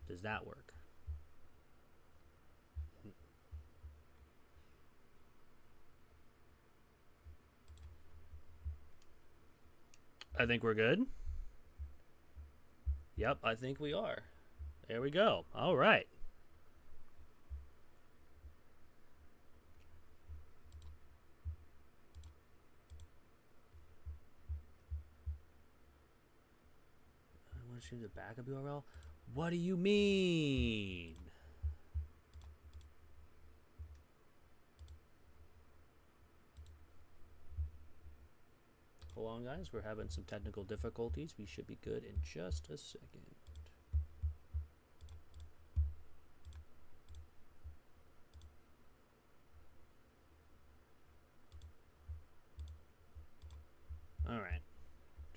Does that work? I think we're good. Yep, I think we are. There we go. All right. I want to change the backup URL. What do you mean? Hold on, guys. We're having some technical difficulties. We should be good in just a second. All right.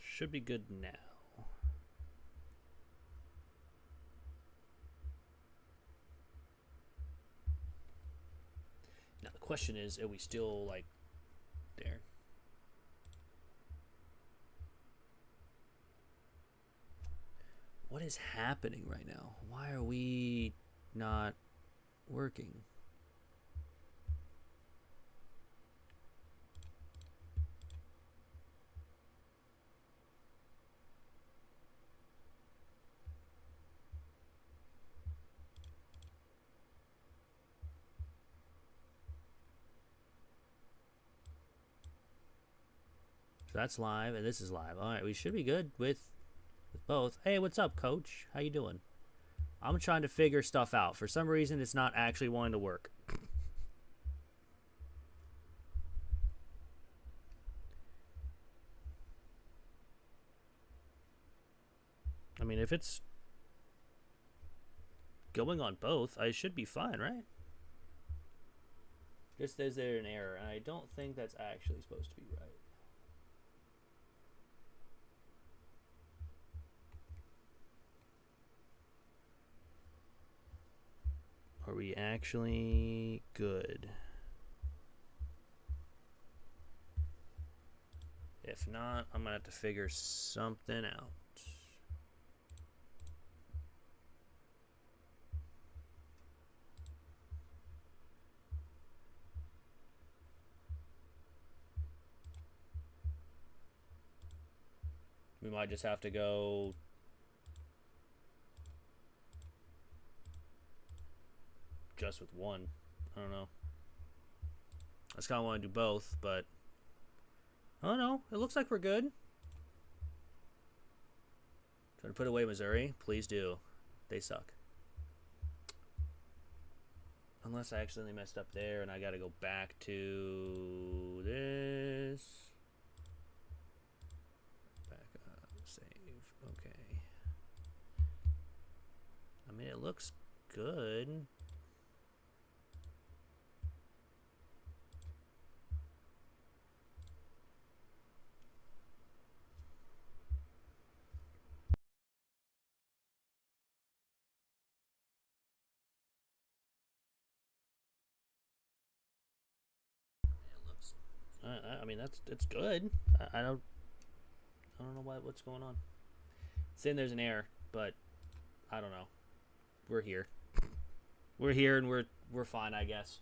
Should be good now. Now the question is, are we still like there? What is happening right now? Why are we not working? So that's live, and this is live. All right, we should be good with both. Hey, what's up, Coach? How you doing? I'm trying to figure stuff out. For some reason, it's not actually wanting to work. I mean, if it's going on both, I should be fine, right? Just is there an error, and I don't think that's actually supposed to be right. Are we actually good? If not, I'm gonna have to figure something out. We might just have to go just with one. I don't know. I just kind of want to do both, but I don't know. It looks like we're good. Trying to put away Missouri. Please do. They suck. Unless I accidentally messed up there and I got to go back to this. Back up. Save. Okay. I mean, it looks good. I mean, it's good. I don't know what's going on. It's saying there's an error, but I don't know. We're here. We're here and we're fine, I guess.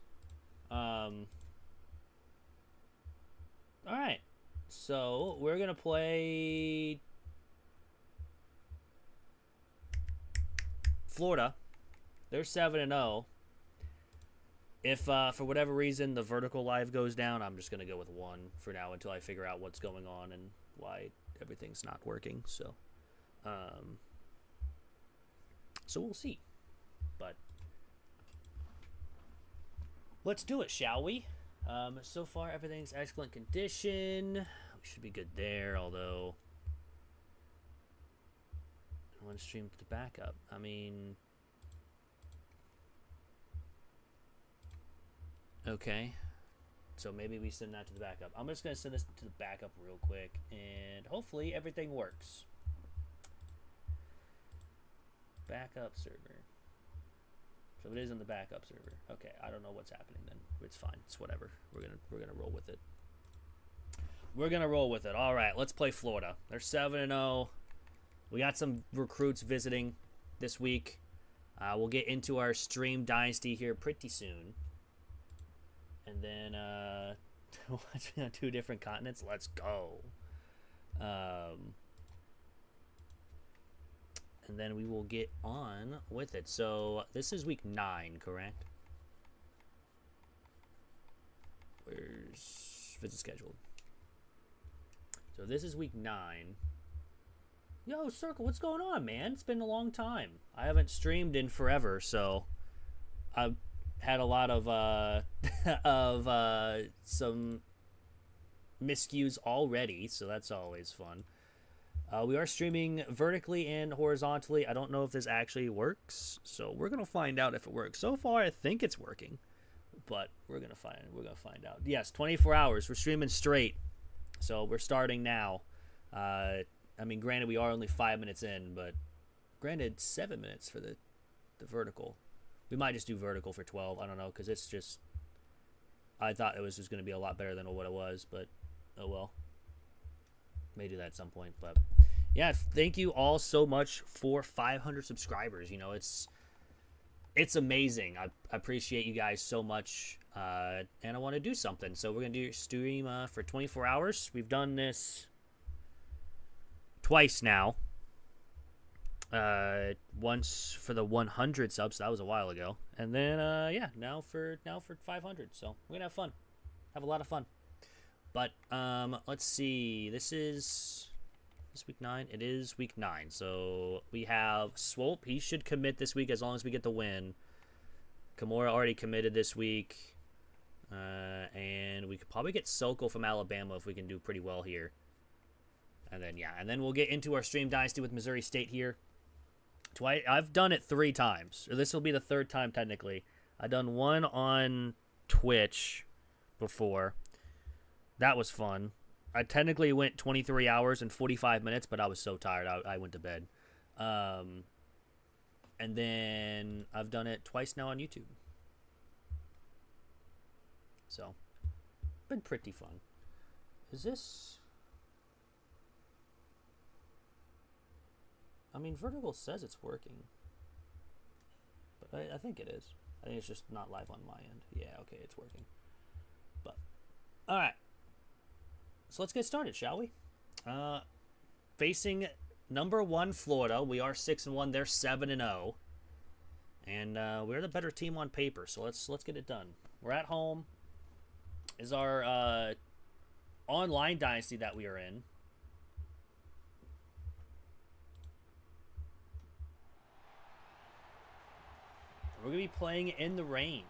All right. So we're gonna play Florida. They're 7-0. If for whatever reason the vertical live goes down, I'm just gonna go with one for now until I figure out what's going on and why everything's not working. So we'll see. But let's do it, shall we? So far everything's excellent condition. We should be good there, although I want to stream to the backup. I mean, okay. So maybe we send that to the backup. I'm just going to send this to the backup real quick, and hopefully everything works. Backup server. So it is on the backup server. Okay, I don't know what's happening then. It's fine. It's whatever. We're gonna roll with it. We're gonna roll with it. All right, let's play Florida. They're 7-0. We got some recruits visiting this week. We'll get into our stream dynasty here pretty soon. And then, watching on 2 different continents. Let's go. And then we will get on with it. So, this is week 9, correct? Where's visit scheduled? So, this is week 9. Yo, Circle, what's going on, man? It's been a long time. I haven't streamed in forever, so I've had a lot of some miscues already, so that's always fun. We are streaming vertically and horizontally. I don't know if this actually works, so we're gonna find out if it works. So far, I think it's working, but we're gonna find out. Yes, 24 hours. We're streaming straight, so we're starting now. I mean, granted, we are only 5 minutes in, but granted, 7 minutes for the vertical. We might just do vertical for 12. I don't know, because it's just... I thought it was just going to be a lot better than what it was, but oh well. May do that at some point, but... Yeah, thank you all so much for 500 subscribers. You know, it's amazing. I appreciate you guys so much, and I want to do something. So we're going to do stream for 24 hours. We've done this twice now. Once for the 100 subs, that was a while ago, and then yeah, now for 500. So we're gonna have a lot of fun. But let's see. This week 9. It is week 9. So we have Swope. He should commit this week as long as we get the win. Kimura already committed this week, and we could probably get Sokol from Alabama if we can do pretty well here. And then yeah, and then we'll get into our stream dynasty with Missouri State here. I've done it 3 times. Or this will be the 3rd time technically. I've done one on Twitch before. That was fun. I technically went 23 hours and 45 minutes, but I was so tired I went to bed. And then I've done it twice now on YouTube. So, been pretty fun. Is this... I mean, Vertical says it's working. But I think it is. I think it's just not live on my end. Yeah, okay, it's working. But, alright. So let's get started, shall we? Facing number 1 Florida. We are 6-1. They're 7-0. And we're the better team on paper. So let's get it done. We're at home. Is our online dynasty that we are in. We're going to be playing in the rain.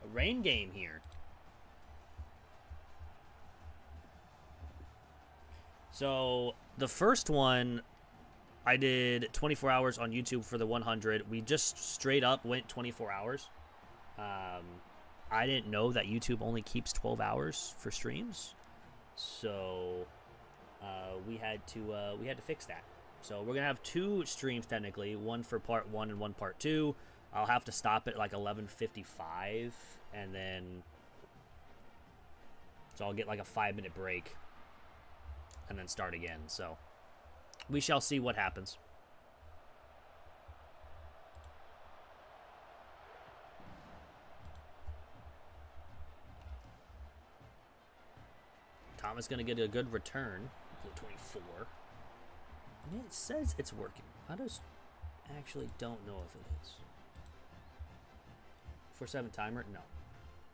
A rain game here. So, the first one, I did 24 hours on YouTube for the 100. We just straight up went 24 hours. I didn't know that YouTube only keeps 12 hours for streams. So, we had to fix that. So we're going to have 2 streams technically, one for part 1 and one part 2. I'll have to stop at like 11:55 and then so I'll get like a 5-minute break and then start again. So we shall see what happens. Thomas going to get a good return for the 24. I mean, it says it's working. I just actually don't know if it is. 4-7 timer? No.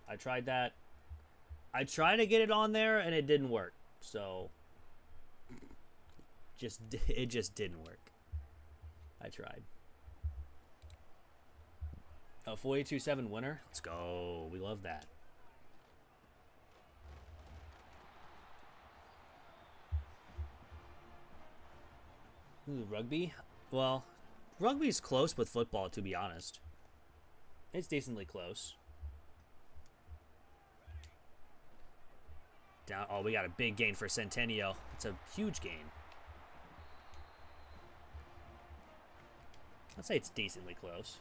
I tried that. I tried to get it on there and it didn't work. So, it just didn't work. I tried. Oh, 482-7 winner. Let's go. We love that. Ooh, rugby? Well, rugby's close with football, to be honest. It's decently close. Down. Oh, we got a big gain for Centennial. It's a huge gain. I'd say it's decently close.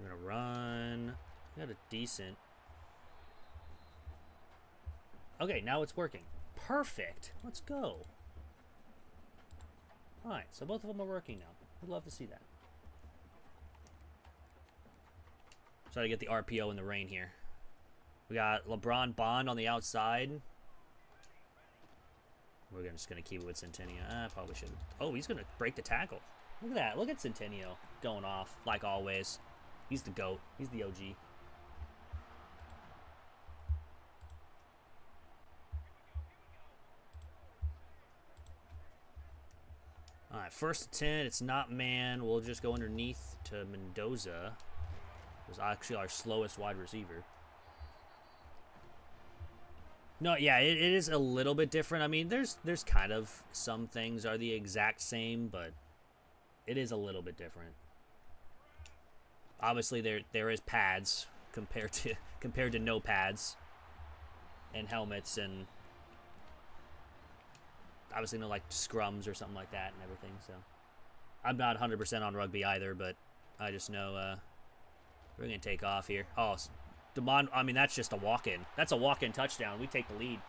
We're gonna run. We got a decent Okay, now it's working. Perfect. Let's go. Alright, so both of them are working now. We'd love to see that. Try to get the RPO in the rain here. We got LeBron Bond on the outside. We're just going to keep it with Centennial. Probably shouldn't. Oh, he's going to break the tackle. Look at that. Look at Centennial going off, like always. He's the GOAT. He's the OG. All right, 1st and 10. It's not man. We'll just go underneath to Mendoza. It was actually our slowest wide receiver. No, yeah, it is a little bit different. I mean, there's kind of some things are the exact same, but it is a little bit different. Obviously, there is pads compared to no pads, and helmets, and obviously no like scrums or something like that and everything. So I'm not 100% on rugby either, but I just know we're gonna take off here. Oh. I mean, that's just a walk-in. That's a walk-in touchdown. We take the lead.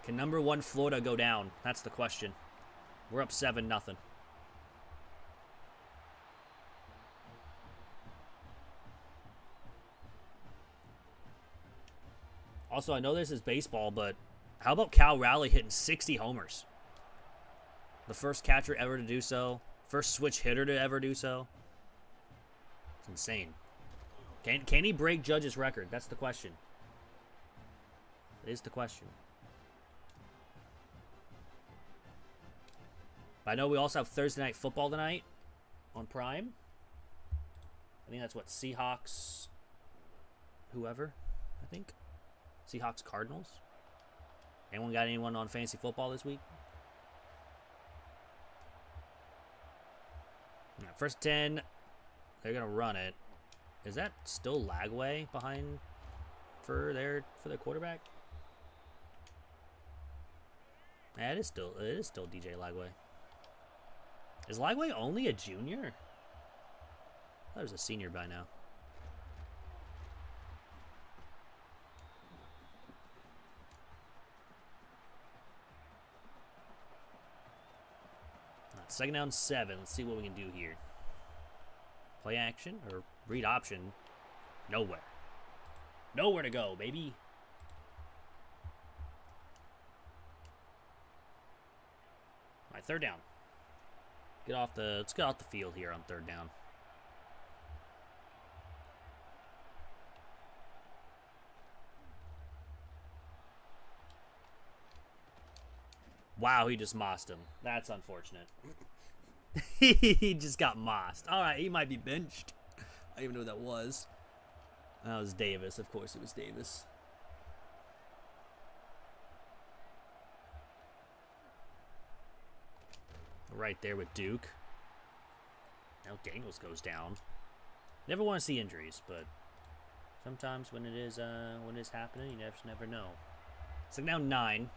Can number 1 Florida go down? That's the question. We're up 7-0. Also, I know this is baseball, but how about Cal Raleigh hitting 60 homers? The first catcher ever to do so. First switch hitter to ever do so. It's insane. Can he break Judge's record? That's the question. That is the question. I know we also have Thursday Night Football tonight on Prime. I think that's what, Seahawks, whoever, I think. Seahawks Cardinals. Anyone got anyone on fantasy football this week? Right, 1st 10. They're going to run it. Is that still Lagway behind for their quarterback? Yeah, it is still DJ Lagway. Is Lagway only a junior? I thought he was a senior by now. Right, 2nd down 7. Let's see what we can do here. Play action or read option. Nowhere. Nowhere to go, baby. All right, 3rd down. Let's get off the field here on 3rd down. Wow, he just mossed him. That's unfortunate. He just got mossed. All right, he might be benched. I don't even know who that was. That was Davis. Of course it was Davis. Right there with Duke. Now Daniels goes down. Never want to see injuries, but sometimes when it is happening, you just never know. So now 9.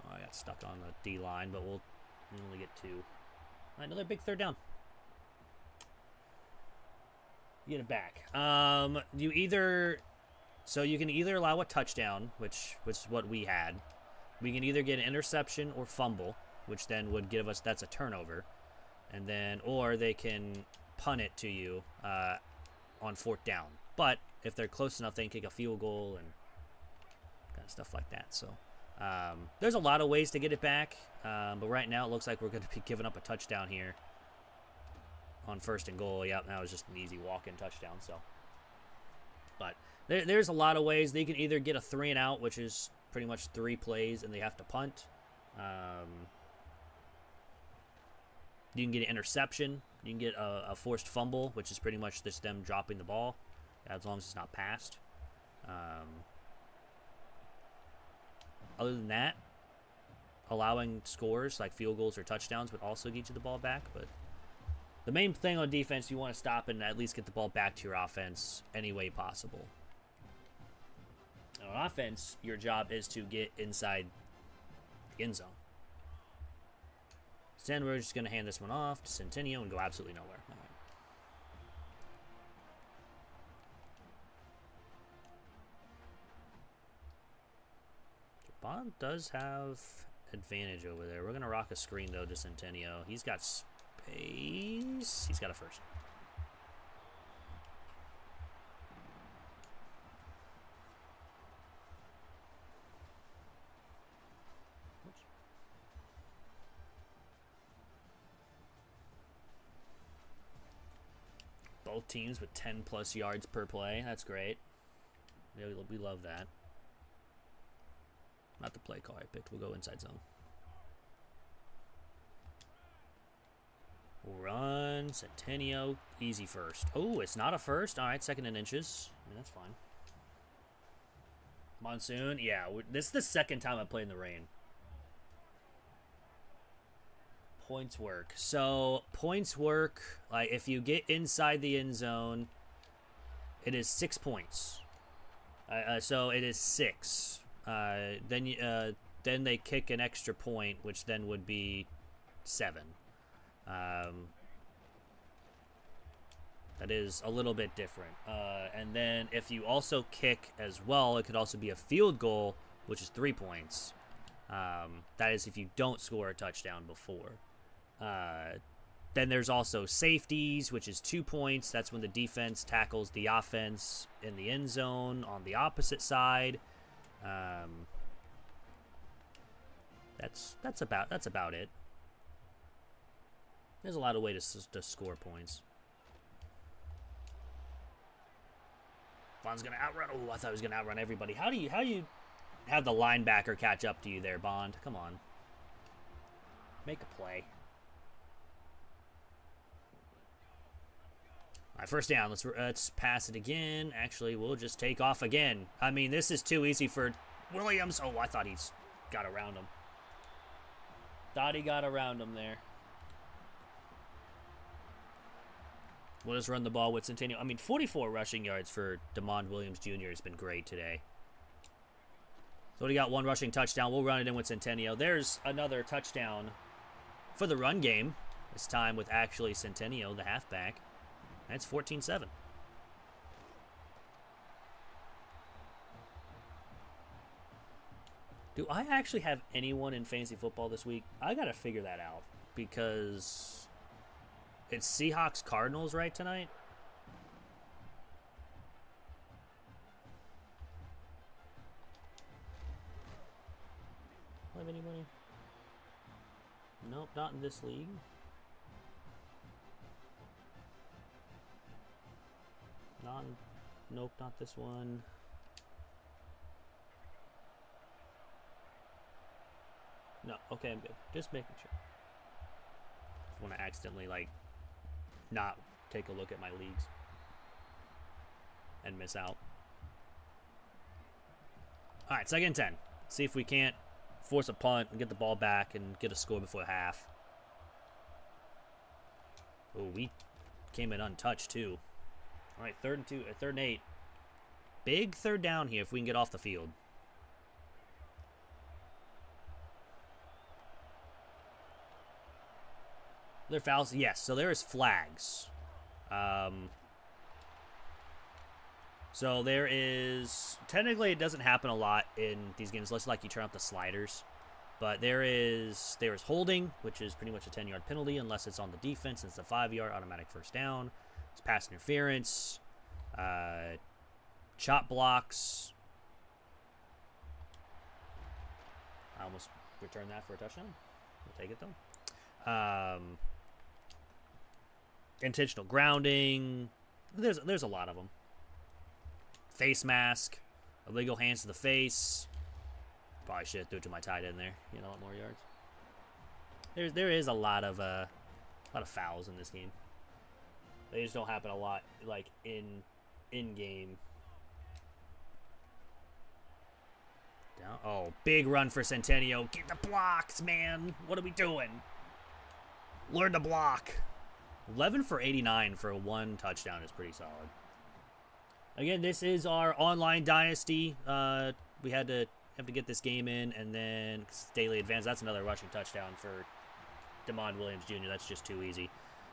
Oh, I got stuck on the D line, but we'll only get 2. Another big 3rd down. Get it back. You can either allow a touchdown, which is what we had. We can either get an interception or fumble, which then would give us, that's a turnover, and then or they can punt it to you on 4th down. But if they're close enough, they can kick a field goal and kind of stuff like that. So there's a lot of ways to get it back, but right now it looks like we're going to be giving up a touchdown here on 1st and goal. Yep, that was just an easy walk-in touchdown. So, but there's a lot of ways. They can either get a 3 and out, which is pretty much 3 plays, and they have to punt. You can get an interception. You can get a forced fumble, which is pretty much just them dropping the ball, as long as it's not passed. Other than that, allowing scores like field goals or touchdowns would also get you the ball back. But the main thing on defense, you want to stop and at least get the ball back to your offense any way possible. On offense, your job is to get inside the end zone. So then we're just going to hand this one off to Centennial and go absolutely nowhere. All right. Bond does have advantage over there. We're going to rock a screen, though, to Centennial. He's got space. He's got a first. Both teams with 10-plus yards per play. That's great. Yeah, we love that. Not the play call I picked. We'll go inside zone. Run. Centennial. Easy first. Oh, it's not a first. All right, second and inches. I mean, that's fine. Monsoon. Yeah, this is the second time I played in the rain. Points work. So, points work. Like, if you get inside the end zone, it is 6 points. So, it is 6. Then they kick an extra point, which then would be 7. That is a little bit different. And then if you also kick as well, it could also be a field goal, which is 3 points. That is if you don't score a touchdown before. Then there's also safeties, which is 2 points. That's when the defense tackles the offense in the end zone on the opposite side. That's about it. There's a lot of ways to score points. Bond's gonna outrun. Oh, I thought he was gonna outrun everybody. How do you have the linebacker catch up to you there, Bond? Come on, make a play. All right, first down. Let's pass it again. Actually, we'll just take off again. I mean, this is too easy for Williams. Oh, I thought he's got around him. Thought he got around him there. We'll just run the ball with Centennial. I mean, 44 rushing yards for DeMond Williams Jr. has been great today. So we got 1 rushing touchdown. We'll run it in with Centennial. There's another touchdown for the run game. This time with actually Centennial, the halfback. That's 14-7. Do I actually have anyone in fantasy football this week? I got to figure that out because it's Seahawks Cardinals right tonight. Do I have anybody? Nope, not in this league. Nope, not this one. No, okay, I'm good. Just making sure. I want to accidentally, like, not take a look at my leagues and miss out. All right, 2nd and 10. Let's see if we can't force a punt and get the ball back and get a score before half. Oh, we came in untouched, too. All right, 3rd and 8. Big 3rd down here if we can get off the field. There fouls? Yes, so there is flags. So there is... Technically, it doesn't happen a lot in these games, unless like you turn up the sliders. But there is holding, which is pretty much a 10-yard penalty, unless it's on the defense. It's a 5-yard automatic first down. It's pass interference. Chop blocks. I almost returned that for a touchdown. We'll take it, though. Intentional grounding. There's a lot of them. Face mask. Illegal hands to the face. Probably should have threw it to my tight end there. You know, a lot more yards. There is a lot of fouls in this game. They just don't happen a lot, like in game. Down. Oh, big run for Centennial. Get the blocks, man. What are we doing? Learn to block. 11 for 89 for 1 touchdown is pretty solid. Again, this is our online dynasty. We have to get this game in, and then daily advance. That's another rushing touchdown for DeMond Williams Jr. That's just too easy.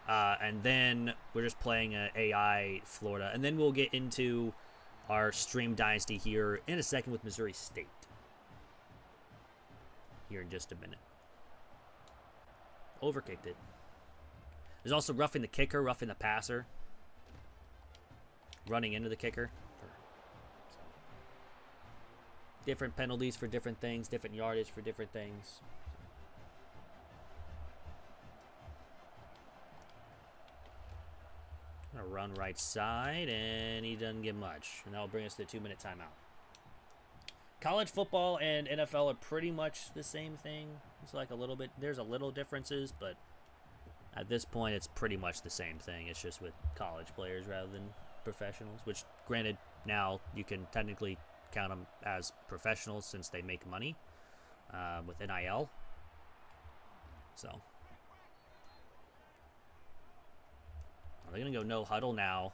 And then we're just playing AI Florida. And then we'll get into our stream dynasty here in a second with Missouri State. here in just a minute. Overkicked it. There's also roughing the kicker, roughing the passer. Running into the kicker. Different penalties for different things, different yardage for different things. Gonna run right side, and he doesn't get much. And that'll bring us to the 2-minute timeout. College football and NFL are pretty much the same thing. It's like a little bit, there's a little differences, but at this point, it's pretty much the same thing. It's just with college players rather than professionals, which, granted, now you can technically count them as professionals since they make money with NIL. So they're going to go no huddle now.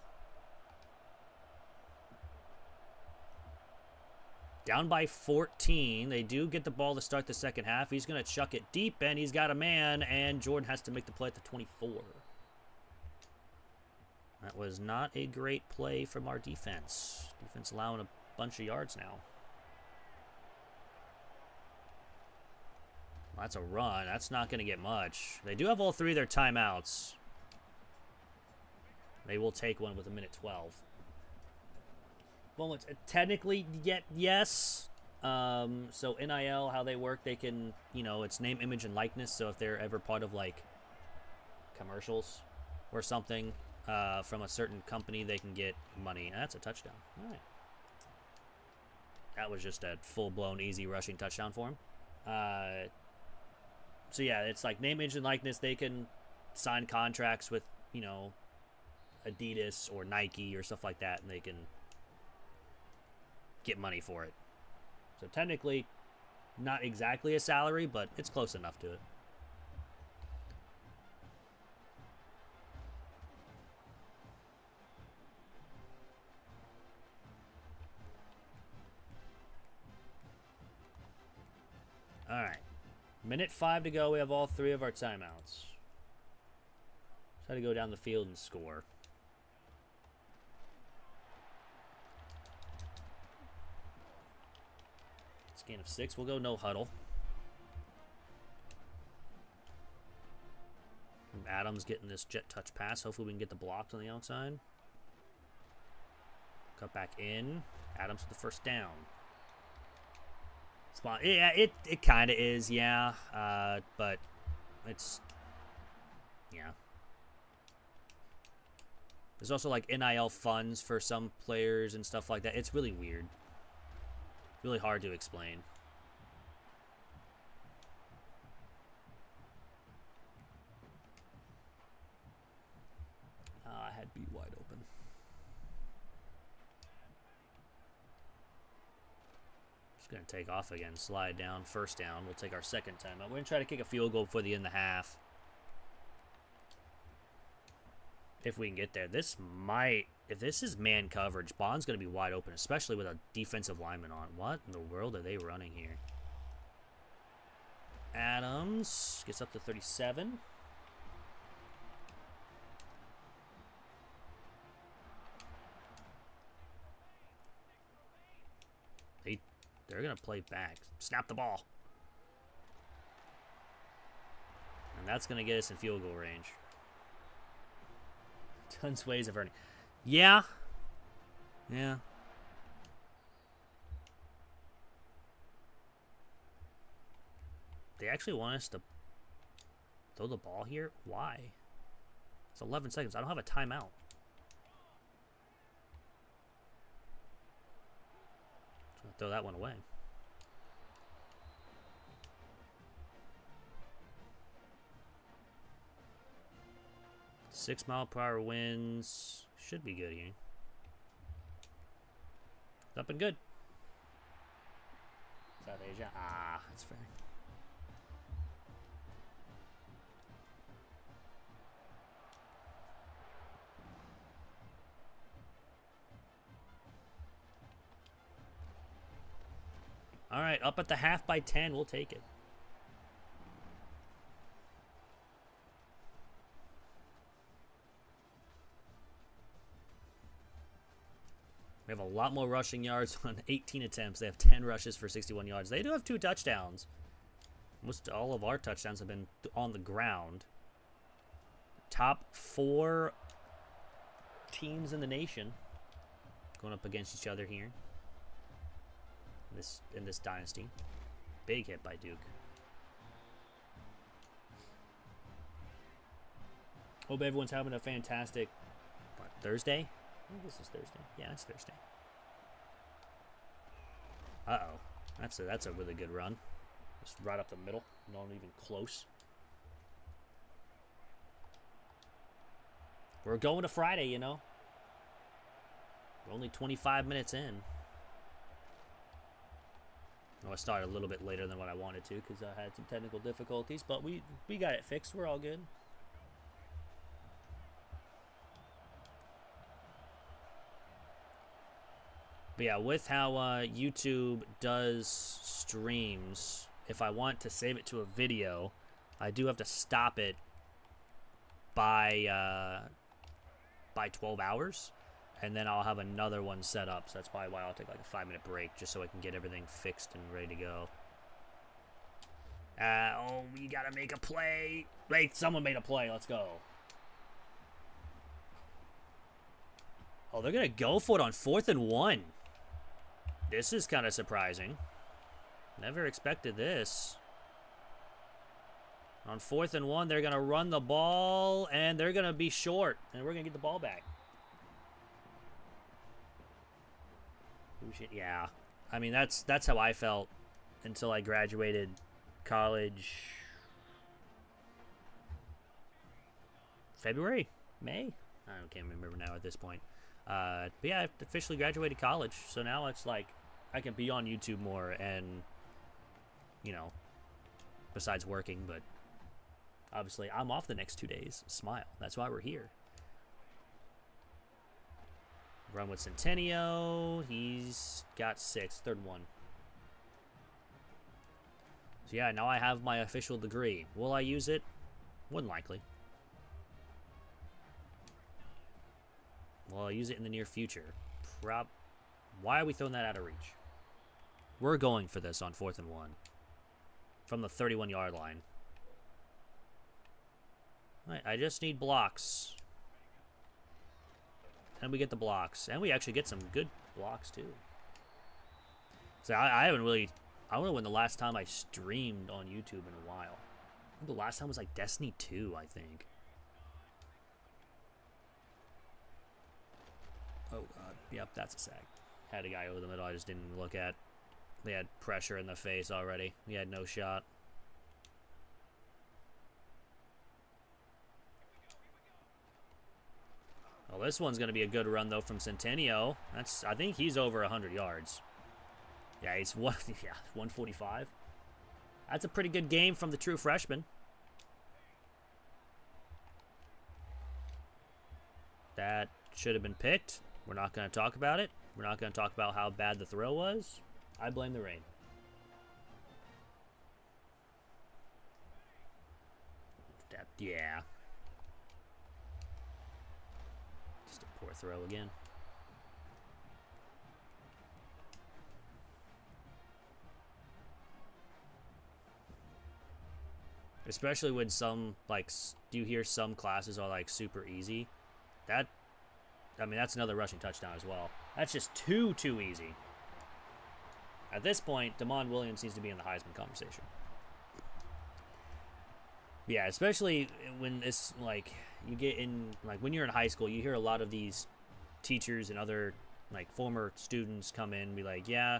Down by 14. They do get the ball to start the second half. He's going to chuck it deep, and he's got a man, and Jordan has to make the play at the 24. That was not a great play from our defense. Defense allowing a bunch of yards now. Well, that's a run. That's not going to get much. They do have all 3 of their timeouts. They will take one with 1:12. Well, it's technically yes. So NIL, how they work, they can, it's name, image, and likeness. So if they're ever part of like commercials or something from a certain company, they can get money. And that's a touchdown. All right. That was just a full-blown, easy rushing touchdown for him. So yeah, it's like name, image, and likeness. They can sign contracts with, Adidas or Nike or stuff like that, and they can get money for it. So technically, not exactly a salary, but it's close enough to it. All right. 1:05 to go. We have all 3 of our timeouts. Try to go down the field and score. Gain of 6. We'll go no huddle. Adams getting this jet touch pass. Hopefully we can get the blocks on the outside. Cut back in. Adams with the first down. Spot. Yeah, it kind of is, yeah. But it's, yeah. There's also like NIL funds for some players and stuff like that. It's really weird. Really hard to explain. I had B wide open. Just going to take off again. Slide down. First down. We'll take our second time out. We're going to try to kick a field goal before the end of the half. If we can get there. This might... If this is man coverage, Bond's going to be wide open, especially with a defensive lineman on. What in the world are they running here? Adams gets up to 37. They're going to play back. Snap the ball. And that's going to get us in field goal range. Tons of ways of earning. Yeah. Yeah. They actually want us to throw the ball here? Why? It's 11 seconds. I don't have a timeout. So I'll throw that one away. .6-mile-per-hour winds. Should be good here. It's up and good. South Asia. Ah, that's fair. All right, up at the half by 10. We'll take it. We have a lot more rushing yards on 18 attempts. They have 10 rushes for 61 yards. They do have 2 touchdowns. Most all of our touchdowns have been on the ground. Top 4 teams in the nation going up against each other here. In this dynasty. Big hit by Duke. Hope everyone's having a fantastic Thursday? I think this is Thursday. Yeah, it's Thursday. Uh-oh. That's a really good run. Just right up the middle. Not even close. We're going to Friday, you know. We're only 25 minutes in. Oh, I started a little bit later than what I wanted to because I had some technical difficulties, but we got it fixed. We're all good. But yeah, with how YouTube does streams, if I want to save it to a video, I do have to stop it by 12 hours, and then I'll have another one set up. So that's probably why I'll take like a 5-minute break just so I can get everything fixed and ready to go. Oh, we gotta make a play. Wait, someone made a play. Let's go. Oh, they're gonna go for it on 4th and 1. This is kind of surprising. Never expected this. On 4th and 1, they're going to run the ball, and they're going to be short, and we're going to get the ball back. Yeah. I mean, that's how I felt until I graduated college. February? May? I can't remember now at this point. But yeah, I officially graduated college, so now it's like I can be on YouTube more and, you know, besides working, but obviously I'm off the next 2 days. Smile. That's why we're here. Run with Centennial. He's got 6, 3rd one. So yeah, now I have my official degree. Will I use it? Wouldn't likely. Well, I'll use it in the near future. Why are we throwing that out of reach? We're going for this on 4th and 1. From the 31-yard line. Alright, I just need blocks. And we get the blocks. And we actually get some good blocks, too. So I haven't really... I don't know when the last time I streamed on YouTube in a while. I think the last time was like Destiny 2, I think. Oh, God. Yep, that's a sack. Had a guy over the middle I just didn't look at. They had pressure in the face already. We had no shot. Well, this one's going to be a good run, though, from Centennial. I think he's over 100 yards. Yeah, he's 145. That's a pretty good game from the true freshman. That should have been picked. We're not going to talk about it. We're not going to talk about how bad the throw was. I blame the rain. Yeah. Just a poor throw again. Especially when some, like, you hear some classes are, like, super easy. That's another rushing touchdown as well. That's just too easy. At this point, Damon Williams needs to be in the Heisman conversation. Yeah, especially when it's, like, you get in, like, when you're in high school, you hear a lot of these teachers and other, like, former students come in and be like, yeah,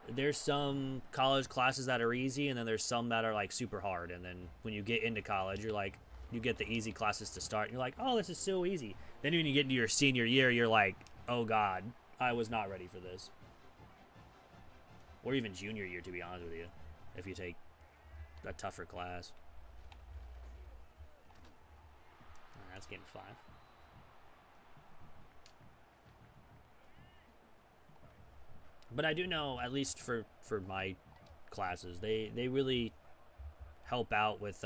there's some college classes that are easy, and then there's some that are, like, super hard. And then when you get into college, you're like, you get the easy classes to start, and you're like, oh, this is so easy. Then when you get into your senior year, you're like, oh, God, I was not ready for this. Or even junior year, to be honest with you, if you take a tougher class. That's game 5. But I do know, at least for my classes, they really help out with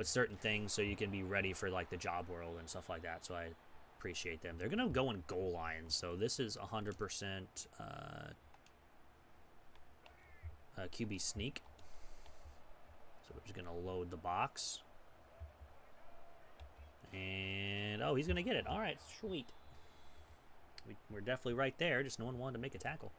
certain things so you can be ready for, like, the job world and stuff like that. So I appreciate them. They're going to go in goal lines. So this is 100% QB sneak. So we're just going to load the box. And, oh, he's going to get it. All right, sweet. We're definitely right there, just no one wanted to make a tackle.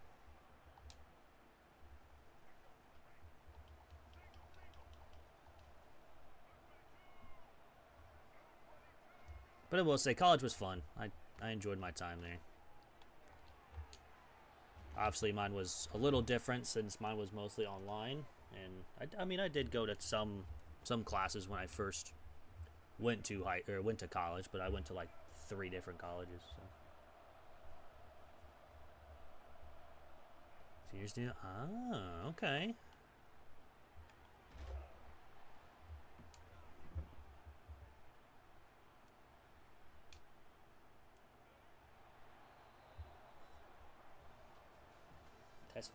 But I will say, college was fun. I enjoyed my time there. Obviously, mine was a little different since mine was mostly online. And, I mean, I did go to some classes when I first went to college, but I went to, like, 3 different colleges, so. Seniors do? Ah, okay.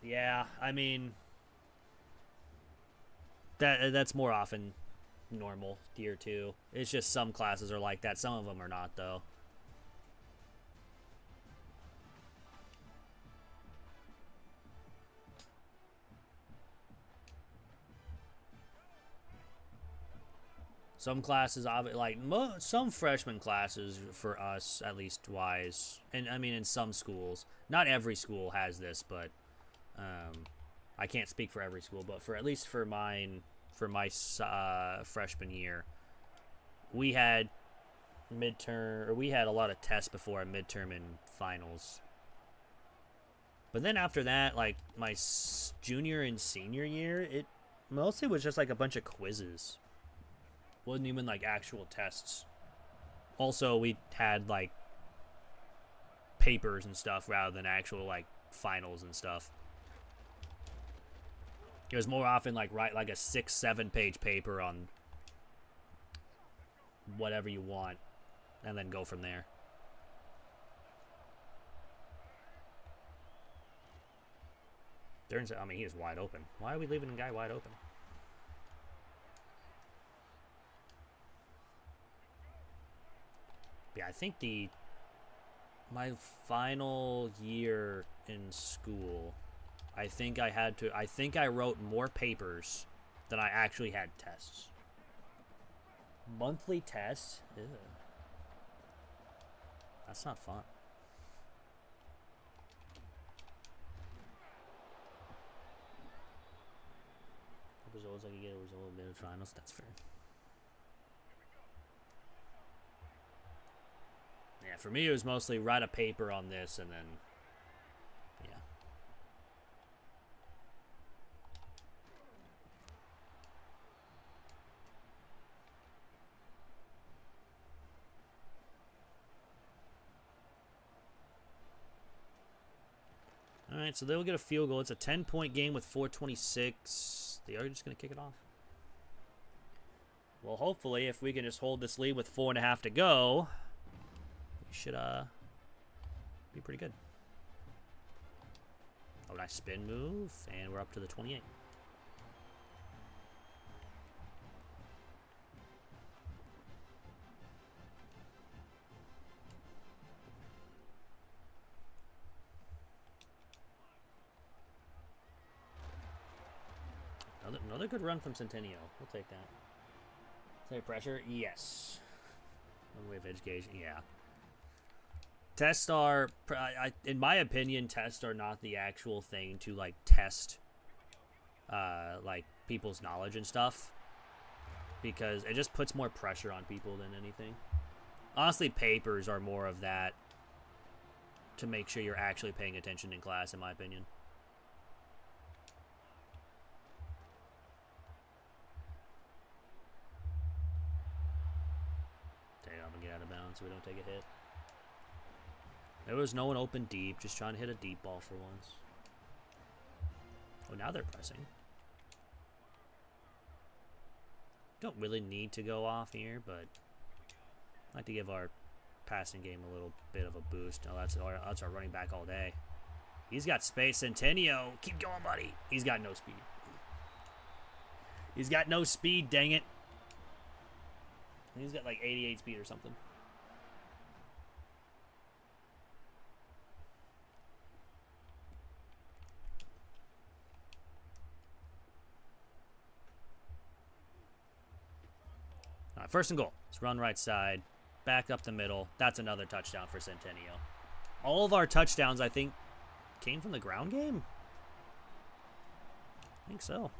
Yeah, I mean, that's more often normal year 2. It's just some classes are like that. Some of them are not, though. Some classes, like some freshman classes for us, at least wise, and I mean in some schools. Not every school has this, but I can't speak for every school. But for at least for mine, for my freshman year, we had midterm, or we had a lot of tests before our midterm and finals. But then after that, like my junior and senior year, it mostly was just like a bunch of quizzes. Wasn't even like actual tests. Also, we had like papers and stuff rather than actual like finals and stuff. It was more often like write like a 6-7 page paper on whatever you want and then go from there. Turns out, I mean, he is wide open. Why are we leaving the guy wide open? Yeah, I think my final year in school, I think I wrote more papers than I actually had tests. Monthly tests? Ew. That's not fun. Results I could get a result of the finals, that's fair. Yeah, for me it was mostly write a paper on this and then, yeah. All right, so they'll get a field goal. It's a 10-point game with 4:26. They are just going to kick it off. Well, hopefully, if we can just hold this lead with 4.5 to go, we should be pretty good. Oh, nice spin move, and we're up to the 28. Another good run from Centennial. We'll take that. Say pressure? Yes. One way of education? Yeah. Tests are, in my opinion, tests are not the actual thing to, like, test, like, people's knowledge and stuff. Because it just puts more pressure on people than anything. Honestly, papers are more of that to make sure you're actually paying attention in class, in my opinion. So we don't take a hit. There was no one open deep, just trying to hit a deep ball for once. Oh, now they're pressing. Don't really need to go off here, but I'd like to give our passing game a little bit of a boost. Oh, that's our running back all day. He's got space. Centennial, keep going, buddy. He's got no speed. He's got no speed, dang it. He's got like 88 speed or something. First and goal. Let's run right side. Back up the middle. That's another touchdown for Centennial. All of our touchdowns, I think, came from the ground game? I think so.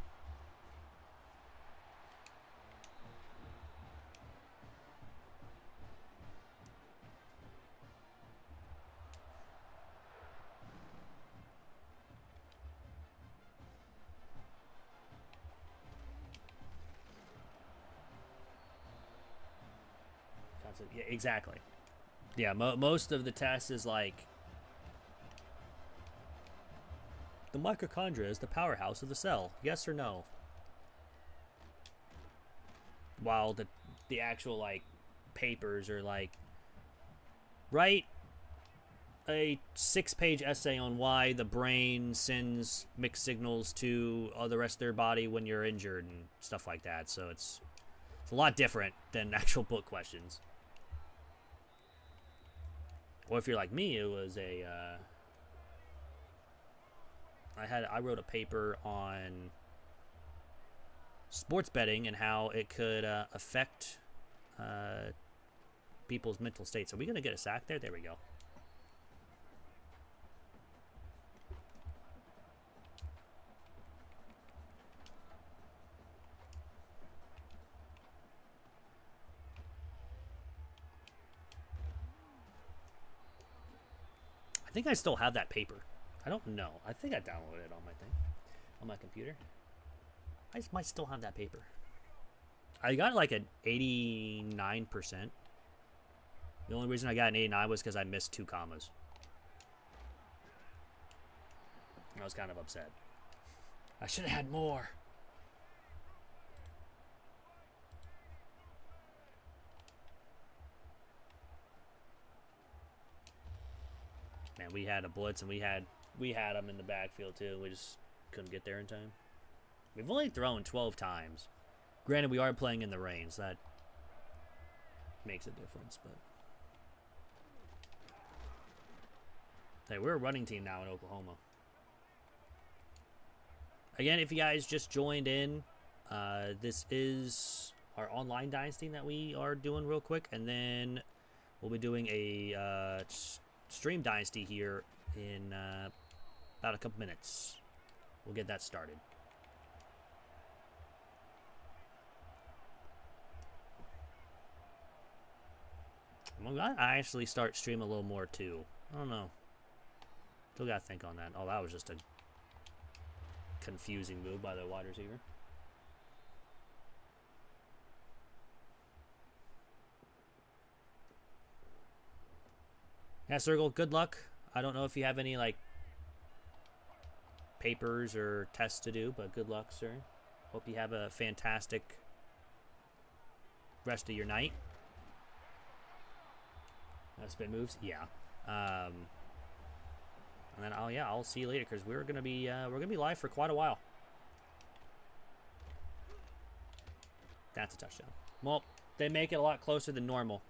Yeah, exactly. Yeah, most of the test is like the mitochondria is the powerhouse of the cell. Yes or no? While the actual like papers are like write a 6-page essay on why the brain sends mixed signals to the rest of their body when you're injured and stuff like that. So it's a lot different than actual book questions. Or if you're like me, it was a I wrote a paper on sports betting and how it could affect people's mental states. Are we gonna get a sack there? There we go. I think I still have that paper. I don't know. I think I downloaded it on my thing, on my computer. I might still have that paper. I got like an 89%. The only reason I got an 89 was because I missed 2 commas. I was kind of upset. I should have had more. Man, we had a blitz and we had them in the backfield too. We just couldn't get there in time. We've only thrown 12 times. Granted, we are playing in the rain, so that makes a difference. But hey, we're a running team now in Oklahoma. Again, if you guys just joined in, this is our online dynasty that we are doing real quick, and then we'll be doing a stream dynasty here in about a couple minutes. We'll get that started. I actually start streaming a little more too. I don't know. Still gotta think on that. Oh, that was just a confusing move by the wide receiver. Yeah, Circle, good luck. I don't know if you have any like papers or tests to do, but good luck, sir. Hope you have a fantastic rest of your night. Spin moves, yeah. And then I'll see you later because we're gonna be live for quite a while. That's a touchdown. Well, they make it a lot closer than normal,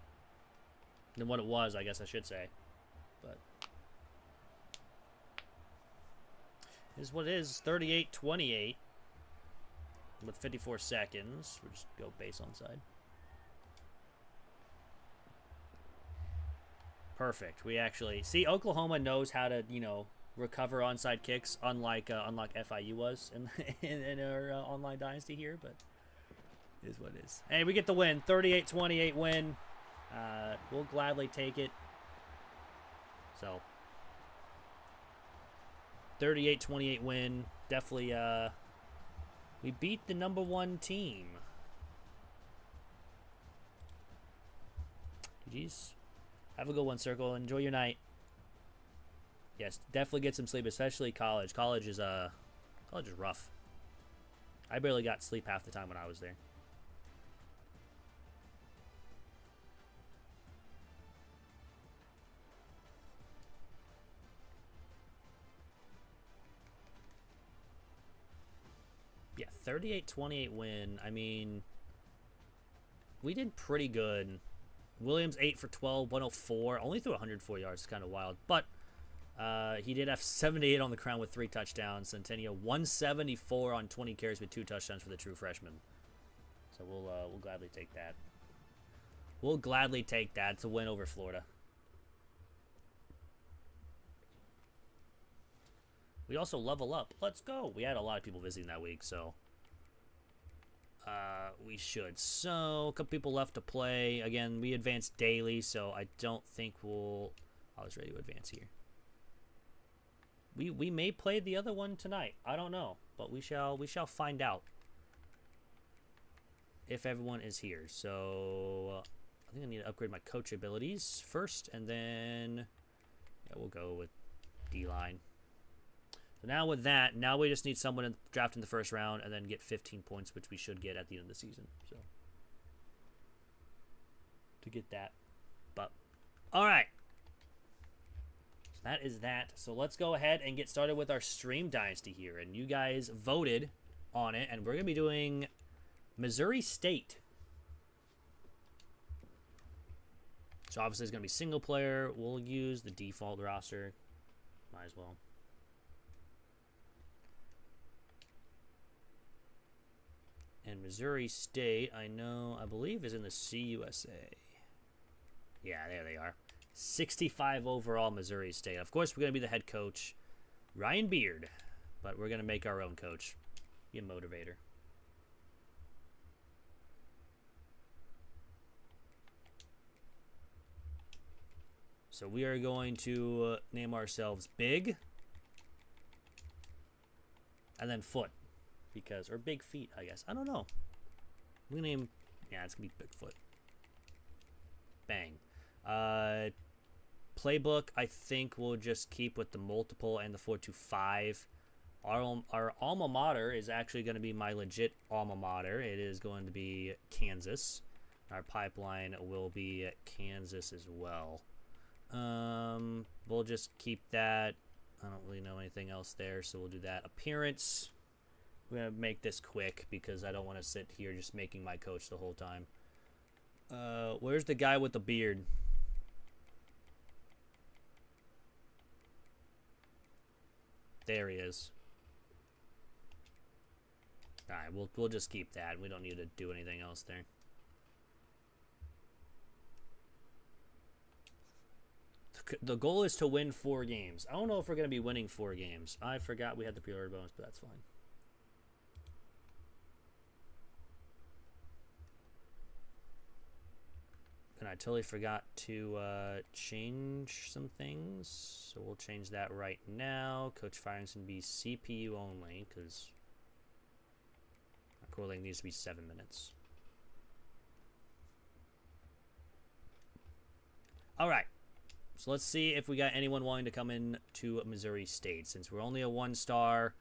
than what it was, I guess I should say. But it is what it is. 38-28 with 54 seconds. We'll just go base onside. Perfect. We actually see Oklahoma knows how to, recover onside kicks, unlike FIU was in our online dynasty here. But it is what it is. Hey, we get the win. 38-28 win. We'll gladly take it. So 38-28 win. Definitely. We beat the #1 team. GG's. Have a good one, Circle. Enjoy your night. Yes, definitely get some sleep, especially college. College is rough. I barely got sleep half the time when I was there. Yeah, 38-28 win. I mean, we did pretty good. Williams 8 for 12, 104. Only threw 104 yards. It's kind of wild. But he did have 78 on the ground with 3 touchdowns. Centennial 174 on 20 carries with 2 touchdowns for the true freshman. So we'll gladly take that. We'll gladly take that to win over Florida. We also level up. Let's go. We had a lot of people visiting that week, so we should. So, a couple people left to play. Again, we advance daily, so I don't think we'll... I was ready to advance here. We may play the other one tonight. I don't know, but we shall find out if everyone is here. So, I think I need to upgrade my coach abilities first, and then we'll go with D-line. So now with that, now we just need someone to draft in the first round and then get 15 points, which we should get at the end of the season. So to get that. But all right. So that is that. So let's go ahead and get started with our stream dynasty here. And you guys voted on it, and we're going to be doing Missouri State. So obviously it's going to be single player. We'll use the default roster. Might as well. And Missouri State, I believe is in the CUSA. Yeah, there they are. 65 overall, Missouri State. Of course, we're going to be the head coach, Ryan Beard. But we're going to make our own coach. Be a motivator. So we are going to name ourselves Big. And then Foot. Because, or Big Feet, I guess. I don't know. We name, yeah, it's going to be Bigfoot. Bang. Playbook, I think we'll just keep with the multiple and the 4-2-5. Our alma mater is actually going to be my legit alma mater. It is going to be Kansas. Our pipeline will be Kansas as well. We'll just keep that. I don't really know anything else there, so we'll do that. Appearance. We're going to make this quick because I don't want to sit here just making my coach the whole time. Where's the guy with the beard? There he is. Alright, we'll just keep that. We don't need to do anything else there. The goal is to win 4 games. I don't know if we're going to be winning 4 games. I forgot we had the pre-order bonus, but that's fine. And I totally forgot to change some things. So we'll change that right now. Coach firing's going to be CPU only because our cooling needs to be 7 minutes. All right. So let's see if we got anyone wanting to come in to Missouri State. Since we're only a 1-star,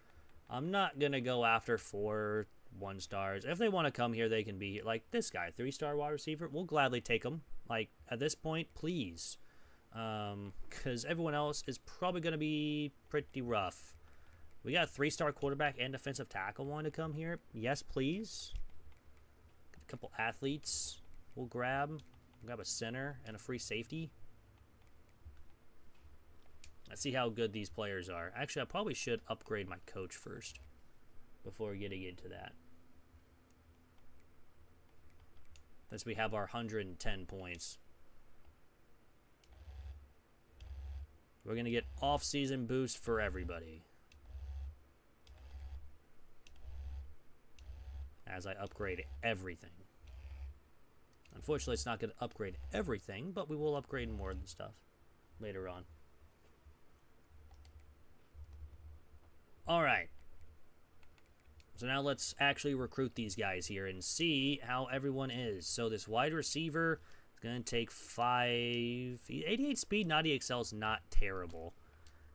I'm not going to go after 4 1-stars. If they want to come here, they can be here. Like this guy, 3-star wide receiver. We'll gladly take him. Like, at this point, please. Because everyone else is probably going to be pretty rough. We got a 3-star quarterback and defensive tackle wanting to come here. Yes, please. A couple athletes we'll grab. We'll grab a center and a free safety. Let's see how good these players are. Actually, I probably should upgrade my coach first before getting into that. Since we have our 110 points. We're going to get off-season boost for everybody. As I upgrade everything. Unfortunately, it's not going to upgrade everything, but we will upgrade more than stuff later on. Alright. So now let's actually recruit these guys here and see how everyone is. So this wide receiver is going to take 88 speed, 90 excel is not terrible.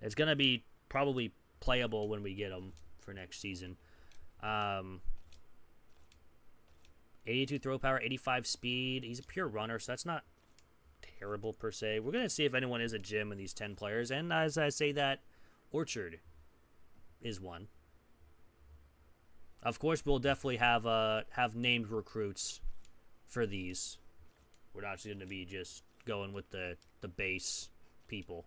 It's going to be probably playable when we get him for next season. 82 throw power, 85 speed. He's a pure runner, so that's not terrible per se. We're going to see if anyone is a gym in these 10 players. And as I say that, Orchard is one. Of course, we'll definitely have named recruits for these. We're not going to be just going with the base people.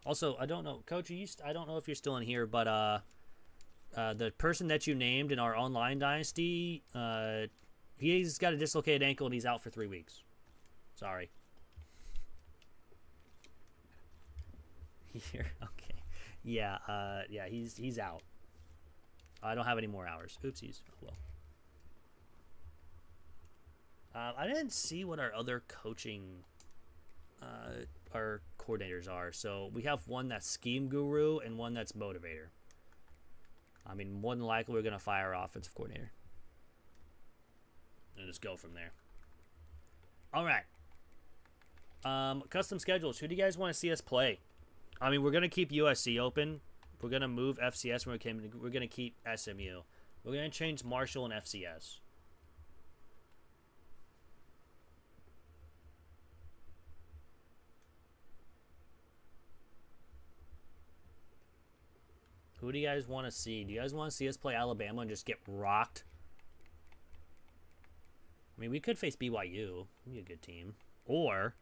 Also, I don't know, Coach, I don't know if you're still in here, but the person that you named in our online dynasty, He's got a dislocated ankle and he's out for 3 weeks. Sorry. Here, okay. Yeah, he's out. I don't have any more hours. Oopsies. Oh, well. I didn't see what our other coaching, our coordinators are. So we have one that's scheme guru and one that's motivator. I mean, more than likely we're gonna fire our offensive coordinator and just go from there. All right. Custom schedules. Who do you guys want to see us play? I mean, we're gonna keep USC open. We're gonna move FCS. We're gonna keep SMU. We're gonna change Marshall and FCS. Who do you guys want to see? Do you guys want to see us play Alabama and just get rocked? I mean, we could face BYU. That'd be a good team. Or,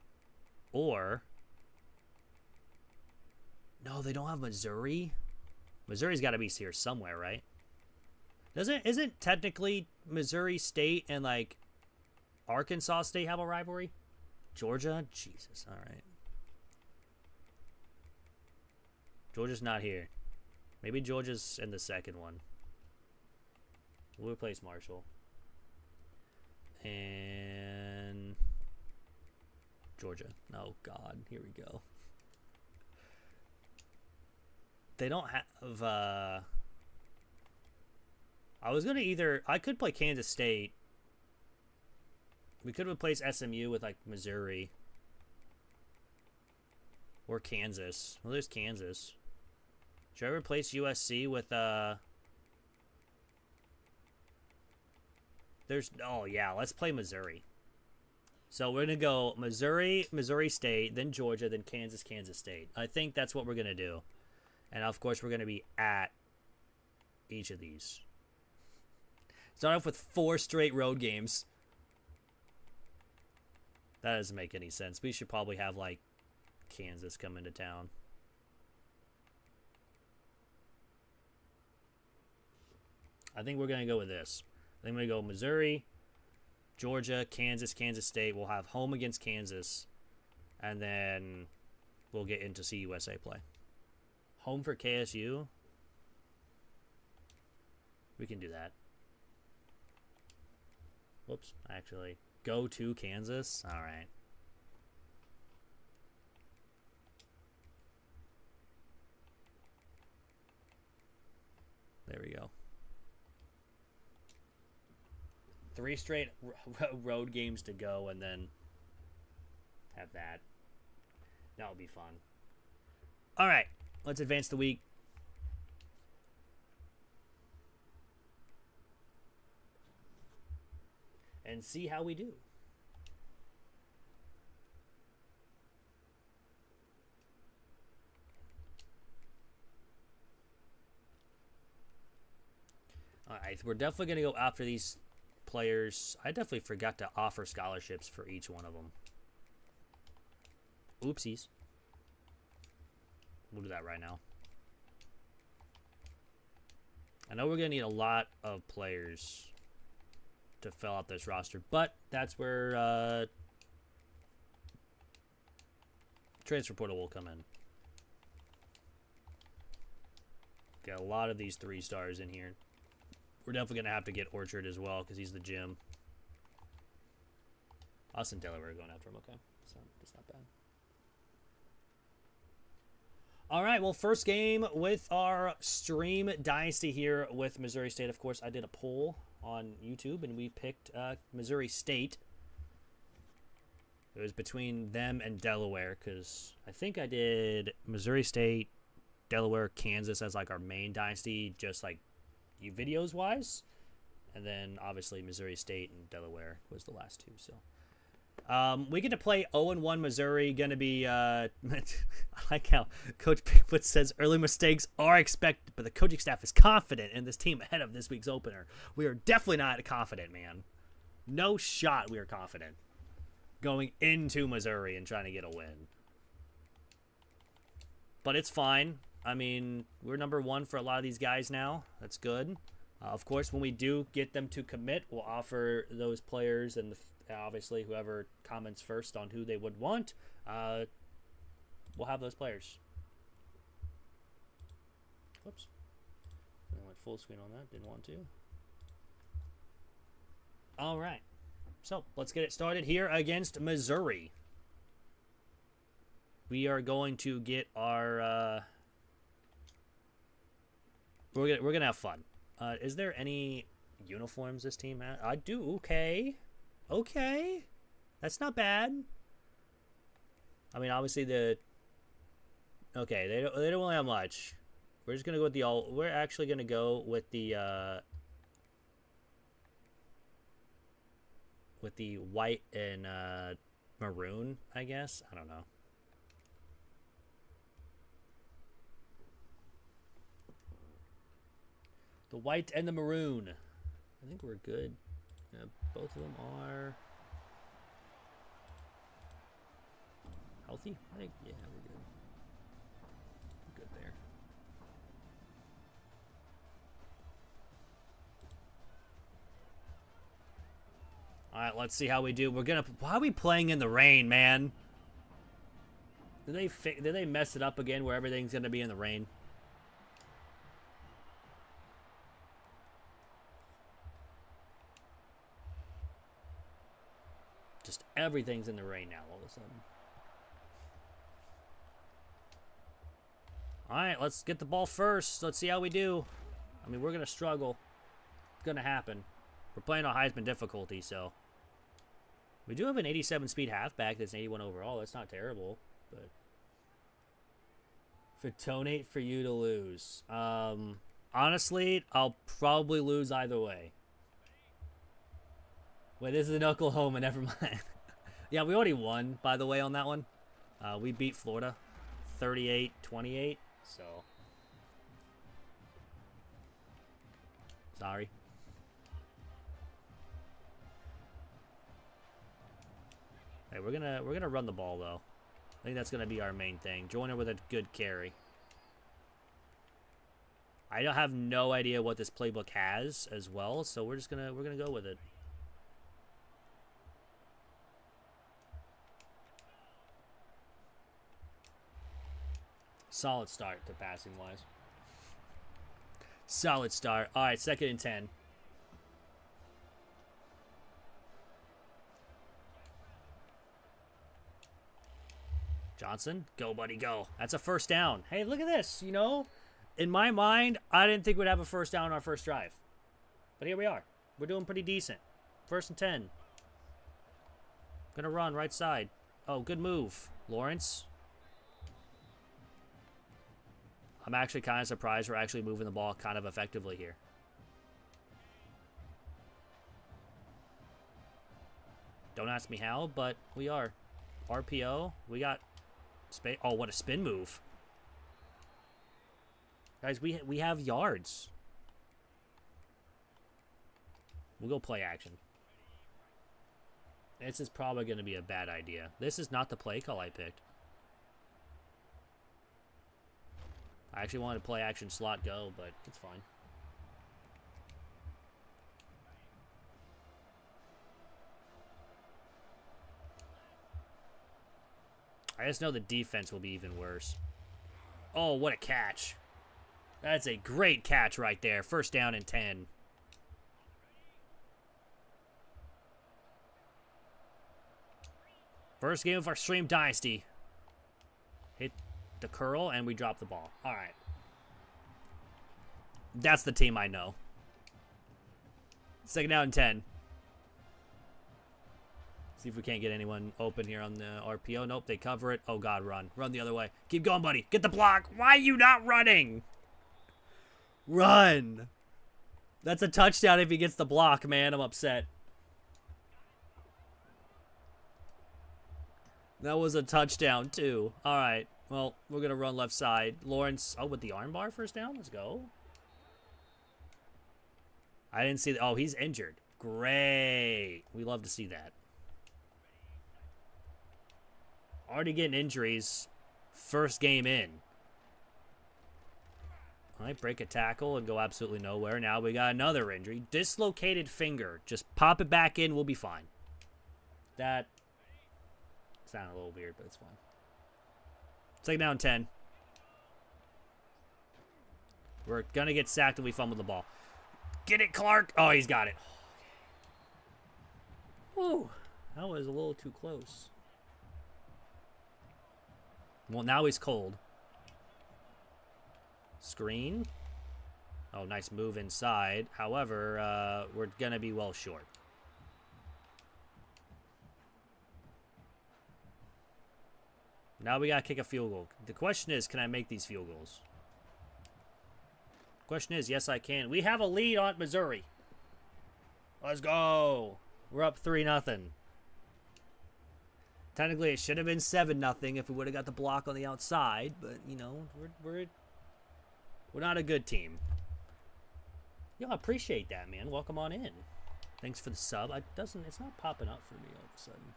no, they don't have Missouri. Missouri's got to be here somewhere, right? Isn't technically Missouri State and like Arkansas State have a rivalry? Georgia? Jesus, all right. Georgia's not here. Maybe Georgia's in the second one. We'll replace Marshall. And Georgia. Oh, God. Here we go. They don't have... I was going to either... I could play Kansas State. We could replace SMU with, like, Missouri. Or Kansas. Well, there's Kansas. Should I replace USC with, There's... Oh, yeah. Let's play Missouri. So we're going to go Missouri, Missouri State, then Georgia, then Kansas, Kansas State. I think that's what we're going to do. And, of course, we're going to be at each of these. Start off with 4 straight road games. That doesn't make any sense. We should probably have, like, Kansas come into town. I think we're going to go with this. I think we're going to go Missouri, Georgia, Kansas, Kansas State. We'll have home against Kansas. And then we'll get into CUSA play. Home for KSU. We can do that. Whoops. Actually, go to Kansas. All right. There we go. 3 straight road games to go and then have that. That would be fun. All right. Let's advance the week. And see how we do. All right. We're definitely going to go after these players. I definitely forgot to offer scholarships for each one of them. Oopsies. We'll do that right now. I know we're going to need a lot of players to fill out this roster, but that's where transfer portal will come in. Got a lot of these 3 stars in here. We're definitely going to have to get Orchard as well because he's the gym. Us and Delaware are going after him. Okay, so that's not bad. All right, well, first game with our Stream Dynasty here with Missouri State. Of course, I did a poll on YouTube, and we picked Missouri State. It was between them and Delaware because I think I did Missouri State, Delaware, Kansas as like our main dynasty, just like videos-wise. And then, obviously, Missouri State and Delaware was the last 2, so... we get to play 0-1 Missouri. Going to be, I like how Coach Bigfoot says early mistakes are expected, but the coaching staff is confident in this team ahead of this week's opener. We are definitely not confident, man. No shot we are confident going into Missouri and trying to get a win. But it's fine. I mean, we're number 1 for a lot of these guys now. That's good. Of course, when we do get them to commit, we'll offer those players and obviously whoever comments first on who they would want, we'll have those players. Whoops. I went full screen on that. Didn't want to. All right. So let's get it started here against Missouri. We are going to get our... We're gonna have fun. Is there any uniforms this team has? I do. Okay. Okay. That's not bad. I mean, obviously the... Okay, they don't really have much. We're just gonna go with the all... We're actually gonna go with the white and maroon, I guess. I don't know. The white and the maroon. I think we're good. Both of them are healthy. I think, yeah, we're good. We're good there. All right, let's see how we do. We're gonna. Why are we playing in the rain, man? Did they mess it up again, where everything's gonna be in the rain? Just everything's in the rain now all of a sudden. All right, let's get the ball first. Let's see how we do. I mean, we're going to struggle. It's going to happen. We're playing on Heisman difficulty, so. We do have an 87 speed halfback that's an 81 overall. That's not terrible, but. Photonate for you to lose. Honestly, I'll probably lose either way. Wait, this is in Oklahoma. Never mind. Yeah, we already won, by the way, on that one. We beat Florida 38-28, so. Sorry. Hey, we're gonna run the ball though. I think that's gonna be our main thing. Join her with a good carry. I don't have no idea what this playbook has as well, so we're gonna go with it. Solid start to passing wise. Solid start. All right, 2nd and 10. Johnson, go buddy, go. That's a first down. Hey, look at this. You know, in my mind, I didn't think we'd have a first down on our first drive. But here we are. We're doing pretty decent. 1st and 10. Gonna run right side. Oh, good move, Lawrence. I'm actually kind of surprised we're actually moving the ball kind of effectively here. Don't ask me how, but we are. RPO, we got space. Oh, what a spin move. Guys, we have yards. We'll go play action. This is probably going to be a bad idea. This is not the play call I picked. I actually wanted to play action slot go, but it's fine. I just know the defense will be even worse. Oh, what a catch. That's a great catch right there. 1st down and 10. First game of our Stream Dynasty. Hit the curl, and we drop the ball. All right. That's the team I know. 2nd down and 10. See if we can't get anyone open here on the RPO. Nope, they cover it. Oh, God, run. Run the other way. Keep going, buddy. Get the block. Why are you not running? Run. That's a touchdown if he gets the block, man. I'm upset. That was a touchdown, too. All right. Well, we're going to run left side. Lawrence, oh, with the armbar 1st down? Let's go. I didn't see that. Oh, he's injured. Great. We love to see that. Already getting injuries. 1st game in. All right, break a tackle and go absolutely nowhere. Now we got another injury. Dislocated finger. Just pop it back in. We'll be fine. That sounded a little weird, but it's fine. Second down 10. We're going to get sacked if we fumble the ball. Get it, Clark. Oh, he's got it. Whew. That was a little too close. Well, now he's cold. Screen. Oh, nice move inside. However, we're going to be well short. Now we got to kick a field goal. The question is, can I make these field goals? Question is, yes, I can. We have a lead on Missouri. Let's go. We're up 3-0. Technically, it should have been 7-0 if we would have got the block on the outside. But, you know, we're not a good team. Yo, I appreciate that, man. Welcome on in. Thanks for the sub. It's not popping up for me all of a sudden.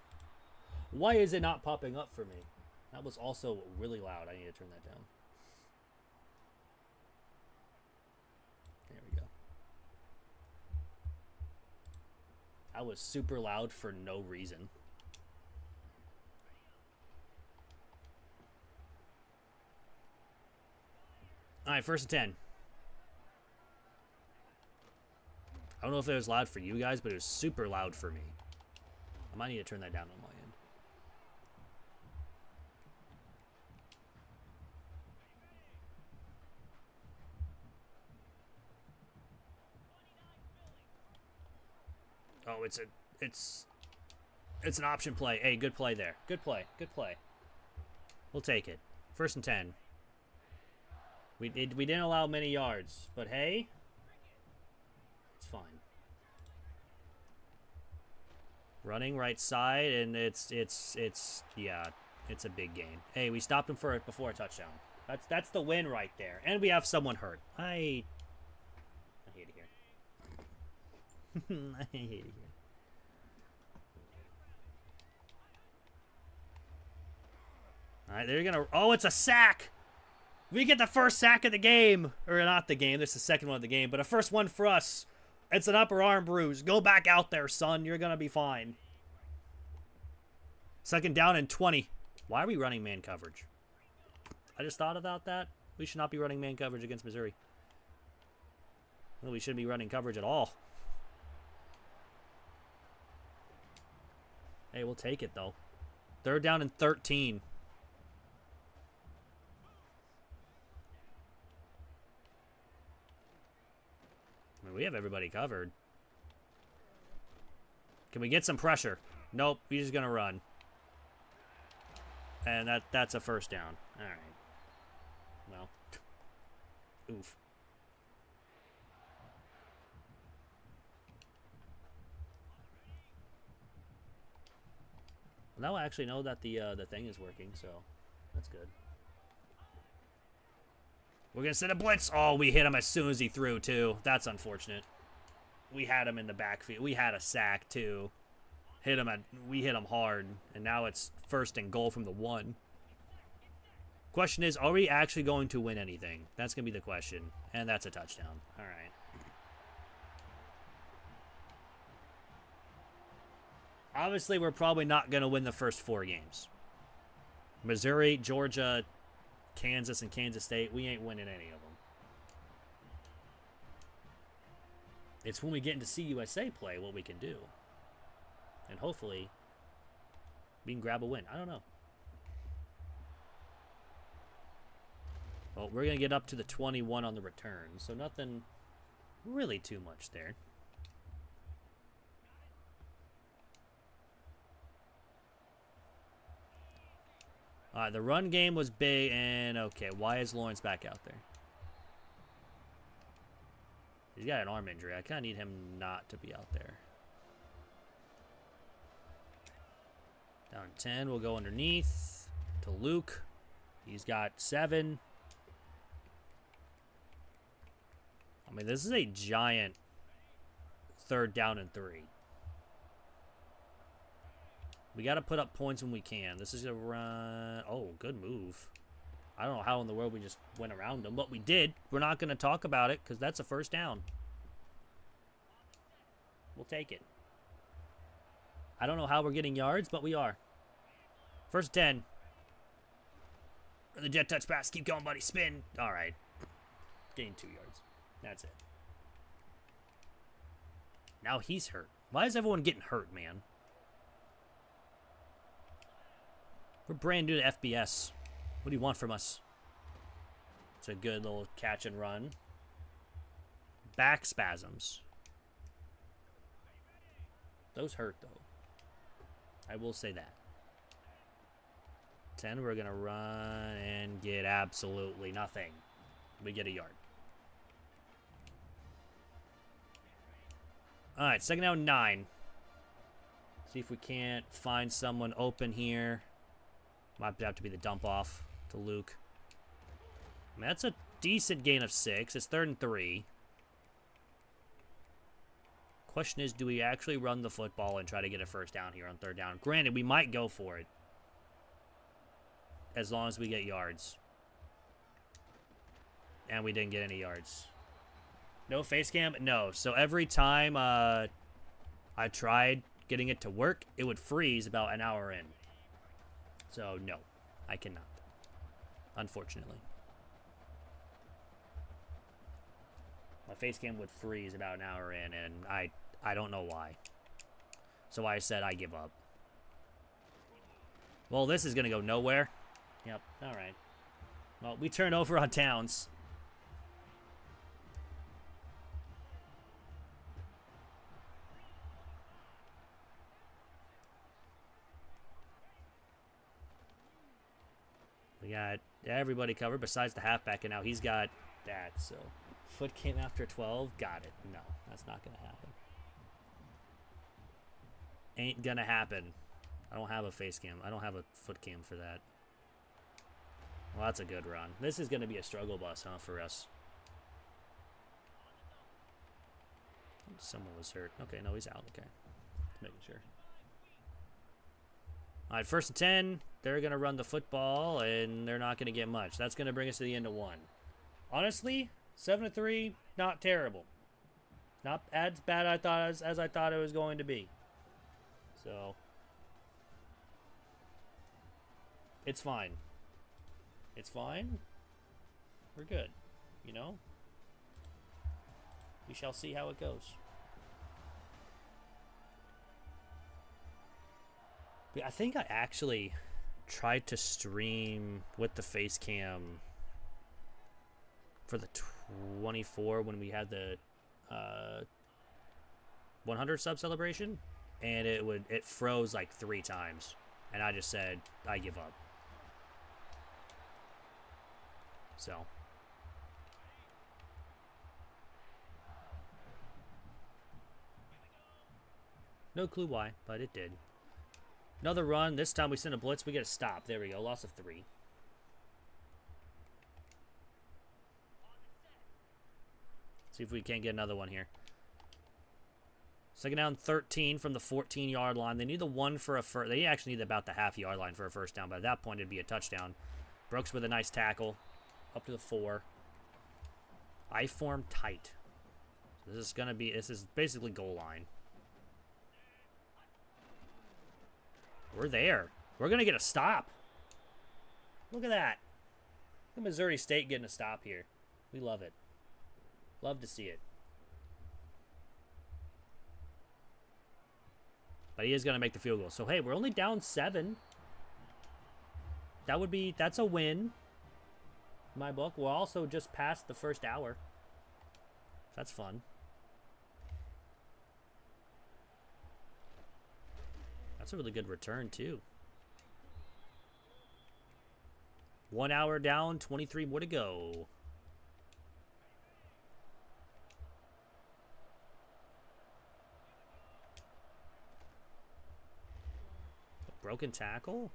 Why is it not popping up for me? That was also really loud. I need to turn that down. There we go. That was super loud for no reason. All right, 1st and 10. I don't know if it was loud for you guys, but it was super loud for me. I might need to turn that down on my end. Oh, it's an option play. Hey, good play there. Good play. Good play. We'll take it. 1st and 10. We didn't allow many yards, but hey, it's fine. Running right side, and it's yeah, it's a big gain. Hey, we stopped him before a touchdown. That's the win right there, and we have someone hurt. I hate it here. I hate it here. All right, they're gonna. Oh, it's a sack. We get the first sack of the game. Or not the game. This is the second one of the game. But a first one for us. It's an upper arm bruise. Go back out there, son. You're going to be fine. 2nd down and 20. Why are we running man coverage? I just thought about that. We should not be running man coverage against Missouri. Well, we shouldn't be running coverage at all. Hey, we'll take it, though. 3rd down and 13. We have everybody covered. Can we get some pressure? Nope, he's just gonna run. And that's a 1st down. Alright. Well. Oof. Now I actually know that the thing is working, so that's good. We're going to send a blitz. Oh, we hit him as soon as he threw, too. That's unfortunate. We had him in the backfield. We had a sack, too. We hit him hard. And now it's 1st and goal from the 1. Question is, are we actually going to win anything? That's going to be the question. And that's a touchdown. All right. Obviously, we're probably not going to win the first 4 games. Missouri, Georgia, Kansas, and Kansas State, we ain't winning any of them. It's when we get into CUSA play what we can do. And hopefully, we can grab a win. I don't know. Well, we're going to get up to the 21 on the return, so nothing really too much there. Alright, the run game was big, and okay, why is Lawrence back out there? He's got an arm injury. I kind of need him not to be out there. Down 10, we'll go underneath to Luke. He's got 7. I mean, this is a giant 3rd down and 3. We got to put up points when we can. This is a run. Oh, good move. I don't know how in the world we just went around them, but we did. We're not going to talk about it because that's a first down. We'll take it. I don't know how we're getting yards, but we are. First 10. The jet touch pass. Keep going, buddy. Spin. All right. Gain 2 yards. That's it. Now he's hurt. Why is everyone getting hurt, man? We're brand new to FBS. What do you want from us? It's a good little catch and run. Back spasms. Those hurt, though. I will say that. 10, we're going to run and get absolutely nothing. We get a yard. All right, second down 9. See if we can't find someone open here. Might have to be the dump off to Luke. I mean, that's a decent gain of 6. It's 3rd and 3. Question is, do we actually run the football and try to get a first down here on 3rd down? Granted, we might go for it. As long as we get yards. And we didn't get any yards. No face cam? No. So every time I tried getting it to work, it would freeze about an hour in. So, no. I cannot. Unfortunately. My face cam would freeze about an hour in, and I don't know why. So I said I give up. Well, this is going to go nowhere. Yep, alright. Well, we turn over on Towns. We got everybody covered besides the halfback, and now he's got that, so... Foot cam after 12? Got it. No, that's not going to happen. Ain't gonna happen. I don't have a face cam. I don't have a foot cam for that. Well, that's a good run. This is going to be a struggle bus, huh, for us. Someone was hurt. Okay, no, he's out. Okay. Just making sure. All right, 1st and 10. They're going to run the football, and they're not going to get much. That's going to bring us to the end of 1. Honestly, 7-3, not terrible. Not as bad as I thought it was going to be. So, it's fine. It's fine. We're good, you know? We shall see how it goes. But I think I actually tried to stream with the face cam for the 24 when we had the 100 sub celebration, and it froze like 3 times, and I just said I give up. So no clue why, but it did. Another run. This time we send a blitz. We get a stop. There we go. Loss of 3. See if we can't get another one here. Second down 13 from the 14-yard line. They need the 1 for a first. They actually need about the half-yard line for a first down, but at that point it'd be a touchdown. Brooks with a nice tackle. Up to the 4. I form tight. So this is basically goal line. We're there. We're going to get a stop. Look at that. Look at Missouri State getting a stop here. We love it. Love to see it. But he is going to make the field goal. So, hey, we're only down 7. That's a win. In my book. We're also just past the first hour. That's fun. That's a really good return, too. 1 hour down, 23 more to go. Broken tackle?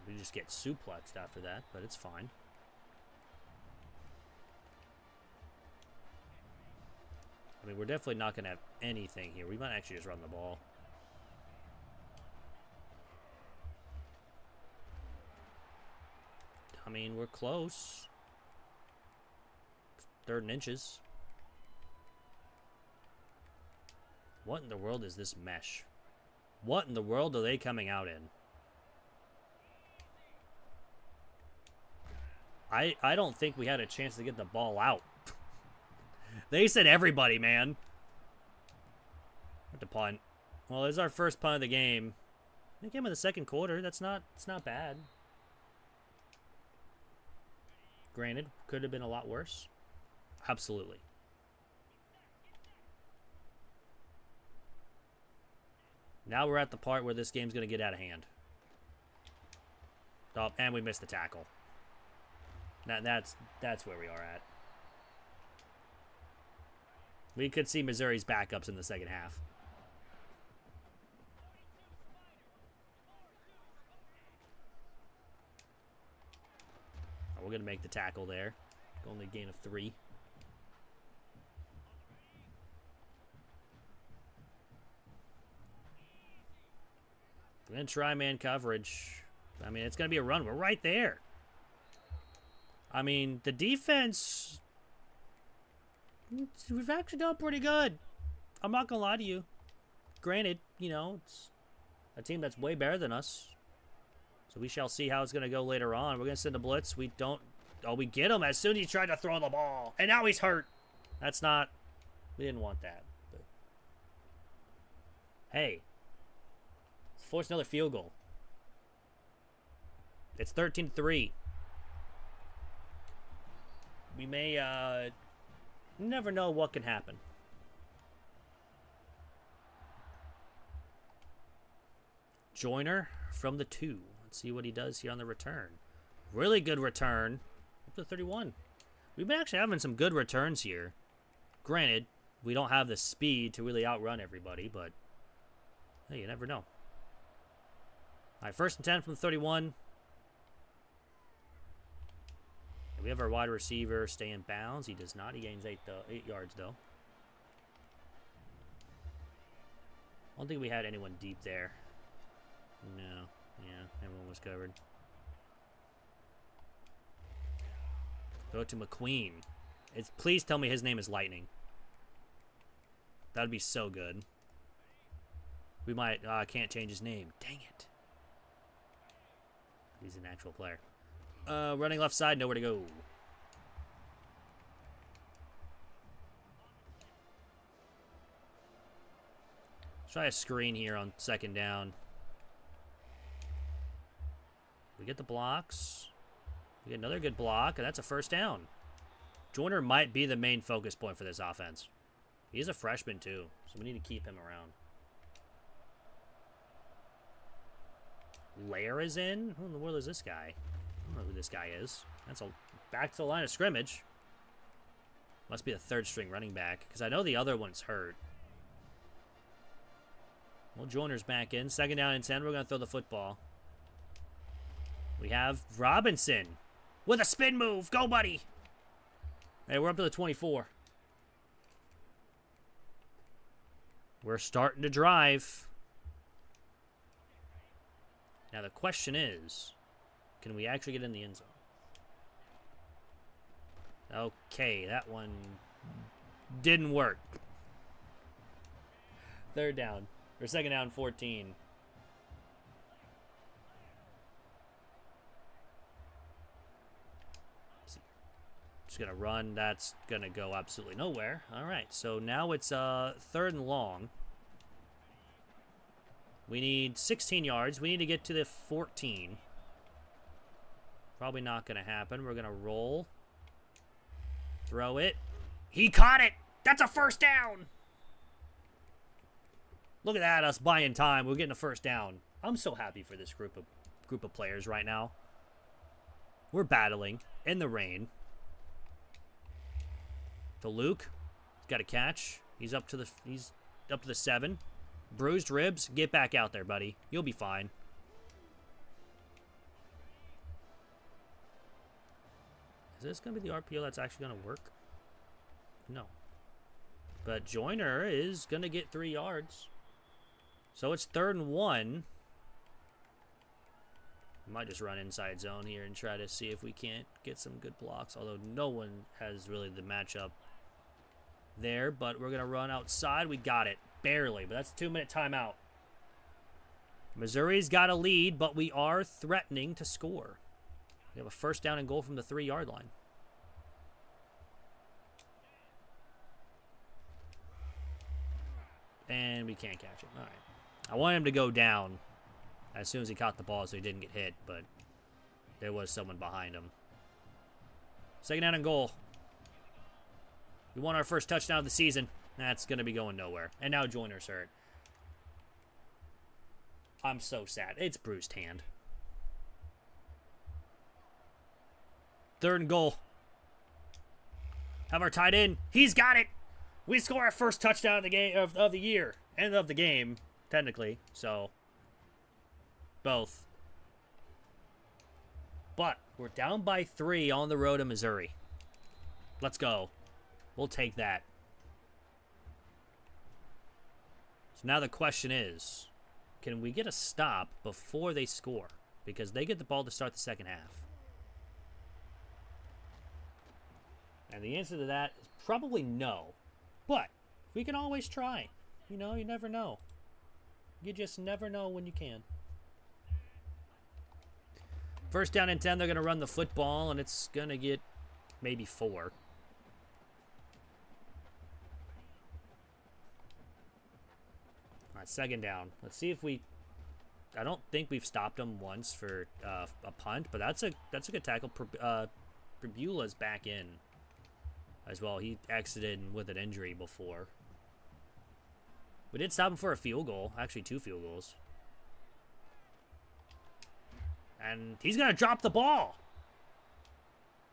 We just get suplexed after that, but it's fine. I mean, we're definitely not going to have anything here. We might actually just run the ball. I mean, we're close. 3rd and inches. What in the world is this mesh? What in the world are they coming out in? I don't think we had a chance to get the ball out. They said everybody, man. What to punt? Well, it's our first punt of the game. It came in the 2nd quarter. It's not bad. Granted, could have been a lot worse. Absolutely. Now we're at the part where this game's going to get out of hand. Oh, and we missed the tackle. That's where we are at. We could see Missouri's backups in the 2nd half. We're going to make the tackle there. Only gain of 3. We're going to try man coverage. I mean, it's going to be a run. We're right there. I mean, the defense, we've actually done pretty good. I'm not going to lie to you. Granted, you know, it's a team that's way better than us. So we shall see how it's going to go later on. We're going to send a blitz. We don't... Oh, we get him as soon as he tried to throw the ball. And now he's hurt. That's not... We didn't want that. But... Hey. Let's force another field goal. It's 13-3. We may, never know what can happen. Joyner from the 2. Let's see what he does here on the return. Really good return. Up to 31. We've been actually having some good returns here. Granted, we don't have the speed to really outrun everybody, but hey, you never know. All right, 1st and 10 from the 31. We have our wide receiver stay in bounds. He does not. He gains 8 yards, though. I don't think we had anyone deep there. No. Yeah, everyone was covered. Go to McQueen. Please tell me his name is Lightning. That would be so good. We might... I can't change his name. Dang it. He's an actual player. Running left side, nowhere to go. Try a screen here on 2nd down. We get the blocks. We get another good block, and that's a 1st down. Joyner might be the main focus point for this offense. He's a freshman, too, so we need to keep him around. Lair is in? Who in the world is this guy? I don't know who this guy is. That's a back to the line of scrimmage. Must be the 3rd string running back, because I know the other one's hurt. Well, Joyner's back in. 2nd down and 10. We're going to throw the football. We have Robinson with a spin move. Go, buddy. Hey, we're up to the 24. We're starting to drive. Now, the question is, can we actually get in the end zone? Okay, that one didn't work. 3rd down. Or 2nd down, 14. Just going to run. That's going to go absolutely nowhere. All right, so now it's 3rd and long. We need 16 yards. We need to get to the 14. Probably not going to happen. We're going to roll. Throw it. He caught it. That's a 1st down. Look at that, us buying time. We're getting a 1st down. I'm so happy for this group of players right now. We're battling in the rain. To Luke. He's got a catch. He's up to the 7. Bruised ribs. Get back out there, buddy. You'll be fine. Is this going to be the RPO that's actually going to work? No. But Joyner is going to get 3 yards. So it's 3rd and 1. We might just run inside zone here and try to see if we can't get some good blocks, although no one has really the matchup there. But we're going to run outside. We got it. Barely, but that's a 2-minute timeout. Missouri's got a lead, but we are threatening to score. We have a first down and goal from the 3-yard line. And we can't catch it. All right. I wanted him to go down as soon as he caught the ball so he didn't get hit, but there was someone behind him. Second down and goal. We won our first touchdown of the season. That's going to be going nowhere. And now Joyner's hurt. I'm so sad. It's bruised hand. Third and goal. Have our tight end. He's got it. We score our first touchdown of the game of the year and of the game, technically. So, both. But we're down by 3 on the road in Missouri. Let's go. We'll take that. So now the question is, can we get a stop before they score? Because they get the ball to start the second half. And the answer to that is probably no. But we can always try. You know, you never know. You just never know when you can. First down and 10, they're going to run the football, and it's going to get maybe 4. All right, second down. Let's see if we... I don't think we've stopped them once for a punt, but that's a good tackle. Pribula's back in as well. He exited with an injury before. We did stop him for a field goal. Actually, 2 field goals. And he's going to drop the ball.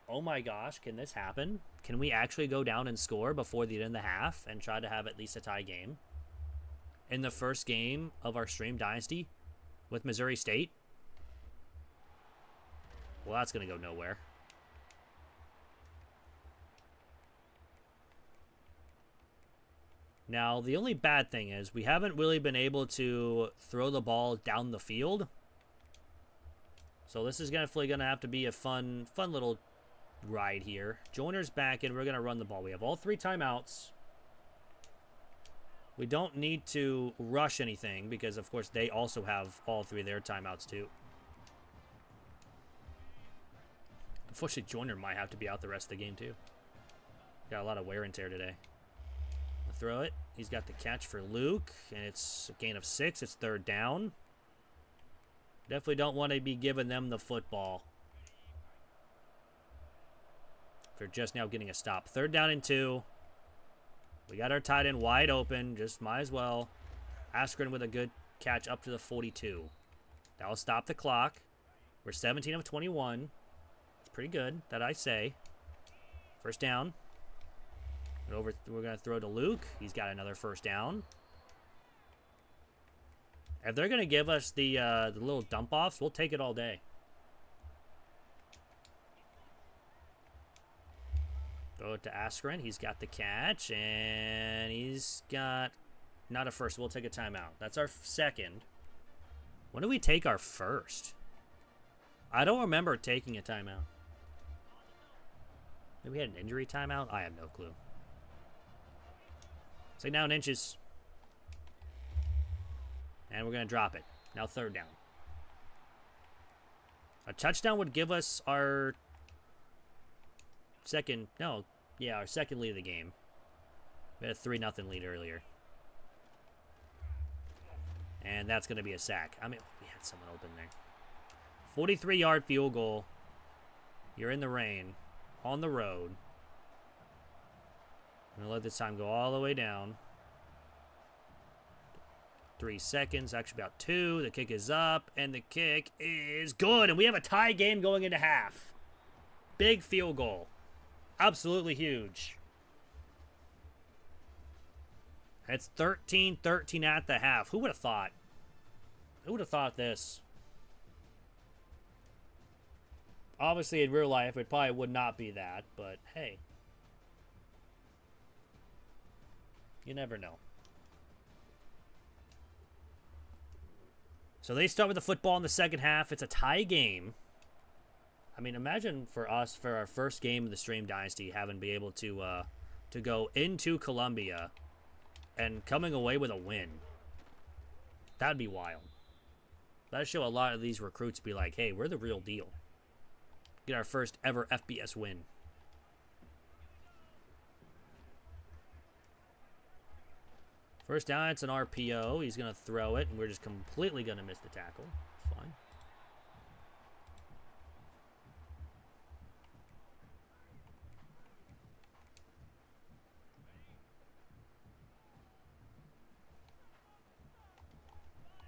Oh my gosh, can this happen? Can we actually go down and score before the end of the half and try to have at least a tie game? In the first game of our Stream Dynasty with Missouri State? Well, that's going to go nowhere. Now, the only bad thing is we haven't really been able to throw the ball down the field. So this is definitely going to have to be a fun little ride here. Joyner's back in. We're going to run the ball. We have all 3 timeouts. We don't need to rush anything because, of course, they also have all 3 of their timeouts too. Unfortunately, Joyner might have to be out the rest of the game too. Got a lot of wear and tear today. I'll throw it. He's got the catch for Luke, and it's a gain of 6. It's third down. Definitely don't want to be giving them the football. They're just now getting a stop. Third down and 2. We got our tight end wide open. Just might as well. Askren with a good catch up to the 42. That'll stop the clock. We're 17 of 21. It's pretty good, that I say. First down. We're going to throw to Luke. He's got another first down. If they're going to give us the little dump-offs, we'll take it all day. Throw it to Askren. He's got the catch, and he's got not a first. We'll take a timeout. That's our second. When do we take our first? I don't remember taking a timeout. Maybe we had an injury timeout? I have no clue. Second down, inches. And we're going to drop it. Now third down. A touchdown would give us our second... No, yeah, our second lead of the game. We had a 3-0 lead earlier. And that's going to be a sack. I mean, we had someone open there. 43-yard field goal. You're in the rain. On the road. I'm going to let this time go all the way down. 3 seconds, actually about 2. The kick is up, and the kick is good. And we have a tie game going into half. Big field goal. Absolutely huge. It's 13-13 at the half. Who would have thought? Who would have thought this? Obviously, in real life, it probably would not be that, but hey. You never know. So they start with the football in the second half. It's a tie game. I mean, imagine for us, for our first game of the Stream Dynasty, having to be able to go into Columbia and coming away with a win. That'd be wild. That'd show a lot of these recruits be like, hey, we're the real deal. Get our first ever FBS win. First down, it's an RPO. He's going to throw it, and we're just completely going to miss the tackle. It's fine.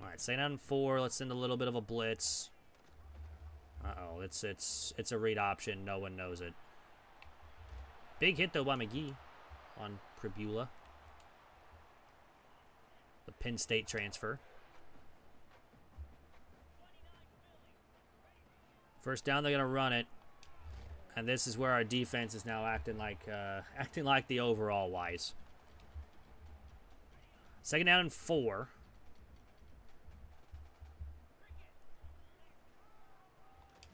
All right, stay down 4. Let's send a little bit of a blitz. Uh-oh, it's a read option. No one knows it. Big hit, though, by McGee on Pribula. The Penn State transfer. First down, they're going to run it. And this is where our defense is now acting like the overall wise. Second down and 4.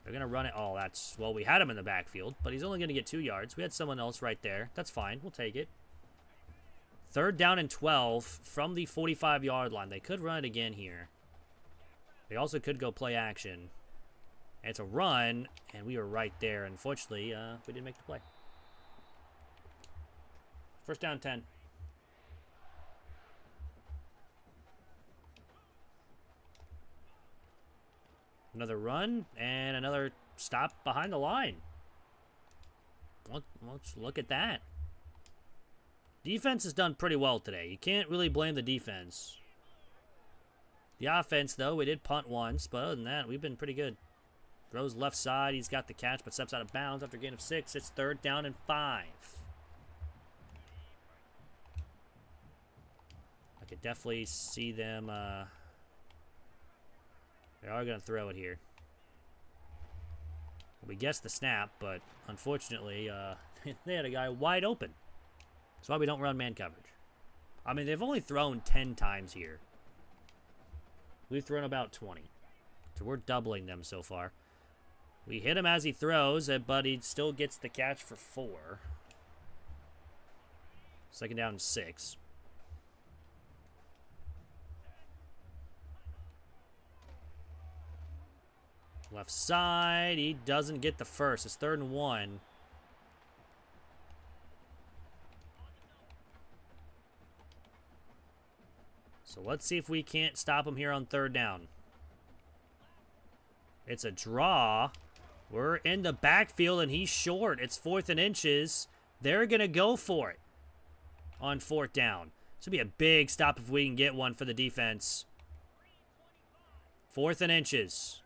They're going to run it. Oh, well, we had him in the backfield, but he's only going to get 2 yards. We had someone else right there. That's fine. We'll take it. Third down and 12 from the 45-yard line. They could run it again here. They also could go play action. And it's a run, and we were right there. Unfortunately, we didn't make the play. First down 10. Another run, and another stop behind the line. Let's look at that. Defense has done pretty well today. You can't really blame the defense. The offense, though, we did punt once, but other than that, we've been pretty good. Throws left side. He's got the catch, but steps out of bounds after a gain of 6. It's third down and 5. I could definitely see them. They are going to throw it here. We guessed the snap, but unfortunately, they had a guy wide open. That's why we don't run man coverage. I mean, they've only thrown 10 times here. We've thrown about 20. So we're doubling them so far. We hit him as he throws, but he still gets the catch for 4. Second down and 6. Left side, he doesn't get the first. It's third and 1. So let's see if we can't stop him here on third down. It's a draw. We're in the backfield, and he's short. It's 4th and inches. They're going to go for it on 4th down. This would be a big stop if we can get one for the defense. 4th and inches.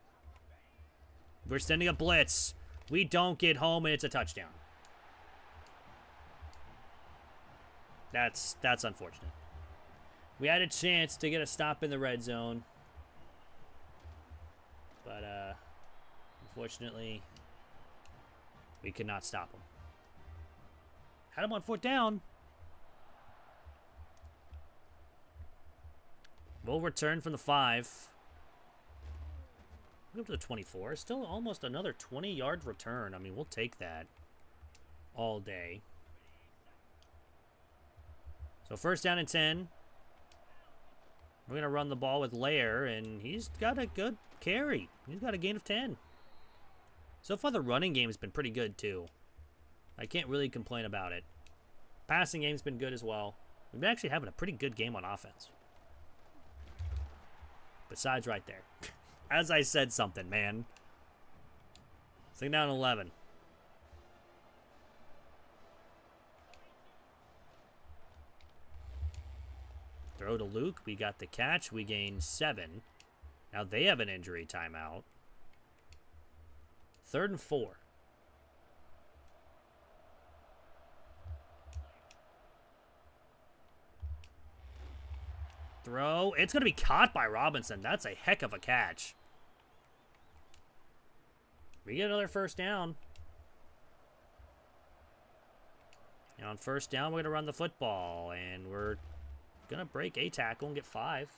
We're sending a blitz. We don't get home, and it's a touchdown. That's unfortunate. We had a chance to get a stop in the red zone. But, unfortunately, we could not stop him. Had him on 4th down. We'll return from the 5. Go up to the 24. Still almost another 20-yard return. I mean, we'll take that all day. So first down and 10. We're going to run the ball with Lair, and he's got a good carry. He's got a gain of 10. So far, the running game has been pretty good, too. I can't really complain about it. Passing game's been good as well. We've been actually having a pretty good game on offense. Besides right there. As I said something, man. Second down 11. Throw to Luke. We got the catch. We gain 7. Now they have an injury timeout. 3rd and 4. Throw. It's going to be caught by Robinson. That's a heck of a catch. We get another first down. And on first down, we're going to run the football. And we're going to break a tackle and get 5.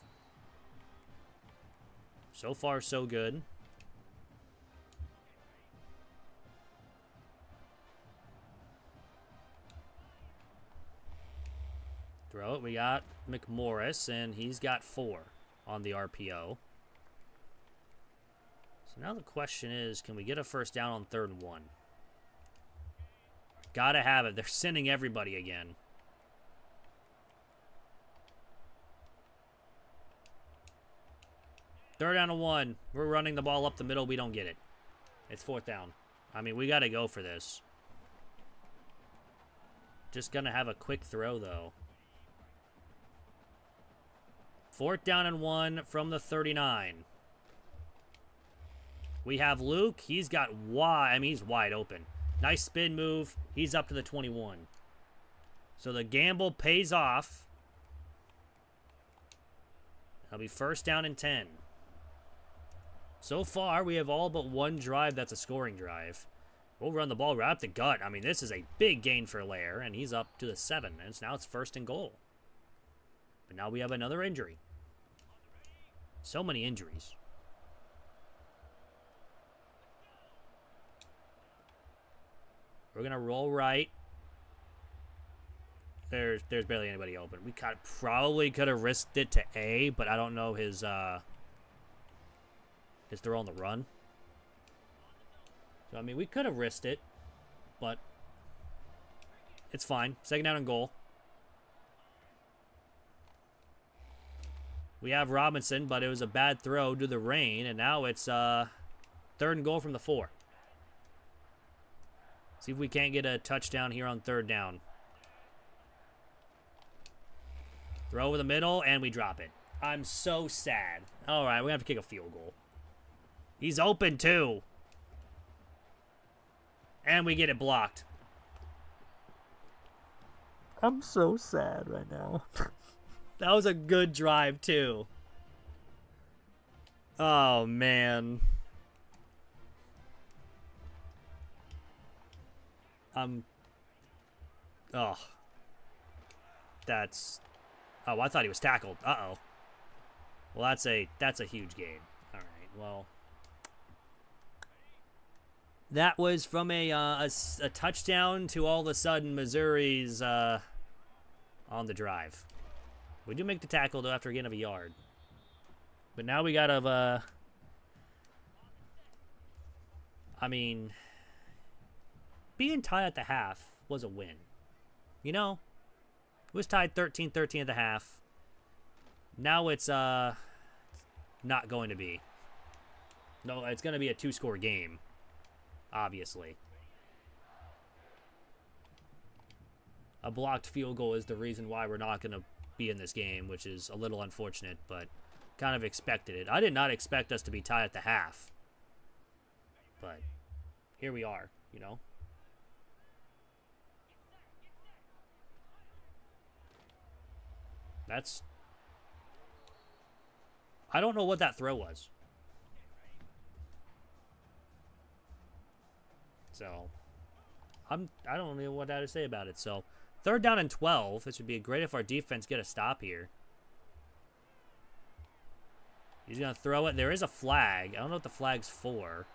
So far, so good. Throw it. We got McMorris, and he's got 4 on the RPO. So now the question is, can we get a first down on 3rd and 1? Gotta have it. They're sending everybody again. Third down and 1. We're running the ball up the middle. We don't get it. It's 4th down. I mean, we gotta go for this. Just gonna have a quick throw, though. 4th down and 1 from the 39. We have Luke. He's got wide. I mean, he's wide open. Nice spin move. He's up to the 21. So the gamble pays off. That'll be first down and 10. So far, we have all but one drive that's a scoring drive. We'll run the ball right up the gut. I mean, this is a big gain for Lair, and he's up to the 7. And now it's 1st and goal. But now we have another injury. So many injuries. We're going to roll right. There's barely anybody open. We probably could have risked it to A, but I don't know his throw on the run. So, I mean, we could have risked it, but it's fine. 2nd down and goal. We have Robinson, but it was a bad throw due to the rain, and now it's 3rd and goal from the 4. See if we can't get a touchdown here on 3rd down. Throw over the middle, and we drop it. I'm so sad. All right, we have to kick a field goal. He's open, too. And we get it blocked. I'm so sad right now. That was a good drive, too. Oh, man. Oh. That's... Oh, I thought he was tackled. Uh-oh. Well, that's a huge gain. All right, well... That was from a touchdown to all of a sudden Missouri's on the drive. We do make the tackle, though, after a gain of a yard. But now we got to... I mean... Being tied at the half was a win. You know? It was tied 13-13 at the half. Now it's not going to be. No, it's going to be a 2-score game. Obviously. A blocked field goal is the reason why we're not going to be in this game, which is a little unfortunate, but kind of expected it. I did not expect us to be tied at the half. But here we are, you know? That's... I don't know what that throw was. So, I don't know what I have to say about it. So, 3rd down and 12. This would be great if our defense get a stop here. He's going to throw it. There is a flag. I don't know what the flag's for.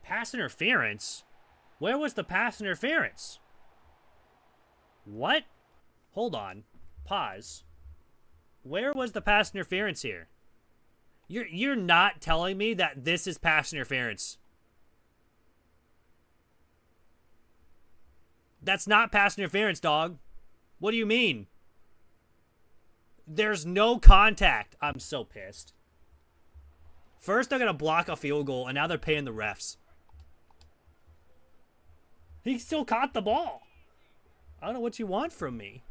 Pass interference? Where was the pass interference? What? Hold on. Pause. Where was the pass interference here? You're not telling me that this is pass interference. That's not pass interference, dog. What do you mean? There's no contact. I'm so pissed. First, they're going to block a field goal, and now they're paying the refs. He still caught the ball. I don't know what you want from me.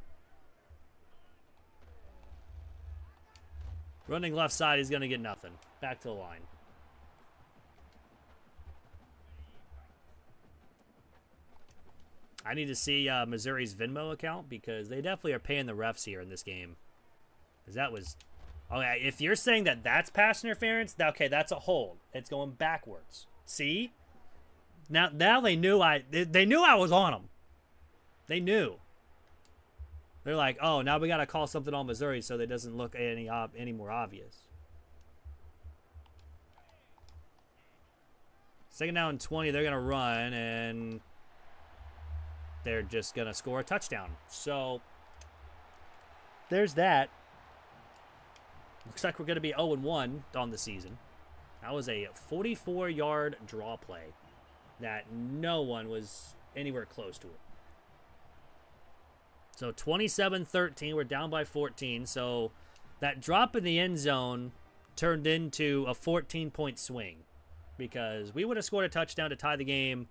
Running left side, he's going to get nothing. Back to the line. I need to see Missouri's Venmo account because they definitely are paying the refs here in this game. Because that was... Okay, if you're saying that that's pass interference, okay, that's a hold. It's going backwards. See? Now they knew they knew I was on them. They knew. They're like, oh, now we got to call something on Missouri so that it doesn't look any more obvious. Second down and 20, they're going to run, and they're just going to score a touchdown. So there's that. Looks like we're going to be 0-1 on the season. That was a 44-yard draw play that no one was anywhere close to it. So 27-13, we're down by 14. So that drop in the end zone turned into a 14-point swing because we would have scored a touchdown to tie the game.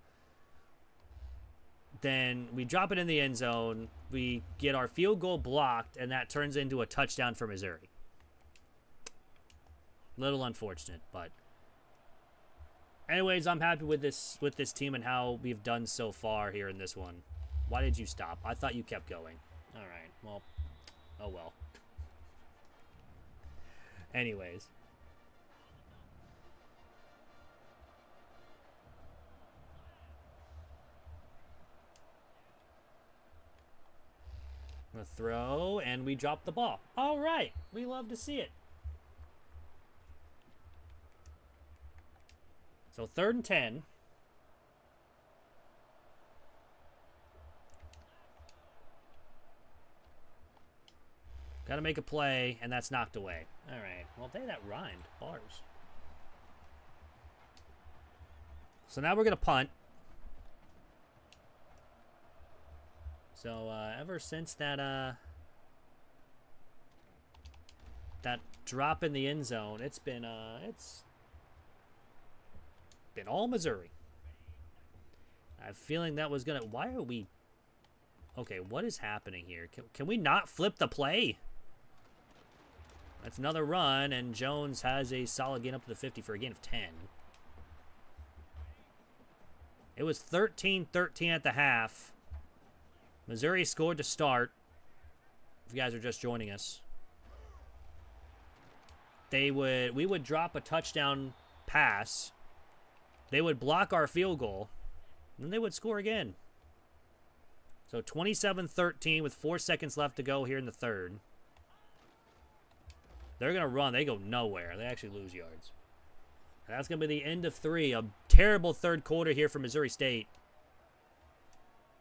Then we drop it in the end zone. We get our field goal blocked, and that turns into a touchdown for Missouri. Little unfortunate, but anyways, I'm happy with this team and how we've done so far here in this one. Why did you stop? I thought you kept going. All right. Well, oh well. Anyways. A throw, and we drop the ball. All right. We love to see it. So 3rd and 10. Got to make a play, and that's knocked away. All right. Well, that rhymed. Bars. So now we're going to punt. So ever since that drop in the end zone, it's been all Missouri. I have a feeling that was gonna. Why are we? Okay, what is happening here? Can we not flip the play? That's another run, and Jones has a solid gain up to the 50 for a gain of 10. It was 13-13 at the half. Missouri scored to start. If you guys are just joining us, we would drop a touchdown pass. They would block our field goal, and then they would score again. So 27-13 with 4 seconds left to go here in the third. They're going to run. They go nowhere. They actually lose yards. And that's going to be the end of 3. A terrible third quarter here for Missouri State.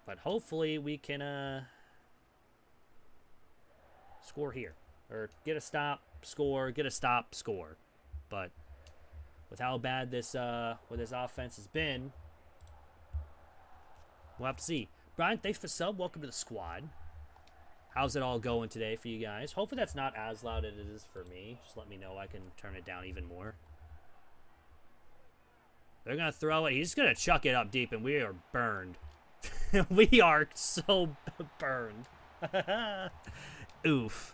But hopefully we can score here. Or get a stop, score, get a stop, score. But with how bad this offense has been, we'll have to see. Brian, thanks for sub. Welcome to the squad. How's it all going today for you guys? Hopefully that's not as loud as it is for me. Just let me know. I can turn it down even more. They're going to throw it. He's going to chuck it up deep, and we are burned. We are so burned. Oof.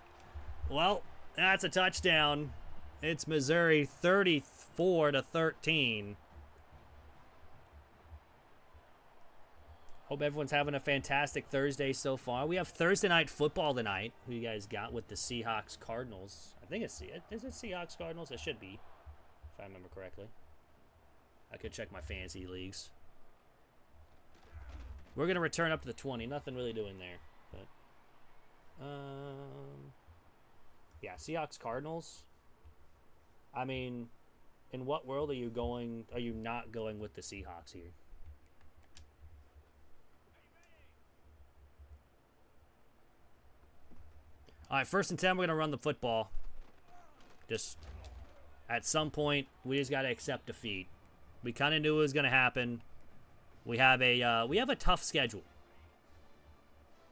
Well, that's a touchdown. It's Missouri 34-13. Hope everyone's having a fantastic Thursday so far. We have Thursday night football tonight. Who you guys got with the Seahawks Cardinals? I think is it Seahawks Cardinals? It should be, if I remember correctly. I could check my fantasy leagues. We're gonna return up to the 20. Nothing really doing there, but yeah, Seahawks Cardinals. I mean, in what world are you going? Are you not going with the Seahawks here? All right, 1st and 10. We're gonna run the football. Just at some point, we just gotta accept defeat. We kind of knew it was gonna happen. We have a tough schedule.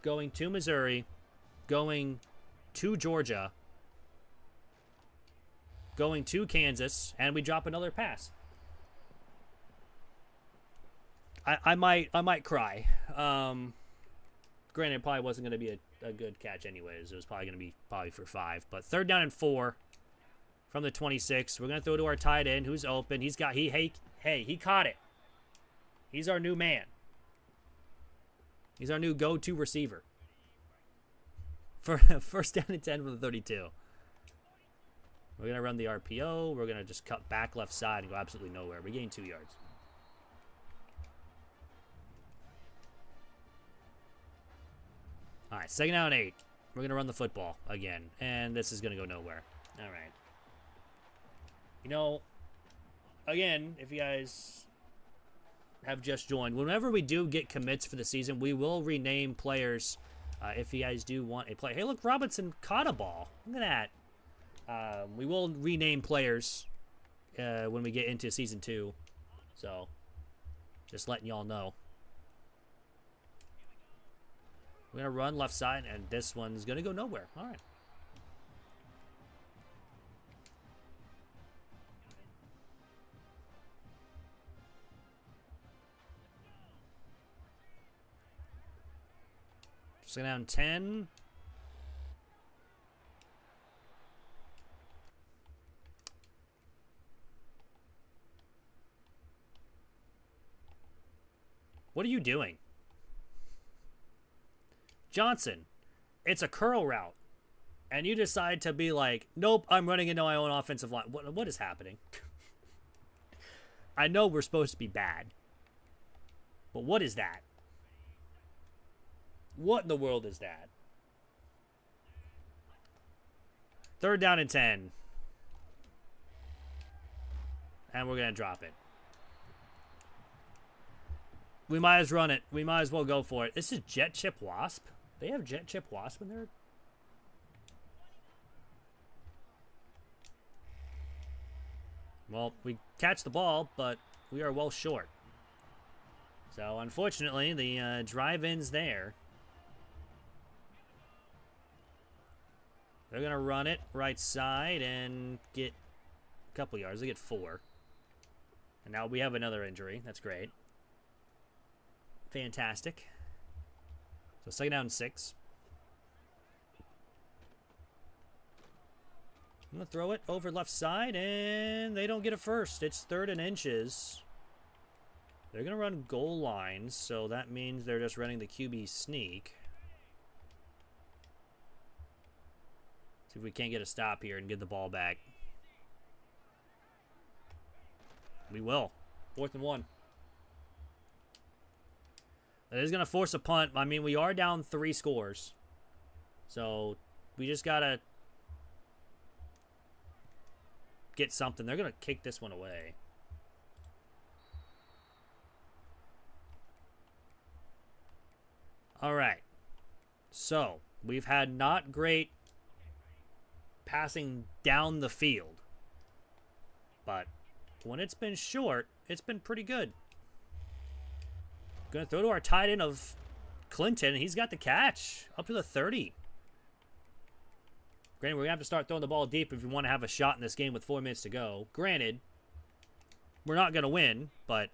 Going to Missouri, going to Georgia, going to Kansas, and we drop another pass. I might cry. Granted, it probably wasn't going to be a good catch anyways. It was probably going to be for 5. But 3rd down and 4 from the 26. We're going to throw to our tight end who's open. He caught it. He's our new man. He's our new go-to receiver. For 1st down and 10 from the 32. We're going to run the RPO. We're going to just cut back left side and go absolutely nowhere. We gain 2 yards. All right, 2nd down and 8. We're going to run the football again. And this is going to go nowhere. All right. You know, again, if you guys have just joined, whenever we do get commits for the season, we will rename players if you guys do want a player. Hey, look, Robinson caught a ball. Look at that. We will rename players when we get into Season 2. So, just letting y'all know. We're going to run left side, and this one's going to go nowhere. All right. Second down 10. What are you doing? Johnson, it's a curl route. And you decide to be like, nope, I'm running into my own offensive line. What is happening? I know we're supposed to be bad. But what is that? What in the world is that? Third down and 10. And we're going to drop it. We might as run it. We might as well go for it. This is Jet Chip Wasp. They have Jet Chip Wasp in there. Well, we catch the ball, but we are well short. So, unfortunately, the drive ends there. They're going to run it right side and get a couple yards. They get 4. And now we have another injury. That's great. Fantastic. So, second down and 6. I'm going to throw it over left side, and they don't get a first. It's 3rd and inches. They're going to run goal lines, so that means they're just running the QB sneak. See if we can't get a stop here and get the ball back. We will. 4th and 1. That is going to force a punt. I mean, we are down 3 scores. So, we just got to get something. They're going to kick this one away. All right. So, we've had not great passing down the field. But when it's been short, it's been pretty good. Going to throw to our tight end of Clinton. He's got the catch up to the 30. Granted, we're going to have to start throwing the ball deep if we want to have a shot in this game with 4 minutes to go. Granted, we're not going to win, but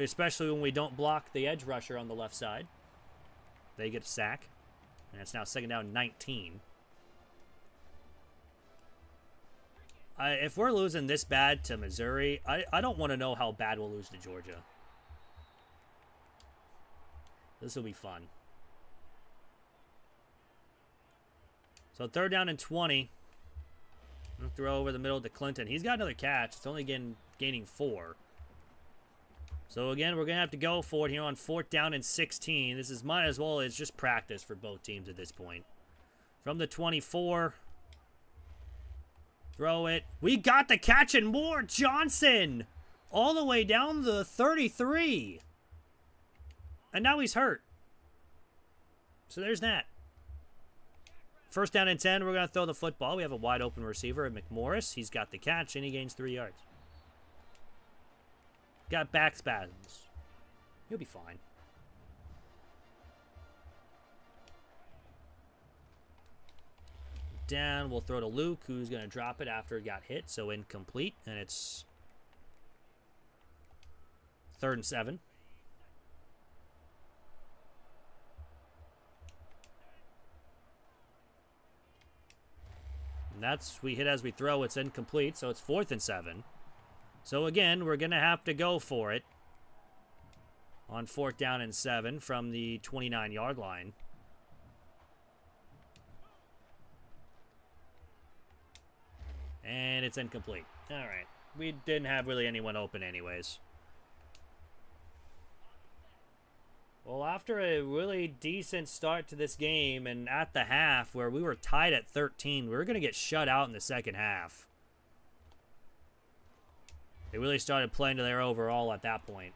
especially when we don't block the edge rusher on the left side. They get a sack. And it's now second down 19. If we're losing this bad to Missouri, I don't want to know how bad we'll lose to Georgia. This will be fun. So 3rd down and 20. I'll throw over the middle to Clinton. He's got another catch. It's only gaining 4. So again, we're going to have to go for it here on 4th down and 16. This is might as well as just practice for both teams at this point. From the 24. Throw it. We got the catch and more. Johnson. All the way down the 33. And now he's hurt. So there's that. 1st down and 10. We're going to throw the football. We have a wide open receiver at McMorris. He's got the catch and he gains 3 yards. Got back spasms. He'll be fine. Down, we'll throw to Luke, who's going to drop it after it got hit, so incomplete, and it's 3rd and 7. And that's, we hit as we throw, it's incomplete, so it's 4th and 7. So again, we're going to have to go for it on 4th down and 7 from the 29-yard line. And it's incomplete. All right. We didn't have really anyone open anyways. Well, after a really decent start to this game, and at the half where we were tied at 13, we were going to get shut out in the second half. They really started playing to their overall at that point.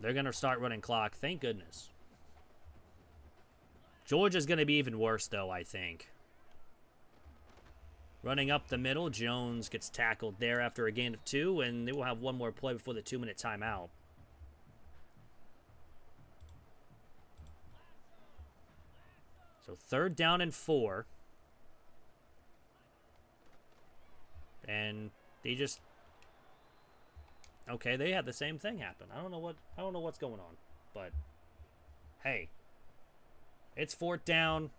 They're going to start running clock. Thank goodness. Georgia's going to be even worse, though, I think. Running up the middle, Jones gets tackled there after a gain of 2, and they will have one more play before the 2-minute timeout. So 3rd down and 4. And they just... Okay, they had the same thing happen. I don't know what's going on. But, hey. It's 4th down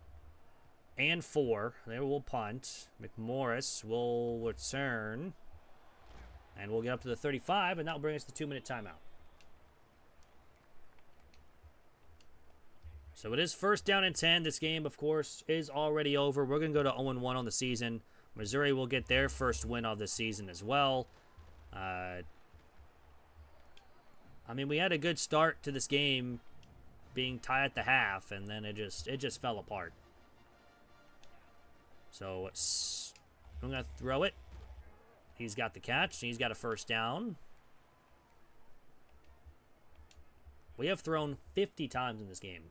and 4. They will punt. McMorris will return. And we'll get up to the 35, and that'll bring us the 2-minute timeout. So it is 1st down and 10. This game, of course, is already over. We're going to go to 0-1 on the season. Missouri will get their first win of the season as well. I mean, we had a good start to this game being tied at the half, and then it just fell apart. So I'm going to throw it. He's got the catch. He's got a 1st down. We have thrown 50 times in this game.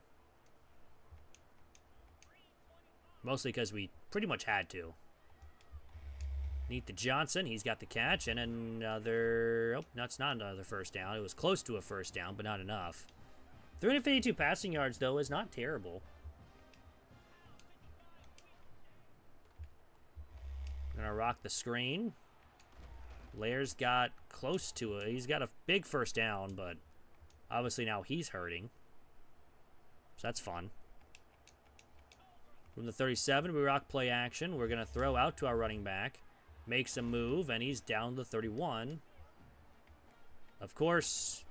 Mostly because we pretty much had to. Neath to Johnson. He's got the catch. And another... Oh, that's not another 1st down. It was close to a 1st down, but not enough. 352 passing yards, though, is not terrible. Gonna rock the screen. Lair's got close to it. He's got a big 1st down, but obviously now he's hurting. So that's fun. From the 37, we rock play action. We're going to throw out to our running back. Makes a move, and he's down to 31. Of course,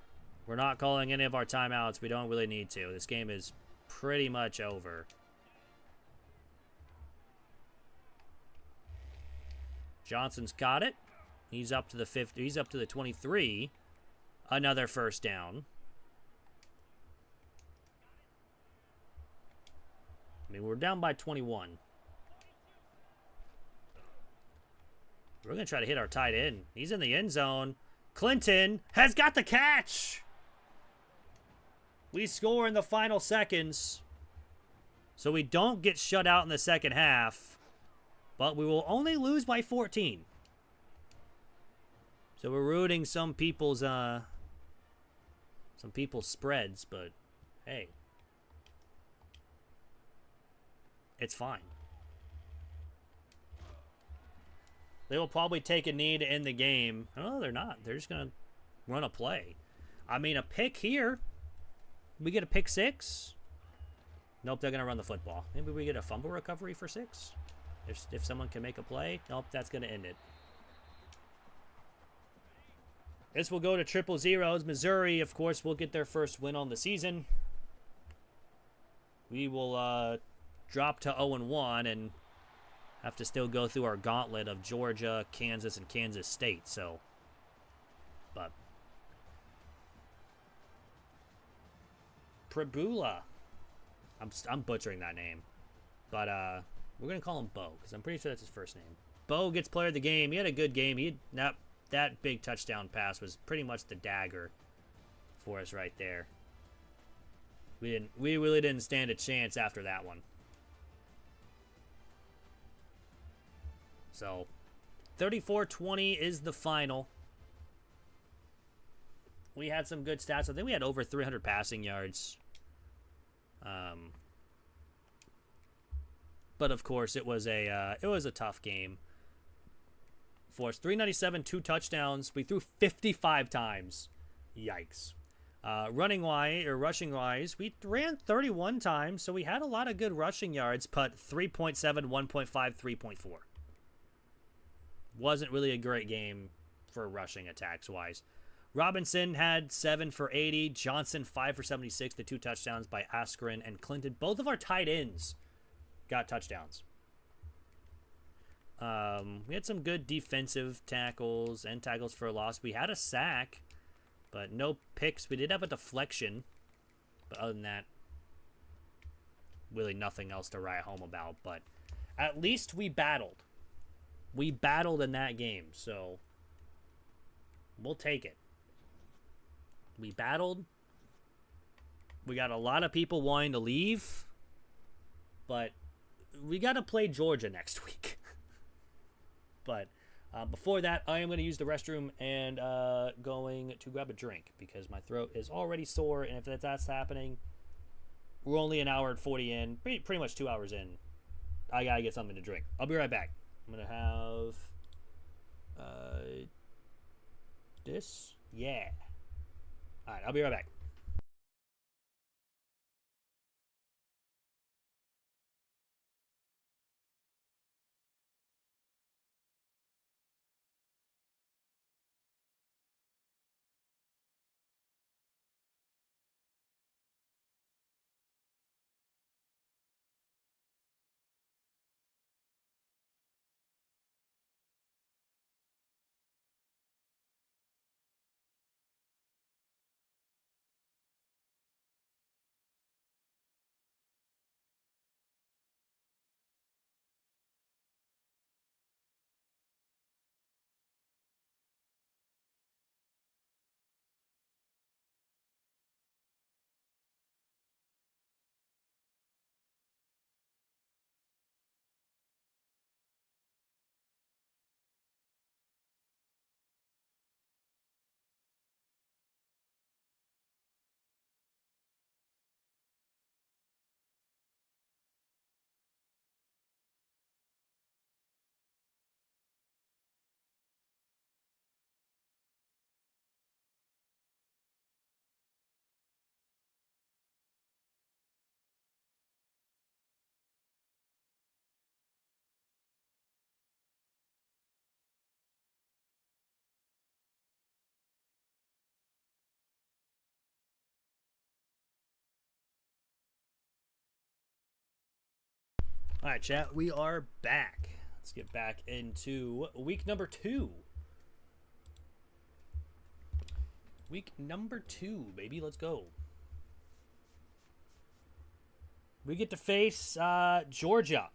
we're not calling any of our timeouts. We don't really need to. This game is pretty much over. Johnson's got it. He's up to the 50. He's up to the 23. Another 1st down. I mean, we're down by 21. We're going to try to hit our tight end. He's in the end zone. Clinton has got the catch. We score in the final seconds. So we don't get shut out in the second half. But we will only lose by 14. So we're rooting some people's spreads, but hey. It's fine. They will probably take a knee to end the game. Oh, they're not. They're just going to run a play. I mean, a pick here. We get a pick 6. Nope, they're going to run the football. Maybe we get a fumble recovery for 6. If someone can make a play. Nope, that's going to end it. This will go to 0-0. Missouri, of course, will get their first win on the season. We will drop to 0-1 and have to still go through our gauntlet of Georgia, Kansas, and Kansas State. So, but Pribula, I'm butchering that name, but we're gonna call him Bo because I'm pretty sure that's his first name. Bo gets player of the game. He had a good game. That big touchdown pass was pretty much the dagger for us right there. We really didn't stand a chance after that one. So, 34-20 is the final. We had some good stats. I think we had over 300 passing yards. But of course, it was a tough game for us. 397, 2 touchdowns. We threw 55 times. Yikes. Rushing wise, we ran 31 times, so we had a lot of good rushing yards, but 3.7, 1.5, 3.4. Wasn't really a great game for rushing attacks wise. Robinson had 7 for 80. Johnson 5 for 76. The 2 touchdowns by Askren and Clinton. Both of our tight ends got touchdowns. We had some good defensive tackles and tackles for a loss. We had a sack, But no picks. We did have a deflection. But other than that, really nothing else to write home about. But at least we battled. We battled in that game. So we'll take it. We battled. We got a lot of people wanting to leave. But we got to play Georgia next week. But before that, I am going to use the restroom and going to grab a drink because my throat is already sore. And if that's happening, we're only an hour and 40 in, pretty much 2 hours in. I got to get something to drink. I'll be right back. I'm going to have this. Yeah. All right, I'll be right back. All right, chat. We are back. Let's get back into week number 2. Week number 2, baby. Let's go. We get to face Georgia.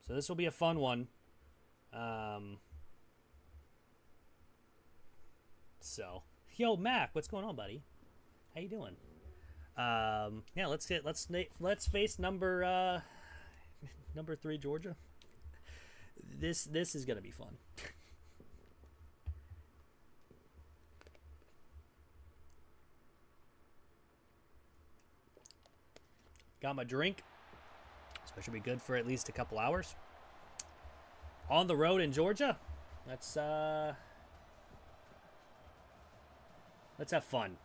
So this will be a fun one. Yo, Mac, what's going on, buddy? How you doing? Yeah, let's face number 3 Georgia. This is gonna be fun. Got my drink, so it should be good for at least a couple hours. On the road in Georgia. Let's have fun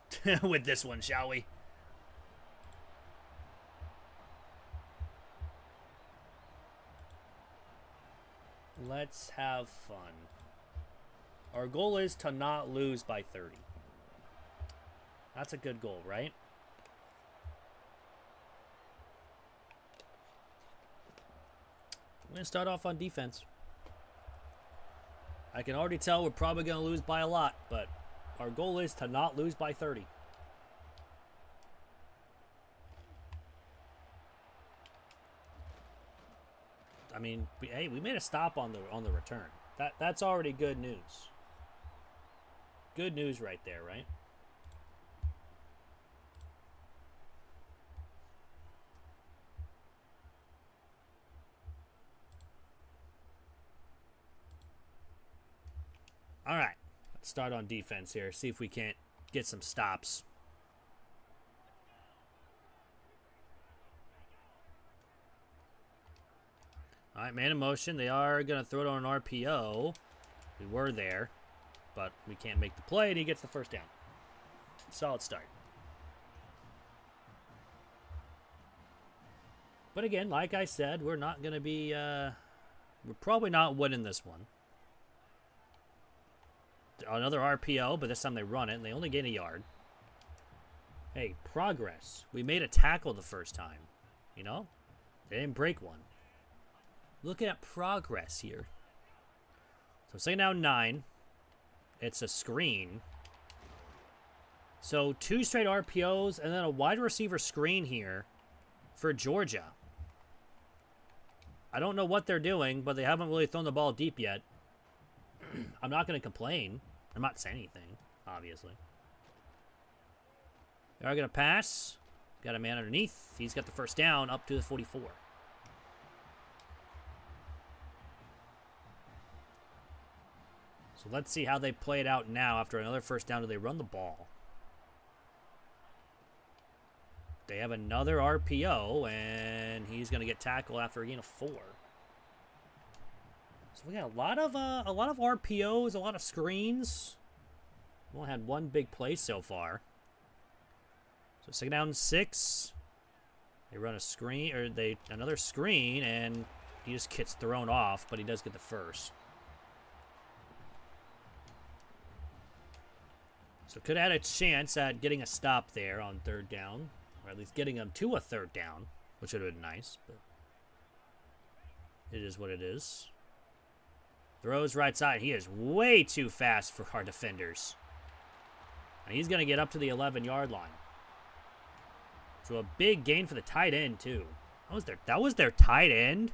with this one, shall we? Let's have fun. Our goal is to not lose by 30. That's a good goal, right? We're going to start off on defense. I can already tell we're probably going to lose by a lot, but our goal is to not lose by 30. I mean, hey, we made a stop on the return. That's already good news. Good news right there, right? All right, let's start on defense here. See if we can't get some stops. All right, man in motion. They are going to throw it on an RPO. We were there, but we can't make the play, and he gets the first down. Solid start. But again, like I said, we're not going to be... we're probably not winning this one. Another RPO, but this time they run it, and they only gain a yard. Hey, progress. We made a tackle the first time. You know? They didn't break one. Looking at progress here. So say now 9. It's a screen. So 2 straight RPOs and then a wide receiver screen here for Georgia. I don't know what they're doing, but they haven't really thrown the ball deep yet. I'm not going to complain. I'm not saying anything, obviously. They are going to pass. Got a man underneath. He's got the first down up to the 44. So let's see how they play it out now after another first down. Do they run the ball? They have another RPO, and he's going to get tackled after a gain of 4. So we got a lot of RPOs, a lot of screens. We only had one big play so far. So 2nd down and 6. They run a screen, or another screen, and he just gets thrown off, but he does get the first. So could have had a chance at getting a stop there on 3rd down. Or at least getting them to a 3rd down, which would have been nice, but it is what it is. Throws right side. He is way too fast for our defenders. And he's going to get up to the 11-yard line. So a big gain for the tight end, too. That was their tight end?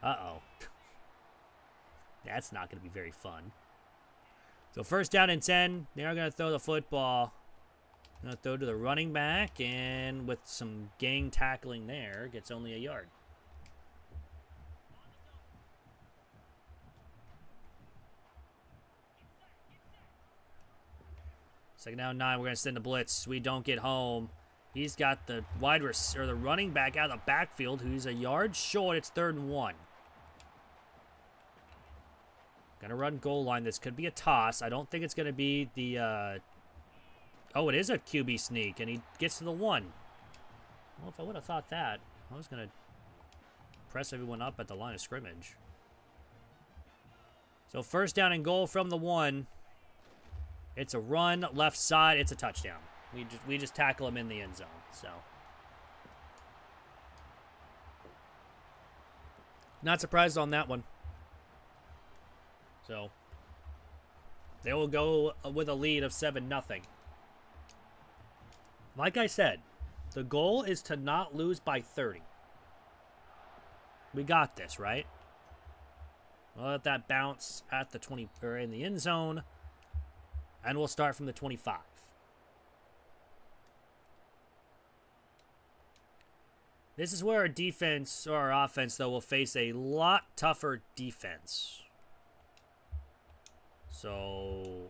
Uh-oh. That's not going to be very fun. So 1st down and 10. They are going to throw the football. Going to throw to the running back, and with some gang tackling there, gets only a yard. Second down 9. We're going to send a blitz. We don't get home. He's got the the running back out of the backfield, who's a yard short. It's 3rd and 1. Going to run goal line. This could be a toss. I don't think it's going to be the... Oh, it is a QB sneak, and he gets to the 1. Well, if I would have thought that, I was going to press everyone up at the line of scrimmage. So 1st down and goal from the 1. It's a run, left side. It's a touchdown. We just tackle him in the end zone. So not surprised on that one. So they will go with a lead of 7-0. Like I said, the goal is to not lose by 30. We got this, right? We'll let that bounce at the 20 or in the end zone, and we'll start from the 25. This is where our defense or our offense, though, will face a lot tougher defense. So,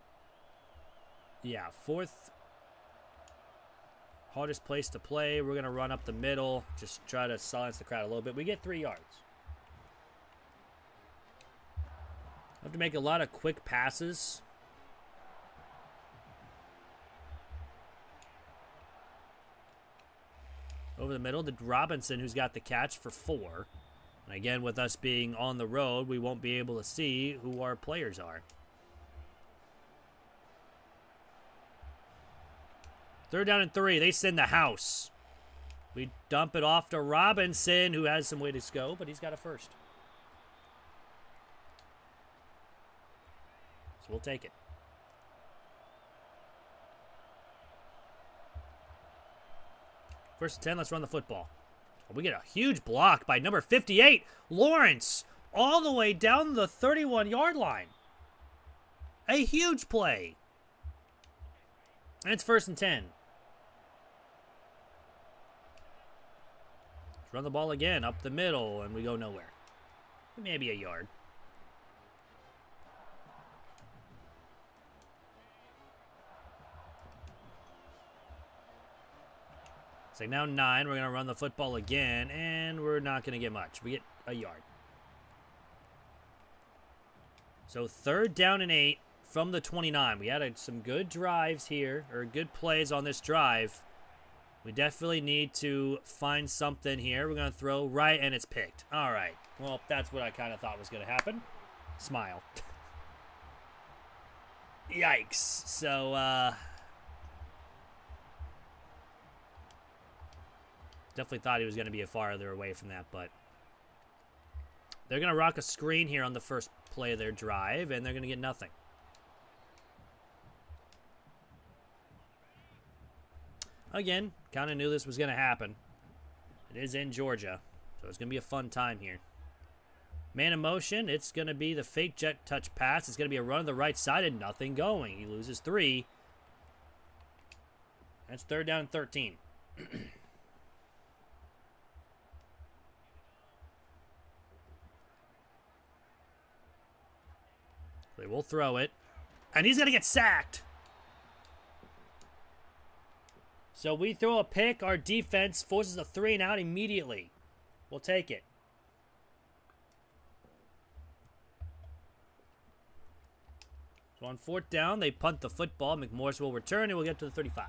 yeah, 4th. Hardest place to play. We're going to run up the middle. Just try to silence the crowd a little bit. We get 3 yards. Have to make a lot of quick passes. Over the middle to Robinson, who's got the catch for 4. And again, with us being on the road, we won't be able to see who our players are. 3rd down and 3. They send the house. We dump it off to Robinson, who has some way to go, but he's got a first. So we'll take it. First and 10, let's run the football. We get a huge block by number 58, Lawrence, all the way down the 31-yard line. A huge play. And it's 1st and 10. Let's run the ball again up the middle, and we go nowhere. Maybe a yard. It's like now 9. We're going to run the football again, and we're not going to get much. We get a yard. So 3rd down and 8 from the 29. We had some good drives here, or good plays on this drive. We definitely need to find something here. We're going to throw right, and it's picked. All right. Well, that's what I kind of thought was going to happen. Smile. Yikes. So, definitely thought he was going to be farther away from that, but they're going to rock a screen here on the first play of their drive, and they're going to get nothing. again, kind of knew this was going to happen. It is in Georgia, so it's going to be a fun time here. Man in motion, it's going to be the fake jet touch pass. It's going to be a run on the right side and nothing going. He loses 3. That's 3rd down and 13. They will throw it. And he's going to get sacked. So we throw a pick. Our defense forces a 3 and out immediately. We'll take it. So on 4th down, they punt the football. McMorris will return, and we'll get to the 35.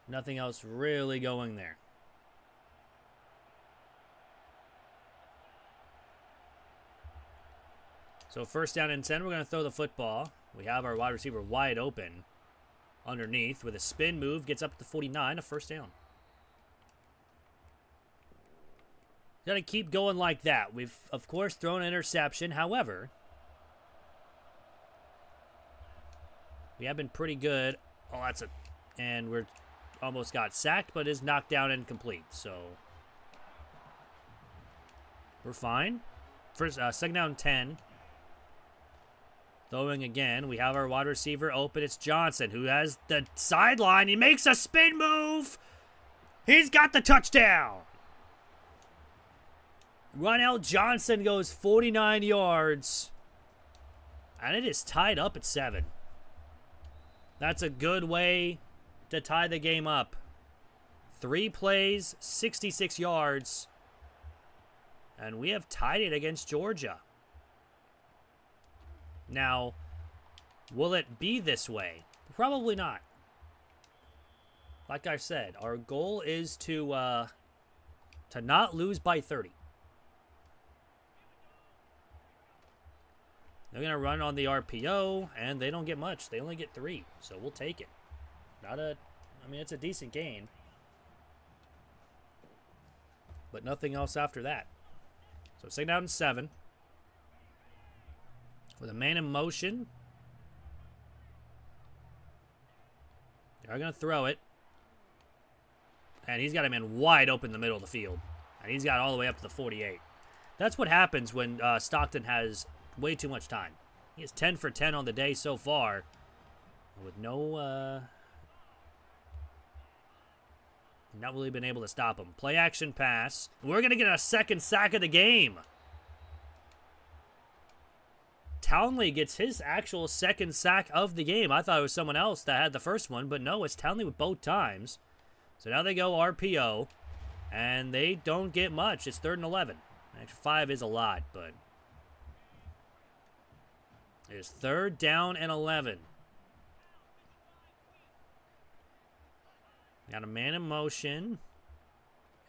Nothing else really going there. So 1st down and 10, we're going to throw the football. We have our wide receiver wide open underneath with a spin move. Gets up to 49, a 1st down. Got to keep going like that. We've, of course, thrown an interception. However, we have been pretty good. Oh, that's a... And we're almost got sacked, but is knocked down and complete. So we're fine. First, 2nd down 10. Throwing again. We have our wide receiver open. It's Johnson, who has the sideline. He makes a spin move. He's got the touchdown. Ronell Johnson goes 49 yards. And it is tied up at 7. That's a good way to tie the game up. 3 plays, 66 yards. And we have tied it against Georgia. Now, will it be this way? Probably not. Like I said, our goal is to not lose by 30. They're going to run on the RPO, and they don't get much. They only get 3, so we'll take it. I mean, it's a decent gain. But nothing else after that. So 2nd down and 7. With a man in motion. They're going to throw it. And he's got a man wide open in the middle of the field. And he's got all the way up to the 48. That's what happens when Stockton has way too much time. He has 10 for 10 on the day so far. With no... not really been able to stop him. Play action pass. We're going to get a 2nd sack of the game. Townley gets his actual 2nd sack of the game. I thought it was someone else that had the first one, but no, it's Townley with both times. So now they go RPO, and they don't get much. It's 3rd and 11. Actually, 5 is a lot, but it's 3rd down and 11. Got a man in motion.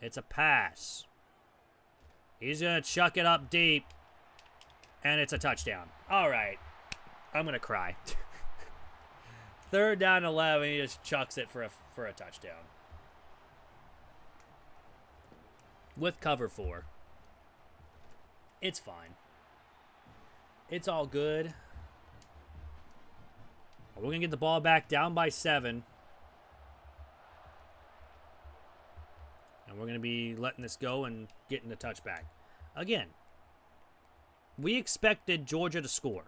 It's a pass. He's going to chuck it up deep. And it's a touchdown. All right. I'm going to cry. 3rd down and 11. He just chucks it for a touchdown. With cover 4. It's fine. It's all good. We're going to get the ball back down by 7. And we're going to be letting this go and getting the touchback. Again, we expected Georgia to score.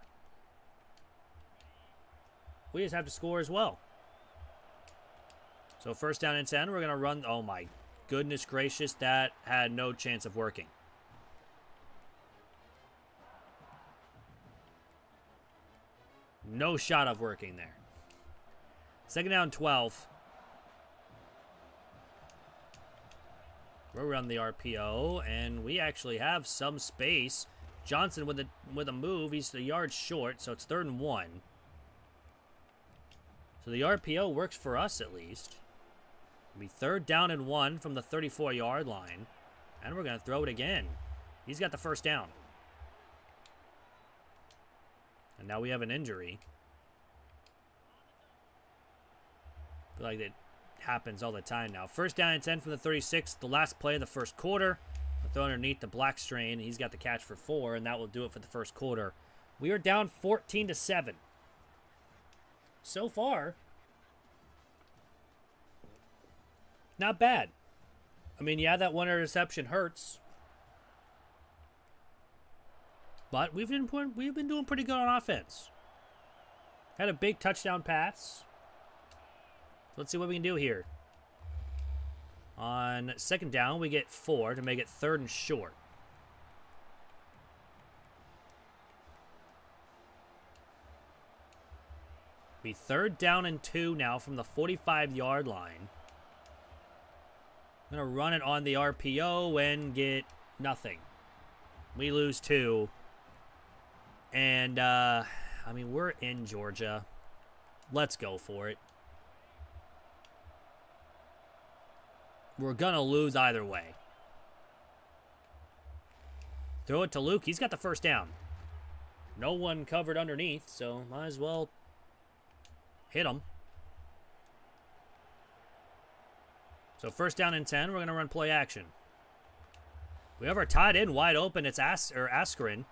We just have to score as well. So 1st down and 10, we're going to run. Oh my goodness gracious, that had no chance of working. No shot of working there. 2nd down 12. We'll run the RPO, and we actually have some space. Johnson with a move. He's a yard short, so it's 3rd and 1. So the RPO works for us at least. It'll be 3rd down and 1 from the 34-yard line. And we're going to throw it again. He's got the 1st down. And now we have an injury. I feel like it happens all the time now. 1st down and 10 from the 36, the last play of the 1st quarter. We'll throw underneath the black strain. He's got the catch for 4, and that will do it for the 1st quarter. We are down 14-7. So far, Not bad. I mean, yeah, that one interception hurts. But we've been doing pretty good on offense. Had a big touchdown pass. Let's see what we can do here. On second down, we get 4 to make it 3rd and short. Be 3rd down and 2 now from the 45-yard line. I'm going to run it on the RPO and get nothing. We lose 2. And, I mean, we're in Georgia. Let's go for it. We're going to lose either way. Throw it to Luke. He's got the first down. No one covered underneath, so might as well hit him. So 1st down and 10. We're going to run play action. We have our tight end wide open. It's Askren.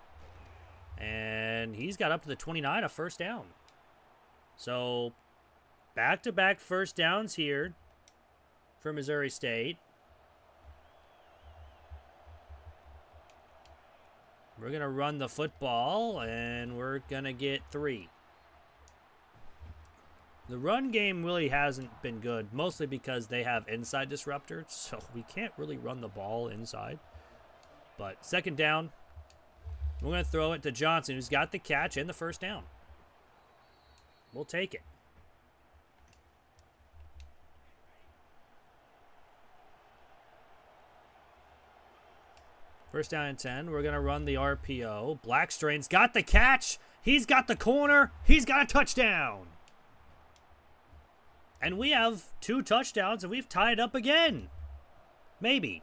And he's got up to the 29, a 1st down. So back-to-back 1st downs here for Missouri State. We're going to run the football, and we're going to get 3. The run game really hasn't been good, mostly because they have inside disruptors, so we can't really run the ball inside. But 2nd down, we're going to throw it to Johnson, who's got the catch and the 1st down. We'll take it. First down and 10. We're going to run the RPO. Blackstrain's got the catch. He's got the corner. He's got a touchdown. And we have 2 touchdowns, and we've tied up again. Maybe.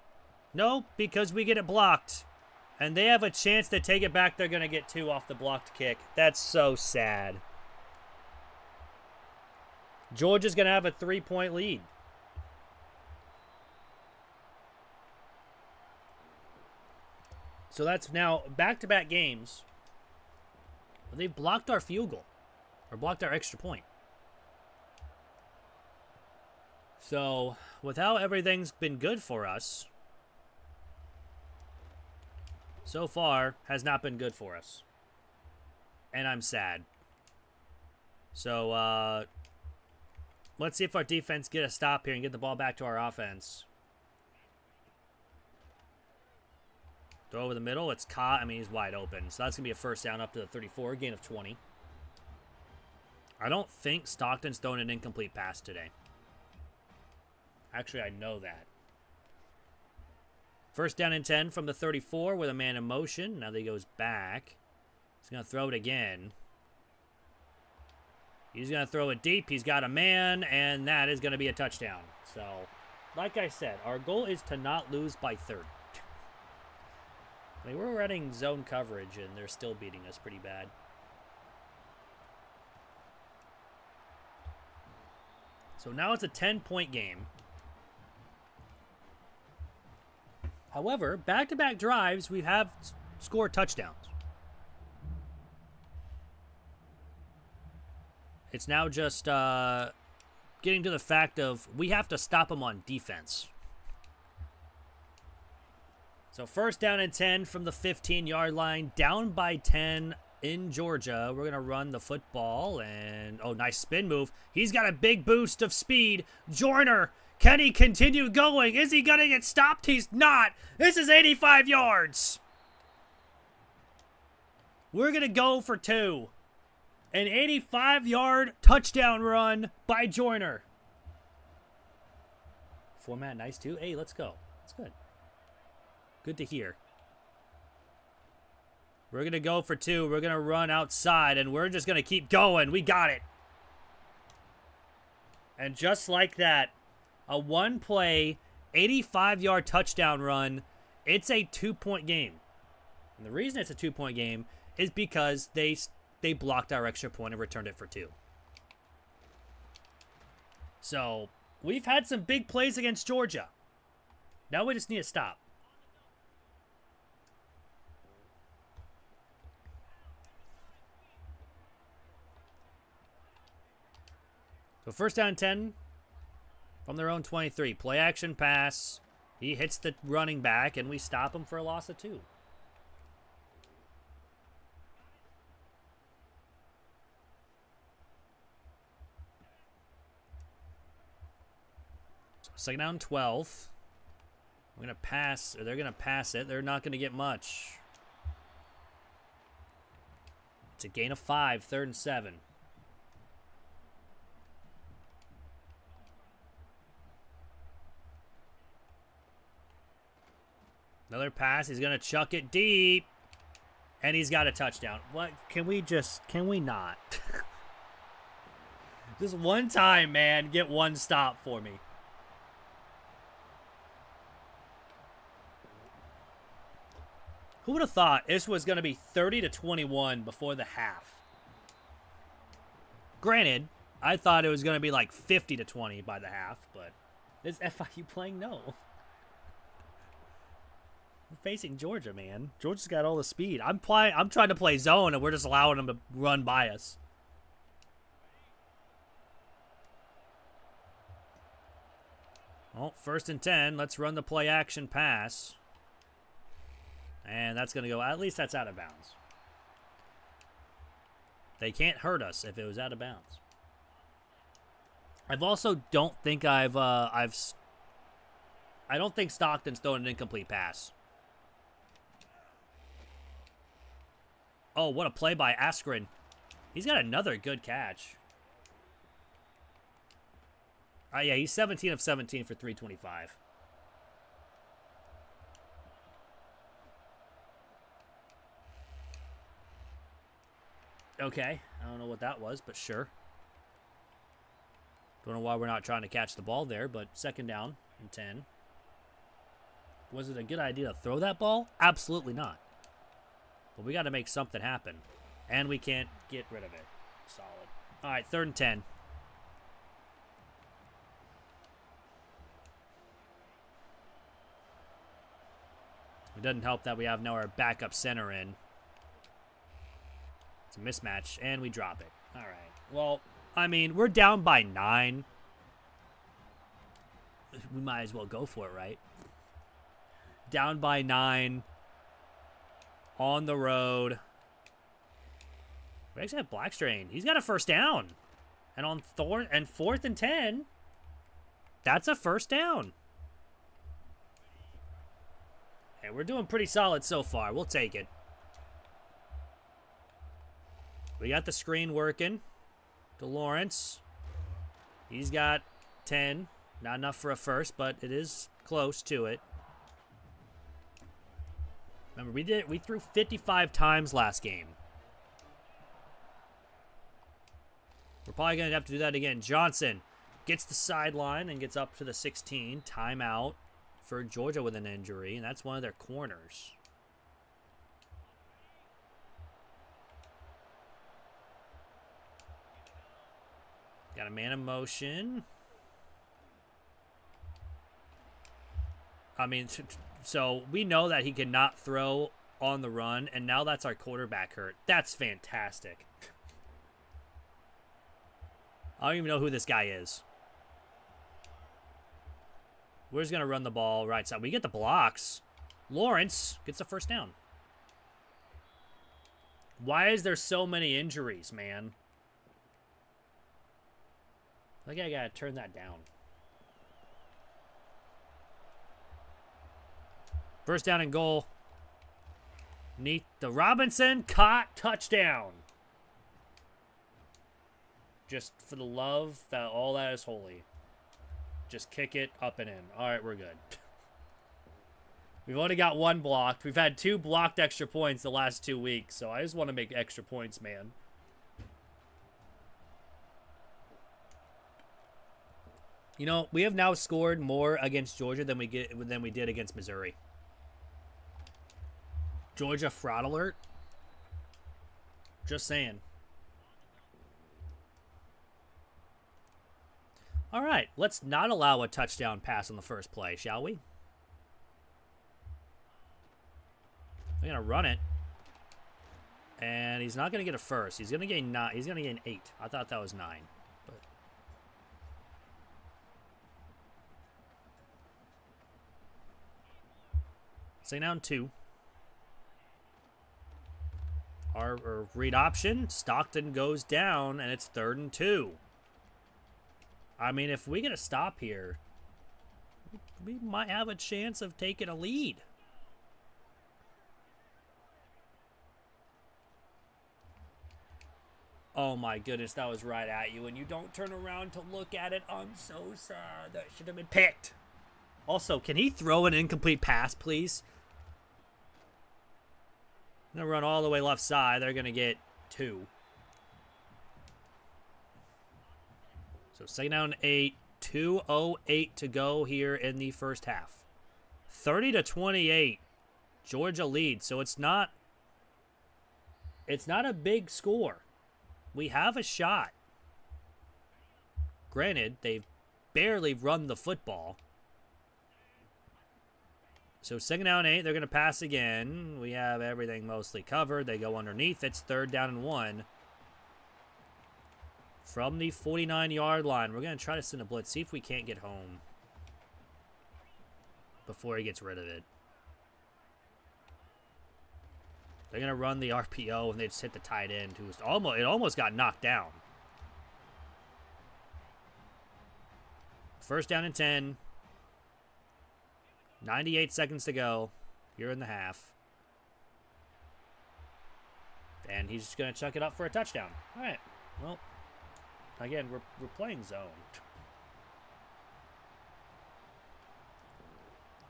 No, because we get it blocked. And they have a chance to take it back. They're going to get 2 off the blocked kick. That's so sad. Georgia's going to have a 3-point lead. So that's now back-to-back games. They've blocked our field goal. Or blocked our extra point. So, with how everything's been good for us, so far has not been good for us. And I'm sad. So, let's see if our defense get a stop here and get the ball back to our offense. Throw over the middle. It's caught. I mean, he's wide open. So that's going to be a 1st down up to the 34. Gain of 20. I don't think Stockton's thrown an incomplete pass today. Actually, I know that. 1st down and 10 from the 34 with a man in motion. Now that he goes back. He's going to throw it again. He's going to throw it deep. He's got a man, and that is going to be a touchdown. So, like I said, our goal is to not lose by 30. I mean, we're running zone coverage, and they're still beating us pretty bad. So now it's a 10-point game. However, back-to-back drives, we have scored touchdowns. It's now just getting to the fact of we have to stop them on defense. So 1st down and 10 from the 15-yard line, down by 10 in Georgia. We're going to run the football, and, oh, nice spin move. He's got a big boost of speed. Joyner, can he continue going? Is he going to get stopped? He's not. This is 85 yards. We're going to go for 2. An 85-yard touchdown run by Joyner. Format nice, too. Hey, let's go. That's good. Good to hear. We're going to go for 2. We're going to run outside, and we're just going to keep going. We got it. And just like that, a 1-play, 85-yard touchdown run, it's a 2-point game. And the reason it's a 2-point game is because they blocked our extra point and returned it for 2. So, we've had some big plays against Georgia. Now we just need to stop. So 1st down and 10 From their own 23. Play action pass. He hits the running back, and we stop him for a loss of 2. So second down 12. We're going to pass, or they're going to pass it. They're not going to get much. It's a gain of 5, 3rd and 7. Another pass. He's going to chuck it deep. And he's got a touchdown. What? Can we not? Just one time, man. Get one stop for me. Who would have thought this was going to be 30-21 before the half? Granted, I thought it was going to be like 50-20 by the half, but is FIU playing? No. We're facing Georgia, man. Georgia's got all the speed. I'm trying to play zone, and we're just allowing them to run by us. Well, 1st and 10. Let's run the play action pass. And that's going to go, at least that's out of bounds. They can't hurt us if it was out of bounds. I've also don't think I don't think Stockton's throwing an incomplete pass. Oh, what a play by Askren. He's got another good catch. Yeah, he's 17 of 17 for 325. Okay, I don't know what that was, but sure. Don't know why we're not trying to catch the ball there, but second down and 10. Was it a good idea to throw that ball? Absolutely not. But we got to make something happen. And we can't get rid of it. Solid. All right, 3rd and 10. It doesn't help that we have now our backup center in. It's a mismatch, and we drop it. All right. Well, I mean, we're down by 9. We might as well go for it, right? Down by 9. On the road. We actually have Blackstrain. He's got a first down. And on 4th and 10, that's a first down. Hey, we're doing pretty solid so far. We'll take it. We got the screen working. To Lawrence. He's got 10. Not enough for a first, but it is close to it. Remember, we threw 55 times last game. We're probably going to have to do that again. Johnson gets the sideline and gets up to the 16. Timeout for Georgia with an injury, and that's one of their corners. Got a man in motion. I mean, so we know that he cannot throw on the run, and now that's our quarterback hurt. That's fantastic. I don't even know who this guy is. We're just going to run the ball right side. We get the blocks. Lawrence gets the first down. Why is there so many injuries, man? I think I got to turn that down. First down and goal. Neath the Robinson. Caught. Touchdown. Just for the love that all that is holy. Just kick it up and in. All right, we're good. We've only got one blocked. We've had 2 blocked extra points the last 2 weeks, so I just want to make extra points, man. You know, we have now scored more against Georgia than we did against Missouri. Georgia fraud alert. Just saying. All right, let's not allow a touchdown pass on the first play, shall we? We're gonna run it, and he's not gonna get a first. He's gonna gain 9. He's gonna gain 8. I thought that was 9, but Second down 2. Our read option. Stockton goes down, and it's 3rd and 2. I mean, if we get a stop here, we might have a chance of taking a lead. Oh my goodness, that was right at you, and you don't turn around to look at it. I'm so sad. That should have been picked. Also, can he throw an incomplete pass, please? I'm going to run all the way left side. They're going to get 2. So second down 8. 2:08 to go here in the first half. 30-28. Georgia leads. So it's not a big score. We have a shot. Granted, they've barely run the football. So second down 8, they're going to pass again. We have everything mostly covered. They go underneath. It's 3rd down and 1. From the 49-yard line, we're going to try to send a blitz. See if we can't get home before he gets rid of it. They're going to run the RPO, and they just hit the tight end, who was almost got knocked down. First down and 10. 98 seconds to go here in the half. And he's just going to chuck it up for a touchdown. All right, well, again, we're playing zone.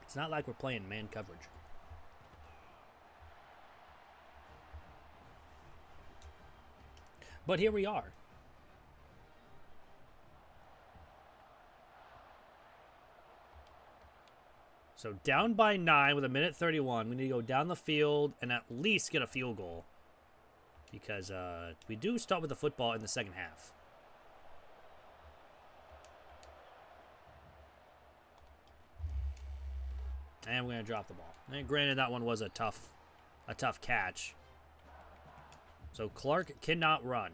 It's not like we're playing man coverage. But here we are. So down by 9 with 1:31. We need to go down the field and at least get a field goal. Because we do start with the football in the second half. And we're going to drop the ball. And granted, that one was a tough catch. So Clark cannot run.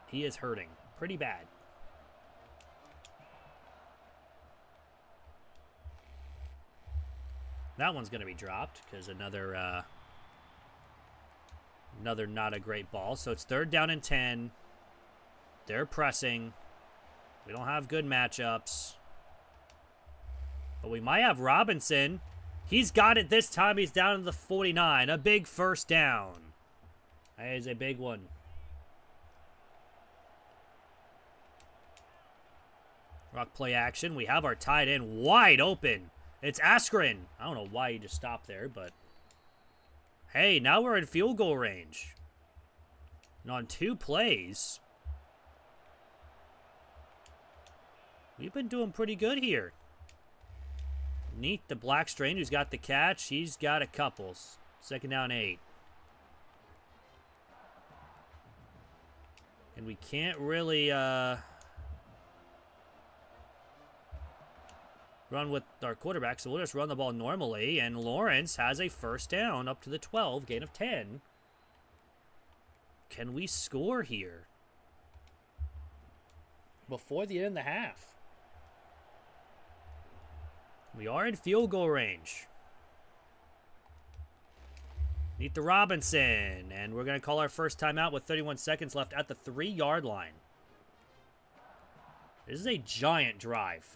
He is hurting pretty bad. That one's going to be dropped because another not a great ball. So it's 3rd down and 10. They're pressing. We don't have good matchups. But we might have Robinson. He's got it this time. He's down to the 49. A big first down. That is a big one. Rock play action. We have our tight end wide open. It's Askren. I don't know why he just stopped there, but... Hey, now we're in field goal range. And on 2 plays... We've been doing pretty good here. Neat, the Black Strain, who's got the catch. He's got a couple. Second down 8. And we can't really run with our quarterback, so we'll just run the ball normally. And Lawrence has a first down up to the 12, gain of 10. Can we score here before the end of the half? We are in field goal range. Need the Robinson. And we're going to call our first timeout with 31 seconds left at the 3-yard line. This is a giant drive.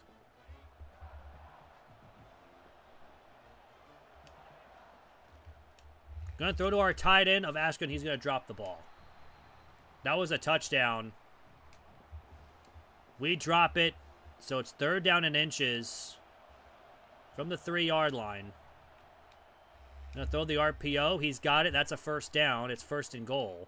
Going to throw to our tight end of Askren. He's going to drop the ball. That was a touchdown. We drop it. So it's 3rd down and inches. From the 3-yard line. Gonna throw the RPO. He's got it. That's a first down. It's 1st and goal.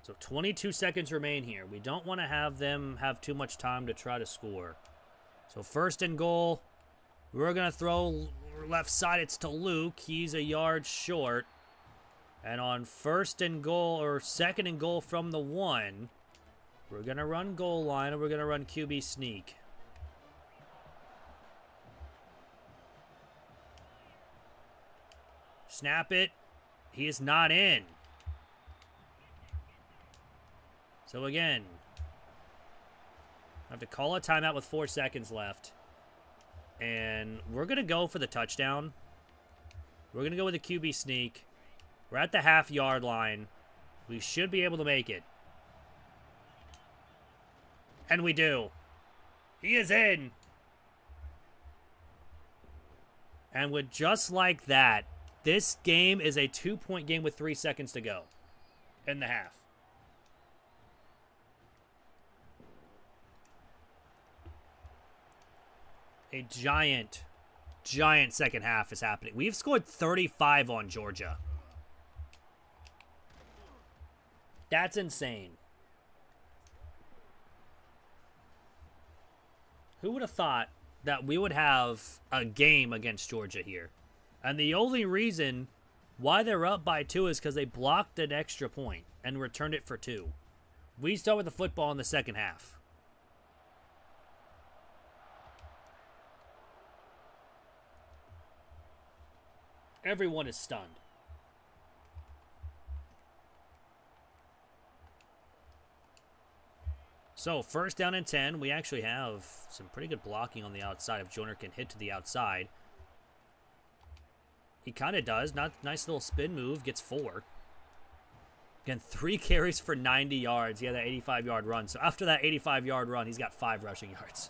So 22 seconds remain here. We don't want to have them have too much time to try to score. So 1st and goal. We're gonna throw left side. It's to Luke. He's a yard short. And on 1st and goal, or 2nd and goal from the 1, we're going to run goal line, and we're going to run QB sneak. Snap it. He is not in. So again, I have to call a timeout with 4 seconds left. And we're going to go for the touchdown. We're going to go with a QB sneak. We're at the half-yard line. We should be able to make it. And we do. He is in. And with just like that, this game is a 2-point game with 3 seconds to go in the half. A giant second half is happening. We've scored 35 on Georgia. That's insane. Who would have thought that we would have a game against Georgia here? And the only reason why they're up by 2 is because they blocked an extra point and returned it for 2. We start with the football in the second half. Everyone is stunned. So, first down and 10. We actually have some pretty good blocking on the outside. If Joyner can hit to the outside. He kind of does. Nice little spin move. Gets 4. Again, 3 carries for 90 yards. He had that 85-yard run. So, after that 85-yard run, he's got 5 rushing yards.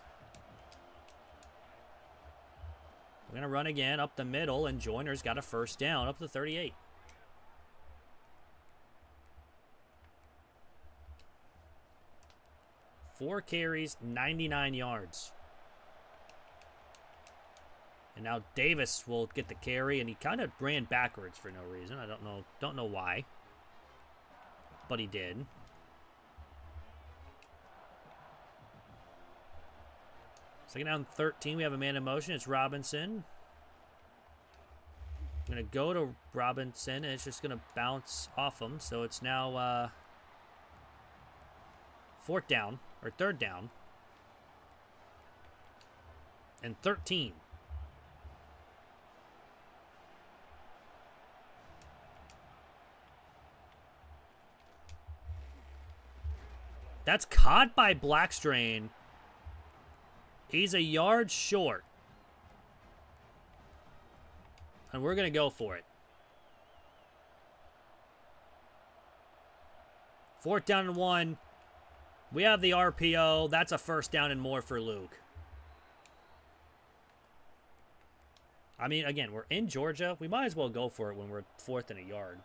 We're going to run again up the middle, and Joyner's got a first down up to 38. Four carries, 99 yards. And now Davis will get the carry, and he kind of ran backwards for no reason. I don't know why. But he did. Second down 13, we have a man in motion. It's Robinson. I'm going to go to Robinson, and it's just going to bounce off him. So it's now third down. And 13. That's caught by Blackstrain. He's a yard short. And we're going to go for it. 4th down and 1. We have the RPO. That's a first down and more for Luke. I mean, again, we're in Georgia. We might as well go for it when we're 4th and a yard.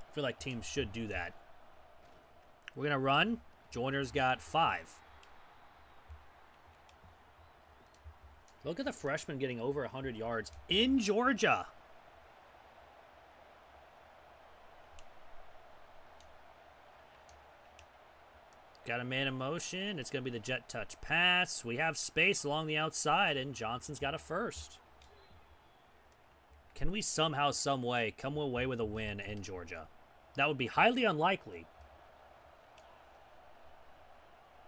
I feel like teams should do that. We're going to run. Joyner's got 5. Look at the freshman getting over 100 yards in Georgia. Got a man in motion. It's going to be the jet touch pass. We have space along the outside, and Johnson's got a first. Can we somehow, some way, come away with a win in Georgia? That would be highly unlikely.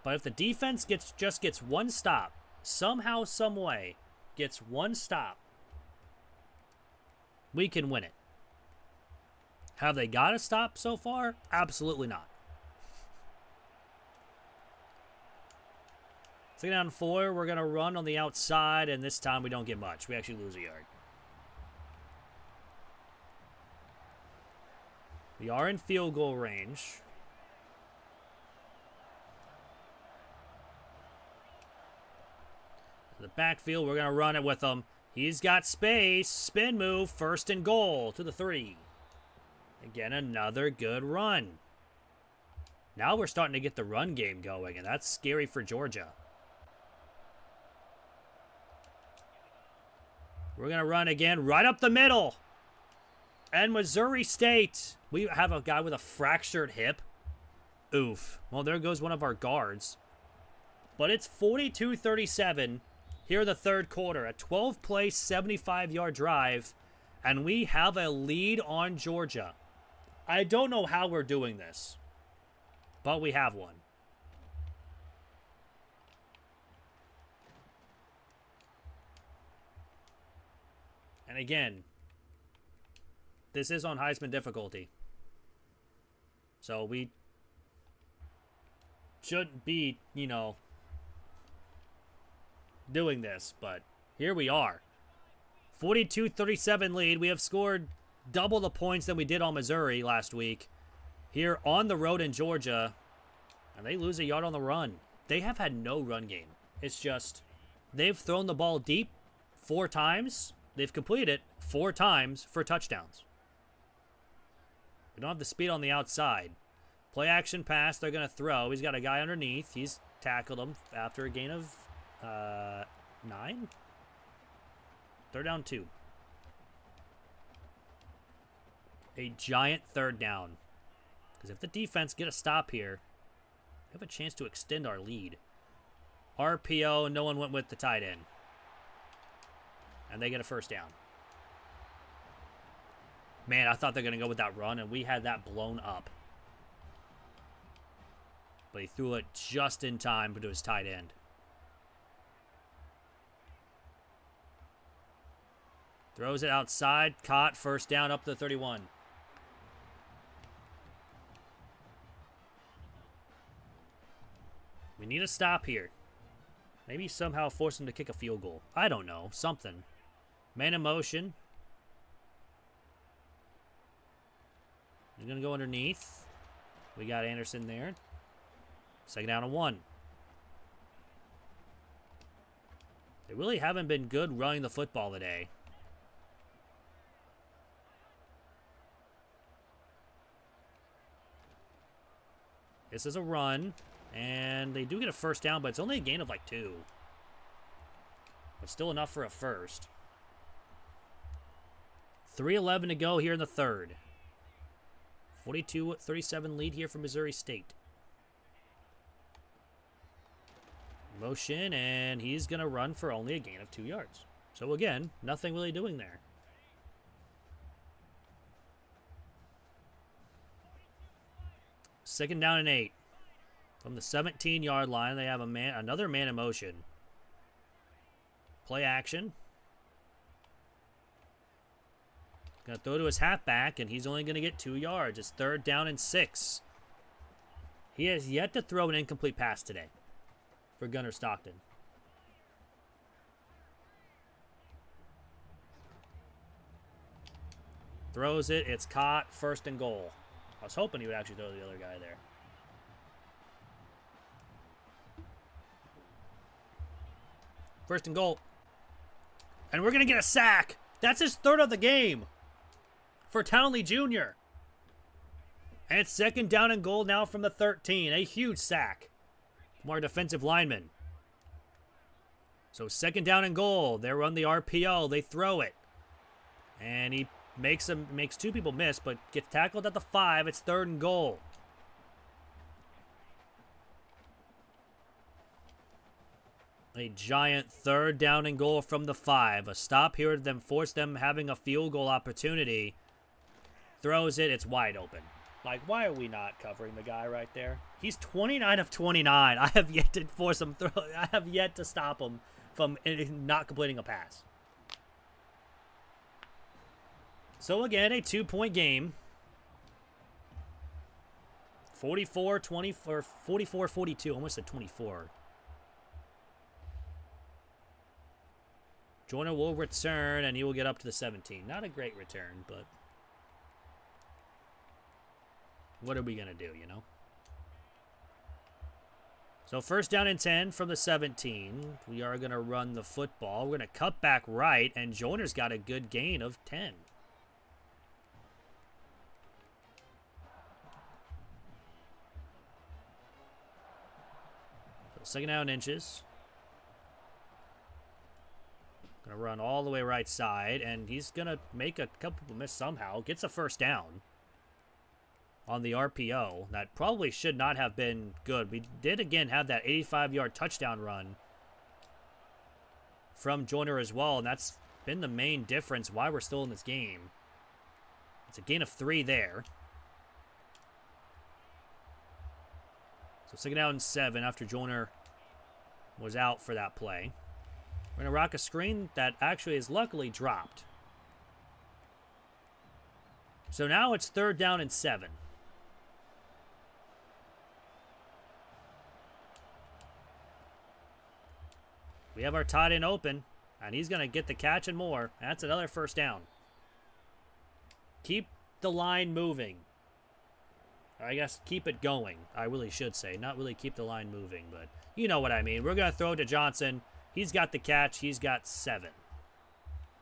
But if the defense just gets one stop, somehow, some way, gets one stop, we can win it. Have they got a stop so far? Absolutely not. Second down 4, we're going to run on the outside, and this time we don't get much. We actually lose a yard. We are in field goal range. The backfield, we're going to run it with him. He's got space. Spin move. 1st and goal to the 3. Again, another good run. Now we're starting to get the run game going, and that's scary for Georgia. We're going to run again right up the middle. And Missouri State, we have a guy with a fractured hip. Oof. Well, there goes one of our guards. But it's 42-37 here in the 3rd quarter. A 12-play, 75-yard drive. And we have a lead on Georgia. I don't know how we're doing this. But we have one. And again, this is on Heisman difficulty. So we shouldn't be, you know, doing this, but here we are. 42-37 lead. We have scored double the points than we did on Missouri last week. Here on the road in Georgia, and they lose a yard on the run. They have had no run game. It's just they've thrown the ball deep 4 times. They've completed it 4 times for touchdowns. We don't have the speed on the outside. Play action pass, they're going to throw. He's got a guy underneath. He's tackled him after a gain of 9. 3rd down 2. A giant 3rd down. Because if the defense get a stop here, we have a chance to extend our lead. RPO, no one went with the tight end. And they get a 1st down. Man, I thought they were going to go with that run, and we had that blown up. But he threw it just in time to his tight end. Throws it outside. Caught. 1st down up to the 31. We need a stop here. Maybe somehow force him to kick a field goal. I don't know. Something. Man in motion. He's going to go underneath. We got Anderson there. 2nd down and 1. They really haven't been good running the football today. This is a run. And they do get a 1st down, but it's only a gain of like 2. But still enough for a 1st. 3:11 to go here in the 3rd. 42-37 lead here for Missouri State. Motion, and he's going to run for only a gain of 2 yards. So again, nothing really doing there. Second down and 8. From the 17-yard line, they have another man in motion. Play action. Going to throw to his halfback, and he's only going to get 2 yards. It's 3rd down and 6. He has yet to throw an incomplete pass today for Gunnar Stockton. Throws it. It's caught. 1st and goal. I was hoping he would actually throw the other guy there. First and goal. And we're going to get a sack. That's his 3rd of the game for Townley Jr. And it's 2nd down and goal now from the 13. A huge sack from our defensive lineman. So 2nd down and goal. They run the RPO. They throw it. And he makes 2 people miss, but gets tackled at the 5. It's 3rd and goal. A giant 3rd down and goal from the 5. A stop here to them, force them having a field goal opportunity. Throws it. It's wide open. Like, why are we not covering the guy right there? He's 29 of 29. I have yet to force him throw. I have yet to stop him from not completing a pass. So again, a 2-point game. 44-20 or 44-42. Almost said 24. Joyner will return, and he will get up to the 17. Not a great return, but what are we going to do, you know? So 1st down and 10 from the 17. We are going to run the football. We're going to cut back right, and Joyner's got a good gain of 10. So 2nd down inches. Going to run all the way right side, and he's going to make a couple people miss somehow. Gets a 1st down on the RPO. That probably should not have been good. We did, again, have that 85-yard touchdown run from Joyner as well, and that's been the main difference why we're still in this game. It's a gain of 3 there. So 2nd down and 7 after Joyner was out for that play. We're going to rock a screen that actually is luckily dropped. So now it's 3rd down and 7. We have our tight end open, and he's going to get the catch and more. That's another 1st down. Keep the line moving. I guess keep it going, I really should say. Not really keep the line moving, but you know what I mean. We're going to throw it to Johnson. He's got the catch. He's got 7.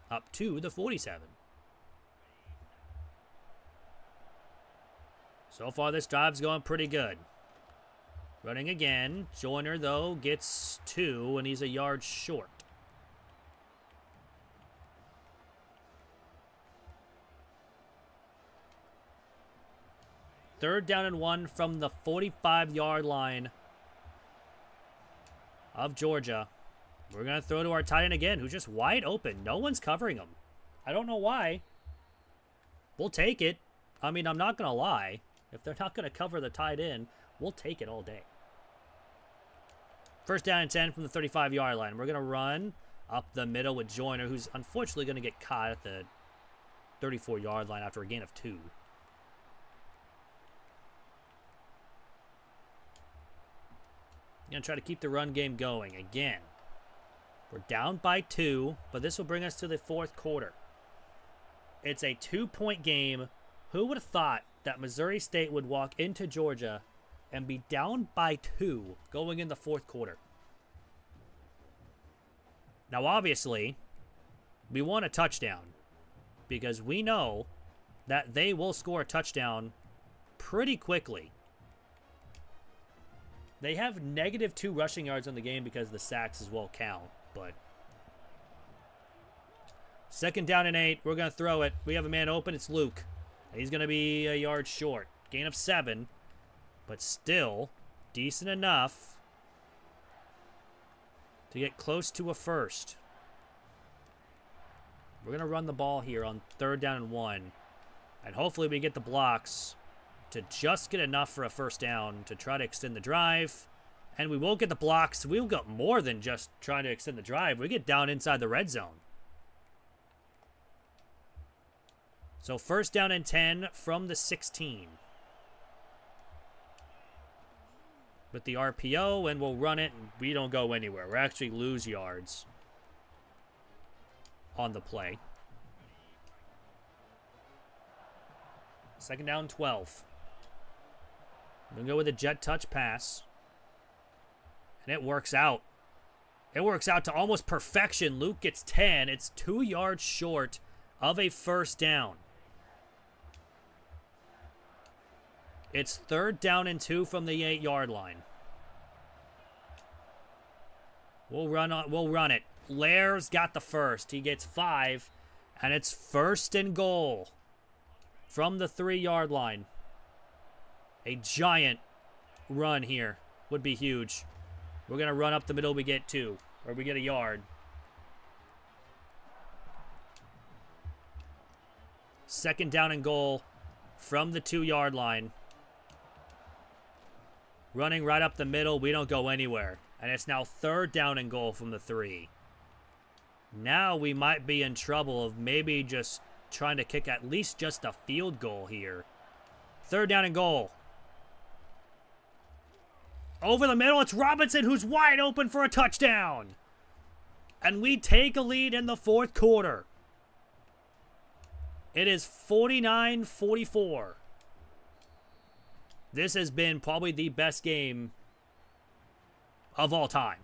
Up to the 47. So far, this drive's going pretty good. Running again. Joyner, though, gets 2, and he's a yard short. Third down and 1 from the 45-yard line of Georgia. We're going to throw to our tight end again, who's just wide open. No one's covering him. I don't know why. We'll take it. I mean, I'm not going to lie. If they're not going to cover the tight end, we'll take it all day. 1st down and 10 from the 35-yard line. We're going to run up the middle with Joyner, who's unfortunately going to get caught at the 34-yard line after a gain of 2. Going to try to keep the run game going again. We're down by 2, but this will bring us to the 4th quarter. It's a 2-point game. Who would have thought that Missouri State would walk into Georgia and be down by 2 going in the 4th quarter? Now, obviously, we want a touchdown because we know that they will score a touchdown pretty quickly. They have -2 rushing yards on the game because the sacks as well count, but 2nd down and 8. We're going to throw it. We have a man open. It's Luke. He's going to be a yard short. Gain of 7, but still decent enough to get close to a 1st. We're going to run the ball here on 3rd down and 1, and hopefully we get the blocks to just get enough for a 1st down to try to extend the drive. And we will get the blocks. We'll get more than just trying to extend the drive. We get down inside the red zone. So 1st down and 10 from the 16. With the RPO, and we'll run it, and we don't go anywhere. We actually lose yards on the play. 2nd down, 12. We're going to go with a jet touch pass. And it works out. It works out to almost perfection. Luke gets 10. It's 2 yards short of a 1st down. It's 3rd down and 2 from the 8-yard line. We'll run it. Lair's got the 1st. He gets 5. And it's 1st and goal from the 3-yard line. A giant run here would be huge. We're going to run up the middle. We get 2. Or we get a yard. 2nd down and goal from the 2-yard line. Running right up the middle. We don't go anywhere. And it's now 3rd down and goal from the 3. Now we might be in trouble of maybe just trying to kick at least just a field goal here. 3rd down and goal. Over the middle, it's Robinson who's wide open for a touchdown. And we take a lead in the 4th quarter. It is 49-44. This has been probably the best game of all time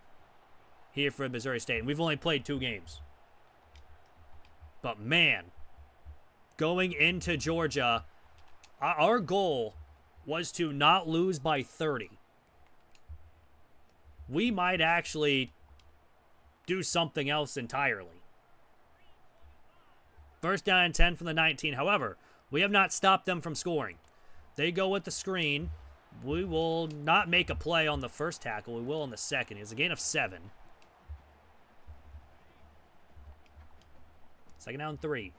here for Missouri State. And we've only played 2 games. But man, going into Georgia, our goal was to not lose by 30. We might actually do something else entirely. 1st down and 10 from the 19. However, we have not stopped them from scoring. They go with the screen. We will not make a play on the 1st tackle. We will on the 2nd. It's a gain of 7. 2nd down 3.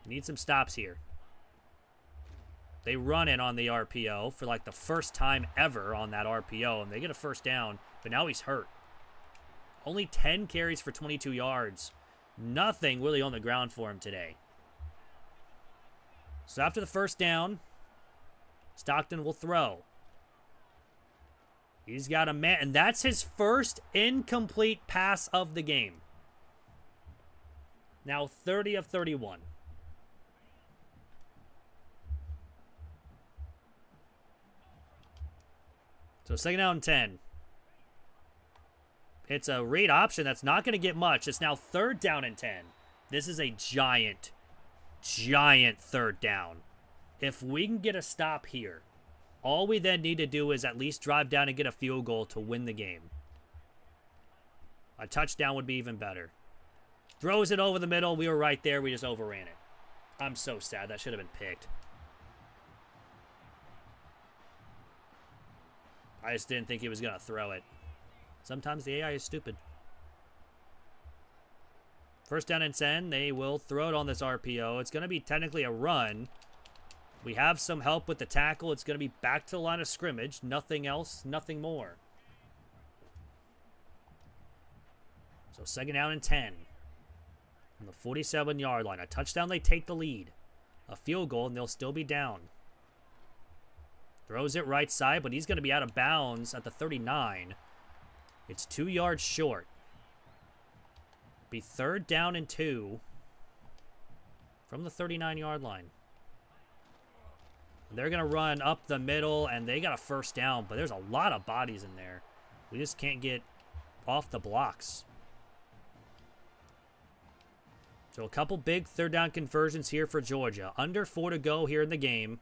Need some stops here. They run it on the RPO for like the first time ever on that RPO, and they get a 1st down, but now he's hurt. Only 10 carries for 22 yards. Nothing really on the ground for him today. So after the first down, Stockton will throw. He's got a man, and that's his first incomplete pass of the game. Now 30 of 31. So second down and 10. It's a read option that's not going to get much. It's now third down and 10. This is a giant third down. If we can get a stop here, all we then need to do is at least drive down and get a field goal to win the game. A touchdown would be even better. Throws it over the middle. We were right there. We just overran it. I'm so sad. That should have been picked. I just didn't think he was going to throw it. Sometimes the AI is stupid. First down and 10. They will throw it on this RPO. It's going to be technically a run. We have some help with the tackle. It's going to be back to the line of scrimmage. Nothing else, nothing more. So second down and 10. On the 47-yard line. A touchdown, they take the lead. A field goal, and they'll still be down. Throws it right side, but he's going to be out of bounds at the 39. It's 2 yards short. Be third down and 2 from the 39-yard line. They're going to run up the middle, and they got a first down, but there's a lot of bodies in there. We just can't get off the blocks. So a couple big third down conversions here for Georgia. Under 4 to go here in the game.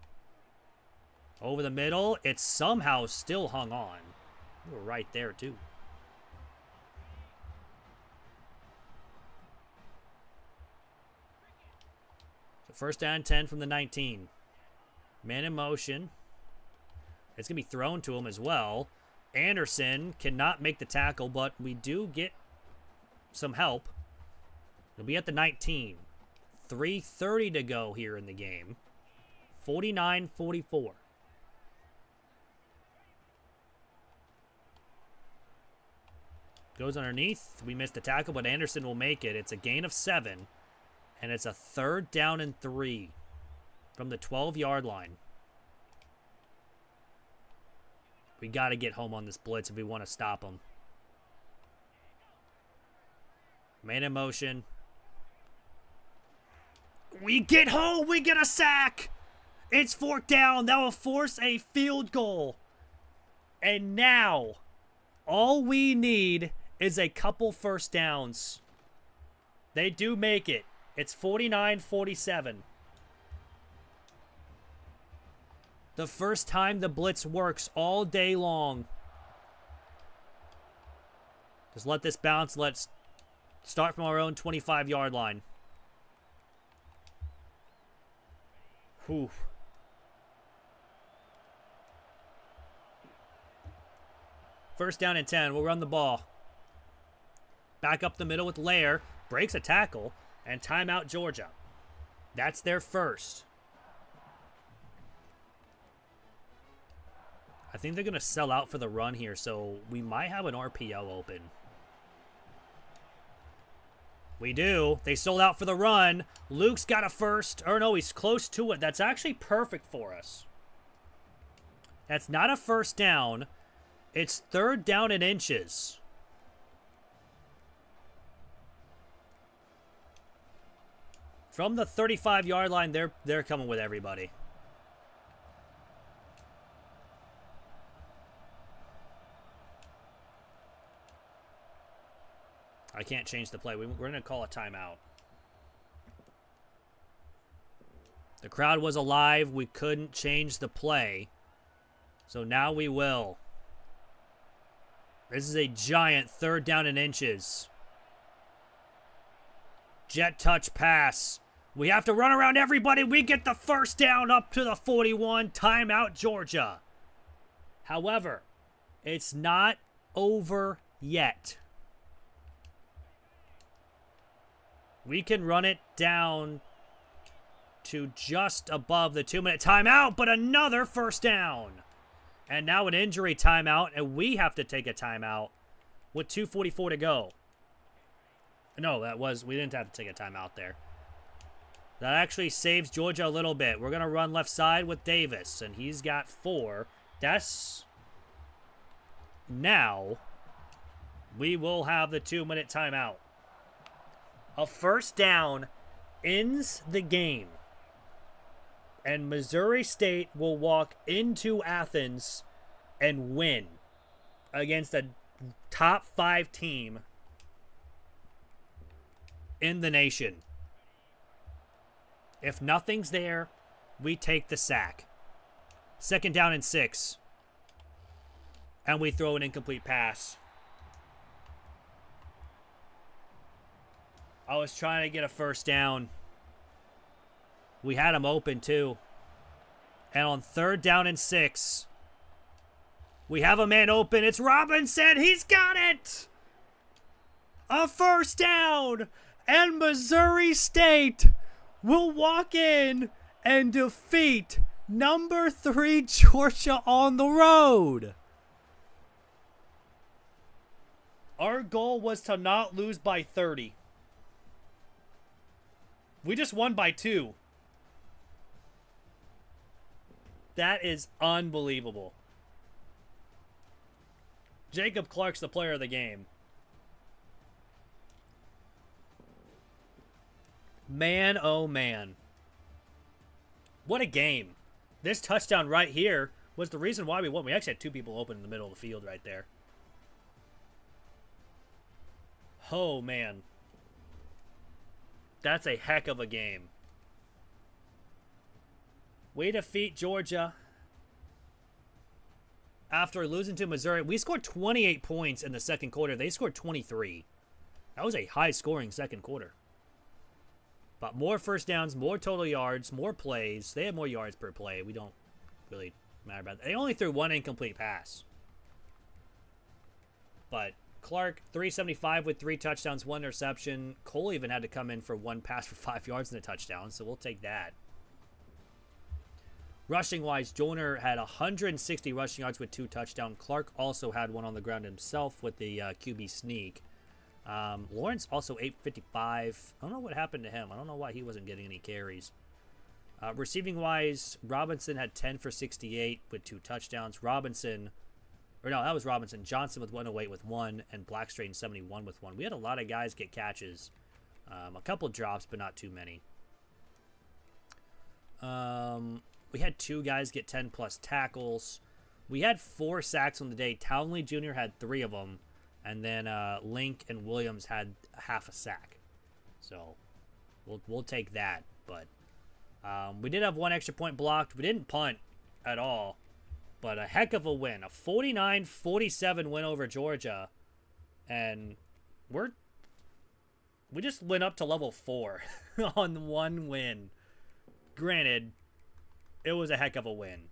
Over the middle, it's somehow still hung on. We were right there, too. So first down 10 from the 19. Man in motion. It's going to be thrown to him as well. Anderson cannot make the tackle, but we do get some help. He'll be at the 19. 3:30 to go here in the game. 49-44. Goes underneath. We missed the tackle, but Anderson will make it. It's a gain of 7. And it's a third down and 3 from the 12-yard line. We got to get home on this blitz if we want to stop him. Man in motion. We get home. We get a sack. It's fourth down. That will force a field goal. And now, all we need is a couple first downs. They do make it. It's 49-47. The first time the blitz works all day long. Just let this bounce. Let's start from our own 25-yard line. Whew. First down and 10. We'll run the ball. Back up the middle with Lair. Breaks a tackle. And timeout Georgia. That's their first. I think they're going to sell out for the run here, so we might have an RPO open. We do. They sold out for the run. Luke's got a first. Or no, he's close to it. That's actually perfect for us. That's not a first down. It's third down and inches. From the 35-yard line, they're coming with everybody. I can't change the play. We're going to call a timeout. The crowd was alive. We couldn't change the play. So now we will. This is a giant third down and inches. Jet touch pass. We have to run around everybody. We get the first down up to the 41. Timeout, Georgia. However, it's not over yet. We can run it down to just above the 2-minute timeout, but another first down. And now an injury timeout, and we have to take a timeout with 2:44 to go. No, we didn't have to take a timeout there. That actually saves Georgia a little bit. We're going to run left side with Davis, and he's got 4. That's... Now, we will have the 2-minute timeout. A first down ends the game. And Missouri State will walk into Athens and win against a top 5 team in the nation. If nothing's there, we take the sack. 2nd down and 6. And we throw an incomplete pass. I was trying to get a first down. We had him open too. And on 3rd down and 6, we have a man open. It's Robinson. He's got it. A first down. And Missouri State will walk in and defeat number 3 Georgia on the road. Our goal was to not lose by 30. We just won by 2. That is unbelievable. Jacob Clark's the player of the game. Man, oh man. What a game. This touchdown right here was the reason why we won. We actually had 2 people open in the middle of the field right there. Oh, man. That's a heck of a game. We defeat Georgia after losing to Missouri. We scored 28 points in the second quarter. They scored 23. That was a high-scoring second quarter. But more first downs, more total yards, more plays. They had more yards per play. We don't really matter about that. They only threw 1 incomplete pass. But Clark, 375 with 3 touchdowns, 1 interception. Cole even had to come in for 1 pass for 5 yards and a touchdown, so we'll take that. Rushing-wise, Joyner had 160 rushing yards with 2 touchdowns. Clark also had 1 on the ground himself with the QB sneak. Lawrence also 855. I don't know what happened to him. I don't know why he wasn't getting any carries. Receiving-wise, Robinson had 10 for 68 with 2 touchdowns. Johnson with 108 with 1, and Blackstrain 71 with 1. We had a lot of guys get catches. A couple drops, but not too many. We had 2 guys get 10-plus tackles. We had 4 sacks on the day. Townley Jr. had 3 of them. And then Link and Williams had half a sack. So we'll take that. But we did have 1 extra point blocked. We didn't punt at all. But a heck of a win. A 49-47 win over Georgia. And we just went up to level 4 on 1 win. Granted, it was a heck of a win.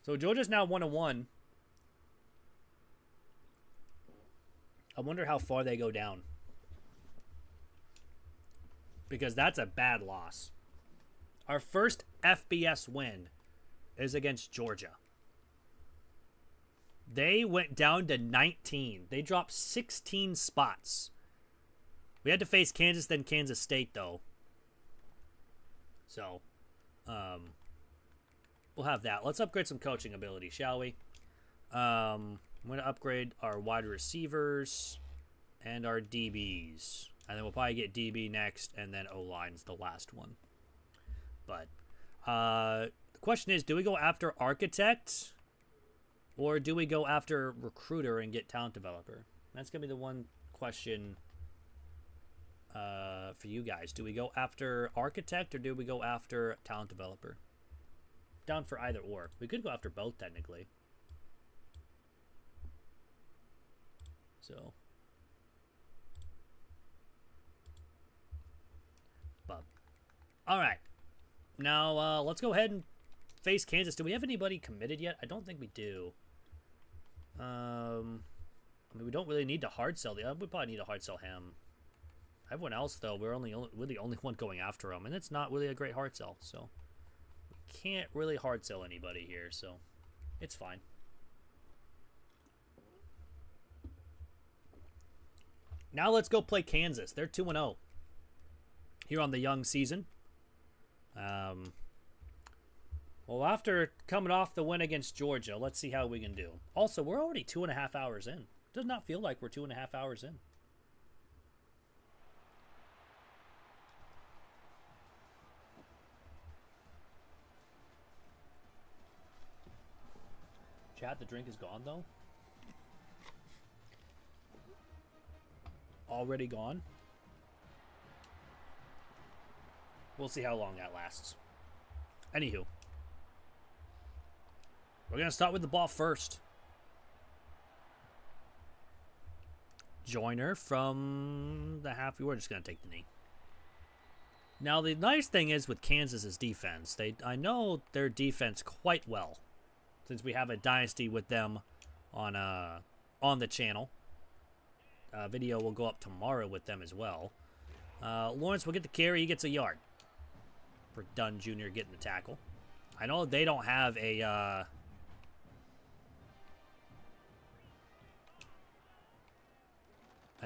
So Georgia's now 1-1. I wonder how far they go down. Because that's a bad loss. Our first FBS win is against Georgia. They went down to 19. They dropped 16 spots. We had to face Kansas, then Kansas State, though. So, we'll have that. Let's upgrade some coaching ability, shall we? I'm going to upgrade our wide receivers and our DBs. And then we'll probably get DB next, and then O-line's the last one. But the question is, do we go after architect, or do we go after recruiter and get talent developer? That's going to be the one question for you guys. Do we go after architect, or do we go after talent developer? Down for either or. We could go after both, technically. So, but all right, now let's go ahead and face Kansas. Do we have anybody committed yet? I don't think we do. I mean, we don't really need to hard sell the. We probably need to hard sell him. Everyone else, though, we're the only one going after him, and it's not really a great hard sell. So we can't really hard sell anybody here. So it's fine. Now let's go play Kansas. They're 2-0. here on the young season. Well, after coming off the win against Georgia, let's see how we can do. Also, we're already 2.5 hours in. Does not feel like we're 2.5 hours in. Chat, the drink is gone, though. Already gone. We'll see how long that lasts. Anywho. We're going to start with the ball first. Joyner from the half. We're just going to take the knee. Now, the nice thing is with Kansas's defense, I know their defense quite well, since we have a dynasty with them on the channel. Video will go up tomorrow with them as well. Lawrence will get the carry. He gets a yard. For Dunn Jr. getting the tackle. I know they don't have an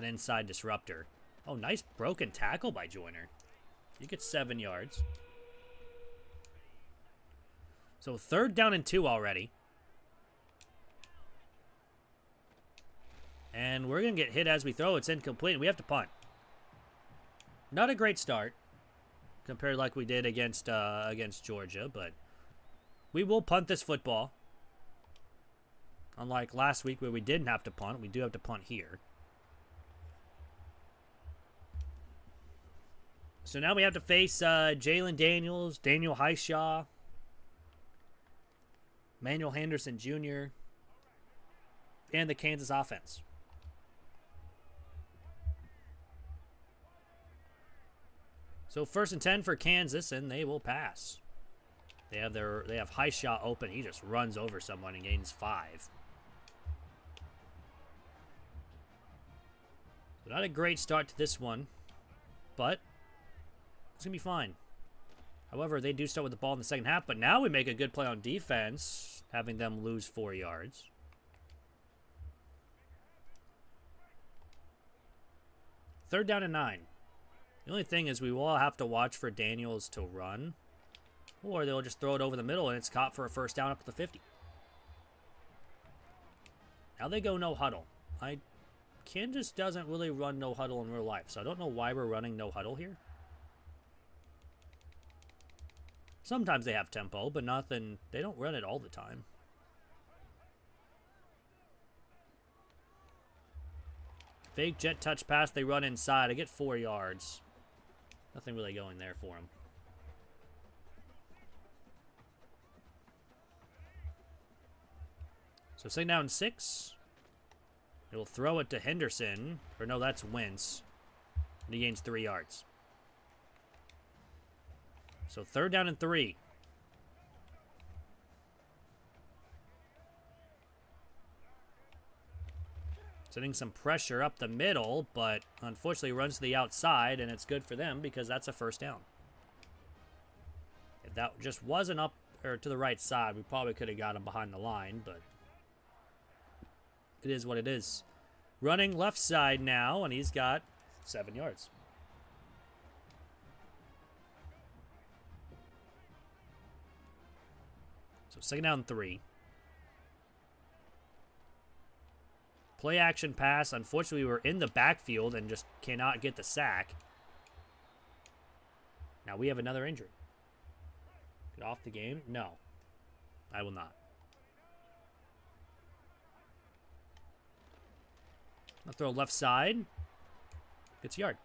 inside disruptor. Oh, nice broken tackle by Joyner. He gets 7 yards. So 3rd down and 2 already. And we're going to get hit as we throw. It's incomplete, and we have to punt. Not a great start compared like we did against Georgia, but we will punt this football. Unlike last week where we didn't have to punt, we do have to punt here. So now we have to face Jalen Daniels, Daniel Highshaw, Manuel Henderson Jr., and the Kansas offense. So 1st and 10 for Kansas, and they will pass. They have Highshaw open. He just runs over someone and gains 5. So not a great start to this one, but it's going to be fine. However, they do start with the ball in the second half, but now we make a good play on defense, having them lose 4 yards. Third down and 9. The only thing is we will have to watch for Daniels to run, or they'll just throw it over the middle and it's caught for a first down up to the 50. Now they go no huddle. Kansas doesn't really run no huddle in real life, so I don't know why we're running no huddle here. Sometimes they have tempo, but nothing. They don't run it all the time. Fake jet touch pass. They run inside. I get 4 yards. Nothing really going there for him. So 2nd down and 6. He'll throw it to Henderson. Or no, that's Wentz. And he gains 3 yards. So 3rd down and 3. Sending some pressure up the middle, but unfortunately runs to the outside, and it's good for them because that's a first down. If that just wasn't up or to the right side, we probably could have got him behind the line, but it is what it is. Running left side now, and he's got 7 yards. So 2nd down and 3. Play action pass. Unfortunately, we were in the backfield and just cannot get the sack. Now we have another injury. Get off the game? No. I will not. I'll throw left side. Gets a yard.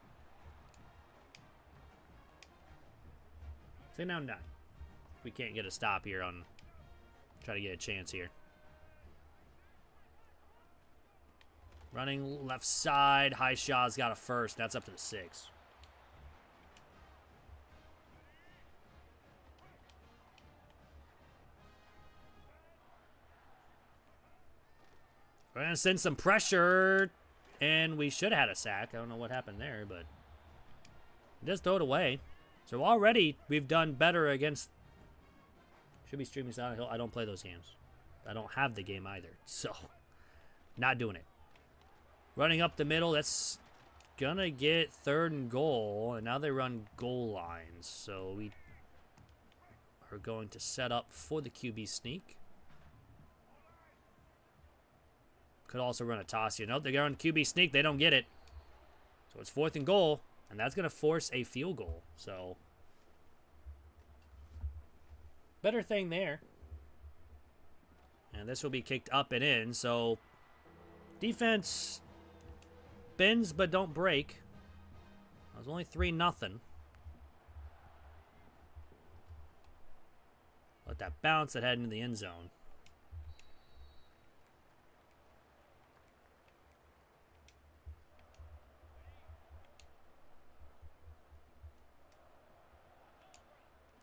2nd down and 9. We can't get a stop here on... Try to get a chance here. Running left side. Highshaw's got a first. That's up to the 6. We're going to send some pressure. And we should have had a sack. I don't know what happened there, but he does throw it away. So already we've done better against... Should be streaming Silent Hill. I don't play those games. I don't have the game either. So, not doing it. Running up the middle. That's gonna get 3rd and goal, and now they run goal lines. So we are going to set up for the QB sneak. Could also run a toss here. Nope, they're going QB sneak. They don't get it. So it's 4th and goal, and that's going to force a field goal. So better thing there. And this will be kicked up and in. So defense bends but don't break. It was only 3-0. Let that bounce that head into the end zone.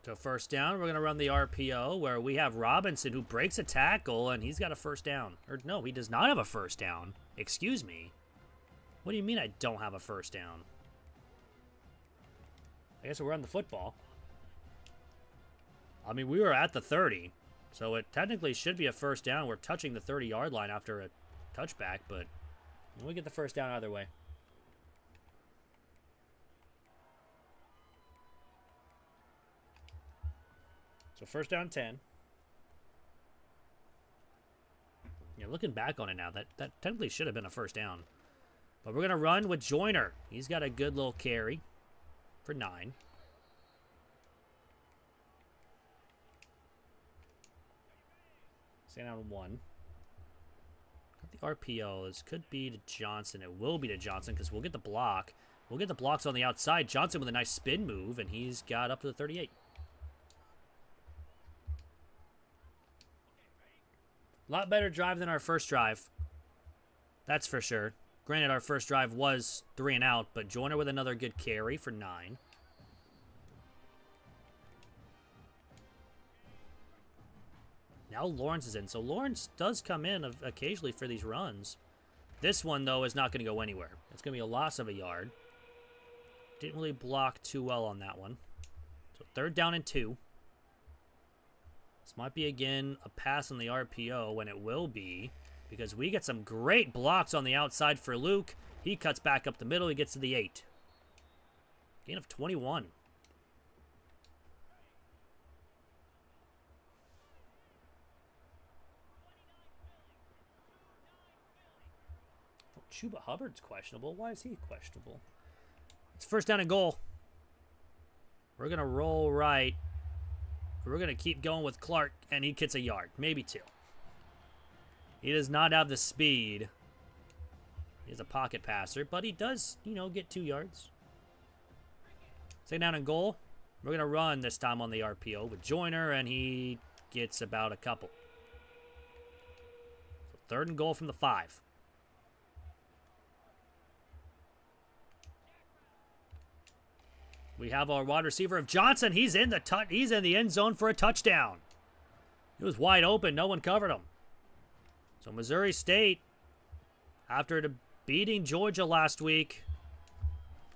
So 1st down, we're going to run the RPO where we have Robinson who breaks a tackle and he's got a 1st down. Or no, he does not have a 1st down. Excuse me. What do you mean I don't have a 1st down? I guess we'll run the football. I mean, we were at the 30, so it technically should be a 1st down. We're touching the 30-yard line after a touchback, but we get the 1st down either way. So 1st down 10. Yeah, looking back on it now, that technically should have been a 1st down. But we're going to run with Joyner. He's got a good little carry for 9. Stand on 1. The RPO, this could be to Johnson. It will be to Johnson because we'll get the block. We'll get the blocks on the outside. Johnson with a nice spin move, and he's got up to the 38. A lot better drive than our first drive. That's for sure. Granted, our first drive was 3 and out, but Joyner with another good carry for 9. Now Lawrence is in. So Lawrence does come in occasionally for these runs. This one, though, is not going to go anywhere. It's going to be a loss of a yard. Didn't really block too well on that one. So 3rd down and 2. This might be, again, a pass on the RPO when it will be, because we get some great blocks on the outside for Luke. He cuts back up the middle. He gets to the 8. Gain of 21. Oh, Chuba Hubbard's questionable. Why is he questionable? It's 1st down and goal. We're going to roll right. We're going to keep going with Clark, and he gets a yard. Maybe 2. He does not have the speed. He's a pocket passer, but he does, get 2 yards. 2nd down and goal. We're going to run this time on the RPO with Joyner, and he gets about a couple. So 3rd and goal from the 5. We have our wide receiver of Johnson. He's in the end zone for a touchdown. It was wide open. No one covered him. So Missouri State, after beating Georgia last week,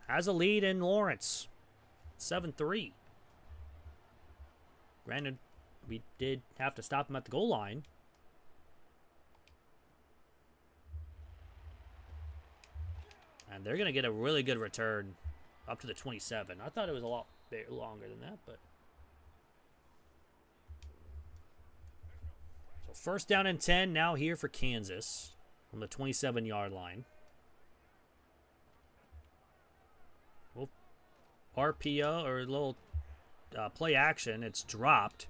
has a lead in Lawrence. 7-3. Granted, we did have to stop him at the goal line. And they're going to get a really good return. Up to the 27. I thought it was a lot longer than that, but. So 1st down and 10 now here for Kansas on the 27-yard line. Well, RPO or a little play action. It's dropped.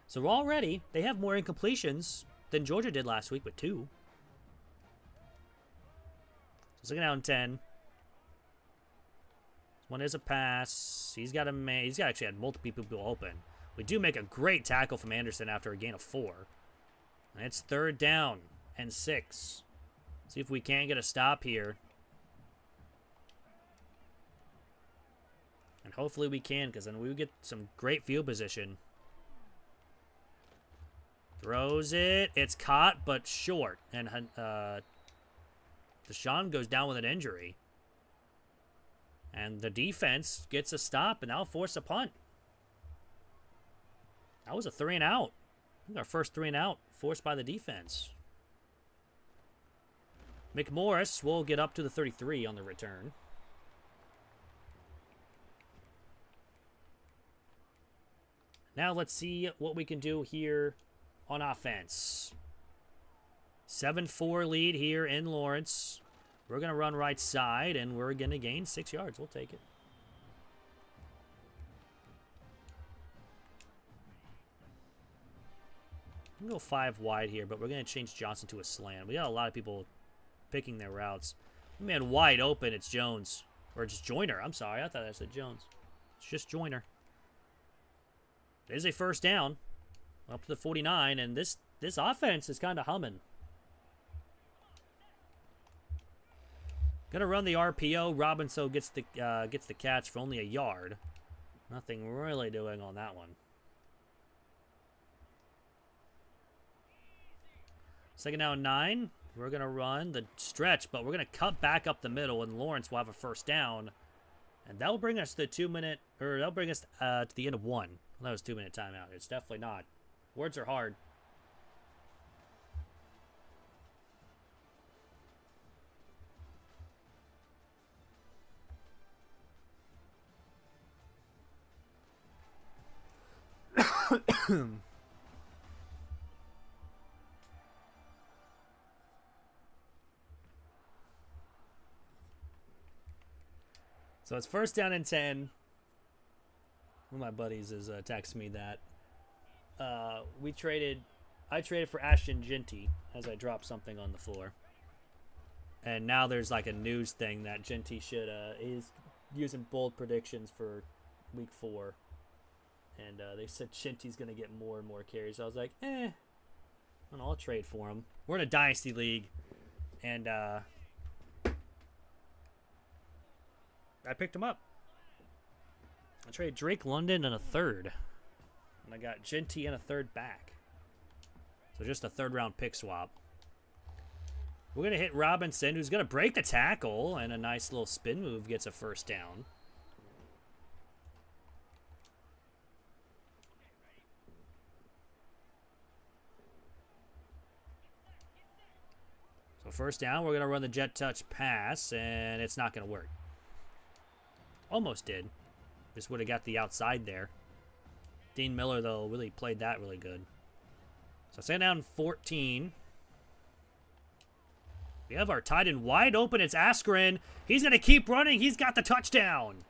So already they have more incompletions than Georgia did last week with 2. So 2nd down and 10. One is a pass. He's got actually had multiple people open. We do make a great tackle from Anderson after a gain of 4. And it's 3rd down and 6. See if we can't get a stop here. And hopefully we can, because then we get some great field position. Throws it. It's caught, but short. And Deshaun goes down with an injury. And the defense gets a stop, and that'll force a punt. That was a 3 and out. I think our first 3 and out forced by the defense. McMorris will get up to the 33 on the return. Now let's see what we can do here on offense. 7-4 lead here in Lawrence. We're going to run right side, and we're going to gain 6 yards. We'll take it. We can go 5 wide here, but we're going to change Johnson to a slant. We got a lot of people picking their routes. Man, wide open, it's Jones. Or just Joyner. I'm sorry, I thought I said Jones. It's just Joyner. There's a first down. Up to the 49, and this offense is kind of humming. Gonna run the RPO. Robinson gets the catch for only a yard. Nothing really doing on that one. Second down 9. We're gonna run the stretch, but we're gonna cut back up the middle, and Lawrence will have a first down, and that will bring us to the 2-minute, or that'll bring us to the end of 1. Well, that was 2-minute timeout. It's definitely not. Words are hard. So it's first down and 10. One of my buddies is texting me that. I traded for Ashton Jeanty as I dropped something on the floor. And now there's like a news thing that Jeanty is using bold predictions for week 4. And they said Jeanty's going to get more and more carries. So I was like, I'll trade for him. We're in a dynasty league. And I picked him up. I traded Drake London and a third. And I got Jeanty and a third back. So just a third-round pick swap. We're going to hit Robinson, who's going to break the tackle, and a nice little spin move gets a first down. So first down, we're going to run the jet touch pass, and it's not going to work. Almost did. Just would have got the outside there. Dean Miller, though, really played that really good. So second down 14. We have our tight end wide open. It's Askren. He's going to keep running. He's got the touchdown.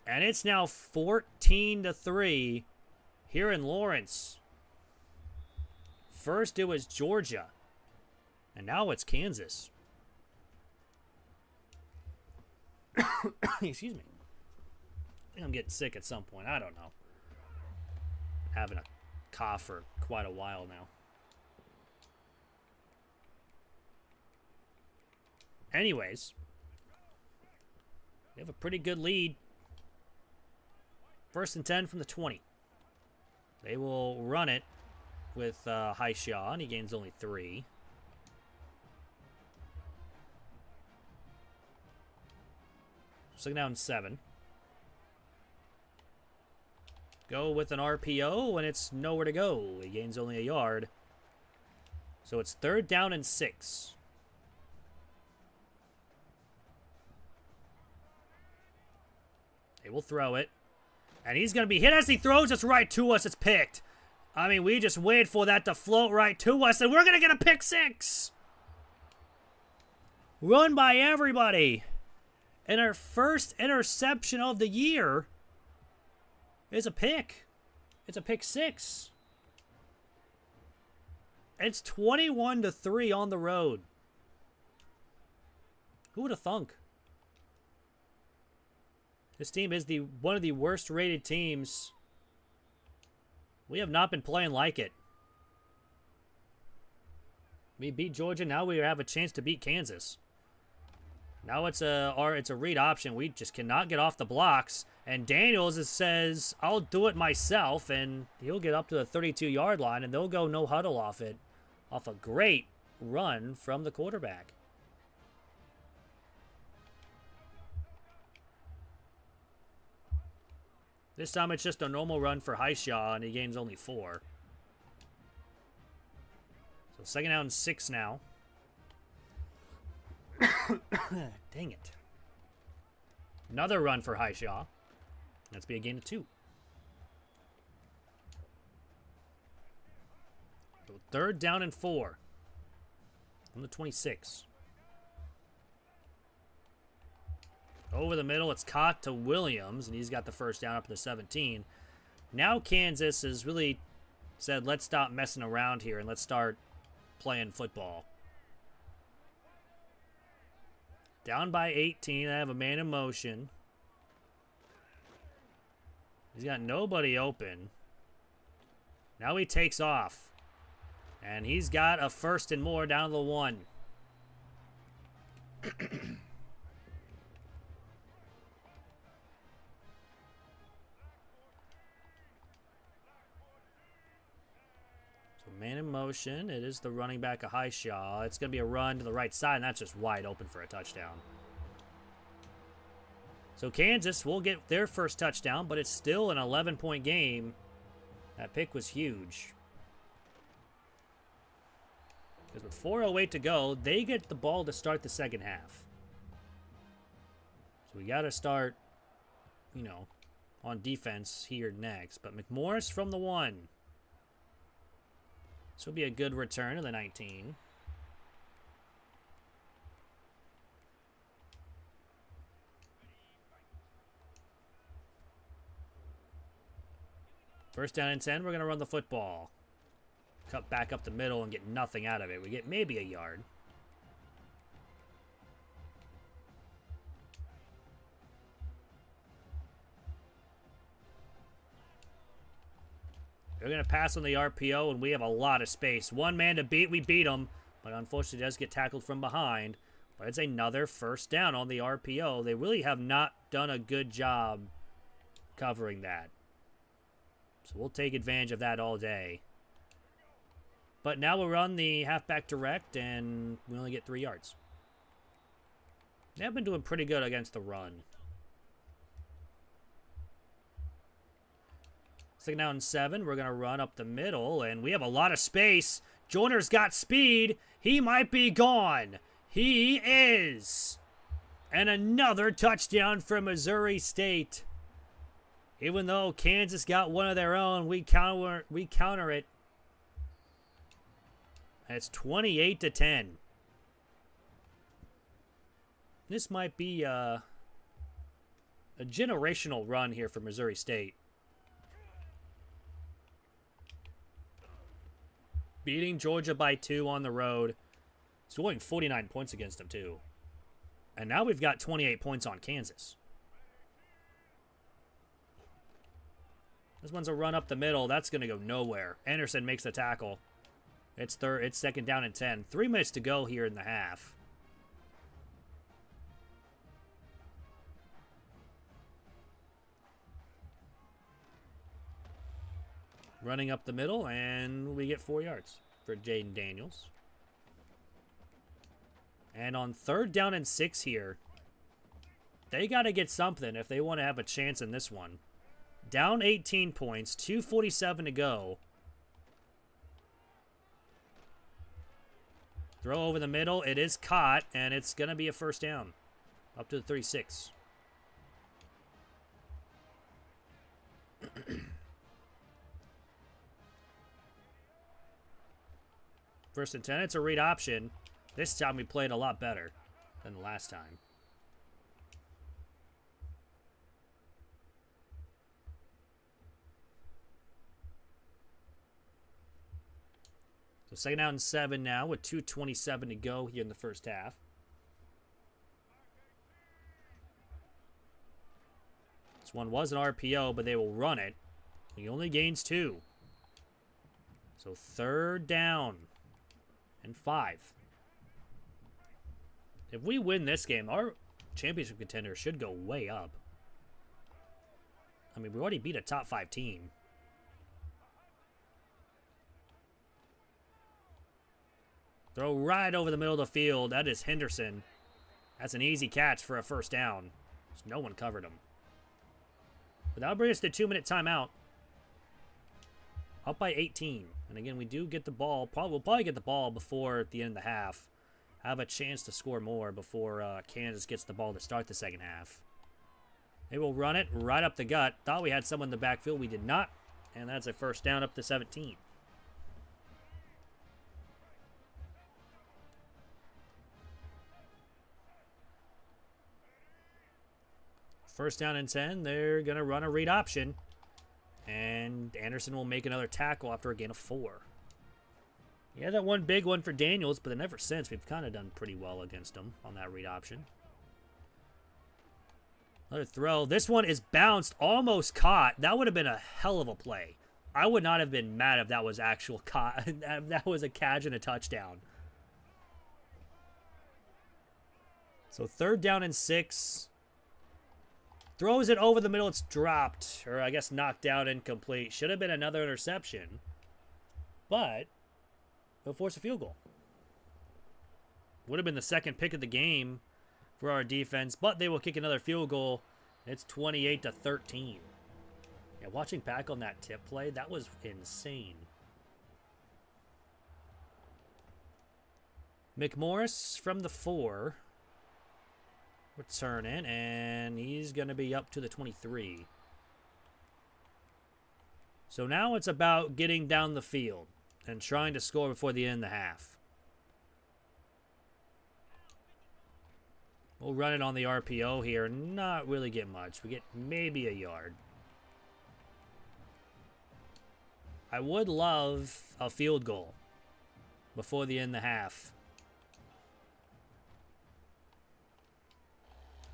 And it's now 14-3 here in Lawrence. First it was Georgia. And now it's Kansas. Excuse me. I think I'm getting sick at some point. I don't know. Having a cough for quite a while now. Anyways, we have a pretty good lead. First and 10 from the 20. They will run it with Highshaw, and he gains only 3. Second down 7. Go with an RPO, and it's nowhere to go. He gains only a yard. So it's third down and 6. They will throw it. And he's going to be hit as he throws us right to us. It's picked. I mean, we just waited for that to float right to us, and we're going to get a pick 6. Run by everybody. And our first interception of the year is a pick. It's a pick 6. It's 21-3 on the road. Who would have thunk? This team is one of the worst rated teams. We have not been playing like it. We beat Georgia. Now we have a chance to beat Kansas. Now it's a read option. We just cannot get off the blocks. And Daniels says, I'll do it myself. And he'll get up to the 32-yard line. And they'll go no huddle off it. Off a great run from the quarterback. This time it's just a normal run for Highshaw. And he gains only 4. So second down 6 now. Dang it. Another run for Highshaw. That's be a gain of 2. So 3rd down and 4. On the 26. Over the middle, it's caught to Williams, and he's got the first down up to the 17. Now Kansas has really said, let's stop messing around here and let's start playing football. Down by 18. I have a man in motion. He's got nobody open. Now he takes off. And he's got a 1st and more down to the 1. Man in motion. It is the running back, Ahishaw. It's going to be a run to the right side, and that's just wide open for a touchdown. So Kansas will get their first touchdown, but it's still an 11-point game. That pick was huge. Because with 4:08 to go, they get the ball to start the second half. So we got to start, you know, on defense here next. But McMorris from the 1. This will be a good return to the 19. First down and 10, we're going to run the football. Cut back up the middle and get nothing out of it. We get maybe a yard. They're going to pass on the RPO, and we have a lot of space. One man to beat. We beat him, but unfortunately does get tackled from behind. But it's another first down on the RPO. They really have not done a good job covering that. So we'll take advantage of that all day. But now we'll run the halfback direct, and we only get 3 yards. They have been doing pretty good against the run. 2nd down and 7. We're going to run up the middle, and we have a lot of space. Joyner's got speed. He might be gone. He is. And another touchdown for Missouri State. Even though Kansas got one of their own, we counter it. And it's 28-10. This might be a generational run here for Missouri State. Beating Georgia by 2 on the road. Scoring 49 points against them, too. And now we've got 28 points on Kansas. This one's a run up the middle. That's going to go nowhere. Anderson makes the tackle. It's 2nd down and 10. 3 minutes to go here in the half. Running up the middle, and we get 4 yards for Jaden Daniels. And on 3rd down and 6 here, they got to get something if they want to have a chance in this one. Down 18 points, 2:47 to go. Throw over the middle. It is caught, and it's going to be a first down. Up to the 36. First and 10, it's a read option. This time we played a lot better than the last time. So 2nd down and 7 now with 2:27 to go here in the first half. This one was an RPO, but they will run it. He only gains 2. So 3rd down and 5. If we win this game, our championship contender should go way up. I mean, we already beat a top 5 team. Throw right over the middle of the field. That is Henderson. That's an easy catch for a first down. Just no one covered him. But that'll bring us to 2-minute timeout. Up by 18. And again, we do get the ball. We'll probably get the ball before the end of the half. Have a chance to score more before Kansas gets the ball to start the second half. They will run it right up the gut. Thought we had someone in the backfield. We did not. And that's a first down up to 17. first down and 10. They're going to run a read option. And Anderson will make another tackle after a gain of 4. Yeah, that one big one for Daniels, but then ever since, we've kind of done pretty well against him on that read option. Another throw. This one is bounced, almost caught. That would have been a hell of a play. I would not have been mad if that was actual caught. That was a catch and a touchdown. So 3rd down and 6. Throws it over the middle. It's dropped. Or I guess knocked down, incomplete. Should have been another interception. But they'll force a field goal. Would have been the second pick of the game for our defense. But they will kick another field goal. It's 28-13. Yeah, watching back on that tip play, that was insane. McMorris from the 4. Return in, and he's going to be up to the 23. So now it's about getting down the field and trying to score before the end of the half. We'll run it on the RPO here. Not really get much. We get maybe a yard. I would love a field goal before the end of the half.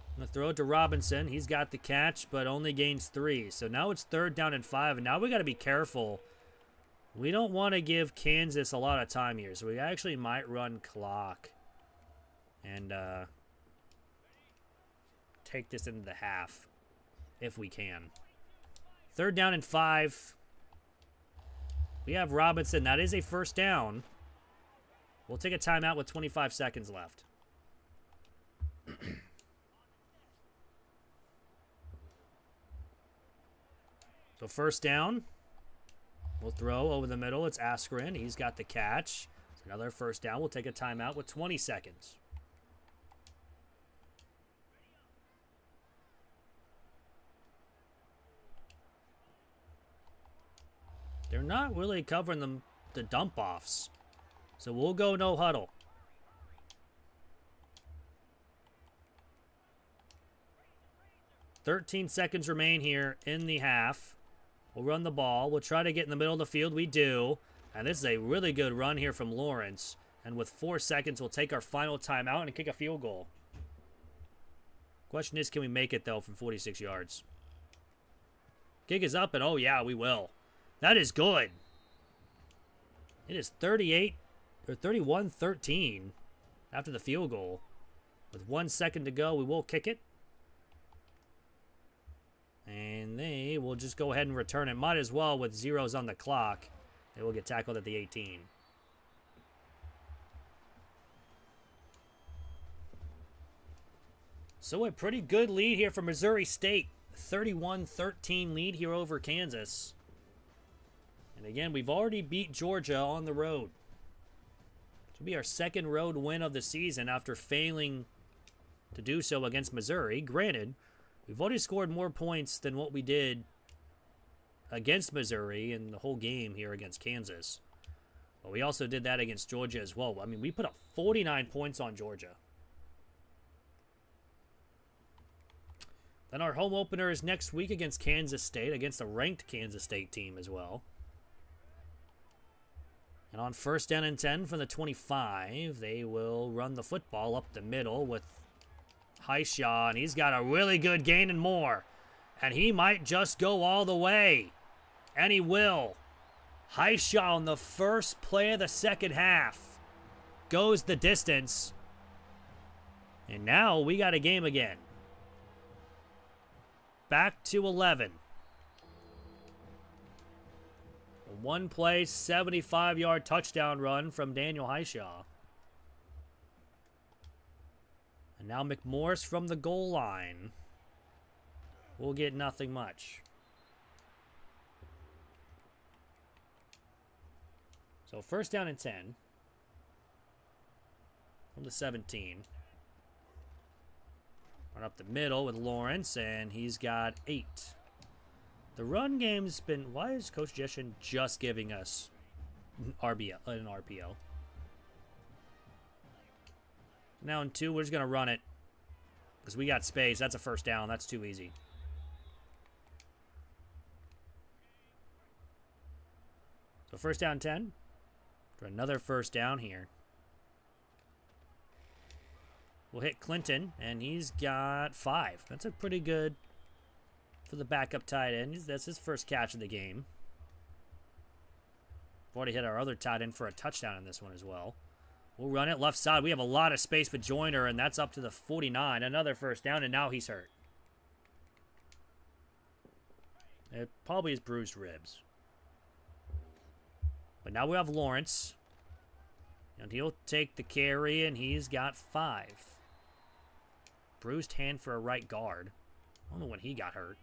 I'm going to throw it to Robinson. He's got the catch, but only gains 3. So now it's 3rd down and 5, and now we got to be careful. We don't want to give Kansas a lot of time here, so we actually might run clock and take this into the half if we can. 3rd down and 5. We have Robinson. That is a first down. We'll take a timeout with 25 seconds left. So first down. We'll throw over the middle. It's Askren. He's got the catch. It's another first down. We'll take a timeout with 20 seconds. They're not really covering the dump-offs. So we'll go no huddle. "13 seconds remain here in the half. We'll run the ball. We'll try to get in the middle of the field. We do. And this is a really good run here from Lawrence. And with 4 seconds, we'll take our final timeout and kick a field goal. Question is, can we make it, though, from 46 yards? Kick is up, and oh, yeah, we will. That is good. It is 31-13 after the field goal. With 1 second to go, we will kick it. And they will just go ahead and return it. Might as well with zeros on the clock. They will get tackled at the 18. So a pretty good lead here for Missouri State. 31-13 lead here over Kansas. And again, we've already beat Georgia on the road. This will be our second road win of the season after failing to do so against Missouri. Granted, we've already scored more points than what we did against Missouri in the whole game here against Kansas. But we also did that against Georgia as well. I mean, we put up 49 points on Georgia. Then our home opener is next week against Kansas State, against a ranked Kansas State team as well. And on first down and 10 from the 25, they will run the football up the middle with Hishaw, and he's got a really good gain and more. And he might just go all the way. And he will. Hishaw on the first play of the second half goes the distance. And now we got a game again. Back to 11. A one-play, 75-yard touchdown run from Daniel Hishaw. And now McMorris from the goal line. We'll get nothing much. So first down and 10. From the 17. Run up the middle with Lawrence, and he's got 8. The run game's been... Why is Coach Jeshin just giving us an RPO? Now in 2, we're just going to run it. Because we got space. That's a first down. That's too easy. So first down 10. For another first down here. We'll hit Clinton, and he's got 5. That's a pretty good for the backup tight end. That's his first catch of the game. We've already hit our other tight end for a touchdown in this one as well. We'll run it left side. We have a lot of space with Joyner, and that's up to the 49. Another first down, and now he's hurt. It probably is bruised ribs. But now we have Lawrence. And he'll take the carry, and he's got 5. Bruised hand for a right guard. I don't know when he got hurt.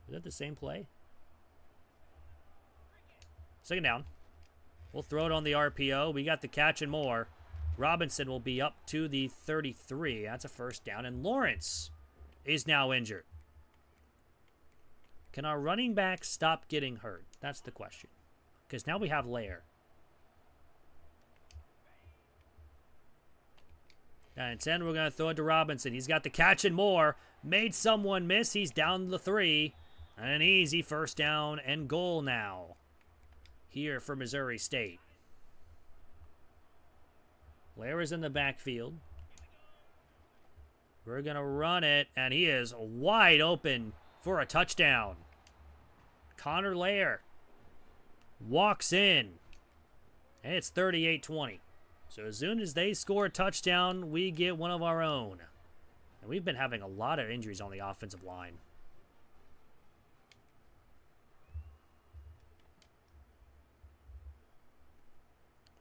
Is that the same play? Second down. We'll throw it on the RPO. We got the catch and more. Robinson will be up to the 33. That's a first down. And Lawrence is now injured. Can our running back stop getting hurt? That's the question. Because now we have Lair. And 10, we're going to throw it to Robinson. He's got the catch and more. Made someone miss. He's down to the 3. And an easy first down and goal now. Here for Missouri State. Lair is in the backfield. We're going to run it. And he is wide open for a touchdown. Connor Lair walks in. And it's 38-20. So as soon as they score a touchdown, we get one of our own. And we've been having a lot of injuries on the offensive line.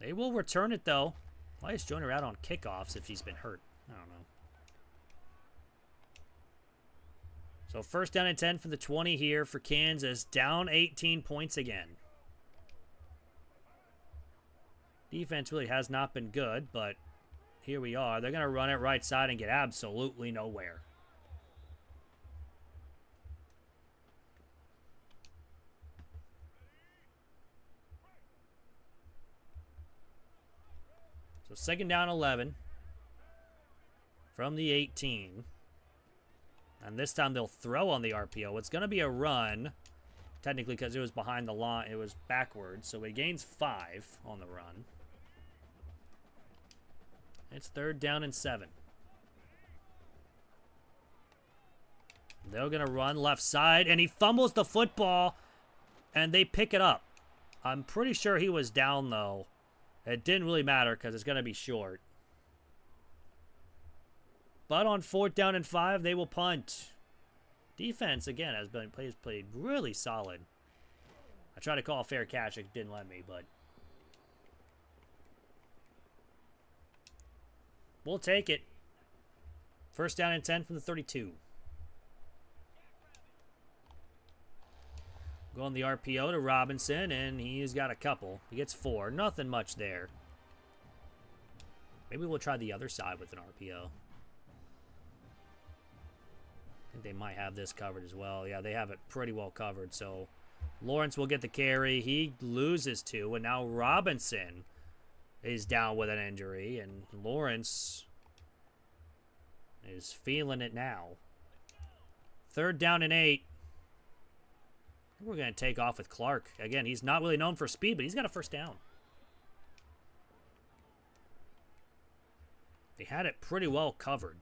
They will return it, though. Why is Joyner out on kickoffs if he's been hurt? I don't know. So first down and 10 for the 20 here for Kansas. Down 18 points again. Defense really has not been good, but here we are. They're going to run it right side and get absolutely nowhere. So second down 11 from the 18. And this time they'll throw on the RPO. It's going to be a run, technically, because it was behind the line. It was backwards, so it gains 5 on the run. It's third down and 7. They're going to run left side, and he fumbles the football, and they pick it up. I'm pretty sure he was down, though. It didn't really matter because it's going to be short. But on fourth down and 5, they will punt. Defense, again, has played really solid. I tried to call a fair catch. It didn't let me, but we'll take it. First down and 10 from the 32. Go on the RPO to Robinson, and he's got a couple. He gets 4. Nothing much there. Maybe we'll try the other side with an RPO. I think they might have this covered as well. Yeah, they have it pretty well covered. So Lawrence will get the carry. He loses 2, and now Robinson is down with an injury, and Lawrence is feeling it now. Third down and 8. We're going to take off with Clark. Again, he's not really known for speed, but he's got a first down. They had it pretty well covered.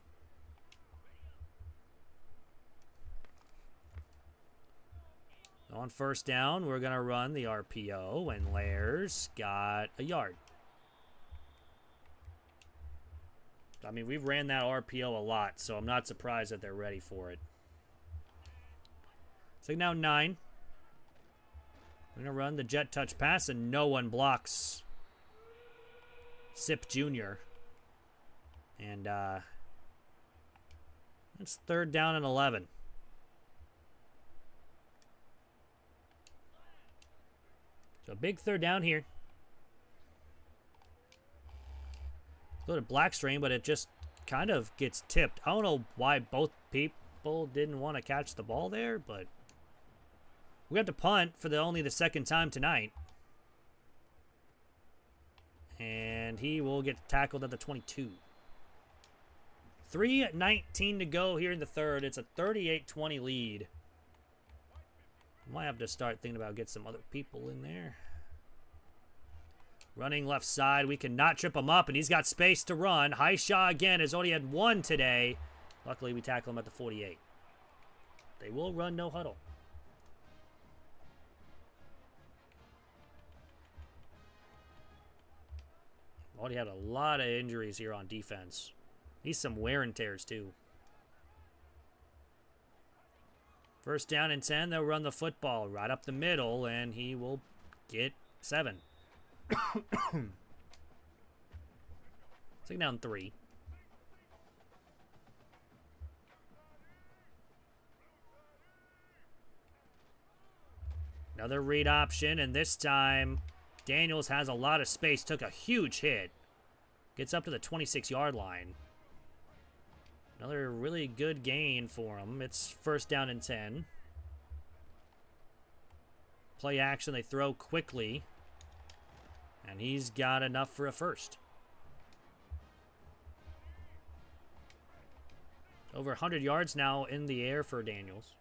On first down, we're going to run the RPO, and Lair's got a yard. I mean, we've ran that RPO a lot, so I'm not surprised that they're ready for it. So now 9. We're going to run the jet touch pass, and no one blocks Sip Jr. And it's third down and 11. So big third down here. Go to Blackstream, but it just kind of gets tipped. I don't know why both people didn't want to catch the ball there, but we have to punt for only the second time tonight. And he will get tackled at the 22. 3:19 to go here in the third. It's a 38-20 lead. Might have to start thinking about getting some other people in there. Running left side. We cannot trip him up, and he's got space to run. Hishaw again has only had one today. Luckily, we tackle him at the 48. They will run no huddle. Already had a lot of injuries here on defense. Needs some wear and tears, too. First down and 10, they'll run the football right up the middle, and he will get 7. Second down 3. Another read option, and this time Daniels has a lot of space. Took a huge hit. Gets up to the 26-yard line. Another really good gain for him. It's first down and 10. Play action, they throw quickly. And he's got enough for a first. Over 100 yards now in the air for Daniels.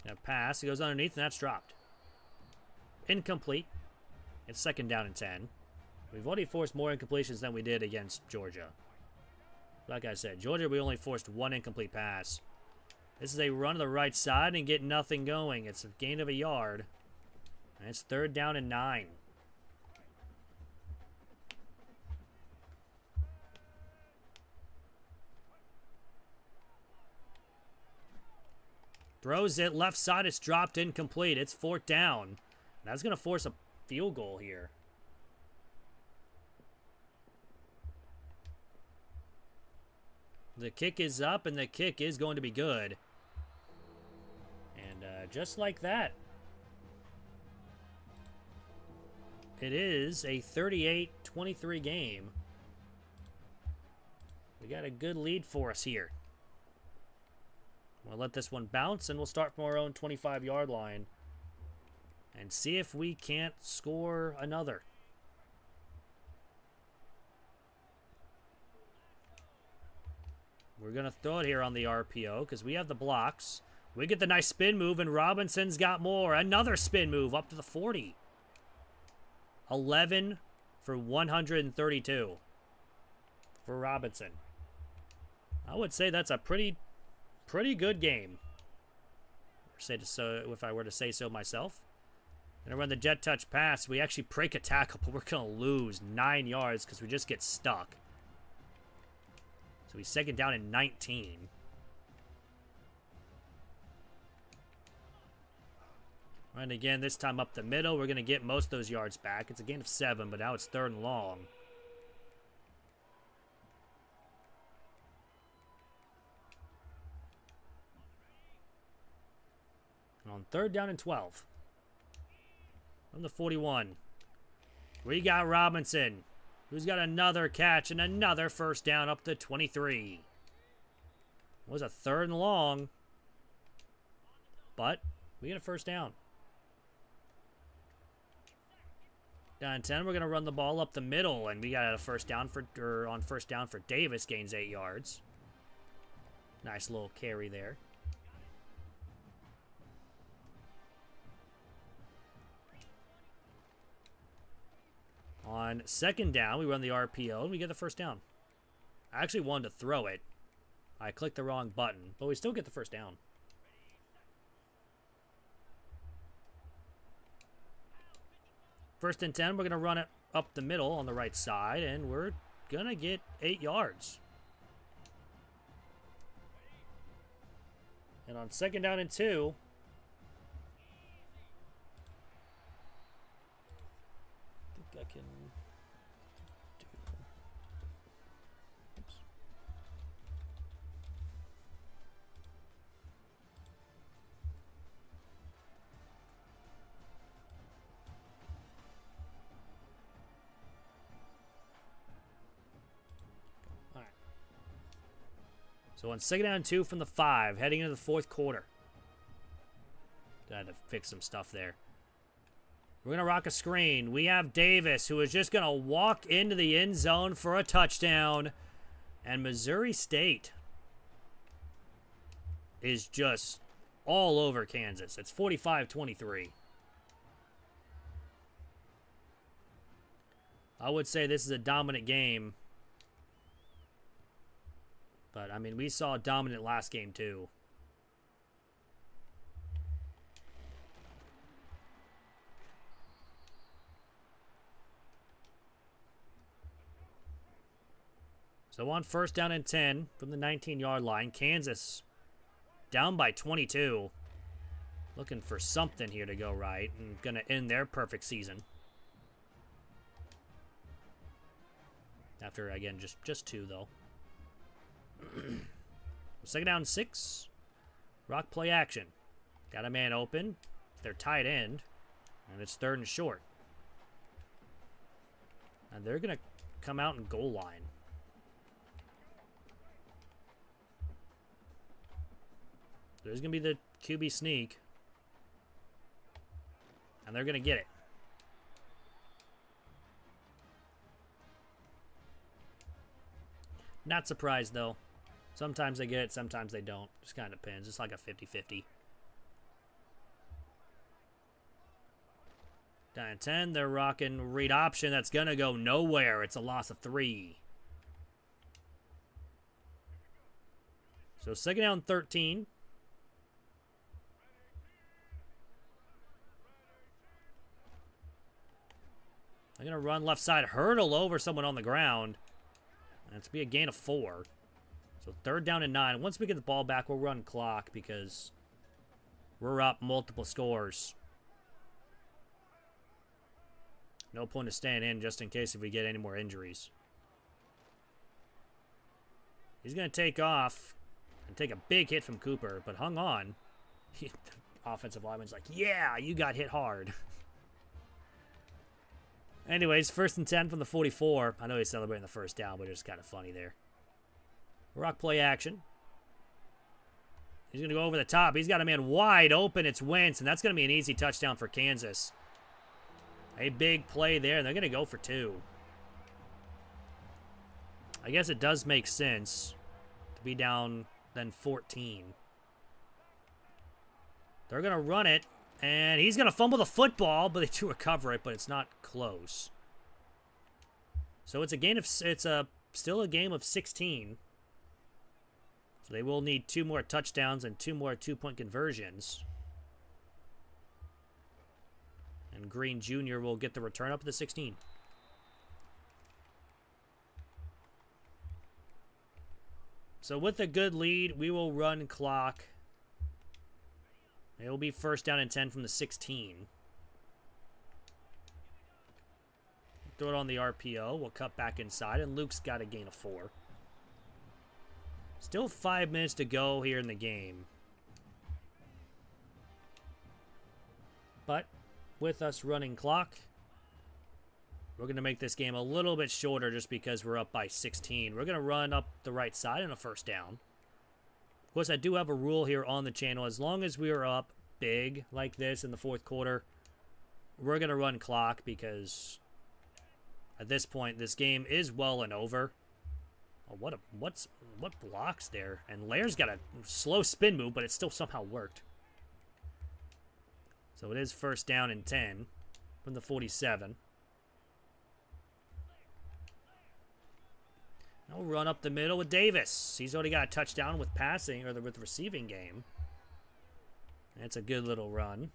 Now pass, it goes underneath, and that's dropped. Incomplete. It's second down and 10. We've already forced more incompletions than we did against Georgia. Like I said, Georgia, we only forced 1 incomplete pass. This is a run to the right side and get nothing going. It's a gain of a yard. And it's third down and 9. Throws it left side. It's dropped incomplete. It's fourth down. That's going to force a field goal here. The kick is up, and the kick is going to be good. And just like that, it is a 38-23 game. We got a good lead for us here. We'll let this one bounce, and we'll start from our own 25-yard line and see if we can't score another. We're going to throw it here on the RPO because we have the blocks. We get the nice spin move, and Robinson's got more. Another spin move up to the 40. 11 for 132 for Robinson. I would say that's a pretty good game. If I were to say so myself. Gonna run the jet touch pass. We actually break a tackle, but we're gonna lose 9 yards because we just get stuck. So we second down and 19. Run again, this time up the middle. We're gonna get most of those yards back. It's a gain of 7, but now it's third and long. And on third down and 12. From the 41. We got Robinson, who's got another catch and another first down up to 23. It was a third and long, but we get a first down. Down 10, we're going to run the ball up the middle, and we got a first down for Davis, gains 8 yards. Nice little carry there. On second down, we run the RPO, and we get the first down. I actually wanted to throw it. I clicked the wrong button, but we still get the first down. First and 10, we're going to run it up the middle on the right side, and we're going to get 8 yards. And on second down and 2, I can do. Oops. All right. So on second down and 2 from the 5, heading into the fourth quarter. Got to fix some stuff there. We're going to rock a screen. We have Davis, who is just going to walk into the end zone for a touchdown. And Missouri State is just all over Kansas. It's 45-23. I would say this is a dominant game. But, I mean, we saw a dominant last game, too. So on first down and 10 from the 19-yard line, Kansas down by 22. Looking for something here to go right and going to end their perfect season. After, again, just 2, though. Second down and 6. Rock play action. Got a man open. They're tight end. And it's 3rd and short. And they're going to come out and goal line. There's going to be the QB sneak. And they're going to get it. Not surprised, though. Sometimes they get it, sometimes they don't. Just kind of depends. It's like a 50-50. Down at 10, they're rocking read option. That's going to go nowhere. It's a loss of 3. So second down 13. They're going to run left side, hurdle over someone on the ground. And it's be a gain of 4. So 3rd down and 9. Once we get the ball back, we'll run clock because we're up multiple scores. No point of staying in just in case if we get any more injuries. He's going to take off and take a big hit from Cooper, but hung on. The offensive lineman's like, yeah, you got hit hard. Anyways, 1st and 10 from the 44. I know he's celebrating the first down, but it's kind of funny there. Rock play action. He's going to go over the top. He's got a man wide open. It's Wentz, and that's going to be an easy touchdown for Kansas. A big play there, and they're going to go for 2. I guess it does make sense to be down then 14. They're going to run it. And he's going to fumble the football, but they do recover it, but it's not close. So it's still a game of 16. So they will need 2 more touchdowns and 2 more 2-point conversions. And Green Jr. will get the return up to the 16. So with a good lead, we will run clock. It will be 1st down and 10 from the 16. Throw it on the RPO. We'll cut back inside, and Luke's got a gain of 4. Still 5 minutes to go here in the game. But with us running clock, we're going to make this game a little bit shorter just because we're up by 16. We're going to run up the right side on a 1st down. Of course, I do have a rule here on the channel. As long as we are up big like this in the 4th quarter, we're going to run clock because at this point, this game is well and over. Oh, what blocks there? And Lair's got a slow spin move, but it still somehow worked. So it is 1st down and 10 from the 47. Now we'll run up the middle with Davis. He's already got a touchdown with passing, or with the receiving game. That's a good little run.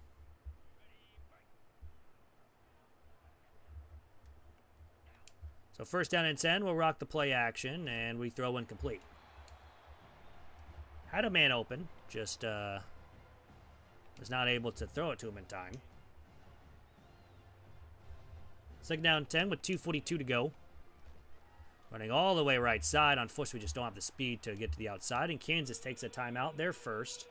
So 1st down and 10, we'll rock the play action, and we throw incomplete. Had a man open, just was not able to throw it to him in time. 2nd down and 10 with 2:42 to go. Running all the way right side. Unfortunately, we just don't have the speed to get to the outside. And Kansas takes a timeout there first.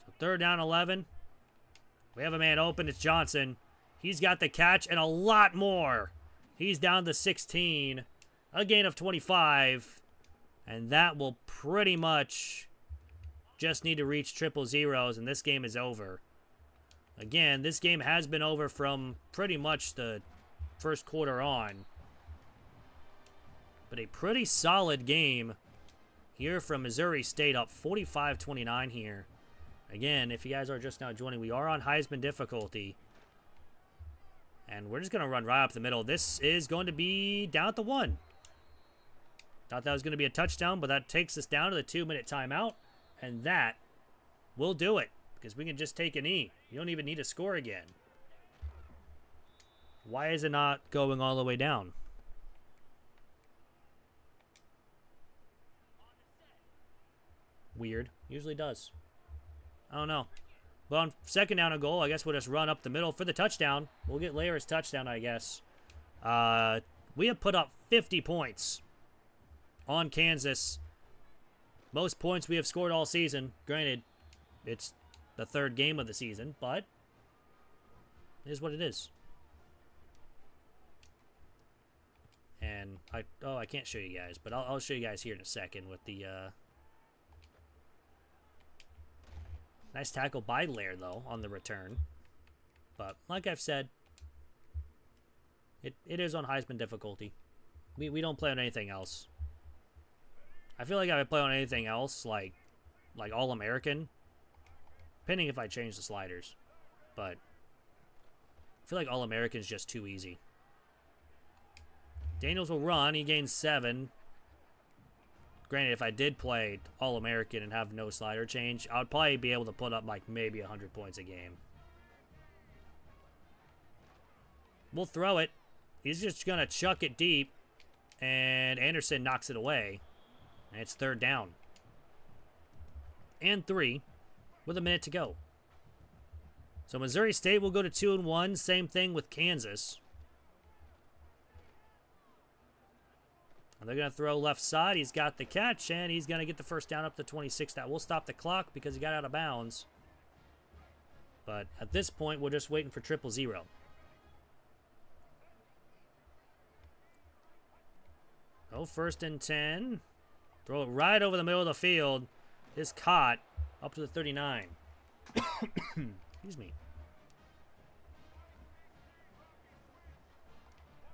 So 3rd down 11. We have a man open. It's Johnson. He's got the catch and a lot more. He's down to 16. A gain of 25. And that will pretty much just need to reach triple zeros, and this game is over. Again, this game has been over from pretty much the first quarter on. But a pretty solid game here from Missouri State, up 45-29 here. Again, if you guys are just now joining, we are on Heisman difficulty. And we're just going to run right up the middle. This is going to be down at the 1. Thought that was going to be a touchdown, but that takes us down to the 2-minute timeout. And that will do it, because we can just take a knee. You don't even need to score again. Why is it not going all the way down? Weird. Usually does. I don't know. But on second down and goal, I guess we'll just run up the middle for the touchdown. We'll get Layer's touchdown, I guess. We have put up 50 points on Kansas. Most points we have scored all season. Granted, it's the third game of the season, but it is what it is. And I can't show you guys, but I'll show you guys here in a second with the nice tackle by Lair though on the return. But like I've said, it is on Heisman difficulty. We don't play on anything else. I feel like I would play on anything else, like All-American, depending if I change the sliders. But I feel like All-American is just too easy. Daniels will run. He gains 7. Granted, if I did play All-American and have no slider change, I would probably be able to put up like maybe 100 points a game. We'll throw it. He's just going to chuck it deep, and Anderson knocks it away. And it's third down. And 3 with a minute to go. So Missouri State will go to 2-1. Same thing with Kansas. And they're going to throw left side. He's got the catch, and he's going to get the first down up to 26. That will stop the clock because he got out of bounds. But at this point, we're just waiting for 0-0. Oh, 1st and 10. Throw it right over the middle of the field. Is caught up to the 39. Excuse me.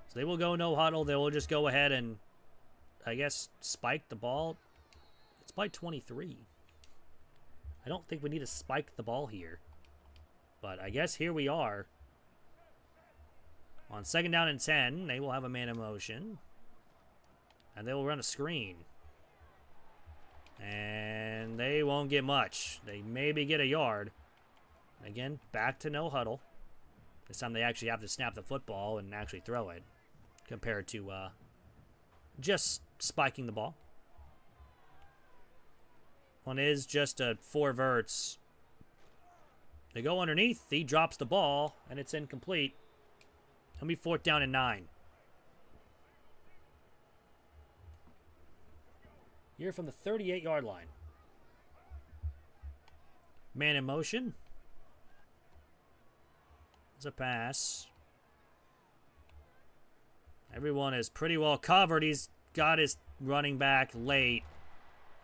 So they will go no huddle. They will just go ahead and, I guess, spike the ball. It's by 23. I don't think we need to spike the ball here. But I guess here we are. On 2nd down and 10, they will have a man in motion. And they will run a screen. And they won't get much. They maybe get a yard. Again, back to no huddle. This time they actually have to snap the football and actually throw it. Compared to just spiking the ball. One is just a 4 verts. They go underneath. He drops the ball, and it's incomplete. It'll be 4th down and 9. Here from the 38-yard line. Man in motion. There's a pass. Everyone is pretty well covered. He's got his running back late.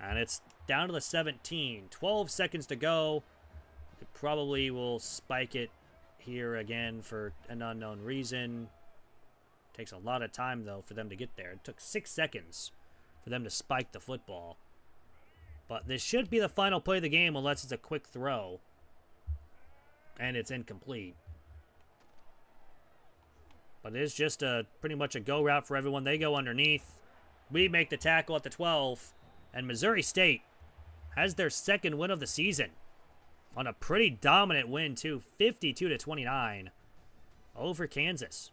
And it's down to the 17. 12 seconds to go. They probably will spike it here again for an unknown reason. Takes a lot of time, though, for them to get there. It took 6 seconds for them to spike the football. But this should be the final play of the game unless it's a quick throw. And it's incomplete. But it is just pretty much a go route for everyone. They go underneath. We make the tackle at the 12. And Missouri State has their 2nd win of the season. On a pretty dominant win, too. 52-29 over Kansas.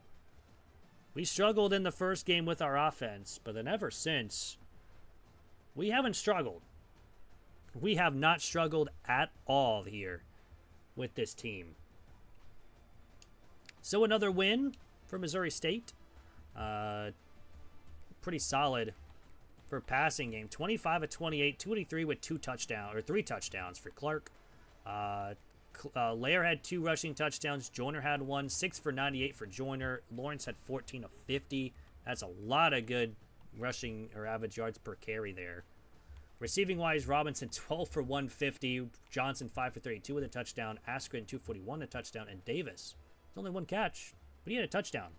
We struggled in the first game with our offense, but then ever since, we haven't struggled. We have not struggled at all here with this team. So another win for Missouri State. Pretty solid for passing game. 25-28, 23 with 3 touchdowns for Clark. Lair had 2 rushing touchdowns. Joyner had 1. 6 for 98 for Joyner. Lawrence had 14 of 50. That's a lot of good rushing or average yards per carry there. Receiving wise, Robinson 12 for 150, Johnson 5 for 32 with a touchdown, Askren 241 a touchdown, and Davis, it's only one catch, but he had a touchdown.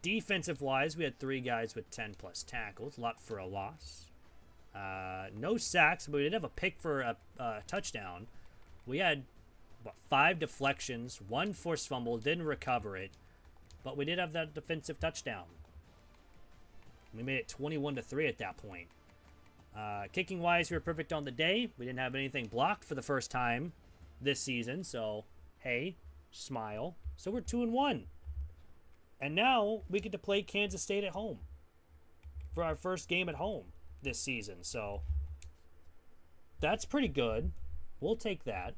Defensive wise, we had 3 guys with 10 plus tackles, a lot for a loss. No sacks, but we did have a pick for a touchdown. We had 5 deflections, 1 forced fumble, didn't recover it, but we did have that defensive touchdown. We made it 21-3 at that point. Kicking wise, we were perfect on the day. We didn't have anything blocked for the first time this season, so hey, smile. So we're 2-1. And now we get to play Kansas State at home for our first game at home this season. So that's pretty good. We'll take that.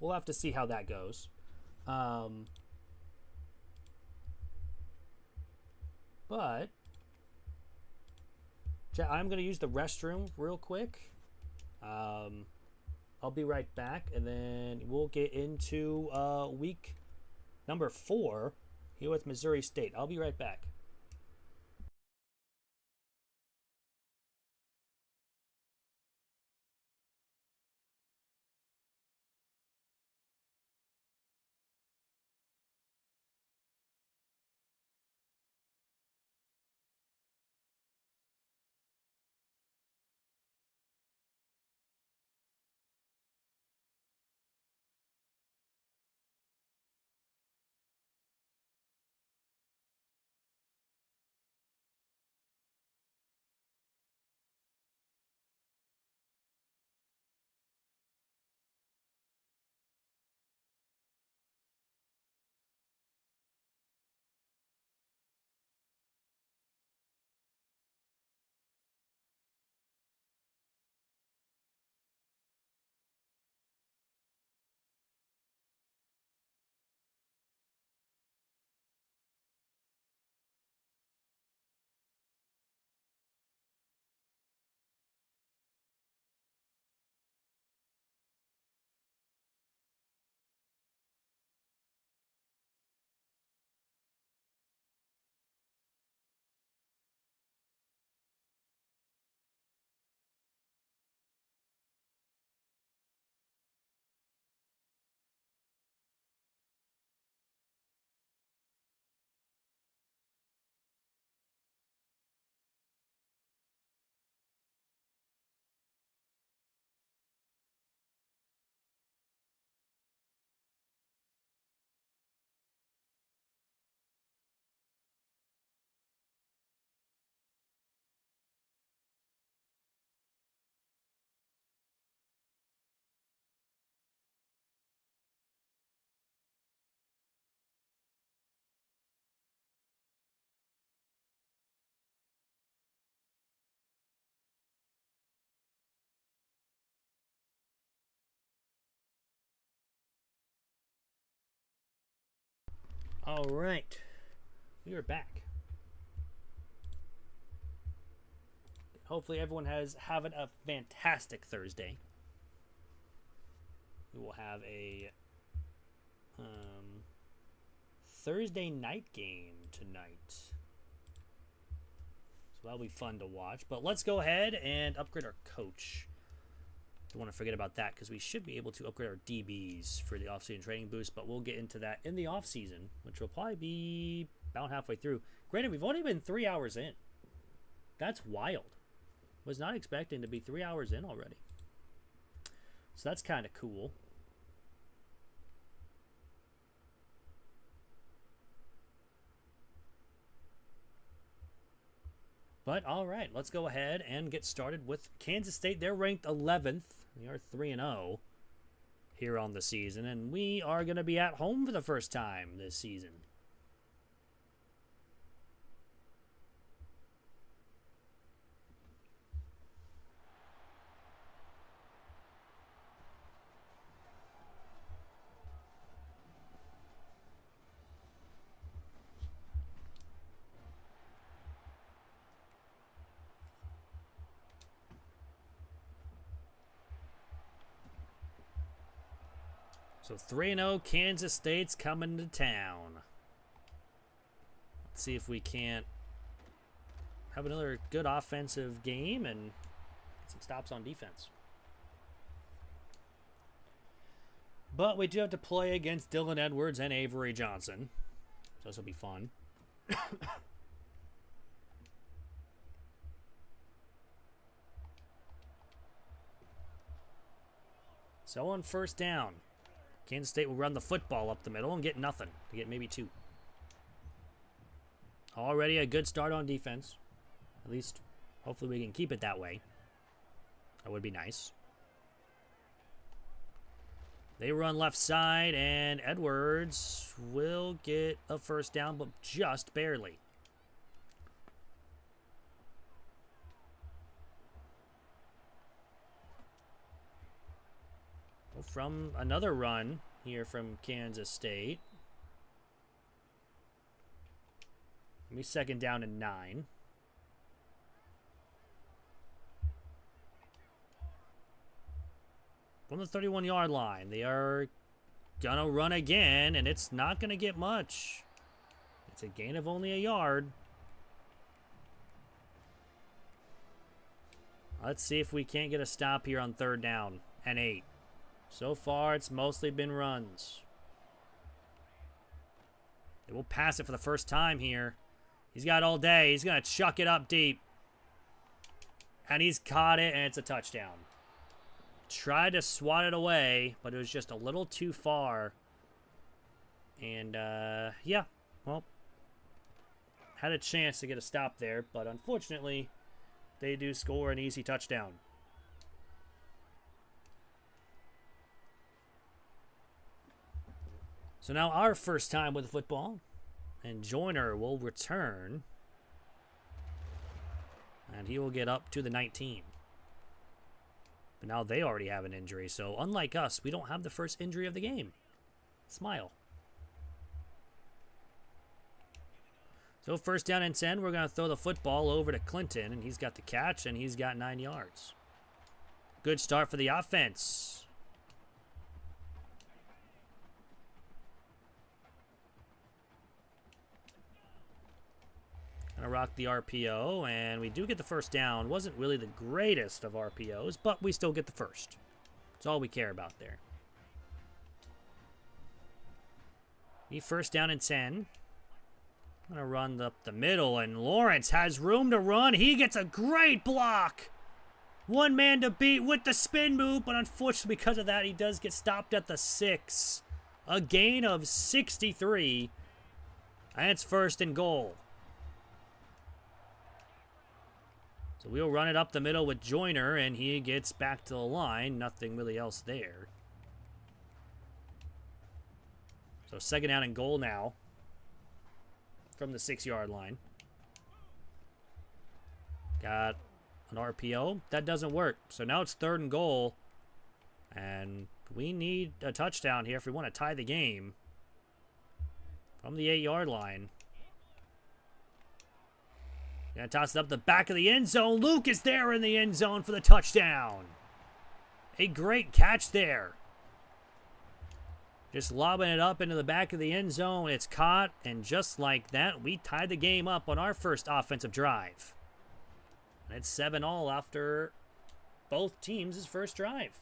We'll have to see how that goes. But I'm going to use the restroom real quick. I'll be right back, and then we'll get into week number 4 here with Missouri State. I'll be right back. All right, we are back. Hopefully everyone has having a fantastic Thursday. We will have a Thursday night game tonight. So that'll be fun to watch. But let's go ahead and upgrade our coach. Don't want to forget about that because we should be able to upgrade our DBs for the offseason training boost, but we'll get into that in the offseason, which will probably be about halfway through. Granted, we've only been 3 hours in. That's wild. Was not expecting to be 3 hours in already. So that's kind of cool. But all right, let's go ahead and get started with Kansas State. They're ranked 11th. We are 3-0 here on the season, and we are going to be at home for the first time this season. So 3-0, Kansas State's coming to town. Let's see if we can't have another good offensive game and get some stops on defense. But we do have to play against Dylan Edwards and Avery Johnson. So this will be fun. So on first down, Kansas State will run the football up the middle and get nothing. They get maybe 2. Already a good start on defense. At least, hopefully we can keep it that way. That would be nice. They run left side, and Edwards will get a first down, but just barely. From another run here from Kansas State. Maybe second down and 9. From the 31-yard line, they are going to run again, and it's not going to get much. It's a gain of only a yard. Let's see if we can't get a stop here on third down and 8. So far, it's mostly been runs. They will pass it for the first time here. He's got all day. He's going to chuck it up deep. And he's caught it, and it's a touchdown. Tried to swat it away, but it was just a little too far. And, yeah, well, had a chance to get a stop there, but unfortunately, they do score an easy touchdown. So now our first time with football, and Joyner will return, and he will get up to the 19. But now they already have an injury, so unlike us, we don't have the first injury of the game. Smile. So first down and 10, we're going to throw the football over to Clinton, and he's got the catch, and he's got 9 yards. Good start for the offense. Gonna rock the RPO, and we do get the first down. Wasn't really the greatest of RPOs, but we still get the first. That's all we care about there. The first down and 10. Gonna run up the middle, and Lawrence has room to run. He gets a great block. One man to beat with the spin move, but unfortunately because of that, he does get stopped at the 6. A gain of 63, and it's first and goal. So we'll run it up the middle with Joyner, and he gets back to the line. Nothing really else there. So second down and goal now from the 6-yard line. Got an RPO. That doesn't work. So now it's third and goal. And we need a touchdown here if we want to tie the game. From the 8-yard line. Gonna toss it up the back of the end zone. Luke is there in the end zone for the touchdown. A great catch there. Just lobbing it up into the back of the end zone. It's caught, and just like that, we tied the game up on our first offensive drive. And it's 7-all after both teams' first drive.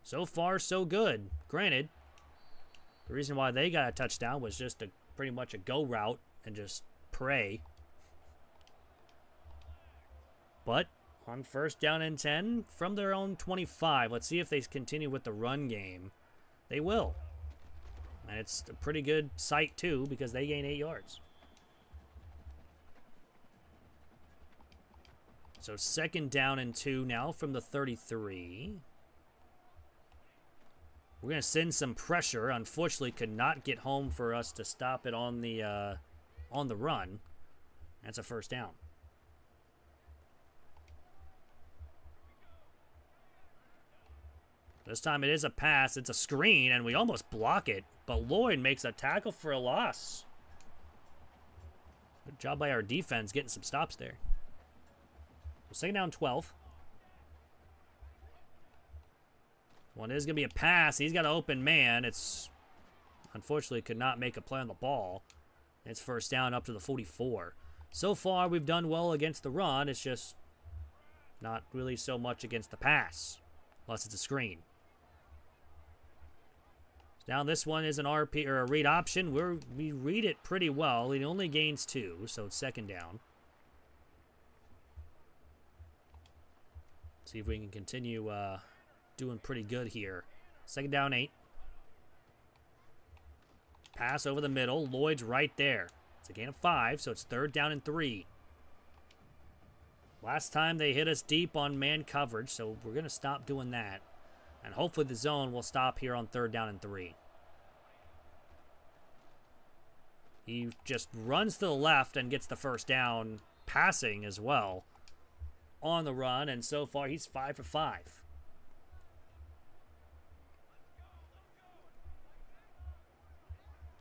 So far, so good. Granted, the reason why they got a touchdown was just pretty much a go route and just pray. But on first down and 10 from their own 25. Let's see if they continue with the run game. They will. And it's a pretty good sight too because they gain 8 yards. So second down and 2 now from the 33. We're going to send some pressure. Unfortunately, could not get home for us to stop it on the run. That's a first down. This time it is a pass. It's a screen, and we almost block it. But Lloyd makes a tackle for a loss. Good job by our defense getting some stops there. So second down 12. One is going to be a pass. He's got an open man. It's unfortunately could not make a play on the ball. It's first down up to the 44. So far, we've done well against the run. It's just not really so much against the pass, unless it's a screen. Now this one is an RP or a read option. We read it pretty well. It only gains 2, so it's second down. See if we can continue doing pretty good here. Second down 8. Pass over the middle. Lloyd's right there. It's a gain of 5, so it's third down and 3. Last time they hit us deep on man coverage, so we're going to stop doing that. And hopefully the zone will stop here on third down and 3. He just runs to the left and gets the first down, passing as well on the run, and so far he's 5 for 5.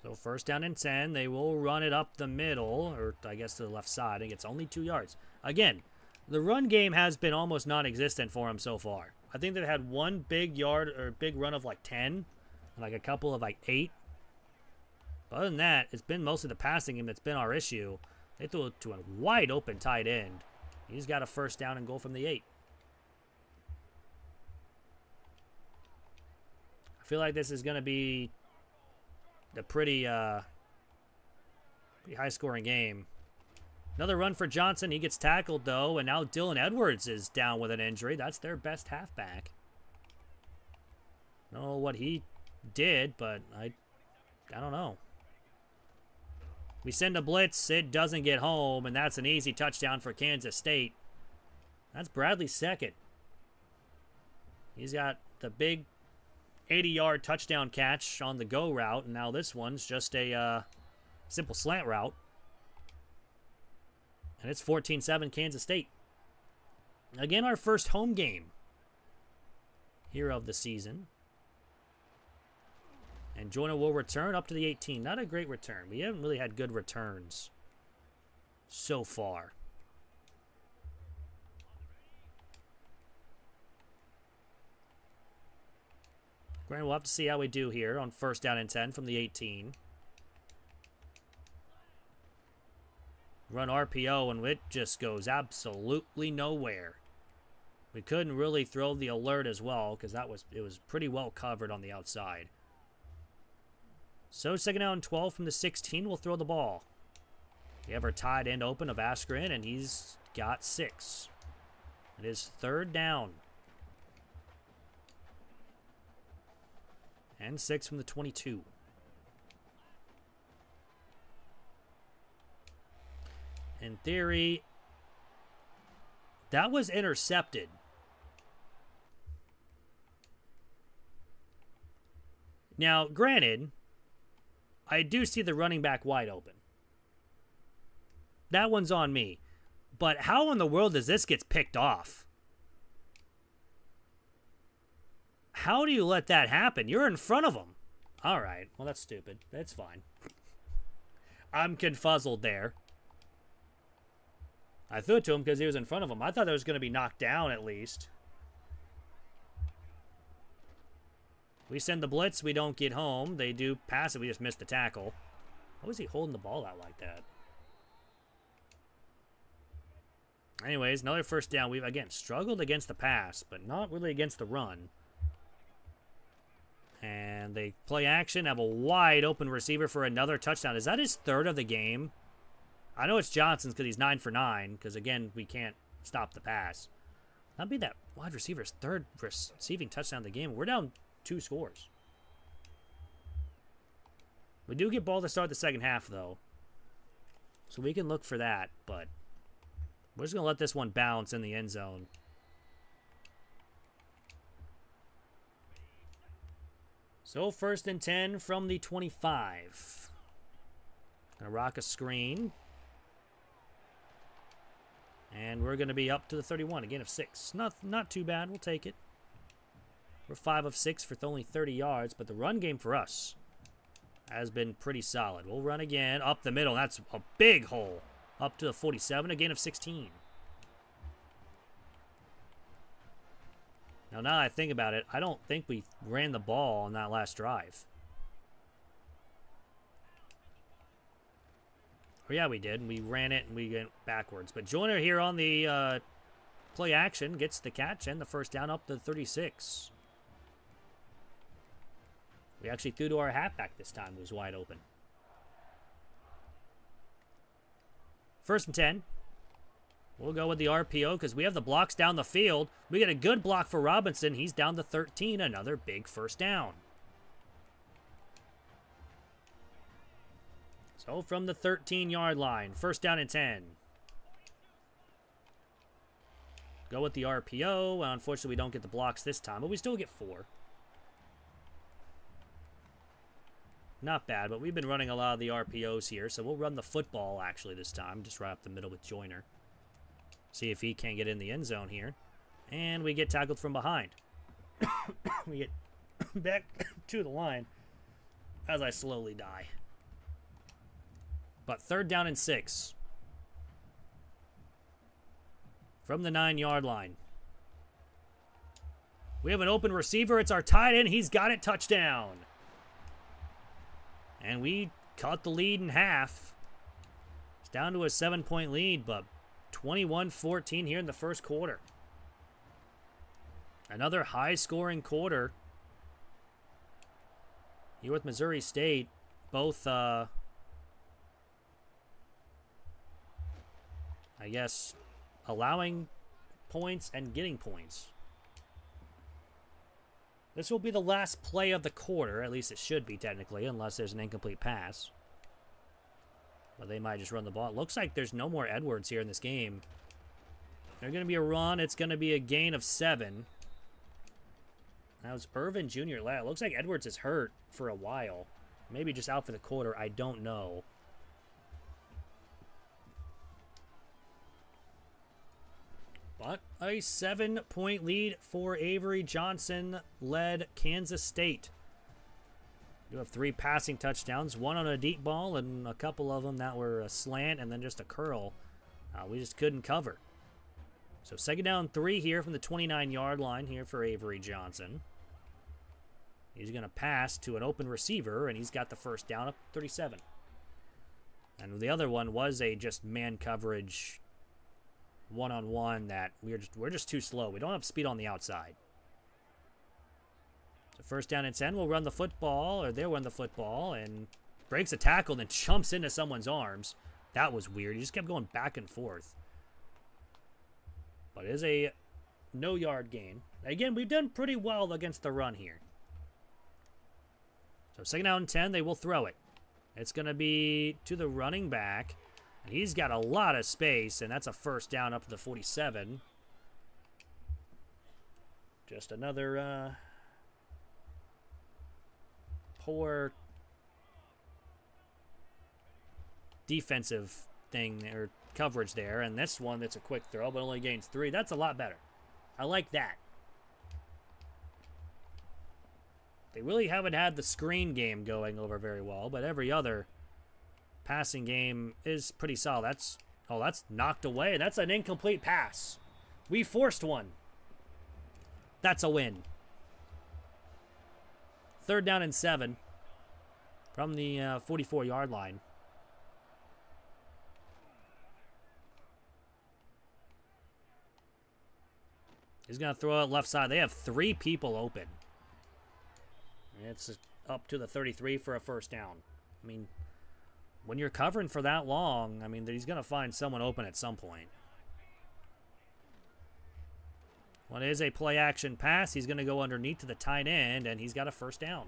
So first down and 10, they will run it up the middle, or I guess to the left side. I think it's only 2 yards. Again, the run game has been almost non-existent for him so far. I think they've had one big yard or big run of like 10, and like a couple of like 8. But other than that, it's been mostly the passing game that's been our issue. They threw it to a wide open tight end. He's got a first down and goal from the 8. I feel like this is going to be a pretty high-scoring game. Another run for Johnson. He gets tackled, though, and now Dylan Edwards is down with an injury. That's their best halfback. I don't know what he did, but I don't know. We send a blitz. It doesn't get home, and that's an easy touchdown for Kansas State. That's Bradley's second. He's got the big 80-yard touchdown catch on the go route, and now this one's just a simple slant route. And it's 14-7 Kansas State. Again, our first home game here of the season. And Joyner will return up to the 18. Not a great return. We haven't really had good returns so far. Granted, we'll have to see how we do here on first down and 10 from the 18. Run RPO, and it just goes absolutely nowhere. We couldn't really throw the alert as well because it was pretty well covered on the outside. So second down and 12 from the 16. We'll throw the ball. We have our tight end open of Askren, and he's got 6. It is third down. And 6 from the 22. In theory, that was intercepted. Now, granted, I do see the running back wide open. That one's on me. But how in the world does this get picked off? How do you let that happen? You're in front of him. All right. Well, that's stupid. That's fine. I'm confuzzled there. I threw it to him because he was in front of him. I thought it was going to be knocked down at least. We send the blitz. We don't get home. They do pass it. We just missed the tackle. How was he holding the ball out like that? Anyways, another first down. We've, again, struggled against the pass, but not really against the run. And they play action, have a wide open receiver for another touchdown. Is that his third of the game? I know it's Johnson's because he's 9 for 9, because, again, we can't stop the pass. That'd be that wide receiver's third receiving touchdown of the game. We're down 2 scores. We do get ball to start the second half, though. So we can look for that, but we're just going to let this one bounce in the end zone. So first and 10 from the 25. Going to rock a screen. And we're going to be up to the 31, a gain of 6. Not too bad. We'll take it. We're 5 of 6 for only 30 yards, but the run game for us has been pretty solid. We'll run again up the middle. That's a big hole. Up to the 47, a gain of 16. Now I think about it, I don't think we ran the ball on that last drive. Or yeah, we did. We ran it and we went backwards. But Joyner here on the play action gets the catch and the first down up to 36. We actually threw to our halfback this time, who was wide open. 1st and 10. We'll go with the RPO because we have the blocks down the field. We get a good block for Robinson. He's down to 13. Another big first down. So from the 13-yard line, 1st down and 10. Go with the RPO. Well, unfortunately, we don't get the blocks this time, but we still get 4. Not bad, but we've been running a lot of the RPOs here, so we'll run the football, actually, this time. Just right up the middle with Joyner. See if he can't get in the end zone here. And we get tackled from behind. We get back to the line as I slowly die. But 3rd down and 6. From the 9-yard line. We have an open receiver. It's our tight end. He's got it. Touchdown. And we cut the lead in half. It's down to a 7-point lead, but 21-14 here in the first quarter. Another high-scoring quarter here with Missouri State. Both, I guess, allowing points and getting points. This will be the last play of the quarter. At least it should be, technically, unless there's an incomplete pass. But they might just run the ball. It looks like there's no more Edwards here in this game. There's going to be a run. It's going to be a gain of 7. That was Irvin Jr. It looks like Edwards is hurt for a while. Maybe just out for the quarter. I don't know. But a 7-point lead for Avery Johnson-led Kansas State. You have 3 passing touchdowns, 1 on a deep ball, and a couple of them that were a slant and then just a curl. We just couldn't cover. So 2nd down 3 here from the 29-yard line here for Avery Johnson. He's going to pass to an open receiver, and he's got the first down up 37. And the other one was a just man coverage one-on-one that we're just too slow. We don't have speed on the outside. So 1st down and 10. We'll run the football, or they'll run the football, and breaks a tackle, then jumps into someone's arms. That was weird. He just kept going back and forth. But it is a no-yard gain. Again, we've done pretty well against the run here. So 2nd down and 10, they will throw it. It's going to be to the running back. And he's got a lot of space, and that's a first down up to the 47. Just another poor defensive thing or coverage there. And this one, that's a quick throw, but only gains 3. That's a lot better. I like that. They really haven't had the screen game going over very well, but every other passing game is pretty solid. That's knocked away. That's an incomplete pass. We forced one. That's a win. 3rd down and 7 from the 44-yard line. He's going to throw it left side. They have 3 people open. It's up to the 33 for a first down. I mean, when you're covering for that long, I mean, he's going to find someone open at some point. Well, it is a play-action pass. He's going to go underneath to the tight end, and he's got a first down.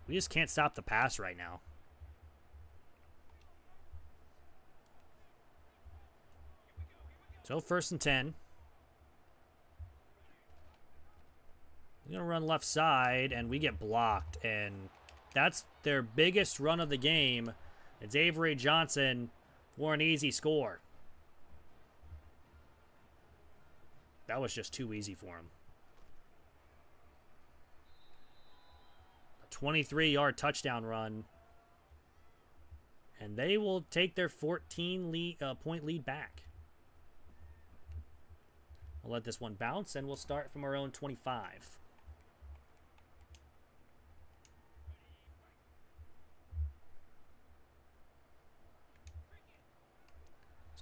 We just can't stop the pass right now. So 1st and 10. We're going to run left side, and we get blocked, and that's their biggest run of the game. It's Avery Johnson for an easy score. That was just too easy for him. A 23-yard touchdown run. And they will take their 14-point lead back. We'll let this one bounce, and we'll start from our own 25.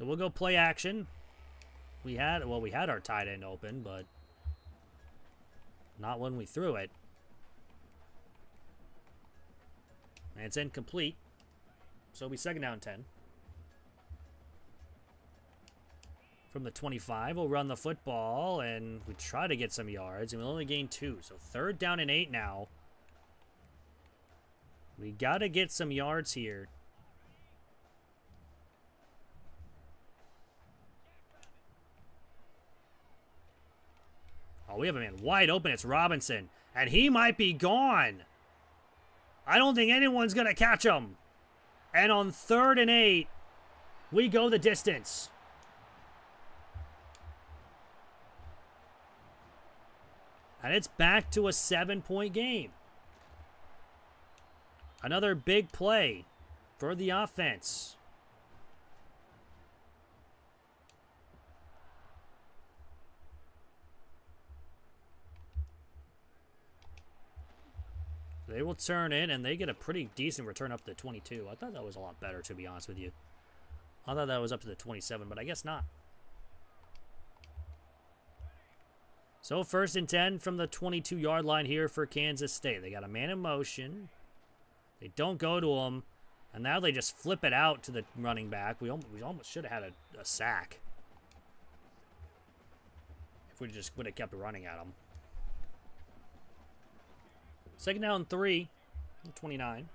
So we'll go play action. We had our tight end open, but not when we threw it. And it's incomplete. So it'll be second down 10. From the 25, we'll run the football, and we try to get some yards, and we'll only gain 2. So third down and 8 now. We got to get some yards here. Oh, we have a man wide open. It's Robinson, and he might be gone. I don't think anyone's going to catch him. And on third and 8, we go the distance. And it's back to a 7-point game. Another big play for the offense. They will turn in, and they get a pretty decent return up to 22. I thought that was a lot better, to be honest with you. I thought that was up to the 27, but I guess not. So first and 10 from the 22-yard line here for Kansas State. They got a man in motion. They don't go to him, and now they just flip it out to the running back. We almost should have had a sack if we just would have kept running at him. Second down 3, 29.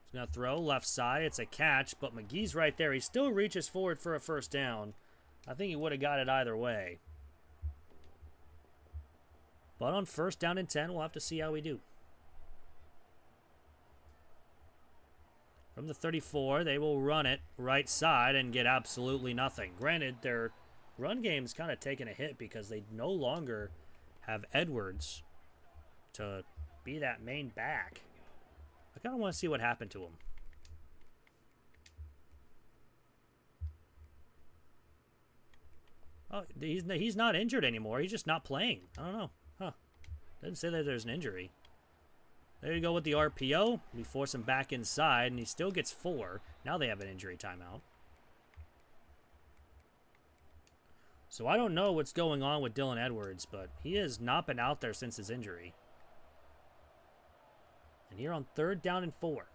He's going to throw left side. It's a catch, but McGee's right there. He still reaches forward for a first down. I think he would have got it either way. But on first down and 10, we'll have to see how we do. From the 34, they will run it right side and get absolutely nothing. Granted, their run game's kind of taken a hit because they no longer have Edwards to be that main back. I kind of want to see what happened to him. Oh, he's not injured anymore. He's just not playing. I don't know. Huh. Doesn't say that there's an injury. There you go with the RPO. We force him back inside, and he still gets 4. Now they have an injury timeout. So I don't know what's going on with Dylan Edwards, but he has not been out there since his injury. And here on third down and 4.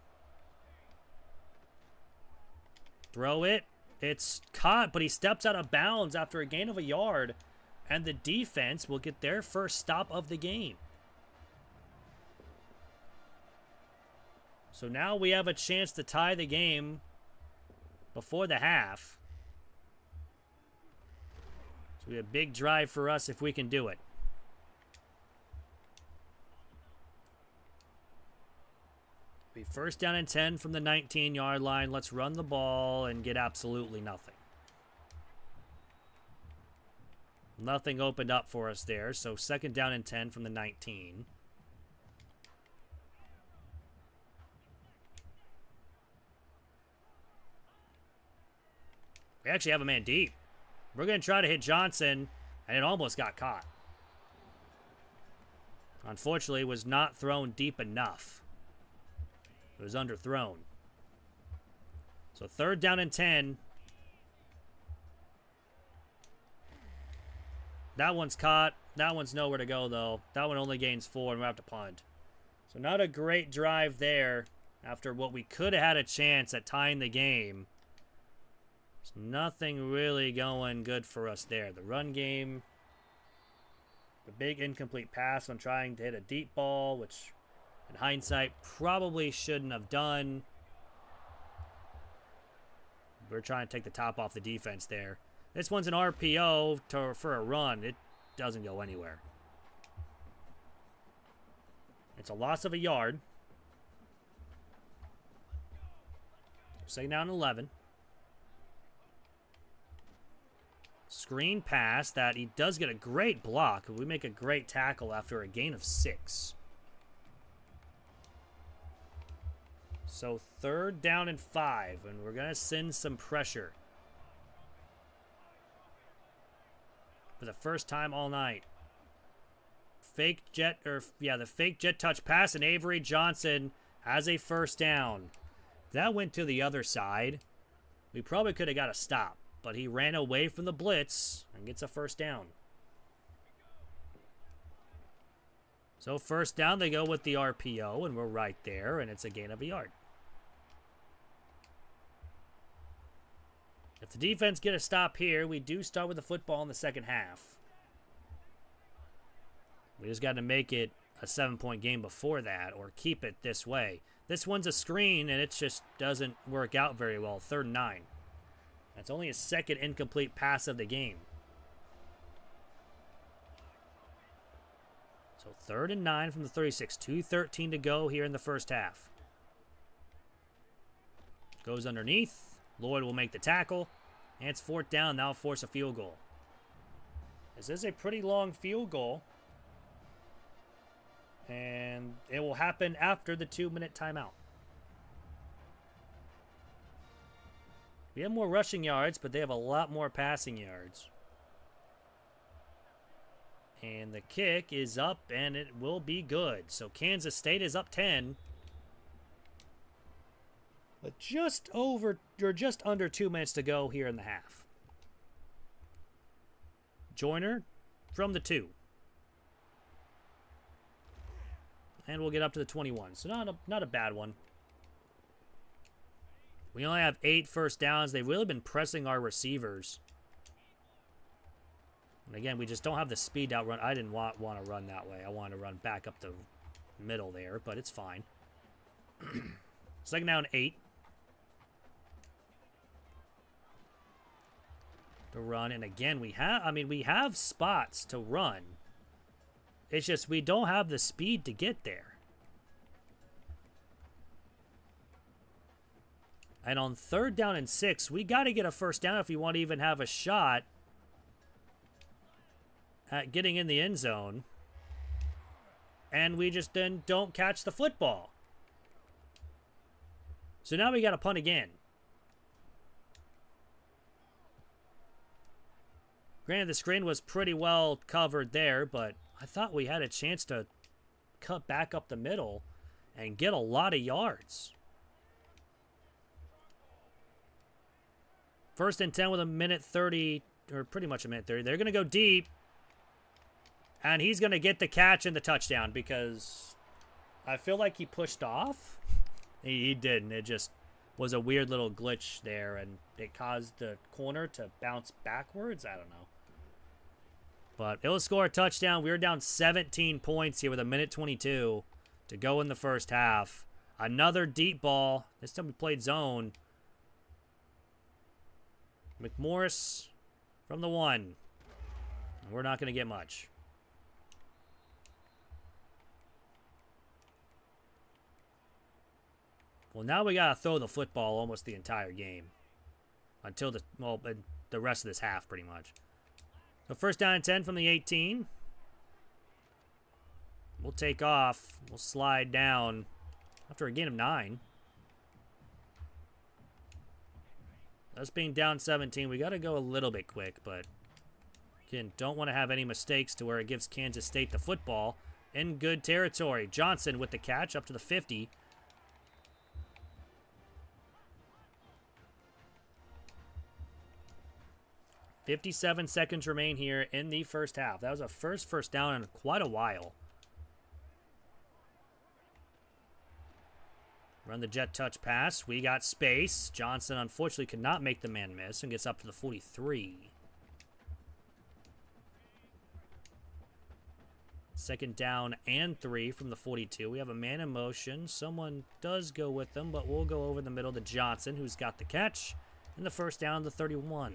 Throw it. It's caught, but he steps out of bounds after a gain of a yard, and the defense will get their first stop of the game. So now we have a chance to tie the game before the half. So we have a big drive for us if we can do it. Be first down and 10 from the 19-yard line. Let's run the ball and get absolutely nothing. Nothing opened up for us there. So second down and 10 from the 19. We actually have a man deep. We're going to try to hit Johnson, and it almost got caught. Unfortunately, it was not thrown deep enough. It was underthrown. So third down and 10. That one's caught. That one's nowhere to go, though. That one only gains 4, and we have to punt. So not a great drive there after what we could have had a chance at tying the game. There's nothing really going good for us there. The run game, the big incomplete pass on trying to hit a deep ball, which in hindsight probably shouldn't have done. We're trying to take the top off the defense there. This one's an RPO for a run. It doesn't go anywhere. It's a loss of a yard. Second down 11. Screen pass that he does get a great block. We make a great tackle after a gain of 6. So third down and 5, and we're going to send some pressure. For the first time all night. The fake jet touch pass, and Avery Johnson has a first down. That went to the other side. We probably could have got a stop, but he ran away from the blitz and gets a first down. So first down, they go with the RPO, and we're right there, and it's a gain of a yard. If the defense get a stop here, we do start with the football in the second half. We just got to make it a 7-point game before that, or keep it this way. This one's a screen, and it just doesn't work out very well. 3rd and 9. That's only his second incomplete pass of the game. So 3rd and 9 from the 36. 2:13 to go here in the first half. Goes underneath. Lloyd will make the tackle. And it's 4th down. Now force a field goal. This is a pretty long field goal. And it will happen after the 2-minute timeout. We have more rushing yards, but they have a lot more passing yards. And the kick is up, and it will be good. So Kansas State is up 10. But just under 2 minutes to go here in the half. Joyner from the 2. And we'll get up to the 21. So not a bad one. We only have 8 first downs. They've really been pressing our receivers. And again, we just don't have the speed out run. I didn't want to run that way. I wanted to run back up the middle there, but it's fine. 2nd down, 8. To run, and again, we have spots to run. It's just we don't have the speed to get there. And on 3rd down and 6, we got to get a first down if we want to even have a shot at getting in the end zone. And we just then don't catch the football. So now we got to punt again. Granted, the screen was pretty well covered there, but I thought we had a chance to cut back up the middle and get a lot of yards. 1st and 10 with a minute 30, or pretty much a minute 30. They're going to go deep, and he's going to get the catch and the touchdown because I feel like he pushed off. He didn't. It just was a weird little glitch there, and it caused the corner to bounce backwards. I don't know. But it'll score a touchdown. We were down 17 points here with a minute 22 to go in the first half. Another deep ball. This time we played zone. McMorris from the 1. We're not going to get much. Well, now we got to throw the football almost the entire game. Until the rest of this half, pretty much. So 1st down and 10 from the 18. We'll take off. We'll slide down after a gain of 9. Us being down 17, we got to go a little bit quick, but again, don't want to have any mistakes to where it gives Kansas State the football in good territory. Johnson with the catch up to the 50. .57 seconds remain here in the first half. That was a first down in quite a while. Run the jet touch pass. We got space. Johnson unfortunately could not make the man miss and gets up to the 43. 2nd down and 3 from the 42. We have a man in motion. Someone does go with them, but we'll go over the middle to Johnson, who's got the catch. And the first down to 31.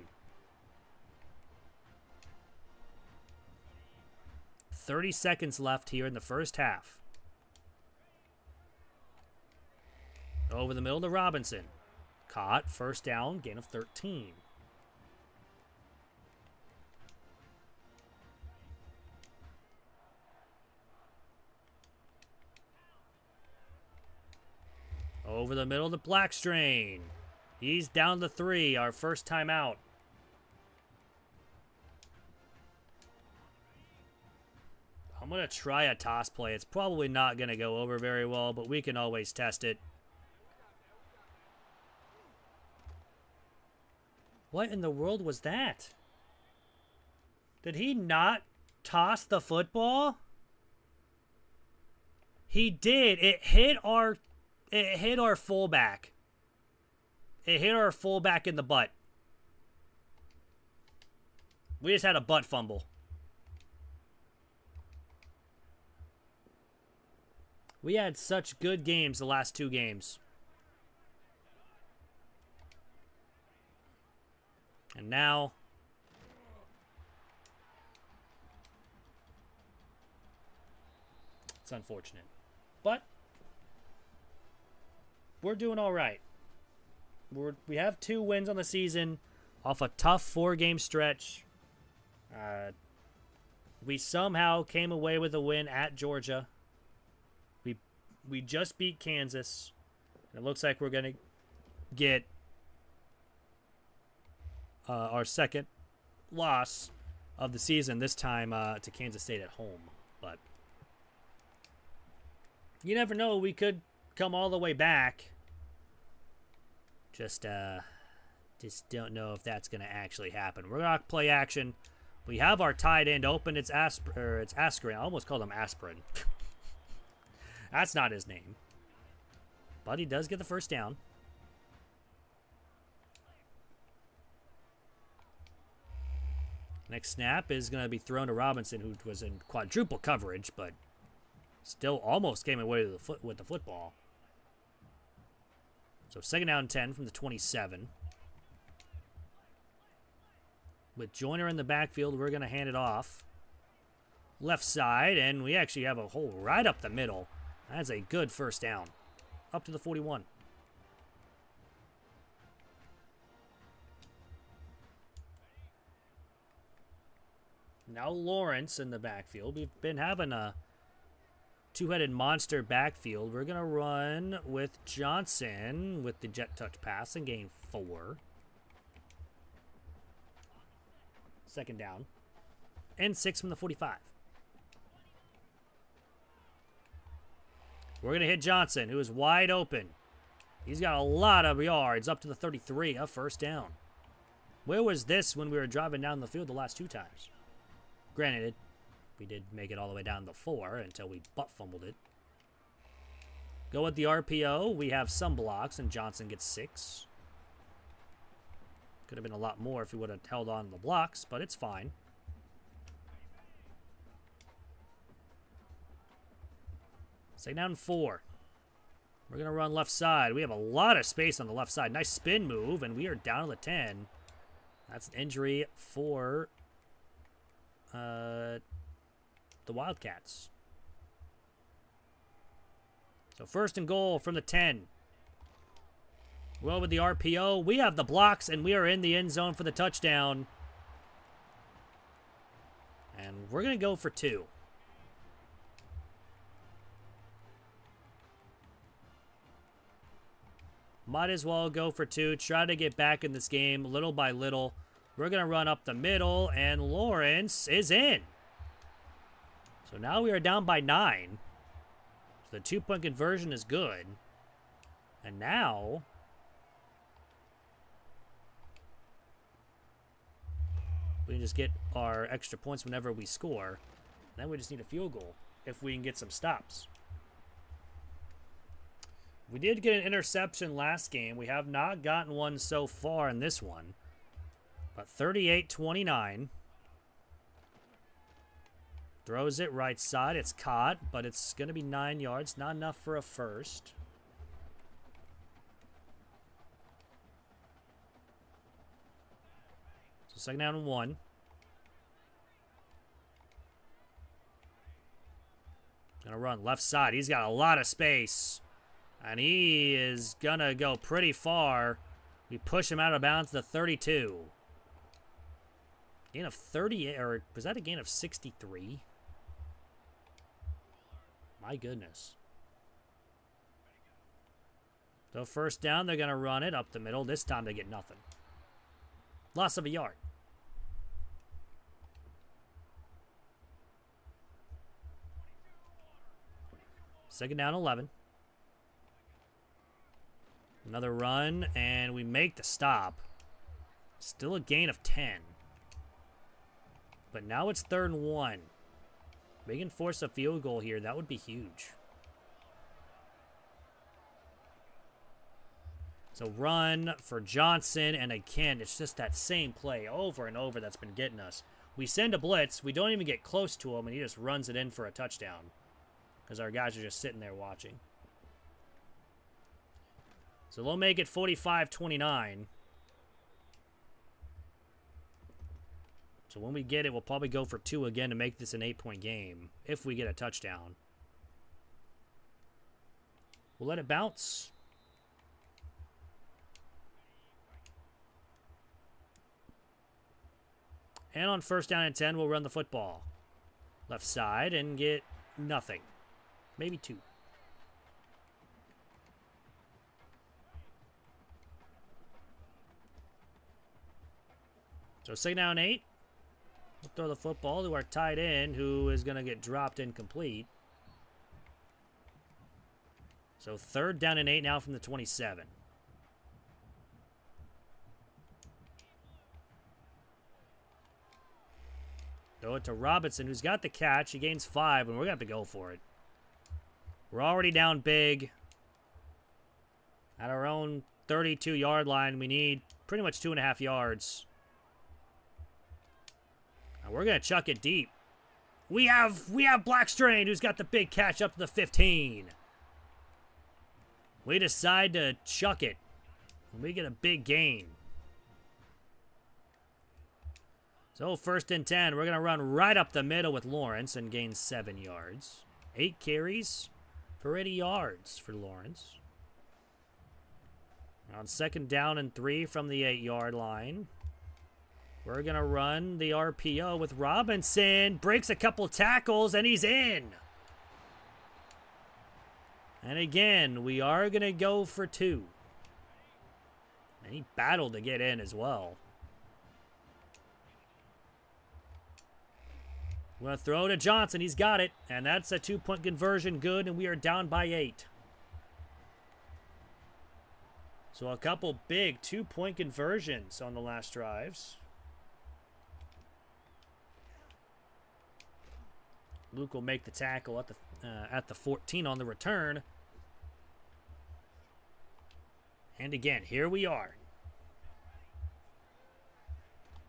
30 seconds left here in the first half. Over the middle to Robinson. Caught. First down. Gain of 13. Over the middle to Blackstrain. He's down to 3. Our first time out. I'm going to try a toss play. It's probably not going to go over very well, but we can always test it. What in the world was that? Did he not toss the football? He did. It hit our fullback. It hit our fullback in the butt. We just had a butt fumble. We had such good games the last 2 games. And now it's unfortunate. But we're doing all right. We have 2 wins on the season off a tough 4-game stretch. We somehow came away with a win at Georgia. We just beat Kansas. It looks like we're going to get our second loss of the season, this time to Kansas State at home. But you never know. We could come all the way back. Just don't know if that's going to actually happen. We're going to play action. We have our tight end open. It's Askren. I almost called him Aspirin. That's not his name. But he does get the first down. Next snap is going to be thrown to Robinson, who was in quadruple coverage, but still almost came away with the football. So 2nd down and 10 from the 27. With Joyner in the backfield, we're going to hand it off. Left side, and we actually have a hole right up the middle. That's a good first down. Up to the 41. Now Lawrence in the backfield. We've been having a 2-headed monster backfield. We're going to run with Johnson with the jet touch pass and gain 4. 2nd down. And 6 from the 45. We're going to hit Johnson, who is wide open. He's got a lot of yards, up to the 33, a first down. Where was this when we were driving down the field the last 2 times? Granted, we did make it all the way down the 4 until we butt fumbled it. Go with the RPO. We have some blocks, and Johnson gets 6. Could have been a lot more if he would have held on to the blocks, but it's fine. Second down and 4. We're going to run left side. We have a lot of space on the left side. Nice spin move, and we are down to the 10. That's an injury for the Wildcats. So 1st and goal from the 10. Well, with the RPO, we have the blocks, and we are in the end zone for the touchdown. And we're going to go for 2. Might as well go for 2. Try to get back in this game little by little. We're going to run up the middle, and Lawrence is in. So now we are down by 9. So the 2-point conversion is good. And now we can just get our extra points whenever we score. Then we just need a field goal if we can get some stops. We did get an interception last game. We have not gotten one so far in this one. But 38-29. Throws it right side. It's caught, but it's going to be 9 yards. Not enough for a first. So 2nd down and 1. Going to run left side. He's got a lot of space. And he is going to go pretty far. We push him out of bounds to 32. Gain of 30, or was that a gain of 63? My goodness. So 1st down, they're going to run it up the middle. This time they get nothing. Loss of a yard. Second down, 11. Another run, and we make the stop. Still a gain of 10. But now it's 3rd and 1. We can force a field goal here. That would be huge. So run for Johnson, and again, it's just that same play over and over that's been getting us. We send a blitz, we don't even get close to him, and he just runs it in for a touchdown. Because our guys are just sitting there watching. So they'll make it 45-29. So when we get it, we'll probably go for 2 again to make this an 8-point game. If we get a touchdown. We'll let it bounce. And on 1st down and 10, we'll run the football. Left side and get nothing. Maybe 2. So 2nd down and 8. We'll throw the football to our tight end, who is going to get dropped incomplete. So 3rd down and 8 now from the 27. Throw it to Robinson, who's got the catch. He gains 5, and we're going to have to go for it. We're already down big. At our own 32-yard line, we need pretty much 2.5 yards. And we're going to chuck it deep. We have Blackstrain, who's got the big catch up to the 15. We decide to chuck it. And we get a big gain. So 1st and 10, we're going to run right up the middle with Lawrence and gain 7 yards. 8 carries for 80 yards for Lawrence. On 2nd down and 3 from the 8-yard line, we're going to run the RPO with Robinson. Breaks a couple tackles, and he's in. And again, we are going to go for 2. And he battled to get in as well. We're going to throw to Johnson. He's got it. And that's a 2-point conversion. Good. And we are down by 8. So a couple big 2-point conversions on the last drives. Luke will make the tackle at the 14 on the return. And again, here we are.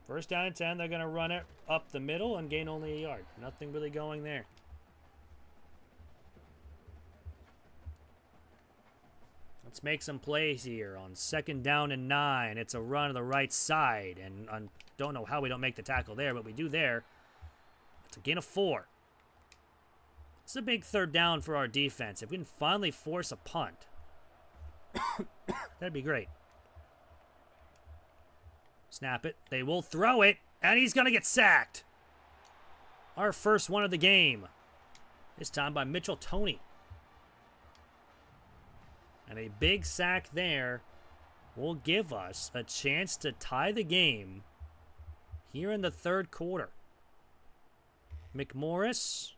1st down and 10, they're going to run it up the middle and gain only a yard. Nothing really going there. Let's make some plays here on 2nd down and 9. It's a run to the right side, and I don't know how we don't make the tackle there, but we do there. It's a gain of 4. It's a big 3rd down for our defense. If we can finally force a punt, that'd be great. Snap it. They will throw it. And he's going to get sacked. Our first one of the game. This time by Mitchell Toney. And a big sack there will give us a chance to tie the game here in the 3rd quarter. McMorris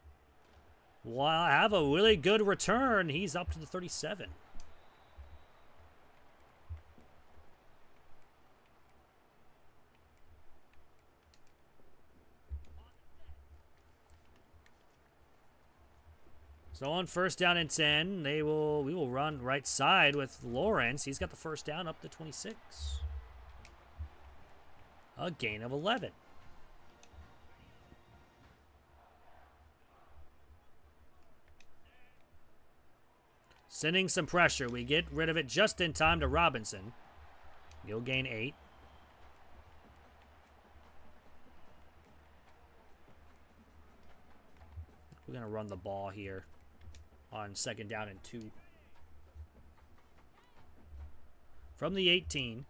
will have a really good return. He's up to the 37. So on 1st down and 10, we will run right side with Lawrence. He's got the 1st down up to 26. A gain of 11. Sending some pressure. We get rid of it just in time to Robinson. He'll gain 8. We're going to run the ball here on 2nd down and 2. From the 18.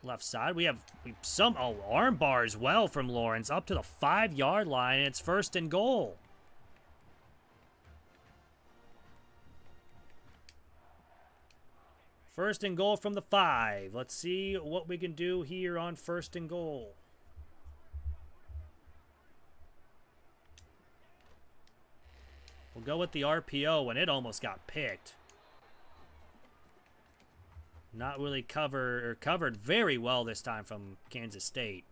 Left side, we have some arm bar as well from Lawrence up to the 5-yard line, and it's 1st and goal. First and goal from the 5. Let's see what we can do here on 1st and goal. We'll go with the RPO, and it almost got picked. not really covered very well this time from Kansas State.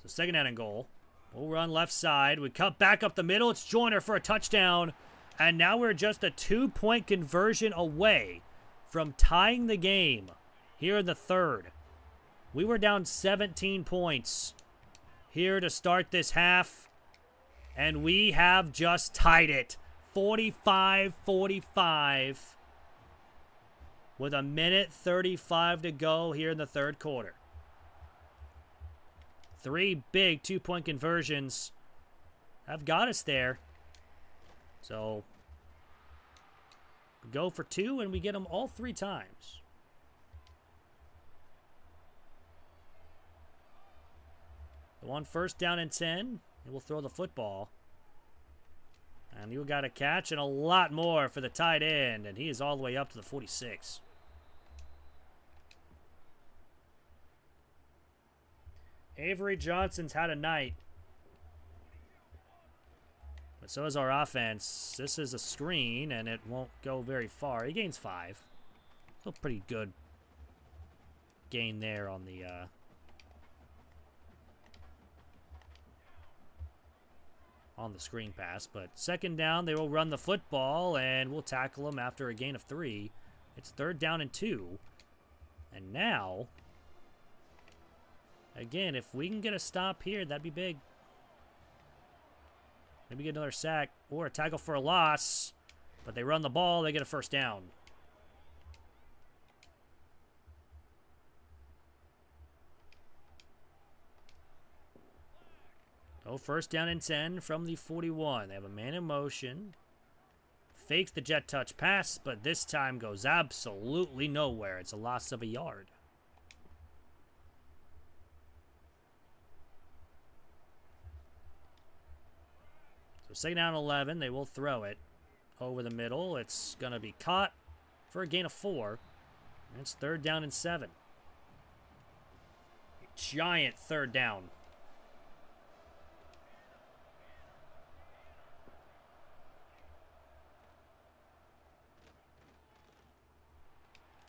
So second down and goal. We'll run left side. We cut back up the middle. It's Joyner for a touchdown. And now we're just a 2-point conversion away from tying the game here in the third. We were down 17 points here to start this half. And we have just tied it. 45-45. With a minute 35 to go here in the third quarter. 3 big 2-point conversions have got us there. So, we go for 2 and we get them all 3 times. The one first down and 10, and we'll throw the football. And you got a catch and a lot more for the tight end, and he is all the way up to the 46. Avery Johnson's had a night. But so is our offense. This is a screen, and it won't go very far. He gains 5. Still pretty good gain there on the... on the screen pass. But second down, they will run the football, and we'll tackle him after a gain of 3. It's third down and 2. And now... again, if we can get a stop here, that'd be big. Maybe get another sack or a tackle for a loss. But they run the ball, they get a first down. Oh, first down and 10 from the 41. They have a man in motion. Fakes the jet touch pass, but this time goes absolutely nowhere. It's a loss of a yard. So second down 11, they will throw it over the middle. It's going to be caught for a gain of 4. And it's third down and 7. Giant third down.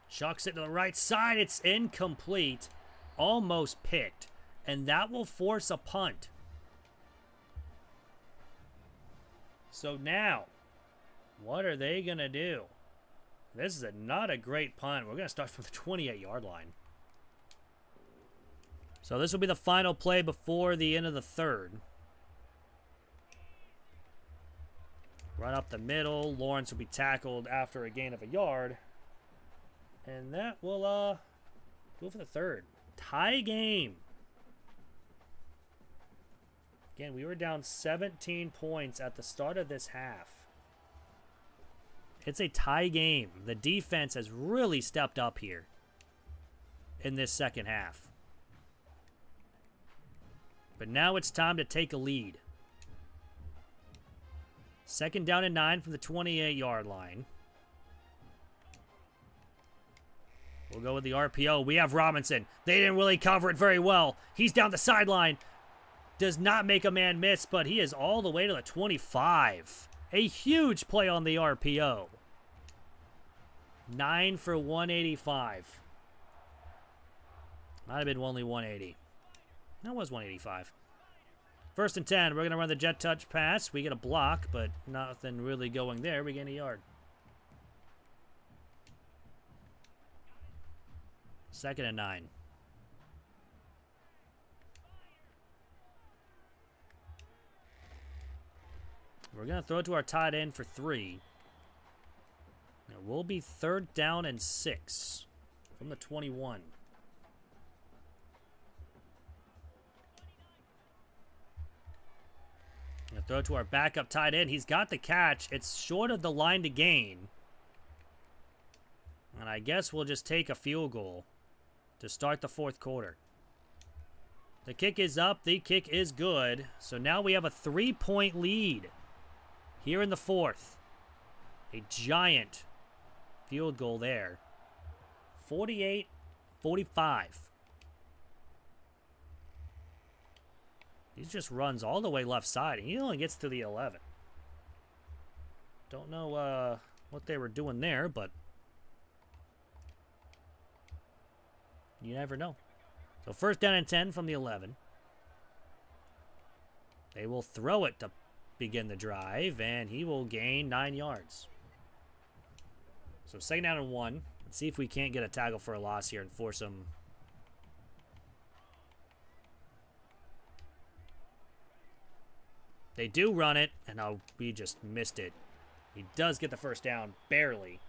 Chucks it to the right side. It's incomplete. Almost picked. And that will force a punt. So now, what are they going to do? This is not a great punt. We're going to start from the 28-yard line. So this will be the final play before the end of the third. Run up the middle. Lawrence will be tackled after a gain of a yard. And that will go for the third. Tie game. Again, we were down 17 points at the start of this half. It's a tie game. The defense has really stepped up here in this second half. But now it's time to take a lead. Second down and 9 from the 28-yard line. We'll go with the RPO. We have Robinson. They didn't really cover it very well. He's down the sideline. Does not make a man miss, but he is all the way to the 25. A huge play on the RPO. 9 for 185. Might have been only 180. That was 185. First and 10. We're going to run the jet touch pass. We get a block, but nothing really going there. We gain a yard. Second and 9. We're going to throw it to our tight end for 3. It will be third down and 6 from the 21. Going to throw it to our backup tight end. He's got the catch. It's short of the line to gain. And I guess we'll just take a field goal to start the fourth quarter. The kick is up. The kick is good. So now we have a 3-point lead here in the fourth. A giant field goal there. 48-45. He just runs all the way left side. He only gets to the 11. Don't know what they were doing there, but You never know. So first down and 10 from the 11. They will throw it to begin the drive, and he will gain 9 yards. So second down and 1. Let's see if we can't get a tackle for a loss here and force him. They do run it, and we just missed it. He does get the first down, barely.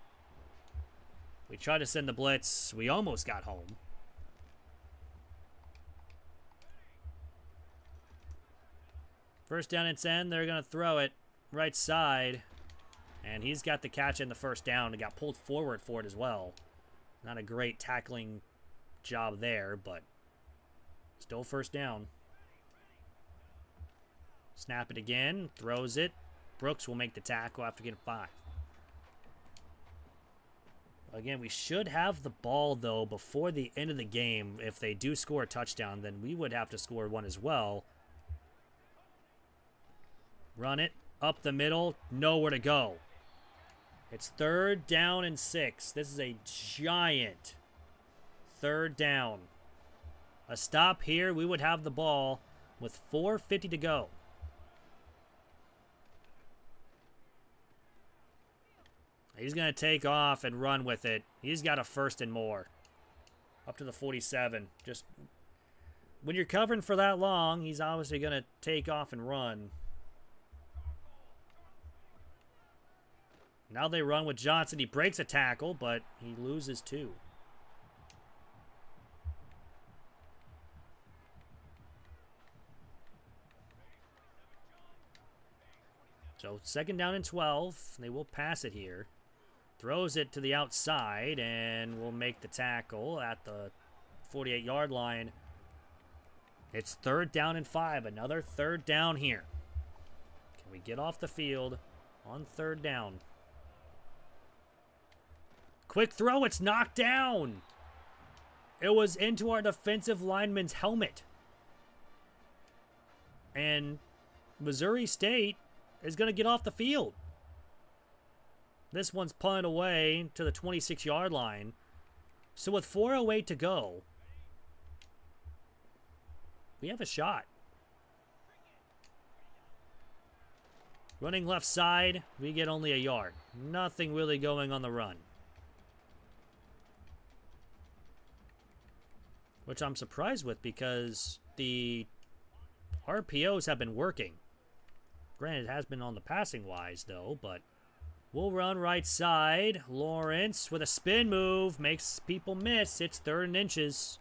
We tried to send the blitz. We almost got home. First down and 10. They're going to throw it right side. And he's got the catch in the first down and got pulled forward for it as well. Not a great tackling job there, but still first down. Snap it again. Throws it. Brooks will make the tackle after getting 5. Again, we should have the ball, though, before the end of the game. If they do score a touchdown, then we would have to score one as well. Run it. Up the middle. Nowhere to go. It's third down and 6. This is a giant third down. A stop here, we would have the ball with 4:50 to go. He's going to take off and run with it. He's got a first and more. Up to the 47. Just when you're covering for that long, he's obviously going to take off and run. Now they run with Johnson. He breaks a tackle, but he loses 2. So second down and 12. They will pass it here. Throws it to the outside and will make the tackle at the 48-yard line. It's third down and 5. Another third down here. Can we get off the field on third down? Quick throw. It's knocked down. It was into our defensive lineman's helmet. And Missouri State is going to get off the field. This one's punted away to the 26-yard line. So with 4:08 to go, we have a shot. Running left side, we get only a yard. Nothing really going on the run. Which I'm surprised with because the RPOs have been working. Granted, it has been on the passing-wise, though, but we'll run right side. Lawrence with a spin move makes people miss. It's third and inches.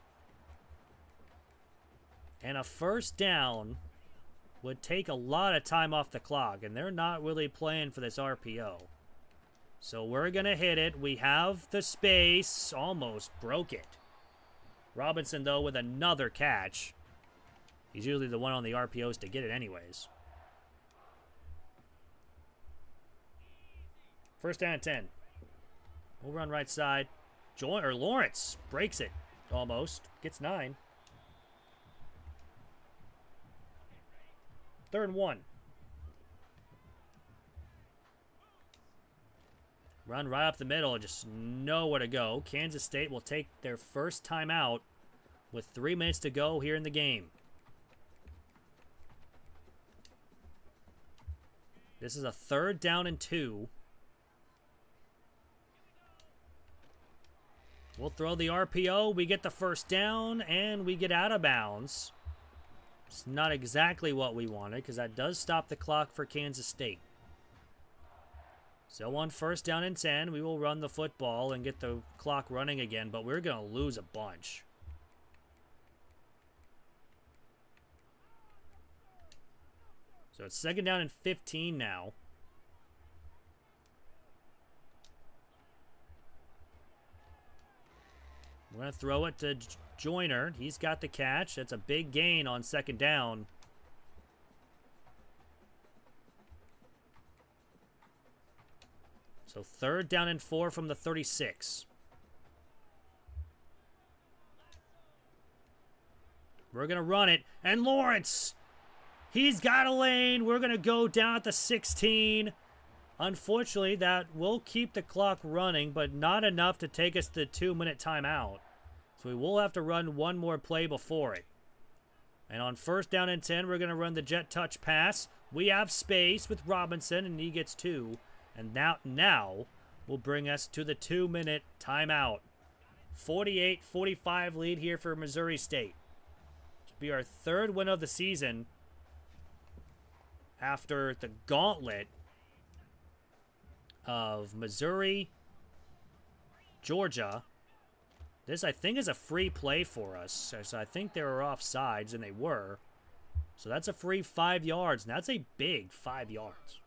And a first down would take a lot of time off the clock, and they're not really playing for this RPO. So we're going to hit it. We have the space. Almost broke it. Robinson, though, with another catch. He's usually the one on the RPOs to get it anyways. First down and 10. We'll run right side. Lawrence breaks it almost. Gets 9. Third and 1. Run right up the middle. Just nowhere to go. Kansas State will take their first timeout with 3 minutes to go here in the game. This is a third down and 2. We'll throw the RPO. We get the first down, and we get out of bounds. It's not exactly what we wanted, because that does stop the clock for Kansas State. So on first down and 10, we will run the football and get the clock running again, but we're going to lose a bunch. So it's second down and 15 now. We're going to throw it to Joyner. He's got the catch. That's a big gain on second down. So third down and 4 from the 36. We're going to run it. And Lawrence, he's got a lane. We're going to go down at the 16. Unfortunately, that will keep the clock running, but not enough to take us to the 2-minute timeout. So we will have to run one more play before it. And on 1st down and 10, we're going to run the jet touch pass. We have space with Robinson, and he gets 2. And now will bring us to the 2-minute timeout. 48-45 lead here for Missouri State. This will be our 3rd win of the season after the gauntlet of Missouri, Georgia. This, I think, is a free play for us. So I think they were offsides, and they were. So that's a free 5 yards, and that's a big 5 yards.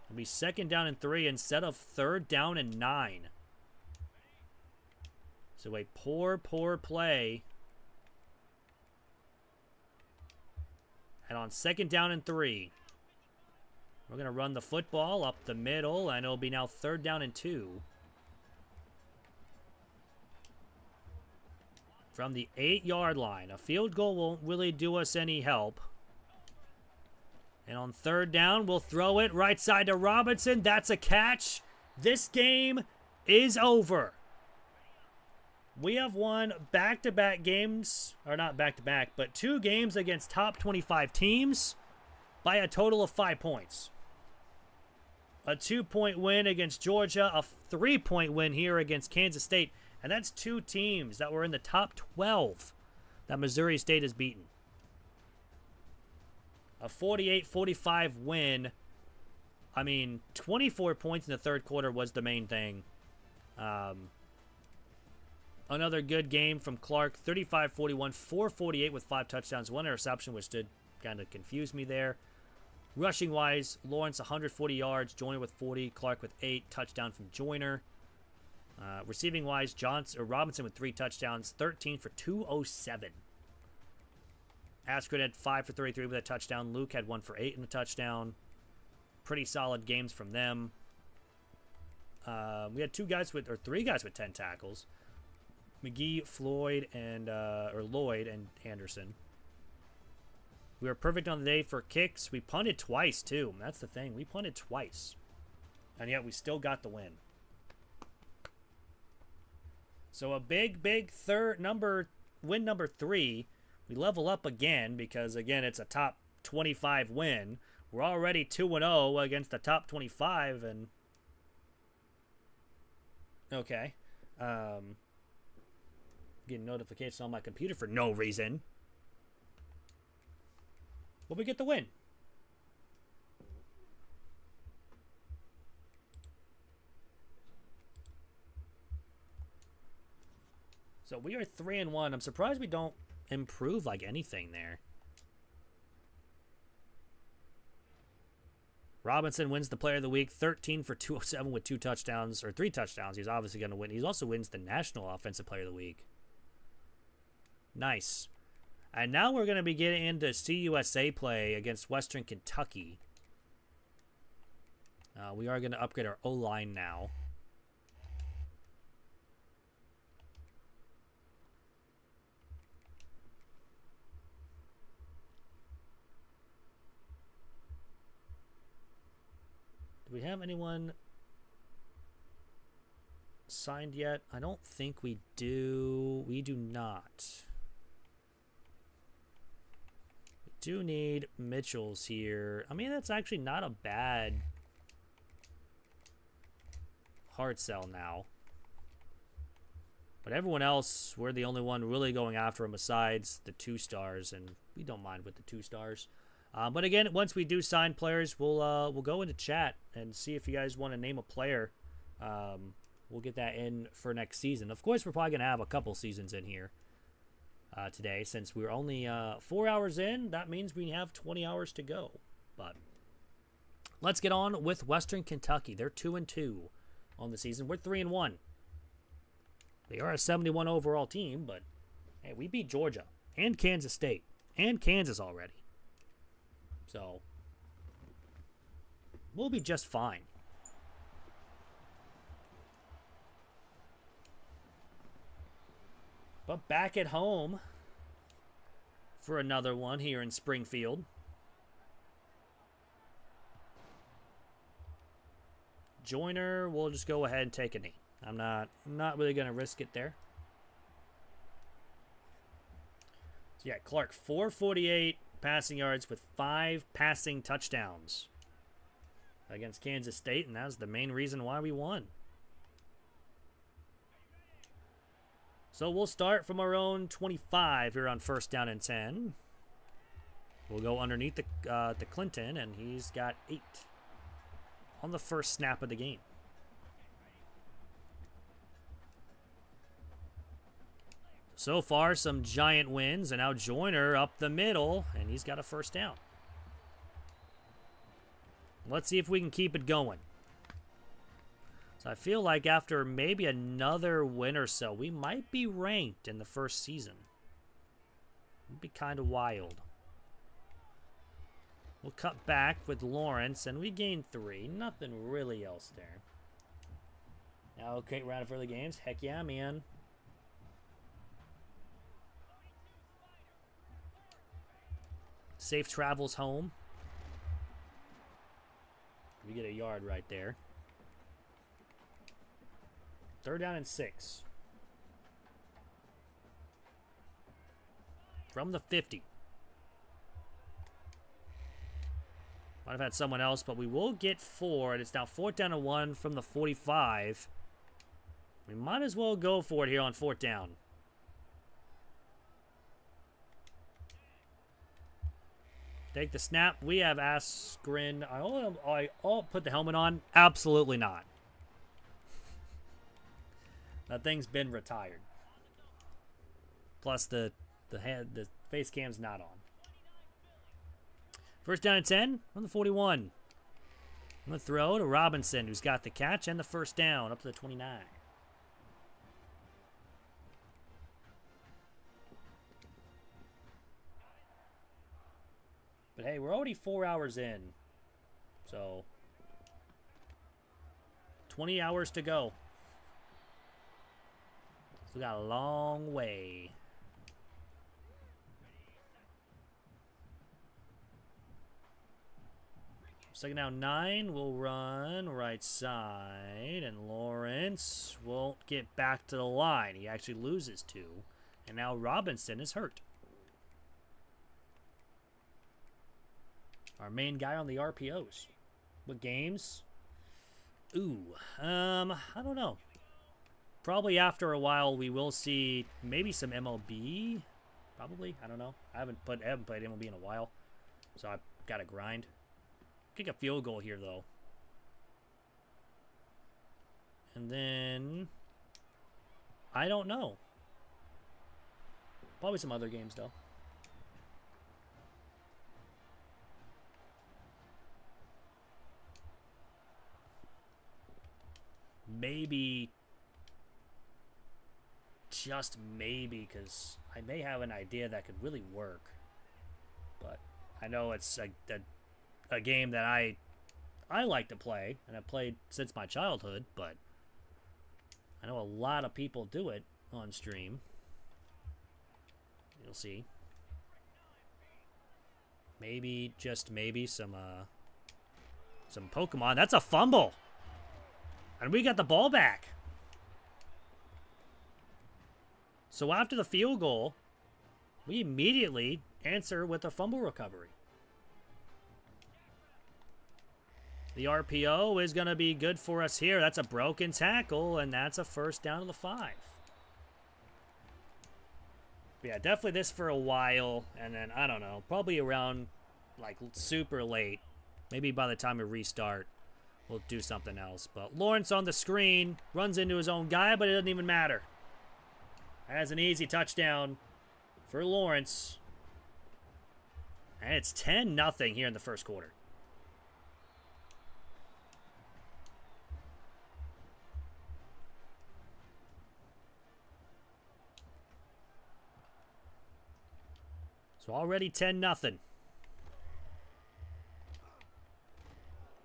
It'll be 2nd down and 3 instead of 3rd down and 9. So a poor play. And on 2nd down and 3, we're going to run the football up the middle, and it'll be now 3rd down and 2. From the 8-yard line. A field goal won't really do us any help. And on 3rd down, we'll throw it right side to Robinson. That's a catch. This game is over. We have won back-to-back games, or not back-to-back, but 2 games against top 25 teams by a total of 5 points. A 2-point win against Georgia, a 3-point win here against Kansas State, and that's 2 teams that were in the top 12 that Missouri State has beaten. A 48-45 win. I mean, 24 points in the 3rd quarter was the main thing. Another good game from Clark, 35-41, 448 with 5 touchdowns, 1 interception, which did kind of confuse me there. Rushing-wise, Lawrence 140 yards, Joyner with 40, Clark with 8, touchdown from Joyner. Receiving-wise, Robinson with 3 touchdowns, 13 for 207. Askren had 5 for 33 with a touchdown. Luke had 1 for 8 in a touchdown. Pretty solid games from them. We had 3 guys with 10 tackles. McGee, Floyd, and Lloyd and Anderson. We were perfect on the day for kicks. We punted twice too. That's the thing. We punted twice, and yet we still got the win. So a big win number 3. We level up again because, again, it's a top 25 win. We're already 2-0 against the top 25, and okay. Getting notifications on my computer for no reason. But we get the win. So we are 3-1. I'm surprised we don't improve like anything there. Robinson wins the player of the week, 13 for 207 with 2 touchdowns, or 3 touchdowns. He's obviously going to win. He also wins the national offensive player of the week. Nice. And now we're going to be getting into CUSA play against Western Kentucky. We are going to upgrade our O-line now. Do we have anyone signed yet? I don't think we do. We do not. We do need Mitchell's here. I mean, that's actually not a bad hard sell now. But everyone else, we're the only one really going after him besides the 2 stars, and we don't mind with the 2 stars. But again, once we do sign players, we'll go into chat and see if you guys want to name a player. We'll get that in for next season. Of course, we're probably going to have a couple seasons in here today. Since we're only 4 hours in, that means we have 20 hours to go. But let's get on with Western Kentucky. They're 2-2 on the season. We're 3-1. They are a 71 overall team, but hey, we beat Georgia and Kansas State and Kansas already. So, we'll be just fine. But back at home for another one here in Springfield. Joyner, we'll just go ahead and take a knee. I'm not really going to risk it there. So yeah, Clark, 448 passing yards with 5 passing touchdowns against Kansas State, and that was the main reason why we won. So we'll start from our own 25 here on 1st down and 10. We'll go underneath the Clinton, and he's got 8 on the first snap of the game. So far, some giant wins, and now Joyner up the middle, and he's got a 1st down. Let's see if we can keep it going. So I feel like after maybe another win or so, we might be ranked in the 1st season. It'd be kind of wild. We'll cut back with Lawrence, and we gain 3. Nothing really else there. Now, okay, round of early games. Heck yeah, man. Safe travels home. We get a yard right there. 3rd down and 6. From the 50. Might have had someone else, but we will get 4. And it's now 4th down and 1 from the 45. We might as well go for it here on 4th down. Take the snap. We have Askren. I'll put the helmet on. Absolutely not. That thing's been retired. Plus the face cam's not on. 1st down and 10 on the 41. On the throw to Robinson, who's got the catch and the 1st down up to the 29. But hey, we're already 4 hours in. So 20 hours to go. So we got a long way. 2nd down 9. We'll run right side. And Lawrence won't get back to the line. He actually loses 2. And now Robinson is hurt. Our main guy on the RPOs. What games? Ooh, I don't know. Probably after a while we will see maybe some MLB. Probably, I don't know. I haven't played MLB in a while, so I've got to grind. Kick a field goal here though, and then I don't know. Probably some other games though. Maybe, just maybe, because I may have an idea that could really work. But I know it's a game that I like to play, and I've played since my childhood, but I know a lot of people do it on stream. You'll see. Maybe, just maybe, some Pokemon. That's a fumble! And we got the ball back. So after the field goal, we immediately answer with a fumble recovery. The RPO is going to be good for us here. That's a broken tackle, and that's a 1st down to the 5. Yeah, definitely this for a while, and then, I don't know, probably around, like, super late. Maybe by the time we restart, we'll do something else. But Lawrence on the screen, runs into his own guy, but it doesn't even matter. Has an easy touchdown for Lawrence. And it's 10-0 here in the 1st quarter. So already 10-0.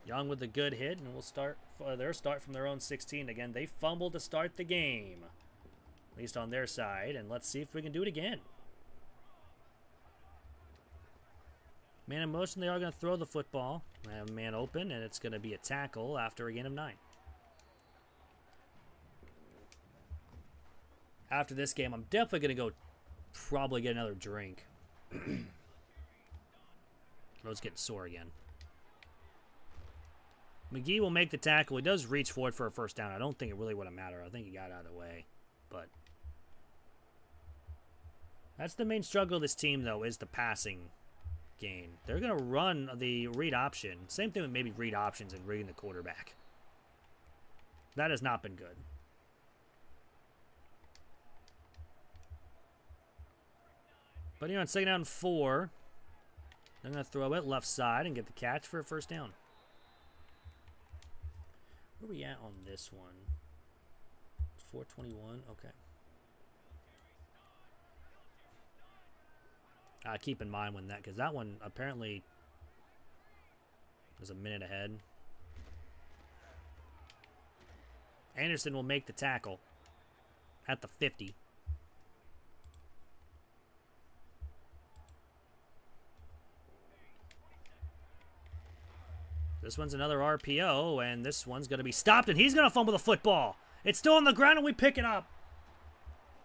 Young with a good hit, and we'll start from their own 16 again. They fumbled to start the game, at least on their side, and let's see if we can do it again. Man in motion, they are going to throw the football. I have a man open, and it's going to be a tackle after a gain of 9. After this game, I'm definitely going to go probably get another drink. Let's get sore again. McGee will make the tackle. He does reach for it for a first down. I don't think it really would have mattered. I think he got out of the way. But that's the main struggle of this team, though, is the passing game. They're going to run the read option. Same thing with maybe read options and reading the quarterback. That has not been good. But here on 2nd down and 4, they're going to throw it left side and get the catch for a first down. Where are we at on this one? 4:21. Okay. Keep in mind when that, because that one apparently was a minute ahead. Anderson will make the tackle at the 50. This one's another RPO, and this one's going to be stopped, and he's going to fumble the football. It's still on the ground, and we pick it up.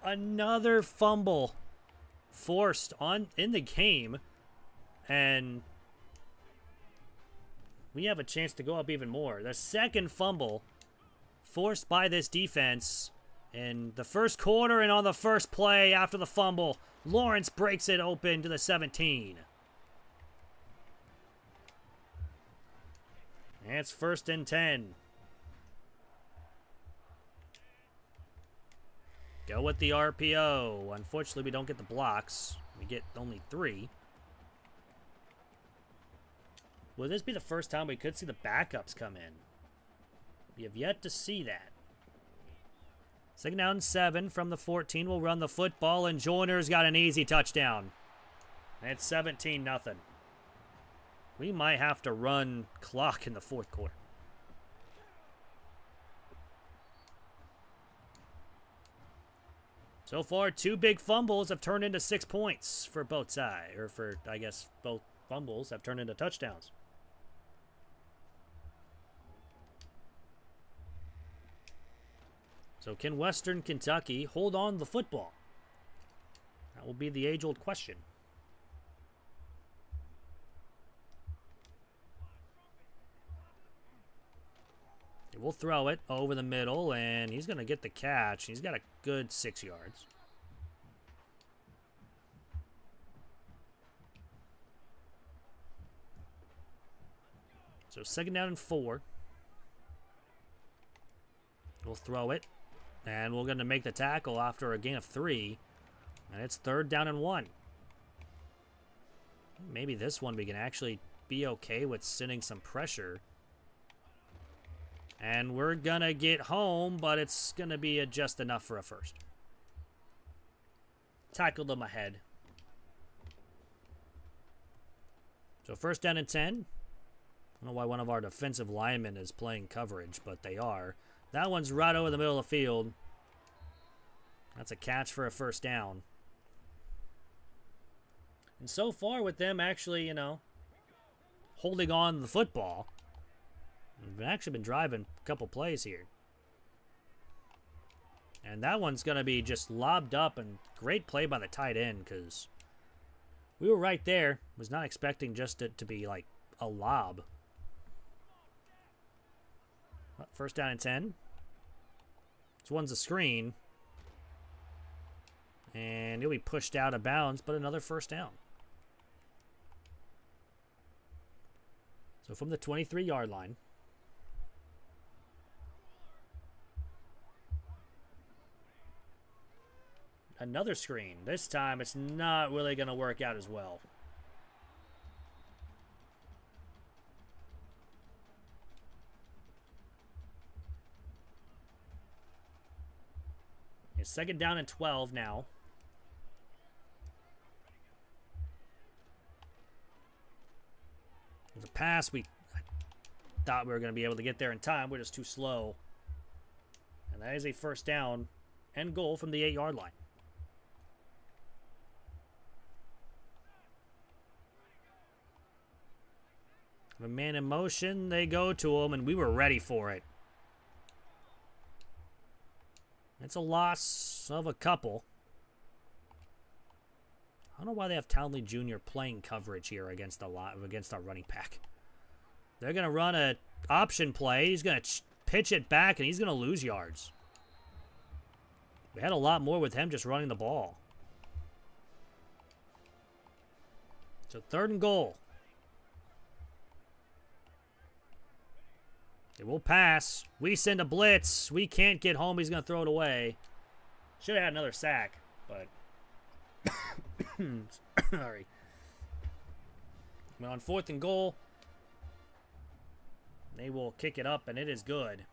Another fumble forced in the game, and we have a chance to go up even more. The second fumble forced by this defense in the first quarter and on the first play after the fumble. Lawrence breaks it open to the 17. And it's 1st and 10. Go with the RPO. Unfortunately, we don't get the blocks. We get only 3. Will this be the first time we could see the backups come in? We have yet to see that. 2nd down and 7 from the 14. We'll run the football, and Joyner's got an easy touchdown. And it's 17-0. We might have to run clock in the 4th quarter. So far, 2 big fumbles have turned into 6 points for both sides. Or for, I guess, both fumbles have turned into touchdowns. So can Western Kentucky hold on to the football? That will be the age-old question. We'll throw it over the middle, and he's going to get the catch. He's got a good 6 yards. So 2nd down and 4. We'll throw it, and we're going to make the tackle after a gain of 3. And it's 3rd down and 1. Maybe this one we can actually be okay with sending some pressure. And we're going to get home, but it's going to be just enough for a first. Tackled him ahead. So 1st down and 10. I don't know why one of our defensive linemen is playing coverage, but they are. That one's right over the middle of the field. That's a catch for a first down. And so far with them actually, you know, holding on to the football, we've actually been driving a couple plays here. And that one's going to be just lobbed up, and great play by the tight end because we were right there. Was not expecting just it to be like a lob. 1st down and 10. This one's a screen. And he'll be pushed out of bounds, but another first down. So from the 23-yard line. Another screen. This time it's not really going to work out as well. It's 2nd down and 12 now. The pass, I thought we were going to be able to get there in time. We're just too slow. And that is a first down and goal from the 8-yard line. A man in motion, they go to him, and we were ready for it. It's a loss of a couple. I don't know why they have Townley Jr. playing coverage here against our running back. They're going to run a option play. He's going to pitch it back, and he's going to lose yards. We had a lot more with him just running the ball. So 3rd and goal. They will pass. We send a blitz. We can't get home. He's going to throw it away. Should have had another sack, but... Sorry. We're on 4th and goal. They will kick it up, and it is good.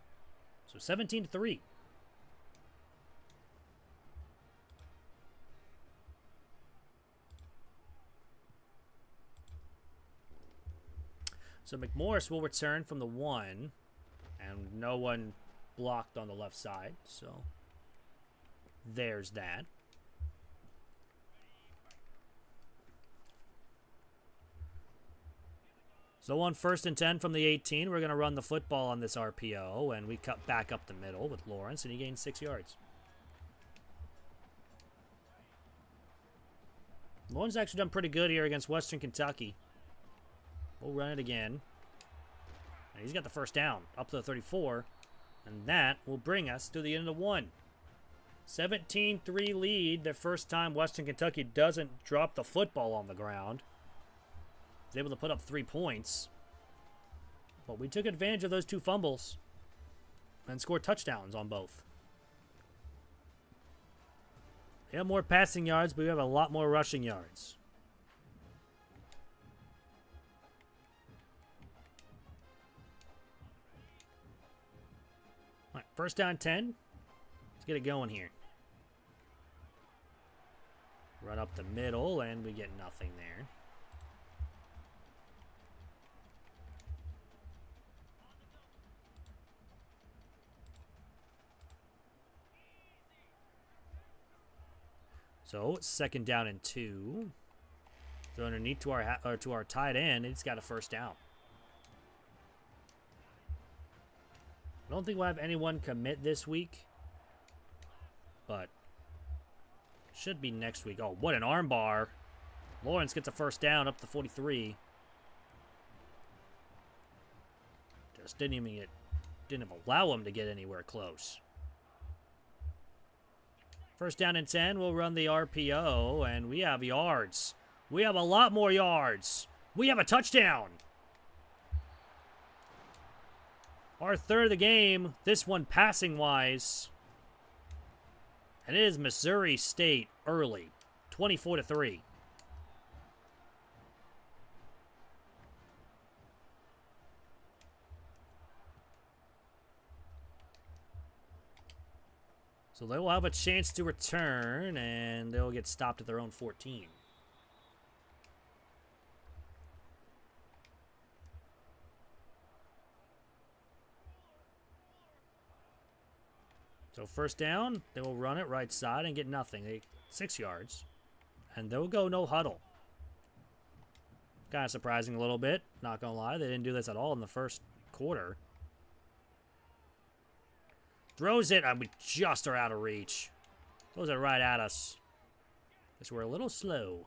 So 17-3. So McMorris will return from the 1, and no one blocked on the left side. So there's that. So on 1st and 10 from the 18, we're going to run the football on this RPO, and we cut back up the middle with Lawrence, and he gains 6 yards. Lawrence actually done pretty good here against Western Kentucky. We'll run it again. And he's got the first down up to the 34, and that will bring us to the end of 1. 17-3 lead, the first time Western Kentucky doesn't drop the football on the ground. Was able to put up 3 points. But we took advantage of those 2 fumbles and scored touchdowns on both. We have more passing yards, but we have a lot more rushing yards. All right, 1st down 10. Let's get it going here. Run up the middle, and we get nothing there. So 2nd down and 2. Throw underneath to our tight end. It's got a first down. I don't think we'll have anyone commit this week, but should be next week. Oh, what an arm bar! Lawrence gets a first down up to 43. Just didn't even allow him to get anywhere close. 1st down and 10, we'll run the RPO, and we have yards. We have a lot more yards. We have a touchdown. Our 3rd of the game, this one passing-wise. And it is Missouri State early, 24-3. So they will have a chance to return, and they'll get stopped at their own 14. So 1st down, they will run it right side and get nothing. 6 yards. And they'll go no huddle. Kind of surprising a little bit, not going to lie. They didn't do this at all in the 1st quarter. Throws it, and we just are out of reach. Throws it right at us. Guess we're a little slow.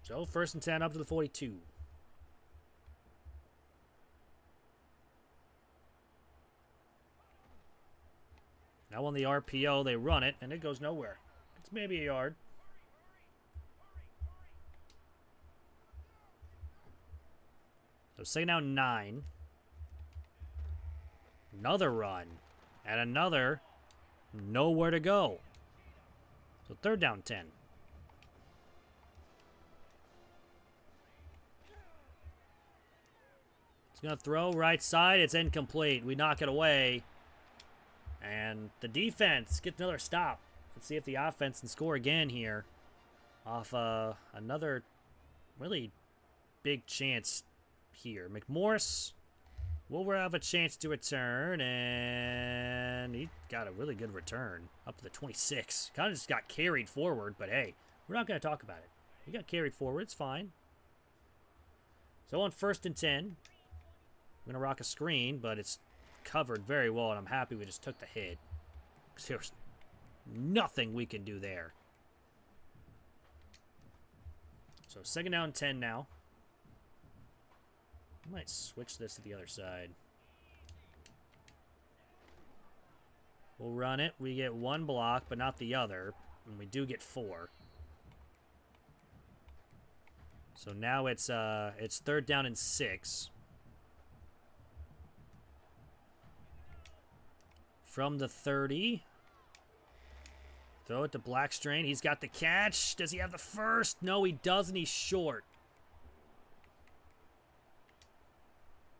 So 1st and 10 up to the 42. Now on the RPO, they run it, and it goes nowhere. It's maybe a yard. So 2nd down 9. Another run. And another. Nowhere to go. So 3rd down 10. He's going to throw right side. It's incomplete. We knock it away. And the defense gets another stop. Let's see if the offense can score again here. Off another really big chance here. McMorris will have a chance to return, and he got a really good return up to the 26. Kind of just got carried forward, but hey, we're not going to talk about it. He got carried forward. It's fine. So on 1st and 10, we're going to rock a screen, but it's covered very well, and I'm happy we just took the hit. Because there's nothing we can do there. So 2nd down 10 now. I might switch this to the other side. We'll run it. We get 1 block, but not the other. And we do get 4. So now it's 3rd down and 6. From the 30. Throw it to Blackstrain. He's got the catch. Does he have the first? No, he doesn't. He's short.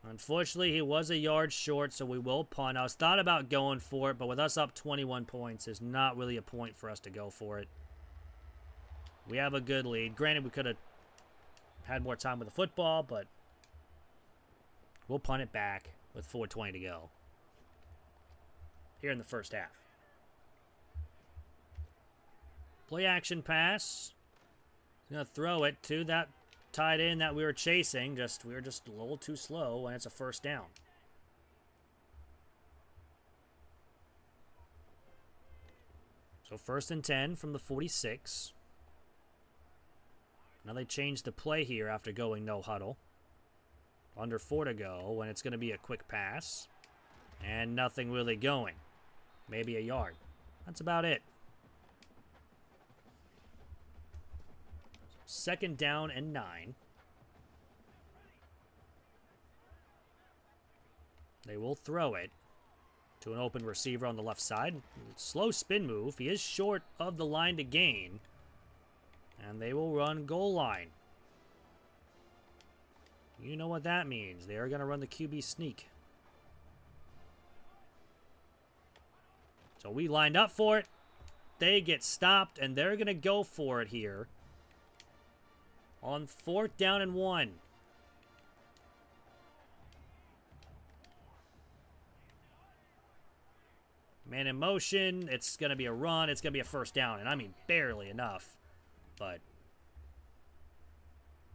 Unfortunately, he was a yard short, so we will punt. I was thought about going for it, but with us up 21 points, there's not really a point for us to go for it. We have a good lead. Granted, we could have had more time with the football, but we'll punt it back with 4:20 to go here in the first half. Play action pass. He's going to throw it to that tight end that we were chasing. We were just a little too slow, and it's a 1st down. So 1st and 10 from the 46. Now they changed the play here after going no huddle. Under 4 to go, and it's going to be a quick pass. And nothing really going. Maybe a yard. That's about it. 2nd down and 9. They will throw it to an open receiver on the left side. Slow spin move. He is short of the line to gain. And they will run goal line. You know what that means. They are going to run the QB sneak. So we lined up for it. They get stopped, and they're going to go for it here. On 4th down and 1. Man in motion. It's going to be a run. It's going to be a 1st down. And I mean barely enough. But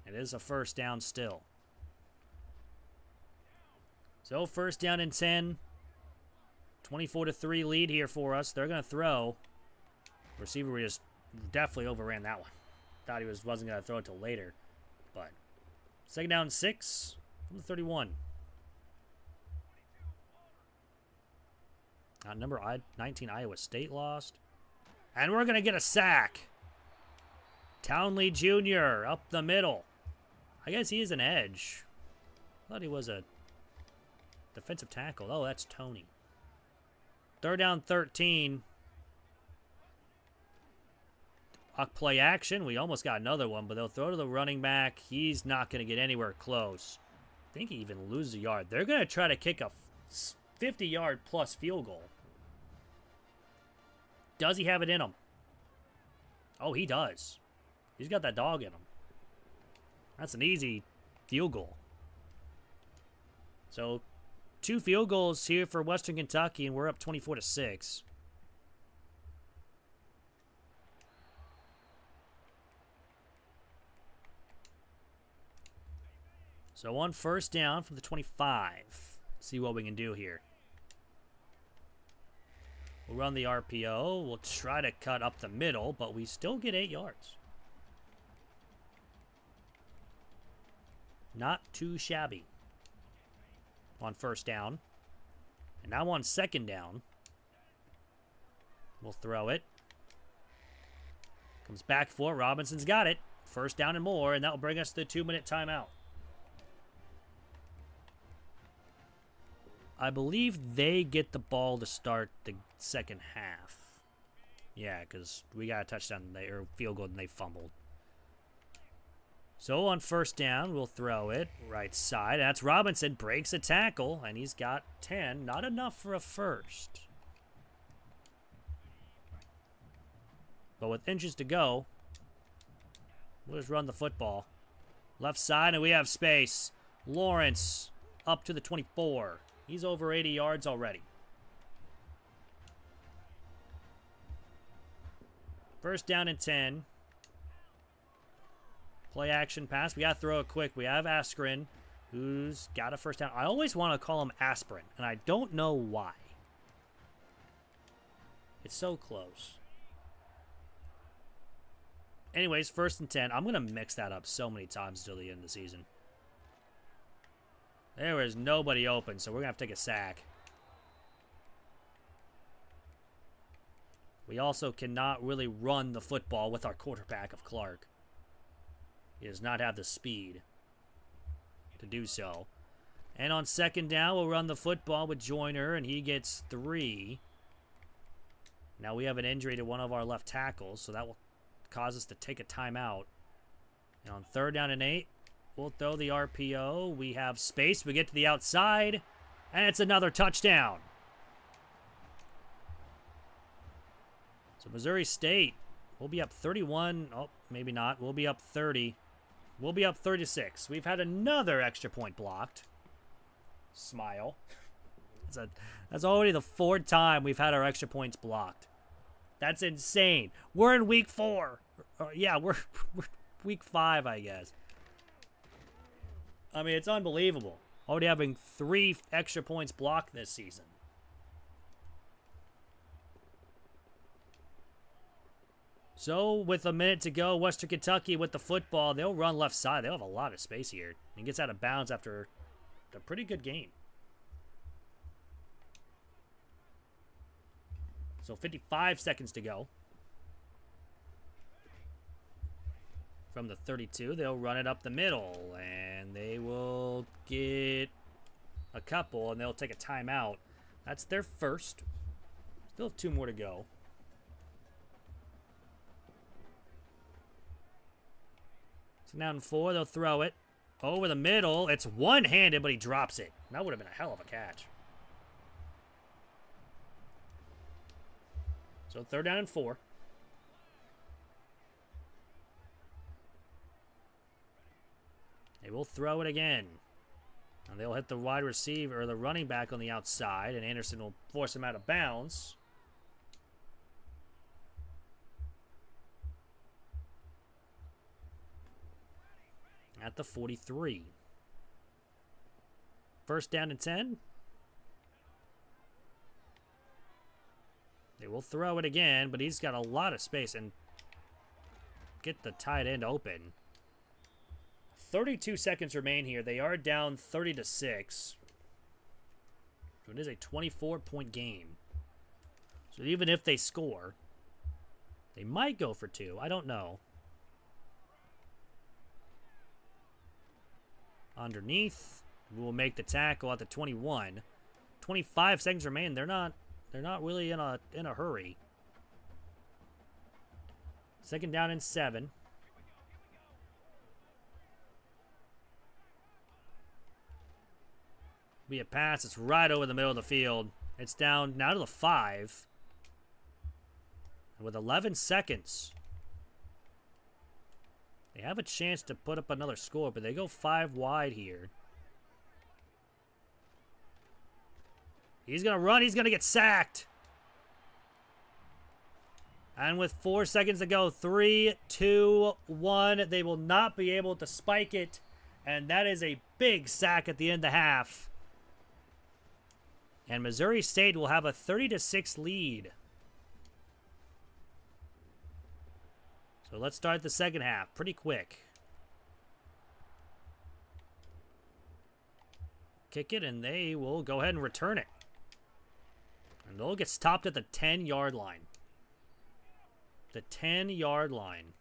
it is a 1st down still. So 1st down and 10. 24-3 lead here for us. They're going to throw. Receiver, we just definitely overran that one. Thought he wasn't going to throw it till later. But 2nd down 6 from the 31. Number 19, Iowa State lost. And we're going to get a sack. Townley Jr. up the middle. I guess he is an edge. I thought he was a defensive tackle. Oh, that's Tony. 3rd down 13. Play action. We almost got another one, but they'll throw to the running back. He's not going to get anywhere close. I think he even loses a yard. They're going to try to kick a 50-yard plus field goal. Does he have it in him? Oh, he does. He's got that dog in him. That's an easy field goal. So 2 field goals here for Western Kentucky, and we're up 24-6. So on 1st down from the 25. See what we can do here. We'll run the RPO. We'll try to cut up the middle, but we still get 8 yards. Not too shabby. On 1st down. And now on 2nd down. We'll throw it. Comes back for it. Robinson's got it. 1st down and more, and that will bring us to the 2-minute timeout. I believe they get the ball to start the 2nd half. Yeah, because we got a touchdown or field goal and they fumbled. So on 1st down, we'll throw it right side. That's Robinson, breaks a tackle, and he's got 10. Not enough for a first. But with inches to go, we'll just run the football. Left side, and we have space. Lawrence up to the 24. He's over 80 yards already. 1st down and 10. Play action pass. We got to throw it quick. We have Askren. who's got a first down. I always want to call him Aspirin, and I don't know why. It's so close. Anyways, 1st and 10. I'm going to mix that up so many times until the end of the season. There is nobody open, so we're going to have to take a sack. We also cannot really run the football with our quarterback of Clark. He does not have the speed to do so. And on 2nd down, we'll run the football with Joyner, and he gets 3. Now we have an injury to one of our left tackles, so that will cause us to take a timeout. And on 3rd down and 8, we'll throw the RPO. We have space. We get to the outside, and it's another touchdown. So Missouri State will be up 31. Oh, maybe not. We'll be up 30. We'll be up 36. We've had another extra point blocked. Smile. That's already the 4th time we've had our extra points blocked. That's insane. We're in week 4. Yeah, we're week 5, I guess. I mean, it's unbelievable. Already having 3 extra points blocked this season. So, with a minute to go, Western Kentucky with the football. They'll run left side. They'll have a lot of space here. And gets out of bounds after a pretty good game. So 55 seconds to go. From the 32, they'll run it up the middle. And they will get a couple, and they'll take a timeout. That's their first. Still have 2 more to go. So now in 4, they'll throw it. Over the middle. It's one-handed, but he drops it. That would have been a hell of a catch. So 3rd down and 4. They will throw it again. And they'll hit the wide receiver, or the running back on the outside, and Anderson will force him out of bounds. At the 43. 1st down and 10. They will throw it again, but he's got a lot of space and get the tight end open. 32 seconds remain here. They are down 30-6. So it is a 24-point game. So even if they score, they might go for 2. I don't know. Underneath, we will make the tackle at the 21. 25 seconds remain. They're not really in a hurry. 2nd down and 7. Be a pass. It's right over the middle of the field. It's down now to the 5. And with 11 seconds, they have a chance to put up another score, but they go 5 wide here. He's going to run. He's going to get sacked. And with 4 seconds to go, 3, 2, 1. They will not be able to spike it. And that is a big sack at the end of the half. And Missouri State will have a 30-6 lead. So let's start the second half pretty quick. Kick it, and they will go ahead and return it. And they'll get stopped at the 10-yard line. The 10-yard line.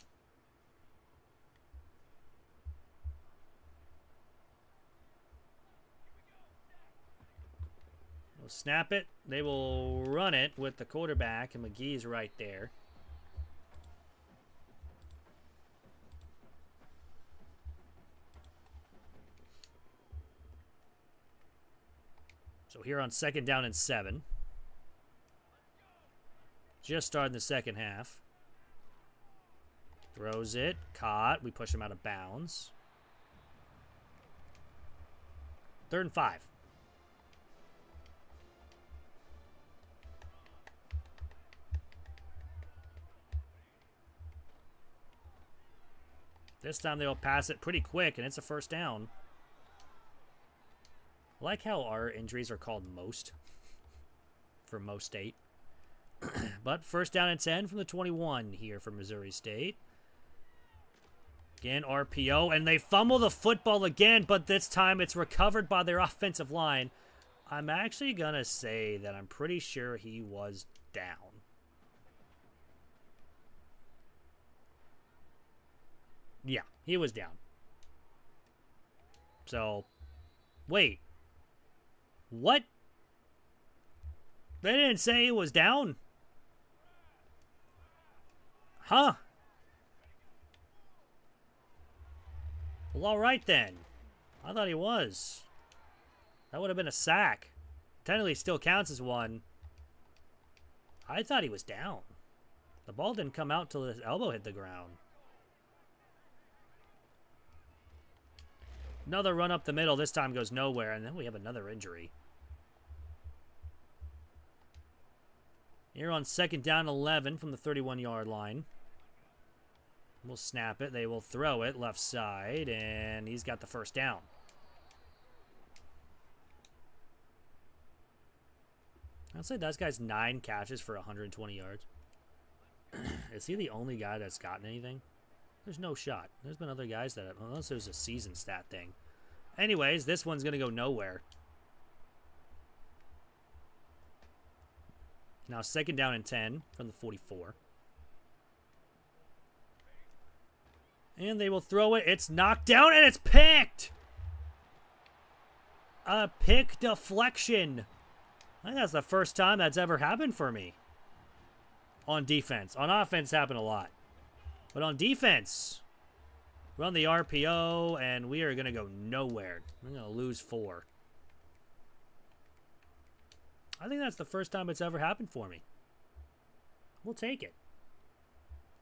They'll snap it. They will run it with the quarterback, and McGee's right there. So here on 2nd down and 7. Just starting the second half. Throws it. Caught. We push him out of bounds. 3rd and 5. This time they'll pass it pretty quick, and it's a 1st down. I like how our injuries are called most for Mo State. But first down and 10 from the 21 here for Missouri State. Again, RPO, and they fumble the football again, but this time it's recovered by their offensive line. I'm actually going to say that I'm pretty sure he was down. Yeah, he was down. So, wait. What? They didn't say he was down? Huh? Well, all right then. I thought he was. That would have been a sack. Technically still counts as one. I thought he was down. The ball didn't come out till his elbow hit the ground. Another run up the middle. This time goes nowhere, and then we have another injury. Here on second down 11 from the 31-yard line. We'll snap it. They will throw it left side, and he's got the first down. I'd say that guy's 9 catches for 120 yards. Is he the only guy that's gotten anything? There's no shot. There's been other guys that, unless it was a season stat thing. Anyways, this one's going to go nowhere. Now second down and 10 from the 44. And they will throw it. It's knocked down and it's picked. A pick deflection. I think that's the first time that's ever happened for me. On defense. On offense, happened a lot. But on defense, run the RPO, and we are going to go nowhere. We're going to lose 4. I think that's the first time it's ever happened for me. We'll take it.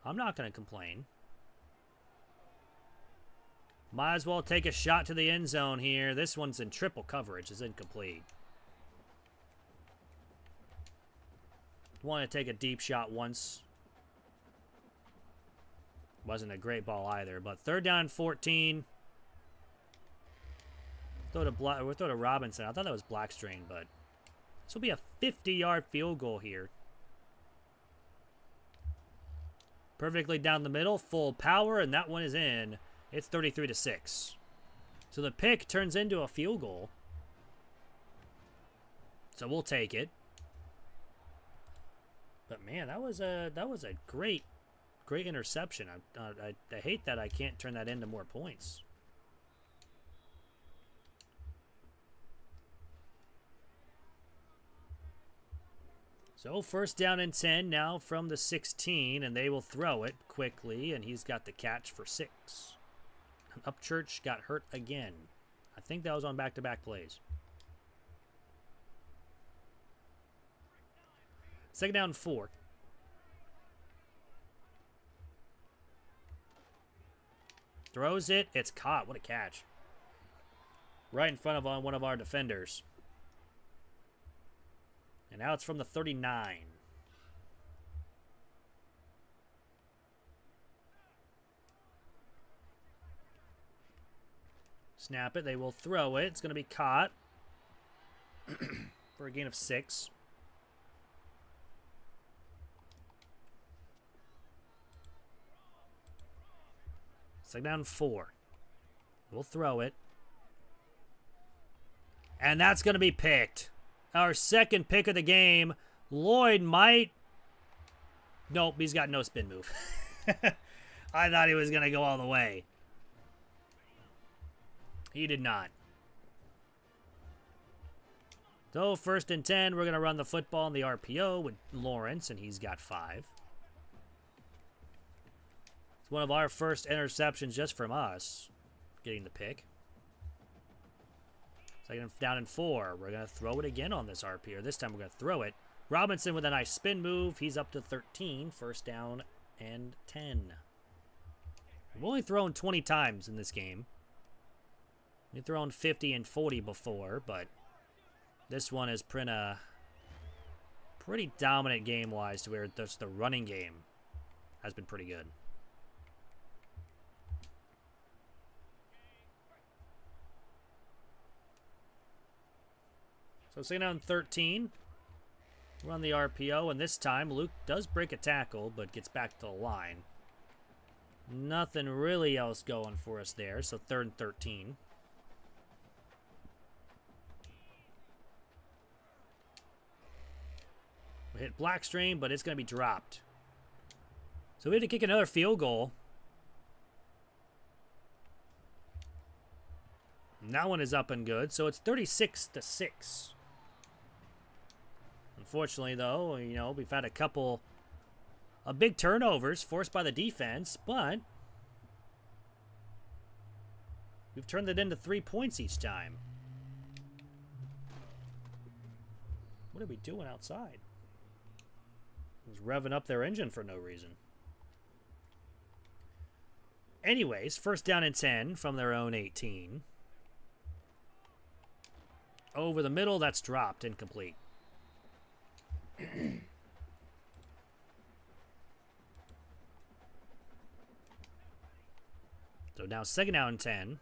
I'm not going to complain. Might as well take a shot to the end zone here. This one's in triple coverage. It's incomplete. Want to take a deep shot once. Wasn't a great ball either, but third down 14. We'll throw to Robinson. I thought that was Blackstream, but this will be a 50-yard field goal here. Perfectly down the middle, full power, and that one is in. It's 33-6. So the pick turns into a field goal. So we'll take it. But man, that was a great interception. I hate that I can't turn that into more points. So first down and 10 now from the 16, and they will throw it quickly, and he's got the catch for 6. Upchurch got hurt again. I think that was on back-to-back plays. Second down 4. Throws it. It's caught. What a catch. Right in front of one of our defenders. And now it's from the 39. Snap it. They will throw it. It's going to be caught for a gain of 6. Second down 4. We'll throw it. And that's going to be picked. Our second pick of the game. Lloyd might... Nope, he's got no spin move. I thought he was going to go all the way. He did not. So, first and 10, we're going to run the football in the RPO with Lawrence, and he's got 5. It's one of our first interceptions just from us, getting the pick. Second down and 4. We're going to throw it again on this RPO. This time we're going to throw it. Robinson with a nice spin move. He's up to 13. First down and 10. We've only thrown 20 times in this game. We've thrown 50 and 40 before, but this one has been a pretty dominant game-wise to where just the running game has been pretty good. So 2nd down 13. Run the RPO, and this time Luke does break a tackle, but gets back to the line. Nothing really else going for us there, so 3rd and 13. We hit Blackstream, but it's going to be dropped. So we had to kick another field goal. And that one is up and good, so it's 36-6. Unfortunately, though, you know, we've had a couple of big turnovers forced by the defense, but we've turned it into 3 points each time. What are we doing outside? It was revving up their engine for no reason. Anyways, 1st down and 10 from their own 18. Over the middle, that's dropped, incomplete. So now 2nd down and 10.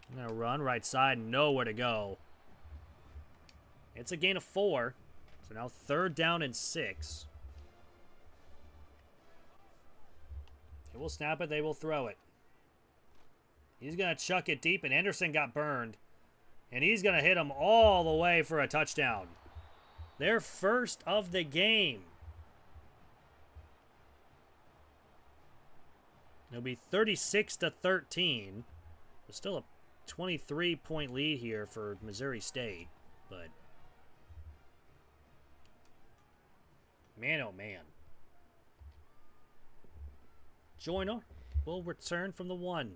I'm going to run right side, nowhere to go. It's a gain of 4. So now 3rd down and 6. They will snap it, they will throw it. He's going to chuck it deep, and Anderson got burned. And he's going to hit him all the way for a touchdown. Their first of the game. It'll be 36-13. There's still a 23-point lead here for Missouri State, but man, oh man. Joyner will return from the 1.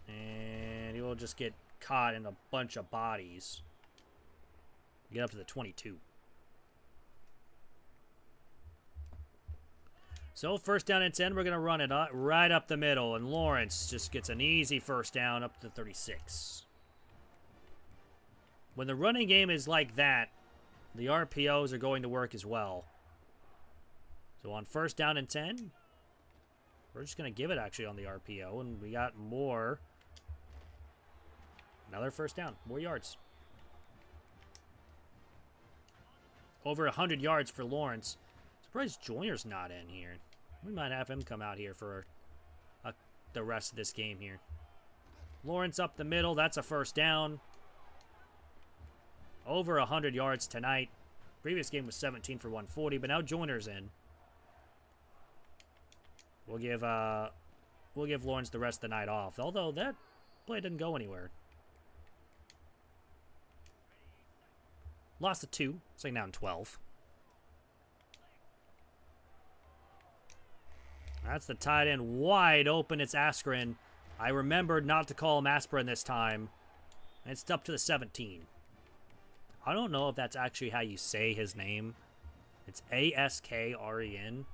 And he will just get caught in a bunch of bodies. Get up to the 22. So 1st down and 10, we're going to run it right up the middle, and Lawrence just gets an easy 1st down up to 36. When the running game is like that, the RPOs are going to work as well. So on 1st down and 10, we're just going to give it actually on the RPO, and we got more. Another 1st down, more yards. Over 100 yards for Lawrence. Surprised Joyner's not in here. We might have him come out here for the rest of this game here. Lawrence up the middle. That's a 1st down. Over 100 yards tonight. Previous game was 17 for 140, but now Joyner's in. We'll give Lawrence the rest of the night off. Although that play didn't go anywhere. Lost to 2. It's like now in 12. That's the tight end wide open. It's Askren. I remembered not to call him Aspirin this time. And it's up to the 17. I don't know if that's actually how you say his name. It's Askren.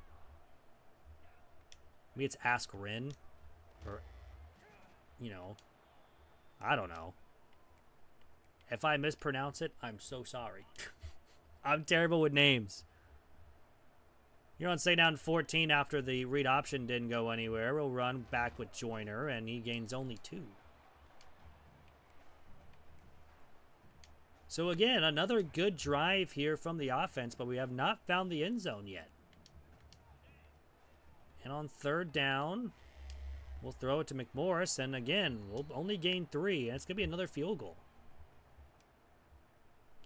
Maybe it's Askren. Or, you know. I don't know. If I mispronounce it, I'm so sorry. I'm terrible with names. You're on 2nd down 14 after the read option didn't go anywhere. We'll run back with Joyner, and he gains only 2. So again, another good drive here from the offense, but we have not found the end zone yet. And on 3rd down, we'll throw it to McMorris, and again, we'll only gain 3, and it's going to be another field goal.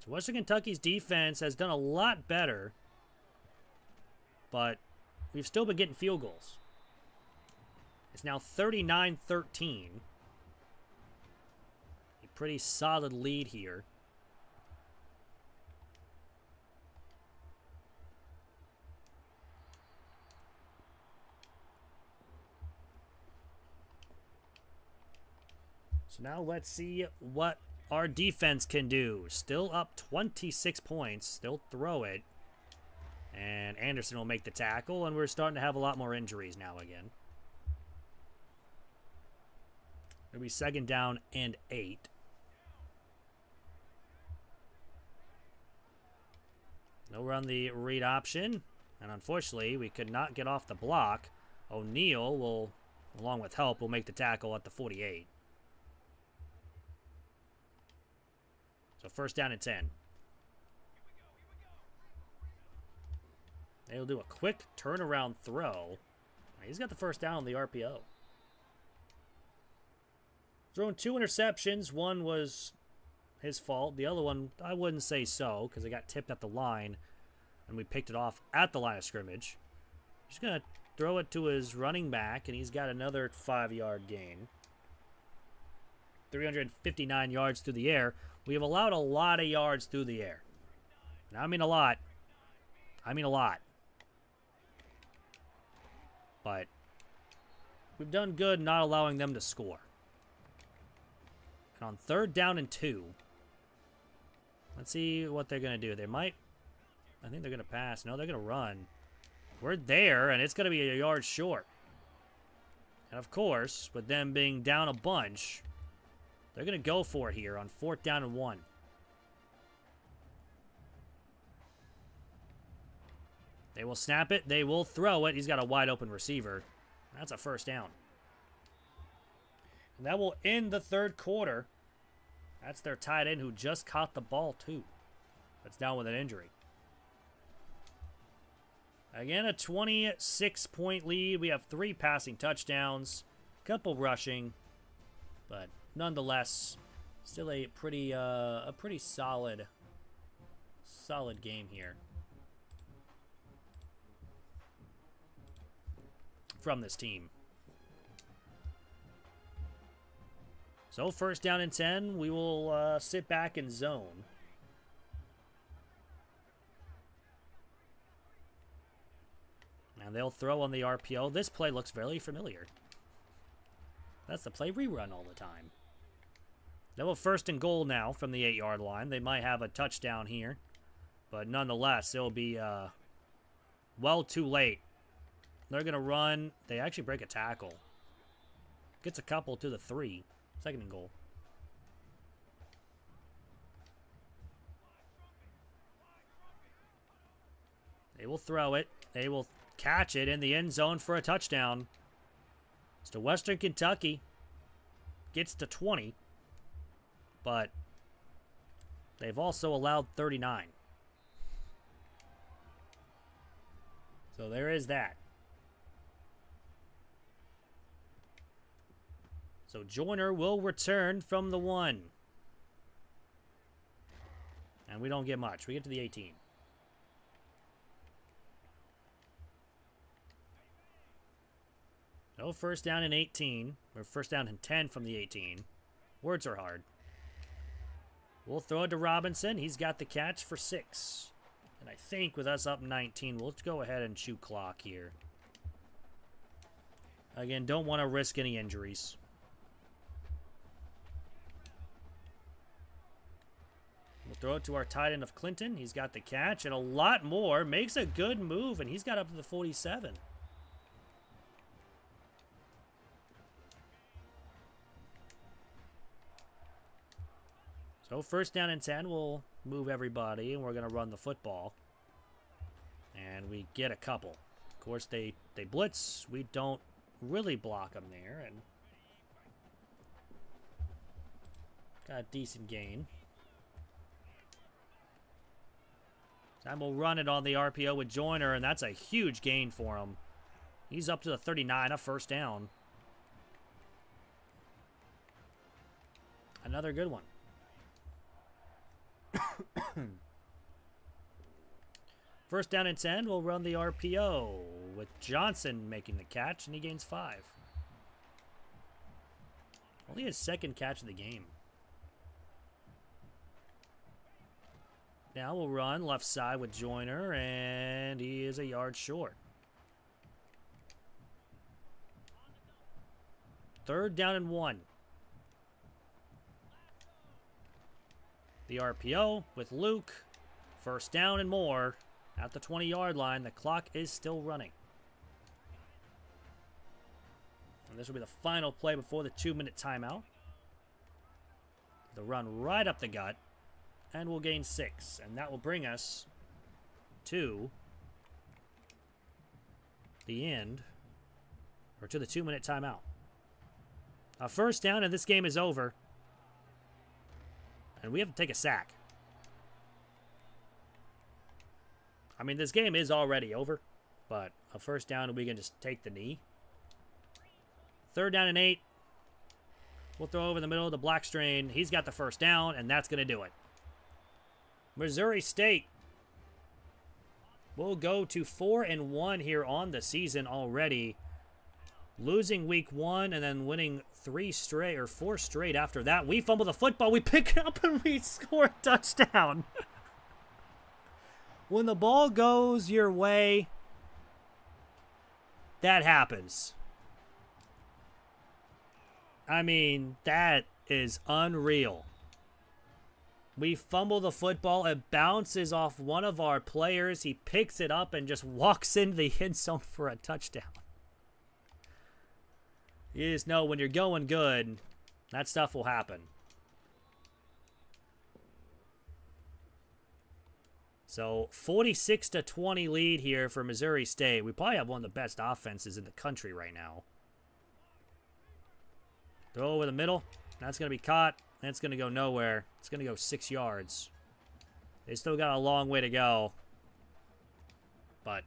So Western Kentucky's defense has done a lot better, but we've still been getting field goals. It's now 39-13. A pretty solid lead here. So now let's see what our defense can do. Still up 26 points. They'll throw it. And Anderson will make the tackle, and we're starting to have a lot more injuries now again. It'll be 2nd down and 8. They'll run the read option, and unfortunately, we could not get off the block. O'Neal will, along with help, will make the tackle at the 48. So first down and 10. They'll do a quick turnaround throw. He's got the first down on the RPO. Throwing 2 interceptions. One was his fault. The other one, I wouldn't say so, because it got tipped at the line, and we picked it off at the line of scrimmage. He's going to throw it to his running back, and he's got another 5-yard gain. 359 yards through the air. We have allowed a lot of yards through the air. And I mean a lot. I mean a lot. But we've done good not allowing them to score. And on third down and 2, let's see what they're going to do. They might, I think they're going to pass. No, they're going to run. We're there, and it's going to be a yard short. And of course, with them being down a bunch, they're going to go for it here on fourth down and 1. They will snap it. They will throw it. He's got a wide open receiver. That's a first down. And that will end the third quarter. That's their tight end who just caught the ball, too. That's down with an injury. Again, a 26-point lead. We have 3 passing touchdowns, a couple rushing, but nonetheless, still a pretty solid game here from this team. So first down and 10, we will sit back and zone. And they'll throw on the RPO. This play looks very familiar. That's the play we run all the time. They will first and goal now from the 8-yard line. They might have a touchdown here. But nonetheless, it'll be well too late. They're going to run. They actually break a tackle. Gets a couple to the 3. Second and goal. They will throw it. They will catch it in the end zone for a touchdown. It's to Western Kentucky. Gets to 20. But they've also allowed 39. So there is that. So Joyner will return from the 1. And we don't get much. We get to the 18. So first down and 18. Or first down and 10 from the 18. Words are hard. We'll throw it to Robinson. He's got the catch for 6. And I think with us up 19, we'll go ahead and shoot clock here. Again, don't want to risk any injuries. We'll throw it to our tight end of Clinton. He's got the catch and a lot more. Makes a good move, and he's got up to the 47. So first down and 10, we'll move everybody, and we're going to run the football. And we get a couple. Of course, they blitz. We don't really block them there. And got a decent gain. Time we'll run it on the RPO with Joyner, and that's a huge gain for him. He's up to the 39, a first down. Another good one. First down and 10, we'll run the RPO with Johnson making the catch, and he gains 5. Only his second catch of the game. Now we'll run left side with Joyner, and he is a yard short. Third down and 1. The RPO with Luke. First down and more. At the 20-yard line, the clock is still running. And this will be the final play before the 2-minute timeout. The run right up the gut. And we'll gain 6. And that will bring us to the end. Or to the 2-minute timeout. A first down and this game is over. And we have to take a sack. I mean, this game is already over, but a first down and we can just take the knee. 3rd down and 8. We'll throw over the middle of the Blackstrain. He's got the first down, and that's going to do it. Missouri State will go to 4-1 here on the season already. Losing week 1 and then winning 4 straight after that. We fumble the football. We pick it up and we score a touchdown. When the ball goes your way, that happens. I mean, that is unreal. We fumble the football. It bounces off one of our players. He picks it up and just walks into the end zone for a touchdown. You just know when you're going good, that stuff will happen. So 46-20 lead here for Missouri State. We probably have one of the best offenses in the country right now. Throw over the middle. That's going to be caught. That's going to go nowhere. It's going to go 6 yards. They still got a long way to go. But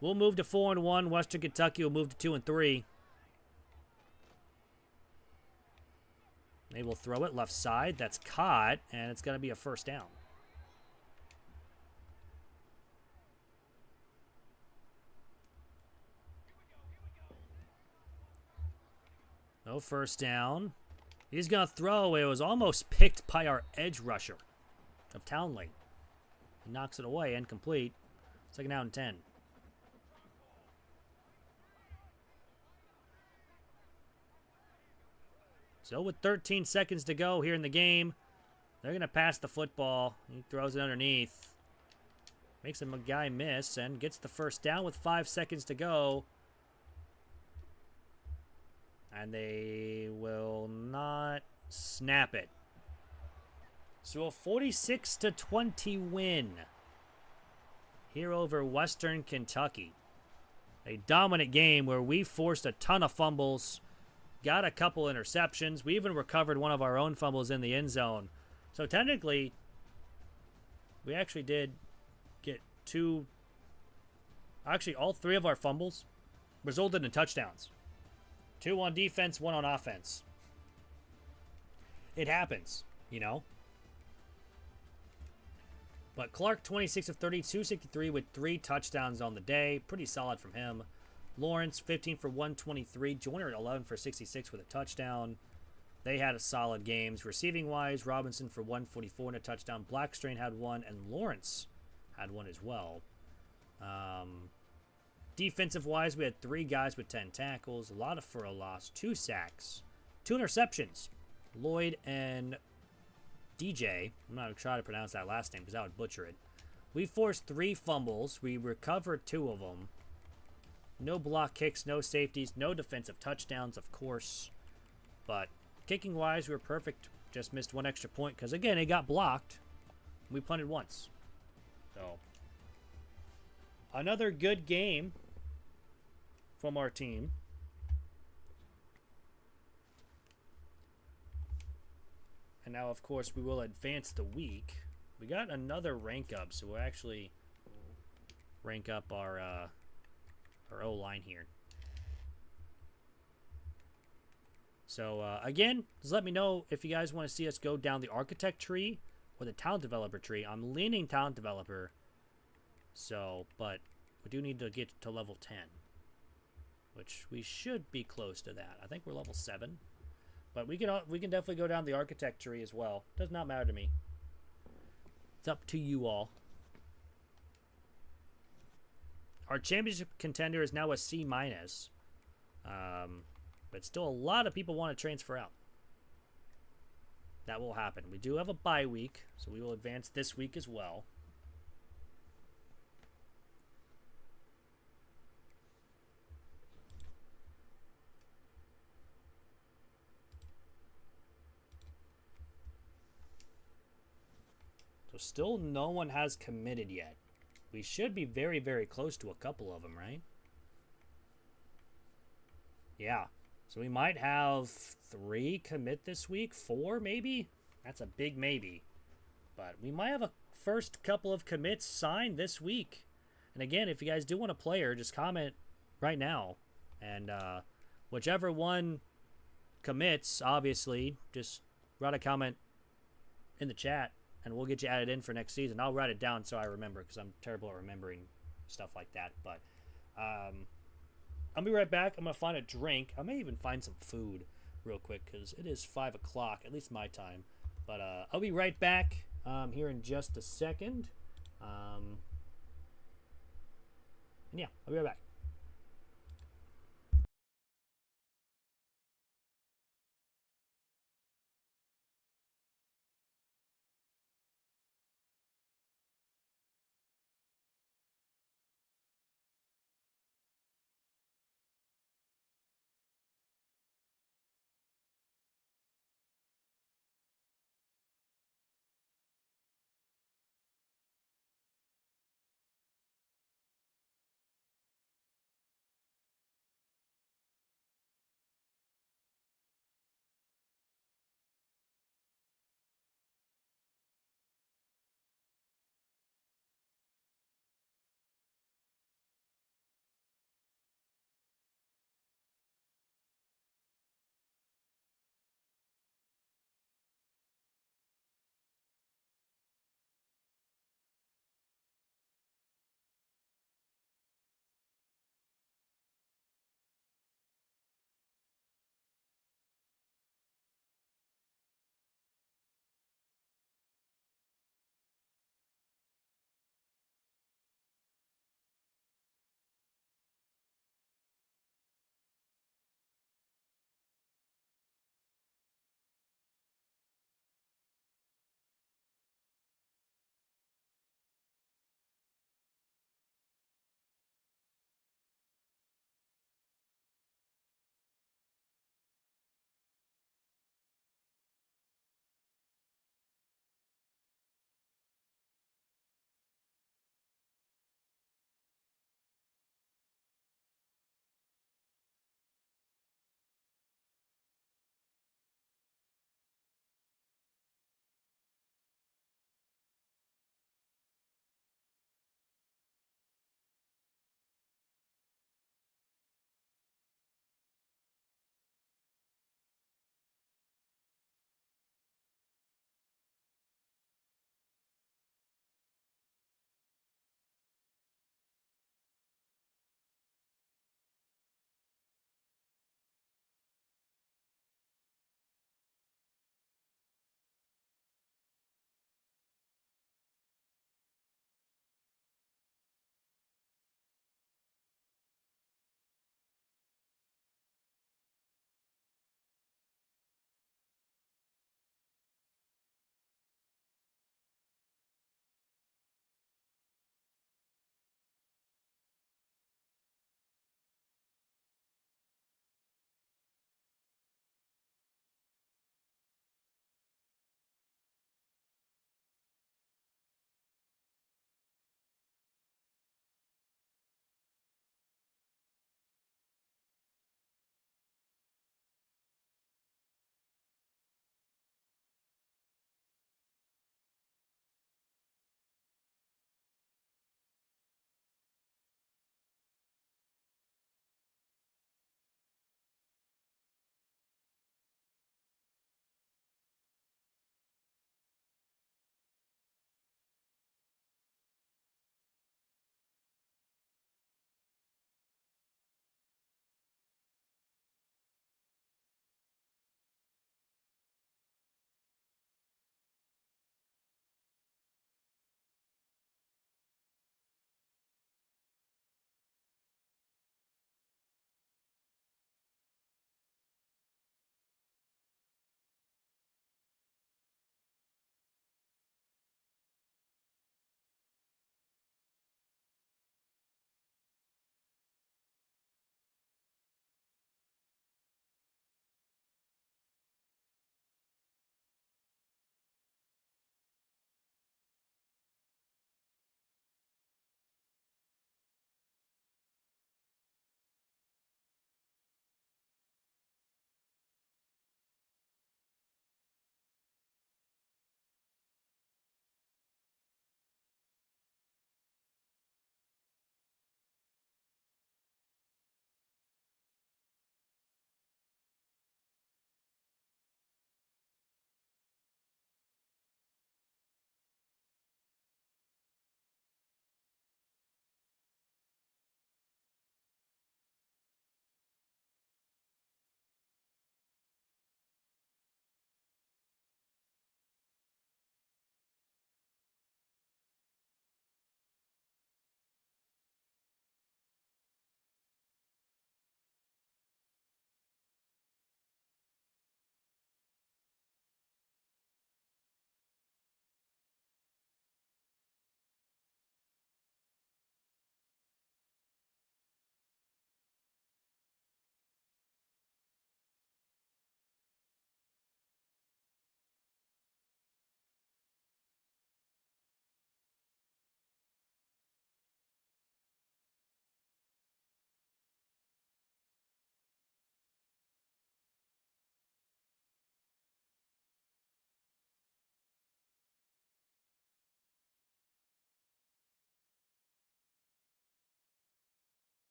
we'll move to 4-1. Western Kentucky will move to 2-3. They will throw it left side. That's caught, and it's going to be a first down. No first down. He's going to throw. It was almost picked by our edge rusher of Townley. He knocks it away, incomplete. 2nd down and 10. So with 13 seconds to go here in the game, they're going to pass the football. He throws it underneath. Makes a guy miss and gets the first down with 5 seconds to go. And they will not snap it. So a 46-20 win here over Western Kentucky. A dominant game where we forced a ton of fumbles, got a couple interceptions. We even recovered one of our own fumbles in the end zone. So technically, we actually did get all 3 of our fumbles resulted in touchdowns. 2 on defense, 1 on offense. It happens, you know. But Clark, 26 of 30, 263 with 3 touchdowns on the day. Pretty solid from him. Lawrence, 15 for 123. Joyner, 11 for 66 with a touchdown. They had a solid games. Receiving-wise, Robinson for 144 and a touchdown. Blackstrain had 1, and Lawrence had 1 as well. Defensive-wise, we had 3 guys with 10 tackles, a lot for a loss, 2 sacks, 2 interceptions. Lloyd and DJ, I'm not going to try to pronounce that last name because I would butcher it. We forced 3 fumbles. We recovered 2 of them. No block kicks, no safeties, no defensive touchdowns, of course. But kicking-wise, we were perfect. Just missed 1 extra point because, again, it got blocked. We punted once. So, another good game from our team. And now, of course, we will advance the week. We got another rank up, so we'll actually rank up our O-line here. So, again, just let me know if you guys want to see us go down the architect tree or the talent developer tree. I'm leaning talent developer. So, but we do need to get to level 10. Which we should be close to that. I think we're level 7. But we can definitely go down the architect tree as well. Does not matter to me. It's up to you all. Our championship contender is now a C-. But still a lot of people want to transfer out. That will happen. We do have a bye week, so we will advance this week as well. So still no one has committed yet. We should be very, very close to a couple of them, right? Yeah. So we might have 3 commit this week. 4, maybe? That's a big maybe. But we might have a first couple of commits signed this week. And again, if you guys do want a player, just comment right now. And whichever one commits, obviously, just write a comment in the chat and we'll get you added in for next season. I'll write it down so I remember because I'm terrible at remembering stuff like that. But I'll be right back. I'm going to find a drink. I may even find some food real quick because it is 5 o'clock, at least my time. But I'll be right back here in just a second. And yeah, I'll be right back.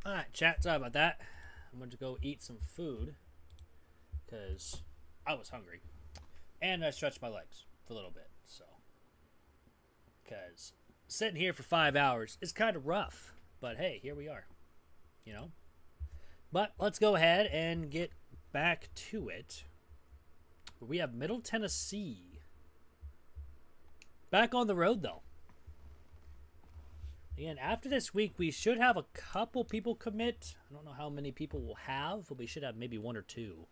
All right, chat. Sorry about that. I'm going to go eat some food because I was hungry. And I stretched my legs for a little bit. So, because sitting here for 5 hours is kind of rough. But hey, here we are. You know? But let's go ahead and get back to it. We have Middle Tennessee. Back on the road, though. Again, after this week, we should have a couple people commit. I don't know how many people we'll have, but we should have maybe 1 or 2.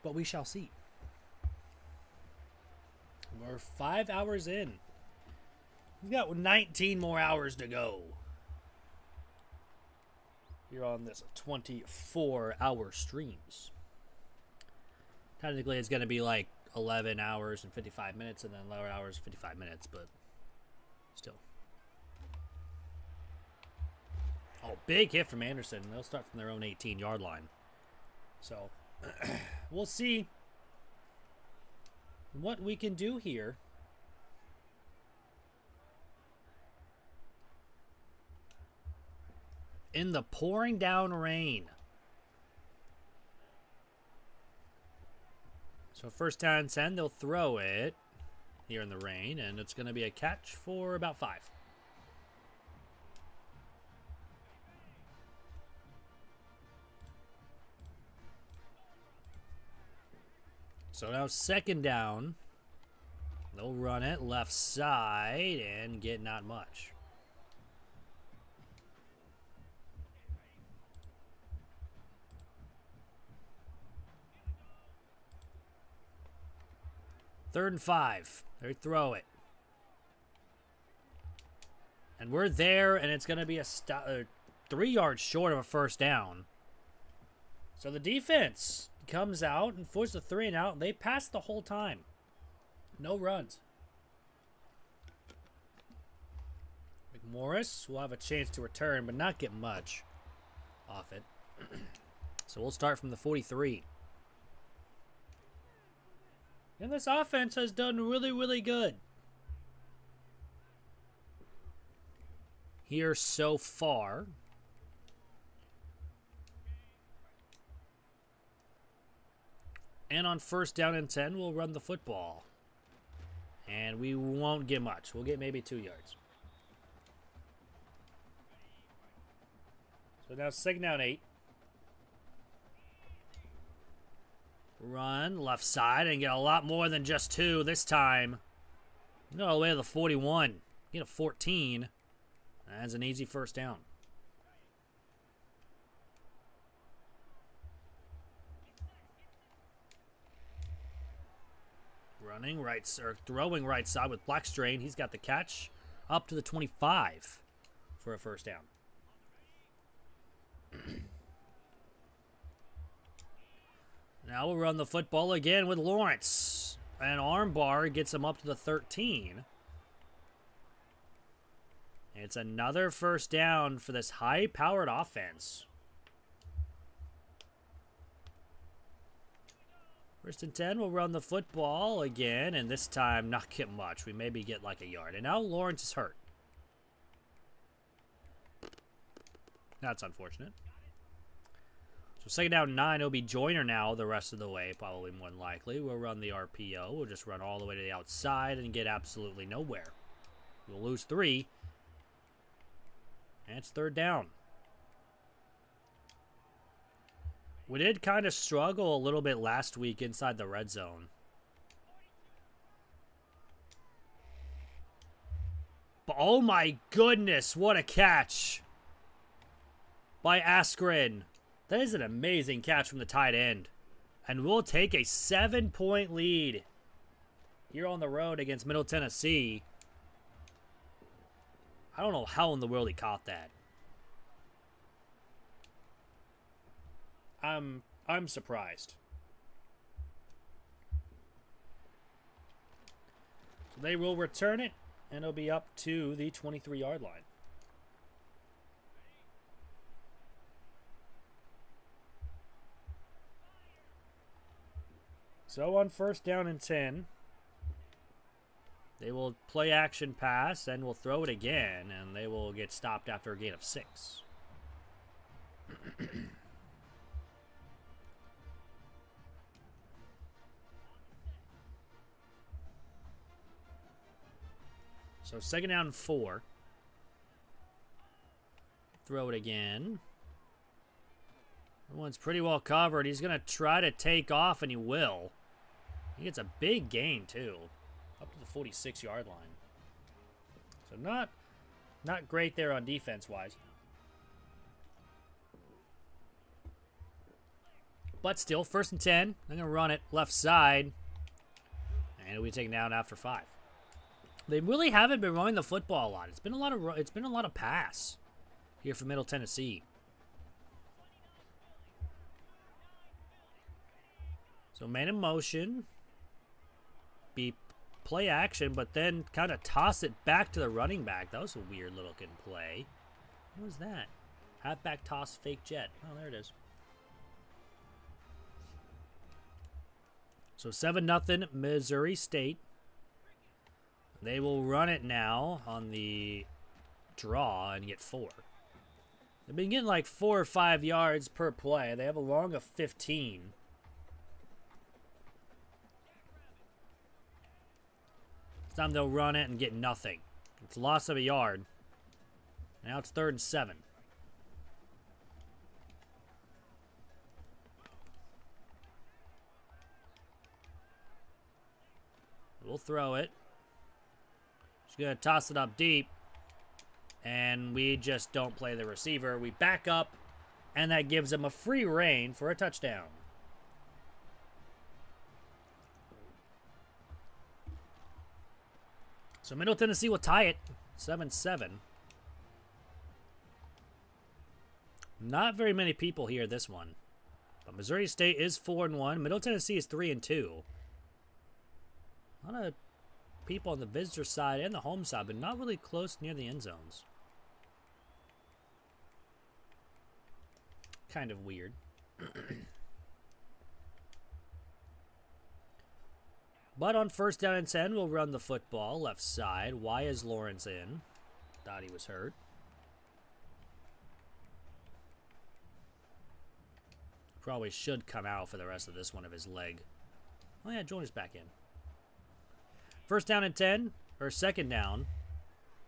But we shall see. We're 5 hours in. We've got 19 more hours to go. You're on this 24-hour streams. Technically, it's going to be like 11 hours and 55 minutes, and then 11 hours and 55 minutes, but still. Oh, big hit from Anderson. They'll start from their own 18-yard line. So, we'll see what we can do here. In the pouring down rain. So first down and 10, they'll throw it here in the rain, and it's going to be a catch for about 5. So now second down. They'll run it left side and get not much. Third and 5. They throw it. And we're there, and it's going to be a 3 yards short of a first down. So the defense comes out and forces a 3 and out, and they pass the whole time. No runs. McMorris will have a chance to return, but not get much off it. So we'll start from the 43. And this offense has done really, really good here so far. And on first down and 10, we'll run the football. And we won't get much. We'll get maybe 2 yards. So now second down 8. Run left side and get a lot more than just 2 this time. Go all the way to the 41. Get a 14. That's an easy first down. Running right, or throwing right side with Blackstrain. He's got the catch up to the 25 for a first down. Now we'll run the football again with Lawrence. And armbar gets him up to the 13. It's another first down for this high-powered offense. First and 10, we'll run the football again, and this time not get much. We maybe get like a yard. And now Lawrence is hurt. That's unfortunate. So second down 9, it'll be Joyner now the rest of the way, probably more than likely. We'll run the RPO. We'll just run all the way to the outside and get absolutely nowhere. We'll lose 3. And it's third down. We did kind of struggle a little bit last week inside the red zone. But oh my goodness, what a catch by Askren. That is an amazing catch from the tight end. And we'll take a 7-point lead here on the road against Middle Tennessee. I don't know how in the world he caught that. I'm surprised. So they will return it, and it'll be up to the 23-yard line. So on first down and 10, They will play action pass and will throw it again, and they will get stopped after a gain of 6. So 2nd down and 4. Throw it again. Everyone's pretty well covered. He's going to try to take off, and he will. He gets a big gain, too. Up to the 46-yard line. So not great there on defense-wise. But still, 1st and 10. They're going to run it left side. And it'll be taken down after 5. They really haven't been running the football a lot. It's been a lot of pass here for Middle Tennessee. So man in motion. Be play action, but then kind of toss it back to the running back. That was a weird looking play. What was that? Halfback toss, fake jet. Oh, there it is. So 7-0 Missouri State. They will run it now on the draw and get 4. They've been getting like 4 or 5 yards per play. They have a long of 15. This time they'll run it and get nothing. It's a loss of a yard. Now it's 3rd and 7. We'll throw it. She's going to toss it up deep. And we just don't play the receiver. We back up. And that gives them a free rein for a touchdown. So Middle Tennessee will tie it. 7-7. Not very many people here this one. But Missouri State is 4-1. Middle Tennessee is 3-2. A lot of people on the visitor side and the home side, but not really close near the end zones. Kind of weird. But on 1st down and 10, we'll run the football left side. Why is Lawrence in? Thought he was hurt. Probably should come out for the rest of this one of his leg. Oh yeah, Joyner's back in. 1st down and 10, or 2nd down.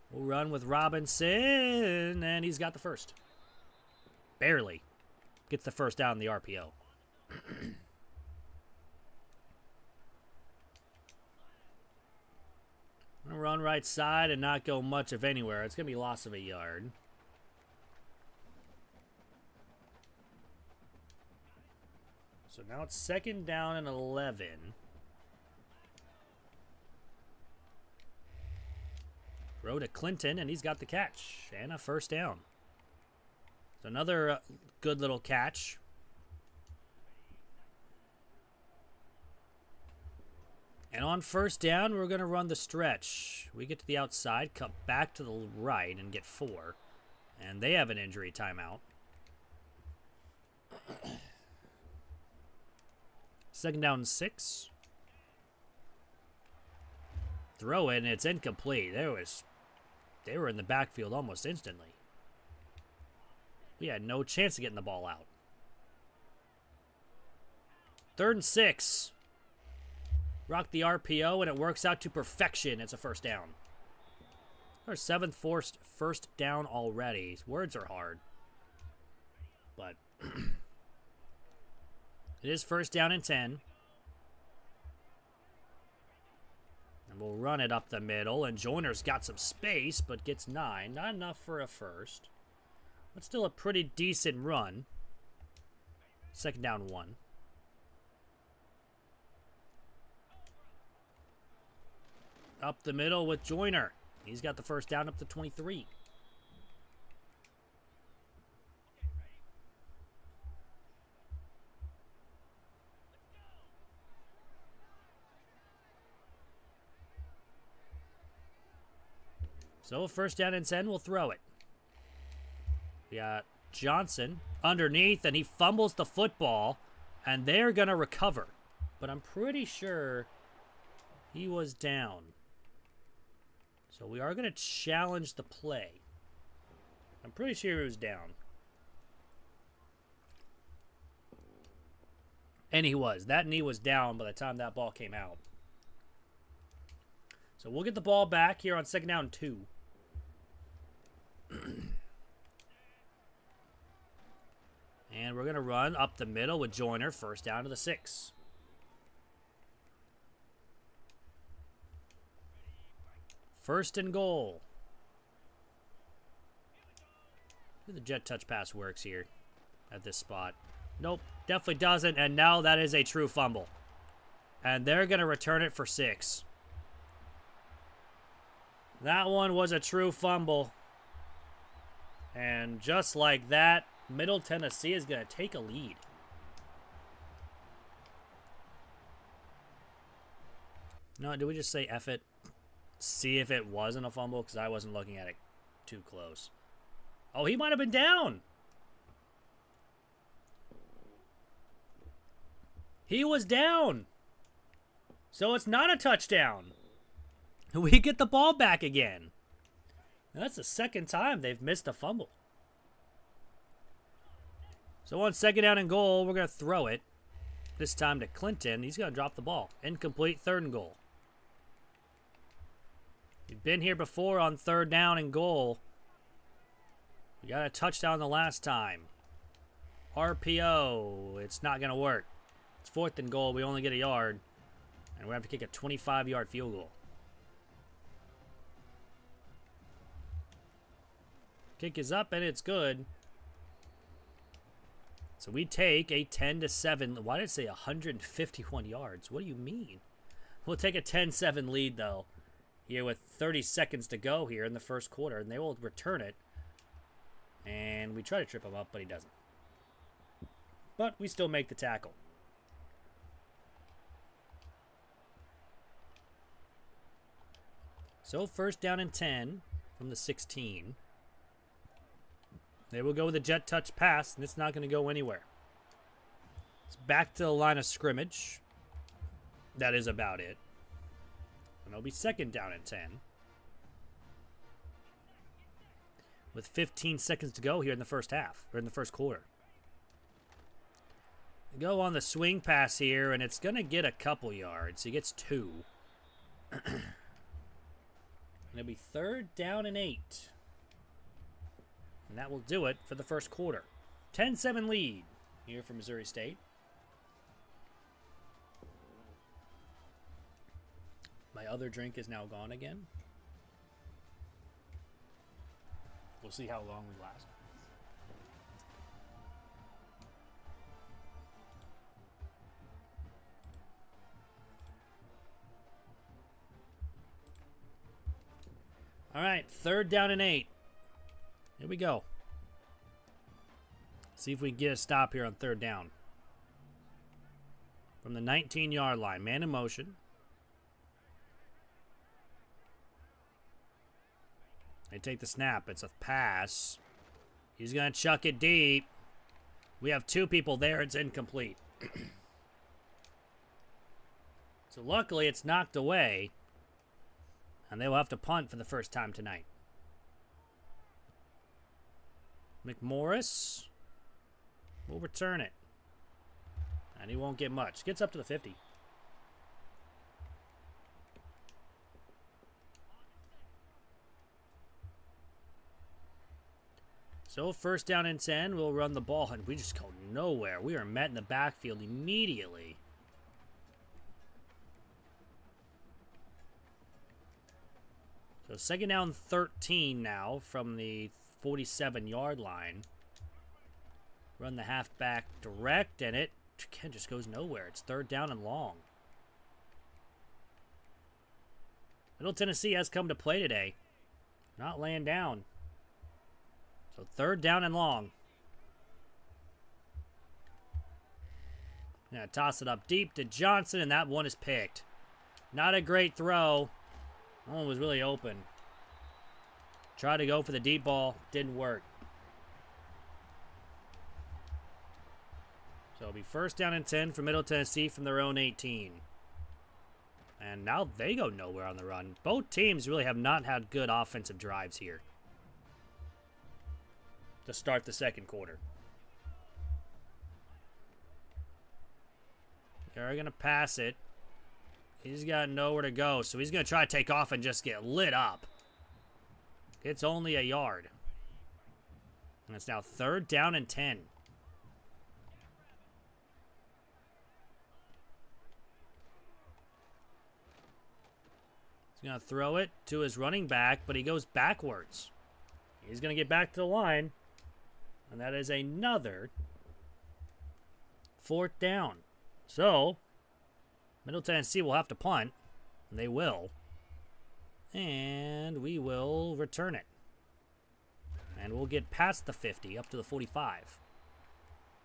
We'll run with Robinson, and he's got the first. Barely. Gets the first down in the RPO. I'm going to run right side and not go much of anywhere. It's going to be loss of a yard. So now it's 2nd down and 11. Throw to Clinton, and he's got the catch. And a 1st down. So another good little catch. And on 1st down, we're going to run the stretch. We get to the outside, cut back to the right, and get 4. And they have an injury timeout. 2nd down and 6. Throw it, and it's incomplete. They were in the backfield almost instantly. We had no chance of getting the ball out. 3rd and 6. Rock the RPO, and it works out to perfection. It's a 1st down. Our 7th forced 1st down already. Words are hard. But it is 1st down and 10. And we'll run it up the middle. And Joyner's got some space, but gets 9. Not enough for a first. But still a pretty decent run. 2nd down 1. Up the middle with Joyner. He's got the 1st down up to 23. So 1st down and 10, we'll throw it. We got Johnson underneath, and he fumbles the football, and they're going to recover. But I'm pretty sure he was down. So we are going to challenge the play. I'm pretty sure he was down. And he was. That knee was down by the time that ball came out. So we'll get the ball back here on 2nd down and 2. And we're going to run up the middle with Joyner, 1st down to the 6. First and goal. The jet touch pass works here at this spot. Nope, definitely doesn't. And now that is a true fumble. And they're going to return it for 6. That one was a true fumble. And just like that, Middle Tennessee is going to take a lead. No, did we just say F it? See if it wasn't a fumble? Because I wasn't looking at it too close. Oh, he might have been down. He was down. So it's not a touchdown. We get the ball back again. Now, that's the 2nd time they've missed a fumble. So on 2nd down and goal, we're going to throw it. This time to Clinton. He's going to drop the ball. Incomplete, 3rd and goal. We've been here before on 3rd down and goal. We got a touchdown the last time. RPO. It's not going to work. It's 4th and goal. We only get a yard. And we have to kick a 25-yard field goal. Kick is up and it's good. So we take a 10-7. Why did it say 151 yards? What do you mean? We'll take a 10-7 lead, though, here with 30 seconds to go here in the 1st quarter. And they will return it. And we try to trip him up, but he doesn't. But we still make the tackle. So 1st down and 10 from the 16. They will go with a jet touch pass, and it's not going to go anywhere. It's back to the line of scrimmage. That is about it. And it'll be 2nd down and 10. With 15 seconds to go here in the 1st half, or in the 1st quarter. Go on the swing pass here, and it's going to get a couple yards. He gets 2. And it'll be 3rd down and 8. And that will do it for the 1st quarter. 10-7 lead here for Missouri State. My other drink is now gone again. We'll see how long we last. All right, 3rd down and 8. Here we go. See if we can get a stop here on 3rd down. From the 19-yard line. Man in motion. They take the snap. It's a pass. He's going to chuck it deep. We have 2 people there. It's incomplete. So luckily it's knocked away. And they will have to punt for the first time tonight. McMorris will return it. And he won't get much. Gets up to the 50. So 1st down and 10, we'll run the ball, and we just go nowhere. We are met in the backfield immediately. So 2nd down 13 now from the 47-yard line. Run the halfback direct, and it again just goes nowhere. It's 3rd down and long. Middle Tennessee has come to play today. Not laying down. So 3rd down and long. Now toss it up deep to Johnson, and that one is picked. Not a great throw. That one was really open. Tried to go for the deep ball. Didn't work. So it'll be 1st down and 10 for Middle Tennessee from their own 18. And now they go nowhere on the run. Both teams really have not had good offensive drives here to start the second quarter. They're going to pass it. He's got nowhere to go, so he's going to try to take off and just get lit up. It's only a yard. And it's now 3rd down and 10. He's going to throw it to his running back, but he goes backwards. He's going to get back to the line. And that is another 4th down. So, Middle Tennessee will have to punt. And they will. And we will return it. And we'll get past the 50, up to the 45.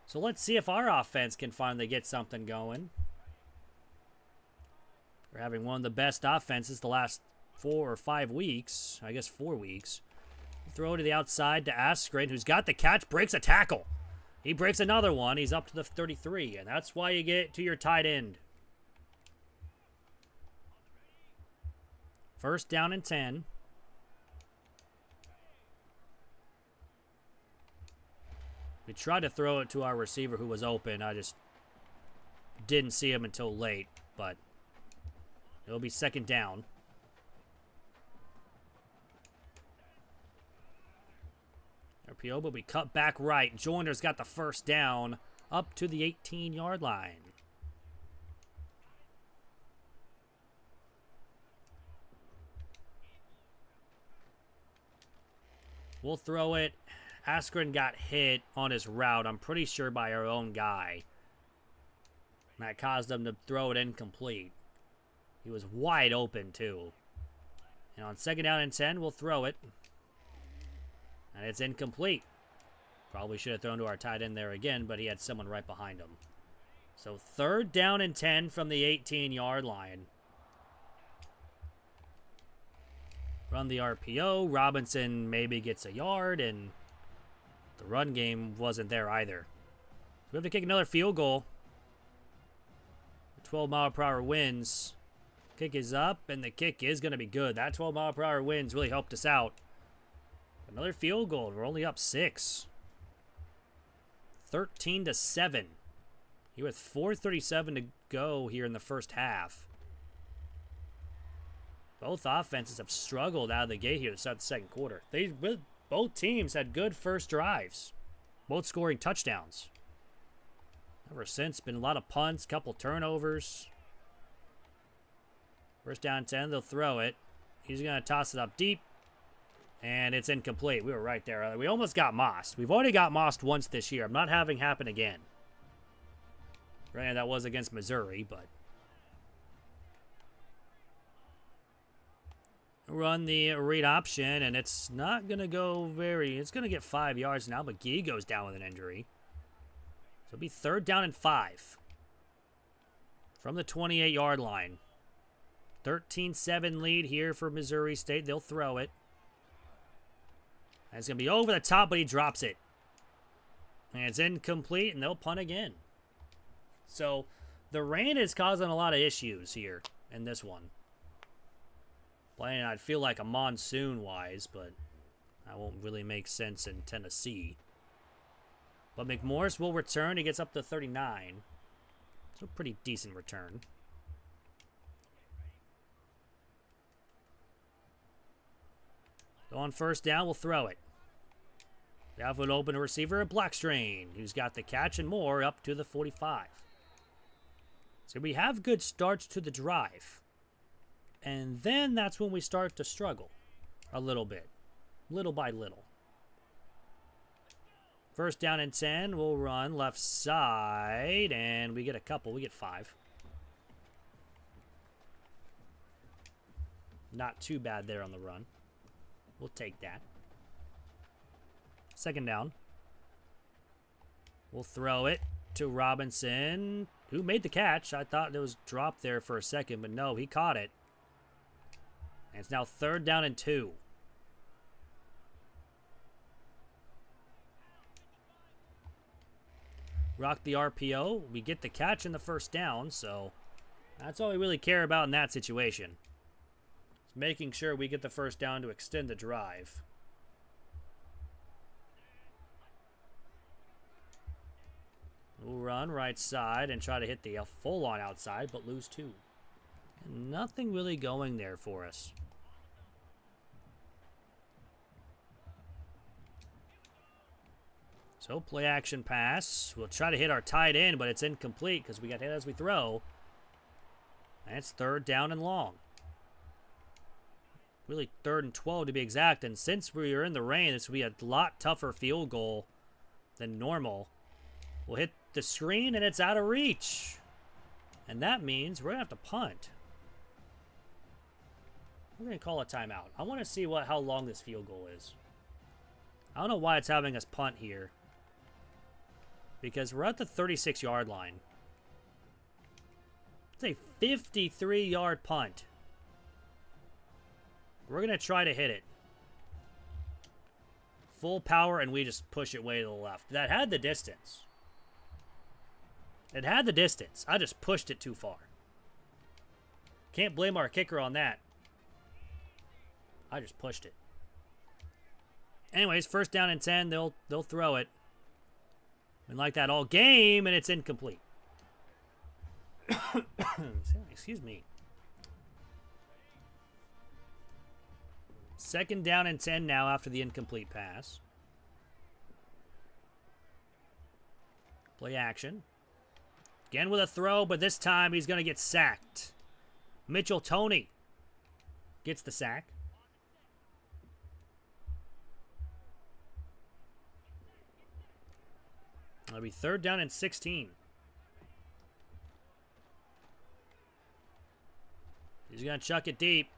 So let's see if our offense can finally get something going. We're having one of the best offenses the last 4 or 5 weeks. I guess 4 weeks. Throw to the outside to Askren, who's got the catch, breaks a tackle. He breaks another one. He's up to the 33, and that's why you get to your tight end. 1st down and 10. We tried to throw it to our receiver who was open. I just didn't see him until late, but it'll be 2nd down. RPO, but we cut back right. Joyner's got the 1st down up to the 18-yard line. We'll throw it. Askren got hit on his route, I'm pretty sure, by our own guy. And that caused him to throw it incomplete. He was wide open, too. And on 2nd down and 10, we'll throw it. And it's incomplete. Probably should have thrown to our tight end there again, but he had someone right behind him. So 3rd down and 10 from the 18-yard line. Run the RPO. Robinson maybe gets a yard, and the run game wasn't there either. We have to kick another field goal. 12-mile-per-hour winds. Kick is up, and the kick is going to be good. That 12-mile-per-hour winds really helped us out. Another field goal. We're only up 6. 13-7. Here with 4:37 to go here in the first half. Both offenses have struggled out of the gate here to start the second quarter. Both teams had good first drives. Both scoring touchdowns. Ever since, been a lot of punts, couple turnovers. 1st down 10, they'll throw it. He's going to toss it up deep. And it's incomplete. We were right there. We almost got mossed. We've already got mossed once this year. I'm not having happen again. Granted, that was against Missouri, but... Run the read option, and it's not going to go very... It's going to get 5 yards now, but Gee goes down with an injury. So it'll be 3rd down and 5. From the 28-yard line. 13-7 lead here for Missouri State. They'll throw it. And it's going to be over the top, but he drops it. And it's incomplete, and they'll punt again. So the rain is causing a lot of issues here in this one. Playing, I'd feel like a monsoon-wise, but that won't really make sense in Tennessee. But McMorris will return. He gets up to 39. So a pretty decent return. So on 1st down, we'll throw it. We have an open receiver, Blackstrain, who's got the catch and more up to the 45. So we have good starts to the drive. And then that's when we start to struggle a little bit, little by little. 1st down and 10, we'll run left side, and we get a couple. We get 5. Not too bad there on the run. We'll take that. 2nd down. We'll throw it to Robinson, who made the catch. I thought it was dropped there for a second, but no, he caught it. And it's now 3rd down and 2. Rock the RPO. We get the catch in the 1st down, so That's all we really care about in that situation. It's making sure we get the first down to extend the drive. We'll run right side and try to hit the full on outside, but lose 2. And nothing really going there for us. So play action pass. We'll try to hit our tight end, but it's incomplete because we got hit as we throw. And it's 3rd down and long. Really 3rd and 12 to be exact. And since we are in the rain, this will be a lot tougher field goal than normal. We'll hit the screen and it's out of reach. And that means we're going to have to punt. We're going to call a timeout. I want to see how long this field goal is. I don't know why it's having us punt here. Because we're at the 36-yard line. It's a 53-yard punt. We're going to try to hit it. Full power, and we just push it way to the left. That had the distance. It had the distance. I just pushed it too far. Can't blame our kicker on that. I just pushed it. Anyways, 1st down and 10. They'll throw it. Been like that all game, and it's incomplete. Excuse me. 2nd down and 10 now after the incomplete pass. Play action. Again with a throw, but this time he's going to get sacked. Mitchell Toney gets the sack. It'll be 3rd down and 16. He's going to chuck it deep.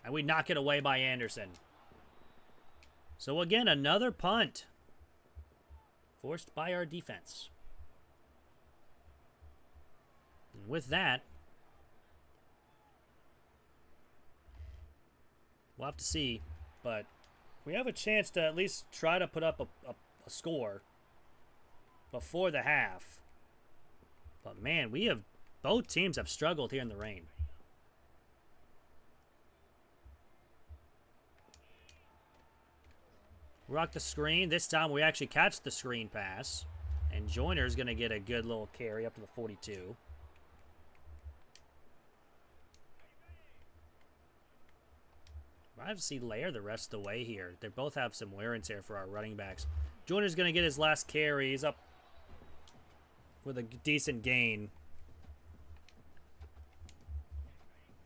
And we knock it away by Anderson. So again, another punt. Forced by our defense. And with that, we'll have to see. But we have a chance to at least try to put up a score before the half. But man, both teams have struggled here in the rain. Rock the screen. This time we actually catch the screen pass. And Joyner's going to get a good little carry up to the 42. I have to see Lair the rest of the way here. They both have some wear and tear for our running backs. Joyner's going to get his last carry. He's up with a decent gain.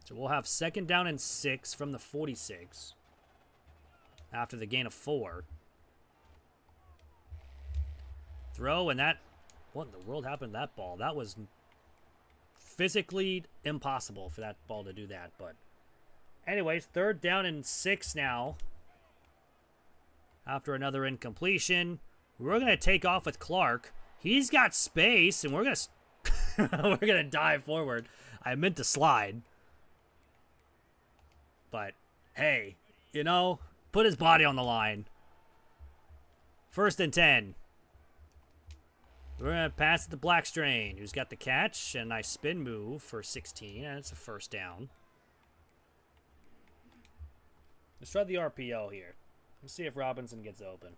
So we'll have 2nd down and 6 from the 46 after the gain of 4. Throw, and that... What in the world happened to that ball? That was physically impossible for that ball to do that, but... Anyways, 3rd down and 6 now. After another incompletion. We're going to take off with Clark. He's got space, and we're going to... we're going to dive forward. I meant to slide. But, hey, you know, put his body on the line. 1st and 10. We're going to pass it to Blackstrain, who's got the catch. And a nice spin move for 16, and it's a 1st down. Let's try the RPO here. Let's see if Robinson gets open.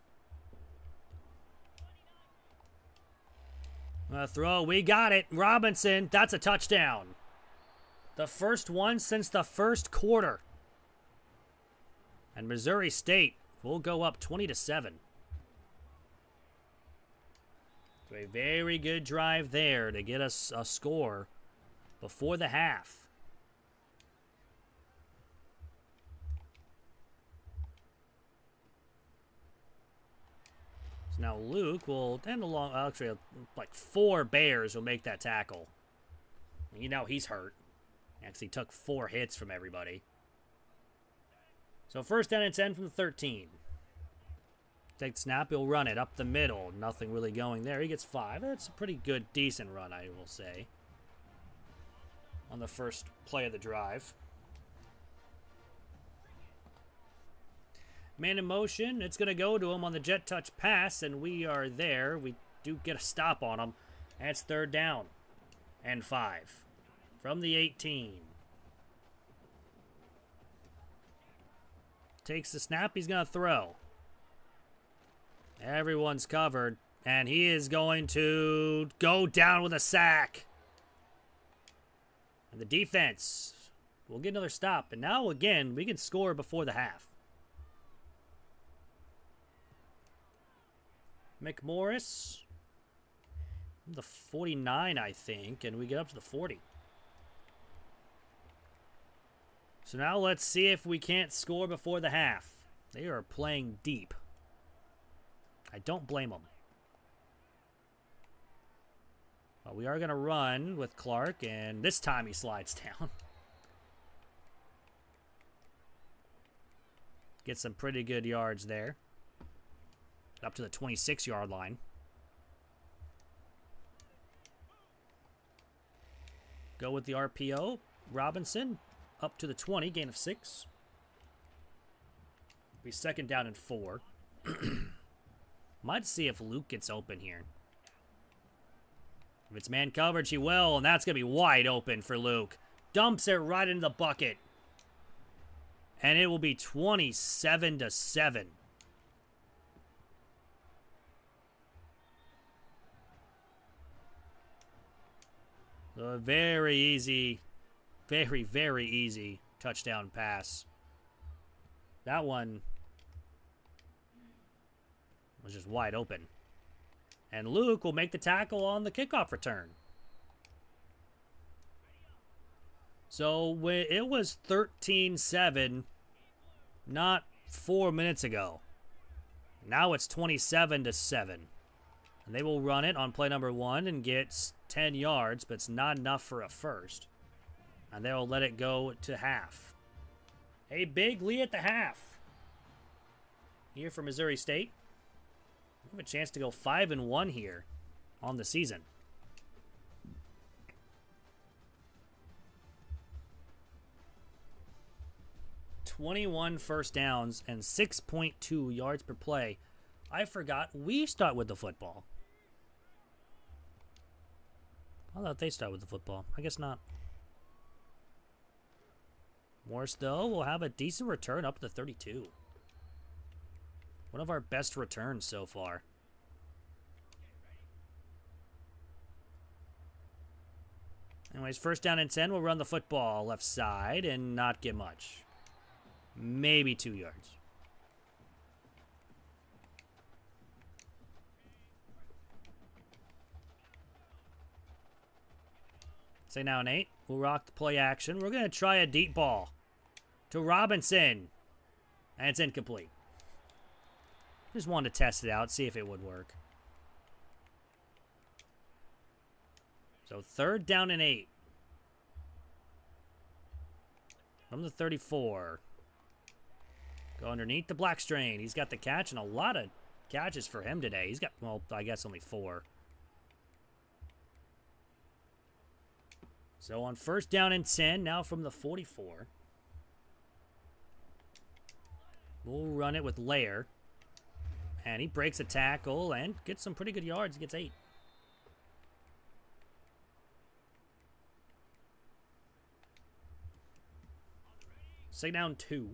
Throw, we got it. Robinson, that's a touchdown. The first one since the 1st quarter. And Missouri State will go up 20-7. So a very good drive there to get us a score before the half. So now Luke will end along. Actually, like 4 Bears will make that tackle. You know he's hurt. Actually took 4 hits from everybody. So 1st down and 10 from the 13. Take the snap, he'll run it up the middle. Nothing really going there. He gets 5. That's a pretty good, decent run, I will say. On the first play of the drive. Man in motion. It's going to go to him on the jet touch pass, and we are there. We do get a stop on him. And it's 3rd down and 5. from the 18. Takes the snap. He's going to throw. Everyone's covered. And he is going to go down with a sack. And the defense will get another stop. And now, again, we can score before the half. McMorris. The 49, I think. And we get up to the 40. So now let's see if we can't score before the half. They are playing deep. I don't blame them. Well, we are going to run with Clark, and this time he slides down. Get some pretty good yards there. Up to the 26-yard line. Go with the RPO. Robinson up to the 20, gain of 6. Be second down and 4. Might see if Luke gets open here. If it's man coverage, he will, and that's going to be wide open for Luke. Dumps it right into the bucket. And it will be 27-7. So a very easy, very, very easy touchdown pass. That one was just wide open. And Luke will make the tackle on the kickoff return. So it was 13-7 not 4 minutes ago. Now it's 27-7. And they will run it on play number 1 and get 10 yards, but it's not enough for a first. And they'll let it go to half. A big lead at the half. Here for Missouri State. We have a chance to go 5-1 here on the season. $21 first downs and 6.2 yards per play. I forgot we start with the football. I thought they start with the football. I guess not. Morris, though, will have a decent return up to 32. One of our best returns so far. Anyways, first down and 10. We'll run the football left side and not get much. Maybe 2 yards. Say now an 8. We'll rock the play action. We're going to try a deep ball to Robinson. And it's incomplete. Just wanted to test it out, see if it would work. So third down and 8. From the 34. Go underneath the Blackstrain. He's got the catch, and a lot of catches for him today. He's got, well, I guess only 4. So on first down and 10, now from the 44. We'll run it with Lair. And he breaks a tackle and gets some pretty good yards. He gets 8. Second down 2.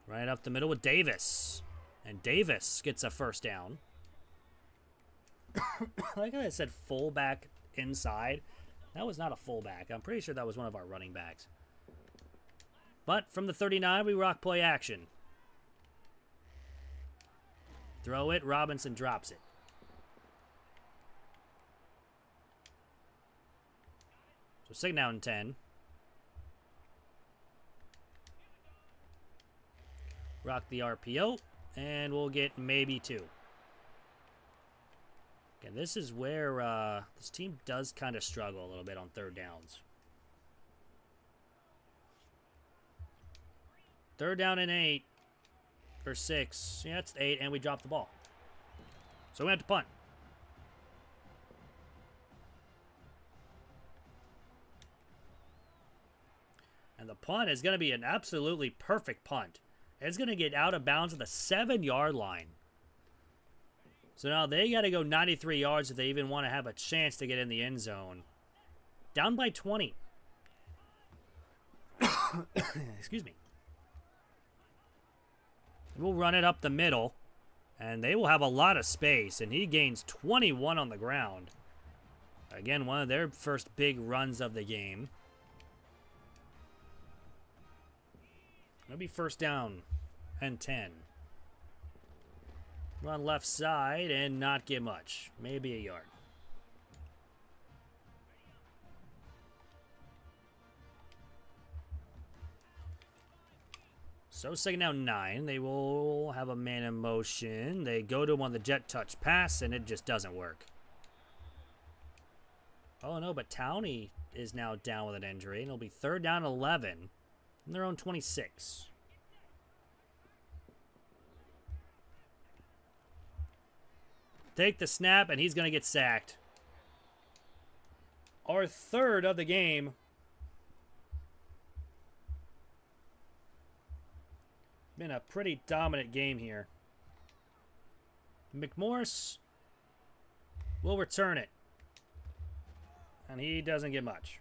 Right up the middle with Davis. And Davis gets a first down. Like I said, fullback inside. That was not a fullback. I'm pretty sure that was one of our running backs. But from the 39, we rock play action. Throw it. Robinson drops it. So second down and 10. Rock the RPO. And we'll get maybe 2. Okay, this is where this team does kind of struggle a little bit on third downs. Third down and 8. Or 6. Yeah, it's 8, and we drop the ball. So we have to punt. And the punt is going to be an absolutely perfect punt. It's going to get out of bounds at the 7-yard line. So now they got to go 93 yards if they even want to have a chance to get in the end zone. Down by 20. Excuse me. We'll run it up the middle, and they will have a lot of space, and he gains 21 on the ground. Again, one of their first big runs of the game. It'll be first down and 10. Run left side and not get much. Maybe a yard. So second down 9. They will have a man in motion. They go to him on the jet touch pass, and it just doesn't work. Oh no, but Towney is now down with an injury, and it'll be third down 11. And their own 26. Take the snap, and he's going to get sacked. Our third of the game. Been a pretty dominant game here. McMorris will return it. And he doesn't get much.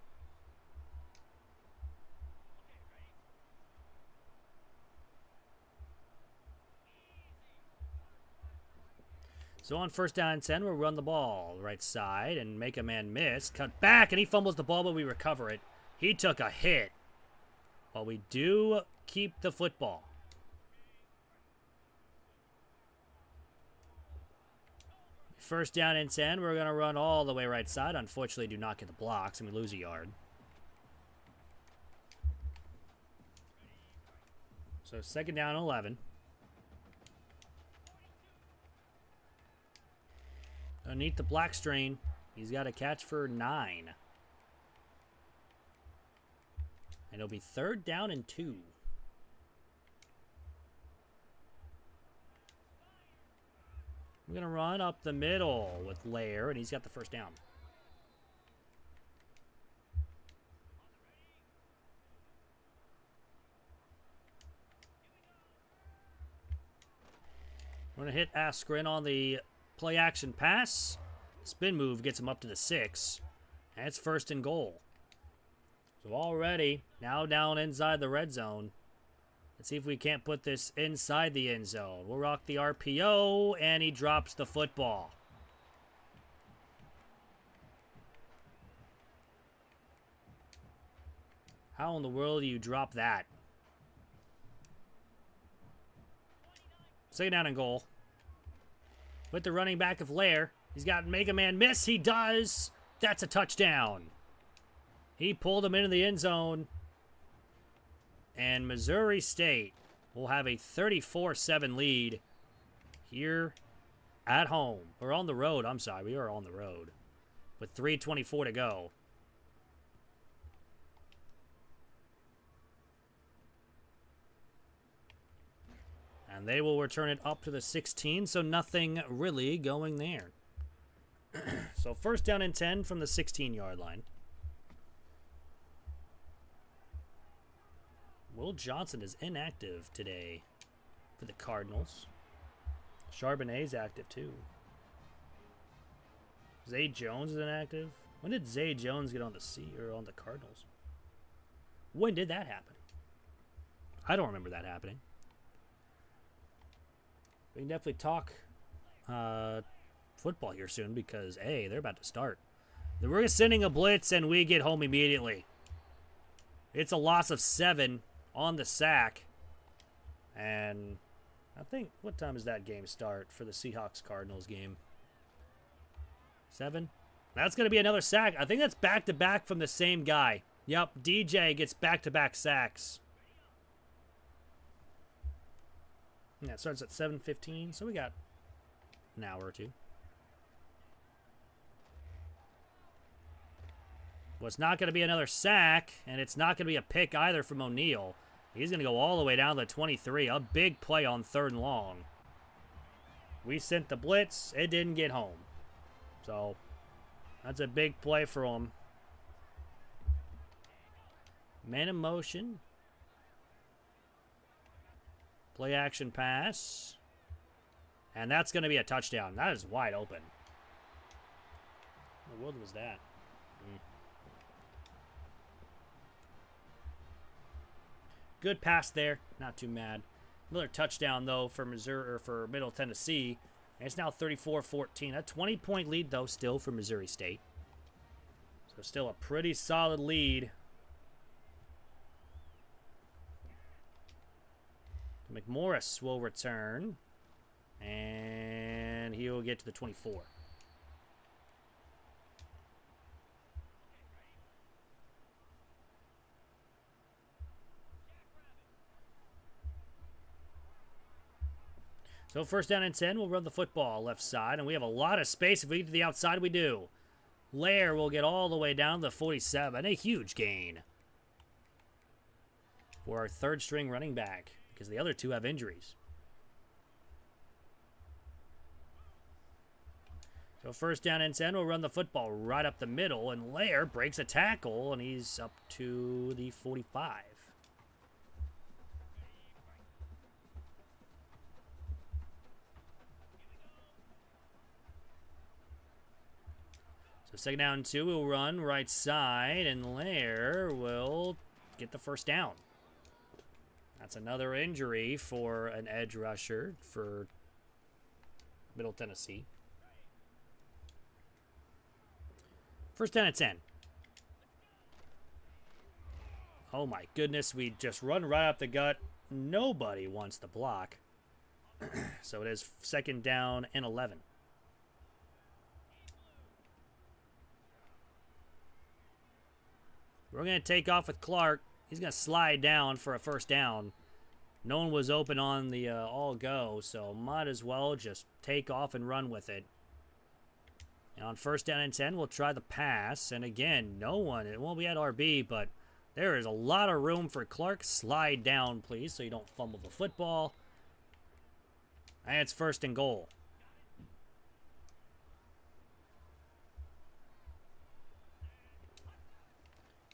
So on first down and 10, we'll run the ball right side and make a man miss. Cut back, and he fumbles the ball, but we recover it. He took a hit. But we do keep the football. First down and 10, we're going to run all the way right side. Unfortunately, do not get the blocks, and we lose a yard. So second down 11. Underneath the black strain, he's got a catch for 9. And it'll be third down and 2. We're going to run up the middle with Lair, and he's got the first down. We're going to hit Askren on the play action pass. Spin move gets him up to the 6. And it's first and goal. So already, now down inside the red zone. Let's see if we can't put this inside the end zone. We'll rock the RPO, and he drops the football. How in the world do you drop that? Second down and goal. With the running back of Lair. He's got Mega Man miss. He does. That's a touchdown. He pulled him into the end zone. And Missouri State will have a 34-7 lead here at home. Or on the road. I'm sorry. We are on the road. With 3:24 to go. And they will return it up to the 16, so nothing really going there. So first down and 10 from the 16-yard line. Will Johnson is inactive today for the Cardinals. Charbonnet's active too. Zay Jones is inactive. When did Zay Jones get on the Cardinals? When did that happen? I don't remember that happening. We can definitely talk football here soon because, A, they're about to start. We're sending a blitz, and we get home immediately. It's a loss of 7 on the sack. And I think, what time does that game start for the Seahawks-Cardinals game? 7? That's going to be another sack. I think that's back-to-back from the same guy. Yep, DJ gets back-to-back sacks. Yeah, it starts at 7:15, so we got an hour or two. Well, it's not going to be another sack, and it's not going to be a pick either from O'Neal. He's going to go all the way down to the 23. A big play on 3rd and long. We sent the blitz. It didn't get home. So, that's a big play for him. Man in motion. Play action pass. And that's going to be a touchdown. That is wide open. What in the world was that? Good pass there. Not too mad. Another touchdown, though, for Missouri or for Middle Tennessee. And it's now 34-14. A 20-point lead, though, still for Missouri State. So still a pretty solid lead. McMorris will return. And he will get to the 24. So first down and 10, we'll run the football left side, and we have a lot of space. If we get to the outside, we do. Lair will get all the way down to the 47. A huge gain for our third string running back because the other two have injuries. So first down and 10, we'll run the football right up the middle, and Lair breaks a tackle, and he's up to the 45. So second down and 2, we'll run right side, and Lair will get the first down. That's another injury for an edge rusher for Middle Tennessee. First down and 10. Oh my goodness, we just run right up the gut. Nobody wants to block. So it is second down and 11. We're going to take off with Clark. He's going to slide down for a first down. No one was open on the all-go, so might as well just take off and run with it. And on first down and 10, we'll try the pass. And again, no one. It won't be at RB, but there is a lot of room for Clark. Slide down, please, so you don't fumble the football. And it's first and goal.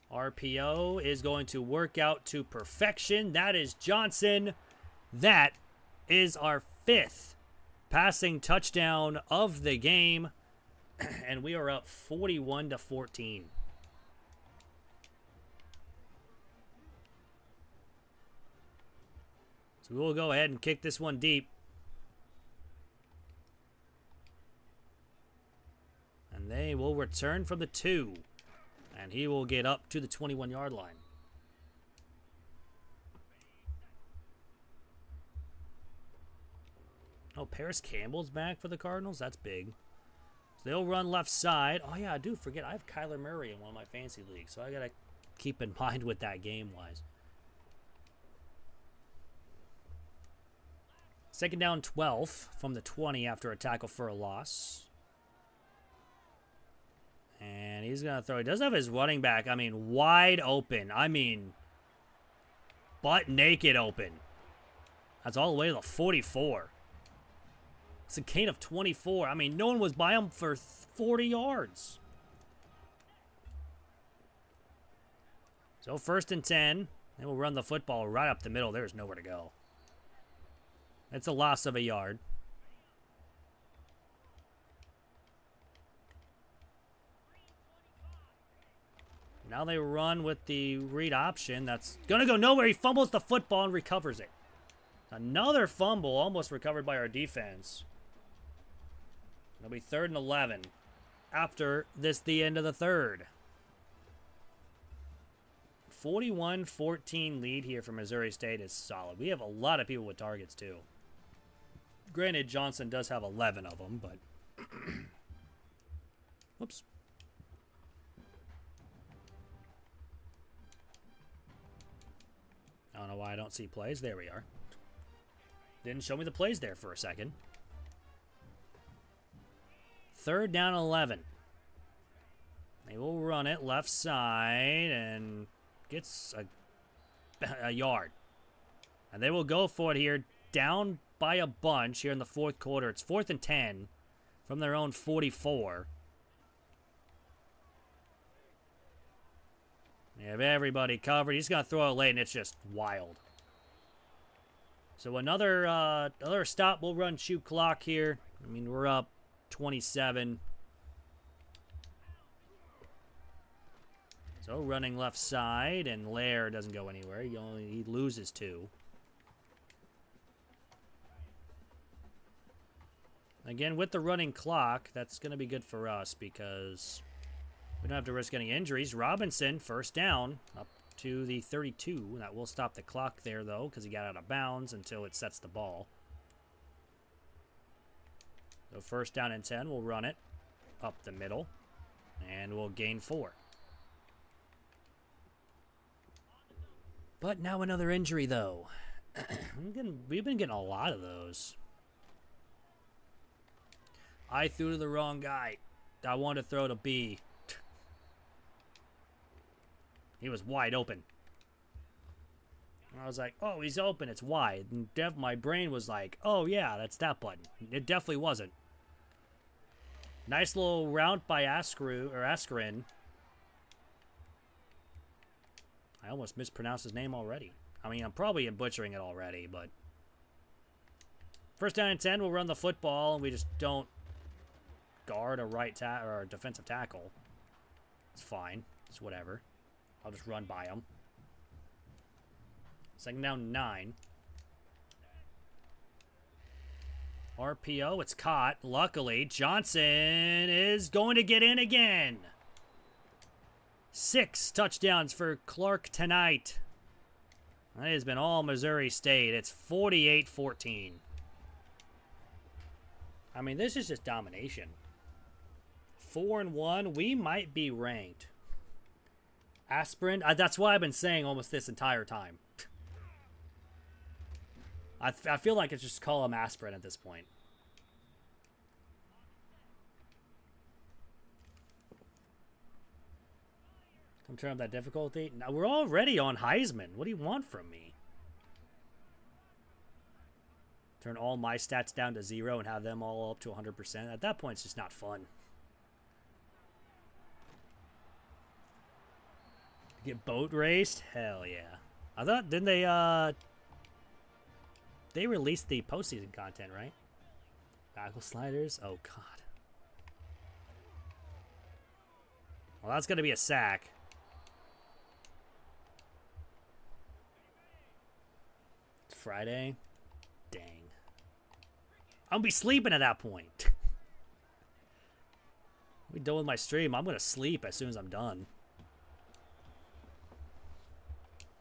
RPO is going to work out to perfection. That is Johnson. That is our 5th passing touchdown of the game. And we are up 41-14. So we'll go ahead and kick this one deep. And they will return from the 2. And he will get up to the 21-yard line. Oh, Paris Campbell's back for the Cardinals? That's big. So they'll run left side. Oh, yeah, I do forget. I have Kyler Murray in one of my fantasy leagues, so I got to keep in mind with that game-wise. Second down 12 from the 20 after a tackle for a loss. And he's going to throw. He does have his running back, I mean, wide open. I mean, butt naked open. That's all the way to the 44. It's a gain of 24. I mean, no one was by him for 40 yards. So first and 10. They will run the football right up the middle. There's nowhere to go. It's a loss of a yard. Now they run with the read option. That's going to go nowhere. He fumbles the football and recovers it. Another fumble almost recovered by our defense. It'll be 3rd and 11 after this, the end of the 3rd. 41-14 lead here for Missouri State is solid. We have a lot of people with targets, too. Granted, Johnson does have 11 of them, but... Whoops. I don't know why I don't see plays. There we are. Didn't show me the plays there for a second. 3rd down 11. They will run it left side and gets a yard. And they will go for it here, down by a bunch here in the 4th quarter. It's 4th and 10 from their own 44. They have everybody covered. He's going to throw it late, and it's just wild. So another stop. We'll run shoot clock here. I mean, we're up 27. So running left side, and Lair doesn't go anywhere. He loses 2. Again, with the running clock, that's going to be good for us because we don't have to risk any injuries. Robinson, first down, up to the 32. That will stop the clock there, though, because he got out of bounds until it sets the ball. So first down and 10, we'll run it up the middle, and we'll gain 4. But now another injury, though. We've been getting a lot of those. I threw to the wrong guy. I wanted to throw to B. He was wide open. And I was like, oh, he's open. It's wide. And my brain was like, oh, yeah, that's that button. It definitely wasn't. Nice little route by Askarin. I almost mispronounced his name already. I mean, I'm probably butchering it already, but... First down and 10, we'll run the football, and we just don't guard a or a defensive tackle. It's fine. It's whatever. I'll just run by him. Second down 9. RPO, it's caught. Luckily, Johnson is going to get in again. 6 touchdowns for Clark tonight. That has been all Missouri State. It's 48-14. I mean, this is just domination. 4-1, we might be ranked. Aspirin, that's why I've been saying almost this entire time. I feel like it's just call him aspirin at this point. Come turn up that difficulty. Now we're already on Heisman. What do you want from me? Turn all my stats down to 0 and have them all up to 100%. At that point, it's just not fun. Get boat raced? Hell yeah. I thought, didn't they released the postseason content, right? Tackle sliders? Oh, God. Well, that's going to be a sack. It's Friday? Dang. I'm going to be sleeping at that point. I'm done with my stream. I'm going to sleep as soon as I'm done.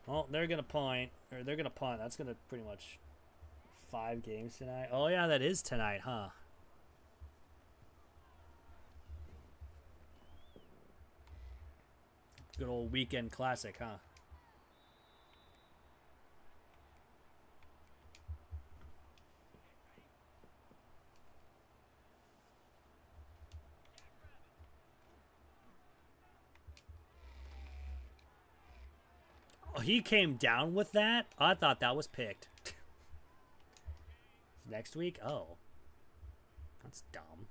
Well, they're going to punt. Or they're going to punt. That's going to pretty much 5 games tonight. Oh, yeah, that is tonight, huh? Good old weekend classic, huh? Oh, he came down with that? I thought that was picked. Next week? Oh. That's dumb.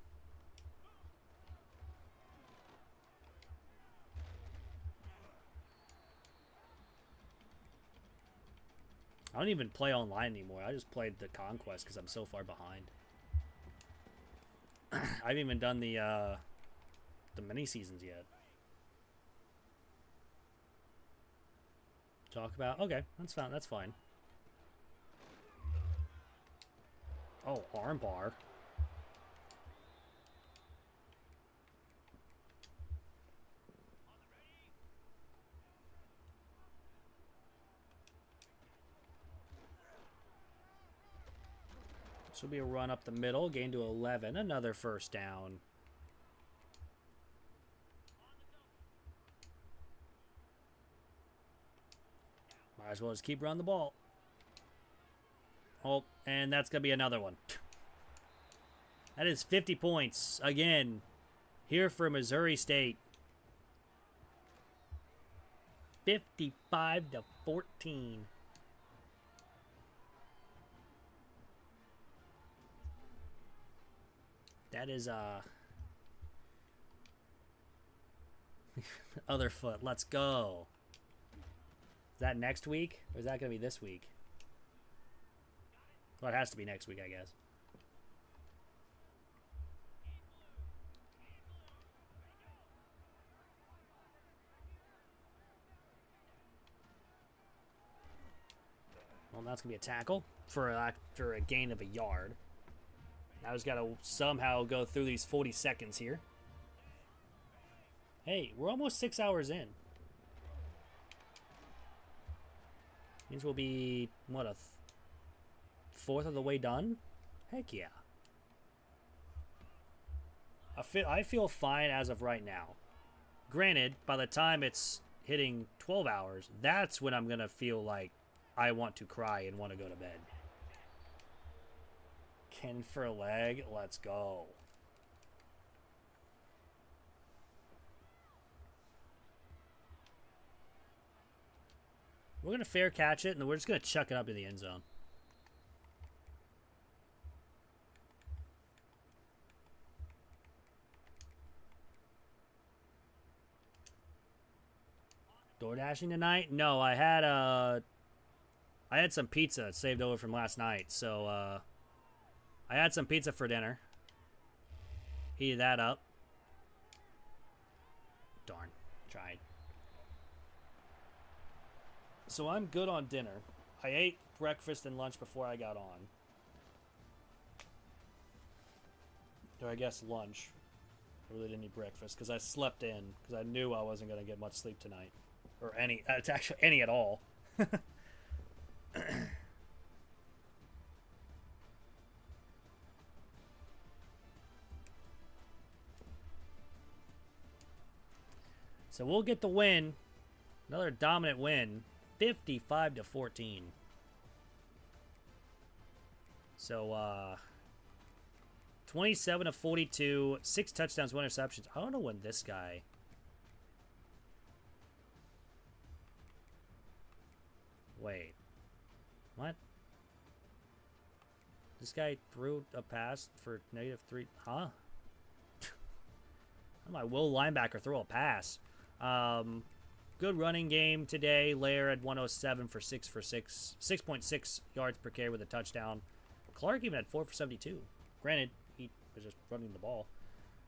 I don't even play online anymore. I just played the Conquest because I'm so far behind. I haven't even done the mini seasons yet. Talk about... Okay, that's fine. That's fine. Oh, armbar. This will be a run up the middle, gain to 11. Another first down. Might as well just keep running the ball. Oh, and that's going to be another one. That is 50 points. Again, here for Missouri State. 55-14. That is, other foot. Let's go. Is that next week? Or is that going to be this week? Well, it has to be next week, I guess. Well, that's going to be a tackle for a gain of a yard. Now he's got to somehow go through these 40 seconds here. Hey, we're almost 6 hours in. Means we'll be, what, a fourth of the way done? Heck yeah. I feel fine as of right now. Granted, by the time it's hitting 12 hours, that's when I'm going to feel like I want to cry and want to go to bed. Cannon for a leg. Let's go. We're going to fair catch it, and we're just going to chuck it up in the end zone. Door dashing tonight? No, I had some pizza saved over from last night, so I had some pizza for dinner. Heated that up. Darn, tried. So I'm good on dinner. I ate breakfast and lunch before I got on. Or I guess lunch. I really didn't eat breakfast because I slept in because I knew I wasn't going to get much sleep tonight. Or any, it's actually any at all. So we'll get the win. Another dominant win. 55-14. So, 27 of 42, 6 touchdowns, 1 interceptions. I don't know when this guy... Wait. What? This guy threw a pass for -3. Huh? My Will linebacker throw a pass. Good running game today. Lair had 107 for 6.6 yards per carry with a touchdown. Clark even had 4 for 72. Granted, he was just running the ball.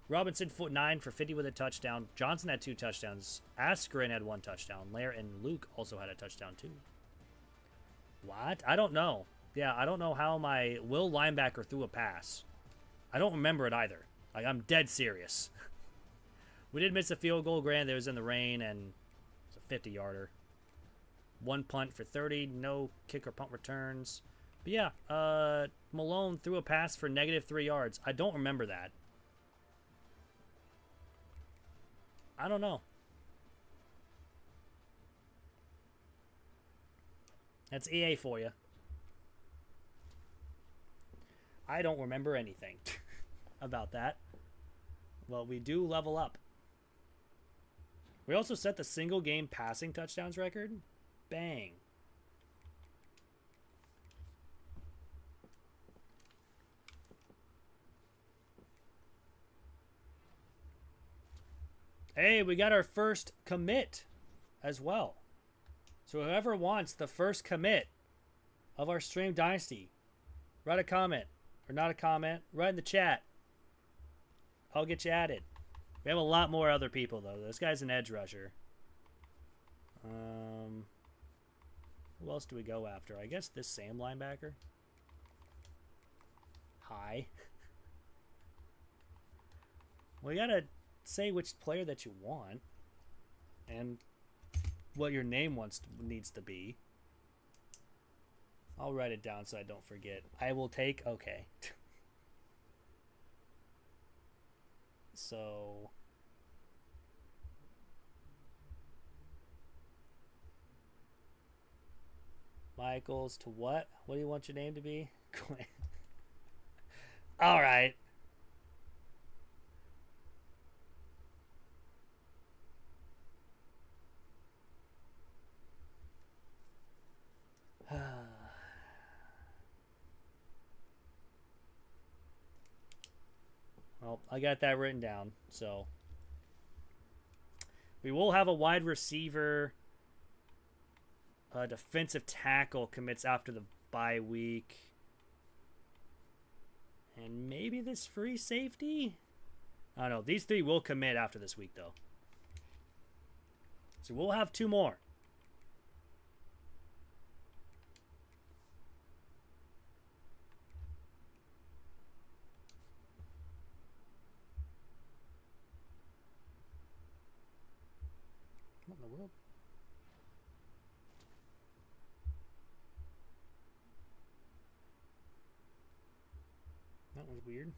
Robinson, 9 for 50 with a touchdown. Johnson had 2 touchdowns. Askren had 1 touchdown. Lair and Luke also had a touchdown too. What? I don't know. Yeah, I don't know how my Will linebacker threw a pass. I don't remember it either. Like, I'm dead serious. We did miss a field goal. Granted, it was in the rain, and it's a 50-yarder. 1 punt for 30. No kick or punt returns. But yeah, Malone threw a pass for -3 yards. I don't remember that. I don't know. That's EA for you. I don't remember anything about that. Well, we do level up. We also set the single game passing touchdowns record. Bang. Hey, we got our first commit as well. So whoever wants the first commit of our Stream Dynasty, write a comment. Or not a comment. Write in the chat. I'll get you added. We have a lot more other people, though. This guy's an edge rusher. Who else do we go after? I guess this Sam linebacker. Hi. Well, you gotta say which player that you want. And what your name needs to be. I'll write it down so I don't forget. I will take... Okay. So... Michaels to what? What do you want your name to be? All right. Well, I got that written down, so we will have a wide receiver, defensive tackle commits after the bye week. And maybe this free safety? I don't know. These 3 will commit after this week, though. So we'll have 2 more. What in the world? That one's weird.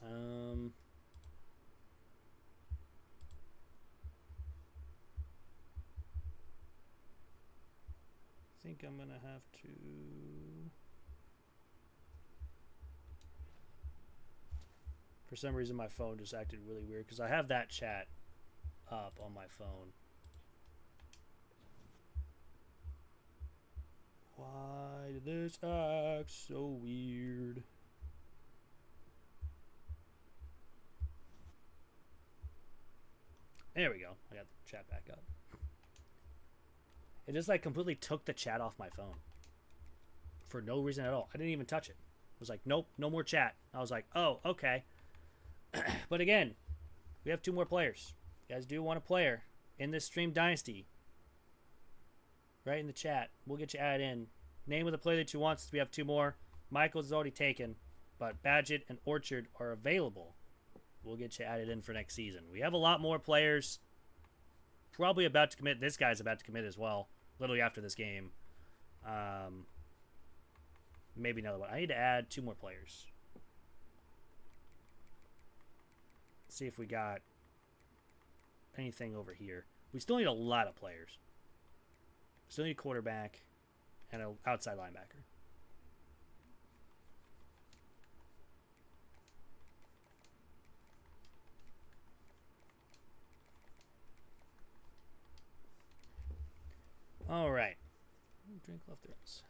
I think I'm gonna have to. For some reason, my phone just acted really weird because I have that chat up on my phone. Why did this act so weird? There we go. I got the chat back up. It just like completely took the chat off my phone. For no reason at all. I didn't even touch it. It was like, nope, no more chat. I was like, oh, okay. But again, we have 2 more players. You guys do want a player in this Stream Dynasty. Right in the chat. We'll get you added in. Name of the player that you want since we have 2 more. Michael's is already taken. But Badgett and Orchard are available. We'll get you added in for next season. We have a lot more players. Probably about to commit. This guy's about to commit as well. Literally after this game. Maybe another one. I need to add 2 more players. See if we got anything over here. We still need a lot of players. We still need a quarterback and an outside linebacker. All right. Drink left there is.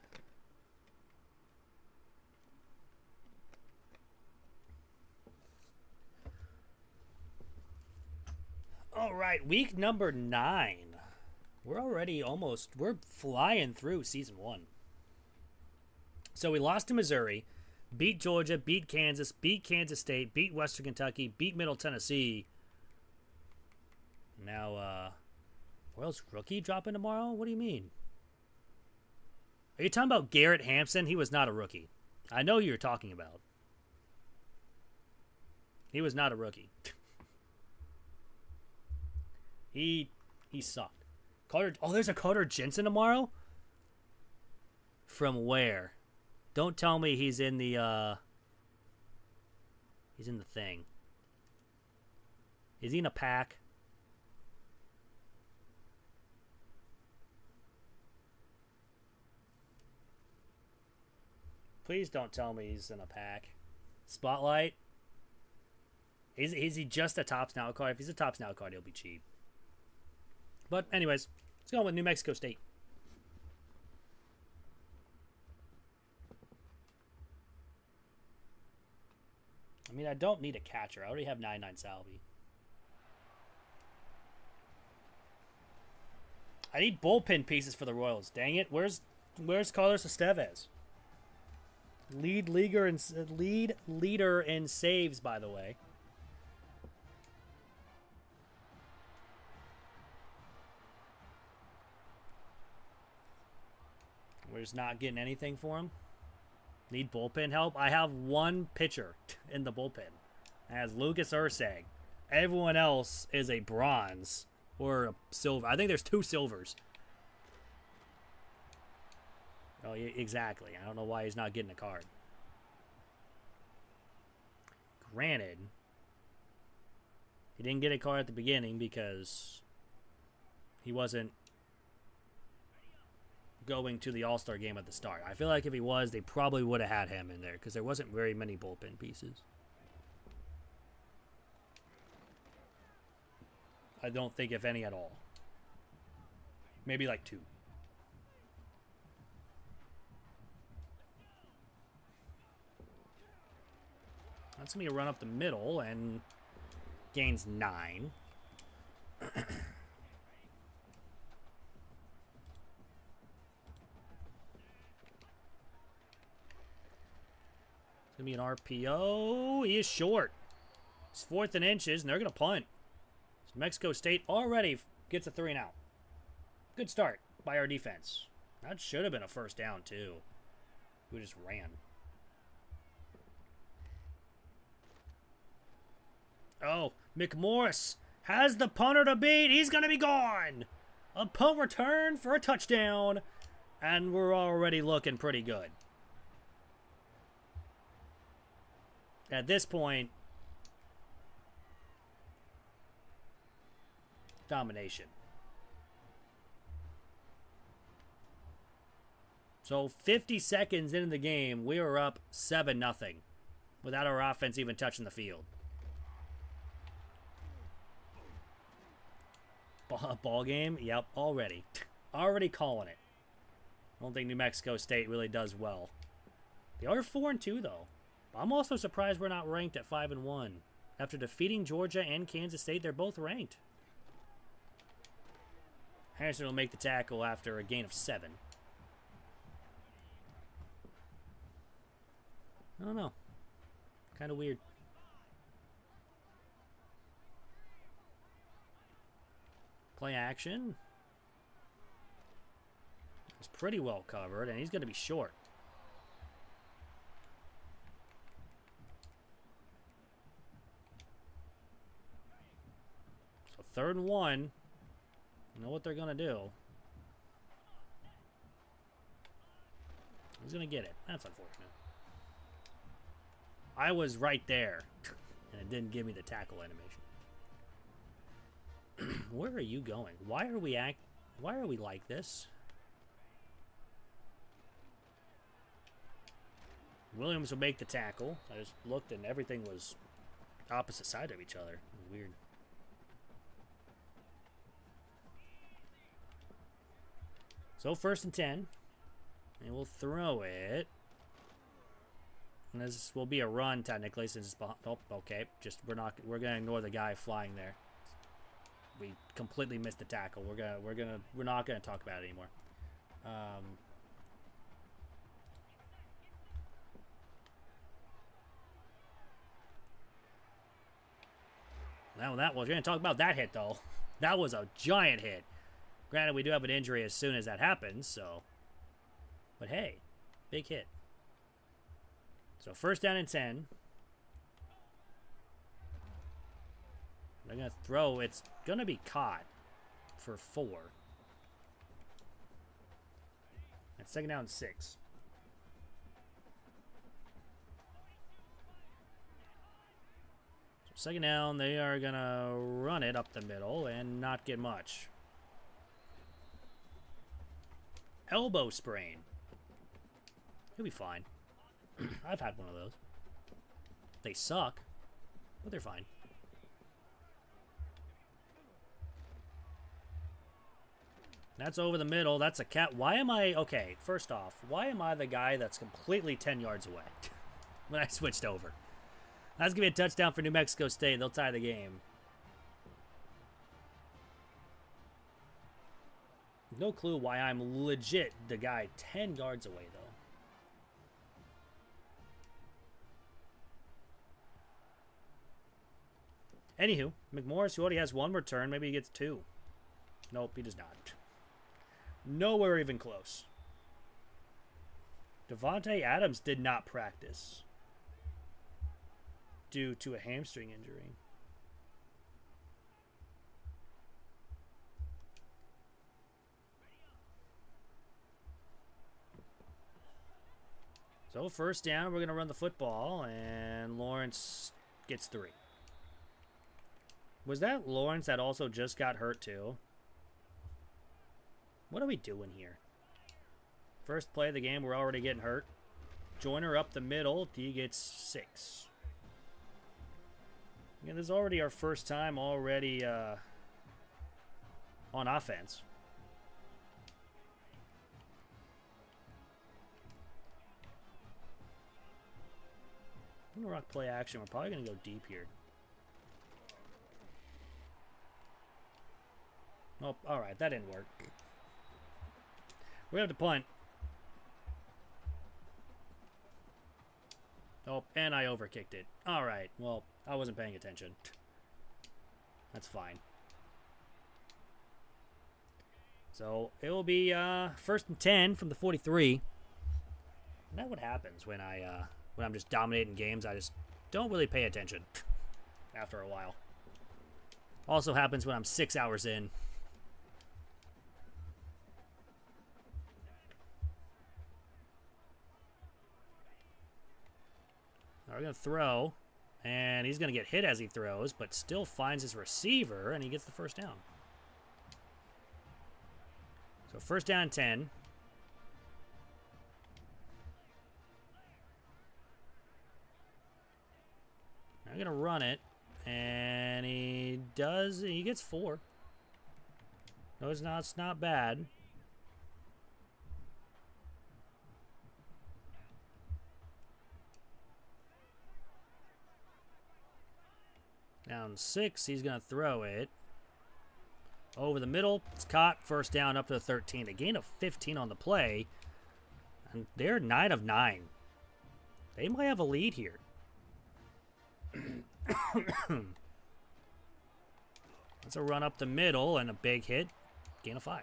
All right, week number 9. We're already we're flying through season 1. So we lost to Missouri, beat Georgia, beat Kansas State, beat Western Kentucky, beat Middle Tennessee. Now, Royals rookie dropping tomorrow? What do you mean? Are you talking about Garrett Hampson? He was not a rookie. I know who you're talking about. He was not a rookie. He sucked. There's a Carter Jensen tomorrow? From where? Don't tell me he's in the thing. Is he in a pack? Please don't tell me he's in a pack. Spotlight? Is he just a top snout card? If he's a top snout card, he'll be cheap. But anyways, let's go with New Mexico State. I mean, I don't need a catcher. I already have 99 Salvi. I need bullpen pieces for the Royals. Dang it. Where's Carlos Estevez? Lead leader in saves, by the way. We're just not getting anything for him. Need bullpen help. I have 1 pitcher in the bullpen. As Lucas Ursag. Everyone else is a bronze or a silver. I think there's 2 silvers. Oh, yeah, exactly. I don't know why he's not getting a card. Granted, he didn't get a card at the beginning because he wasn't going to the All-Star game at the start. I feel like if he was, they probably would have had him in there because there wasn't very many bullpen pieces. I don't think, if any at all. Maybe like 2. That's going to be a run up the middle and gains 9. me an RPO. He is short. It's 4th and inches, and they're going to punt. So Mexico State already gets a 3 and out. Good start by our defense. That should have been a first down, too. We just ran. Oh, McMorris has the punter to beat. He's going to be gone. A punt return for a touchdown. And we're already looking pretty good. At this point, domination. So 50 seconds into the game, we were up 7-0 without our offense even touching the field. Ball game? Yep, already. Already calling it. I don't think New Mexico State really does well. They are 4-2 though. I'm also surprised we're not ranked at 5-1. After defeating Georgia and Kansas State, they're both ranked. Harrison will make the tackle after a gain of 7. I don't know. Kind of weird. Play action. It's pretty well covered, and he's going to be short. So 3rd and 1. You know what they're going to do. He's going to get it. That's unfortunate. I was right there, and it didn't give me the tackle animation. Where are you going? Why are we like this? Williams will make the tackle. I just looked and everything was opposite side of each other. It was weird. So 1st and 10. And we'll throw it. And this will be a run technically since it's behind. Oh, okay. We're gonna ignore the guy flying there. We completely missed the tackle. We're not gonna talk about it anymore. Now we're gonna talk about that hit though. That was a giant hit. Granted, we do have an injury as soon as that happens, so. But hey, big hit. So 1st down and 10. They're going to throw. It's going to be caught for 4. It's 2nd down and 6. So 2nd down, they are going to run it up the middle and not get much. Elbow sprain. He'll be fine. I've had one of those. They suck, but they're fine. That's over the middle. That's a cat. Why am I... Okay, first off, why am I the guy that's completely 10 yards away when I switched over? That's going to be a touchdown for New Mexico State. They'll tie the game. No clue why I'm legit the guy 10 yards away, though. Anywho, McMorris, who already has 1 return, maybe he gets 2. Nope, he does not. Nowhere even close. Devontae Adams did not practice due to a hamstring injury. So 1st down, we're going to run the football, and Lawrence gets 3. Was that Lawrence that also just got hurt too? What are we doing here? First play of the game, we're already getting hurt. Joyner up the middle. He gets 6. Yeah, this is already our first time already on offense. I'm going to rock play action. We're probably going to go deep here. Oh, alright, that didn't work. We have to punt. Oh, and I overkicked it. All right. Well, I wasn't paying attention. That's fine. So it will be 1st and 10 from the 43. And that's what happens when I'm just dominating games. I just don't really pay attention after a while. Also happens when I'm 6 hours in. We're going to throw, and he's going to get hit as he throws, but still finds his receiver, and he gets the first down. So 1st down and 10. I'm going to run it, and he gets 4. No, it's not bad. Down 6, he's going to throw it. Over the middle, it's caught, 1st down up to the 13. A gain of 15 on the play, and they're 9 of 9. They might have a lead here. That's a run up the middle and a big hit. Gain of 5.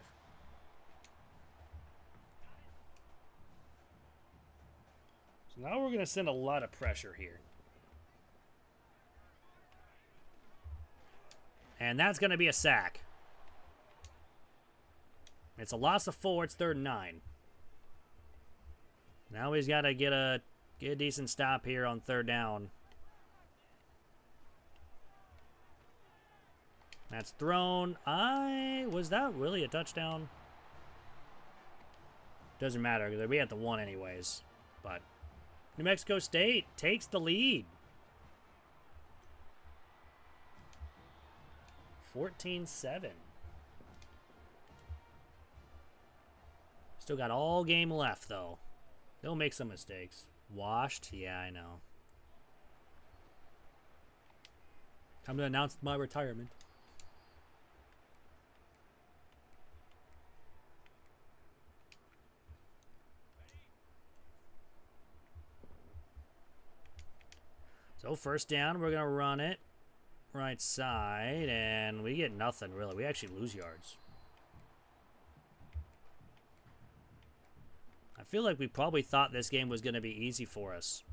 So now we're going to send a lot of pressure here. And that's going to be a sack. It's a loss of 4. It's 3rd and 9. Now he's got to get a decent stop here on 3rd down. That's thrown. Was that really a touchdown? Doesn't matter because we had the 1 anyways. But New Mexico State takes the lead. 14-7. Still got all game left, though. They'll make some mistakes. Washed? Yeah, I know. Time to announce my retirement. So 1st down, we're going to run it. Right side, and we get nothing, really. We actually lose yards. I feel like we probably thought this game was going to be easy for us.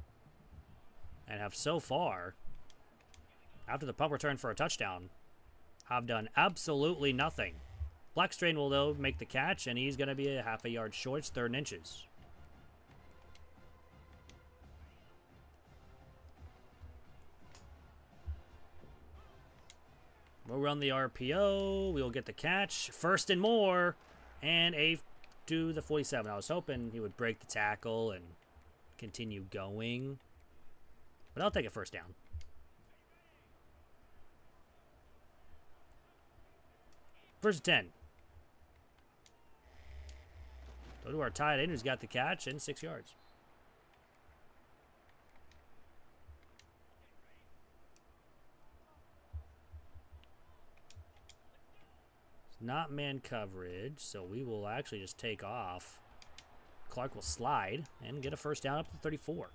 And have so far, after the punt return for a touchdown, have done absolutely nothing. Blackstrain will, though, make the catch, and he's going to be a half a yard short. It's 3rd and inches. We'll run the RPO. We'll get the catch. 1st and more. And a to the 47. I was hoping he would break the tackle and continue going. But I'll take a 1st down. First and 10. Go to our tight end who's got the catch and 6 yards. Not man coverage, so we will actually just take off. Clark will slide and get a 1st down up to 34.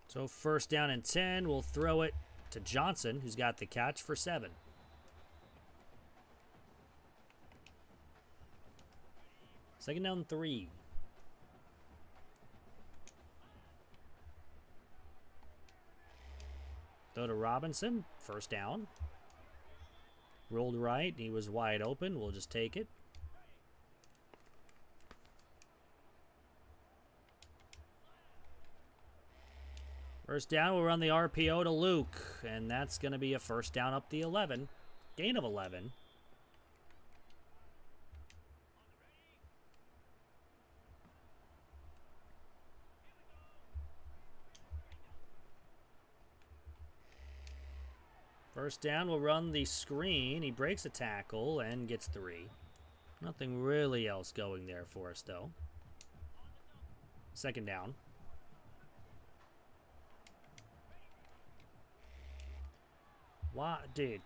So 1st down and 10, we'll throw it to Johnson, who's got the catch for 7. Second down 3. Throw to Robinson. 1st down. Rolled right. He was wide open. We'll just take it. First down, we'll run the RPO to Luke. And that's going to be a 1st down up the 11. Gain of 11. First down, we'll run the screen. He breaks a tackle and gets 3. Nothing really else going there for us, though. 2nd down. Wow, dude.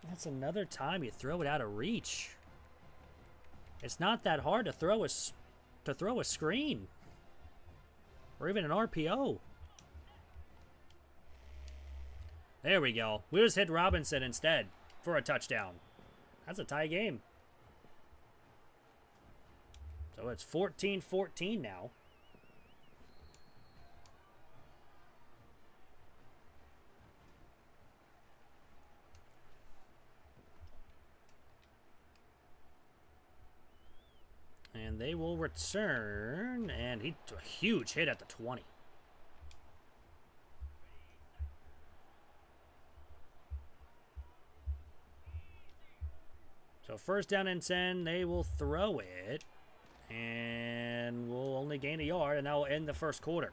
That's another time you throw it out of reach. It's not that hard to throw a screen. Or even an RPO. There we go. We just hit Robinson instead for a touchdown. That's a tie game. So it's 14-14 now. And they will return, and he took a huge hit at the 20. So first down and 10, they will throw it, and we'll only gain a yard, and that will end the first quarter.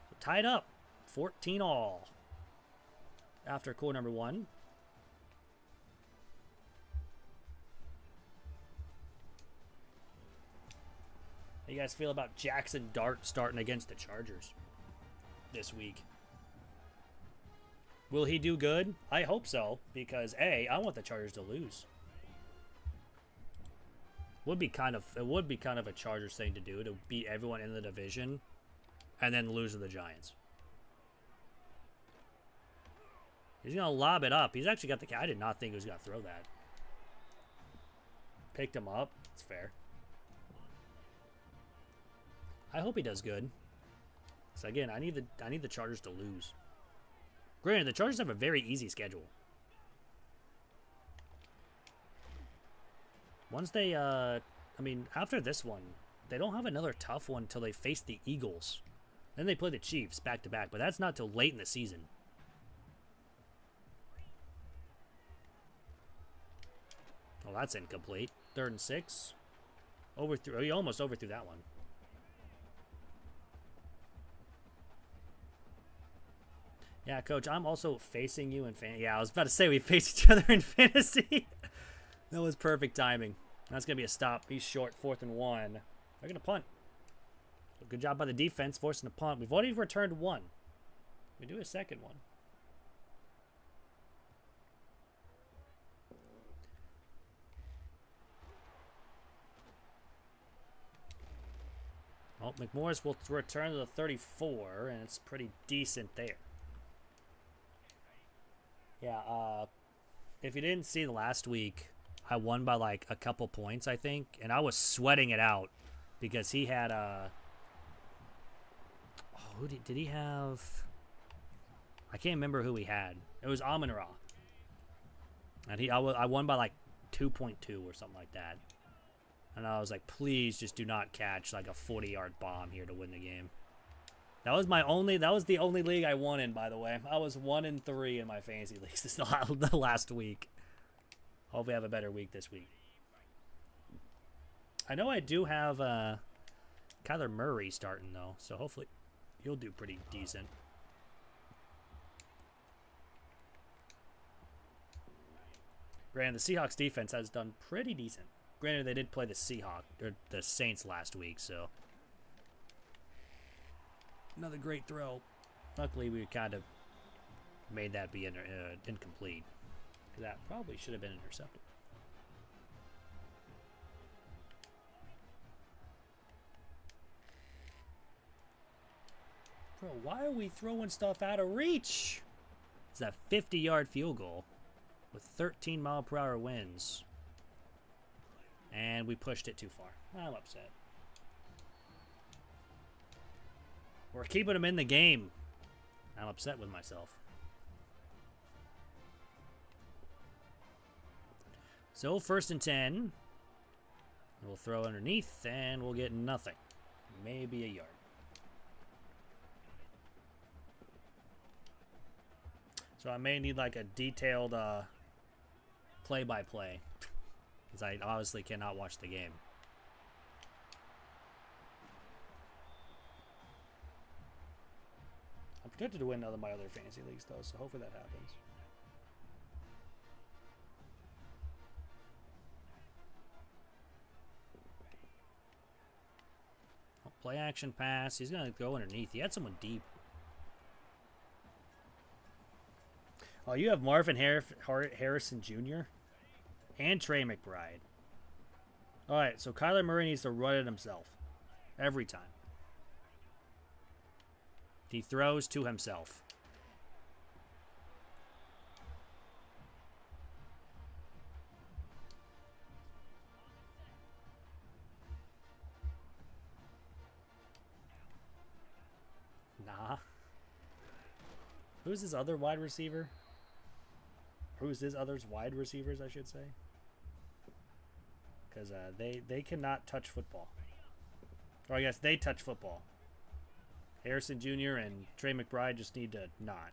So tied up, 14 all after quarter number 1. How you guys feel about Jackson Dart starting against the Chargers this week? Will he do good? I hope so, because A, I want the Chargers to lose. It would be kind of a Chargers thing to do, to beat everyone in the division and then lose to the Giants. He's going to lob it up. He's actually got the... I did not think he was going to throw that. Picked him up. It's fair. I hope he does good. So again, I need the Chargers to lose. Granted, the Chargers have a very easy schedule. Once they, I mean, after this one, they don't have another tough one until they face the Eagles. Then they play the Chiefs back-to-back, but that's not till late in the season. Well, that's incomplete. 3rd and 6. He almost overthrew that one. Yeah, Coach, I'm also facing you in fantasy. Yeah, I was about to say we face each other in fantasy. That was perfect timing. That's going to be a stop. He's short, 4th and 1. They're going to punt. So good job by the defense, forcing a punt. We've already returned 1. We do a second one. Well, McMorris will return to the 34, and it's pretty decent there. Yeah, if you didn't see the last week, I won by like a couple points, I think, and I was sweating it out because he had who did he have? I can't remember who he had. It was Amon-Ra, and I won by like 2.2 or something like that, and I was like, please just do not catch like a 40-yard bomb here to win the game. That was the only league I won in, by the way. I was 1-3 in my fantasy leagues the last week. Hope we have a better week this week. I know I do have Kyler Murray starting, though, so hopefully he'll do pretty decent. Granted, the Seahawks defense has done pretty decent. Granted, they did play the Saints last week, so... Another great throw. Luckily, we kind of made that be incomplete. That probably should have been intercepted. Bro, why are we throwing stuff out of reach? It's that 50-yard field goal with 13-mile-per-hour winds. And we pushed it too far. I'm upset. We're keeping them in the game. I'm upset with myself. So, 1st and 10. We'll throw underneath, and we'll get nothing. Maybe a yard. So I may need like a detailed play-by-play. Because I obviously cannot watch the game. I'm projected to win one of my other fantasy leagues, though, so hopefully that happens. Oh, play action pass. He's going to go underneath. He had someone deep. Oh, you have Marvin Harrison Jr. and Trey McBride. All right, so Kyler Murray needs to run it himself every time. He throws to himself. Nah. Who's his other wide receiver? Who's his others wide receivers, I should say? Because they cannot touch football. Or I guess they touch football. Harrison Jr. and Trey McBride just need to not.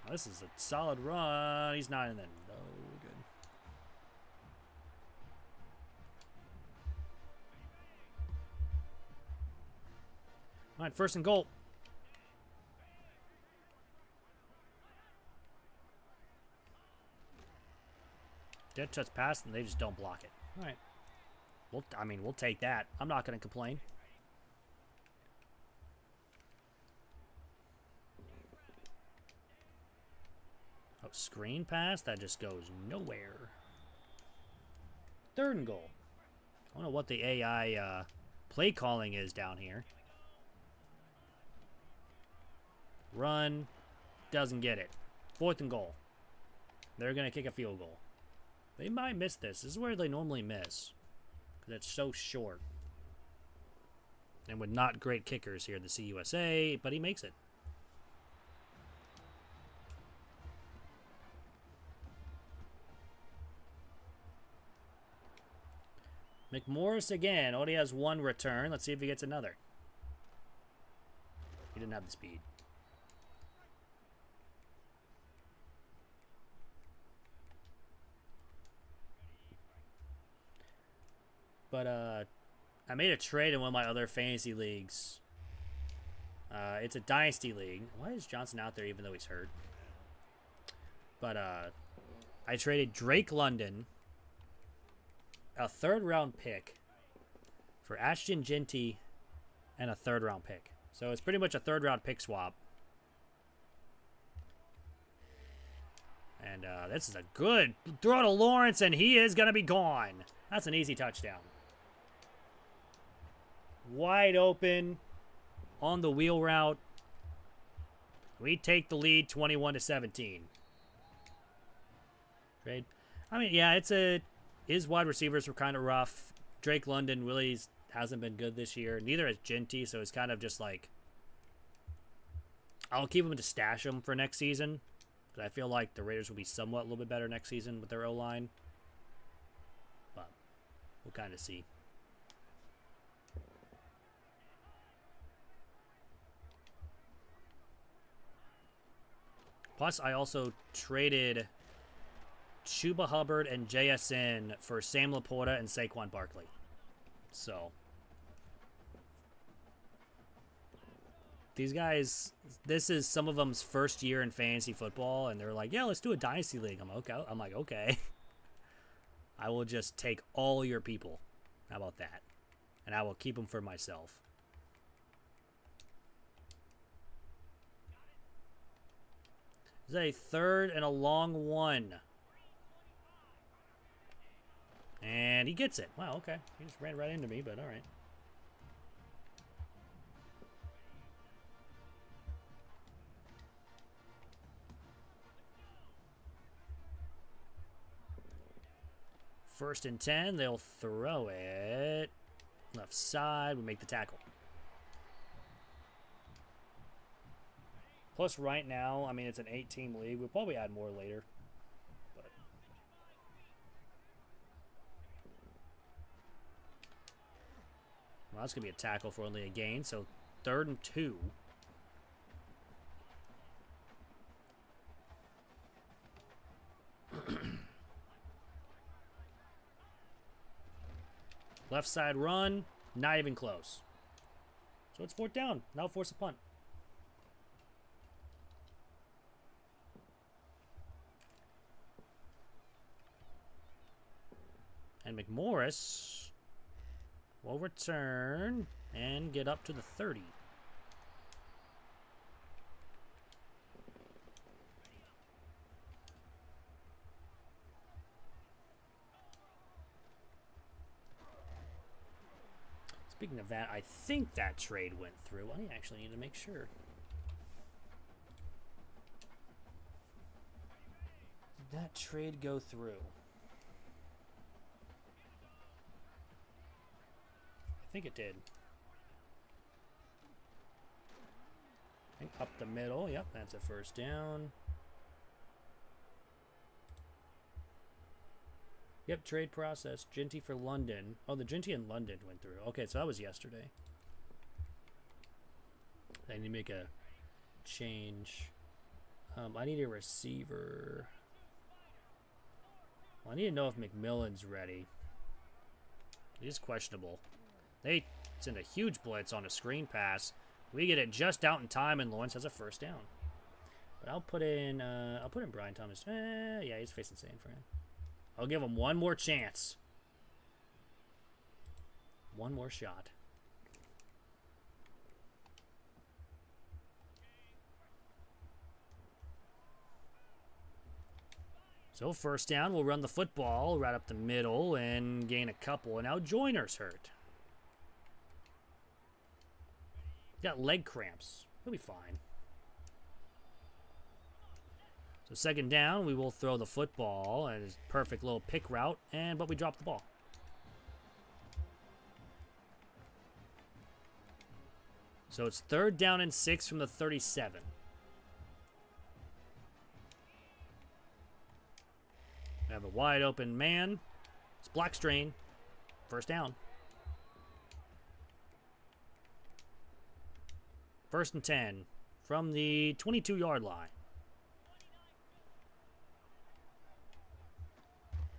Oh, this is a solid run. He's not in there. No, good. All right, 1st and goal. Dead touch pass, and they just don't block it. All right. We'll take that. I'm not going to complain. Oh, screen pass? That just goes nowhere. 3rd and goal. I don't know what the AI play calling is down here. Run. Doesn't get it. 4th and goal. They're going to kick a field goal. They might miss this. This is where they normally miss. Because it's so short. And with not great kickers here at the CUSA, but he makes it. McMorris again. Already has 1 return. Let's see if he gets another. He didn't have the speed. But I made a trade in one of my other fantasy leagues. It's a dynasty league. Why is Johnson out there even though he's hurt? But I traded Drake London, a 3rd round pick, for Ashton Genty, and a 3rd round pick. So it's pretty much a 3rd round pick swap. And this is a good throw to Lawrence, and he is going to be gone. That's an easy touchdown. Wide open on the wheel route. We take the lead 21-17. Trade. I mean, yeah, his wide receivers were kind of rough. Drake London really hasn't been good this year. Neither has Genty, so it's kind of just like, I'll keep him to stash him for next season. Because I feel like the Raiders will be somewhat a little bit better next season with their O-line. But we'll kind of see. Plus, I also traded Chuba Hubbard and JSN for Sam Laporta and Saquon Barkley. So, these guys, this is some of them's first year in fantasy football, and they're like, yeah, let's do a dynasty league. I'm like, okay. I will just take all your people. How about that? And I will keep them for myself. This is a 3rd and a long 1. And he gets it. Wow, okay. He just ran right into me, but all right. First and 10. They'll throw it. Left side. We make the tackle. Plus, right now, I mean, it's an 8-team league. We'll probably add more later. But well, that's going to be a tackle for only a gain. So, 3rd and 2. Left side run. Not even close. So, it's 4th down. Now force a punt. And McMorris will return and get up to the 30. Speaking of that, I think that trade went through. I actually need to make sure. Did that trade go through? I think it did. I think up the middle. Yep, that's a first down. Yep, trade process. Ginty for London. Oh, the Ginty in London went through. Okay, so that was yesterday. I need to make a change. I need a receiver. Well, I need to know if McMillan's ready. He's questionable. They send a huge blitz on a screen pass. We get it just out in time, and Lawrence has a first down. But I'll put in Brian Thomas. Yeah, he's facing San Fran. I'll give him one more chance. One more shot. So first down, we'll run the football right up the middle and gain a couple. And now Joyner's hurt. He's got leg cramps. He'll be fine. So second down, we will throw the football, and it's a perfect little pick route, but we drop the ball. So it's 3rd down and 6 from the 37. We have a wide open man. It's Blackstrain. First down. 1st and 10 from the 22-yard line.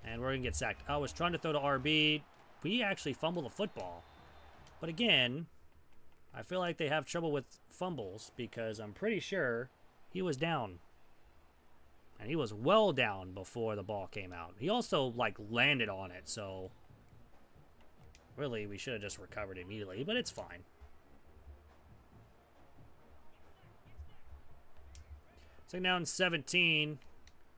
And we're going to get sacked. I was trying to throw to RB. We actually fumbled the football. But again, I feel like they have trouble with fumbles because I'm pretty sure he was down. And he was well down before the ball came out. He also, landed on it. So, really, we should have just recovered immediately. But it's fine. Second down 17.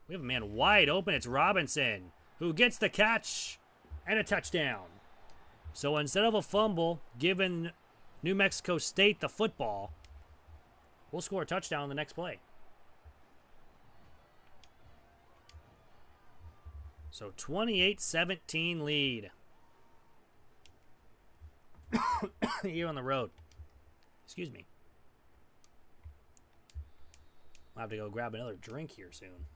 We have a man wide open. It's Robinson, who gets the catch and a touchdown. So instead of a fumble, giving New Mexico State the football, we'll score a touchdown on the next play. So 28-17 lead. Here on the road. Excuse me. I'll have to go grab another drink here soon.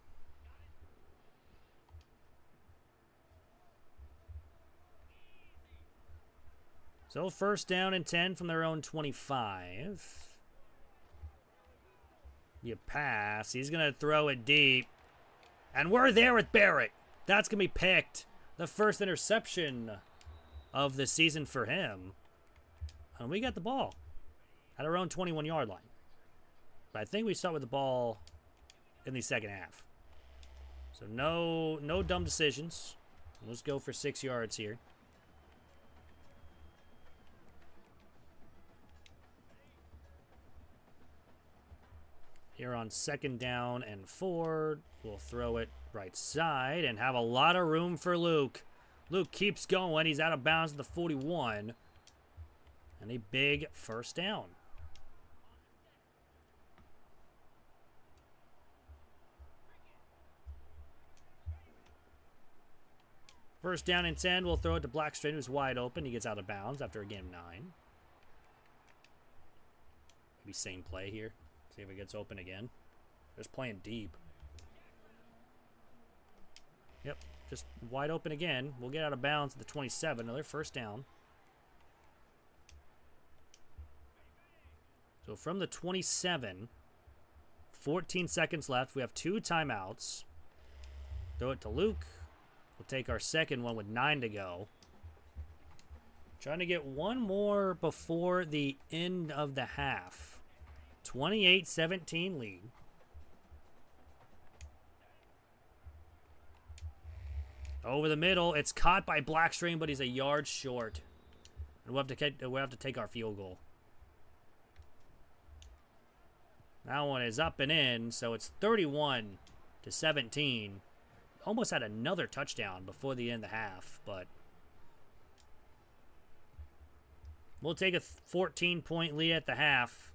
So first down and 10 from their own 25. You pass. He's going to throw it deep. And we're there with Barrett. That's going to be picked. The first interception of the season for him. And we got the ball at our own 21-yard line. But I think we start with the ball in the second half. So no dumb decisions. Let's go for 6 yards here. Here on second down and 4, we'll throw it right side and have a lot of room for Luke. Luke keeps going. He's out of bounds at the 41. And a big first down. First down and 10, we'll throw it to Blackstrain, who's wide open. He gets out of bounds after a game 9. Maybe same play here. See if it gets open again. Just playing deep. Yep, just wide open again. We'll get out of bounds at the 27. Another first down. So from the 27, 14 seconds left. We have 2 timeouts. Throw it to Luke. We'll take our second one with 9 to go. Trying to get one more before the end of the half. 28-17 lead. Over the middle, it's caught by Blackstream, but he's a yard short. And we'll have to take our field goal. That one is up and in, so it's 31-17. Almost had another touchdown before the end of the half, but We'll take a 14-point lead at the half.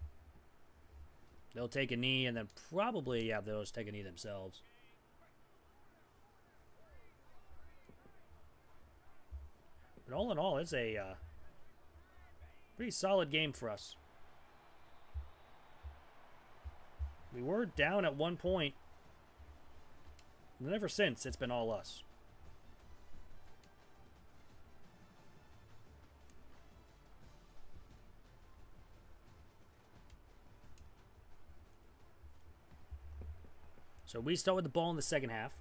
They'll take a knee, and then probably, yeah, they'll just take a knee themselves. But all in all, it's a pretty solid game for us. We were down at one point. And ever since, it's been all us. So we start with the ball in the second half.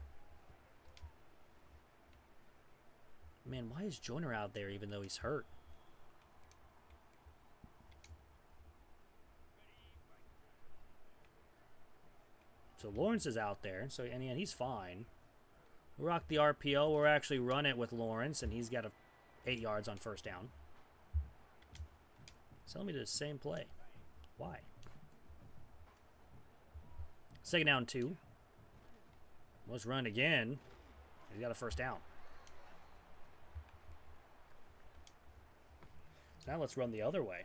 Man, why is Joyner out there even though he's hurt? So Lawrence is out there, so and he's fine. We'll rock the RPO. We'll actually run it with Lawrence, and he's got 8 yards on first down. Tell me the same play. Why? Second down 2. Let's run again. He's got a first down. So now let's run the other way.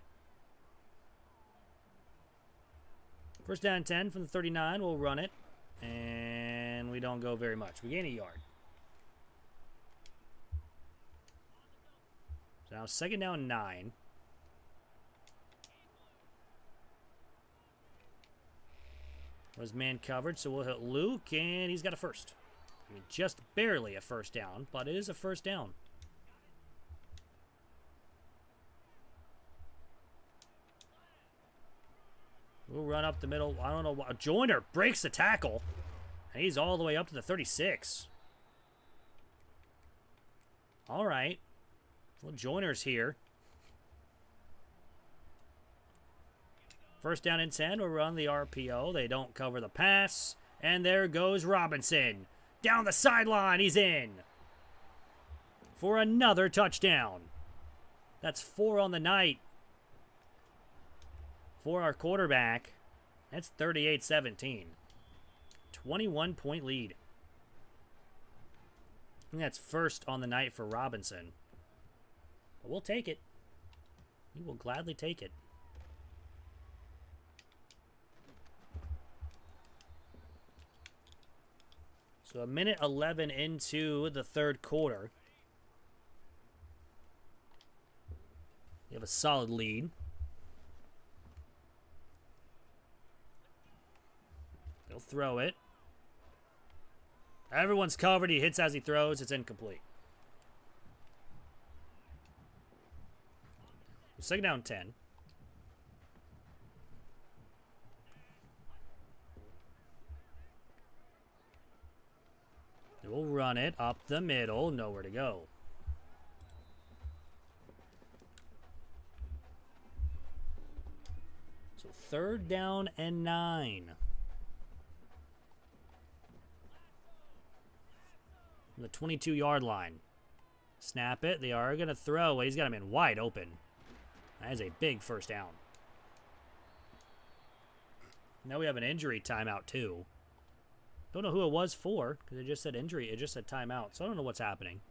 First down 10 from the 39. We'll run it. And we don't go very much. We gain a yard. So now second down 9. Was man covered, so we'll hit Luke, and he's got a first. I mean, just barely a first down, but it is a first down. We'll run up the middle. I don't know what. Joyner breaks the tackle, and he's all the way up to the 36. All right. Well, Joyner's here. First down and 10, we'll run the RPO. They don't cover the pass. And there goes Robinson. Down the sideline, he's in. For another touchdown. That's 4 on the night. For our quarterback. That's 38-17. 21-point lead. I think that's first on the night for Robinson. But we'll take it. We will gladly take it. So a minute 11 into the third quarter. We have a solid lead. He'll throw it. Everyone's covered. He hits as he throws. It's incomplete. Second down 10. We'll run it up the middle. Nowhere to go. So third down and 9. From the 22-yard line. Snap it. They are going to throw. He's got him in wide open. That is a big first down. Now we have an injury timeout, too. Don't know who it was for, because it just said injury. It just said timeout, so I don't know what's happening.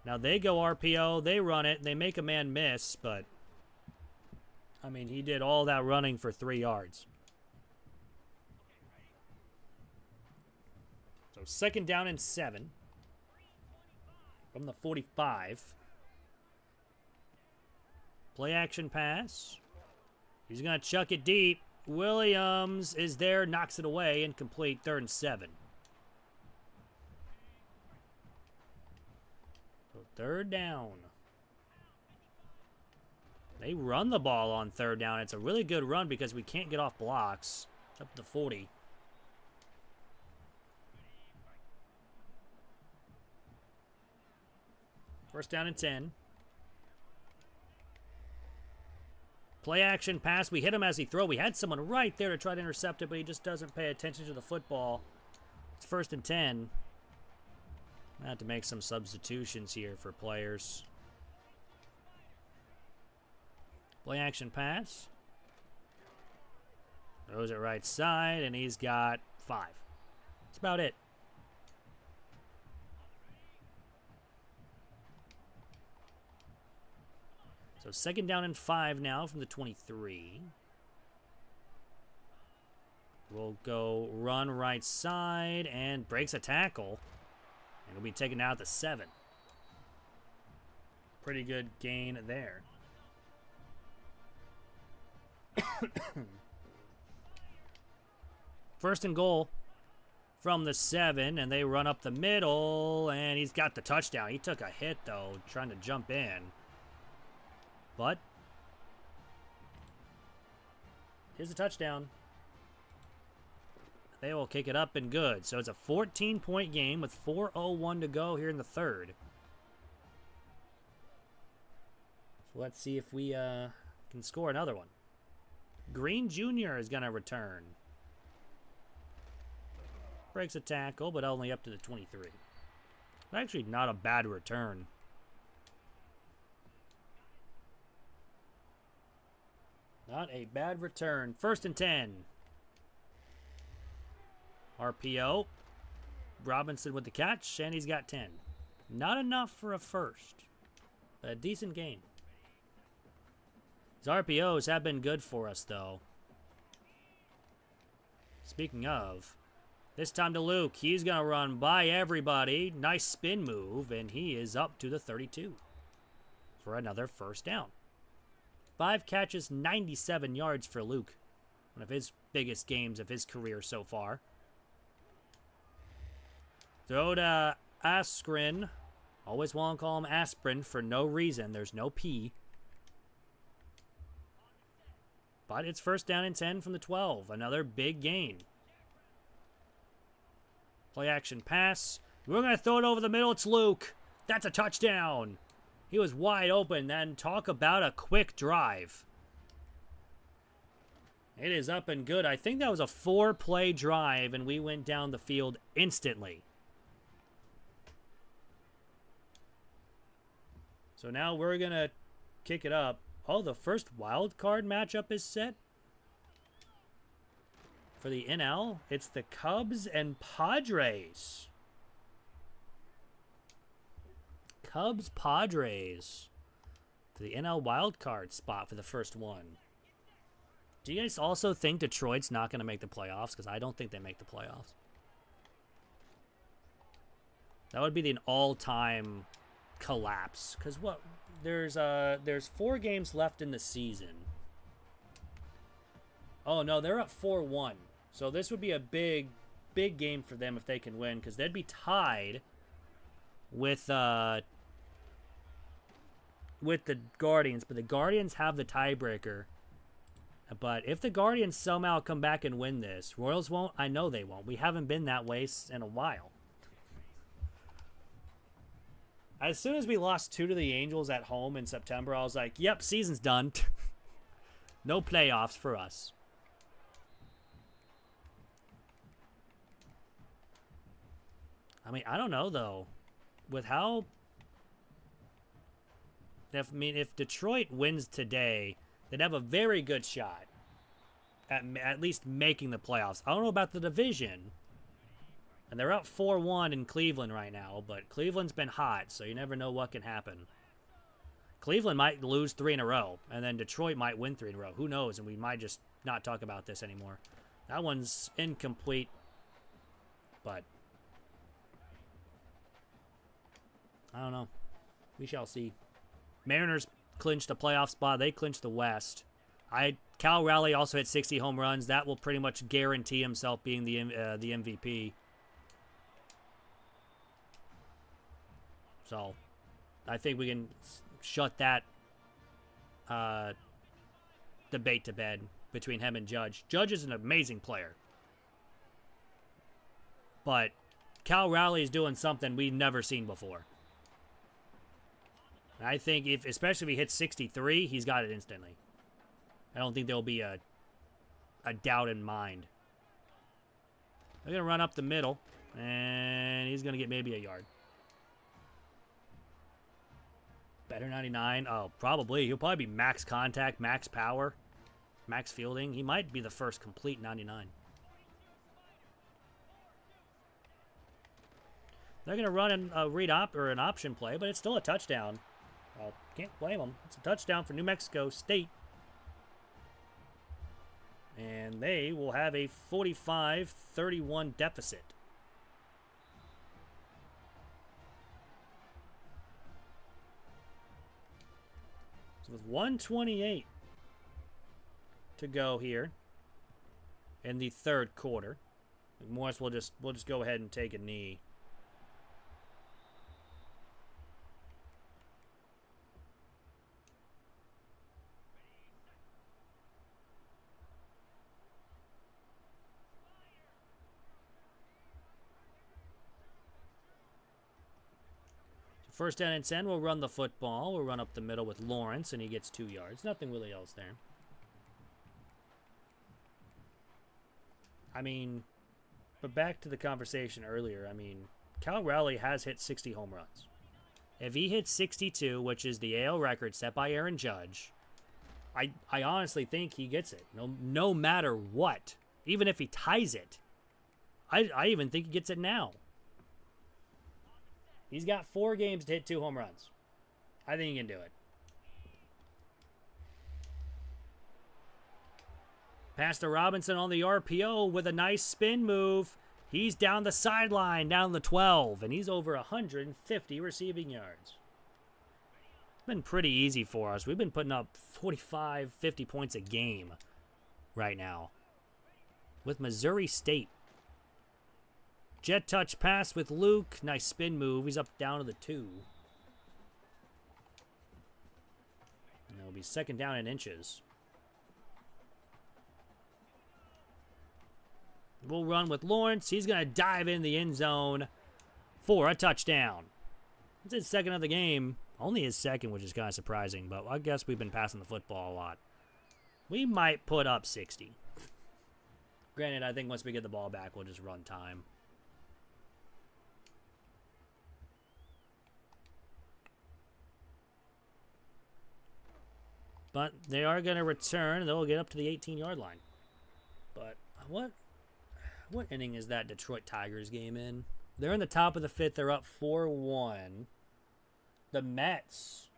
Now they go RPO, they run it, they make a man miss, but, I mean, he did all that running for 3 yards. So second down and 7 from the 45. Play action pass. He's going to chuck it deep. Williams is there, knocks it away, incomplete, third and 7. So third down. They run the ball on third down. It's a really good run because we can't get off blocks. It's up to the 40. First down and 10. Play action pass. We hit him as he throw. We had someone right there to try to intercept it, but he just doesn't pay attention to the football. It's first and 10. I have to make some substitutions here for players. Play action pass. Throws it right side, and he's got 5. That's about it. So 2nd down and 5 now from the 23. We'll go run right side and breaks a tackle. And it'll be taken out to 7. Pretty good gain there. First and goal from the 7, and they run up the middle, and he's got the touchdown. He took a hit, though, trying to jump in. But here's a touchdown. They will kick it up and good. So it's a 14-point game with 4:01 to go here in the 3rd. So let's see if we can score another one. Green Jr. is going to return. Breaks a tackle, but only up to the 23. Actually, not a bad return. Not a bad return. 1st and 10. RPO. Robinson with the catch, and he's got 10. Not enough for a first. But a decent game. His RPOs have been good for us, though. Speaking of, this time to Luke. He's going to run by everybody. Nice spin move, and he is up to the 32 for another 1st down. 5 catches, 97 yards for Luke. One of his biggest games of his career so far. Throw to Askren. Always want to call him Aspirin for no reason. There's no P. But it's 1st down and 10 from the 12. Another big gain. Play action pass. We're going to throw it over the middle. It's Luke. That's a touchdown. He was wide open. Then talk about a quick drive. It is up and good. I think that was a 4-play drive, and we went down the field instantly. So now we're going to kick it up. Oh, the first wild card matchup is set for the NL. It's the Cubs and Padres. Cubs, Padres. For the NL wild card spot for the first one. Do you guys also think Detroit's not going to make the playoffs? Because I don't think they make the playoffs. That would be an all-time collapse. Because what? There's 4 games left in the season. Oh, no, they're up 4-1. So this would be a big game for them if they can win. Because they'd be tied with the Guardians. But the Guardians have the tiebreaker. But if the Guardians somehow come back and win this, Royals won't. I know they won't. We haven't been that way in a while. As soon as we lost 2 to the Angels at home in September, I was like, yep, season's done. No playoffs for us. I mean, I don't know, though. With how... if Detroit wins today, they'd have a very good shot at least making the playoffs. I don't know about the division. And they're up 4-1 in Cleveland right now, but Cleveland's been hot, so you never know what can happen. Cleveland might lose 3 in a row, and then Detroit might win 3 in a row. Who knows? And we might just not talk about this anymore. That one's incomplete, but I don't know. We shall see. Mariners clinched a playoff spot. They clinched the West. Cal Raleigh also hit 60 home runs. That will pretty much guarantee himself being the MVP. So, I think we can shut that debate to bed between him and Judge. Judge is an amazing player. But Cal Raleigh is doing something we've never seen before. I think, especially if he hits 63, he's got it instantly. I don't think there'll be a doubt in mind. They're going to run up the middle, and he's going to get maybe a yard. Better 99? Oh, probably. He'll probably be max contact, max power, max fielding. He might be the first complete 99. They're going to run a read an option play, but it's still a touchdown. Well, can't blame them. It's a touchdown for New Mexico State. And they will have a 45-31 deficit. So with 1:28 to go here in the third quarter, Morris will just go ahead and take a knee. First down and 10, we'll run the football. We'll run up the middle with Lawrence, and he gets 2 yards. Nothing really else there. I mean, but back to the conversation earlier. I mean, Cal Raleigh has hit 60 home runs. If he hits 62, which is the AL record set by Aaron Judge, I honestly think he gets it. No matter what. Even if he ties it. I even think he gets it now. He's got 4 games to hit 2 home runs. I think he can do it. Pass to Robinson on the RPO with a nice spin move. He's down the sideline, down the 12, and he's over 150 receiving yards. It's been pretty easy for us. We've been putting up 45, 50 points a game right now with Missouri State. Jet touch pass with Luke. Nice spin move. He's up down to the 2. And it'll be second down in inches. We'll run with Lawrence. He's going to dive in the end zone for a touchdown. It's his second of the game. Only his second, which is kind of surprising, but I guess we've been passing the football a lot. We might put up 60. Granted, I think once we get the ball back, we'll just run time. But they are going to return. They'll get up to the 18-yard line. But what inning is that Detroit Tigers game in? They're in the top of the 5th. They're up 4-1. The Mets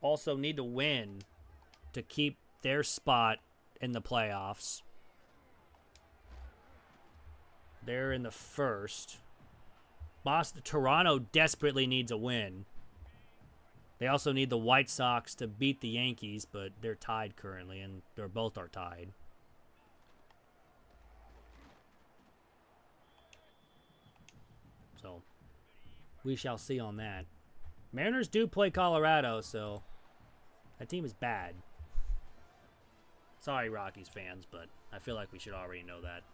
also need to win to keep their spot in the playoffs. They're in the 1st. Toronto desperately needs a win. They also need the White Sox to beat the Yankees, but they're tied currently, and they're both are tied. So, we shall see on that. Mariners do play Colorado, so that team is bad. Sorry, Rockies fans, but I feel like we should already know that.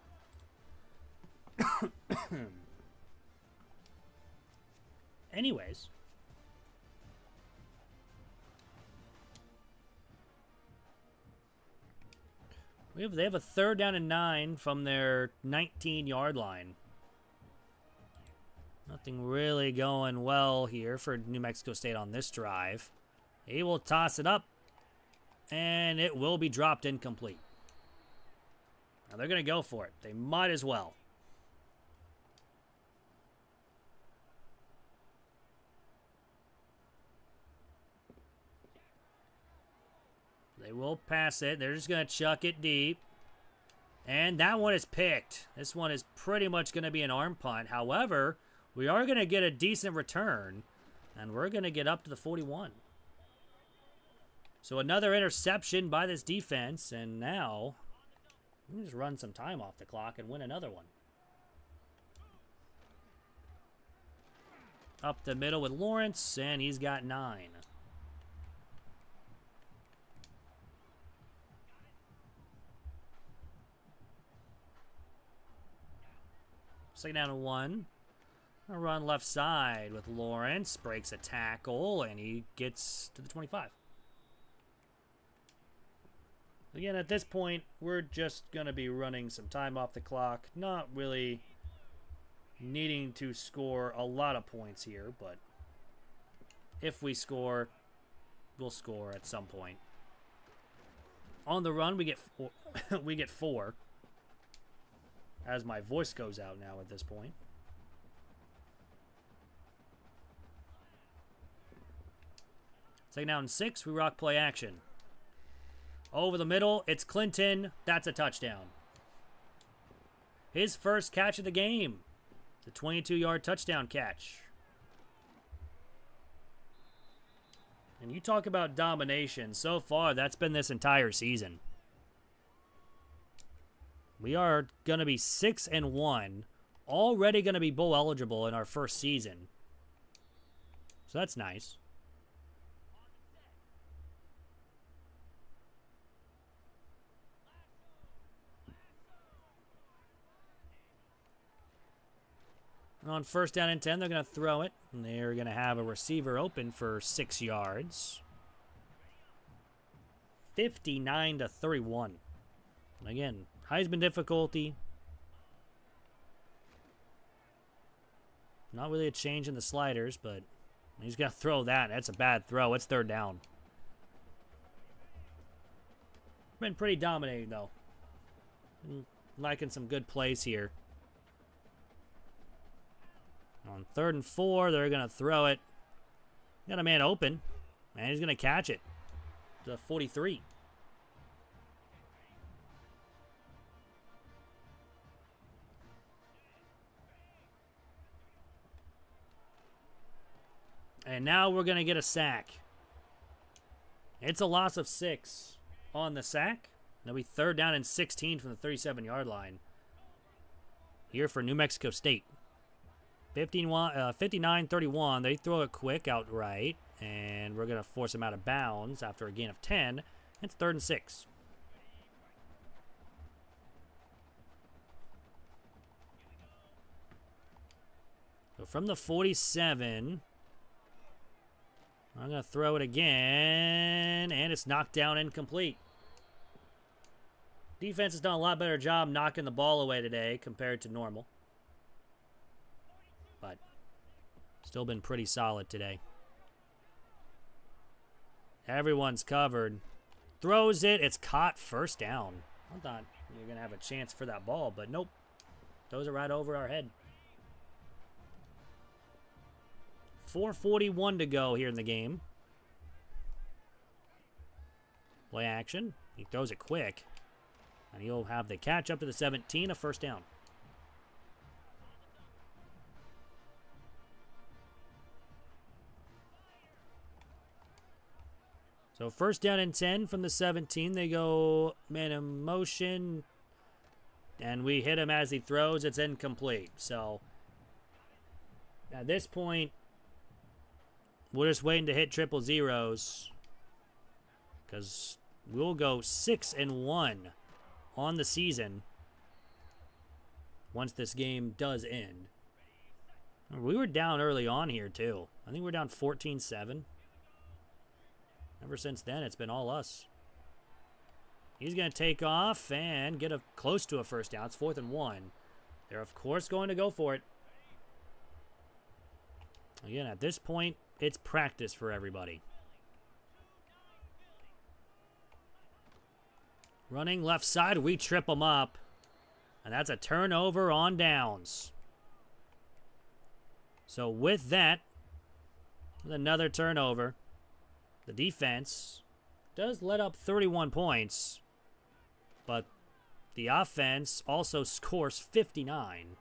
Anyways. They have a 3rd down and 9 from their 19-yard line. Nothing really going well here for New Mexico State on this drive. He will toss it up, and it will be dropped incomplete. Now they're going to go for it. They might as well. They will pass it. They're just going to chuck it deep. And that one is picked. This one is pretty much going to be an arm punt. However, we are going to get a decent return. And we're going to get up to the 41. So another interception by this defense. And now, we can just run some time off the clock and win another one. Up the middle with Lawrence. And he's got 9. Second down and 1. A run left side with Lawrence. Breaks a tackle, and he gets to the 25. Again, at this point, we're just going to be running some time off the clock. Not really needing to score a lot of points here, but if we score, we'll score at some point. On the run, we get 4. We get 4. As my voice goes out now at this point. Second down and 6, we rock play action. Over the middle, it's Clinton. That's a touchdown. His first catch of the game. The 22-yard touchdown catch. And you talk about domination. So far, that's been this entire season. We are going to be 6-1. Already going to be bowl eligible in our first season. So that's nice. On first down and 10, they're going to throw it. And they're going to have a receiver open for 6 yards. 59-31. Again, Heisman difficulty. Not really a change in the sliders, but he's going to throw that. That's a bad throw. It's third down. Been pretty dominating, though. Been liking some good plays here. On 3rd and 4, they're going to throw it. Got a man open, and he's going to catch it. To 43. And now we're going to get a sack. It's a loss of 6 on the sack. It'll be 3rd down and 16 from the 37-yard line. Here for New Mexico State. 59-31. They throw it quick outright. And we're going to force them out of bounds after a gain of 10. It's 3rd and 6. So from the 47, I'm going to throw it again. And it's knocked down incomplete. Defense has done a lot better job knocking the ball away today compared to normal. But still been pretty solid today. Everyone's covered. Throws it. It's caught. First down. I thought you were going to have a chance for that ball, but nope. Throws it right over our head. 4:41 to go here in the game. Play action. He throws it quick. And he'll have the catch up to the 17, a first down. So first down and 10 from the 17. They go man in motion. And we hit him as he throws. It's incomplete. So at this point, we're just waiting to hit triple zeros. Because we'll go 6-1 on the season once this game does end. We were down early on here, too. I think we're down 14-7. Ever since then, it's been all us. He's going to take off and get close to a first down. It's 4th and 1. They're, of course, going to go for it. Again, at this point, it's practice for everybody. Running left side, we trip them up. And that's a turnover on downs. So with that, with another turnover, the defense does let up 31 points. But the offense also scores 59.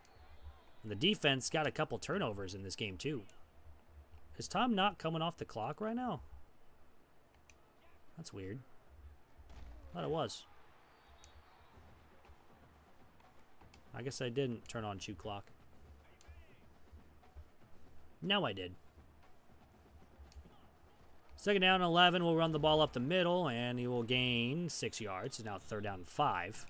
And the defense got a couple turnovers in this game too. Is Tom not coming off the clock right now? That's weird. Thought it was. I guess I didn't turn on shoe clock. No, I did. Second down and 11. We'll run the ball up the middle, and he will gain 6 yards. It's now 3rd down and 5.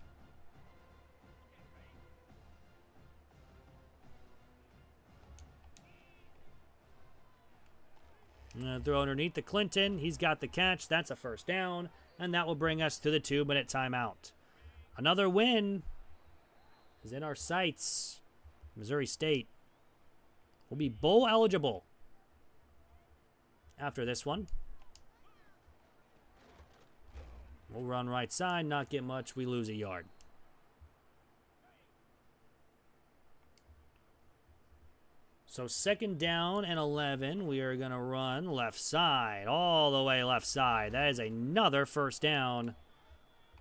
I'm going to throw underneath to Clinton. He's got the catch. That's a first down, and that will bring us to the 2-minute timeout. Another win is in our sights. Missouri State will be bowl eligible after this one. We'll run right side, not get much. We lose a yard. So 2nd down and 11. We are going to run left side, all the way left side. That is another 1st down.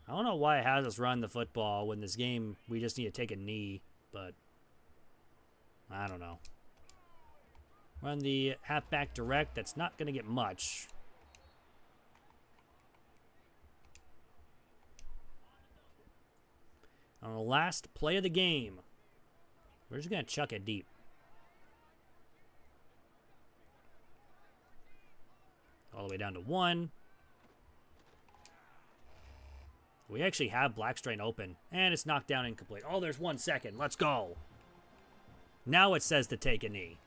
I don't know why it has us run the football when this game we just need to take a knee, but I don't know. Run the halfback direct. That's not going to get much. On the last play of the game, we're just going to chuck it deep. All the way down to 1. We actually have Blackstrain open, and it's knocked down incomplete. Oh, there's 1 second. Let's go. Now it says to take a knee.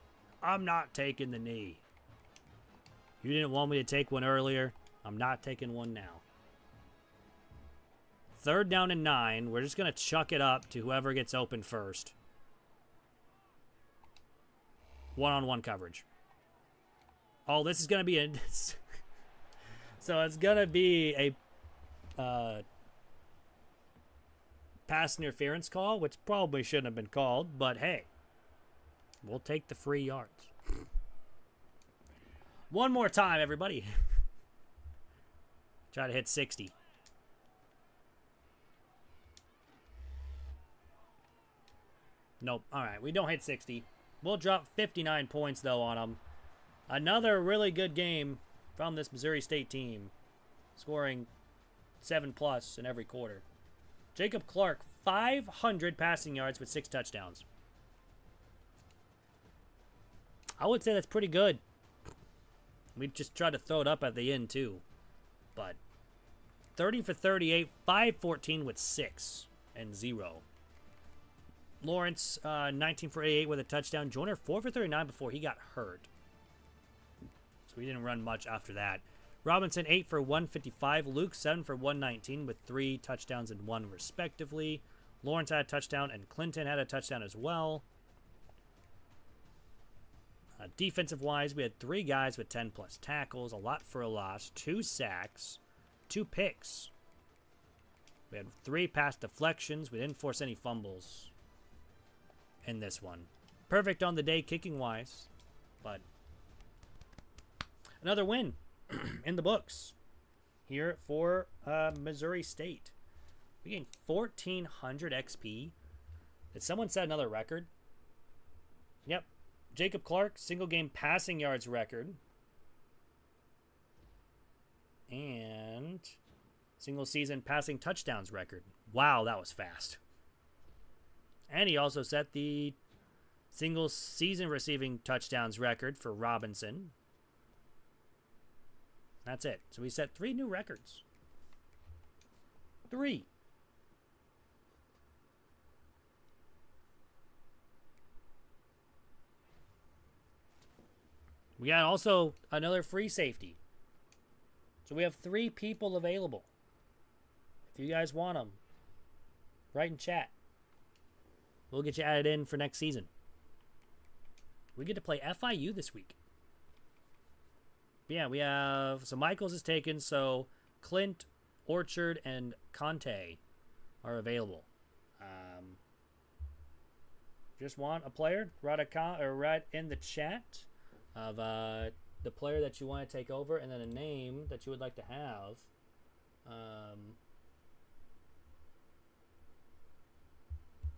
I'm not taking the knee. You didn't want me to take one earlier. I'm not taking one now. 3rd down and 9. We're just going to chuck it up to whoever gets open first. One-on-one coverage. Oh, this is going to be a... So it's going to be a pass interference call, which probably shouldn't have been called, but hey, we'll take the free yards. One more time, everybody. Try to hit 60. Nope. All right, we don't hit 60. We'll drop 59 points, though, on them. Another really good game from this Missouri State team, scoring 7+ in every quarter. Jacob Clark, 500 passing yards with 6 touchdowns. I would say that's pretty good. We just tried to throw it up at the end, too. But 30 for 38, 514 with 6 and 0. Lawrence, 19 for 88 with a touchdown. Joyner, 4 for 39 before he got hurt. So we didn't run much after that. Robinson, 8 for 155. Luke, 7 for 119 with 3 touchdowns and 1 respectively. Lawrence had a touchdown, and Clinton had a touchdown as well. Defensive-wise, we had 3 guys with 10+ tackles, a lot for a loss, 2 sacks, 2 picks. We had 3 pass deflections. We didn't force any fumbles in this one. Perfect on the day kicking-wise, but another win in the books here for Missouri State. We gained 1,400 XP. Did someone set another record? Yep. Jacob Clark, single game passing yards record. And single season passing touchdowns record. Wow, that was fast. And he also set the single season receiving touchdowns record for Robinson. That's it. So we set 3 new records. 3. We got also another free safety. So we have 3 people available. If you guys want them, write in chat. We'll get you added in for next season. We get to play FIU this week. But yeah, we have... So Michaels is taken, so Clint, Orchard, and Conte are available. Just want a player? Write in the chat of the player that you want to take over, and then a name that you would like to have.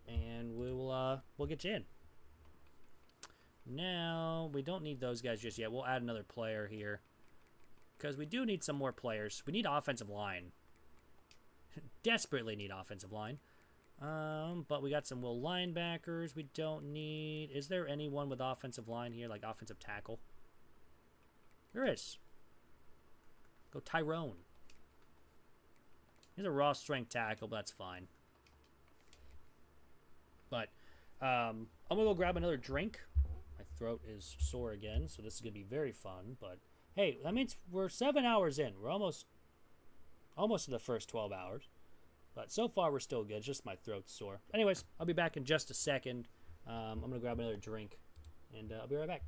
And we'll get you in. Now, we don't need those guys just yet. We'll add another player here, because we do need some more players. We need offensive line. Desperately need offensive line. But we got some will linebackers we don't need. Is there anyone with offensive line here, like offensive tackle? There is. Go Tyrone. He's a raw strength tackle, but that's fine. But I'm going to go grab another drink. My throat is sore again, so this is going to be very fun. But hey, that means we're 7 hours in. We're almost to the first 12 hours. But so far, we're still good. Just my throat's sore. Anyways, I'll be back in just a second. I'm going to grab another drink, and I'll be right back.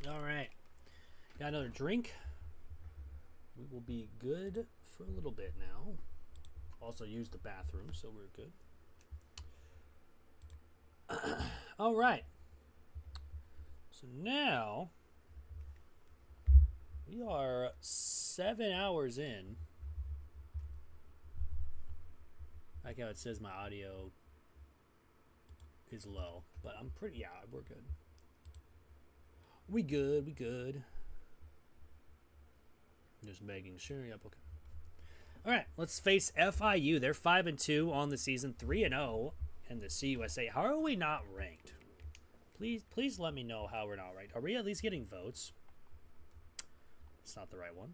All right. Got another drink. We will be good for a little bit now. Also used the bathroom, so we're good. All right. So now we are 7 hours in. I like how it says my audio is low, but I'm pretty, yeah, we're good. We good. Just making sure. Yep, okay. All right, let's face FIU. They're 5-2 on the season, 3-0 in the CUSA. How are we not ranked? Please let me know how we're not ranked. Are we at least getting votes? It's not the right one.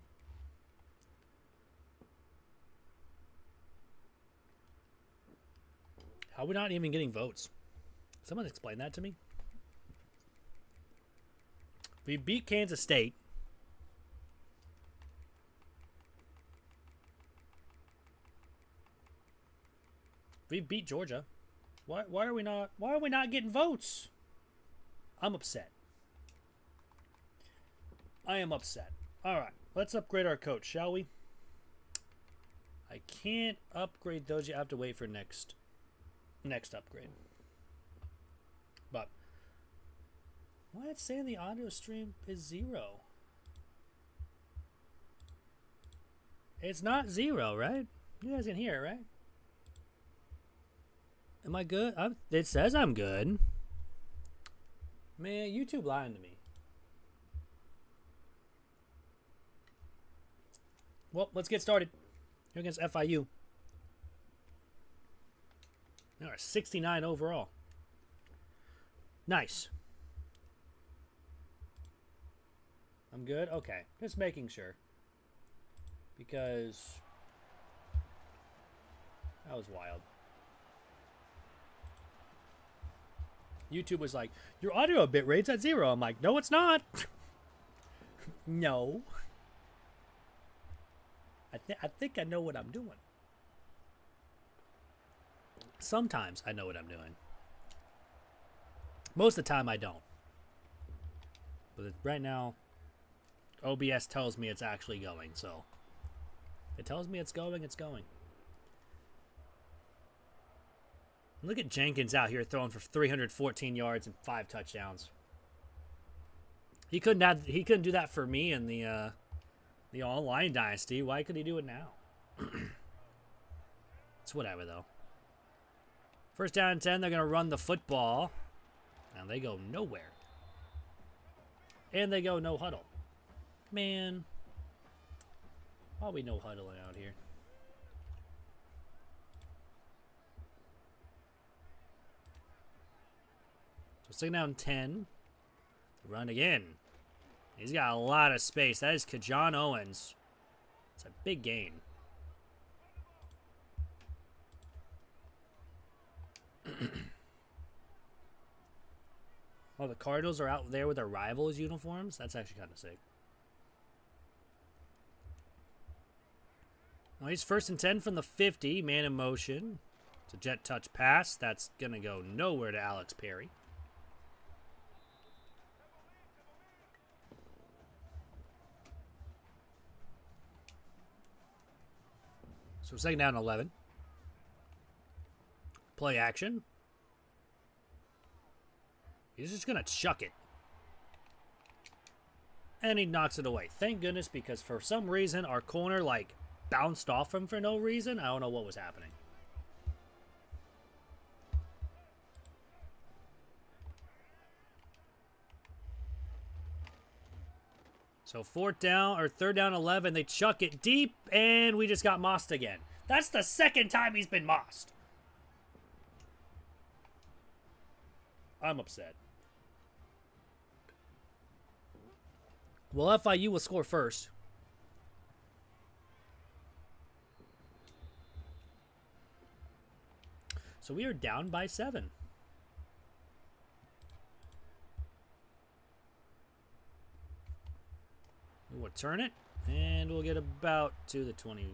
How are we not even getting votes? Someone explain that to me. We beat Kansas State. We beat Georgia. Why are we not getting votes? I'm upset. I am upset. All right, let's upgrade our coach, shall we? I can't upgrade those. You have to wait for next upgrade. But why it's saying the audio stream is 0? It's not 0, right? You guys can hear it, right? Am I good? It says I'm good. Man, YouTube lying to me. Well, let's get started. Here against FIU. There are 69 overall. Nice. I'm good? Okay. Just making sure. Because that was wild. YouTube was like, your audio bit rate's at 0. I'm like, no, it's not. No. I think I know what I'm doing. Sometimes I know what I'm doing. Most of the time I don't. But right now, OBS tells me it's actually going, so it tells me it's going, it's going. Look at Jenkins out here throwing for 314 yards and 5 touchdowns. He couldn't do that for me in the online dynasty. Why could he do it now? It's whatever though. First down and 10, they're going to run the football. And they go nowhere. And they go no huddle. Man. Why are we no huddling out here? So 2nd down 10. Run again. He's got a lot of space. That is Kajon Owens. It's a big gain. Oh, the Cardinals are out there with their rivals' uniforms? That's actually kind of sick. Well, he's 1st and 10 from the 50. Man in motion. It's a jet touch pass. That's going to go nowhere to Alex Perry. So 2nd down 11. Play action. He's just going to chuck it. And he knocks it away. Thank goodness, because for some reason our corner like bounced off him for no reason. I don't know what was happening. So 3rd down 11, they chuck it deep, and we just got mossed again. That's the 2nd time he's been mossed. I'm upset. Well, FIU will score first. So we are down by 7. We'll turn it, and we'll get about to the 21.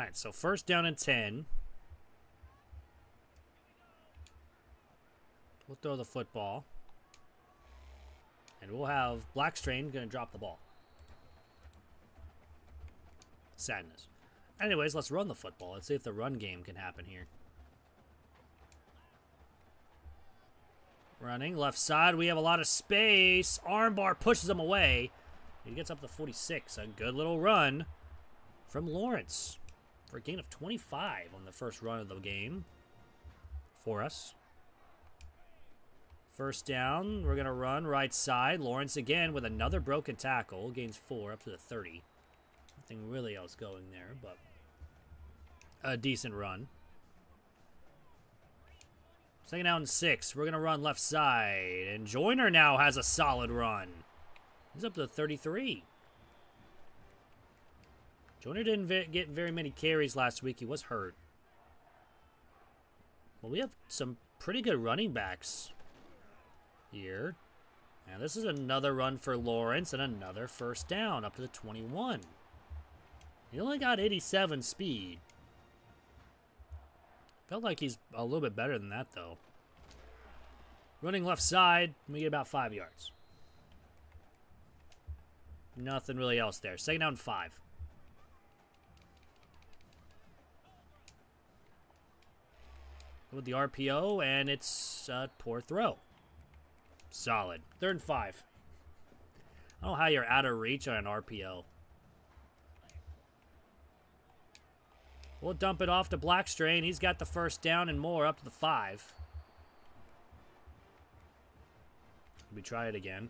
Alright, so first down and 10. We'll throw the football. And we'll have Blackstrain going to drop the ball. Sadness. Anyways, let's run the football. Let's see if the run game can happen here. Running, left side. We have a lot of space. Armbar pushes him away. He gets up to 46. A good little run from Lawrence for a gain of 25 on the first run of the game for us. First down, we're going to run right side. Lawrence again with another broken tackle. Gains 4 up to the 30. Nothing really else going there, but a decent run. Second down and 6. We're going to run left side. And Joyner now has a solid run. He's up to 33. Joyner didn't get very many carries last week. He was hurt. Well, we have some pretty good running backs here. And this is another run for Lawrence and another first down up to the 21. He only got 87 speed. Felt like he's a little bit better than that, though. Running left side, we get about 5 yards. Nothing really else there. Second down 5. With the RPO, and it's a poor throw. Solid. Third and 5. I don't know how you're out of reach on an RPO. We'll dump it off to Blackstrain. He's got the first down and more up to the 5. We try it again.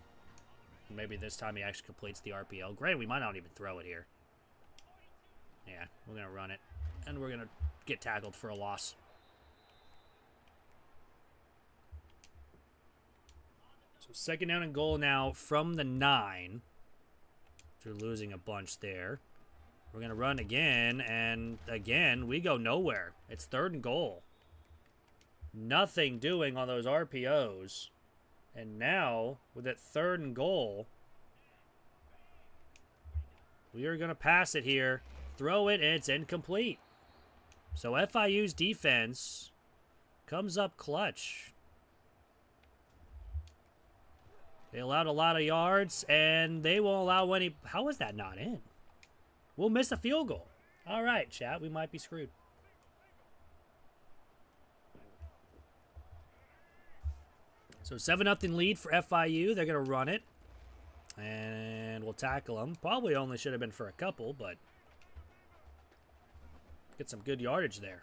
Maybe this time he actually completes the RPO. Great, we might not even throw it here. Yeah, we're going to run it. And we're going to get tackled for a loss. So second down and goal now from the 9. We're losing a bunch there. We're going to run again, and again, we go nowhere. It's third and goal. Nothing doing on those RPOs. And now, with that third and goal, we are going to pass it here. Throw it, and it's incomplete. So FIU's defense comes up clutch. They allowed a lot of yards, and they won't allow any... How is that not in? We'll miss a field goal. All right, chat, we might be screwed. So 7-0 lead for FIU. They're going to run it. And we'll tackle them. Probably only should have been for a couple, but get some good yardage there.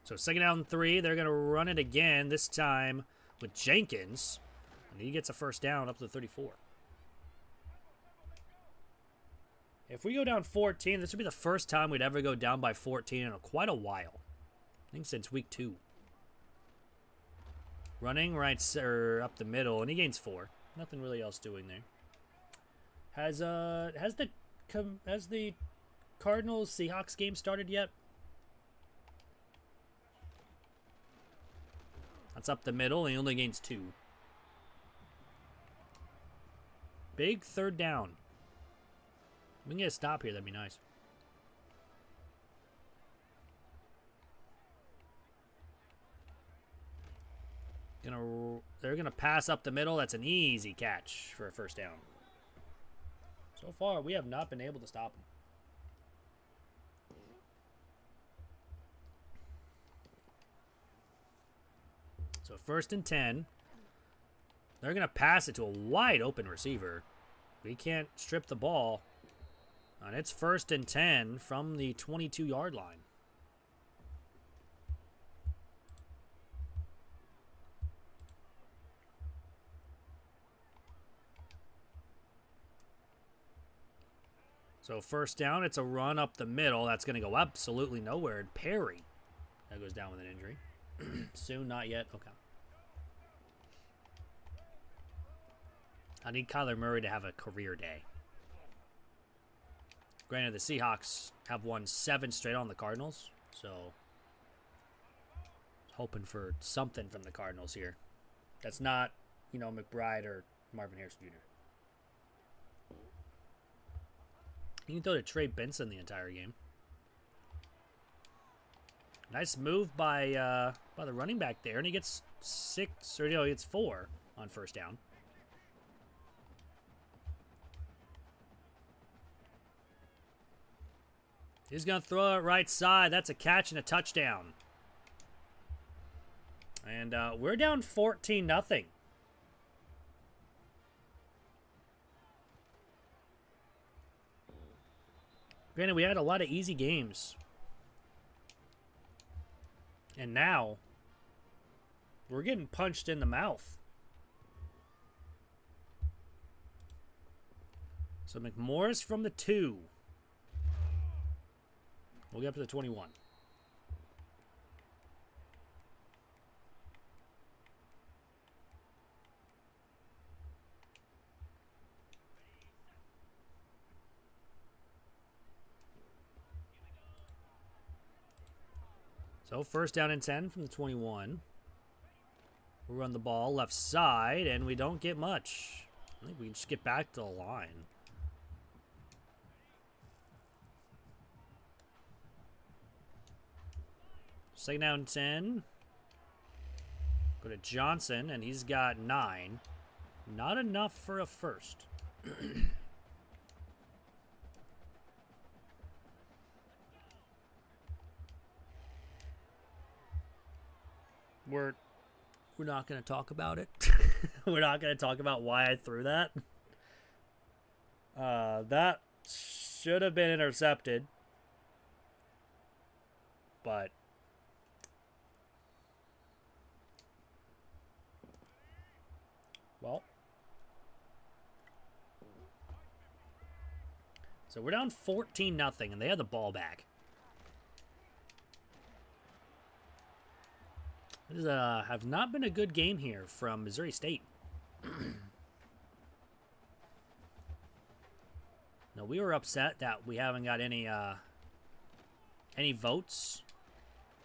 So second down and 3. They're going to run it again, this time with Jenkins. And he gets a first down up to the 34. If we go down 14, this would be the first time we'd ever go down by 14 in quite a while. I think since week 2. Running right up the middle, and he gains 4. Nothing really else doing there. Has the Cardinals Seahawks game started yet? That's up the middle, and he only gains 2. Big third down. We can get a stop here, that'd be nice. They're gonna pass up the middle. That's an easy catch for a first down. So far, we have not been able to stop them. So first and 10. They're gonna pass it to a wide open receiver. We can't strip the ball. And it's first and 10 from the 22-yard line. So first down, it's a run up the middle. That's going to go absolutely nowhere. And Perry, that goes down with an injury. Soon, not yet. Okay. I need Kyler Murray to have a career day. Granted, the Seahawks have won 7 straight on the Cardinals, so hoping for something from the Cardinals here. That's not, McBride or Marvin Harrison Jr. You can throw to Trey Benson the entire game. Nice move by the running back there, and he gets 6, or no, he gets 4 on first down. He's going to throw it right side. That's a catch and a touchdown. And we're down 14-0. Granted, we had a lot of easy games. And now, we're getting punched in the mouth. So McMorris from the 2. We'll get up to the 21. So first down and 10 from the 21. We'll run the ball left side, and we don't get much. I think we can just get back to the line. Second down and 10. Go to Johnson, and he's got 9. Not enough for a first. We're not going to talk about it. We're not going to talk about why I threw that. That should have been intercepted. But well, so we're down 14-0, and they had the ball back. This have not been a good game here from Missouri State. No, we were upset that we haven't got any votes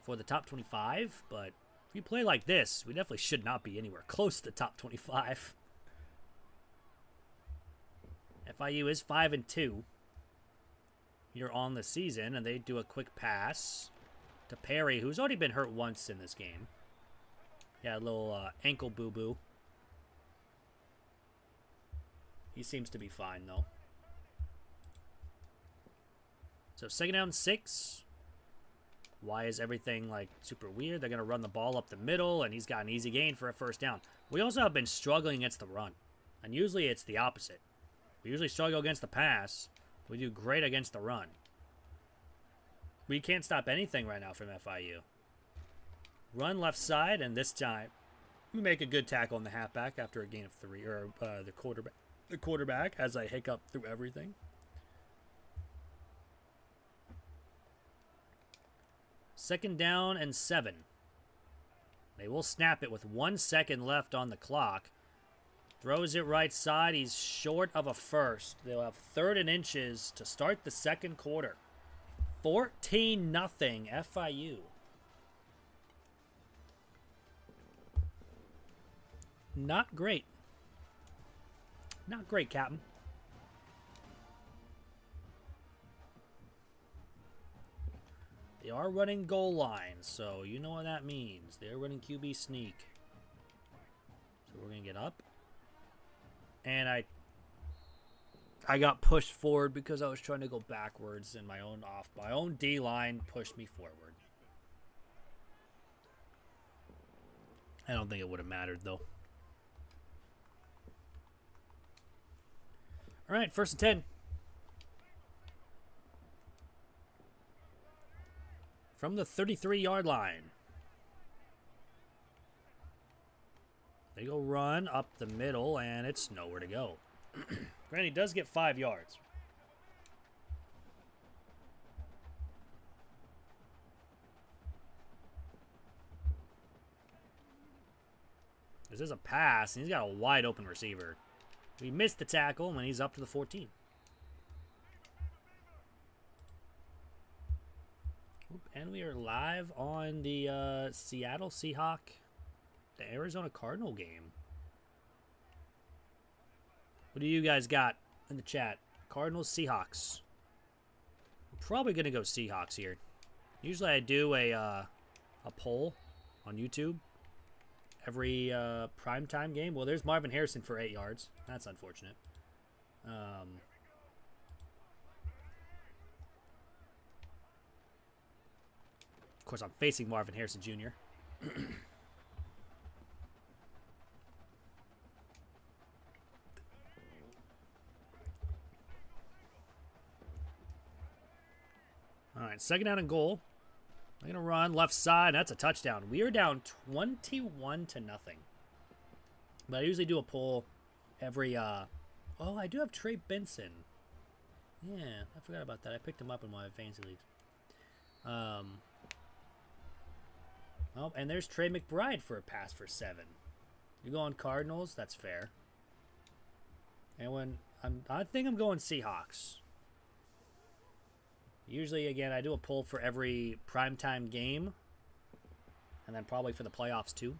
for the top 25, but if we play like this, we definitely should not be anywhere close to the top 25. FIU is 5-2 here on the season, and they do a quick pass to Perry, who's already been hurt once in this game. Yeah, a little ankle boo-boo. He seems to be fine, though. So, second down 6. Why is everything, like, super weird? They're going to run the ball up the middle, and he's got an easy gain for a first down. We also have been struggling against the run. And usually it's the opposite. We usually struggle against the pass. We do great against the run. We can't stop anything right now from FIU. Run left side, and this time we make a good tackle on the halfback after a gain of 3, or the quarterback. The quarterback has a hiccup through everything. Second down and 7. They will snap it with 1 second left on the clock. Throws it right side. He's short of a first. They'll have 3rd and inches to start the second quarter. 14-0 FIU. Not great. Not great, Captain. They are running goal line, so you know what that means. They're running QB sneak. So we're going to get up. And I got pushed forward because I was trying to go backwards, and my own D line pushed me forward. I don't think it would have mattered, though. All right, 1st and 10. From the 33-yard line. They go run up the middle, and it's nowhere to go. Granny does get 5 yards. This is a pass, and he's got a wide-open receiver. We missed the tackle when he's up to the 14. And we are live on the Seattle Seahawk, the Arizona Cardinal game. What do you guys got in the chat? Cardinals, Seahawks. Probably going to go Seahawks here. Usually I do a poll on YouTube every primetime game. Well, there's Marvin Harrison for 8 yards. That's unfortunate. Of course, I'm facing Marvin Harrison Jr. All right, second down and goal. They're going to run left side. That's a touchdown. We are down 21-0. But I usually do a poll every... Oh, I do have Trey Benson. Yeah, I forgot about that. I picked him up in my fantasy leagues. Oh, and there's Trey McBride for a pass for 7. You go on Cardinals? That's fair. And when... I think I'm going Seahawks. Usually, again, I do a poll for every primetime game. And then probably for the playoffs, too.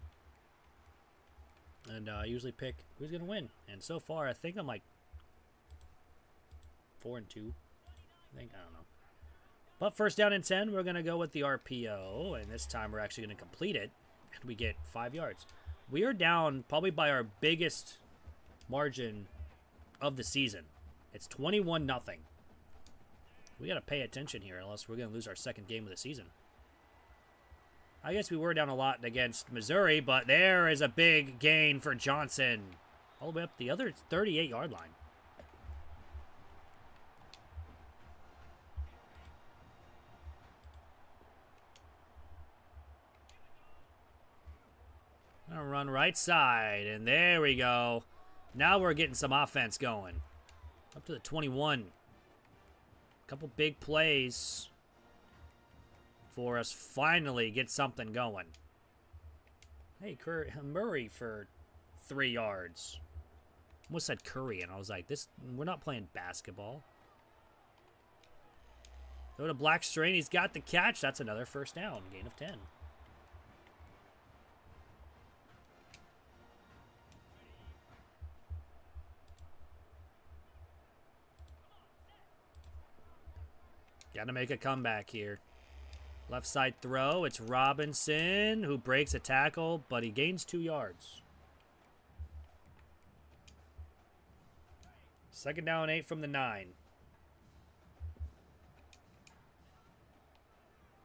And I usually pick who's going to win. And so far, I think I'm like 4-2. I don't know. But first down and 10, we're going to go with the RPO. And this time, we're actually going to complete it. And we get 5 yards. We are down probably by our biggest margin of the season. It's 21-0. We got to pay attention here, unless we're going to lose our second game of the season. I guess we were down a lot against Missouri, but there is a big gain for Johnson. All the way up the other 38-yard line. Gonna run right side, and there we go. Now we're getting some offense going. Up to the 21. Couple big plays for us finally get something going. Hey, Murray for 3 yards. Almost said Curry, and I was like, we're not playing basketball. Go to Blackstreet. He's got the catch. That's another first down. Gain of 10. Got to make a comeback here. Left side throw. It's Robinson who breaks a tackle, but he gains 2 yards. Second down, 8 from the 9.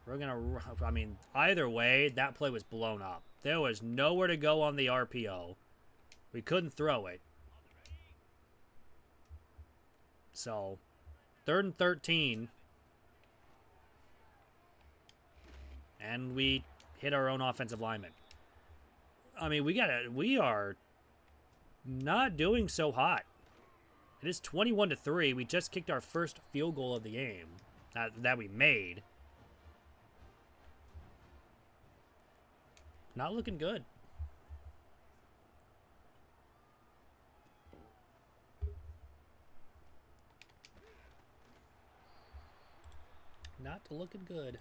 We're going to, I mean, either way, that play was blown up. There was nowhere to go on the RPO. We couldn't throw it. So, 3rd and 13. And we hit our own offensive lineman. I mean, we are not doing so hot. It is 21-3. We just kicked our first field goal of the game that we made. Not looking good. Not looking good.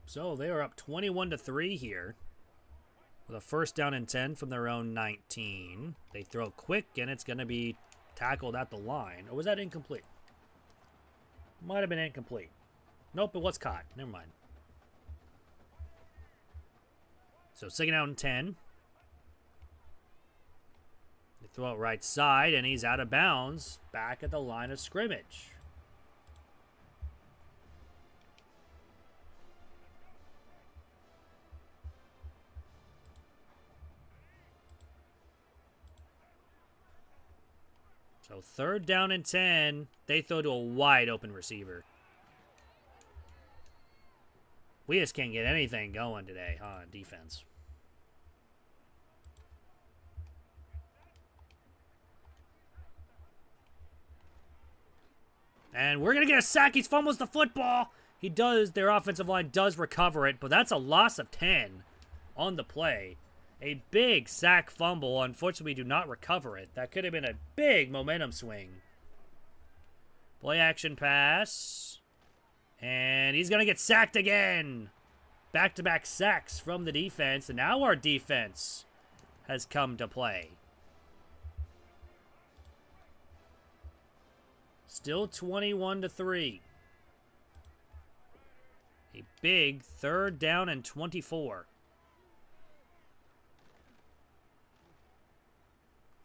So they are up 21-3 here. With a first down and 10 from their own 19. They throw quick, and it's going to be tackled at the line. Or was that incomplete? Might have been incomplete. Nope, it was caught. Never mind. So second down and 10. They throw it right side, and he's out of bounds. Back at the line of scrimmage. So third down and 10. They throw to a wide open receiver. We just can't get anything going today, huh, on defense. And we're going to get a sack. He fumbles the football. He does. Their offensive line does recover it, but that's a loss of 10 on the play. A big sack fumble. Unfortunately, we do not recover it. That could have been a big momentum swing. Play action pass. And he's going to get sacked again. back-to-back sacks from the defense, and now our defense has come to play. Still 21-3. A big 3rd down and 24.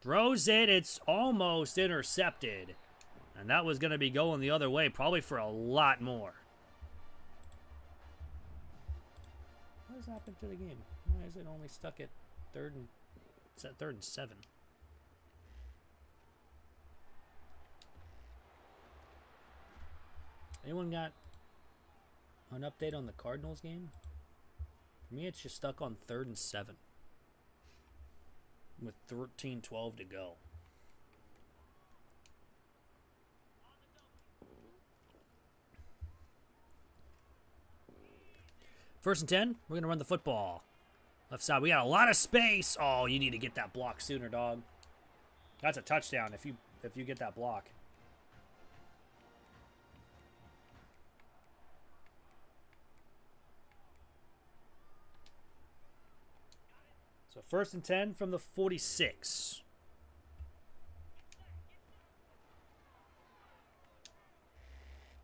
Throws it. It's almost intercepted. And that was going to be going the other way, probably for a lot more. What has happened to the game? Why is it only stuck at 3rd and 7? Anyone got an update on the Cardinals game? For me, it's just stuck on 3rd and 7. With 13:12 to go. First and 10, we're going to run the football. Left side, we got a lot of space. Oh, you need to get that block sooner, dog. That's a touchdown if you get that block. So first and 10 from the 46.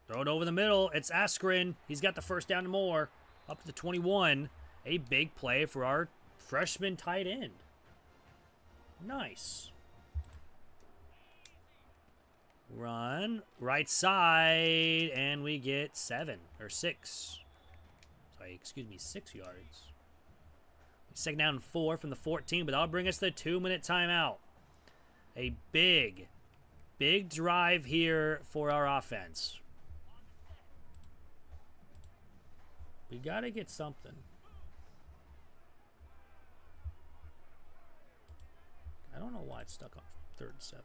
Throw it over the middle. It's Askren. He's got the first down and more. Up to the 21. A big play for our freshman tight end. Nice. Run. Right side. And we get 7 or 6. Sorry, excuse me, 6 yards. Second down and 4 from the 14, but that'll bring us to the 2-minute timeout. A big drive here for our offense. We got to get something. I don't know why it's stuck on 3rd and 7.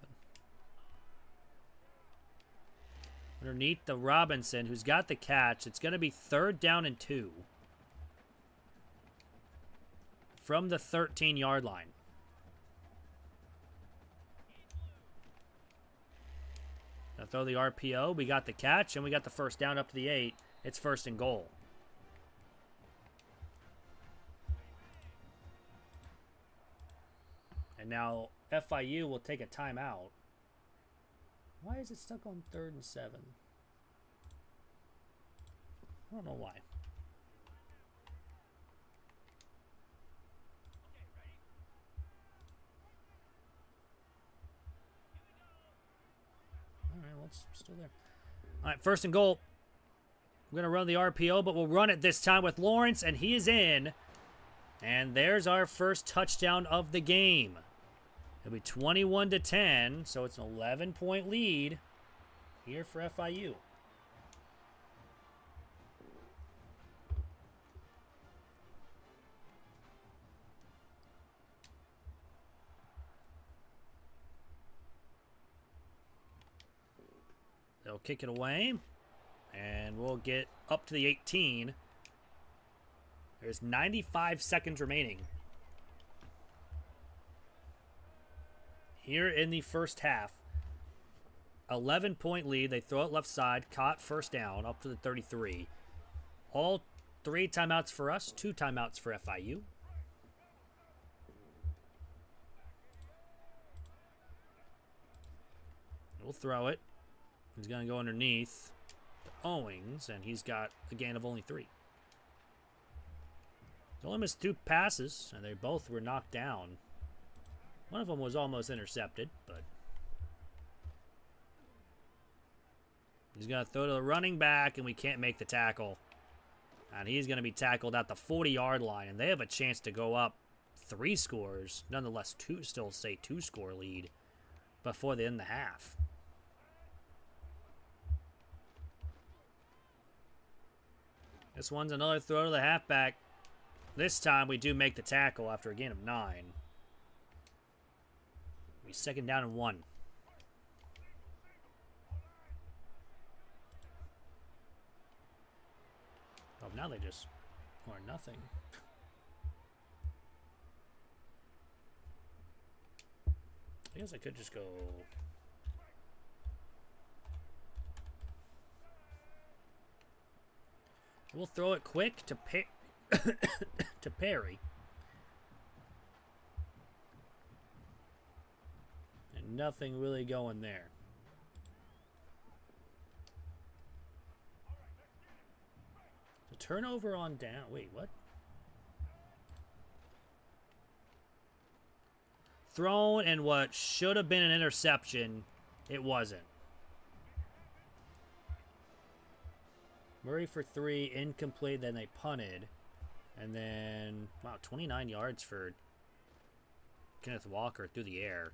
Underneath the Robinson, who's got the catch. It's going to be 3rd down and 2. From the 13-yard line. Now throw the RPO. We got the catch, and we got the first down up to the 8. It's 1st and goal. And now FIU will take a timeout. Why is it stuck on 3rd and 7? I don't know why. It's still there. All right, 1st and goal. We're going to run the RPO, but we'll run it this time with Lawrence, and he is in. And there's our first touchdown of the game. It'll be 21-10, so it's an 11-point lead here for FIU. They'll kick it away, and we'll get up to the 18. There's 95 seconds remaining here in the first half. 11-point lead. They throw it left side, caught first down, up to the 33. All 3 timeouts for us, 2 timeouts for FIU. We'll throw it. He's going to go underneath the Owings, and he's got a gain of only 3. He only missed 2 passes, and they both were knocked down. One of them was almost intercepted, but he's going to throw to the running back, and we can't make the tackle. And he's going to be tackled at the 40-yard line, and they have a chance to go up 3 scores. Nonetheless, still say 2-score lead before the end of the half. This one's another throw to the halfback. This time we do make the tackle after a gain of 9. We 2nd down and 1. Oh, now they just are nothing. I guess I could just go. We'll throw it quick to to Perry. And nothing really going there. The turnover on down. Wait, what? Thrown and what should have been an interception, it wasn't. Murray for 3, incomplete, then they punted. And then, wow, 29 yards for Kenneth Walker through the air.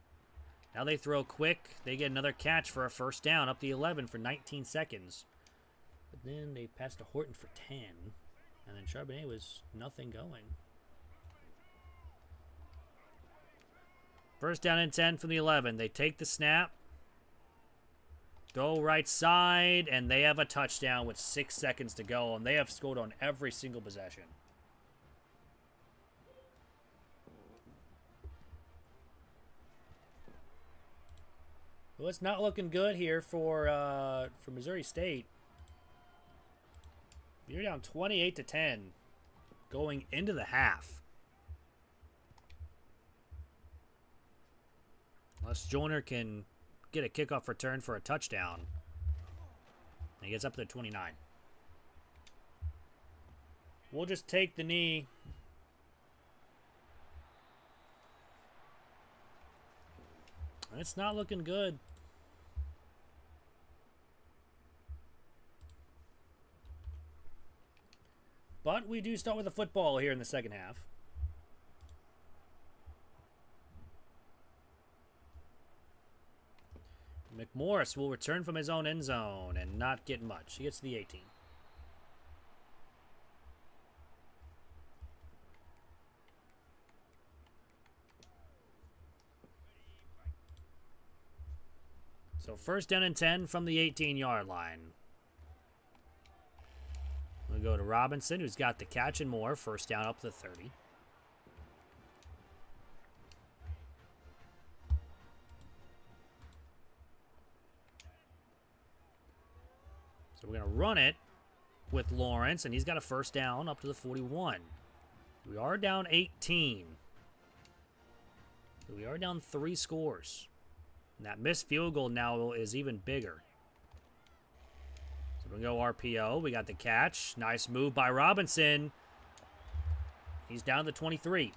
Now they throw quick. They get another catch for a first down up the 11 for 19 seconds. But then they passed to Horton for 10. And then Charbonnet was nothing going. First down and 10 from the 11. They take the snap. Go right side, and they have a touchdown with 6 seconds to go, and they have scored on every single possession. Well, it's not looking good here for Missouri State. You're down 28-10 going into the half. Unless Joyner can get a kickoff return for a touchdown. And he gets up to 29. We'll just take the knee. It's not looking good. But we do start with a football here in the second half. McMorris will return from his own end zone and not get much. He gets to the 18. So first down and 10 from the 18-yard line. We'll go to Robinson, who's got the catch and more. First down up to the 30. So we're going to run it with Lawrence, and he's got a first down up to the 41. We are down 18. So we are down 3 scores. And that missed field goal now is even bigger. So we're going to go RPO. We got the catch. Nice move by Robinson. He's down to 23.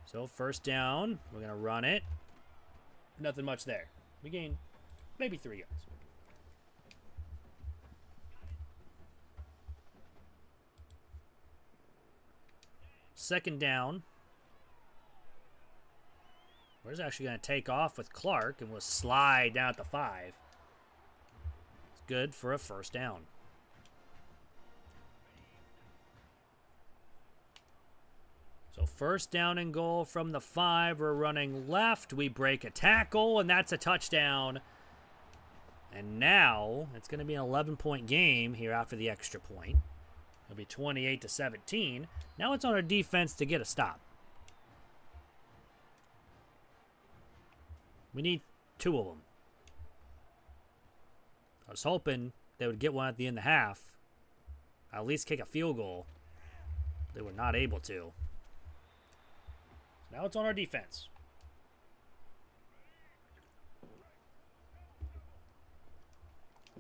So first down, we're going to run it. Nothing much there. We gain maybe 3 yards. Second down. We're actually going to take off with Clark, and we'll slide down at the 5. It's good for a first down. So first down and goal from the 5. We're running left. We break a tackle, and that's a touchdown. And now it's going to be an 11-point game here after the extra point. It'll be 28-17. Now it's on our defense to get a stop. We need 2 of them. I was hoping they would get one at the end of the half. At least kick a field goal. They were not able to. Now it's on our defense.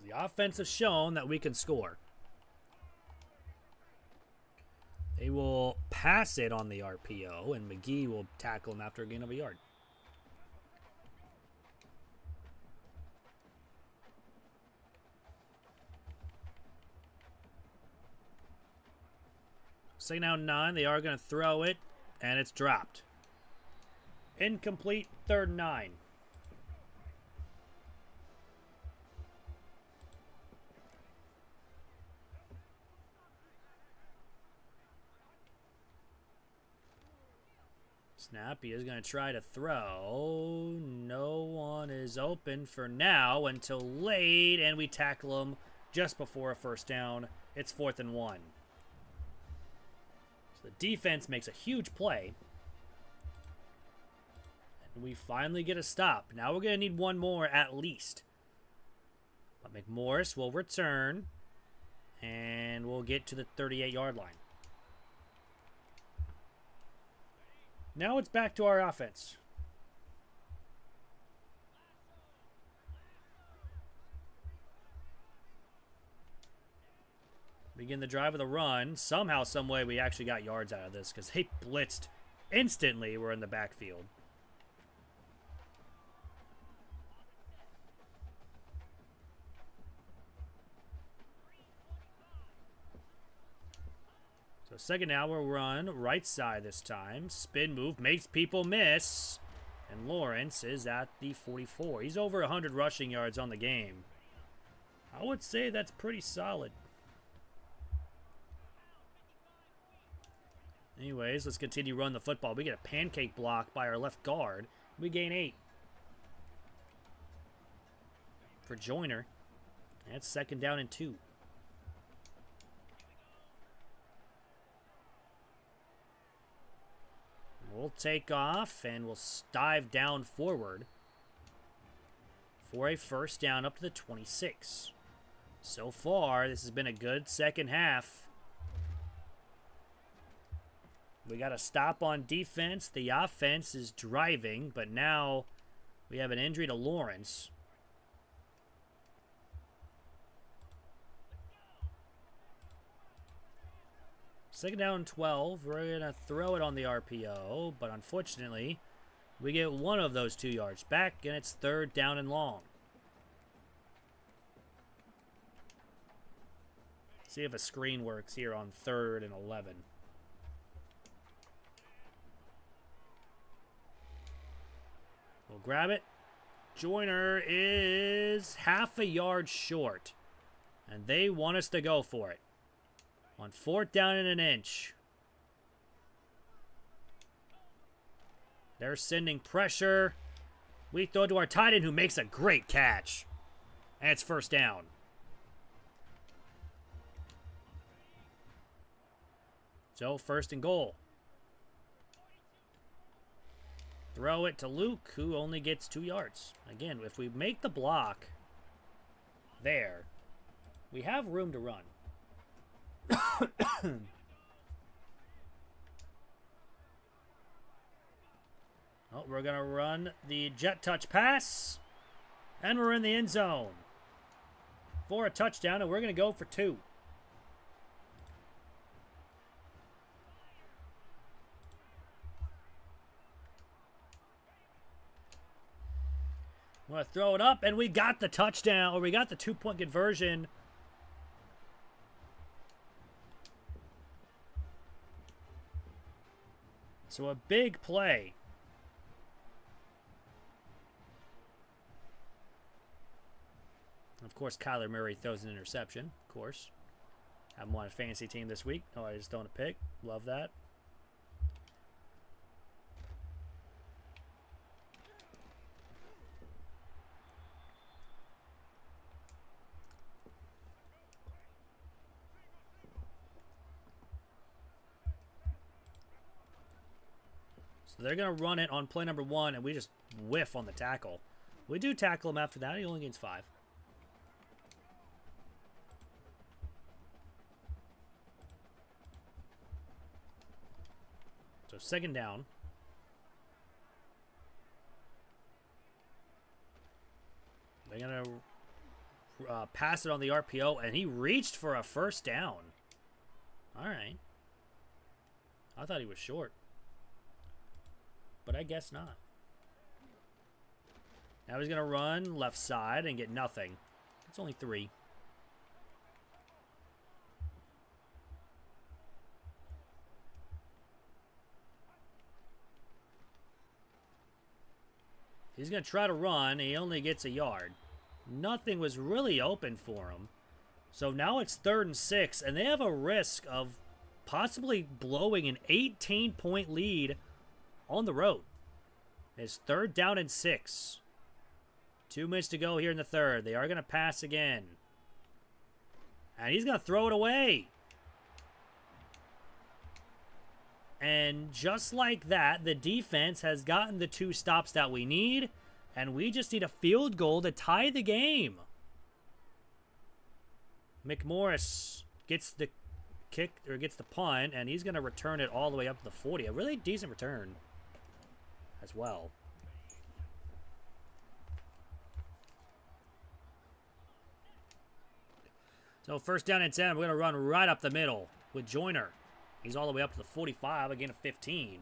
The offense has shown that we can score. They will pass it on the RPO, and McGee will tackle him after a gain of a yard. Second down 9. They are going to throw it, and it's dropped. Incomplete, 3rd and 9. Snap, he is going to try to throw. No one is open for now until late, and we tackle him just before a first down. It's 4th and 1. So the defense makes a huge play. We finally get a stop. Now we're going to need one more at least. But McMorris will return. And we'll get to the 38-yard line. Now it's back to our offense. Begin the drive with a run. Somehow, someway, we actually got yards out of this because they blitzed instantly. We're in the backfield. So second down, we'll run right side this time. Spin move, makes people miss. And Lawrence is at the 44. He's over 100 rushing yards on the game. I would say that's pretty solid. Anyways, let's continue running the football. We get a pancake block by our left guard. We gain 8. For Joyner. That's second down and 2. We'll take off and we'll dive down forward for a first down up to the 26. So far, this has been a good second half. We got a stop on defense. The offense is driving, but now we have an injury to Lawrence. Second down and 12. We're going to throw it on the RPO, but unfortunately, we get one of those 2 yards back, and it's third down and long. See if a screen works here on 3rd and 11. We'll grab it. Joyner is half a yard short, and they want us to go for it. On 4th down and an inch. They're sending pressure. We throw to our tight end who makes a great catch. And it's first down. So, first and goal. Throw it to Luke, who only gets 2 yards. Again, if we make the block there, we have room to run. Oh, we're going to run the jet touch pass. And we're in the end zone for a touchdown, and we're going to go for 2. We're going to throw it up, and we got the touchdown, or we got the 2-point conversion. So a big play. Of course, Kyler Murray throws an interception, of course. Have him on a fantasy team this week. Oh, I just don't a pick. Love that. So they're going to run it on play number 1, and we just whiff on the tackle. We do tackle him after that. He only gains 5. So second down. They're going to pass it on the RPO, and he reached for a first down. All right. I thought he was short. But I guess not. Now he's going to run left side and get nothing. It's only 3. He's going to try to run. He only gets a yard. Nothing was really open for him. So now it's 3rd and 6, and they have a risk of possibly blowing an 18-point lead on the road. It's 3rd down and 6. 2 minutes to go here in the 3rd. They are going to pass again. And he's going to throw it away. And just like that, the defense has gotten the 2 stops that we need, and we just need a field goal to tie the game. McMorris gets the kick, or gets the punt, and he's going to return it all the way up to the 40. A really decent return as well. So first down and 10, we're going to run right up the middle with Joyner. He's all the way up to the 45, again a 15.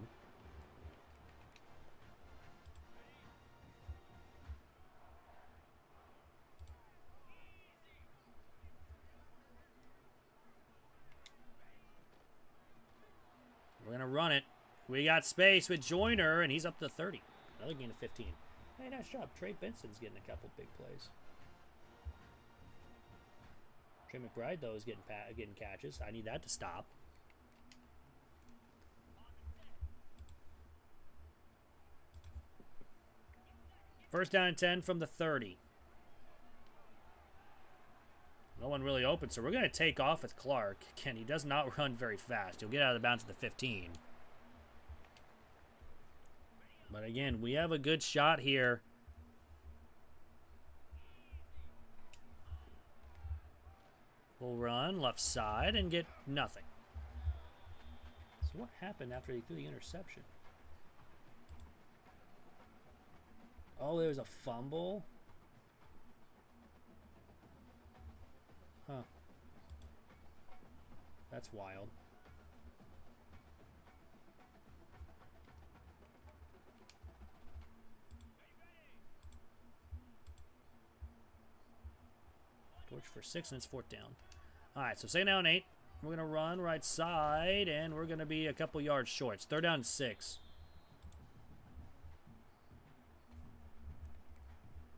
We're going to run it. We got space with Joyner, and he's up to 30. Another gain of 15. Hey, nice job. Trey Benson's getting a couple big plays. Trey McBride, though, is getting catches. I need that to stop. First down and 10 from the 30. No one really open, so we're going to take off with Clark. Again, he does not run very fast. He'll get out of the bounds at the 15. But again, we have a good shot here. We'll run left side and get nothing. So what happened after he threw the interception? Oh, there was a fumble? Huh. That's wild. Torch for 6, and it's 4th down. Alright, so 2nd down 8. We're going to run right side, and we're going to be a couple yards short. It's 3rd down and 6.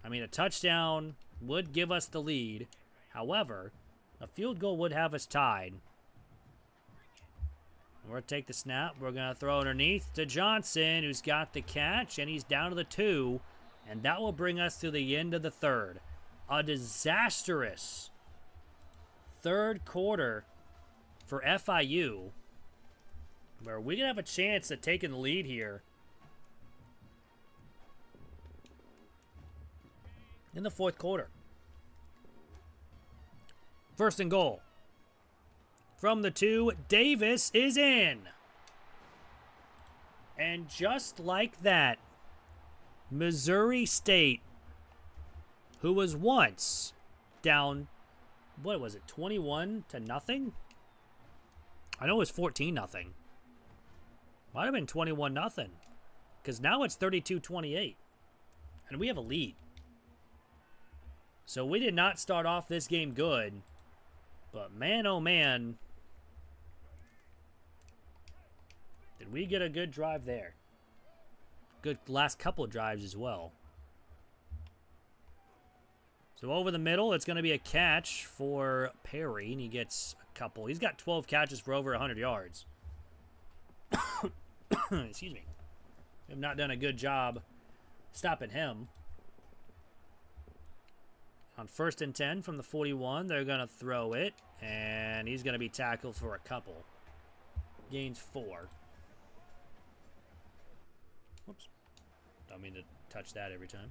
I mean, a touchdown would give us the lead. However, a field goal would have us tied. We're going to take the snap. We're going to throw underneath to Johnson, who's got the catch, and he's down to the 2. And that will bring us to the end of the 3rd. A disastrous 3rd quarter for FIU, where we can have a chance at taking the lead here. In the 4th quarter. 1st and goal. From the 2, Davis is in. And just like that, Missouri State, who was once down, what was it, 21-0? I know it was 14-0. Might have been 21-0. Because now it's 32-28. And we have a lead. So we did not start off this game good. But man, oh man, did we get a good drive there. Good last couple of drives as well. So over the middle, it's going to be a catch for Perry, and he gets a couple. He's got 12 catches for over 100 yards. Excuse me. We have not done a good job stopping him. On 1st and 10 from the 41, they're going to throw it, and he's going to be tackled for a couple. Gains 4. Whoops. Don't mean to touch that every time.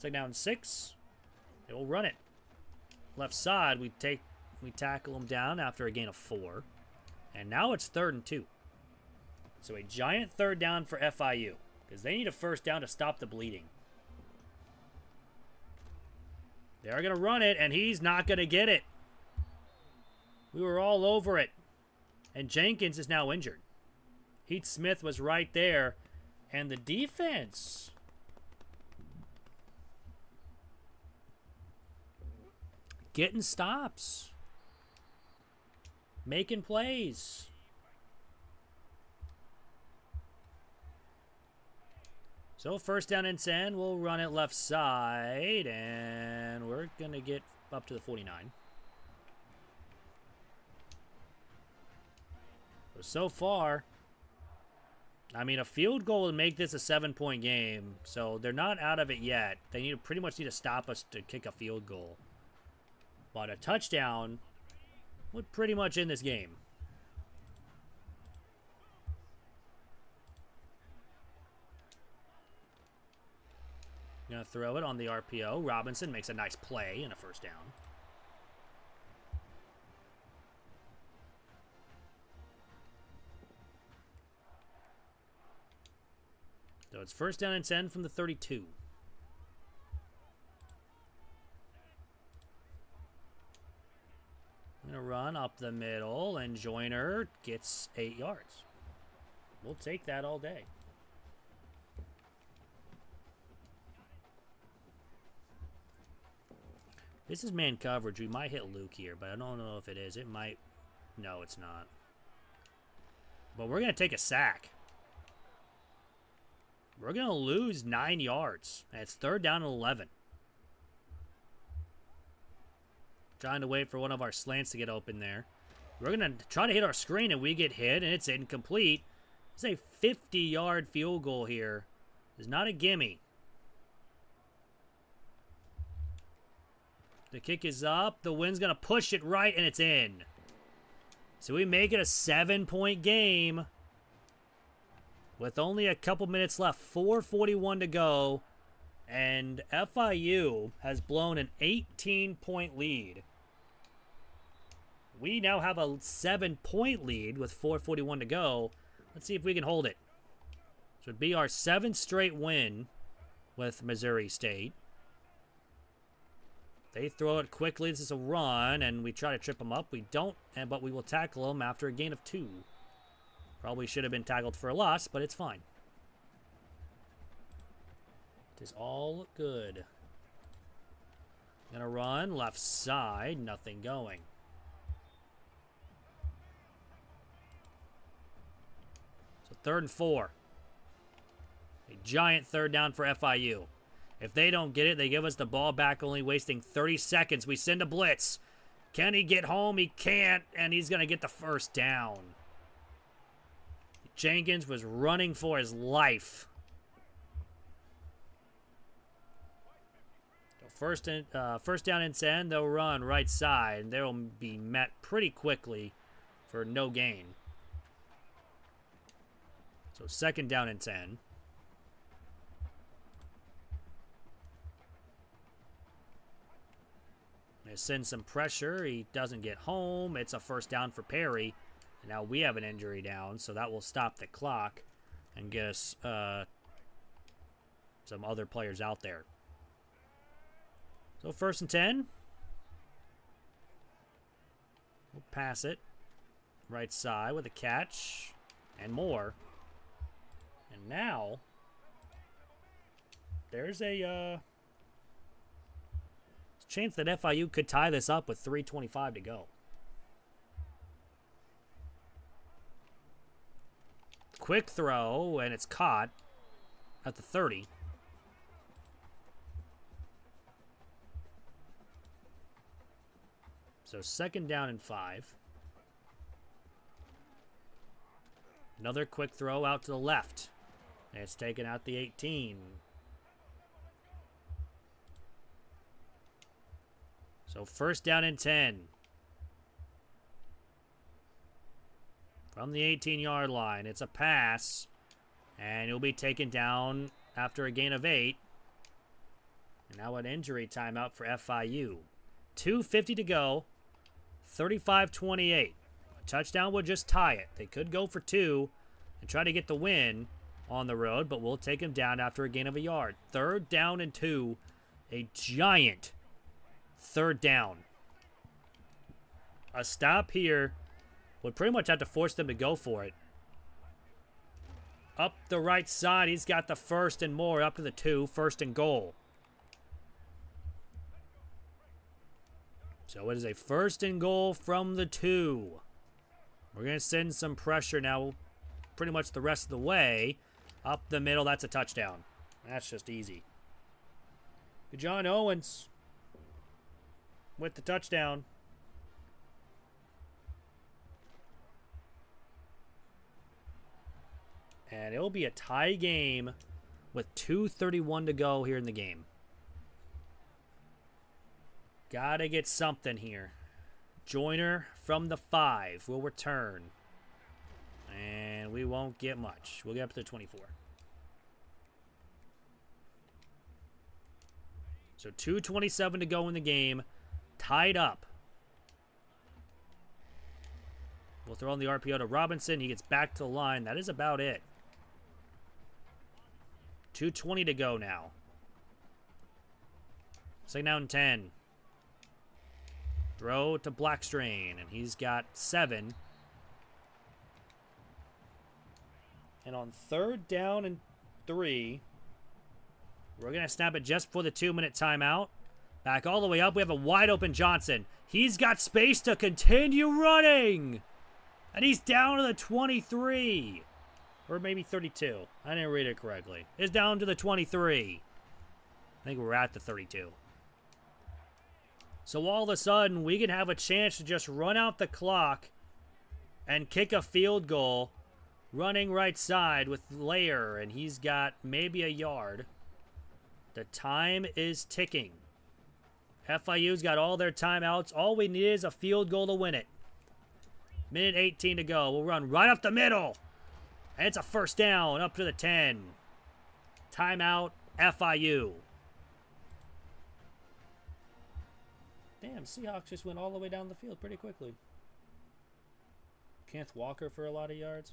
2nd down 6. They will run it. Left side, we tackle him down after a gain of 4. And now it's 3rd and 2. So a giant 3rd down for FIU, because they need a 1st down to stop the bleeding. They are going to run it, and he's not going to get it. We were all over it. And Jenkins is now injured. Heath Smith was right there. And the defense, getting stops. Making plays. So 1st down and 10, we'll run it left side, and we're going to get up to the 49. So far, I mean, a field goal would make this a 7-point game, so they're not out of it yet. They pretty much need to stop us to kick a field goal. But a touchdown would pretty much end this game. Gonna throw it on the RPO. Robinson makes a nice play and a first down. So it's first down and 10 from the 32. Gonna run up the middle, and Joyner gets 8 yards. We'll take that all day. This is man coverage. We might hit Luke here, but I don't know if it is. It might. No, it's not. But we're going to take a sack. We're going to lose 9 yards. And it's third down and 11. Trying to wait for one of our slants to get open there. We're going to try to hit our screen, and we get hit, and it's incomplete. It's a 50-yard field goal here. It's not a gimme. The kick is up. The wind's going to push it right, and it's in. So we make it a 7-point game with only a couple minutes left. 4:41 to go. And FIU has blown an 18-point lead. We now have a 7-point lead with 4:41 to go. Let's see if we can hold it. This would be our 7th straight win with Missouri State. They throw it quickly. This is a run, and we try to trip them up. We don't, but we will tackle them after a gain of 2. Probably should have been tackled for a loss, but it's fine. It is all good. Gonna run left side, nothing going. So 3rd and 4. A giant third down for FIU. If they don't get it, they give us the ball back, only wasting 30 seconds. We send a blitz. Can he get home? He can't, and he's going to get the first down. Jenkins was running for his life. So first down and 10, they'll run right side, and they'll be met pretty quickly for no gain. So 2nd down and 10. They send some pressure. He doesn't get home. It's a first down for Perry. And now we have an injury down, so that will stop the clock and get us some other players out there. So 1st and 10. We'll pass it. Right side with a catch and more. And now there's a chance that FIU could tie this up with 3:25 to go. Quick throw, and it's caught at the 30. So 2nd down and 5. Another quick throw out to the left. And it's taken out the 18. So 1st down and 10. From the 18-yard line. It's a pass. And it'll be taken down after a gain of 8. And now an injury timeout for FIU. 2:50 to go. 35-28. A touchdown would just tie it. They could go for 2 and try to get the win on the road, but we'll take them down after a gain of a yard. 3rd down and 2. A giant 3rd down. A stop here would pretty much have to force them to go for it. Up the right side, he's got the 1st and more, up to the 2, 1st and goal. So it is a 1st and goal from the 2. We're going to send some pressure now pretty much the rest of the way. Up the middle, that's a touchdown. That's just easy. John Owens with the touchdown. And it'll be a tie game with 2:31 to go here in the game. Gotta get something here. Joyner from the 5 will return. And we won't get much. We'll get up to 24. So 2:27 to go in the game. Tied up. We'll throw on the RPO to Robinson. He gets back to the line. That is about it. 2:20 to go now. Second down and 10. Throw to Blackstrain, and he's got 7. And on third down and 3, we're going to snap it just before the 2-minute timeout. Back all the way up. We have a wide open Johnson. He's got space to continue running. And he's down to the 23. Or maybe 32. I didn't read it correctly. It's down to the 23. I think we're at the 32. So all of a sudden, we can have a chance to just run out the clock and kick a field goal running right side with Lair, and he's got maybe a yard. The time is ticking. FIU's got all their timeouts. All we need is a field goal to win it. Minute 18 to go. We'll run right up the middle. And it's a first down up to the 10. Timeout, FIU. Damn, Seahawks just went all the way down the field pretty quickly. Kenneth Walker for a lot of yards.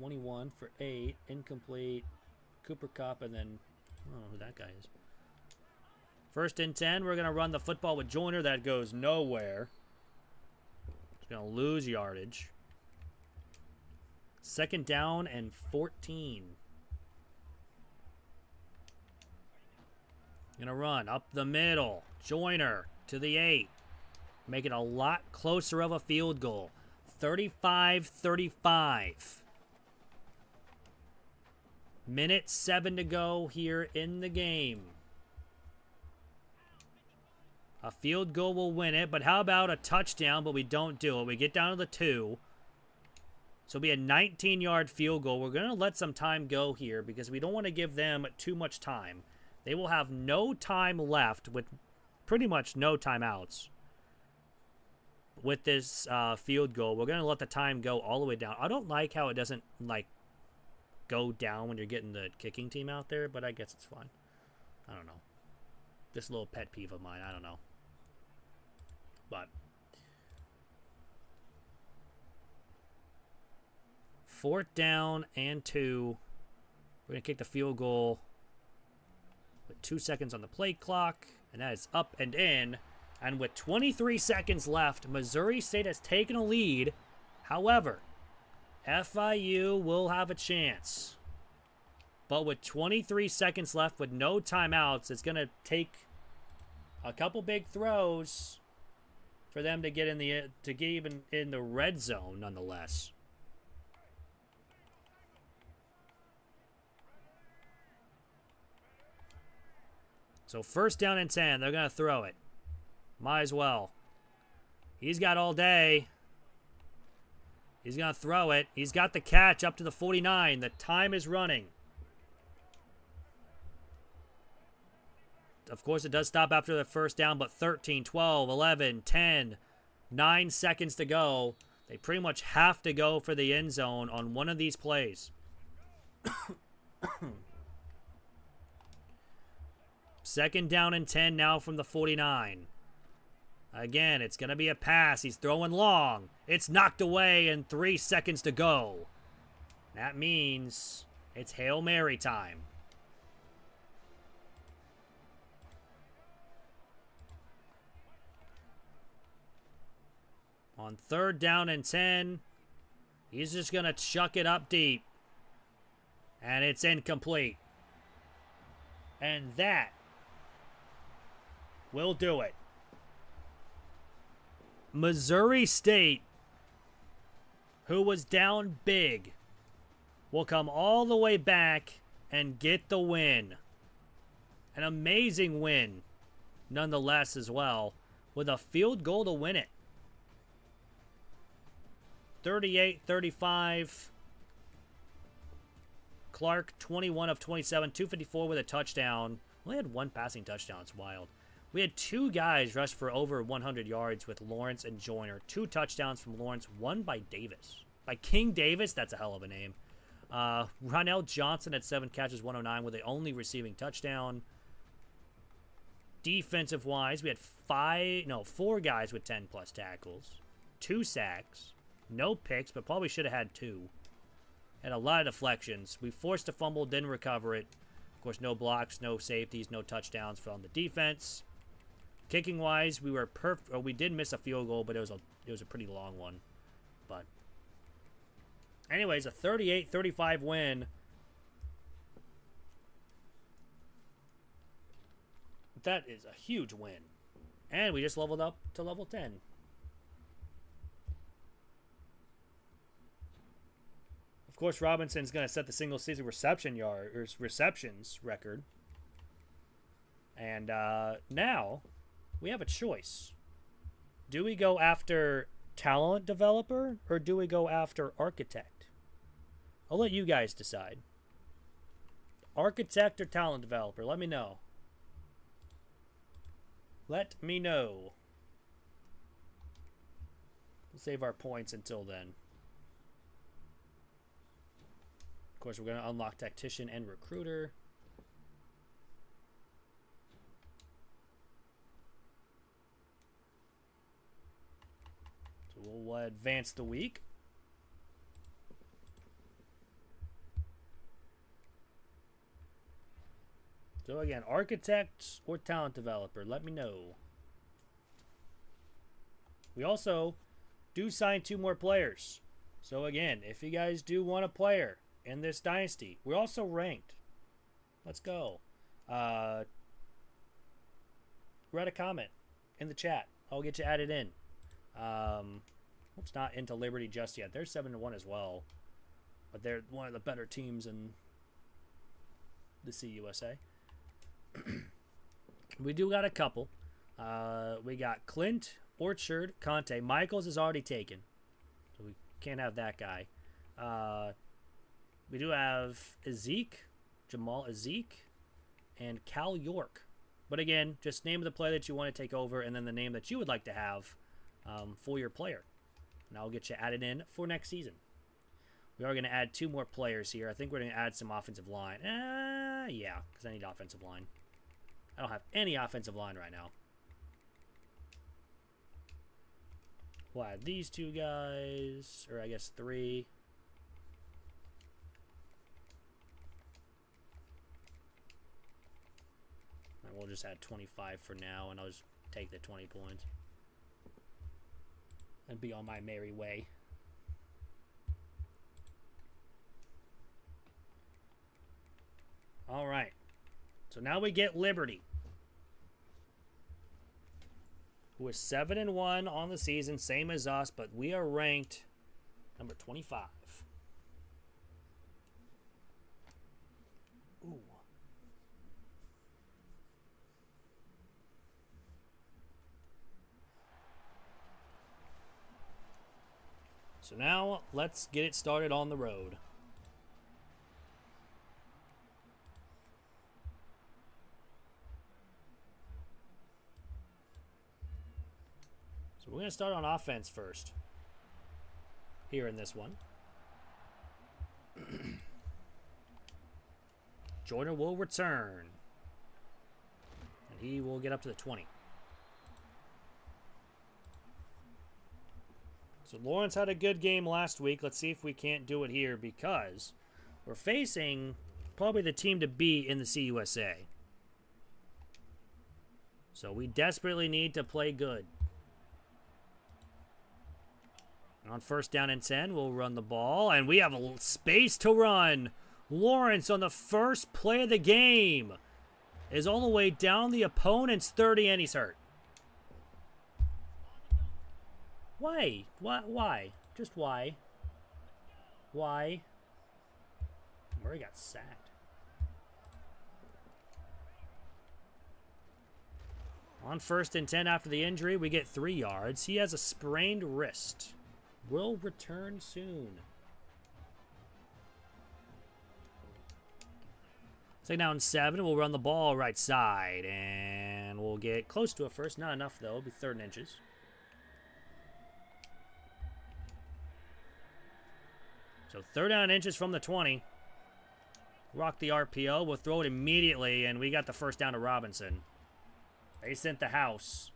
$21 for 8. Incomplete. Cooper Kupp, and then I don't know who that guy is. First and 10. We're going to run the football with Joyner. That goes nowhere. He's going to lose yardage. Second down and 14. Going to run up the middle. Joyner to the 8. Make it a lot closer of a field goal. 35-35. Minute 7 to go here in the game. A field goal will win it, but how about a touchdown, but we don't do it. We get down to the 2. So it'll be a 19-yard field goal. We're going to let some time go here because we don't want to give them too much time. They will have no time left with pretty much no timeouts with this field goal. We're going to let the time go all the way down. I don't like how it doesn't, like, go down when you're getting the kicking team out there, but I guess it's fine. I don't know. Just a little pet peeve of mine. I don't know. But fourth down and 2. We're going to kick the field goal with 2 seconds on the play clock, and that is up and in. And with 23 seconds left, Missouri State has taken a lead. However, FIU will have a chance. But with 23 seconds left with no timeouts, it's going to take a couple big throws for them to get even in the red zone nonetheless. So first down and 10, they're going to throw it. Might as well. He's got all day. He's going to throw it. He's got the catch up to the 49. The time is running. Of course, it does stop after the first down, but 13, 12, 11, 10, 9 seconds to go. They pretty much have to go for the end zone on one of these plays. Second down and 10 now from the 49. Again, it's going to be a pass. He's throwing long. It's knocked away and 3 seconds to go. That means it's Hail Mary time. On third down and 10, he's just going to chuck it up deep. And it's incomplete. And that will do it. Missouri State, who was down big, will come all the way back and get the win. An amazing win, nonetheless, as well, with a field goal to win it. 38-35. Clark, 21 of 27, 254 with a touchdown. Only had 1 passing touchdown. It's wild. We had 2 guys rush for over 100 yards with Lawrence and Joyner. 2 touchdowns from Lawrence, 1 by Davis. Like King Davis, that's a hell of a name. Ronell Johnson at 7 catches, 109 with the only receiving touchdown. Defensive wise, we had 4 guys with 10 plus tackles, 2 sacks, no picks, but probably should have had 2. And a lot of deflections. We forced a fumble, didn't recover it. Of course, no blocks, no safeties, no touchdowns from the defense. Kicking wise, we were perfect. We did miss a field goal, but it was a pretty long one. But anyways, a 38-35 win. That is a huge win. And we just leveled up to level 10. Of course, Robinson's going to set the single season receptions record. And now we have a choice. Do we go after talent developer or do we go after architect? I'll let you guys decide. Architect or talent developer? Let me know. Let me know. We'll save our points until then. Of course, we're going to unlock Tactician and Recruiter. So we'll advance the week. So again, Architect or Talent Developer, let me know. We also do sign 2 more players. So again, if you guys do want a player in this dynasty, we're also ranked. Let's go. Write a comment in the chat. I'll get you added in. Oops, not into Liberty just yet. They're 7-1 as well, but they're one of the better teams in the CUSA. We do got a couple. We got Clint, Orchard, Conte. Michaels is already taken, so we can't have that guy. We do have Jamal Ezek, and Cal York. But again, just name of the player that you want to take over, and then the name that you would like to have for your player. And I'll get you added in for next season. We are going to add 2 more players here. I think we're going to add some offensive line. Yeah, because I need offensive line. I don't have any offensive line right now. We'll add these 2 guys, or I guess 3. And we'll just add 25 for now, and I'll just take the 20 points and be on my merry way. All right. So now we get Liberty, who is 7-1 on the season, same as us, but we are ranked number 25. Ooh. So now let's get it started on the road. So we're going to start on offense first here in this one. Jordan will return, and he will get up to the 20. So Lawrence had a good game last week. Let's see if we can't do it here, because we're facing probably the team to beat in the CUSA. So we desperately need to play good. On 1st down and 10, we'll run the ball, and we have a little space to run. Lawrence on the first play of the game is all the way down the opponent's 30, and he's hurt. Why? Why? Just why? Why? Murray got sacked. On 1st and 10 after the injury, we get 3 yards. He has a sprained wrist. Will return soon. 2nd down and 7. We'll run the ball right side, and we'll get close to a first. Not enough, though. It'll be 3rd and inches. So 3rd down and inches from the 20. Rock the RPO. We'll throw it immediately, and we got the first down to Robinson. They sent the house.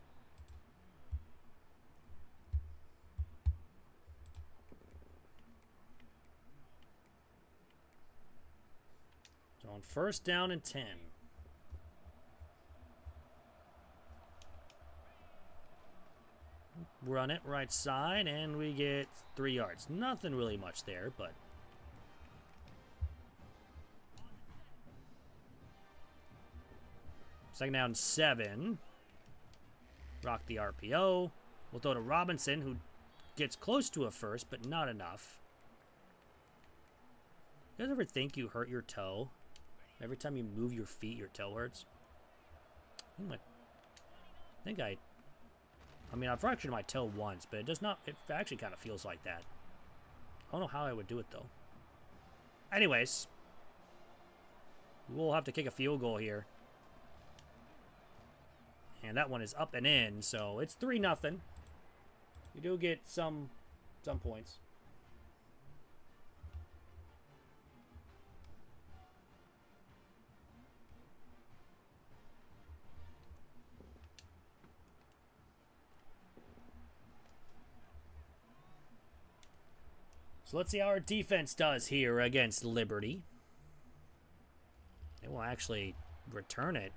So on 1st down and 10. Run it right side, and we get 3 yards. Nothing really much there, but... Second down, 7. Rock the RPO. We'll throw to Robinson, who gets close to a first, but not enough. You guys ever think you hurt your toe? Every time you move your feet, your toe hurts? I mean, I've fractured my toe once, but it does not... It actually kind of feels like that. I don't know how I would do it, though. Anyways. We'll have to kick a field goal here. And that one is up and in, so it's 3-0. You do get some points. So let's see how our defense does here against Liberty. They will actually return it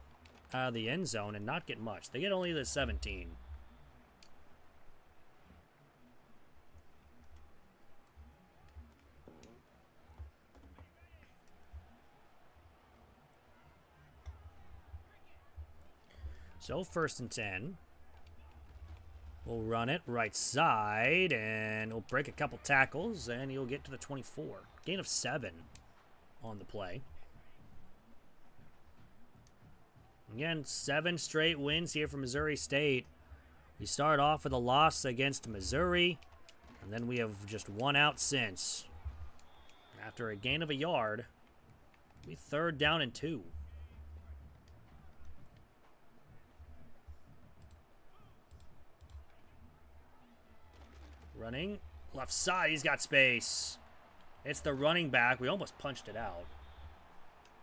out of the end zone and not get much. They get only the 17. So 1st and 10. We'll run it right side, and we'll break a couple tackles, and he'll get to the 24. Gain of 7 on the play. Again, 7 straight wins here for Missouri State. We start off with a loss against Missouri, and then we have just one out since. After a gain of a yard, we 3rd down and 2. Running. Left side, he's got space. It's the running back. We almost punched it out.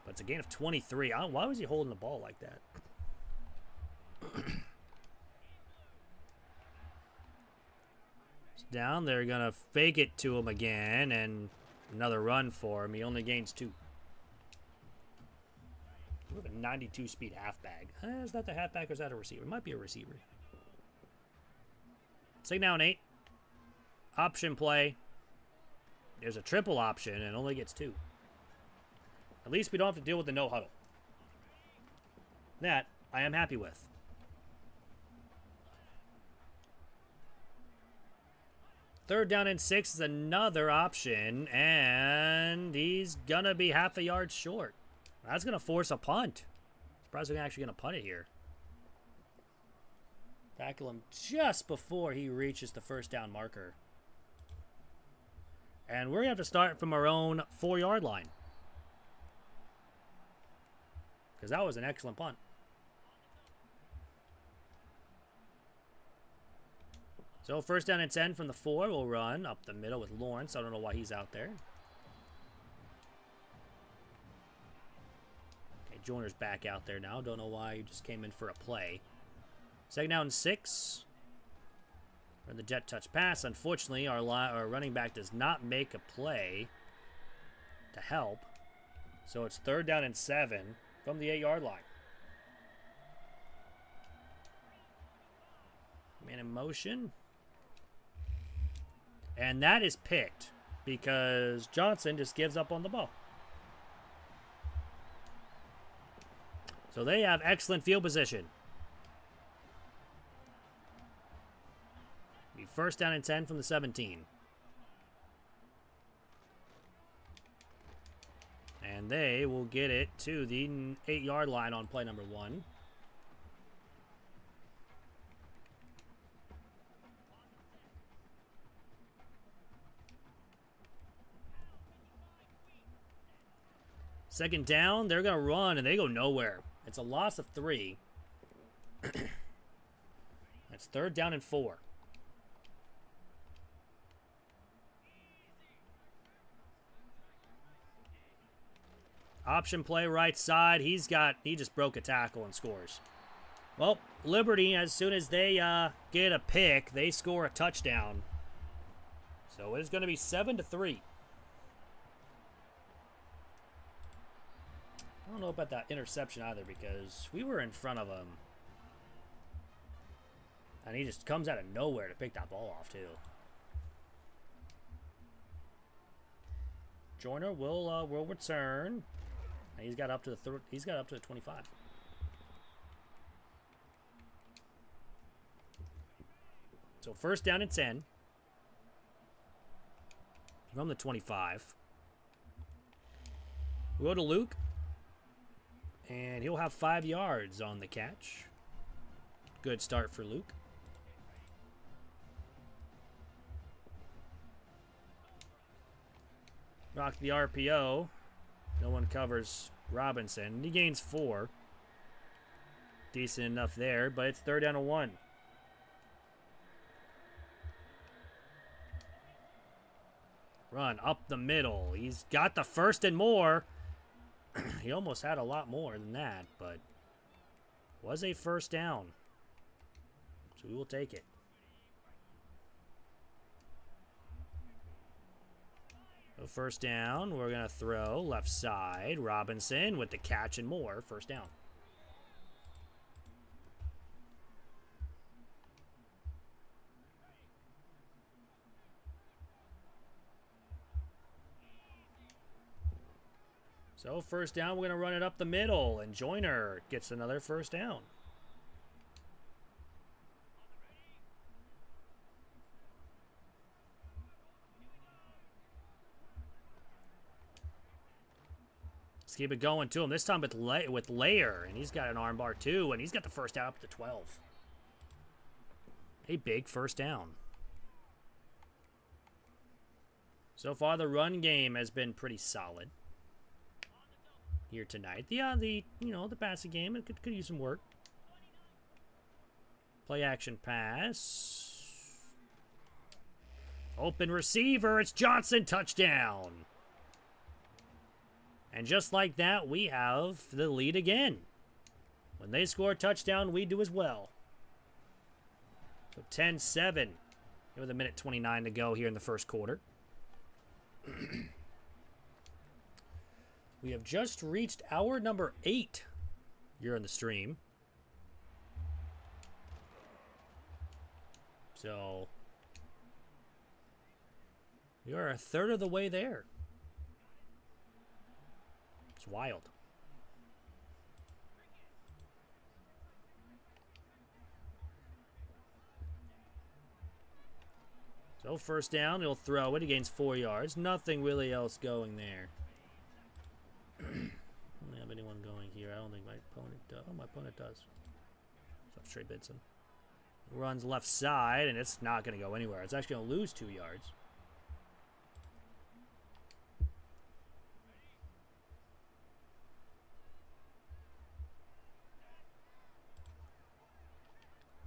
But it's a gain of 23. Why was he holding the ball like that? It's down. They're going to fake it to him again. And another run for him. He only gains 2. We have a 92 speed halfback. Is that the halfback or is that a receiver? It might be a receiver. 2nd down 8. Option play. There's a triple option and only gets 2. At least we don't have to deal with the no huddle. That I am happy with. Third down and 6 is another option, and he's gonna be half a yard short. That's gonna force a punt. Surprised they're actually gonna punt it here. Tackle him just before he reaches the 1st down marker. And we're gonna have to start from our own 4-yard line. Because that was an excellent punt. So 1st down and 10 from the 4. We'll run up the middle with Lawrence. I don't know why he's out there. Okay, Joyner's back out there now. Don't know why he just came in for a play. 2nd down and 6. Run the jet touch pass. Unfortunately, our running back does not make a play to help. So it's 3rd down and 7 from the 8-yard line. Man in motion. And that is picked because Johnson just gives up on the ball. So they have excellent field position. Be 1st down and 10 from the 17. And they will get it to the 8-yard line on play number 1. Second down, they're going to run, and they go nowhere. It's a loss of 3. That's 3rd down and 4. Option play right side. He just broke a tackle and scores. Well, Liberty, as soon as they get a pick, they score a touchdown. So it's going to be 7-3. I don't know about that interception either because we were in front of him. And he just comes out of nowhere to pick that ball off, too. Joyner will return. And he's got up to the 25. So first down and 10. From the 25. We'll go to Luke. And he'll have 5 yards on the catch. Good start for Luke. Rock the RPO. No one covers Robinson. He gains 4. Decent enough there, but it's 3rd down and 1. Run up the middle. He's got the first and more. He almost had a lot more than that, but was a first down. So we will take it. So first down, we're going to throw left side. Robinson with the catch and more. First down. So first down, we're going to run it up the middle, and Joyner gets another first down. Let's keep it going to him. This time with Layer, and he's got an arm bar too, and he's got the first down up to 12. A big first down. So far, the run game has been pretty solid here tonight. The passing game, it could use some work. Play action pass. Open receiver. It's Johnson. Touchdown. And just like that, we have the lead again. When they score a touchdown, we do as well. So 10-7. With a minute 29 to go here in the first quarter. We have just reached hour number 8 here on the stream. So we are a third of the way there. It's wild. So first down, he'll throw it. He gains 4 yards. Nothing really else going there. I don't have anyone going here. I don't think my opponent does. Oh, my opponent does. So Trey Bidson. Runs left side, and it's not going to go anywhere. It's actually going to lose 2 yards.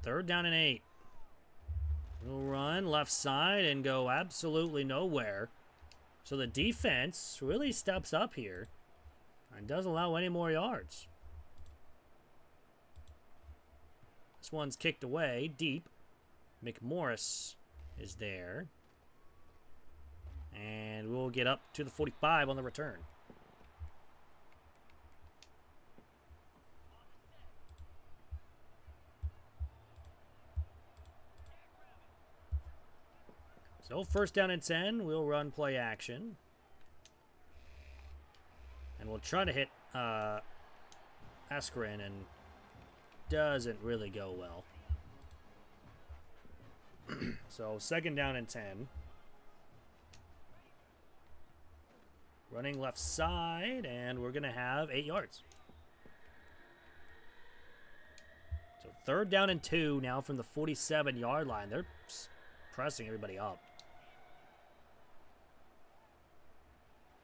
Third down and 8. We'll run left side and go absolutely nowhere. So the defense really steps up here and doesn't allow any more yards. This one's kicked away deep. McMorris is there. And we'll get up to the 45 on the return. So first down and 10, we'll run play action. And we'll try to hit Askren, and doesn't really go well. So second down and 10. Running left side, and we're going to have 8 yards. So third down and 2 now from the 47-yard line. They're pressing everybody up.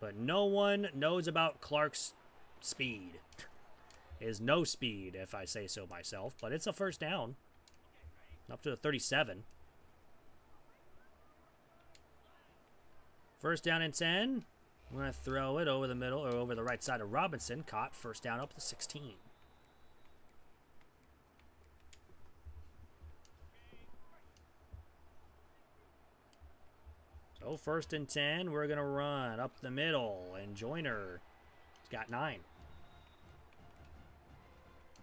But no one knows about Clark's speed. It is no speed, if I say so myself. But it's a first down. Up to the 37. First down and 10. We're going to throw it over the middle or over the right side of Robinson. Caught. First down up to 16. So first and 10, we're going to run up the middle. And Joyner has got 9.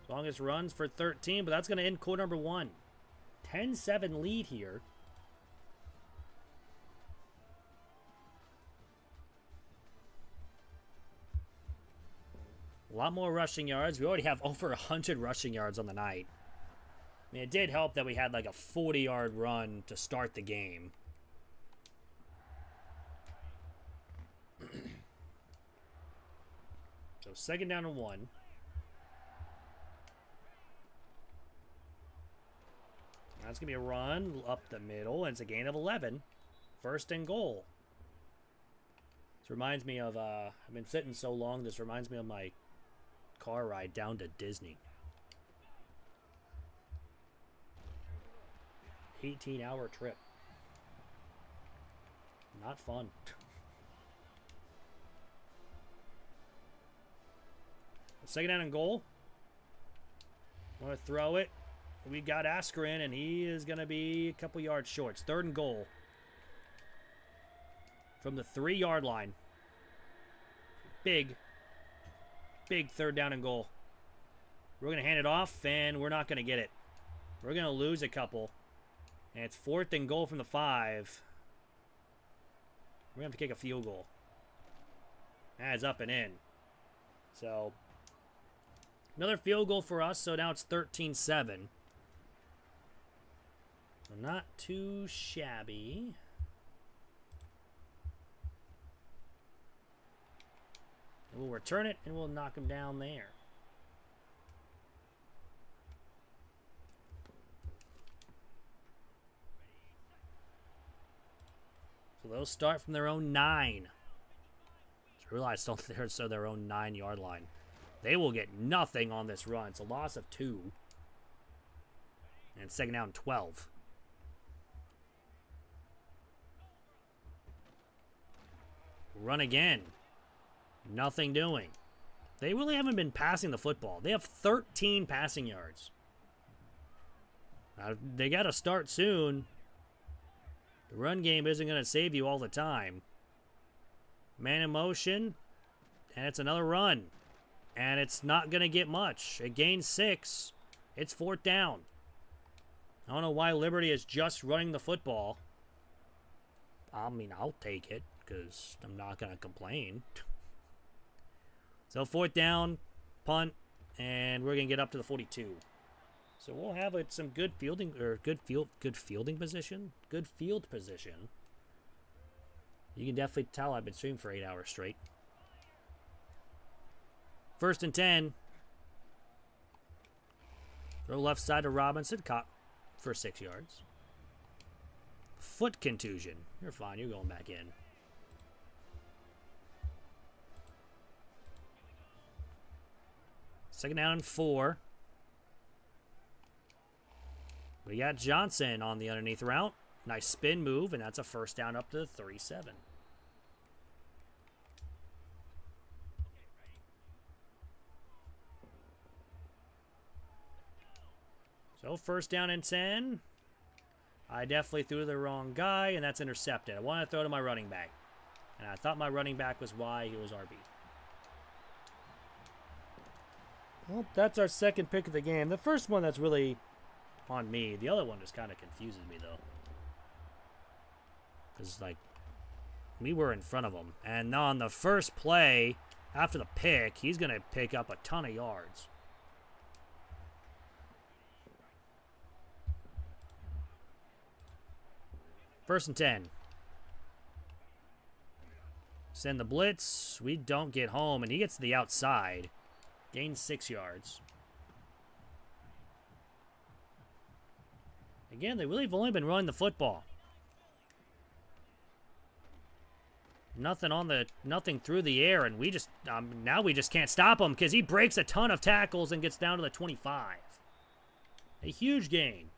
Longest runs for 13, but that's going to end quarter number 1. 10-7 lead here. A lot more rushing yards. We already have over 100 rushing yards on the night. I mean, it did help that we had like a 40-yard run to start the game. So second down and 1. That's going to be a run up the middle, and it's a gain of 11. First and goal. This reminds me of, I've been sitting so long, this reminds me of my car ride down to Disney. 18-hour trip. Not fun. Second down and goal. I'm going to throw it. We got Askren, and he is going to be a couple yards short. It's third and goal. From the 3-yard line. Big third down and goal. We're going to hand it off, and we're not going to get it. We're going to lose a couple. And it's fourth and goal from the 5. We're going to have to kick a field goal. That's up and in. So, another field goal for us, so now it's 13-7. Not too shabby. And we'll return it, and we'll knock him down there. So they'll start from their own 9. Just realized they're their own 9-yard line. They will get nothing on this run. It's a loss of 2. And second down 12. Run again. Nothing doing. They really haven't been passing the football. They have 13 passing yards. They got to start soon. The run game isn't going to save you all the time. Man in motion. And it's another run. And it's not going to get much. It gains 6. It's fourth down. I don't know why Liberty is just running the football. I mean, I'll take it because I'm not going to complain. So fourth down, punt, and we're going to get up to the 42. So we'll have some good fielding or good field position. Good field position. You can definitely tell I've been streaming for 8 hours straight. First and 10. Throw left side to Robinson. Caught for 6 yards. Foot contusion. You're fine. You're going back in. Second down and 4. We got Johnson on the underneath route. Nice spin move, and that's a first down up to the 37. So first down and 10. I definitely threw the wrong guy, and that's intercepted. I wanted to throw to my running back. And I thought my running back was why he was RB. Well, that's our second pick of the game. The first one that's really on me. The other one just kind of confuses me, though. Because, like, we were in front of him. And on the first play, after the pick, he's going to pick up a ton of yards. First and 10. Send the blitz. We don't get home, and he gets to the outside. Gains 6 yards. Again, they really have only been running the football. Nothing through the air, and we just now we just can't stop him because he breaks a ton of tackles and gets down to the 25. A huge gain.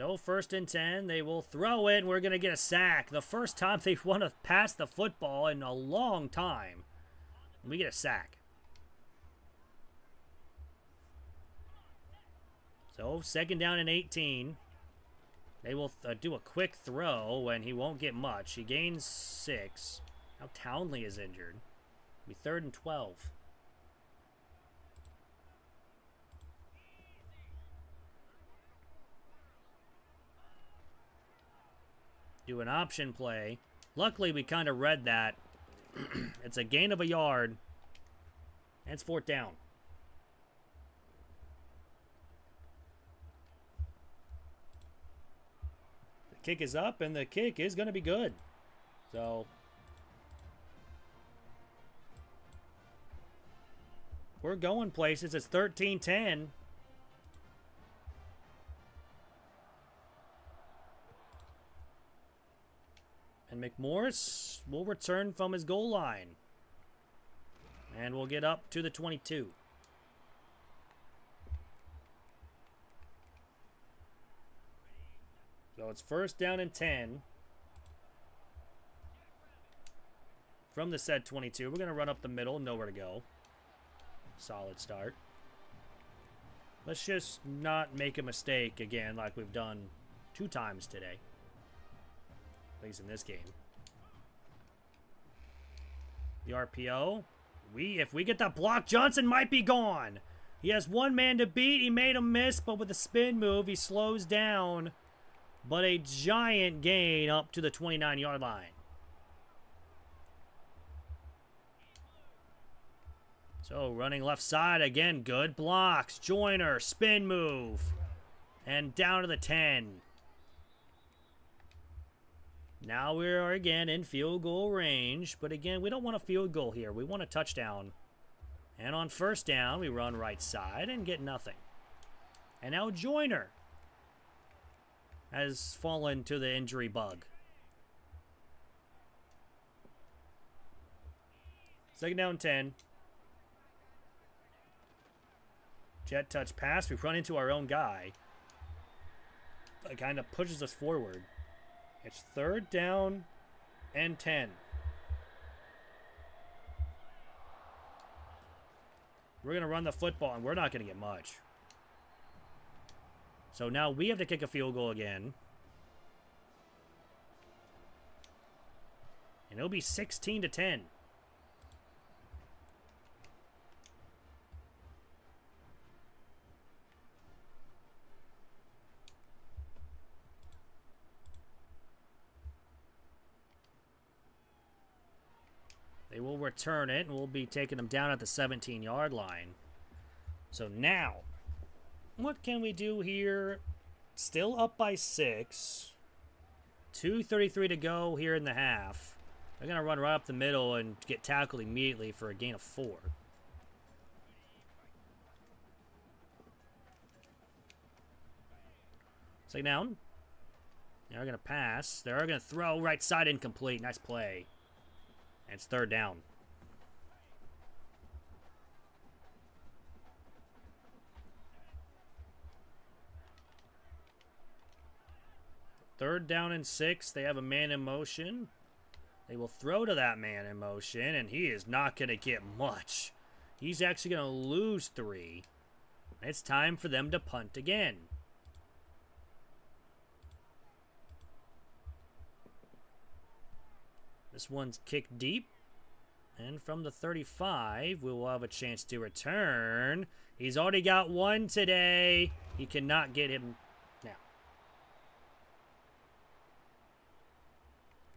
So 1st and 10, they will throw it, and we're going to get a sack. The first time they've won to pass the football in a long time. We get a sack. So 2nd down and 18. They will do a quick throw, and he won't get much. He gains 6. Now Townley is injured. It'll be 3rd and 12. Do an option play. Luckily, we kind of read that. It's a gain of a yard. And it's 4th down. The kick is up, and the kick is going to be good. So we're going places. It's 13-10. And McMorris will return from his goal line. And we'll get up to the 22. So it's 1st down and 10. From the set 22. We're going to run up the middle. Nowhere to go. Solid start. Let's just not make a mistake again like we've done 2 times today. At least in this game. The RPO. If we get that block, Johnson might be gone. He has 1 man to beat. He made a miss, but with the spin move, he slows down. But a giant gain up to the 29-yard line. So running left side again. Good blocks. Joyner, spin move. And down to the 10. Now we are again in field goal range. But again, we don't want a field goal here. We want a touchdown. And on 1st down, we run right side and get nothing. And now Joyner has fallen to the injury bug. 2nd down 10. Jet touch pass. We run into our own guy. It kind of pushes us forward. It's 3rd down and 10. We're going to run the football, and we're not going to get much. So now we have to kick a field goal again. And it'll be 16-10. They will return it, and we'll be taking them down at the 17-yard line. So now, what can we do here? Still up by 6. 2:33 to go here in the half. They're going to run right up the middle and get tackled immediately for a gain of 4. Second down. They're going to pass. They're going to throw right side incomplete. Nice play. And it's 3rd down. Third down and 6. They have a man in motion. They will throw to that man in motion, and he is not going to get much. He's actually going to lose 3. It's time for them to punt again. This one's kicked deep. And from the 35, we will have a chance to return. He's already got 1 today. He cannot get him now.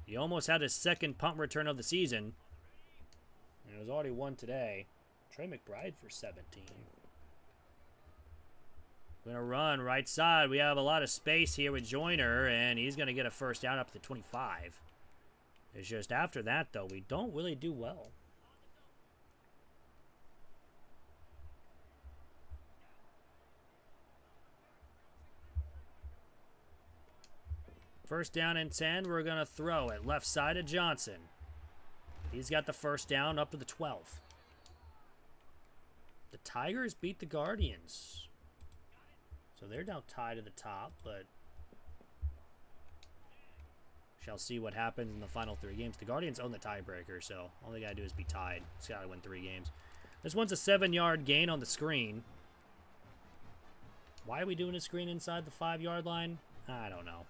He almost had his 2nd punt return of the season. And it was already 1 today. Trey McBride for 17. We're going to run right side. We have a lot of space here with Joyner, and he's going to get a 1st down up to the 25. It's just after that, though, we don't really do well. First down and 10, we're going to throw it left side of Johnson. He's got the 1st down up to the 12. The Tigers beat the Guardians. So they're now tied at the top, but Shall see what happens in the final 3 games. The Guardians own the tiebreaker, so all they got to do is be tied. Just got to win 3 games. This one's a 7-yard gain on the screen. Why are we doing a screen inside the 5-yard line? I don't know.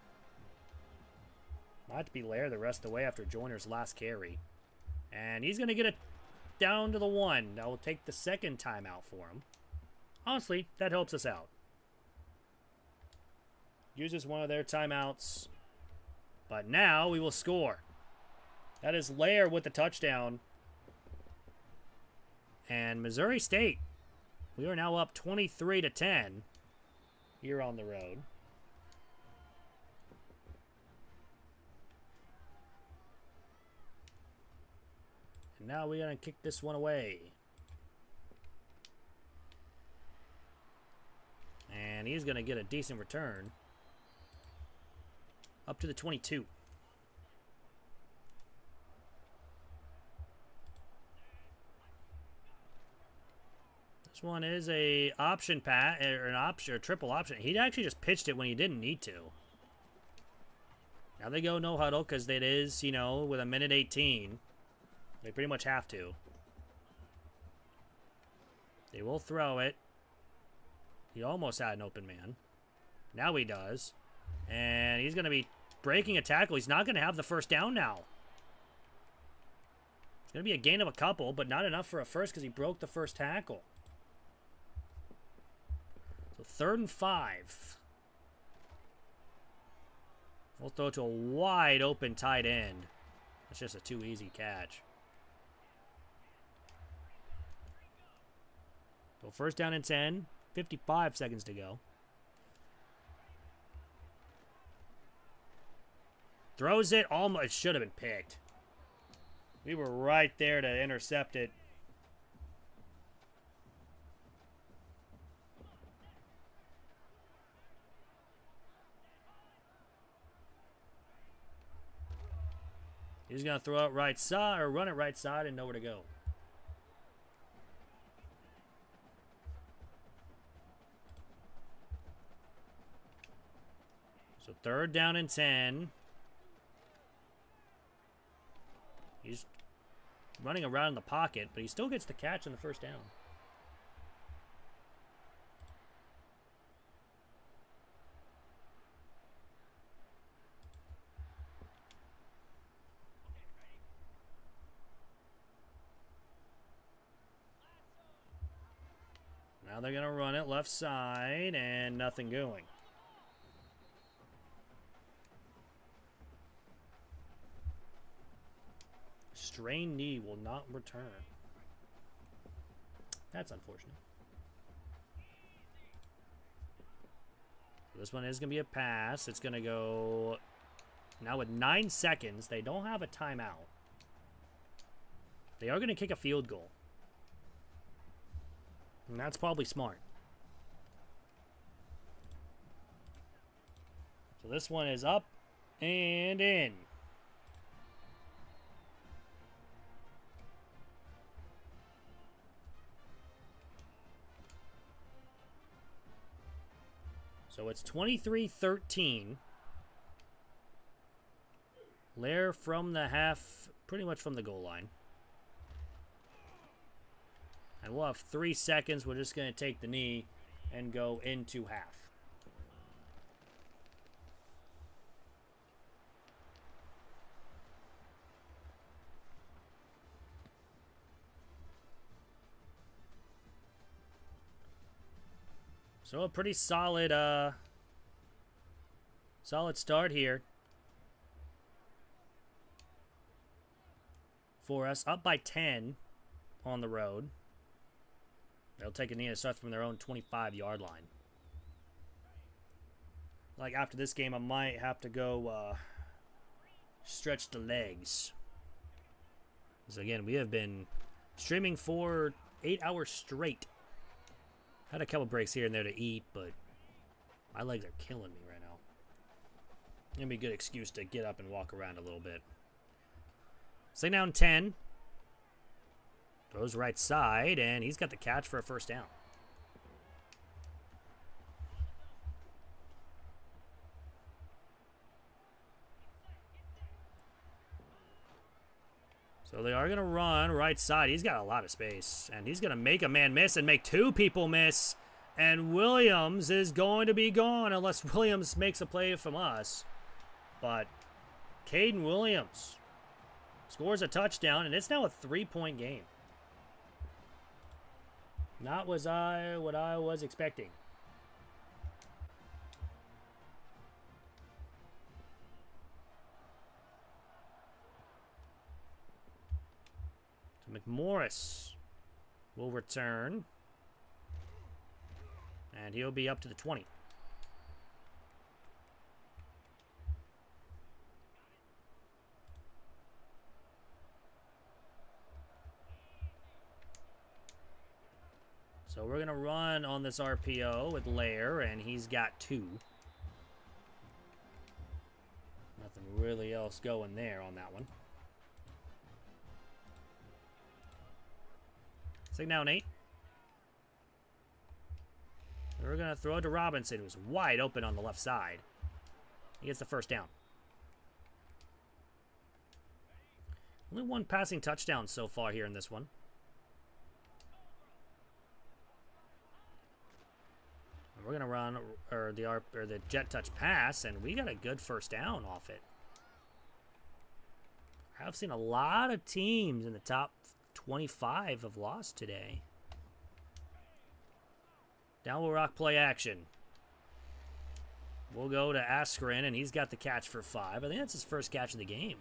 Might have to be Lair the rest of the way after Joyner's last carry. And he's going to get it down to the 1. That will take the second timeout for him. Honestly, that helps us out. Uses one of their timeouts. But now we will score. That is Lair with the touchdown. And Missouri State, we are now up 23-10 here on the road. And now we're going to kick this one away. And he's going to get a decent return. Up to the 22. This one is a option pass, or an option, or triple option. He actually just pitched it when he didn't need to. Now they go no huddle because it is, you know, with a minute 18. They pretty much have to. They will throw it. He almost had an open man. Now he does. And he's going to be breaking a tackle. He's not going to have the first down now. It's going to be a gain of a couple, but not enough for a first because he broke the first tackle. So 3rd and 5. We'll throw it to a wide open tight end. That's just a too easy catch. So 1st down and 10. 55 seconds to go. Throws it. Almost. It should have been picked. We were right there to intercept it. He's going to throw it right side, or run it right side and nowhere to go. So 3rd down and 10. He's running around in the pocket, but he still gets the catch on the 1st down. Now they're going to run it left side and nothing going. Strained knee will not return. That's unfortunate. This one is going to be a pass. It's going to go now with 9 seconds. They don't have a timeout. They are going to kick a field goal. And that's probably smart. So this one is up and in. So it's 23-13. Lair from the half, pretty much from the goal line. And we'll have 3 seconds. We're just going to take the knee and go into half. So a pretty solid start here for us. Up by 10 on the road. They'll take a knee and start from their own 25-yard line. Like after this game, I might have to go stretch the legs. Because again, we have been streaming for 8 hours straight. Had a couple breaks here and there to eat, but my legs are killing me right now. Gonna be a good excuse to get up and walk around a little bit. Second down 10. Throws right side, and he's got the catch for a 1st down. So they are going to run right side. He's got a lot of space. And he's going to make a man miss and make two people miss. And Williams is going to be gone unless Williams makes a play from us. But Caden Williams scores a touchdown, and it's now a 3-point game. Not what I was expecting. So McMorris will return. And he'll be up to the 20. So we're going to run on this RPO with Lair, and he's got 2. Nothing really else going there on that one. Second down, 8. We're going to throw it to Robinson, who's wide open on the left side. He gets the first down. Only one passing touchdown so far here in this one. And we're going to run the jet touch pass, and we got a good first down off it. I've seen a lot of teams in the top 25 have lost today. Now we'll rock play action. We'll go to Askren, and he's got the catch for 5. I think that's his first catch of the game.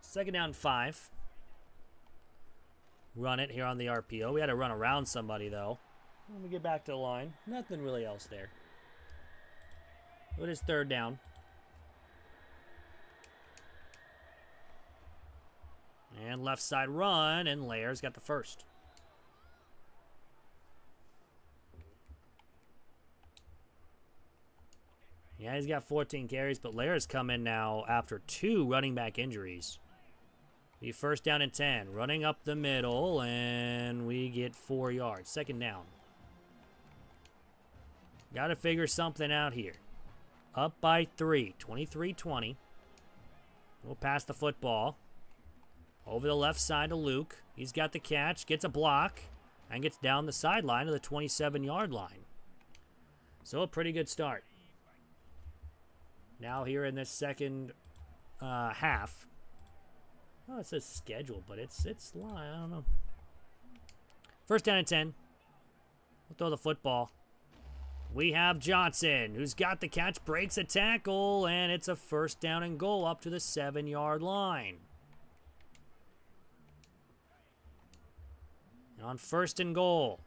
Second down, 5. Run it here on the RPO. We had to run around somebody, though. Let me get back to the line. Nothing really else there. It is third down. And left side run, and Lair's got the first. Yeah, he's got 14 carries, but Lair's come in now after 2 running back injuries. The first down and 10. Running up the middle, and we get 4 yards. Second down. Got to figure something out here. Up by 3, 23-20. We'll pass the football. Over the left side to Luke. He's got the catch, gets a block, and gets down the sideline to the 27-yard line. So a pretty good start. Now here in this second half. Oh, it says schedule, but it's I don't know. First down and 10. We'll throw the football. We have Johnson, who's got the catch, breaks a tackle, and it's a first down and goal up to the 7-yard line. On first and goal,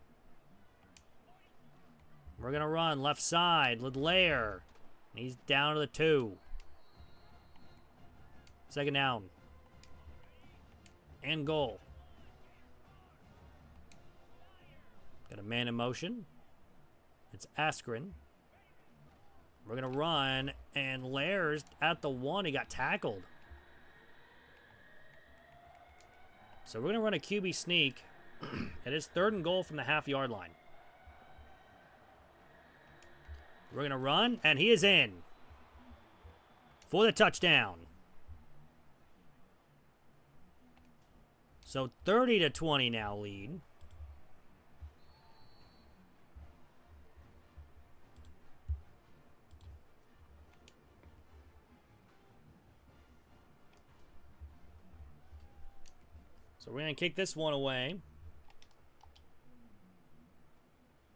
we're going to run left side with Lair. He's down to the 2. Second down. And goal. Got a man in motion. It's Askren. We're going to run, and Lair's at the 1. He got tackled. So we're going to run a QB sneak. It is third and goal from the half-yard line. We're going to run, and he is in for the touchdown. So 30-20 now lead. So we're going to kick this one away.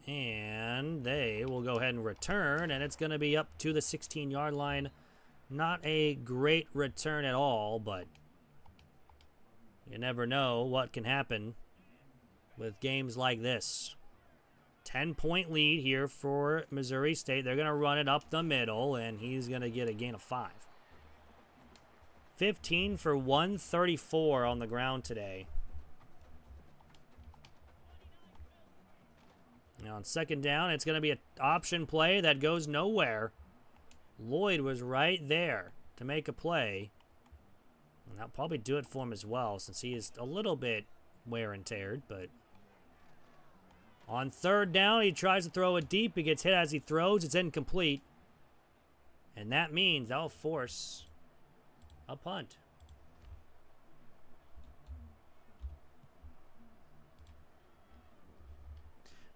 And they will go ahead and return, and it's going to be up to the 16-yard line. Not a great return at all, but you never know what can happen with games like this. 10-point lead here for Missouri State. They're going to run it up the middle, and he's going to get a gain of 5. 15 for 134 on the ground today. Now on second down, it's going to be an option play that goes nowhere. Lloyd was right there to make a play. And that'll probably do it for him as well, since he is a little bit wear and teared, but On third down, he tries to throw it deep. He gets hit as he throws. It's incomplete. And that means that'll force a punt.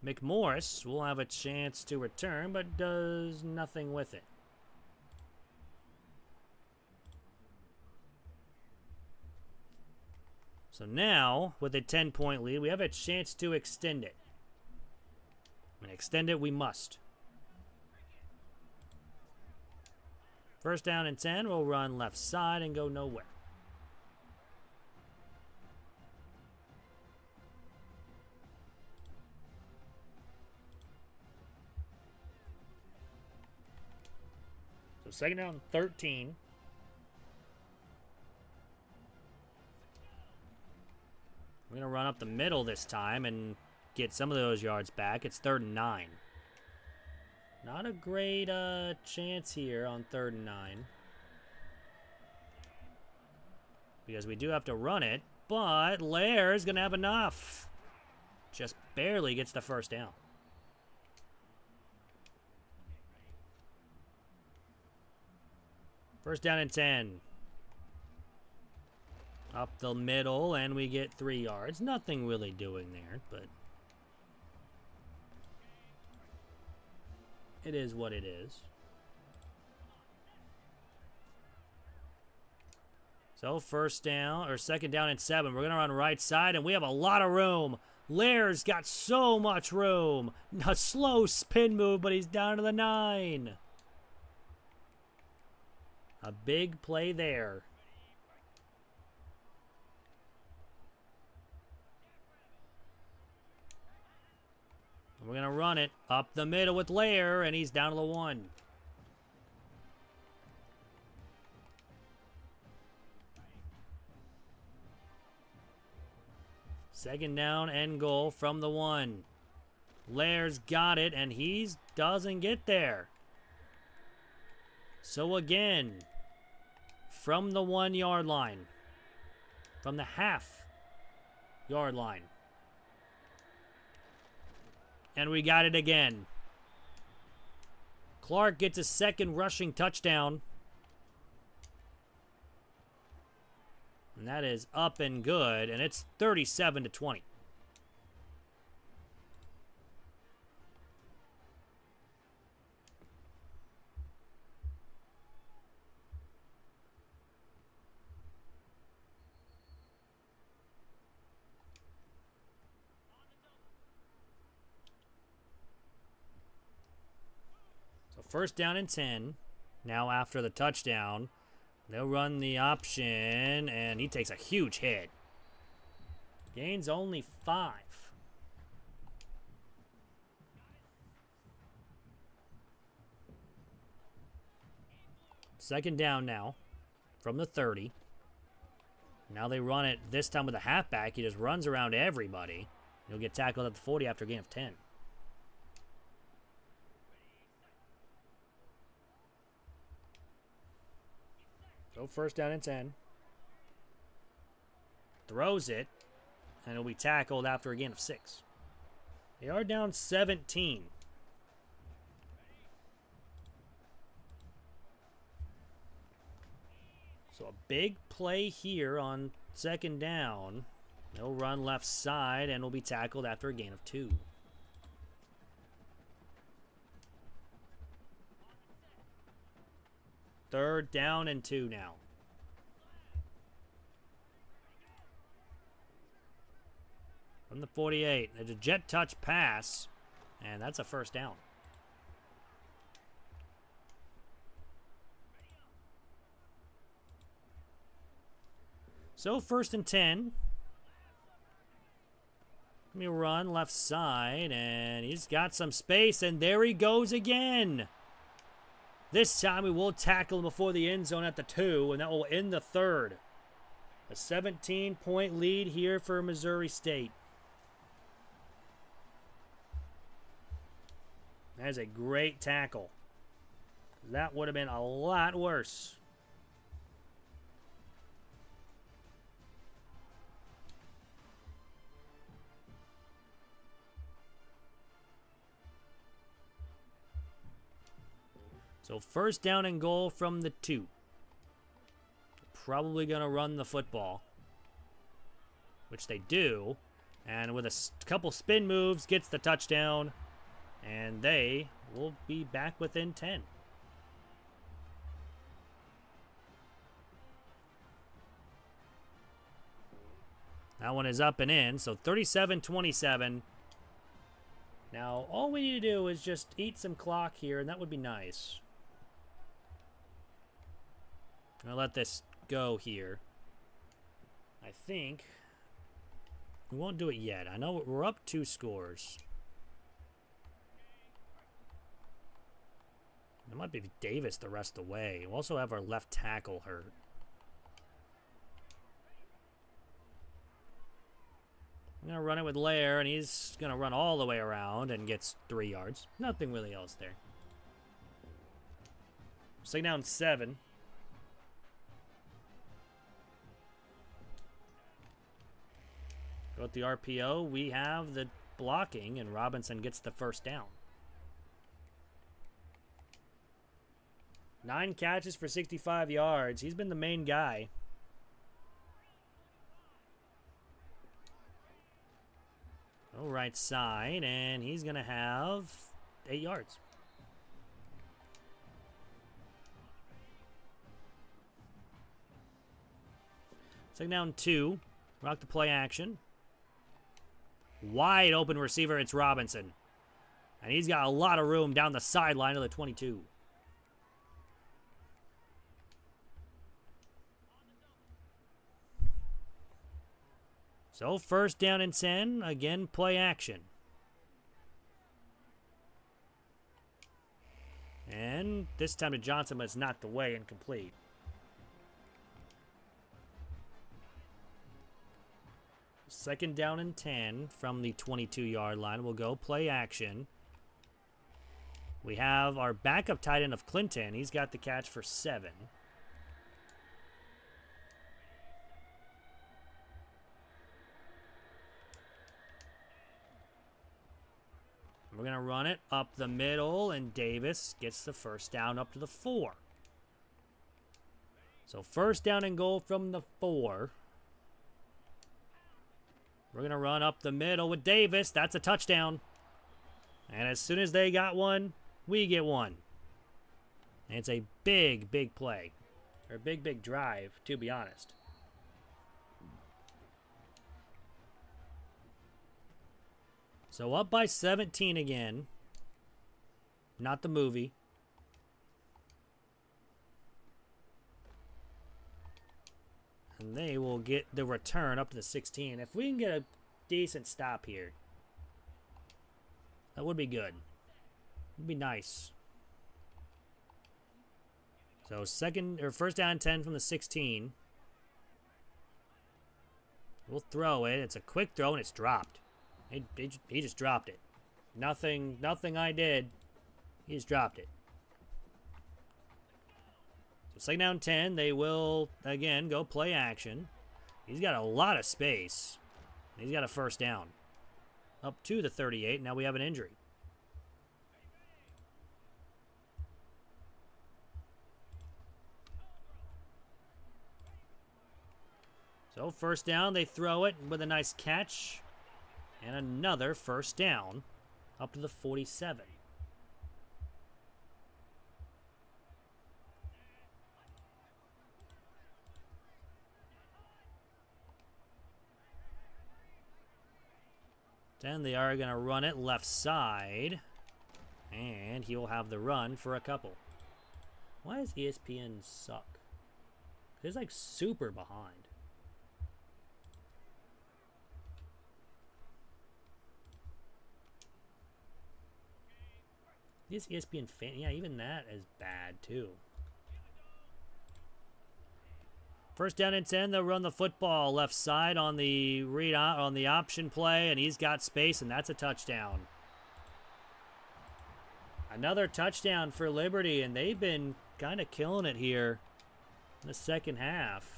McMorris will have a chance to return, but does nothing with it. So now, with a 10-point lead, we have a chance to extend it. And extend it we must. First down and 10, we'll run left side and go nowhere. So second down, 13. We're going to run up the middle this time and get some of those yards back. It's 3rd and 9. Not a great chance here on 3rd and 9. Because we do have to run it, but Lair's going to have enough. Just barely gets the first down. First down and 10. Up the middle, and we get 3 yards. Nothing really doing there, but it is what it is. So first down, or second down and 7. We're going to run right side, and we have a lot of room. Lair's got so much room. A slow spin move, but he's down to the 9. A big play there. We're going to run it up the middle with Lair, and he's down to the 1. Second down and goal from the 1. Lair's got it, and he doesn't get there. So again, from the 1 yard line, from the half yard line. And we got it again. Clark gets a second rushing touchdown. And that is up and good, and it's 37-20. First down and 10. Now after the touchdown, they'll run the option, and he takes a huge hit. Gains only 5. Second down now from the 30. Now they run it this time with a halfback. He just runs around everybody. He'll get tackled at the 40 after a gain of 10. So first down and 10. Throws it, and it'll be tackled after a gain of 6. They are down 17. So a big play here on second down. They'll run left side, and will be tackled after a gain of 2. Third down and 2 now. From the 48. It's a jet touch pass, and that's a first down. So first and 10. Let me run left side, and he's got some space, and there he goes again. This time we will tackle him before the end zone at the 2, and that will end the third. A 17-point lead here for Missouri State. That is a great tackle. That would have been a lot worse. So first down and goal from the 2. Probably going to run the football, which they do. And with a couple spin moves, gets the touchdown. And they will be back within 10. That one is up and in, so 37-27. Now, all we need to do is just eat some clock here, and that would be nice. I'll let this go here. I think we won't do it yet. I know we're up 2 scores. It might be Davis the rest of the way. We'll also have our left tackle hurt. I'm going to run it with Lair, and he's going to run all the way around and gets 3 yards. Nothing really else there. Second down 7. Go with the RPO. We have the blocking, and Robinson gets the first down. 9 catches for 65 yards. He's been the main guy. Oh, right side, and he's going to have 8 yards. Second down 2. Rock the play action. Wide open receiver, it's Robinson. And he's got a lot of room down the sideline of the 22. So first down and 10, again, play action. And this time to Johnson, but it's knocked away and complete. Second down and 10 from the 22-yard line. We'll go play action. We have our backup tight end of Clinton. He's got the catch for 7. We're going to run it up the middle, and Davis gets the first down up to the 4. So first down and goal from the 4. We're going to run up the middle with Davis. That's a touchdown. And as soon as they got one, we get one. And it's a big, big play. Or a big, big drive, to be honest. So up by 17 again. Not the movie. And they will get the return up to the 16. If we can get a decent stop here, that would be good. Would be nice. So first down 10 from the 16. We'll throw it. It's a quick throw and it's dropped. He just dropped it. Nothing I did. He just dropped it. So second down 10, they will, again, go play action. He's got a lot of space. He's got a first down. Up to the 38, now we have an injury. So first down, they throw it with a nice catch. And another first down up to the 47. Then they are going to run it left side. And he will have the run for a couple. Why does ESPN suck? It's like super behind. This ESPN fan, yeah, even that is bad too. First down and 10, they'll run the football left side on the option play, and he's got space, and that's a touchdown. Another touchdown for Liberty, and they've been kind of killing it here in the second half.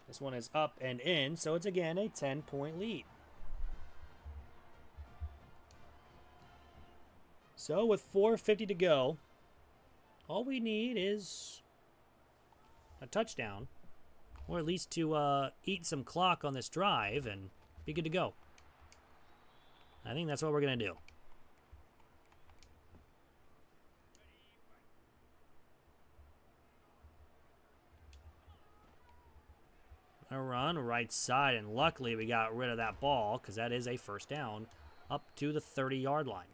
This one is up and in, so it's again a 10-point lead. So with 4:50 to go, all we need is a touchdown, or at least to eat some clock on this drive and be good to go. I think that's what we're going to do. A run right side, and luckily we got rid of that ball because that is a first down up to the 30-yard line.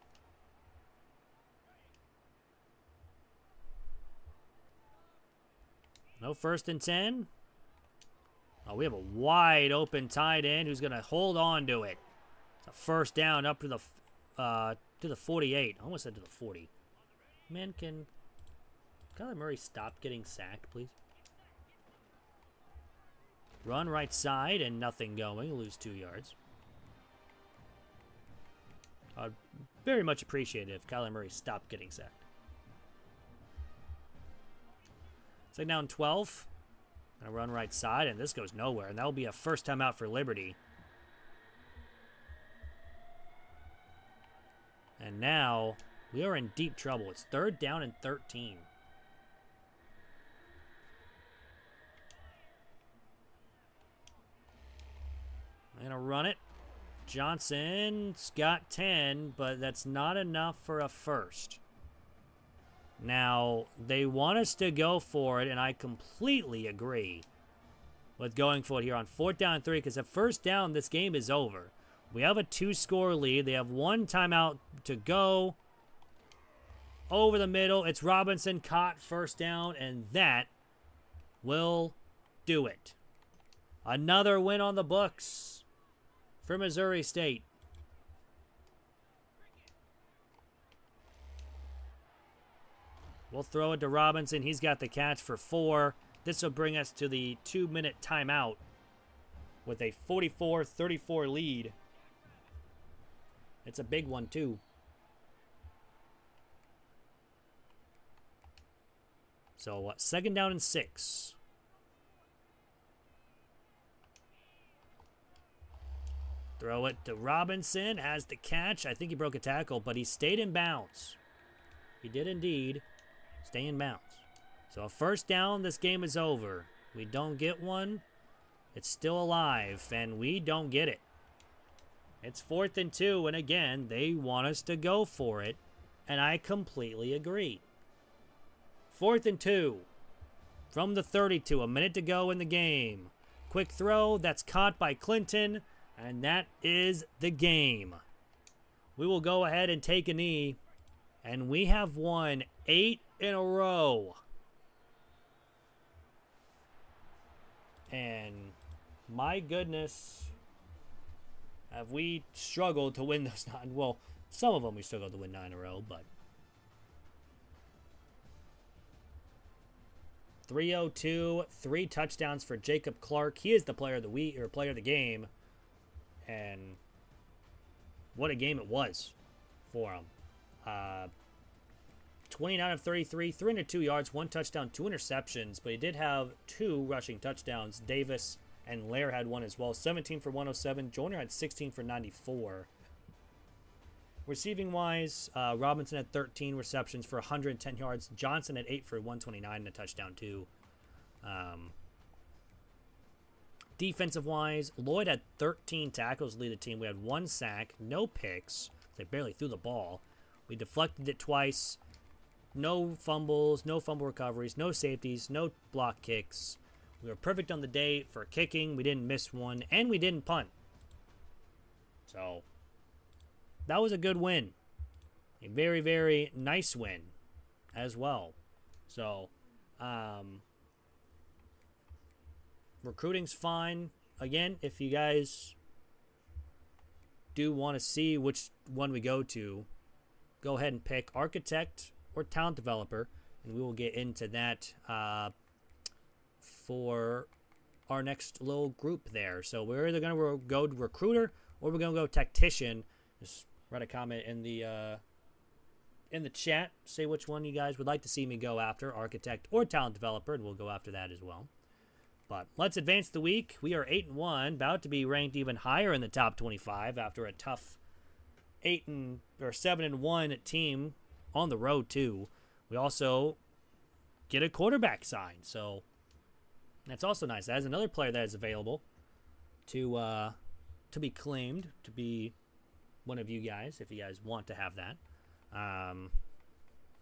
No 1st and 10. Oh, we have a wide open tight end who's going to hold on to it. It's a first down up to the 48. I almost said to the 40. Man, can Kyler Murray stop getting sacked, please? Run right side and nothing going. Lose 2 yards. I'd very much appreciate it if Kyler Murray stopped getting sacked. It's like down 12. Gonna run right side, and this goes nowhere. And that will be a first time out for Liberty. And now we are in deep trouble. It's 3rd down and 13. I'm going to run it. Johnson's got 10, but that's not enough for a first. Now, they want us to go for it, and I completely agree with going for it here on 4th down and 3, because at first down, this game is over. We have a 2-score lead. They have 1 timeout to go. Over the middle, it's Robinson caught, first down, and that will do it. Another win on the books for Missouri State. We'll throw it to Robinson. He's got the catch for 4. This will bring us to the 2-minute timeout with a 44-34 lead. It's a big one, too. So, 2nd down and 6. Throw it to Robinson. Has the catch. I think he broke a tackle, but he stayed in bounds. He did indeed stay in bounds. So a first down, this game is over. We don't get one. It's still alive, and we don't get it. It's 4th and 2, and again, they want us to go for it, and I completely agree. 4th and 2 from the 32, a minute to go in the game. Quick throw, that's caught by Clinton, and that is the game. We will go ahead and take a knee, and we have won 8 in a row. And my goodness, have we struggled to win those 9? Well, some of them we struggled to win 9 in a row, but 302, 3 touchdowns for Jacob Clark. He is the player of the week or player of the game, and what a game it was for him. 29 of 33, 302 yards, 1 touchdown, 2 interceptions, but he did have 2 rushing touchdowns. Davis and Lair had 1 as well. 17 for 107. Joyner had 16 for 94. Receiving-wise, Robinson had 13 receptions for 110 yards. Johnson had 8 for 129 and a touchdown, too. Defensive-wise, Lloyd had 13 tackles to lead the team. We had 1 sack, no picks. They barely threw the ball. We deflected it twice. No fumbles, no fumble recoveries, no safeties, no block kicks. We were perfect on the day for kicking. We didn't miss one, and we didn't punt. So, that was a good win. A very, very nice win as well. So, recruiting's fine. Again, if you guys do want to see which one we go to, go ahead and pick Architect or Talent Developer, and we will get into that for our next little group there. So we're either going to go Recruiter or we're going to go Tactician. Just write a comment in the chat. Say which one you guys would like to see me go after, Architect or Talent Developer, and we'll go after that as well. But let's advance the week. We are 8-1, about to be ranked even higher in the top 25 after a tough 7-1 team on the road too. We also get a quarterback signed, so that's also nice. That is another player that is available to be claimed to be one of you guys if you guys want to have that.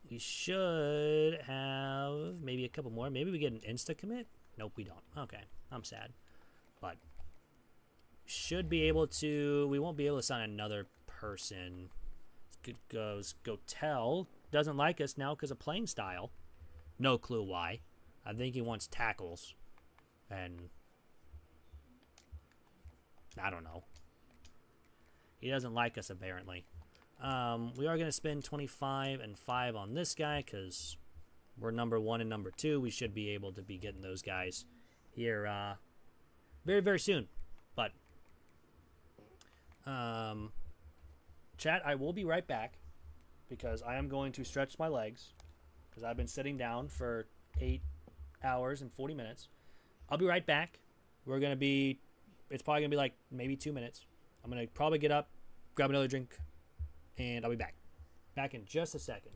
We should have maybe a couple more. Maybe we get an insta commit. Nope, we don't. Okay, I'm sad, but should be able to. We won't be able to sign another person. Goes Gotel doesn't like us now because of playing style. No clue why. I think he wants tackles, and I don't know. He doesn't like us apparently. We are going to spend 25 and 5 on this guy because we're number 1 and number 2. We should be able to be getting those guys here very, very soon. But, chat, I will be right back because I am going to stretch my legs because I've been sitting down for 8 hours and 40 minutes. I'll be right back. We're going to be, it's probably going to be like maybe 2 minutes. I'm going to probably get up, grab another drink, and I'll be back. Back in just a second.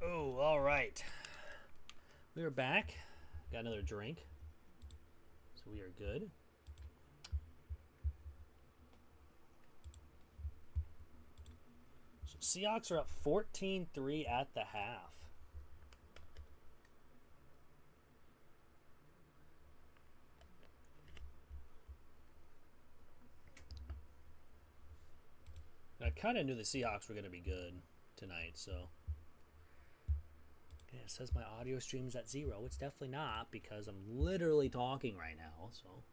Oh, all right. We are back. Got another drink. So we are good. So Seahawks are up 14-3 at the half. I kind of knew the Seahawks were going to be good tonight, so. Yeah, it says my audio stream's at 0. It's definitely not because I'm literally talking right now, so.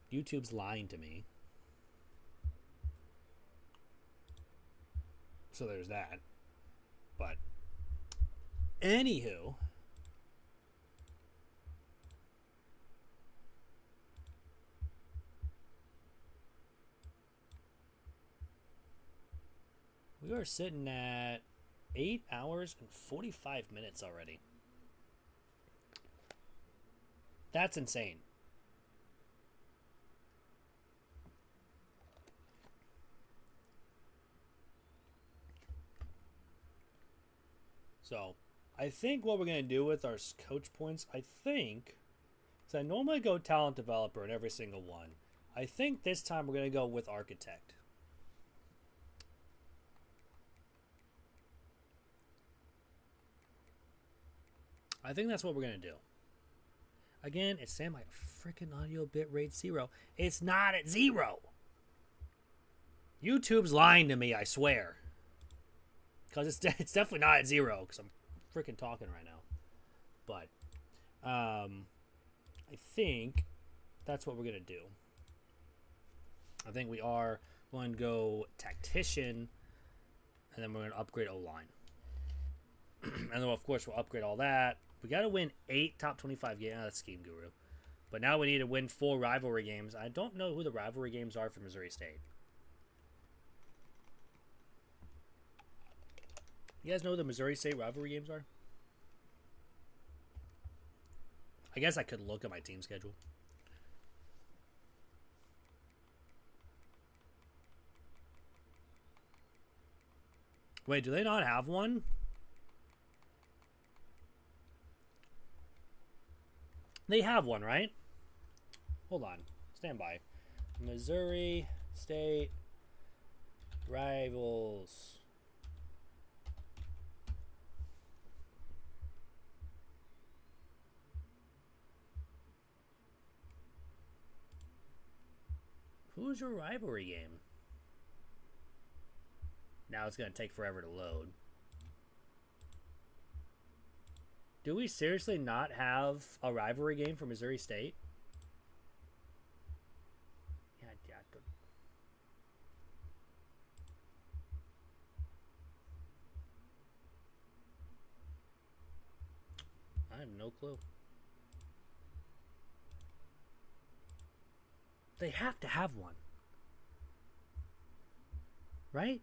YouTube's lying to me. So there's that. But, anywho. We are sitting at 8 hours and 45 minutes already. That's insane. So, I think what we're going to do with our coach points, I think, because I normally go talent developer in every single one. I think this time we're going to go with architect. I think that's what we're going to do. Again, it's saying my freaking audio bitrate 0. It's not at 0. YouTube's lying to me, I swear. Because it's definitely not at 0, because I'm freaking talking right now. But, I think that's what we're going to do. I think we are going to go tactician, and then we're going to upgrade O-line. And then, of course, we'll upgrade all that. We got to win 8 top 25 games. That's Scheme Guru. But now we need to win 4 rivalry games. I don't know who the rivalry games are for Missouri State. You guys know who the Missouri State rivalry games are? I guess I could look at my team schedule. Wait, do they not have one? They have one, right? Hold on. Stand by. Missouri State rivals. Who's your rivalry game? Now it's going to take forever to load. Do we seriously not have a rivalry game for Missouri State? Yeah. I have no clue. They have to have one. Right?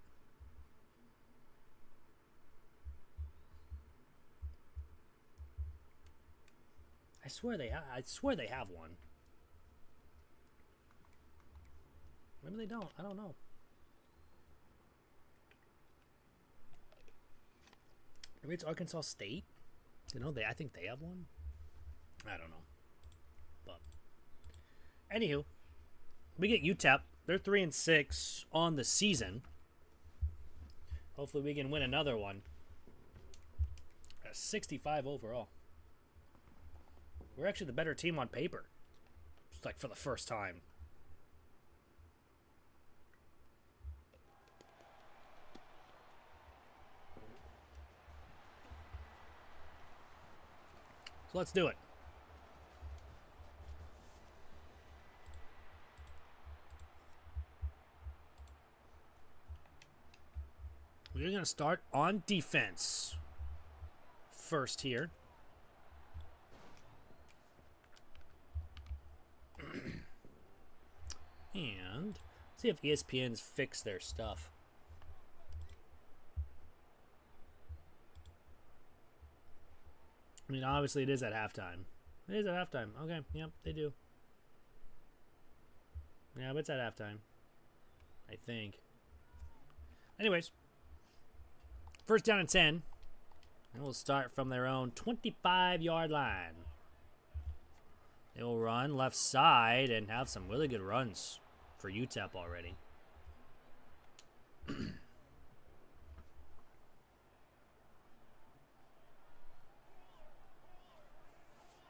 I swear they have one. Maybe they don't. I don't know. Maybe it's Arkansas State. I think they have one. I don't know. But anywho, we get UTEP. They're 3-6 on the season. Hopefully we can win another one. 65 overall. We're actually the better team on paper. Just like for the first time. So let's do it. We're going to start on defense first here. And see if ESPN's fixed their stuff. I mean, obviously it is at halftime. It is at halftime. Okay, yep, they do. Yeah, but it's at halftime. I think. Anyways. First down and 10. And we'll start from their own 25-yard line. They will run left side and have some really good runs for UTEP already.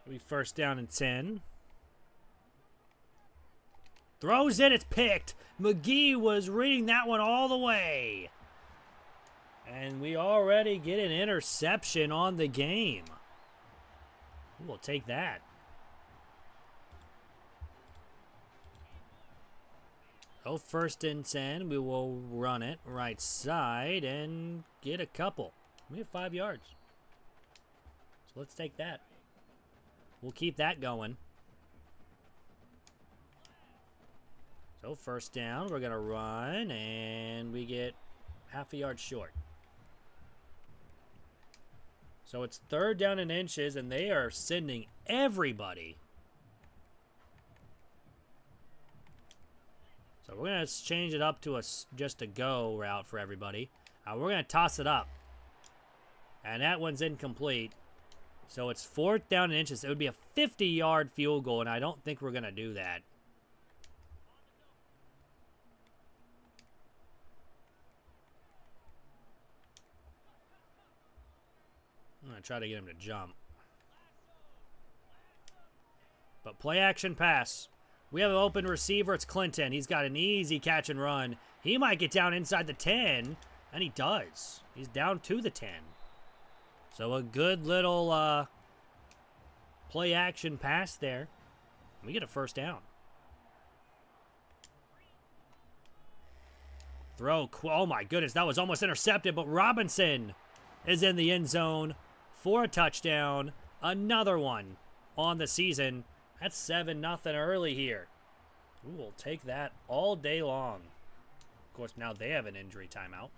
We first down and 10. Throws it, it's picked. McGee was reading that one all the way. And we already get an interception on the game. We'll take that. So first and 10, we will run it right side and get a couple. We have 5 yards. So let's take that. We'll keep that going. So first down, we're going to run, and we get Half a yard short. So it's 3rd down and inches, and they are sending everybody. So we're going to change it up to just a go route for everybody. We're going to toss it up. And that one's incomplete. So it's 4th down and inches. It would be a 50-yard field goal, and I don't think we're going to do that. I'm going to try to get him to jump. But play action pass. We have an open receiver. It's Clinton. He's got an easy catch and run. He might get down inside the 10, and he does. He's down to the 10. So a good little play action pass there. We get a 1st down. Throw. Oh, my goodness. That was almost intercepted, but Robinson is in the end zone for a touchdown. Another one on the season. That's 7-0 early here. We will take that all day long. Of course, now they have an injury timeout.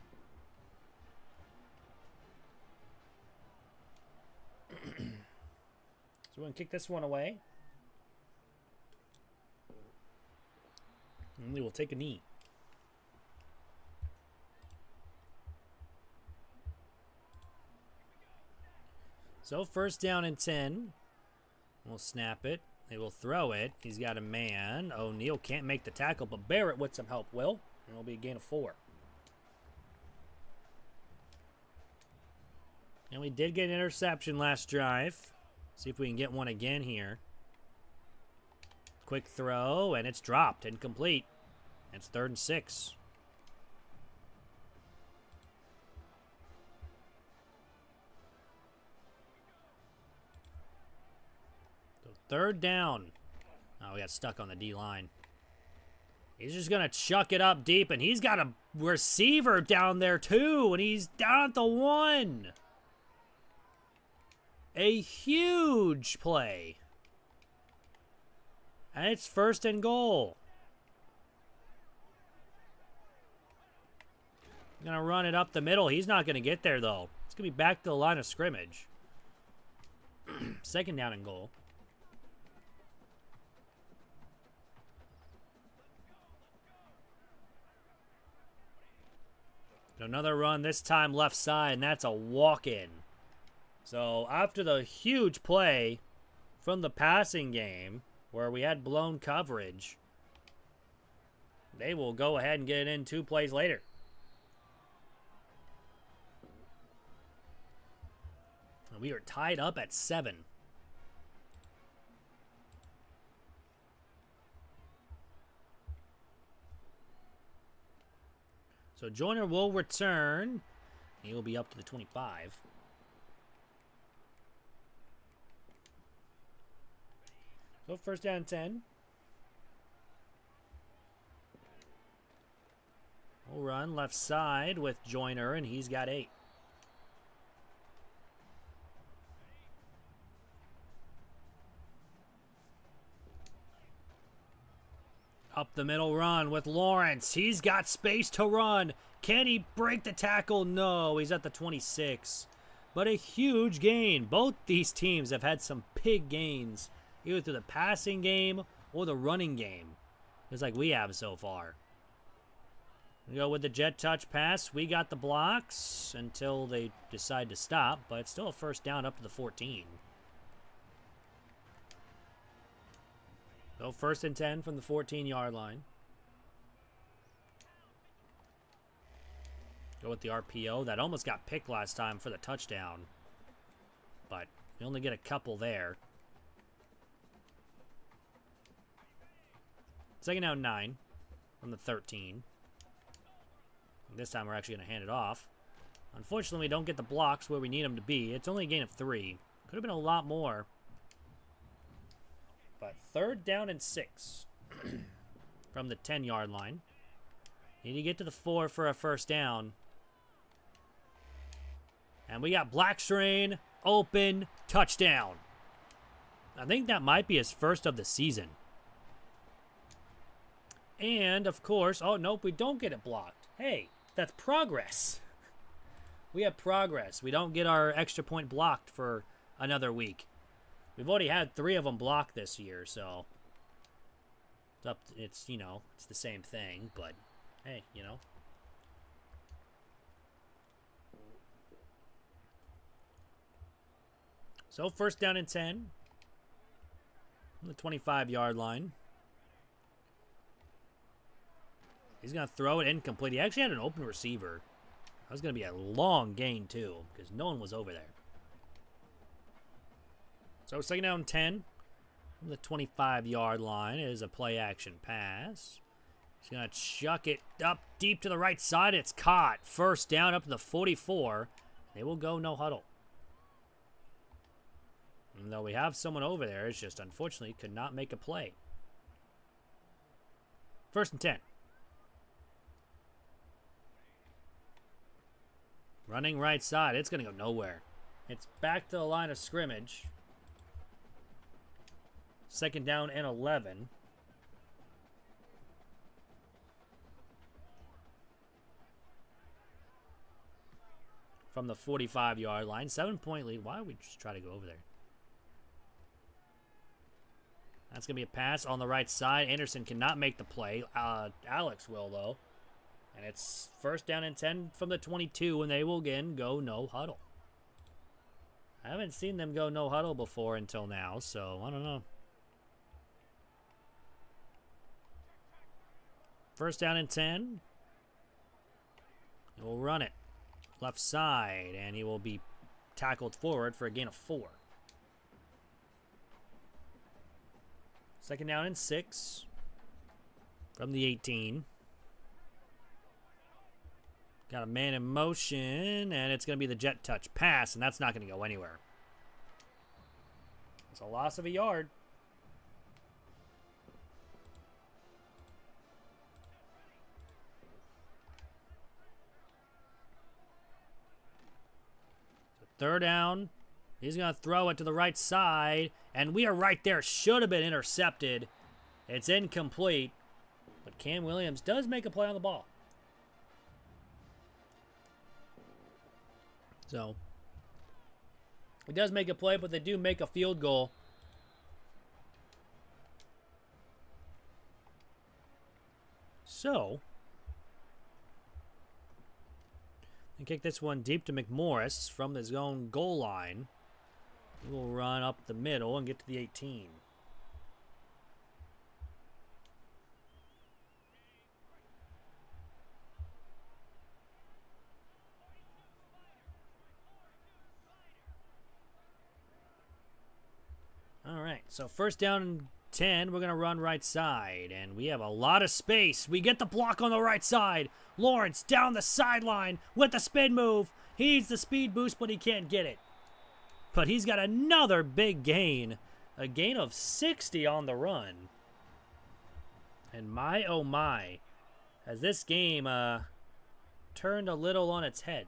So we're going to kick this one away. And we will take a knee. So 1st down and 10. We'll snap it. They will throw it. He's got a man. O'Neal can't make the tackle, but Barrett with some help will. And it'll be a gain of 4. And we did get an interception last drive. See if we can get one again here. Quick throw, and it's dropped. Incomplete. It's 3rd and 6. So 3rd down. Oh, we got stuck on the D-line. He's just going to chuck it up deep, and he's got a receiver down there, too, and he's down at the 1. A huge play. And it's 1st and goal. Going to run it up the middle. He's not going to get there, though. It's going to be back to the line of scrimmage. 2nd down and goal. Another run, this time left side, and that's a walk-in. So after the huge play from the passing game, where we had blown coverage, they will go ahead and get it in 2 plays later. And we are tied up at 7. So Joyner will return. He will be up to the 25. So 1st down and 10. We'll run left side with Joyner, and he's got 8. Up the middle run with Lawrence. He's got space to run. Can he break the tackle? No, he's at the 26. But a huge gain. Both these teams have had some big gains, either through the passing game or the running game, just like we have so far. We go with the jet touch pass. We got the blocks until they decide to stop, but it's still a 1st down up to the 14. So 1st and 10 from the 14-yard line. Go with the RPO. That almost got picked last time for the touchdown, but we only get a couple there. 2nd down 9 from the 13. This time we're actually going to hand it off. Unfortunately, we don't get the blocks where we need them to be. It's only a gain of 3. Could have been a lot more. But 3rd down and 6 from the 10-yard line. Need to get to the 4 for a 1st down. And we got Blackstrain, open, touchdown. I think that might be his 1st of the season. And, of course, oh, nope, we don't get it blocked. Hey, That's progress. We have progress. We don't get our extra point blocked for another week. We've already had 3 of them blocked this year, so it's you know, it's the same thing, but hey, you know. So first down and 10 on the 25-yard line. He's going to throw it incomplete. He actually had an open receiver. That was going to be a long gain, too, because no one was over there. So second down and 10 from the 25-yard line. It is a play-action pass. He's going to chuck it up deep to the right side. It's caught. First down up to the 44. They will go no huddle. Even though we have someone over there, it's just unfortunately could not make a play. First and 10. Running right side. It's going to go nowhere. It's back to the line of scrimmage. Second down and 11. From the 45-yard line. 7-point lead. Why don't we just try to go over there? That's going to be a pass on the right side. Anderson cannot make the play. Alex will, though. And it's first down and 10 from the 22, and they will again go no huddle. I haven't seen them go no huddle before until now, so I don't know. First down and 10. He will run it left side, and he will be tackled forward for a gain of 4. Second down and 6 from the 18. Got a man in motion, and it's going to be the jet touch pass, and that's not going to go anywhere. It's a loss of a yard. So third down. He's going to throw it to the right side, and we are right there. Should have been intercepted. It's incomplete, but Cam Williams does make a play on the ball. So, he does make a play, but they do make a field goal. So, they kick this one deep to McMorris from his own goal line. He will run up the middle and get to the 18. All right, so first down and 10, we're going to run right side, and we have a lot of space. We get the block on the right side. Lawrence down the sideline with the spin move. He needs the speed boost, but he can't get it. But he's got another big gain, a gain of 60 on the run. And my, oh my, has this game turned a little on its head.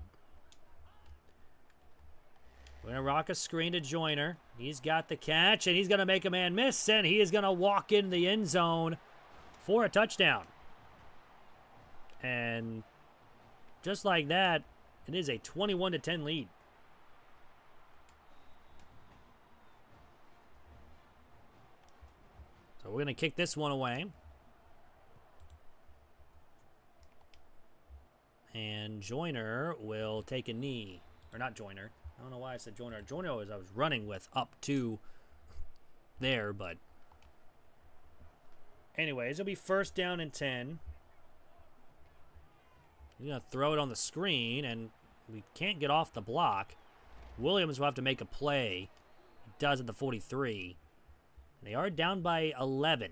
We're going to rock a screen to Joyner. He's got the catch, and he's going to make a man miss, and he is going to walk in the end zone for a touchdown. And just like that, it is a 21-10 lead. So we're going to kick this one away. And Joyner will take a knee. Or not Joyner. I don't know why I said Joyner. Joyner was I was running with up to there, but anyways, it'll be first down and 10. He's going to throw it on the screen, and we can't get off the block. Williams will have to make a play. He does at the 43. And they are down by 11.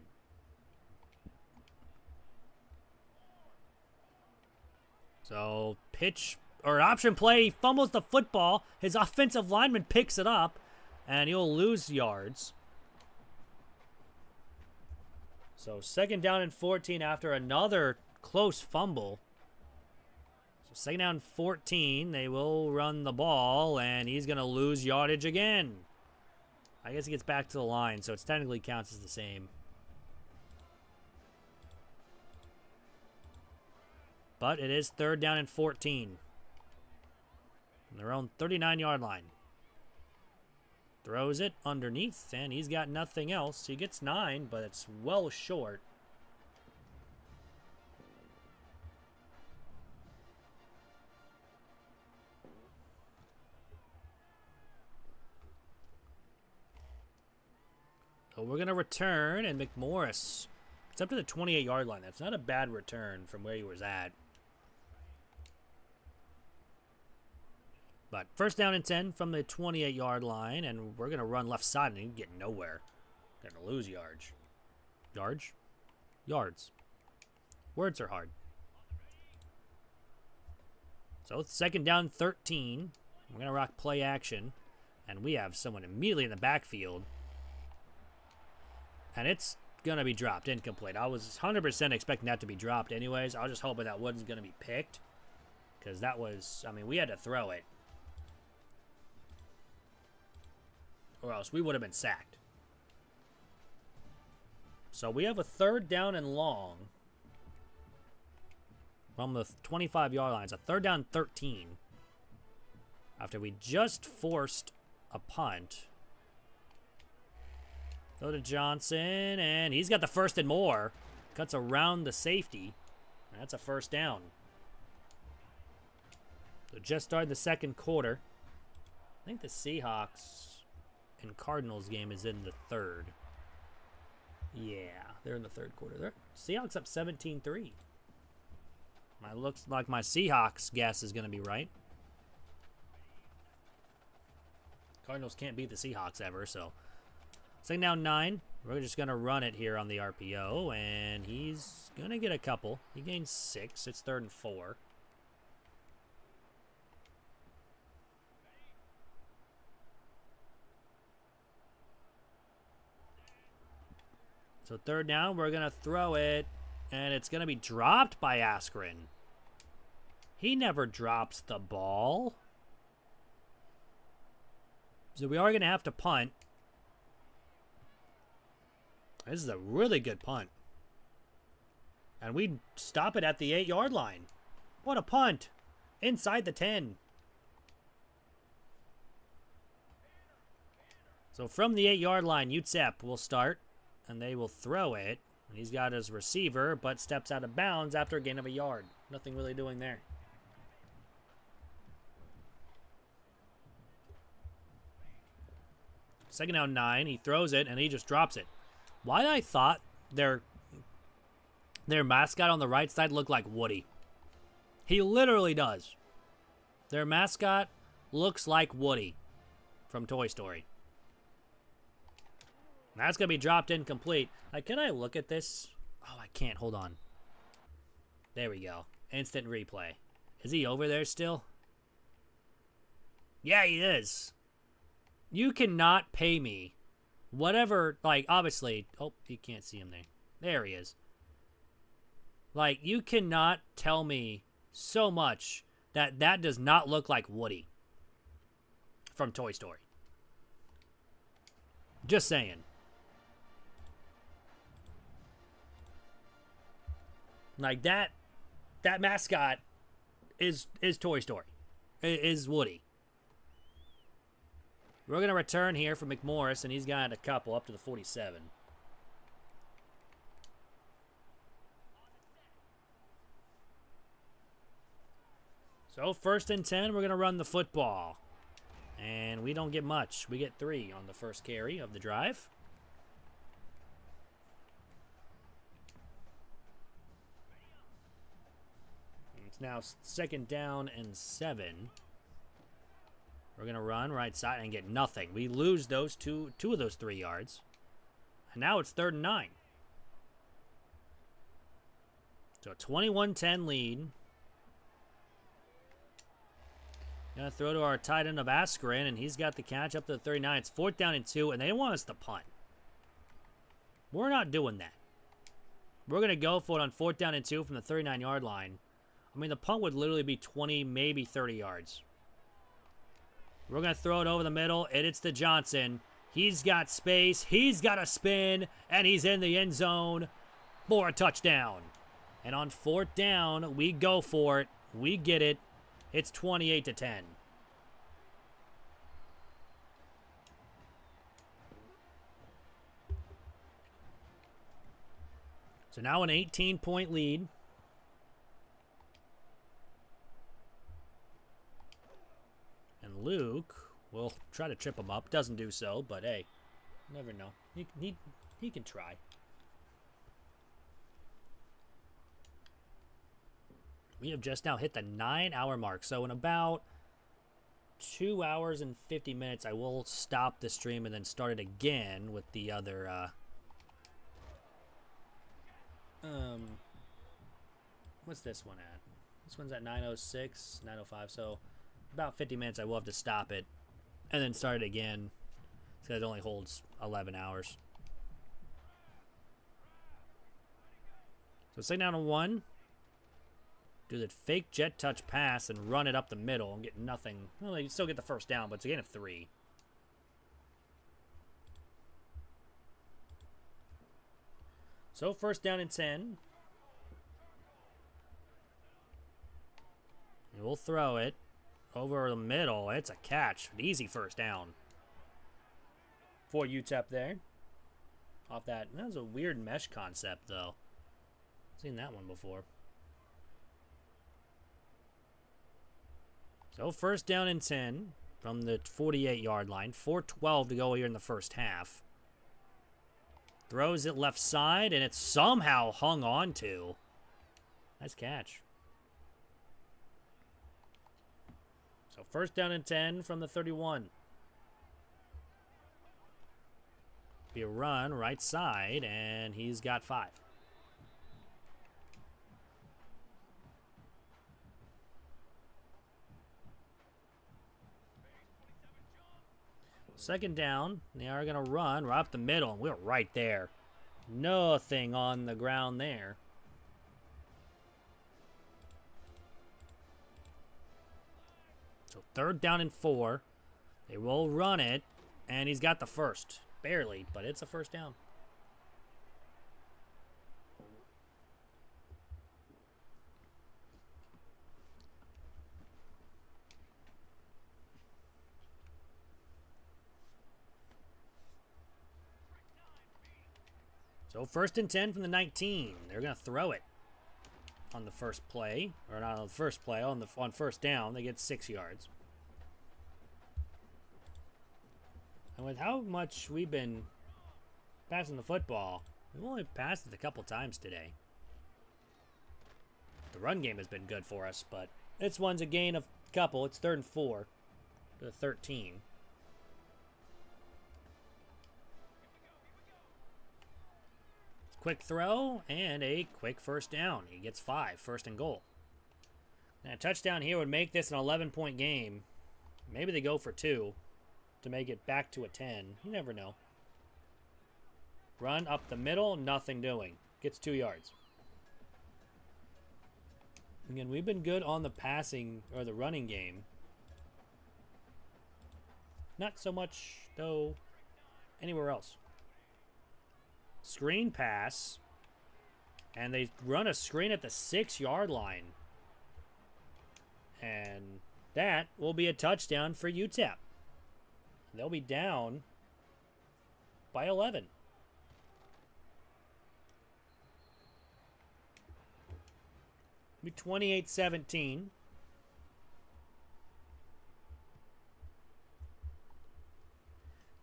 So, pitch or option play, he fumbles the football. His offensive lineman picks it up, and he'll lose yards. So second down and 14 after another close fumble. So second down and 14, they will run the ball, and he's going to lose yardage again. I guess he gets back to the line, so it technically counts as the same. But it is 3rd down and 14. On their own 39-yard line. Throws it underneath, and he's got nothing else. He gets 9, but it's well short. So we're going to return, and McMorris, it's up to the 28-yard line. That's not a bad return from where he was at. But 1st down and 10 from the 28-yard line, and we're going to run left side and get nowhere. Going to lose yards. Yards? Yards. Words are hard. So it's 2nd down 13. We're going to rock play action, and we have someone immediately in the backfield. And it's going to be dropped, incomplete. I was 100% expecting that to be dropped anyways. I was just hoping that wasn't going to be picked. Because that was, I mean, we had to throw it. Or else we would have been sacked. So we have a 3rd down and long. From the 25-yard line. It's a 3rd down 13. After we just forced a punt. Go to Johnson, and he's got the 1st and more. Cuts around the safety. That's a 1st down. So just started the 2nd quarter. I think the Seahawks and Cardinals game is in the 3rd. Yeah, they're in the 3rd quarter. Seahawks up 17-3. Looks like my Seahawks guess is going to be right. Cardinals can't beat the Seahawks ever, so... 2nd down 9. We're just going to run it here on the RPO, and he's going to get a couple. He gains 6. It's 3rd and 4. So 3rd down, we're going to throw it, and it's going to be dropped by Askren. He never drops the ball. So we are going to have to punt. This is a really good punt. And we stop it at the 8-yard line. What a punt. Inside the 10. So from the 8-yard line, UTEP will start. And they will throw it. And he's got his receiver, but steps out of bounds after a gain of a yard. Nothing really doing there. Second down 9. He throws it, and he just drops it. Why I thought their mascot on the right side looked like Woody. He literally does. Their mascot looks like Woody from Toy Story. That's going to be dropped incomplete. Can I look at this? Oh, I can't. Hold on. There we go. Instant replay. Is he over there still? Yeah, he is. You cannot pay me whatever, obviously. Oh, you can't see him there. There he is. You cannot tell me so much that does not look like Woody from Toy Story. Just saying. That mascot is Toy Story. Is Woody. We're going to return here for McMorris, and he's got a couple up to the 47. So 1st and 10, we're going to run the football. And we don't get much. We get 3 on the first carry of the drive. It's now 2nd down and 7. We're going to run right side and get nothing. We lose those two of those 3 yards. And now it's 3rd and 9. So a 21-10 lead. Going to throw to our tight end of Askren, and he's got the catch up to the 39. It's 4th down and 2, and they want us to punt. We're not doing that. We're going to go for it on 4th down and 2 from the 39-yard line. I mean, the punt would literally be 20, maybe 30 yards. We're going to throw it over the middle, and it's to Johnson. He's got space. He's got a spin, and he's in the end zone for a touchdown. And on 4th down, we go for it. We get it. It's 28-10. So now an 18-point lead. And Luke will try to trip him up. Doesn't do so, but hey, never know. He can try. We have just now hit the 9-hour mark. So in about 2 hours and 50 minutes, I will stop the stream and then start it again with the other... what's this one at? This one's at 9:06, 9:05. So about 50 minutes, I will have to stop it and then start it again because it only holds 11 hours. So 2nd down and 1. Do the fake jet touch pass and run it up the middle and get nothing. Well, you still get the 1st down, but it's a gain of 3. So 1st down and 10. And we'll throw it over the middle. It's a catch. An easy 1st down. For UTEP there. Off that. That was a weird mesh concept, though. Seen that one before. So 1st down and 10 from the 48-yard line. 4:12 to go here in the 1st half. Throws it left side, and it's somehow hung on to. Nice catch. So 1st down and 10 from the 31. Be a run right side, and he's got 5. Second down, they are going to run right up the middle, and we're right there. Nothing on the ground there. So 3rd down and 4. They will run it, and he's got the 1st. Barely, but it's a 1st down. So 1st and 10 from the 19. They're going to throw it on the first play. Or not on the first play, on 1st down. They get 6 yards. And with how much we've been passing the football, we've only passed it a couple times today. The run game has been good for us, but this one's a gain of a couple. It's 3rd and 4 to the 13. Quick throw and a quick 1st down. He gets 5, 1st and goal. Now, a touchdown here would make this an 11-point game. Maybe they go for 2 to make it back to a 10. You never know. Run up the middle, nothing doing. Gets 2 yards. Again, we've been good on the passing or the running game. Not so much, though, anywhere else. Screen pass. And they run a screen at the 6-yard line. And that will be a touchdown for UTEP. They'll be down by 11. Be 28-17.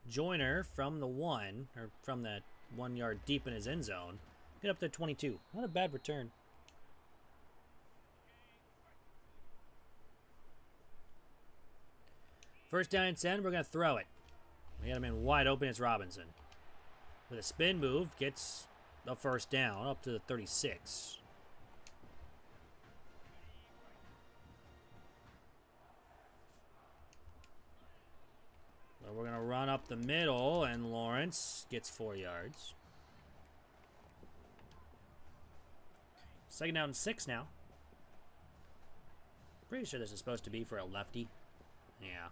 Joyner from the 1, or from that 1 yard deep in his end zone. Get up to 22. Not a bad return. First down and 10, we're going to throw it. We got him in wide open. It's Robinson. With a spin move, gets the 1st down up to the 36. So we're going to run up the middle, and Lawrence gets 4 yards. 2nd down and 6 now. Pretty sure this is supposed to be for a lefty. Yeah.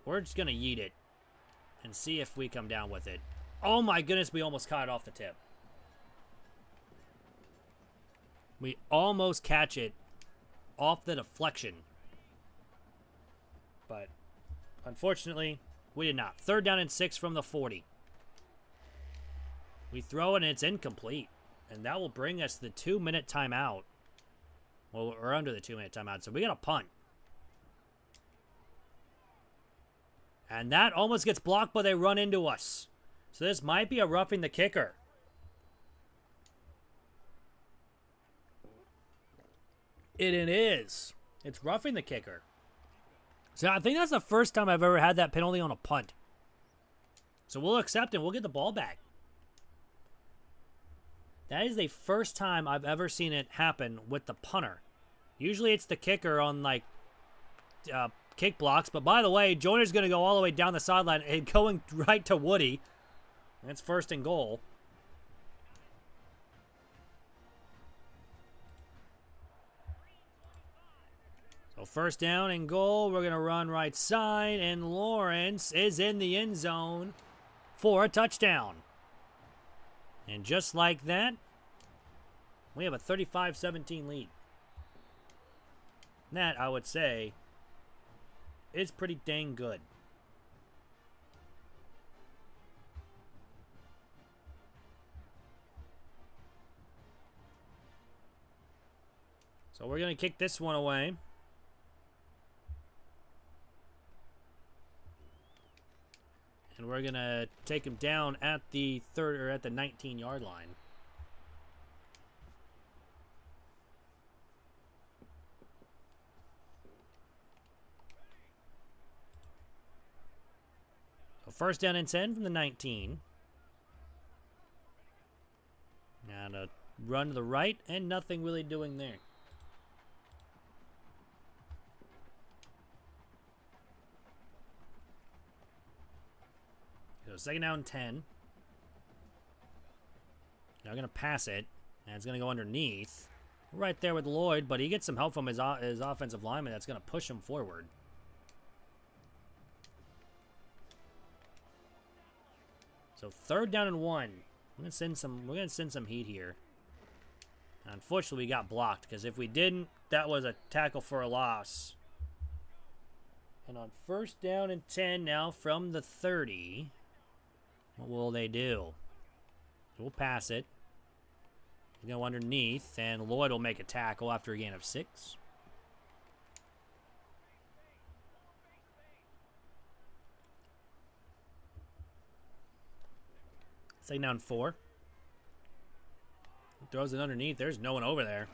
We're just going to yeet it and see if we come down with it. Oh my goodness, we almost caught it off the tip. We almost catch it off the deflection. But unfortunately, we did not. 3rd down and 6 from the 40. We throw it and it's incomplete. And that will bring us the 2-minute timeout. Well, we're under the 2-minute timeout, so we got a punt. And that almost gets blocked, but they run into us. So this might be a roughing the kicker. It is. It's roughing the kicker. So I think that's the first time I've ever had that penalty on a punt. So we'll accept it. We'll get the ball back. That is the first time I've ever seen it happen with the punter. Usually it's the kicker on, like, kick blocks. But by the way, Joyner's going to go all the way down the sideline and going right to Woody. And it's 1st and goal. So 1st down and goal. We're going to run right side. And Lawrence is in the end zone for a touchdown. And just like that, we have a 35-17 lead. That, I would say, is pretty dang good. So we're going to kick this one away. And we're going to take him down at the 19-yard line. So 1st down and 10 from the 19. And a run to the right and nothing really doing there. So 2nd down and 10. Now I'm going to pass it. And it's going to go underneath. Right there with Lloyd, but he gets some help from his offensive lineman that's going to push him forward. So 3rd down and 1. We're going to send some heat here. And unfortunately, we got blocked because if we didn't, that was a tackle for a loss. And on 1st down and 10 now from the 30. What will they do? We'll pass it. Go underneath, and Lloyd will make a tackle after a gain of 6. Second down 4. Throws it underneath. There's no one over there.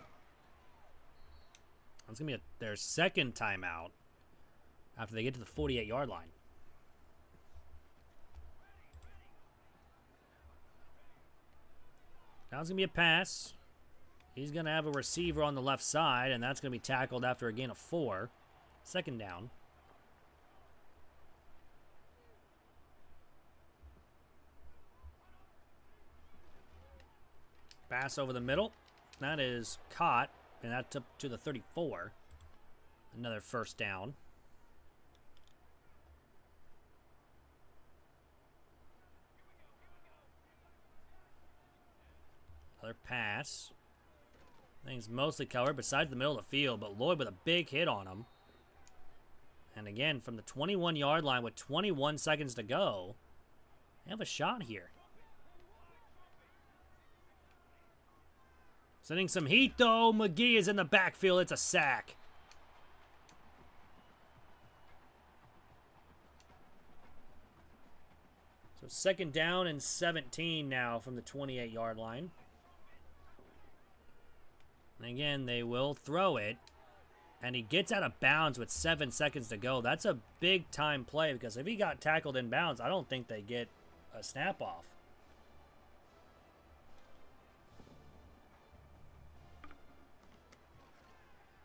That's going to be their 2nd timeout after they get to the 48-yard line. Now it's going to be a pass. He's going to have a receiver on the left side, and that's going to be tackled after a gain of 4. 2nd down. Pass over the middle. That is caught, and that's up to the 34. Another 1st down. Another pass. Things mostly covered besides the middle of the field, but Lloyd with a big hit on him. And again, from the 21-yard line with 21 seconds to go, they have a shot here. Sending some heat, though. McGee is in the backfield. It's a sack. So 2nd down and 17 now from the 28-yard line. And again, they will throw it. And he gets out of bounds with 7 seconds to go. That's a big-time play because if he got tackled in bounds, I don't think they get a snap-off.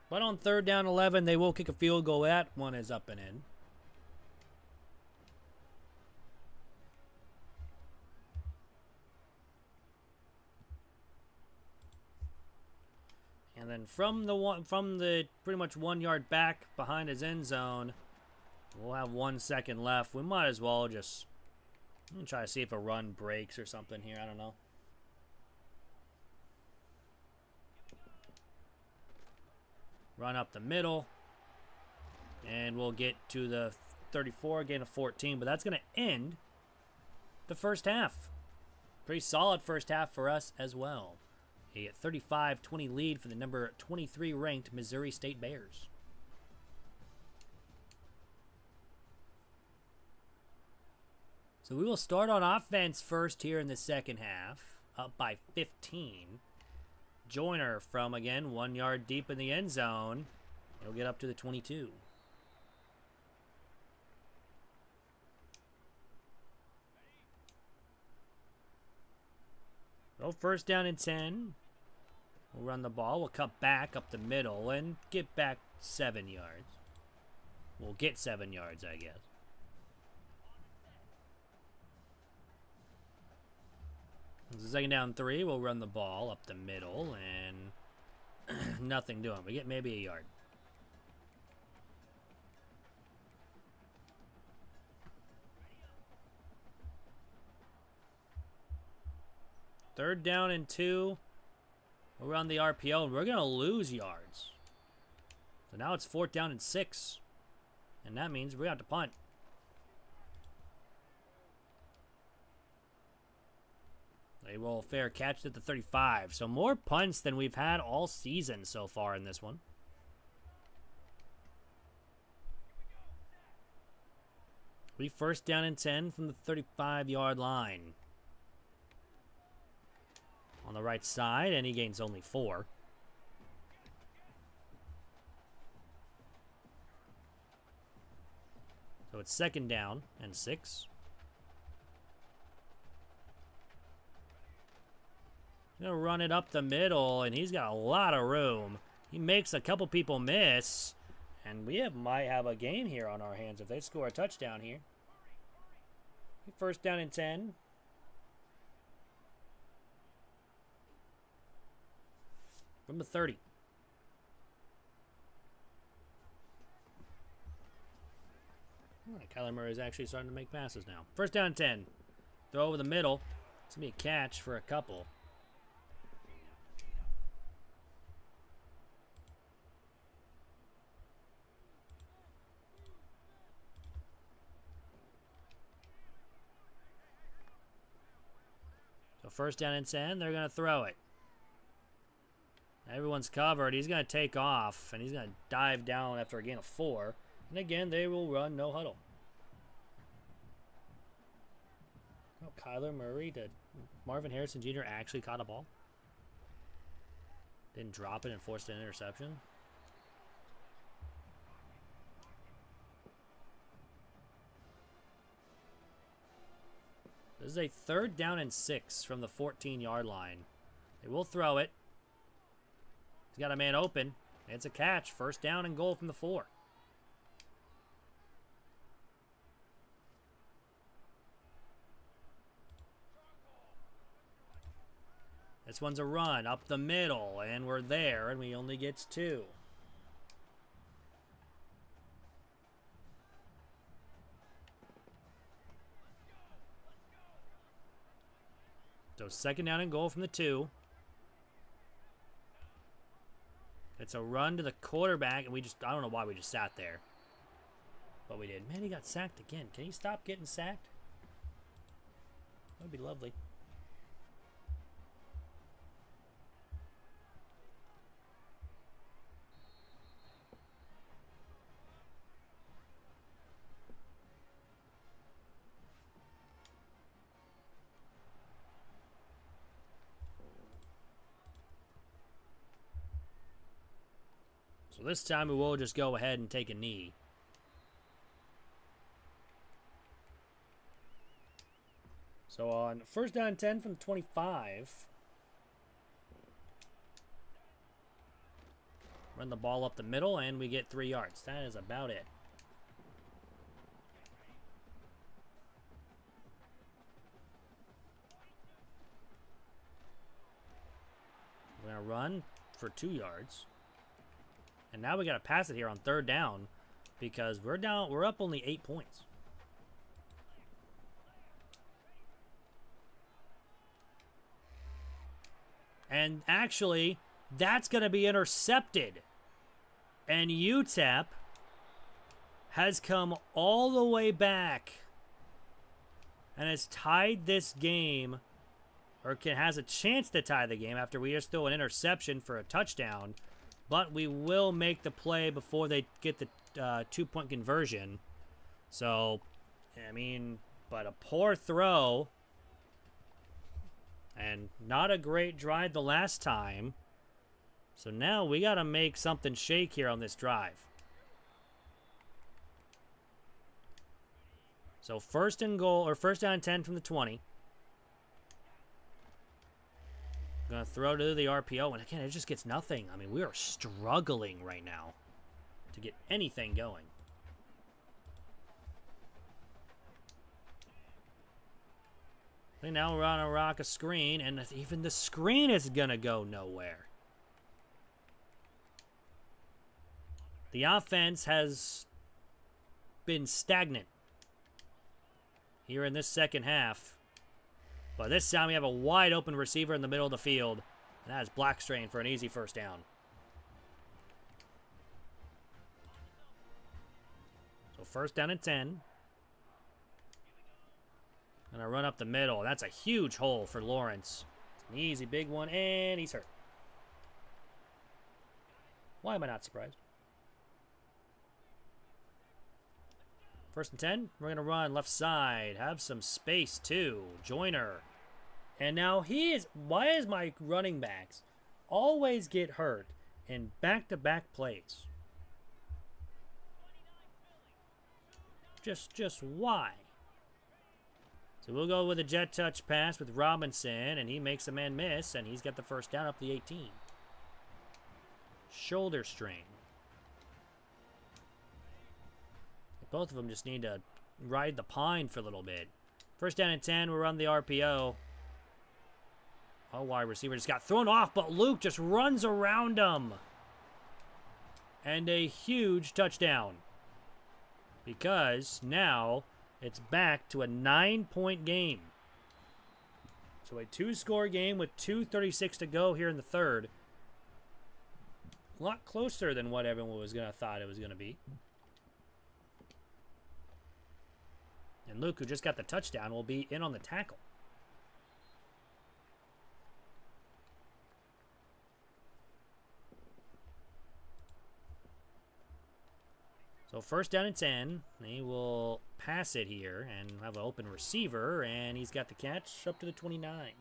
But on 3rd down 11, they will kick a field goal. That one is up and in. And then from the pretty much 1 yard back behind his end zone, we'll have 1 second left. We might as well just try to see if a run breaks or something here. I don't know. Run up the middle. And we'll get to the 34, gain of 14. But that's going to end the first half. Pretty solid first half for us as well. A 35-20 lead for the number 23 ranked Missouri State Bears. So we will start on offense first here in the second half, up by 15. Joyner from, again, 1 yard deep in the end zone. He'll get up to the 22. So first down and 10. We'll run the ball. We'll cut back up the middle and get back 7 yards. We'll get 7 yards, I guess. This is second down 3. We'll run the ball up the middle and nothing doing. We get maybe a yard. Third down and 2. We'll run the RPO, and we're going to lose yards. So now it's fourth down and 6. And that means we have to punt. They will fair catch at the 35. So more punts than we've had all season so far in this one. We first down and 10 from the 35-yard line. On the right side, and he gains only 4. So it's second down and 6. Gonna run it up the middle, and he's got a lot of room. He makes a couple people miss, and we might have a gain here on our hands if they score a touchdown here. First down and 10. From the 30. Kyler Murray is actually starting to make passes now. First down and 10. Throw over the middle. It's going to be a catch for a couple. So first down and 10, they're going to throw it. Everyone's covered. He's going to take off, and he's going to dive down after a gain of 4. And again, they will run no huddle. Oh, Kyler Murray to Marvin Harrison Jr. actually caught a ball. Didn't drop it and forced an interception. This is a third down and 6 from the 14-yard line. They will throw it. He's got a man open. It's a catch. First down and goal from the 4. This one's a run up the middle, and we're there, and we only get 2. So second down and goal from the 2. It's a run to the quarterback, and I don't know why we just sat there. But we did. Man, he got sacked again. Can he stop getting sacked? That would be lovely. So this time we will just go ahead and take a knee. So on first down 10 from 25. Run the ball up the middle, and we get 3 yards. That is about it. We're going to run for 2 yards. And now we got to pass it here on third down because we're up only 8 points. And actually, that's going to be intercepted. And UTEP has come all the way back and has tied this game, or has a chance to tie the game after we just throw an interception for a touchdown. But we will make the play before they get the 2-point conversion. So, I mean, but a poor throw. And not a great drive the last time. So now we got to make something shake here on this drive. So first and goal, or first down and 10 from the 20. Gonna throw to the RPO, and again, it just gets nothing. I mean, we are struggling right now to get anything going. And now we're on a rock a screen, and even the screen is gonna go nowhere. The offense has been stagnant here in this second half. But this time we have a wide open receiver in the middle of the field. And that is Blackstrain for an easy first down. So first down and 10. And I run up the middle. That's a huge hole for Lawrence. It's an easy big one, and he's hurt. Why am I not surprised? First and 10. We're going to run left side. Have some space, too. Joyner. And now he is... Why is my running backs always get hurt in back-to-back plays? Just why? So we'll go with a jet touch pass with Robinson, and he makes a man miss, and he's got the first down up the 18. Shoulder strain. Both of them just need to ride the pine for a little bit. First down and 10, we're on the RPO. Oh, wide receiver just got thrown off, but Luke just runs around him. And a huge touchdown. Because now it's back to a 9-point game. So a 2-score game with 2:36 to go here in the third. A lot closer than what everyone was thought it was going to be. And Luke, who just got the touchdown, will be in on the tackle. So first down and 10. He will pass it here and have an open receiver, and he's got the catch up to the 29.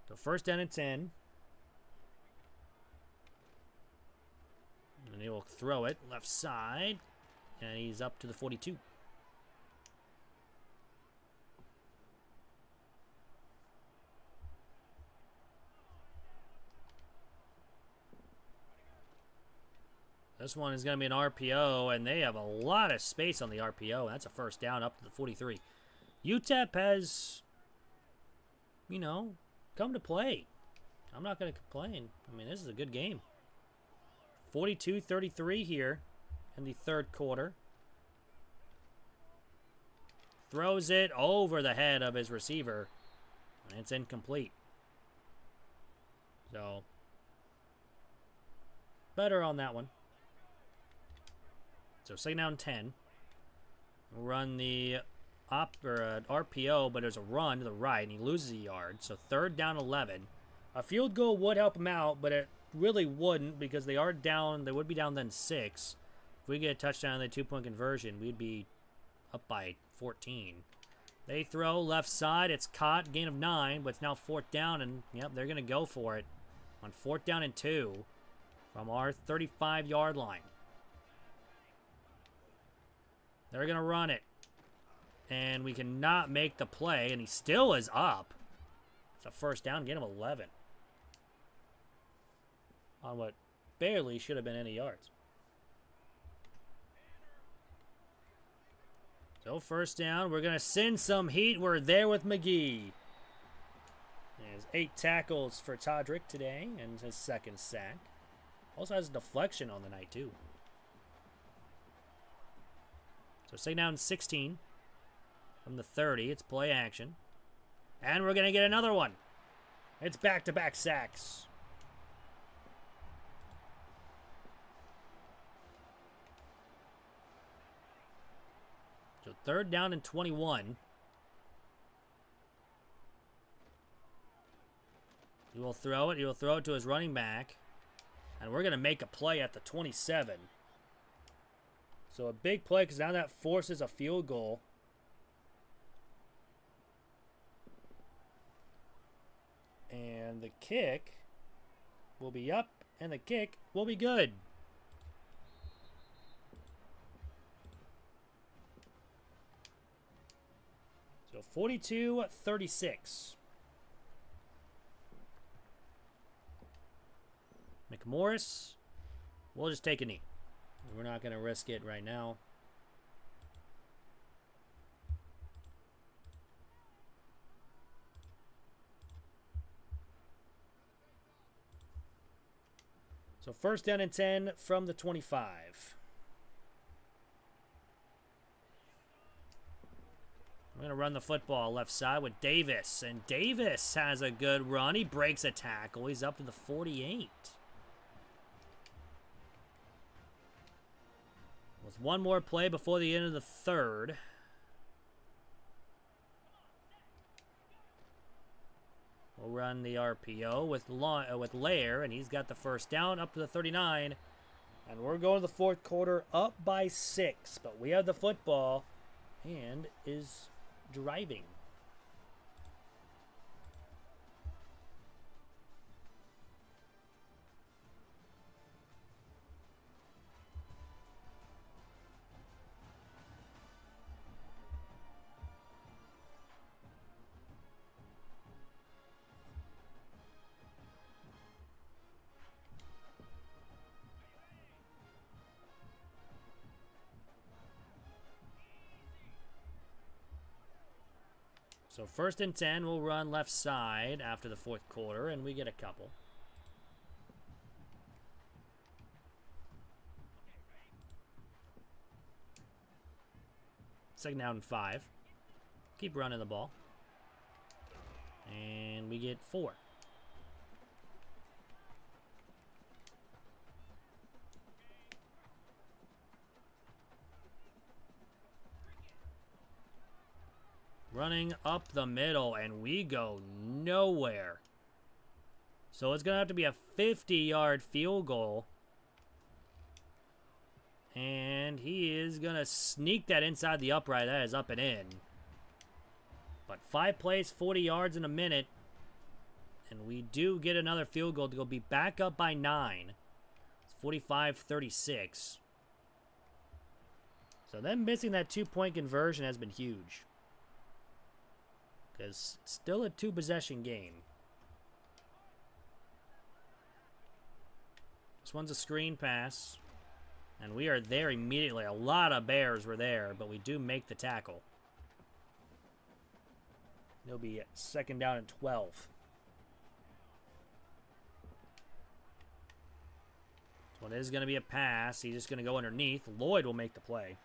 So first down and 10. And he will throw it left side, and he's up to the 42. This one is going to be an RPO, and they have a lot of space on the RPO. That's a first down up to the 43. UTEP has, you know, come to play. I'm not going to complain. I mean, this is a good game. 42-33 here in the third quarter. Throws it over the head of his receiver, and it's incomplete. So, better on that one. So, second down 10. Run the RPO, but there's a run to the right, and he loses a yard. So, third down 11. A field goal would help him out, but it really wouldn't, because they are down. They would be down then 6. If we get a touchdown and the 2-point conversion, we'd be up by 14. They throw left side. It's caught. Gain of 9, but it's now fourth down, and yep, they're going to go for it on fourth down and 2 from our 35-yard line. They're going to run it, and we cannot make the play, and he still is up. It's a first down, gain of 11. On what barely should have been any yards. So first down, we're going to send some heat. We're there with McGee. There's 8 tackles for Todrick today and his second sack. Also has a deflection on the night, too. So second down 16 from the 30. It's play action. And we're going to get another one. It's back-to-back sacks. So 3rd down and 21. He will throw it. He will throw it to his running back. And we're going to make a play at the 27. So a big play because now that forces a field goal. And the kick will be up, and the kick will be good. So 42-36. McMorris, we'll just take a knee. We're not going to risk it right now. So 1st down and 10 from the 25. We're going to run the football left side with Davis. And Davis has a good run. He breaks a tackle. He's up to the 48. With one more play before the end of the 3rd. We'll run the RPO with Lair, and he's got the 1st down up to the 39. And we're going to the 4th quarter up by 6. But we have the football and is driving. So 1st and 10, we'll run left side after the 4th quarter, and we get a couple. Second down and 5. Keep running the ball. And we get 4. Running up the middle, and we go nowhere. So it's going to have to be a 50-yard field goal. And he is going to sneak that inside the upright. That is up and in. But 5 plays, 40 yards in a minute. And we do get another field goal to go be back up by 9. It's 45-36. So them missing that 2-point conversion has been huge. Because it's still a 2-possession game. This one's a screen pass. And we are there immediately. A lot of Bears were there, but we do make the tackle. It'll be 2nd down and 12. This one is going to be a pass. He's just going to go underneath. Lloyd will make the play.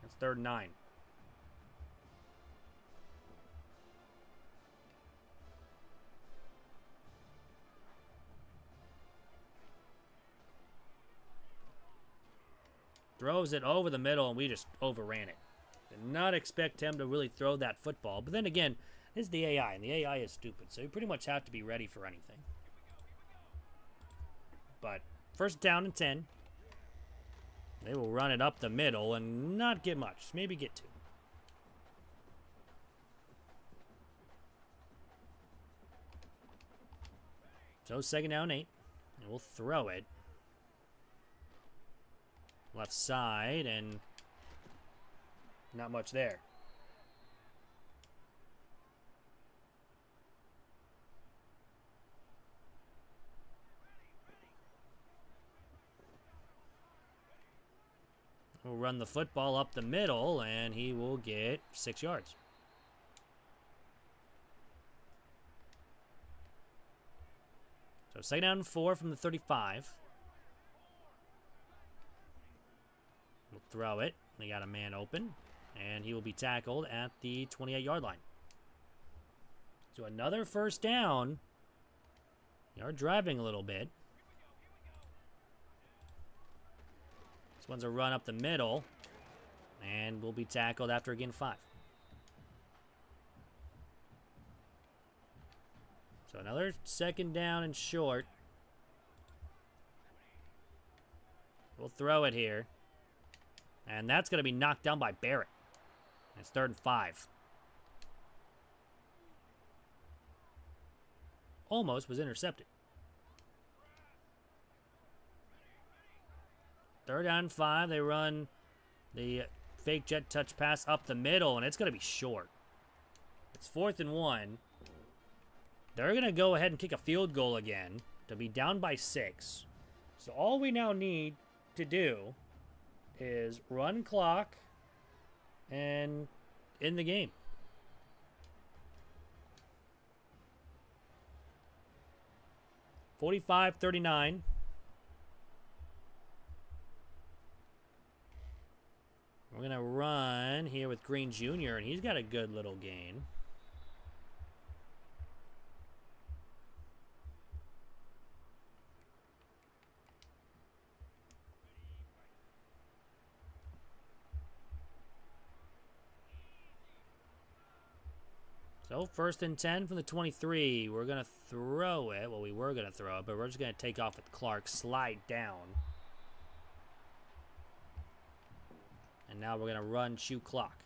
That's 3rd and 9. Throws it over the middle, and we just overran it. Did not expect him to really throw that football. But then again, it's the AI, and the AI is stupid. So you pretty much have to be ready for anything. But 1st down and 10. They will run it up the middle and not get much. Maybe get 2. So 2nd down 8. And we'll throw it. Left side, and not much there. We'll run the football up the middle, and he will get 6 yards. So 2nd down and 4 from the 35. We'll throw it. We got a man open, and he will be tackled at the 28-yard line. So another first down. They are driving a little bit. This one's a run up the middle. And will be tackled after a gain of 5. So another second down and short. We'll throw it here. And that's going to be knocked down by Barrett. It's 3rd and 5. Almost was intercepted. 3rd down and 5. They run the fake jet touch pass up the middle, and it's going to be short. It's 4th and 1. They're going to go ahead and kick a field goal again to be down by 6. So all we now need to do is run clock and end the game. (45-39). We're going to run here with Green Jr., and he's got a good little gain. So 1st and 10 from the 23. We're going to throw it. Well, we were going to throw it, but we're just going to take off with Clark, slide down. And now we're going to run, shoot clock.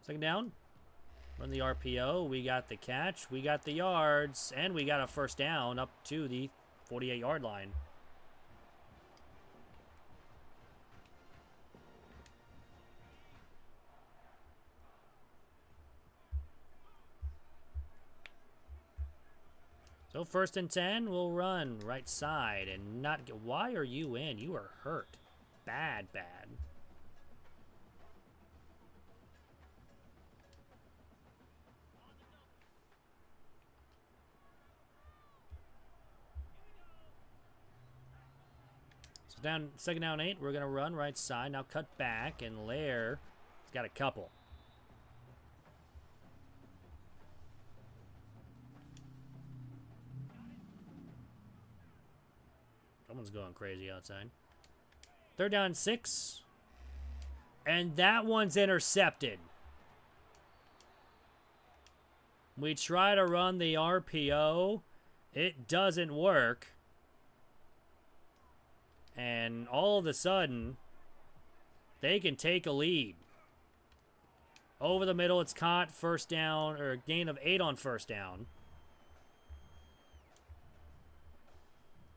Second down. Run the RPO. We got the catch. We got the yards. And we got a first down up to the 48-yard line. So 1st and 10, we'll run right side and not get... Why are you in? You are hurt. Bad. So down, 2nd down 8, we're going to run right side. Now cut back, and Lair has got a couple. Someone's going crazy outside. 3rd down 6. And that one's intercepted. We try to run the RPO. It doesn't work. And all of a sudden, they can take a lead. Over the middle, it's caught. First down, or a gain of 8 on first down.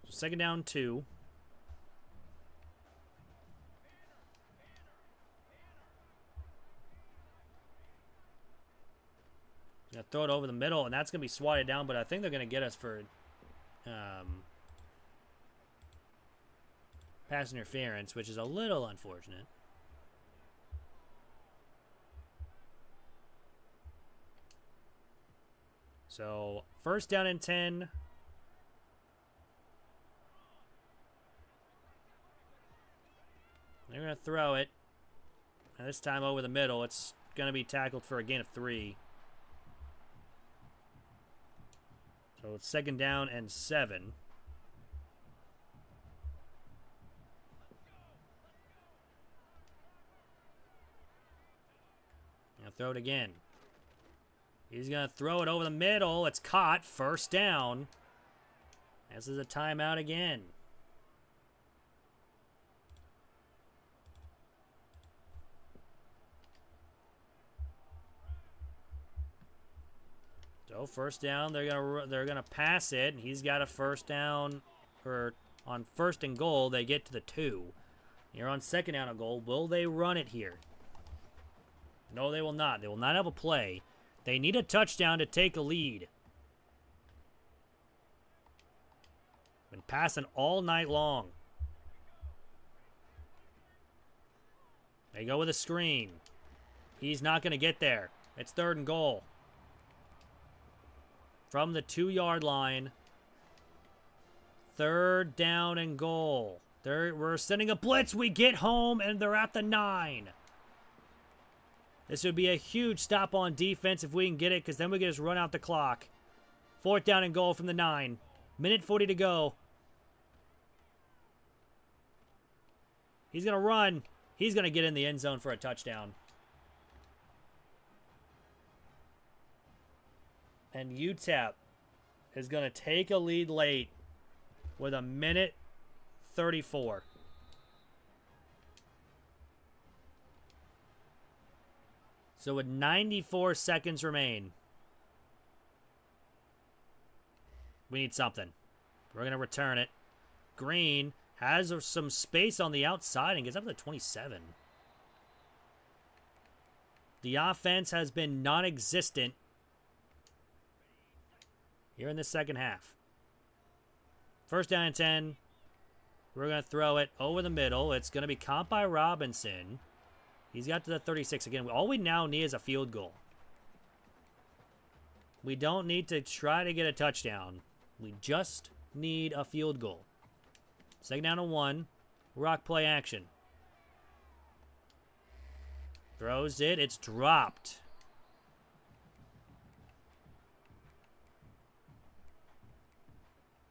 2nd down 2. Gonna throw it over the middle, and that's gonna be swatted down. But I think they're gonna get us for pass interference, which is a little unfortunate. So 1st down and 10. They're going to throw it. And this time over the middle. It's going to be tackled for a gain of 3. So it's 2nd down and 7. Now throw it again. He's going to throw it over the middle. It's caught. First down. This is a timeout again. So first down, they're gonna pass it, and he's got a first down, or on 1st and goal, they get to the 2. You're on 2nd down and goal. Will they run it here? No, they will not. They will not have a play. They need a touchdown to take a lead. Been passing all night long. They go with a screen. He's not going to get there. It's 3rd and goal. From the 2-yard line. 3rd down and goal. We're sending a blitz. We get home, and they're at the 9. This would be a huge stop on defense if we can get it, because then we can just run out the clock. 4th down and goal from the 9. Minute 40 to go. He's going to run. He's going to get in the end zone for a touchdown. And UTEP is going to take a lead late with a minute 34. So with 94 seconds remain, we need something. We're going to return it. Green has some space on the outside and gets up to 27. The offense has been non-existent here in the second half. 1st down and 10. We're going to throw it over the middle. It's going to be caught by Robinson. He's got to the 36 again. All we now need is a field goal. We don't need to try to get a touchdown. We just need a field goal. 2nd down and 1. Rock play action. Throws it. It's dropped.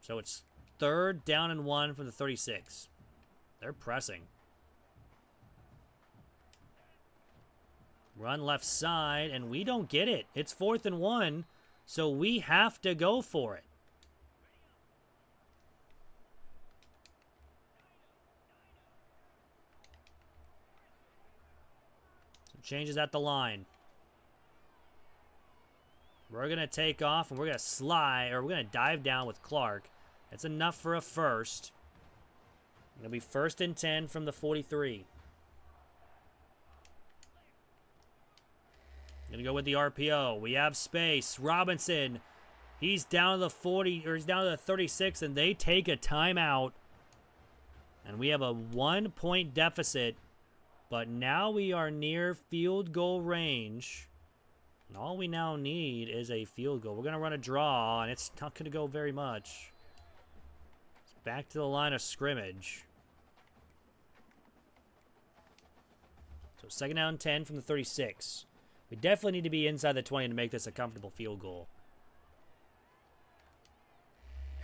So it's 3rd down and 1 from the 36. They're pressing. Run left side, and we don't get it. It's 4th and 1, so we have to go for it. So changes at the line. We're going to take off, and we're going to slide, or we're going to dive down with Clark. That's enough for a first. It'll be 1st and 10 from the 43. Gonna go with the RPO. We have space. Robinson, he's down to the 40, or he's down to the 36, and they take a timeout. And we have a 1-point deficit, but now we are near field goal range. And all we now need is a field goal. We're gonna run a draw, and it's not gonna go very much. It's back to the line of scrimmage. So 2nd down and 10 from the 36. We definitely need to be inside the 20 to make this a comfortable field goal.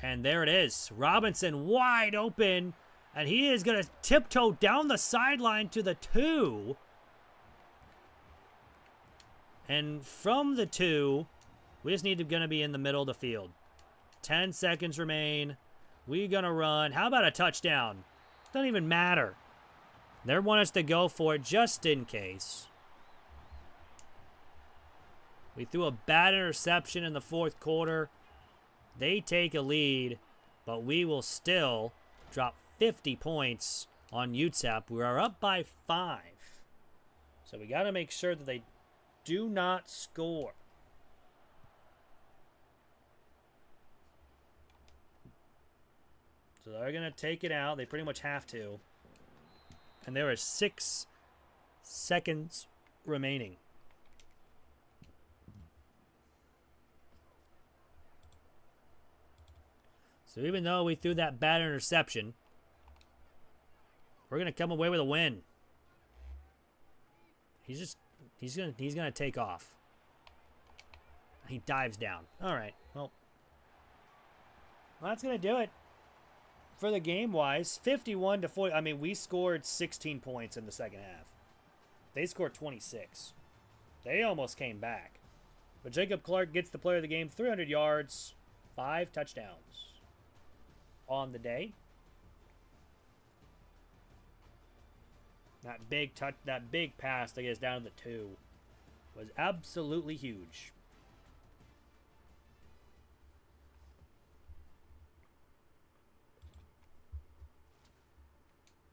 And there it is. Robinson wide open. And he is going to tiptoe down the sideline to the 2. And from the 2, we just need to going to be in the middle of the field. 10 seconds remain. We're going to run. How about a touchdown? Doesn't even matter. They want us to go for it just in case. We threw a bad interception in the 4th quarter. They take a lead, but we will still drop 50 points on UTEP. We are up by 5. So we got to make sure that they do not score. So they're going to take it out. They pretty much have to. And there are 6 seconds remaining. So even though we threw that bad interception, we're going to come away with a win. He's going to take off. He dives down. All right. Well, that's going to do it for the game-wise. 51 to 40. I mean, we scored 16 points in the second half. They scored 26. They almost came back. But Jacob Clark gets the player of the game, 300 yards, 5 touchdowns on the day. That big pass to get us down to the 2 was absolutely huge.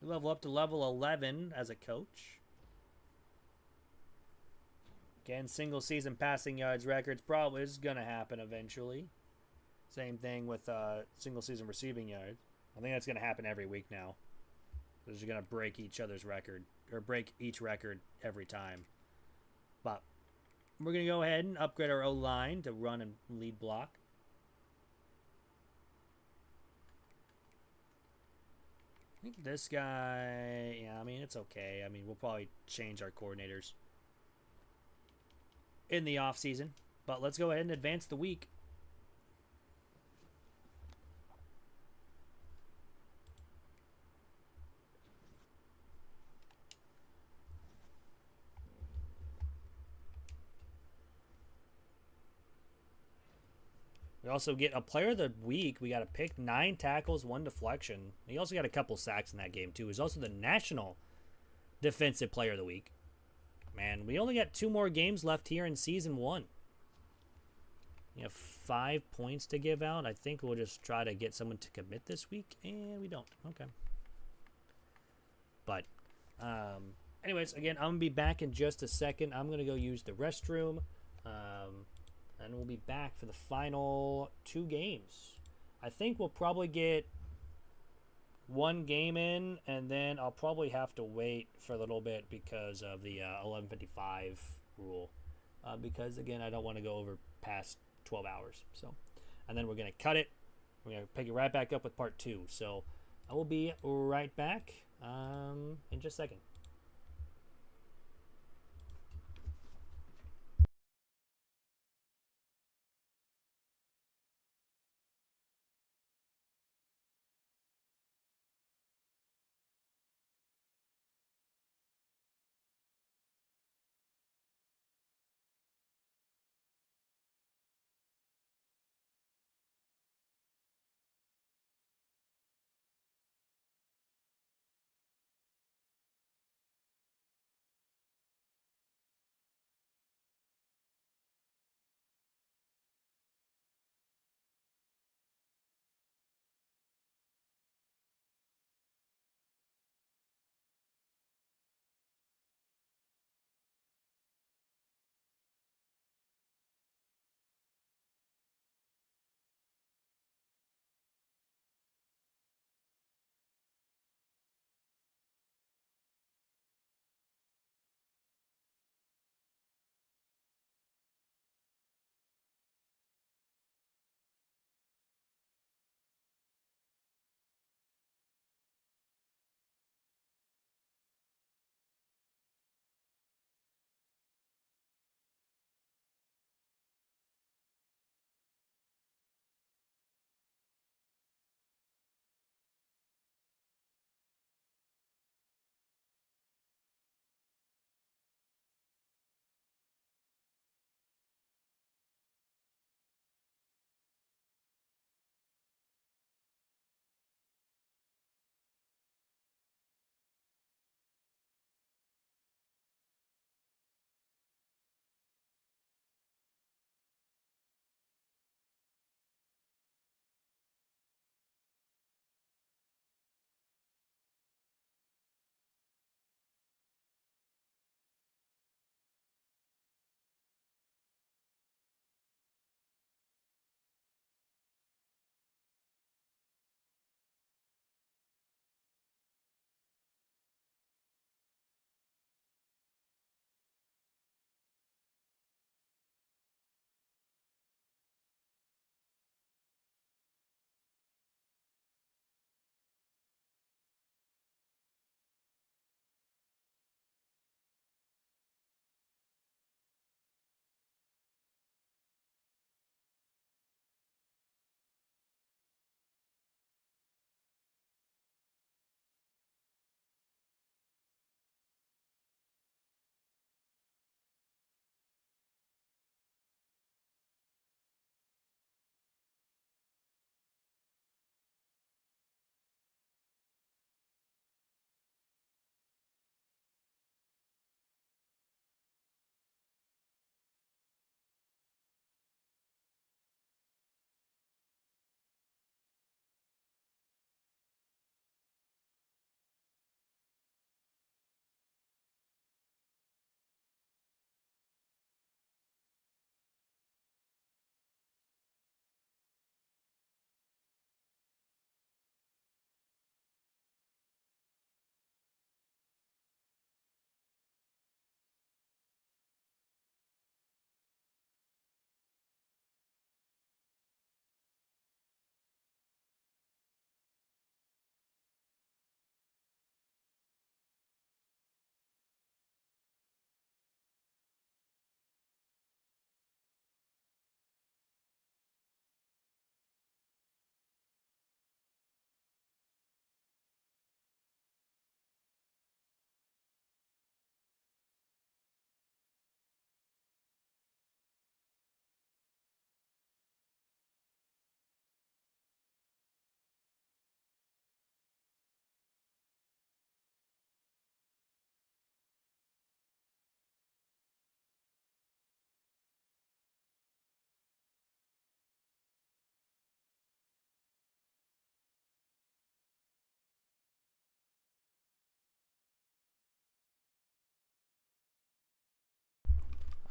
We level up to level 11 as a coach. Again, single season passing yards records probably is going to happen eventually. Same thing with single season receiving yards. I think that's going to happen every week now. They're just going to break each other's record, or break each record every time. But we're going to go ahead and upgrade our O-line to run and lead block. I think this guy, yeah, I mean, it's okay. I mean, we'll probably change our coordinators. in the off season. But let's go ahead and advance the week. We also get a player of the week. We got a pick, 9 tackles, 1 deflection. He also got a couple sacks in that game, too. He's also the national defensive player of the week. Man, we only got 2 more games left here in season 1. We have 5 points to give out. I think we'll just try to get someone to commit this week, and we don't. Okay. But, anyways, again, I'm going to be back in just a second. I'm going to go use the restroom. And we'll be back for the final 2 games. I think we'll probably get 1 game in, and then I'll probably have to wait for a little bit because of the 11:55 rule. Because, again, I don't want to go over past 12 hours. So, and then we're going to cut it. We're going to pick it right back up with part 2. So I will be right back in just a second.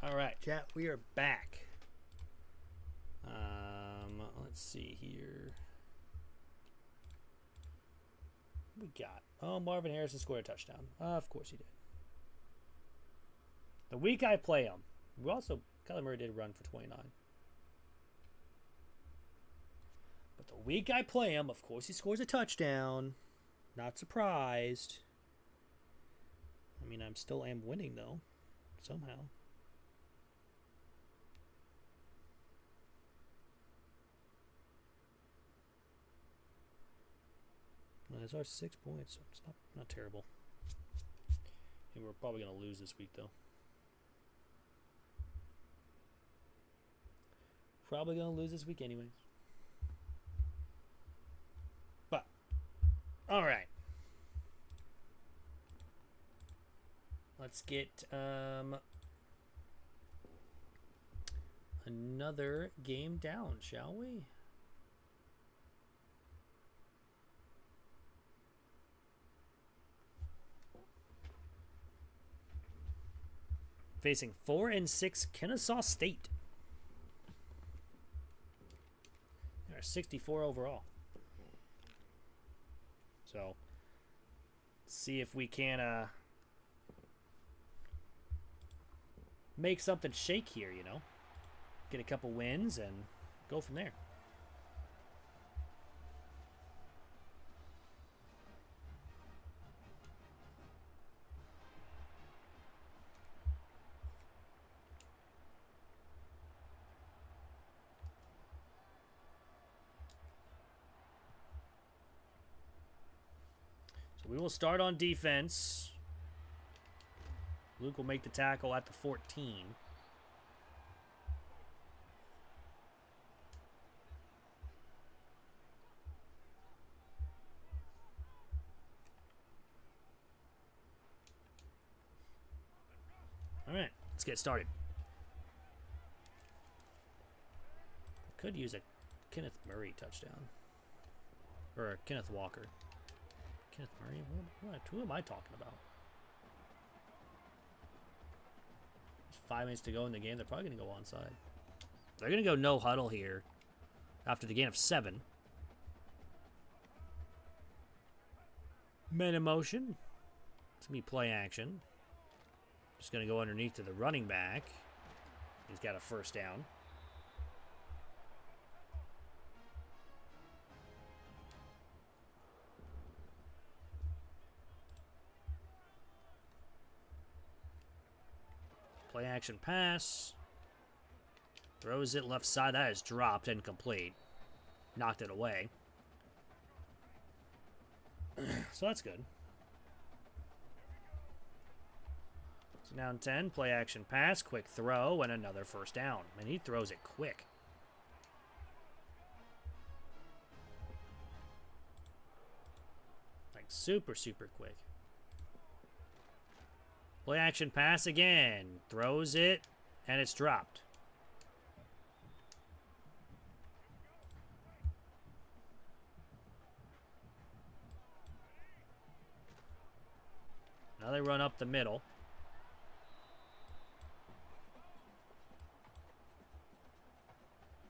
All right, chat, we are back. Let's see here. What we got? Oh, Marvin Harrison scored a touchdown. Of course he did. The week I play him. We also, Kyler Murray did run for 29. But the week I play him, of course he scores a touchdown. Not surprised. I mean, I'm still am winning, though. Somehow. Well, there's our 6 points, so it's not terrible. And we're probably going to lose this week, though. Probably going to lose this week anyways. But, all right. Let's get another game down, shall we? Facing 4-6 Kennesaw State. They're 64 overall. So, see if we can make something shake here, you know. Get a couple wins and go from there. So we will start on defense. Luke will make the tackle at the 14. All right, let's get started. Could use a Kenneth Murray touchdown. Or a Kenneth Walker. Kenneth Murray? Who am I talking about? There's 5 minutes to go in the game. They're probably going to go onside. They're going to go no huddle here after the gain of 7. Men in motion. It's going to be play action. Just going to go underneath to the running back. He's got a first down. Play action pass. Throws it left side. That is dropped, incomplete. Knocked it away. So that's good. So now in 10, play action pass, quick throw, and another first down. And he throws it quick. Like super, super quick. Play action pass again. Throws it, and it's dropped. Now they run up the middle.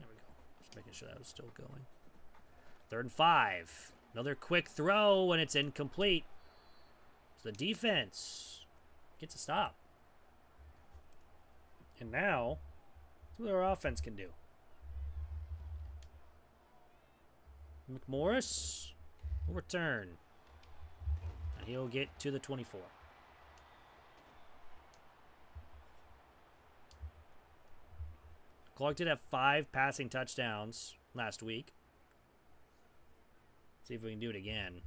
There we go. Just making sure that was still going. 3rd and 5. Another quick throw, and it's incomplete. So the defense gets a stop. And now, see what our offense can do. McMorris will return. And he'll get to the 24. Clark did have 5 passing touchdowns last week. See if we can do it again.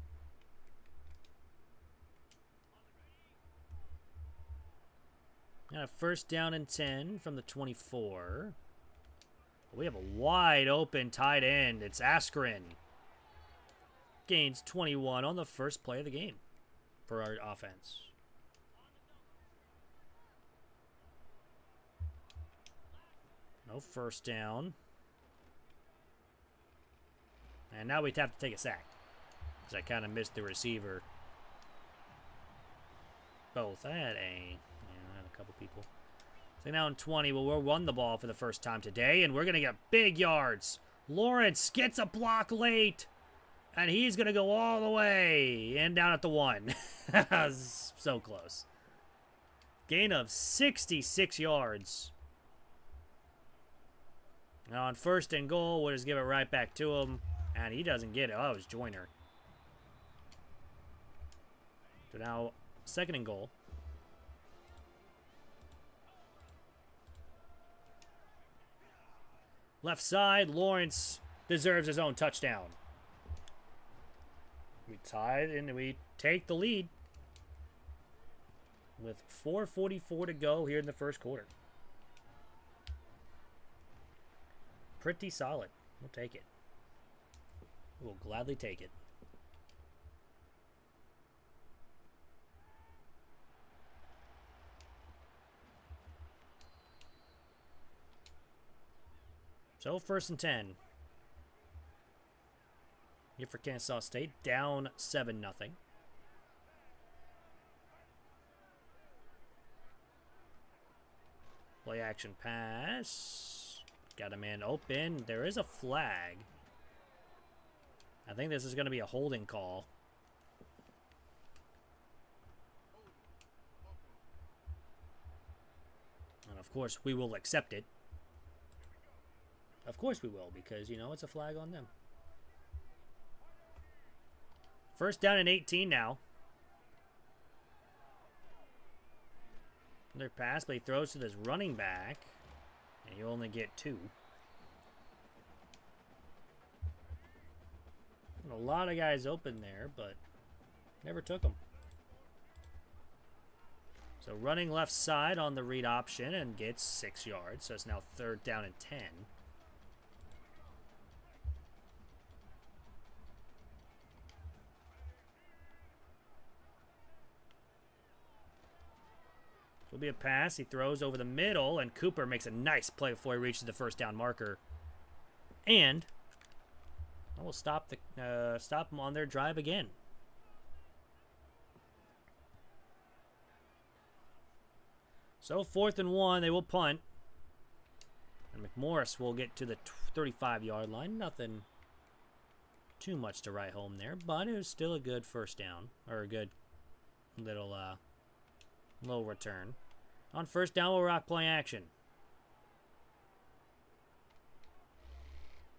Got a first down and 10 from the 24. We have a wide open tight end. It's Askren. Gains 21 on the first play of the game for our offense. No first down. And now we'd have to take a sack. Because I kind of missed the receiver. Both. I had a couple people. So now in 20, well, we'll run the ball for the first time today, and we're going to get big yards. Lawrence gets a block late, and he's going to go all the way and down at the 1. So close. Gain of 66 yards. Now on 1st and goal, we'll just give it right back to him, and he doesn't get it. Oh, it was Joyner. So now 2nd and goal. Left side, Lawrence deserves his own touchdown. We tied and we take the lead with 4:44 to go here in the 1st quarter. Pretty solid. We'll take it. We'll gladly take it. So 1st and 10. Here for Kansas State, down 7-0. Play action pass. Got a man open. There is a flag. I think this is going to be a holding call. And of course, we will accept it. Of course we will, because, you know, it's a flag on them. 1st down and 18 now. Another pass, but he throws to this running back. And you only get 2. And a lot of guys open there, but never took them. So running left side on the read option and gets 6 yards. So it's now 3rd down and 10. Will be a pass. He throws over the middle, and Cooper makes a nice play before he reaches the 1st down marker. And I will stop them on their drive again. So 4th and 1, they will punt. And McMorris will get to the 35-yard line. Nothing too much to write home there, but it was still a good 1st down, or a good little low return. On 1st down, we'll rock play action.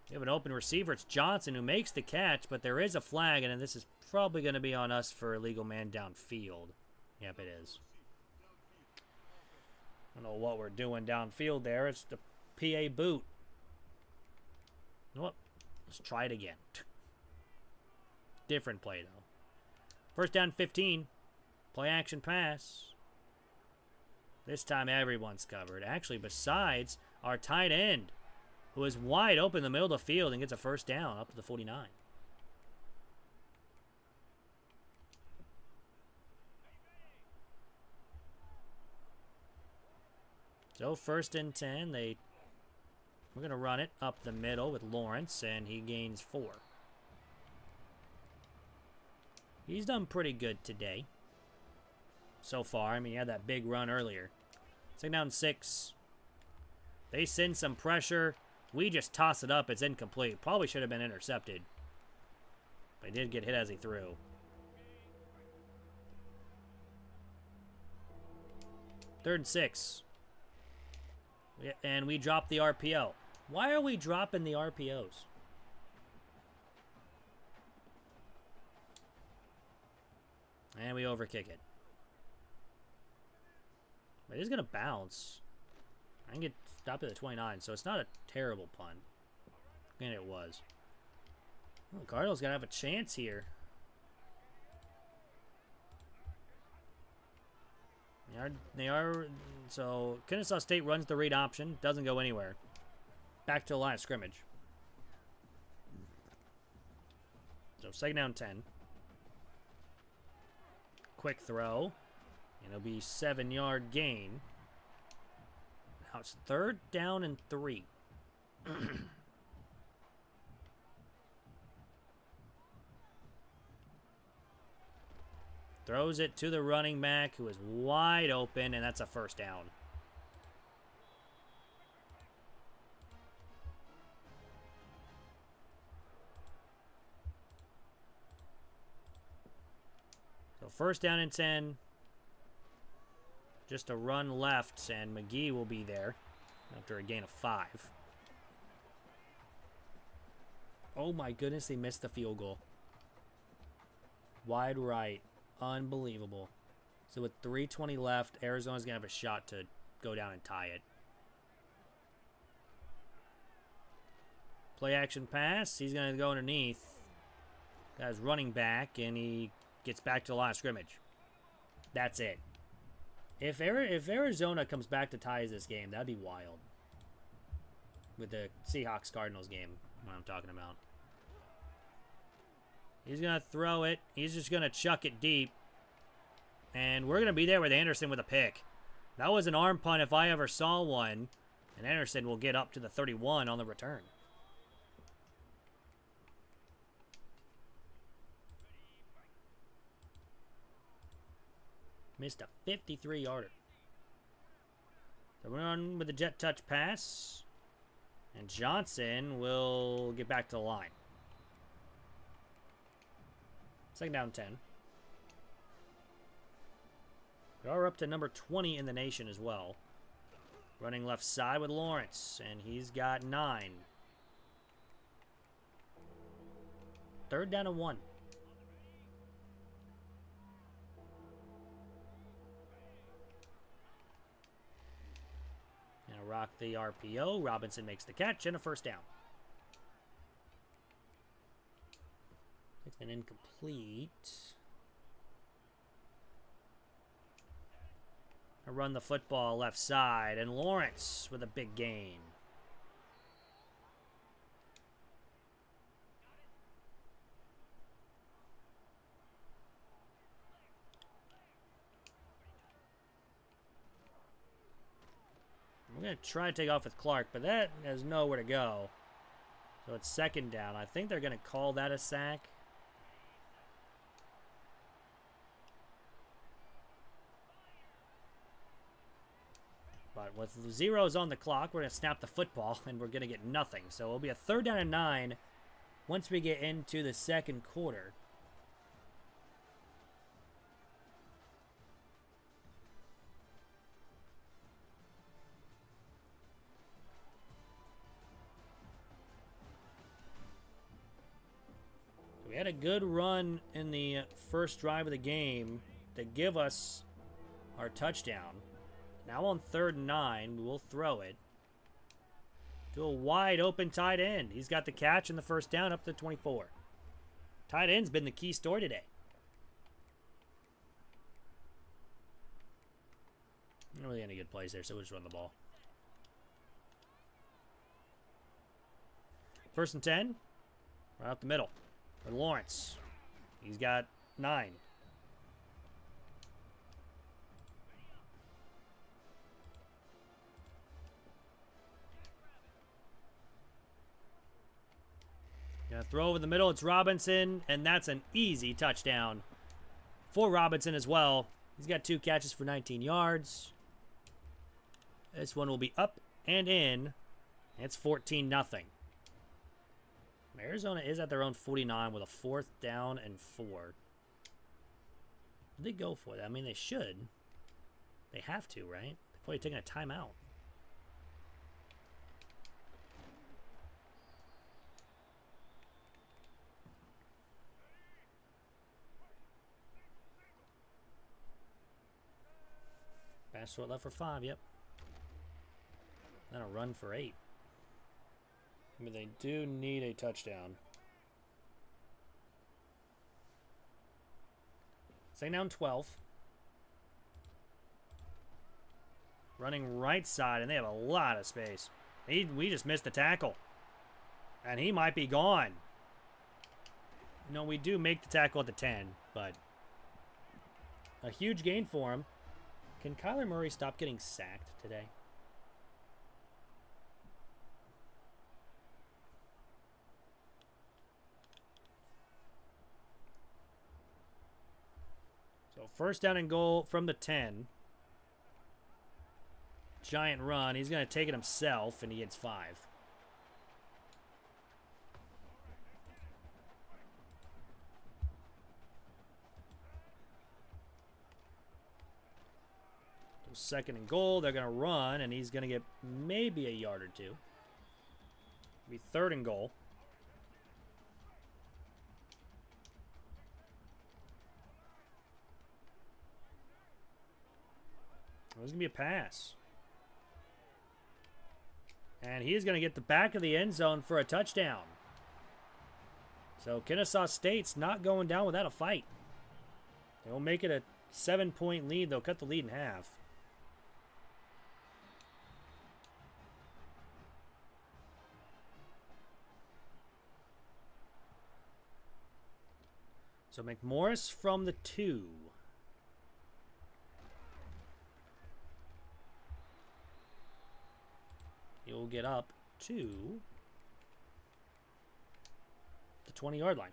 We have an open receiver. It's Johnson who makes the catch, but there is a flag, and this is probably going to be on us for illegal man downfield. Yep, it is. I don't know what we're doing downfield there. It's the PA boot. You know what? Let's try it again. Different play, though. 1st down, 15. Play action pass. This time everyone's covered. Actually, besides our tight end, who is wide open in the middle of the field and gets a 1st down up to the 49. So 1st and 10, we're going to run it up the middle with Lawrence, and he gains 4. He's done pretty good today. So far. I mean, he had that big run earlier. 2nd down 6. They send some pressure. We just toss it up. It's incomplete. Probably should have been intercepted. But he did get hit as he threw. 3rd and 6. And we drop the RPO. Why are we dropping the RPOs? And we overkick it. But it is going to bounce. I can get stopped at the 29, so it's not a terrible punt. And it was. Well, Cardinals got to have a chance here. They are. So, Kennesaw State runs the read option. Doesn't go anywhere. Back to the line of scrimmage. So, 2nd down 10. Quick throw. And it'll be 7-yard gain. Now it's 3rd down and 3. Throws it to the running back who is wide open, and that's a 1st down. first down and 10. Just a run left, and McGee will be there after a gain of 5. Oh my goodness, they missed the field goal. Wide right. Unbelievable. So with 3:20 left, Arizona's going to have a shot to go down and tie it. Play action pass. He's going to go underneath. Guy's running back, and he gets back to the line of scrimmage. That's it. If Arizona comes back to ties this game, that'd be wild. With the Seahawks-Cardinals game, what I'm talking about. He's going to throw it. He's just going to chuck it deep. And we're going to be there with Anderson with a pick. That was an arm punt if I ever saw one. And Anderson will get up to the 31 on the return. Missed a 53-yarder. So we're on with the jet touch pass. And Johnson will get back to the line. Second down 10. We are up to number 20 in the nation as well. Running left side with Lawrence. And he's got 9. Third down and 1. Rock the RPO. Robinson makes the catch and a first down. It's been incomplete. I run the football left side, and Lawrence with a big gain. I'm going to try to take off with Clark, but that has nowhere to go. So it's second down. I think they're going to call that a sack. But with zeros on the clock, we're going to snap the football, and we're going to get nothing. So it'll be a third down and 9 once we get into the second quarter. We had a good run in the first drive of the game to give us our touchdown. Now on 3rd and 9, we will throw it to a wide open tight end. He's got the catch and the first down up to the 24. Tight end's been the key story today. Not really any good plays there, so we'll just run the ball. 1st and 10, right up the middle. For Lawrence. He's got 9. Gonna throw over the middle. It's Robinson, and that's an easy touchdown for Robinson as well. He's got 2 catches for 19 yards. This one will be up and in. It's 14-0. Arizona is at their own 49 with a 4th down and 4. They go for that. I mean, they should. They have to, right? They're probably taking a timeout. Pass short left for 5, yep. Then a run for 8. I mean, they do need a touchdown. Second down 12. Running right side, and they have a lot of space. We just missed the tackle. And he might be gone. No, we do make the tackle at the 10, but a huge gain for him. Can Kyler Murray stop getting sacked today? So 1st down and goal from the 10. Giant run. He's going to take it himself, and he gets 5. Second and goal. They're going to run, and he's going to get maybe a yard or two. Be third and goal. There's going to be a pass. And he's going to get the back of the end zone for a touchdown. So Kennesaw State's not going down without a fight. They'll make it a 7-point lead. They'll cut the lead in half. So McMorris from the 2. He'll get up to the 20-yard line.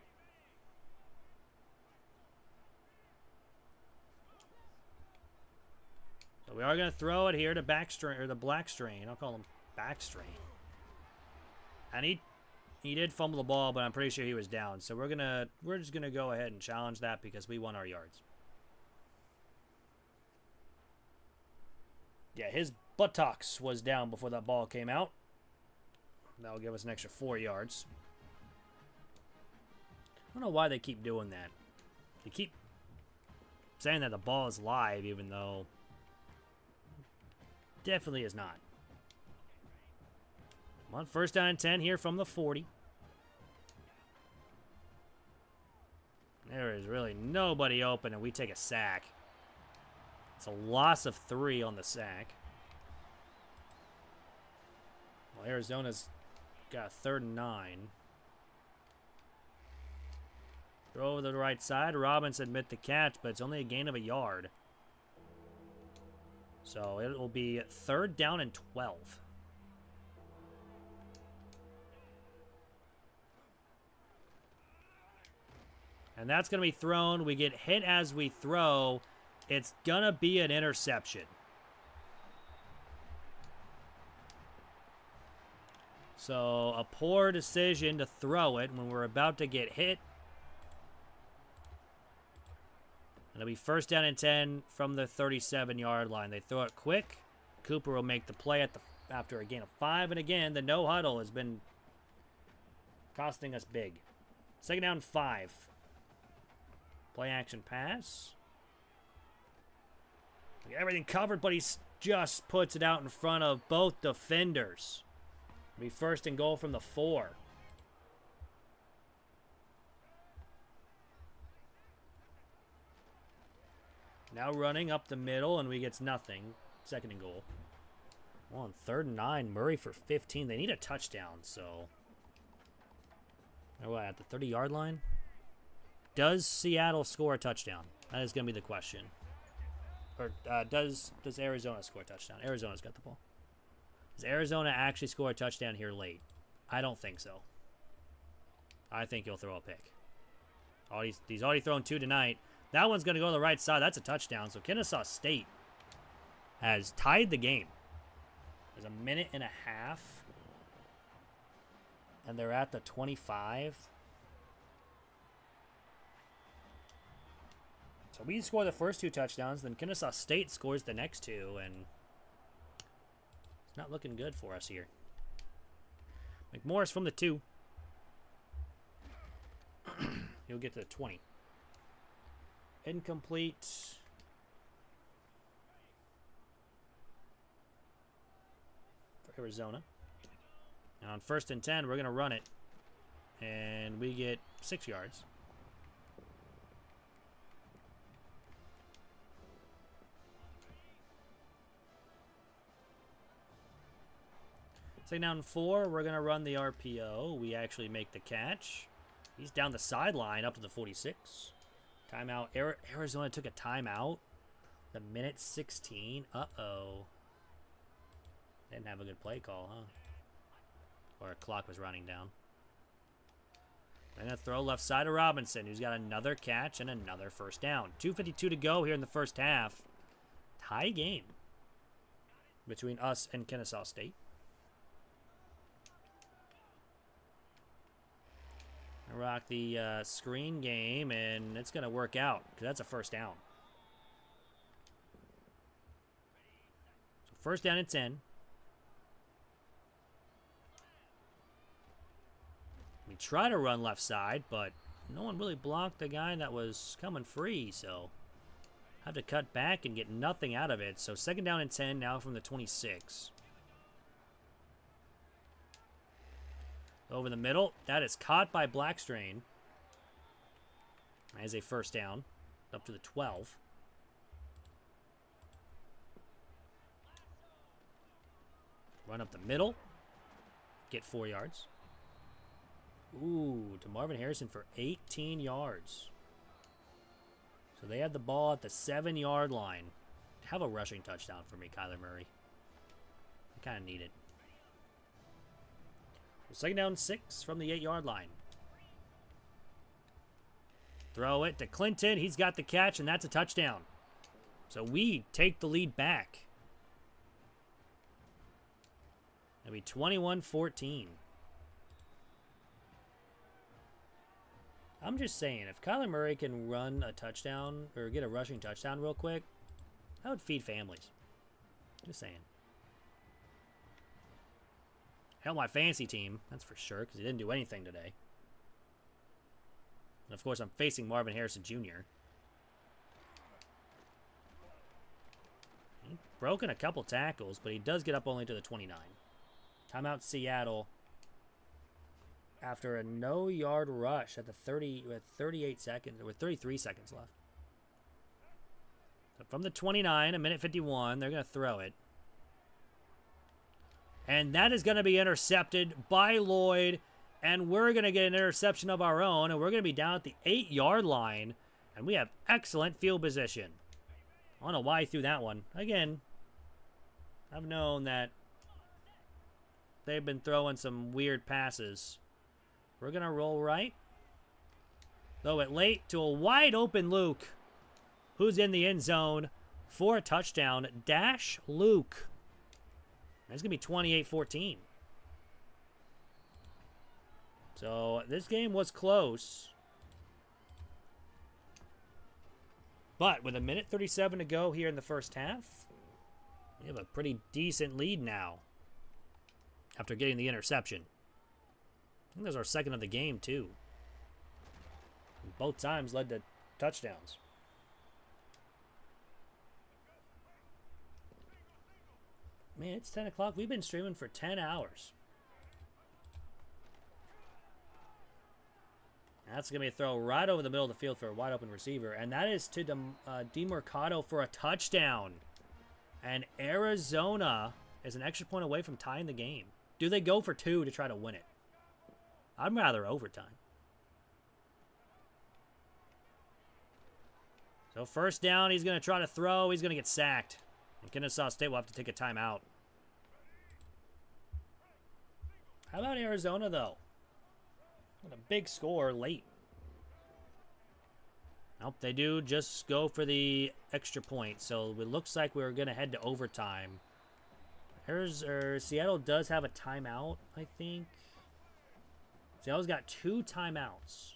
So we are going to throw it here to Backstrain, or the Blackstrain. I'll call him Backstrain. And he did fumble the ball, but I'm pretty sure he was down. So we're just gonna go ahead and challenge that because we won our yards. Yeah, his buttocks was down before that ball came out. That'll give us an extra 4 yards. I don't know why they keep doing that. They keep saying that the ball is live, even though it definitely is not. On first down and 10 here from the 40. There is really nobody open, and we take a sack. It's a loss of 3 on the sack. Well, Arizona's got a 3rd and 9. Throw over to the right side. Robinson made the catch, but it's only a gain of a yard. So it will be 3rd down and 12. And that's going to be thrown. We get hit as we throw. It's going to be an interception. So a poor decision to throw it when we're about to get hit. And it'll be first down and 10 from the 37-yard line. They throw it quick. Cooper will make the play after a gain of 5. And again, the no huddle has been costing us big. Second down 5. Play action pass. We got everything covered, but he just puts it out in front of both defenders. It'll be first and goal from the 4. Now running up the middle, and we get nothing. Second and goal. Well, on 3rd and 9, Murray for 15. They need a touchdown, so. They're what, at the 30-yard line? Does Seattle score a touchdown? That is going to be the question. Or does Arizona score a touchdown? Arizona's got the ball. Does Arizona actually score a touchdown here late? I don't think so. I think he'll throw a pick. He's already thrown 2 tonight. That one's going to go to the right side. That's a touchdown. So Kennesaw State has tied the game. There's a minute and a half. And they're at the 25. So we score the first 2 touchdowns, then Kennesaw State scores the next 2, and it's not looking good for us here. McMorris from the 2. He'll get to the 20. Incomplete. For Arizona. Now on 1st and 10, we're going to run it. And we get 6 yards. Second down 4, we're going to run the RPO. We actually make the catch. He's down the sideline up to the 46. Timeout. Arizona took a timeout. The minute 16. Uh-oh. Didn't have a good play call, huh? Or a clock was running down. They're going to throw left side to Robinson, who's got another catch and another first down. 2:52 to go here in the first half. Tie game between us and Kennesaw State. Rock the screen game, and it's going to work out because that's a first down. First down and 10. We try to run left side, but no one really blocked the guy that was coming free, so have to cut back and get nothing out of it. So second down and 10 now from the 26. Over the middle. That is caught by Blackstrain. As a first down. Up to the 12. Run up the middle. Get 4 yards. Ooh, to Marvin Harrison for 18 yards. So they had the ball at the 7-yard line. Have a rushing touchdown for me, Kyler Murray. I kind of need it. Second down 6 from the 8-yard line. Throw it to Clinton. He's got the catch, and that's a touchdown. So we take the lead back. It'll be 21-14. I'm just saying, if Kyler Murray can run a touchdown or get a rushing touchdown real quick, that would feed families. Just saying. Help my fantasy team, that's for sure, because he didn't do anything today. And of course, I'm facing Marvin Harrison Jr. He's broken a couple tackles, but he does get up only to the 29. Timeout Seattle. After a no-yard rush at the 30 with 38 seconds, with 33 seconds left. So from the 29, a minute 51, they're going to throw it. And that is going to be intercepted by Lloyd, and we're going to get an interception of our own, and we're going to be down at the 8-yard line, and we have excellent field position. I don't know why he threw that one. Again, I've known that they've been throwing some weird passes. We're going to roll right. Throw it late to a wide open Luke, who's in the end zone for a touchdown. Dash Luke. That's going to be 28-14. So this game was close. But with a minute 37 to go here in the first half, we have a pretty decent lead now after getting the interception. I think that was our second of the game, too. And both times led to touchdowns. Man, it's 10 o'clock. We've been streaming for 10 hours. That's going to be a throw right over the middle of the field for a wide open receiver. And that is to DeMercado for a touchdown. And Arizona is an extra point away from tying the game. Do they go for 2 to try to win it? I'd rather overtime. So first down, he's going to try to throw. He's going to get sacked. And Kennesaw State will have to take a timeout. How about Arizona, though? What a big score late. Nope, they do just go for the extra point. So it looks like we're going to head to overtime. Seattle does have a timeout, I think. Seattle's got 2 timeouts.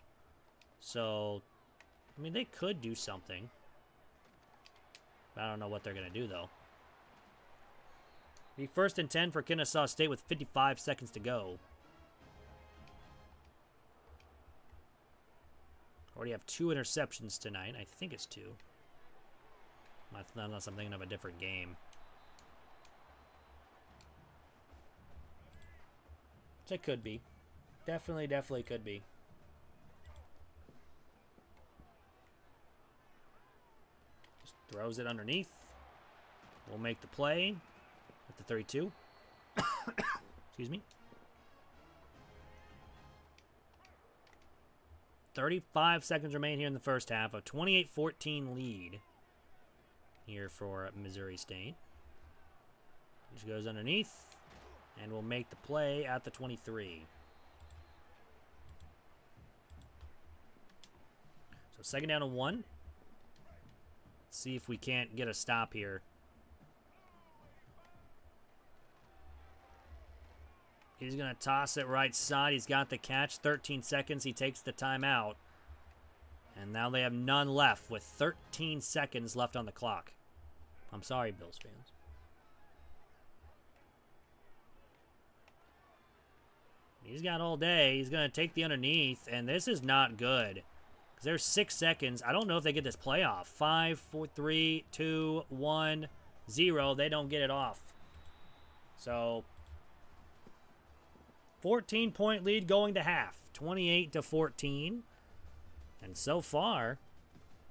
So, I mean, they could do something. I don't know what they're going to do, though. The first and 10 for Kennesaw State with 55 seconds to go. Already have 2 interceptions tonight. I think it's 2. Unless I'm thinking of a different game. Which it could be. Definitely could be. Just throws it underneath. We'll make the play at the 32. Excuse me. 35 seconds remain here in the first half. A 28-14 lead here for Missouri State. Just goes underneath. And we'll make the play at the 23. So second down and 1. Let's see if we can't get a stop here. He's going to toss it right side. He's got the catch. 13 seconds. He takes the timeout. And now they have none left with 13 seconds left on the clock. I'm sorry, Bills fans. He's got all day. He's going to take the underneath, and this is not good. Because there's 6 seconds. I don't know if they get this playoff. 5, 4, 3, 2, 1, 0. They don't get it off. So, 14-point lead going to half. 28-14. And so far,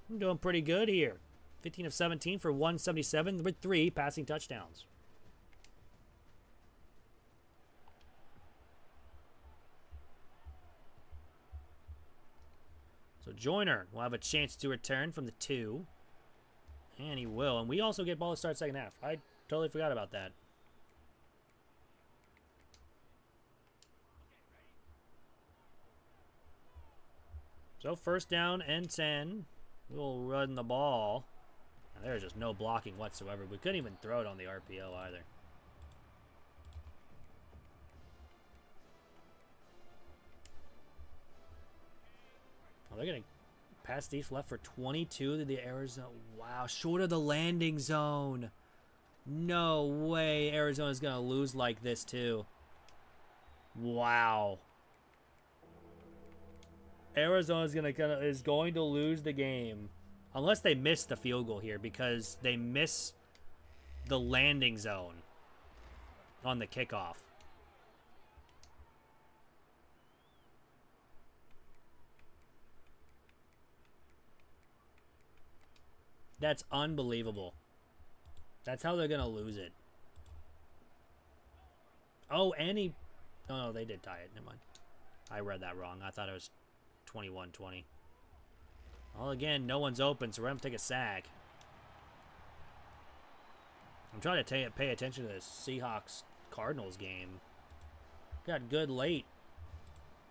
I'm doing pretty good here. 15 of 17 for 177 with 3 passing touchdowns. So Joyner will have a chance to return from the 2. And he will. And we also get ball to start second half. I totally forgot about that. So first down and 10. We'll run the ball. Now, there's just no blocking whatsoever. We couldn't even throw it on the RPO either. Oh, they're going to pass deep left for 22 to the Arizona. Wow, short of the landing zone. No way Arizona's going to lose like this too. Wow. Arizona's is going to lose the game unless they miss the field goal here because they miss the landing zone on the kickoff. That's unbelievable. That's how they're going to lose it. Oh, and he... Oh, no, they did tie it. Never mind. I read that wrong. I thought it was 21-20. Well, again, no one's open, so we're going to take a sack. I'm trying to pay attention to this Seahawks-Cardinals game. Got good late.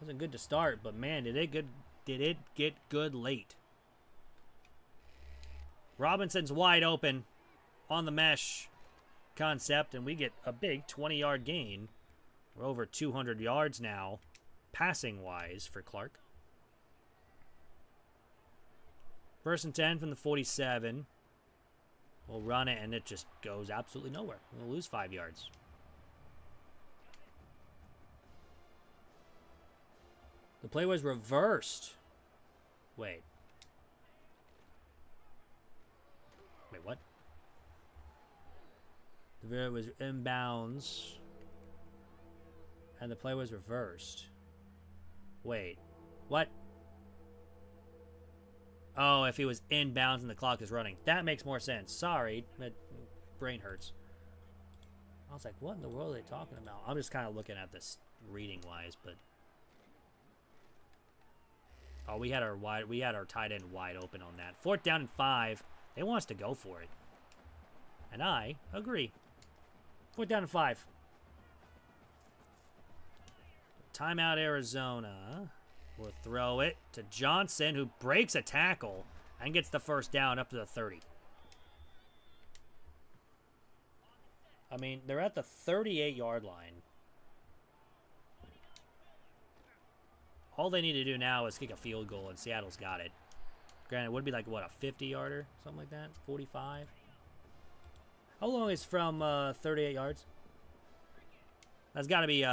Wasn't good to start, but man, did it get good late. Robinson's wide open on the mesh concept, and we get a big 20-yard gain. We're over 200 yards now, passing-wise, for Clark. First and 10 from the 47. We'll run it, and it just goes absolutely nowhere. We'll lose 5 yards. The play was reversed. Wait, what? It was inbounds. And the play was reversed. Wait. What? Oh, if he was inbounds and the clock is running. That makes more sense. Sorry. My brain hurts. I was like, what in the world are they talking about? I'm just kind of looking at this reading-wise, but... Oh, we had our tight end wide open on that. 4th down and 5. They want us to go for it. And I agree. 4th down and 5. Timeout Arizona. We'll throw it to Johnson, who breaks a tackle and gets the first down up to the 30. I mean, they're at the 38-yard line. All they need to do now is kick a field goal, and Seattle's got it. Granted, it would be like, what, a 50-yarder? Something like that? 45? How long is from 38 yards? That's got to be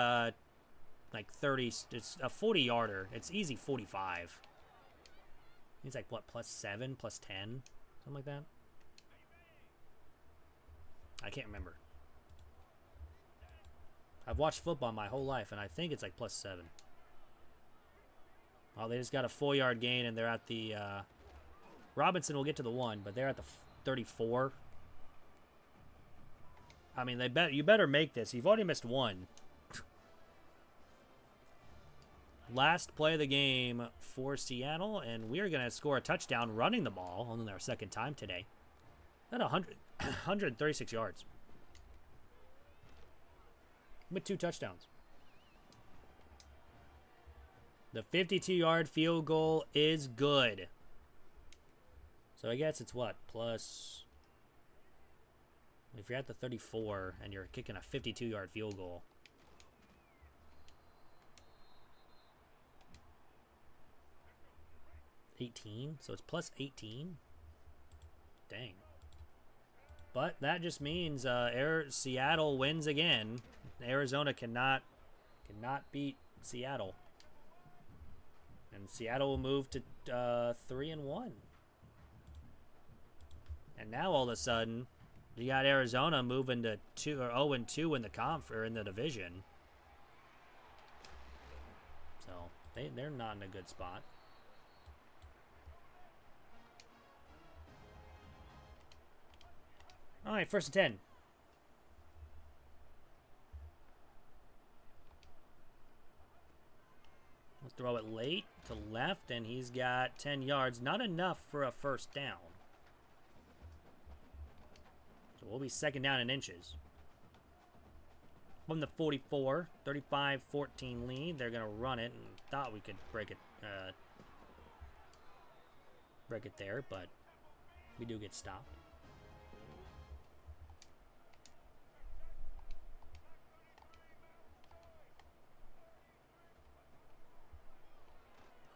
like 30. It's a 40-yarder. It's easy 45. It's like, what, +7, +10? Something like that? I can't remember. I've watched football my whole life, and I think it's like +7. Well, they just got a 4-yard gain, and they're at the... Robinson will get to the 1, but they're at the 34. I mean, you better make this. You've already missed 1. Last play of the game for Seattle, and we're going to score a touchdown running the ball on their second time today. At 136 yards. With 2 touchdowns. The 52-yard field goal is good. So I guess it's what? Plus... If you're at the 34 and you're kicking a 52-yard field goal. $18? So it's plus 18? Dang. But that just means Seattle wins again. Arizona cannot beat Seattle. And Seattle will move to 3-1. And now all of a sudden, you got Arizona moving to 0-2 in the in the division. So they're not in a good spot. All right, 1st and 10. We'll throw it late to left, and he's got 10 yards. Not enough for a 1st down. So we'll be 2nd down in inches. From the 44, 35-14 lead. They're going to run it, and thought we could break it there, but we do get stopped.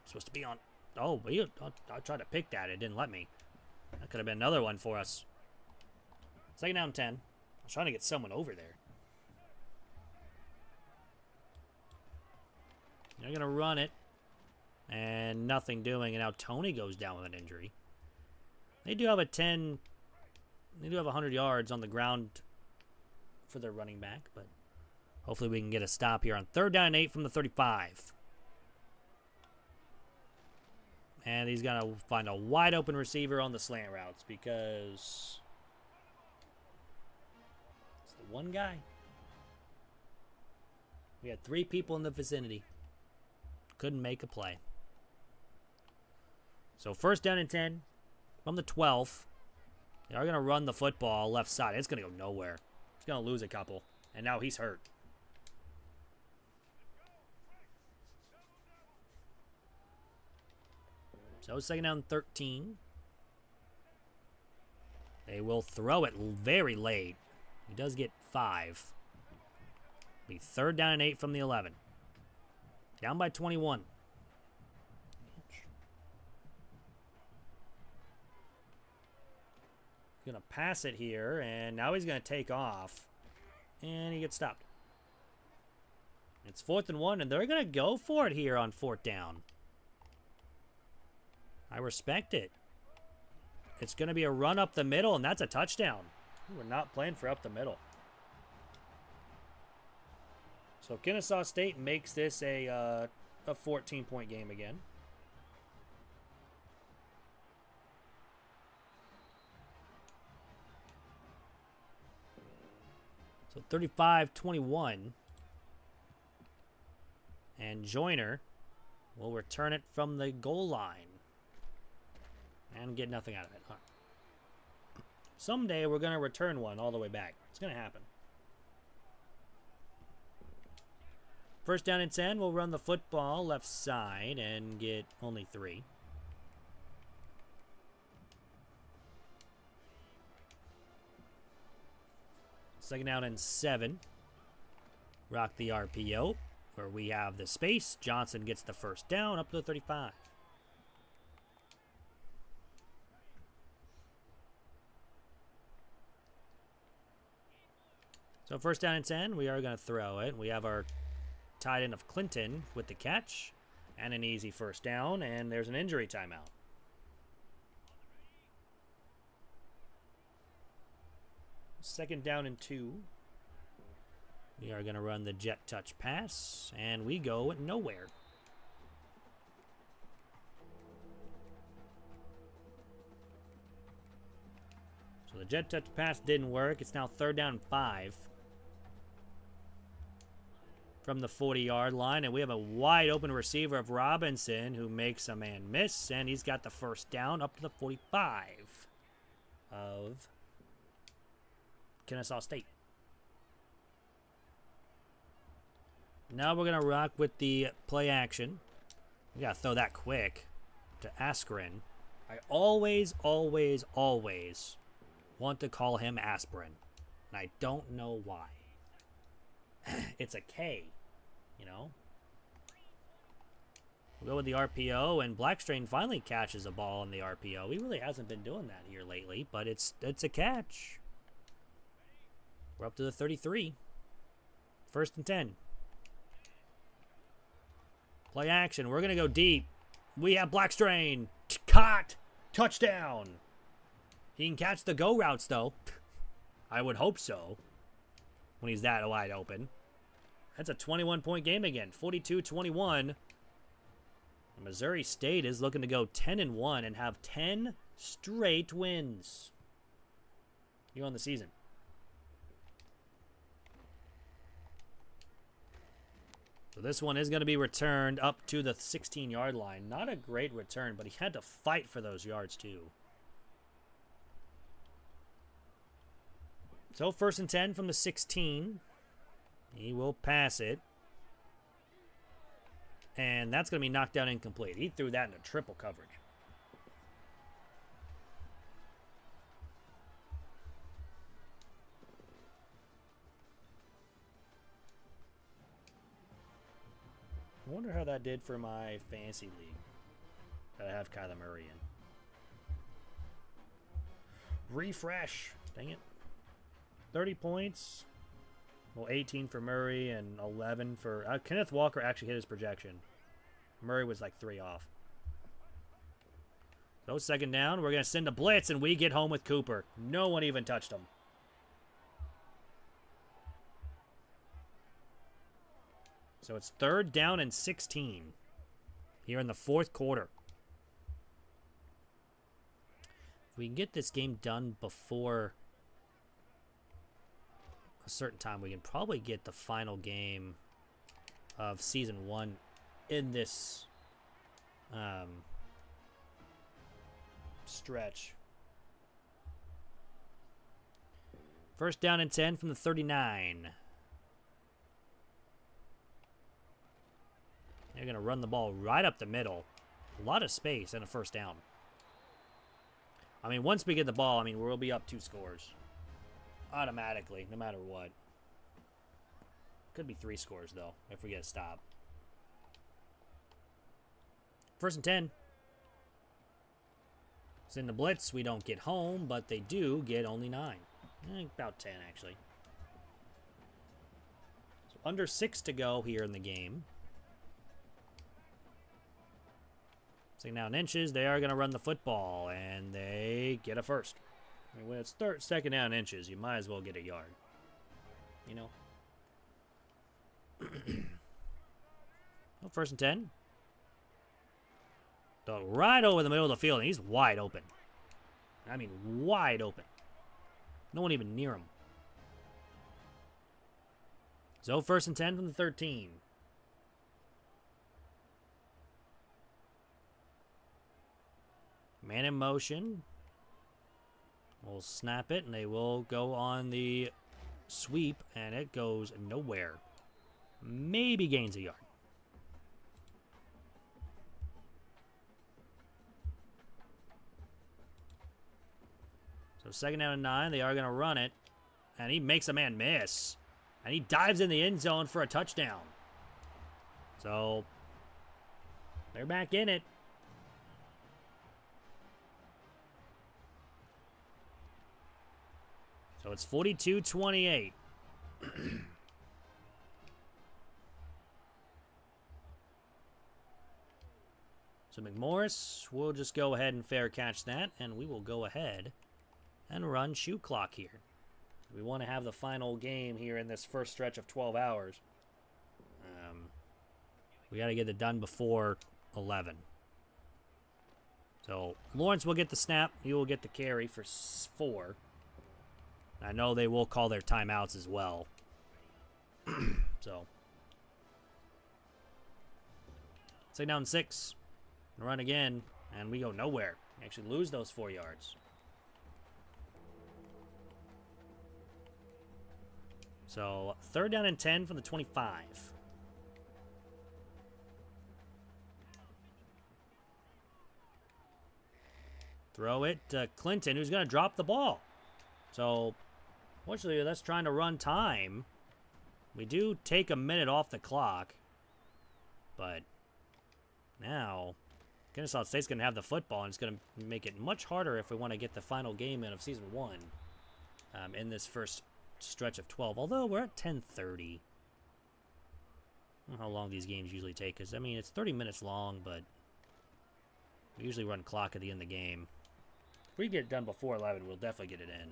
Supposed to be on. Oh, I tried to pick that. It didn't let me. That could have been another one for us. 2nd down 10. I was trying to get someone over there. They're going to run it. And nothing doing. And now Tony goes down with an injury. They do have a 10. They do have 100 yards on the ground for their running back. But hopefully we can get a stop here on 3rd down and 8 from the 35. And he's going to find a wide open receiver on the slant routes because it's the one guy. We had 3 people in the vicinity. Couldn't make a play. So 1st down and 10 from the 12. They are going to run the football left side. It's going to go nowhere. He's going to lose a couple. And now he's hurt. So 2nd down 13. They will throw it very late. He does get 5. Be 3rd down and 8 from the 11. Down by 21. He's going to pass it here, and now he's going to take off. And he gets stopped. It's 4th and 1, and they're going to go for it here on 4th down. I respect it. It's going to be a run up the middle, and that's a touchdown. We're not playing for up the middle. So Kennesaw State makes this a 14-point game again. So 35-21. And Joyner will return it from the goal line. And get nothing out of it. Huh. Someday we're going to return one all the way back. It's going to happen. 1st down and 10. We'll run the football left side and get only 3. Second down and 7. Rock the RPO where we have the space. Johnson gets the 1st down up to the 35. So 1st down and 10, we are going to throw it. We have our tight end of Clinton with the catch and an easy 1st down, and there's an injury timeout. Second down and 2. We are going to run the jet touch pass, and we go nowhere. So the jet touch pass didn't work. It's now 3rd down and 5. From the 40-yard line, and we have a wide open receiver of Robinson who makes a man miss, and he's got the 1st down up to the 45 of Kennesaw State. Now we're going to rock with the play action. We got to throw that quick to Askren. I always want to call him Aspirin, and I don't know why. It's a K, you know? We'll go with the RPO, and Blackstrain finally catches a ball in the RPO. He really hasn't been doing that here lately, but it's a catch. We're up to the 33. 1st and 10. Play action. We're going to go deep. We have Blackstrain. Caught. Touchdown. He can catch the go routes, though. I would hope so. When he's that wide open. That's a 21-point game again. 42-21. Missouri State is looking to go 10-1 and have 10 straight wins. You on the season. So this one is going to be returned up to the 16-yard line. Not a great return, but he had to fight for those yards too. So 1st and 10 from the 16. He will pass it. And that's going to be knocked down incomplete. He threw that into triple coverage. I wonder how that did for my fantasy league that I have Kyler Murray in. Refresh. Dang it. 30 points. Well, 18 for Murray and 11 for... Kenneth Walker actually hit his projection. Murray was like 3 off. So 2nd down. We're going to send a blitz, and we get home with Cooper. No one even touched him. So it's 3rd down and 16 here in the 4th quarter. If we can get this game done before a certain time, we can probably get the final game of Season 1 in this stretch. 1st down and 10 from the 39. They're going to run the ball right up the middle. A lot of space and a 1st down. I mean, once we get the ball, I mean, we'll be up 2 scores. Automatically, no matter what. Could be 3 scores, though, if we get a stop. 1st and 10. It's in the blitz. We don't get home, but they do get only 9. About 10, actually. So under 6 to go here in the game. 2nd down inches. They are going to run the football, and they get a first. I mean, when it's 2nd down inches, you might as well get a yard. You know? Well, 1st and 10. So right over the middle of the field, and he's wide open. I mean, wide open. No one even near him. So 1st and 10 from the 13. Man in motion. We'll snap it, and they will go on the sweep, and it goes nowhere. Maybe gains a yard. So 2nd down and 9. They are going to run it, and he makes a man miss. And he dives in the end zone for a touchdown. So they're back in it. So it's 42-28. So McMorris will just go ahead and fair catch that, and we will go ahead and run shoe clock here. We want to have the final game here in this first stretch of 12 hours. We got to get it done before 11. So Lawrence will get the snap. He will get the carry for 4. I know they will call their timeouts as well. So. 2nd down 6. Run again. And we go nowhere. We actually lose those 4 yards. So 3rd down and 10 from the 25. Throw it to Clinton, who's going to drop the ball. So, fortunately, that's trying to run time. We do take a minute off the clock. But now, Kennesaw State's going to have the football, and it's going to make it much harder if we want to get the final game in of Season 1 in this first stretch of 12. Although we're at 10:30. I don't know how long these games usually take, because, I mean, it's 30 minutes long, but we usually run clock at the end of the game. If we get it done before 11, we'll definitely get it in.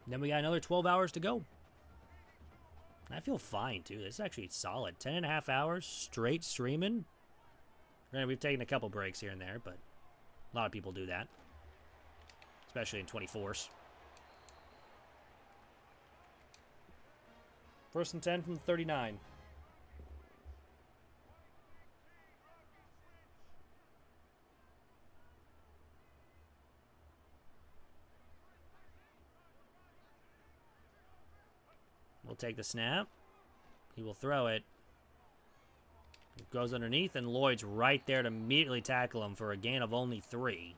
Then we got another 12 hours to go. I feel fine, too. This is actually solid. 10 and a half hours straight streaming. Granted, we've taken a couple breaks here and there, but a lot of people do that. Especially in 24s. First and 10 from 39. We'll take the snap. He will throw it. It goes underneath, and Lloyd's right there to immediately tackle him for a gain of only 3.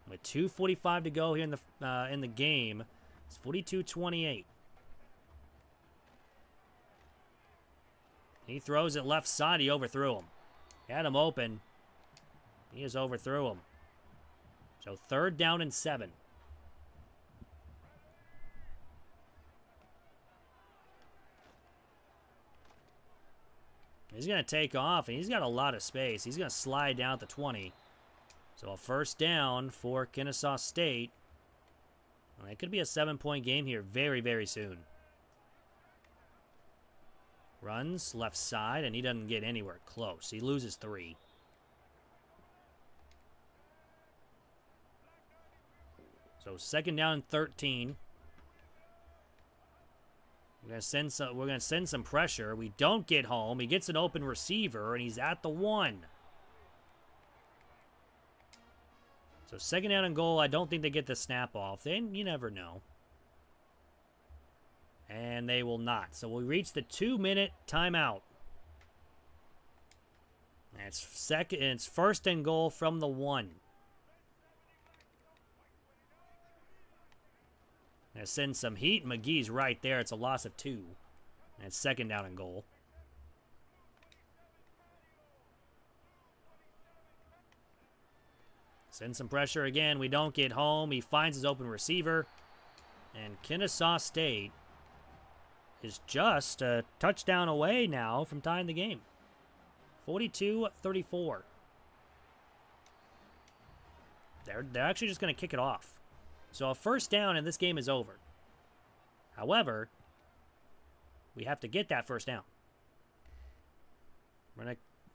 With 2:45 to go here in the game, it's 42-28. He throws it left side. He overthrew him. He had him open. He just overthrew him. So 3rd down and 7. He's going to take off, and he's got a lot of space. He's going to slide down at the 20. So a first down for Kennesaw State. Well, it could be a 7-point game here very, very soon. Runs left side, and he doesn't get anywhere close. He loses 3. So 2nd down and 13. We're gonna send some pressure. We don't get home. He gets an open receiver, and he's at the 1. So 2nd down and goal. I don't think they get the snap off. Then you never know. And they will not. So we reach the 2-minute timeout. And it's 1st and goal from the 1. Gonna send some heat. McGee's right there. It's a loss of 2. And it's 2nd down and goal. Send some pressure again. We don't get home. He finds his open receiver. And Kennesaw State is just a touchdown away now from tying the game. 42-34. They're actually just going to kick it off. So a first down and this game is over. However, we have to get that first down.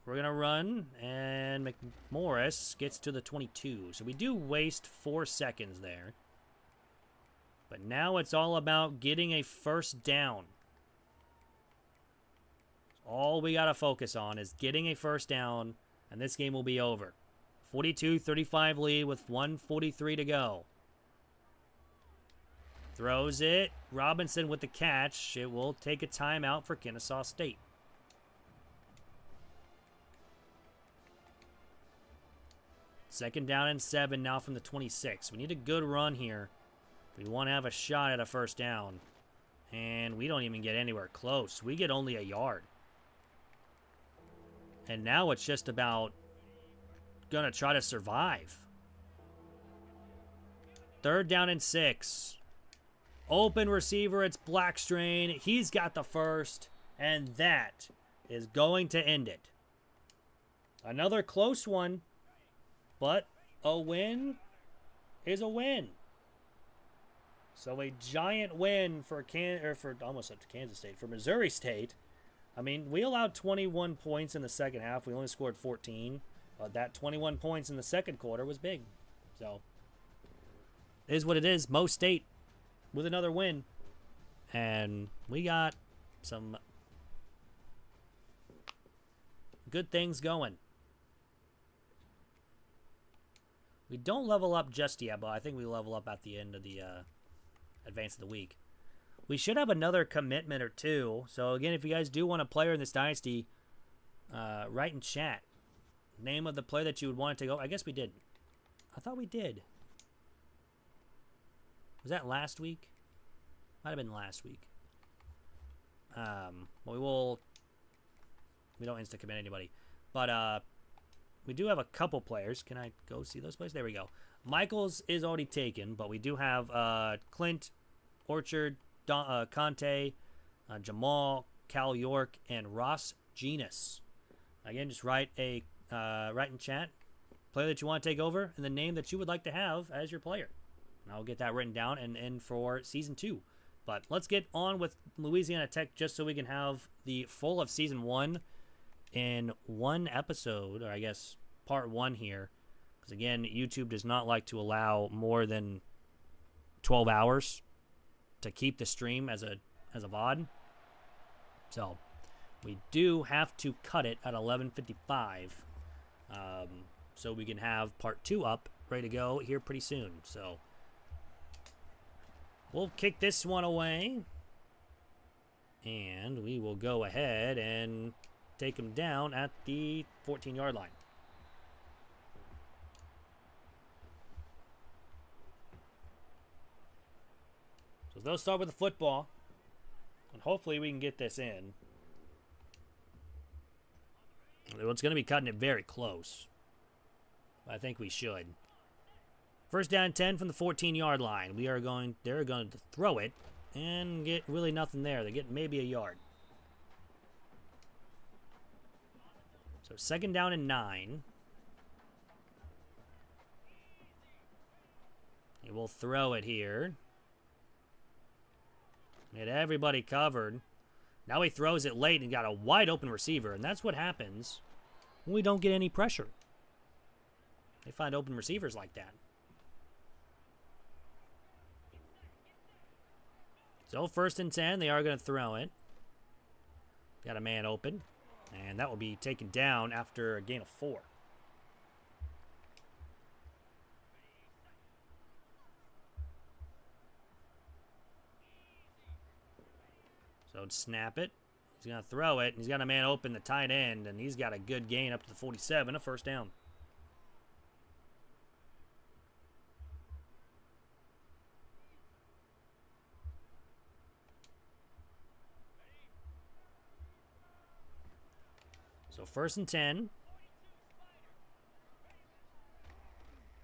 We're gonna run, and McMorris gets to the 22. So we do waste 4 seconds there. But now it's all about getting a first down. All we gotta focus on is getting a first down, and this game will be over. 42-35 lead with 1:43 to go. Throws it. Robinson with the catch. It will take a timeout for Kennesaw State. Second down and 7 now from the 26. We need a good run here. We want to have a shot at a first down. And we don't even get anywhere close. We get only a yard. And now it's just about going to try to survive. 3rd down and 6. Open receiver, it's Blackstrain. He's got the first, and that is going to end it. Another close one, but a win is a win. So a giant win for almost up to Kansas State, for Missouri State. I mean, we allowed 21 points in the second half. We only scored 14. But that 21 points in the second quarter was big. So, it is what it is. Mo State with another win. And we got some good things going. We don't level up just yet, but I think we level up at the end of the Advance of the Week. We should have another commitment or two. So, again, if you guys do want a player in this dynasty, write in chat. Name of the player that you would want it to go. I guess we didn't. I thought we did. Was that last week? Might have been last week. We don't insta-commit anybody. But we do have a couple players. Can I go see those players? There we go. Michaels is already taken, but we do have Clint, Orchard, Conte, Jamal, Cal York, and Ross Genus. Again, just write in chat player that you want to take over and the name that you would like to have as your player. And I'll get that written down and in for Season 2. But let's get on with Louisiana Tech just so we can have the full of Season 1 in one episode, or I guess part 1 here. Because again, YouTube does not like to allow more than 12 hours to keep the stream as a VOD. So we do have to cut it at 11:55, so we can have part 2 up, ready to go here pretty soon. So we'll kick this one away, and we will go ahead and take them down at the 14-yard line. So they'll start with the football, and hopefully we can get this in. It's going to be cutting it very close. I think we should. First down 10 from the 14-yard line. They're going to throw it and get really nothing there. They get maybe a yard. So second down and 9. He will throw it here. Get everybody covered. Now he throws it late and got a wide open receiver, and that's what happens when we don't get any pressure. They find open receivers like that. So first and 10, they are going to throw it. Got a man open, and that will be taken down after a gain of 4. So snap it. He's going to throw it. He's got a man open, the tight end, and he's got a good gain up to the 47, a first down. So first and 10.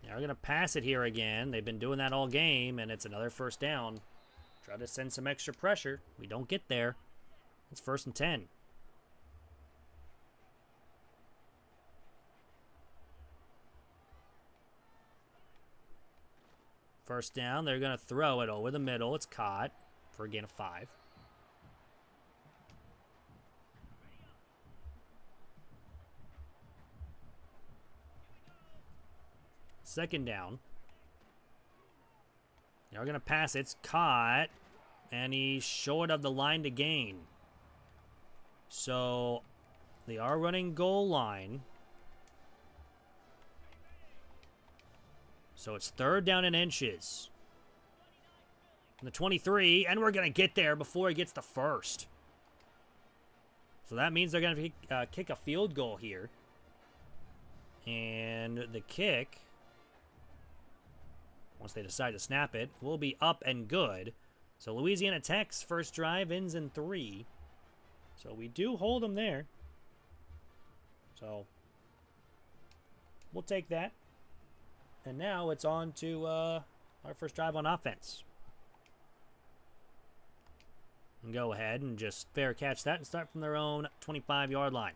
They're going to pass it here again. They've been doing that all game, and it's another first down. Try to send some extra pressure. We don't get there. It's first and 10. First down. They're going to throw it over the middle. It's caught for a gain of 5. Second down. They're going to pass. It's caught. And he's short of the line to gain. So they are running goal line. So it's third down and inches. And the 23. And we're going to get there before he gets the first. So that means they're going to kick a field goal here. And the kick, once they decide to snap it, will be up and good. So Louisiana Tech's first drive ends in 3. So we do hold them there. So we'll take that. And now it's on to our first drive on offense. And go ahead and just fair catch that and start from their own 25-yard line.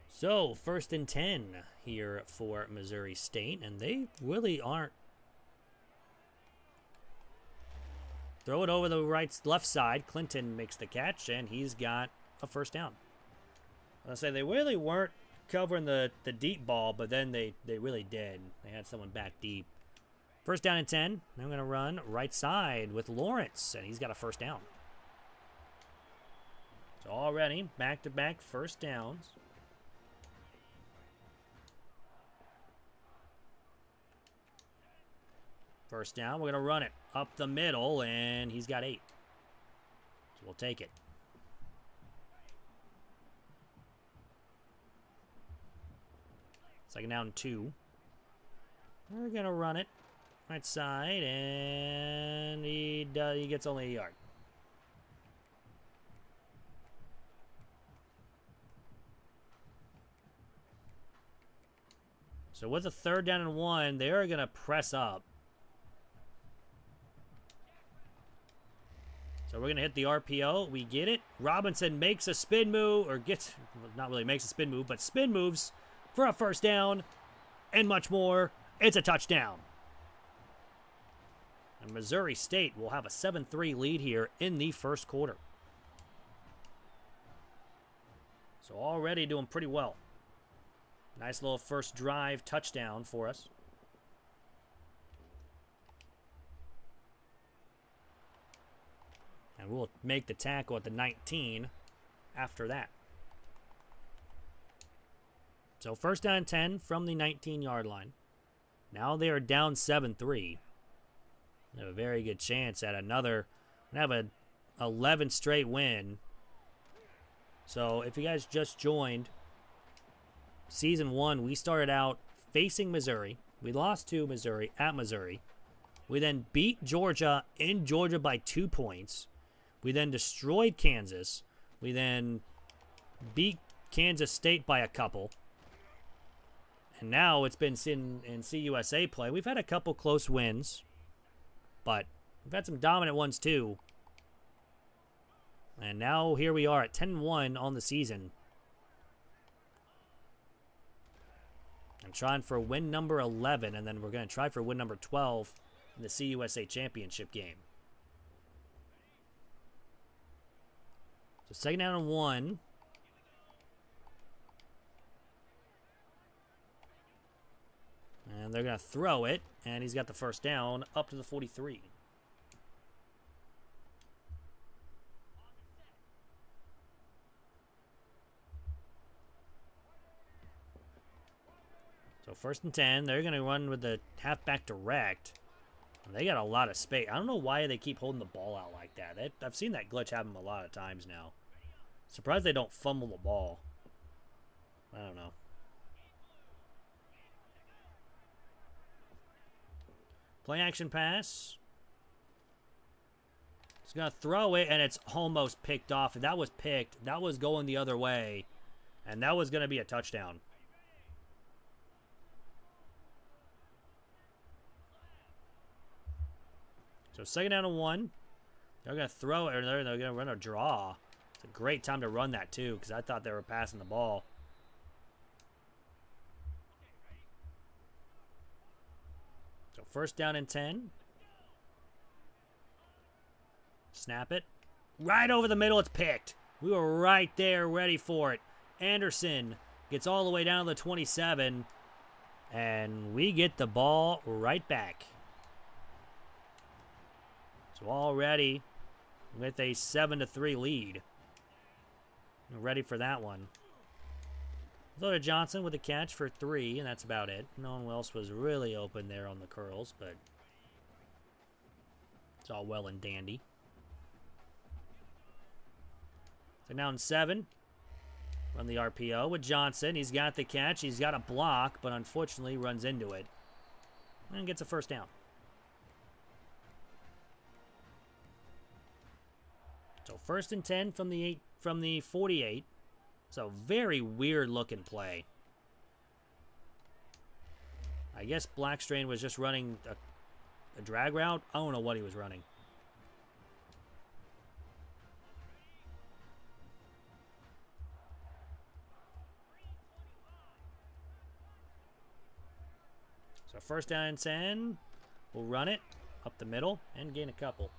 So, first and 10 here for Missouri State, and they really aren't. Throw it over the left side. Clinton makes the catch, and he's got a first down. I say they really weren't covering the deep ball, but then they really did. They had someone back deep. First down and 10. Now I'm going to run right side with Lawrence, and he's got a first down. So already back-to-back first downs. First down, we're going to run it up the middle, and he's got 8. So we'll take it. Second down, 2. We're going to run it right side, and he gets only a yard. So with a 3rd down and 1, they are going to press up. So we're going to hit the RPO. We get it. Robinson makes a spin move, or gets, not really makes a spin move, but spin moves for a 1st down and much more. It's a touchdown. And Missouri State will have a 7-3 lead here in the 1st quarter. So already doing pretty well. Nice little first drive touchdown for us. And we'll make the tackle at the 19 after that. So 1st down and 10 from the 19-yard line. Now they are down 7-3. They have a very good chance at another. We have an 11 straight win. So if you guys just joined, Season 1, we started out facing Missouri. We lost to Missouri at Missouri. We then beat Georgia in Georgia by 2 points. We then destroyed Kansas. We then beat Kansas State by a couple. And now it's been in CUSA play. We've had a couple close wins, but we've had some dominant ones too. And now here we are at 10-1 on the season. I'm trying for win number 11, and then we're going to try for win number 12 in the CUSA championship game. So 2nd down and 1. And they're going to throw it, and he's got the 1st down up to the 43. So 1st and 10, they're going to run with the halfback direct. And they got a lot of space. I don't know why they keep holding the ball out like that. I've seen that glitch happen a lot of times now. Surprised they don't fumble the ball. I don't know. Play action pass. He's going to throw it, and it's almost picked off. If that was picked, that was going the other way. And that was going to be a touchdown. So 2nd down and 1. They're going to throw it, or they're going to run a draw. It's a great time to run that, too, because I thought they were passing the ball. So 1st down and 10. Snap it. Right over the middle, it's picked. We were right there, ready for it. Anderson gets all the way down to the 27, and we get the ball right back. So already with a 7-3 lead. We're ready for that one. Throw to Johnson with a catch for 3, and that's about it. No one else was really open there on the curls, but it's all well and dandy. So now in 7. Run the RPO with Johnson. He's got the catch. He's got a block, but unfortunately runs into it. And gets a 1st down. So 1st and 10 from the 48. So very weird looking play. I guess Blackstrain was just running a drag route. I don't know what he was running. So 1st down and 10. We'll run it up the middle and gain a couple.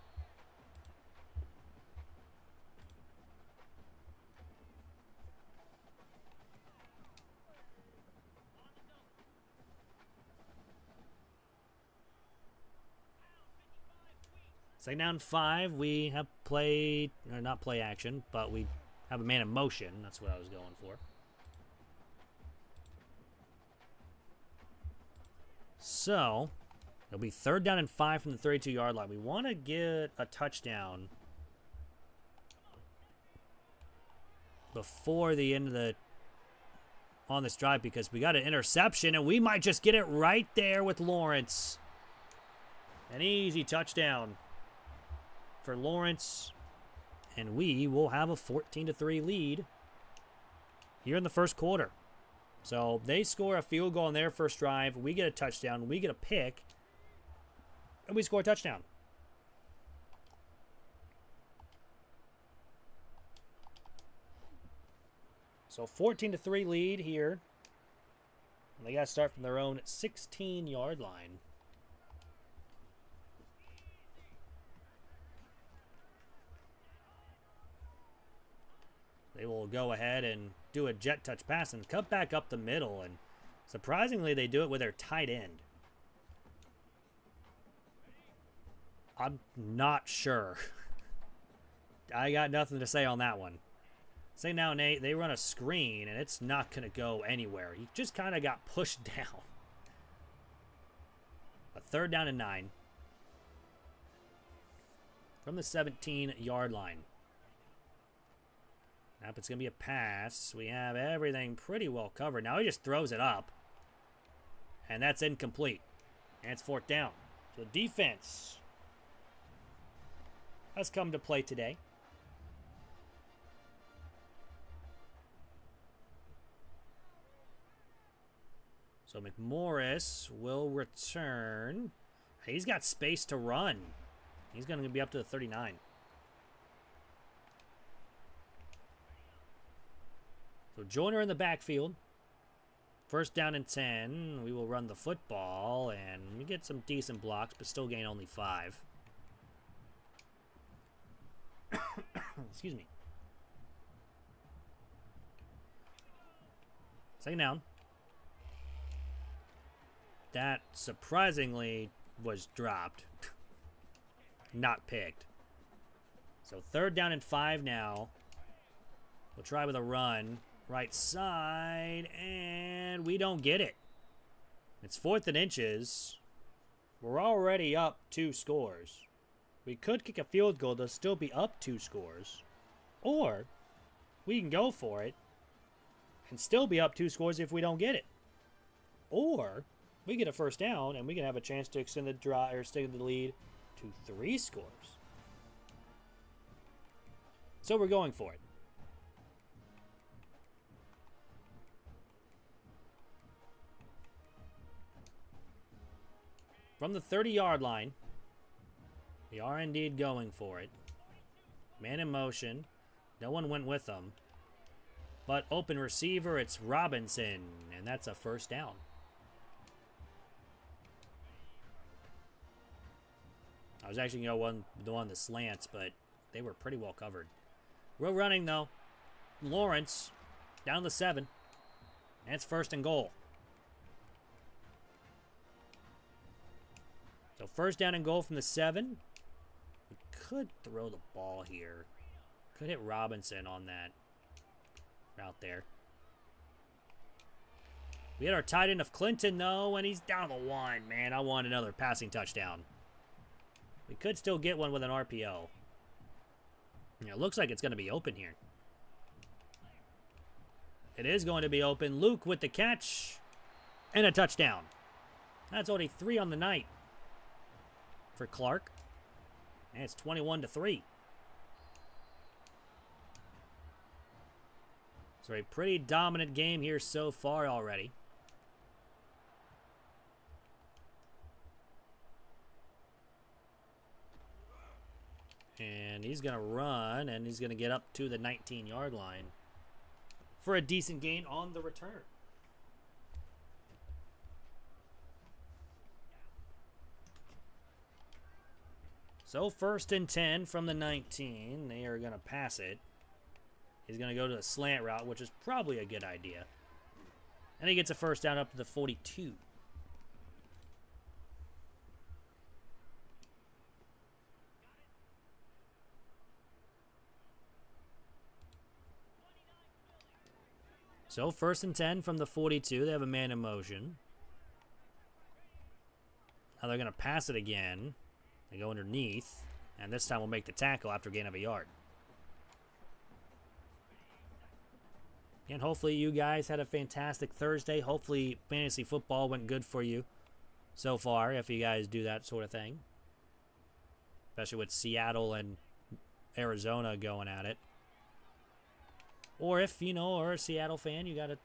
Second down 5, we have play, or not play action, but we have a man in motion. That's what I was going for. So, it'll be 3rd down and 5 from the 32-yard line. We want to get a touchdown before the end of the on this drive because we got an interception, and we might just get it right there with Lawrence. An easy touchdown for Lawrence, and we will have a 14-3 lead here in the 1st quarter. So they score a field goal on their first drive. We get a touchdown. We get a pick. And we score a touchdown. So 14-3 lead here. And they got to start from their own 16-yard line. They will go ahead and do a jet touch pass and cut back up the middle. And surprisingly, they do it with their tight end. I'm not sure. I got nothing to say on that one. Say now, Nate, they run a screen, and it's not going to go anywhere. He just kind of got pushed down. A 3rd down and 9. From the 17-yard line. Now, if it's going to be a pass, we have everything pretty well covered. Now he just throws it up. And that's incomplete. And it's 4th down. So defense has come to play today. So McMorris will return. He's got space to run. He's going to be up to the 39. So Joyner in the backfield. 1st down and 10. We will run the football, and we get some decent blocks, but still gain only 5. Excuse me. 2nd down. That surprisingly was dropped. Not picked. So 3rd down and 5 now. We'll try with a run. Right side, and we don't get it. It's 4th and inches. We're already up 2 scores. We could kick a field goal to still be up 2 scores. Or we can go for it and still be up 2 scores if we don't get it. Or we get a 1st down and we can have a chance to extend the drive or extend the lead to 3 scores. So we're going for it. From the 30-yard line, we are indeed going for it. Man in motion. No one went with them. But open receiver, it's Robinson, and that's a 1st down. I was actually going to go on the slants, but they were pretty well covered. We're running, though. Lawrence, down the 7. And it's 1st and goal. So 1st down and goal from the 7. We could throw the ball here. Could hit Robinson on that route there. We had our tight end of Clinton, though, and he's down to 1. Man, I want another passing touchdown. We could still get one with an RPO. Yeah, it looks like it's going to be open here. It is going to be open. Luke with the catch and a touchdown. That's only 3 on the night for Clark. And it's 21-3. So a pretty dominant game here so far already. And he's going to run, and he's going to get up to the 19-yard line for a decent gain on the return. So 1st and 10 from the 19. They are going to pass it. He's going to go to the slant route, which is probably a good idea. And he gets a 1st down up to the 42. So 1st and 10 from the 42. They have a man in motion. Now they're going to pass it again. They go underneath, and this time we'll make the tackle after a gain of a yard. And hopefully you guys had a fantastic Thursday. Hopefully fantasy football went good for you so far, if you guys do that sort of thing. Especially with Seattle and Arizona going at it. Or if, you know, are a Seattle fan, you got to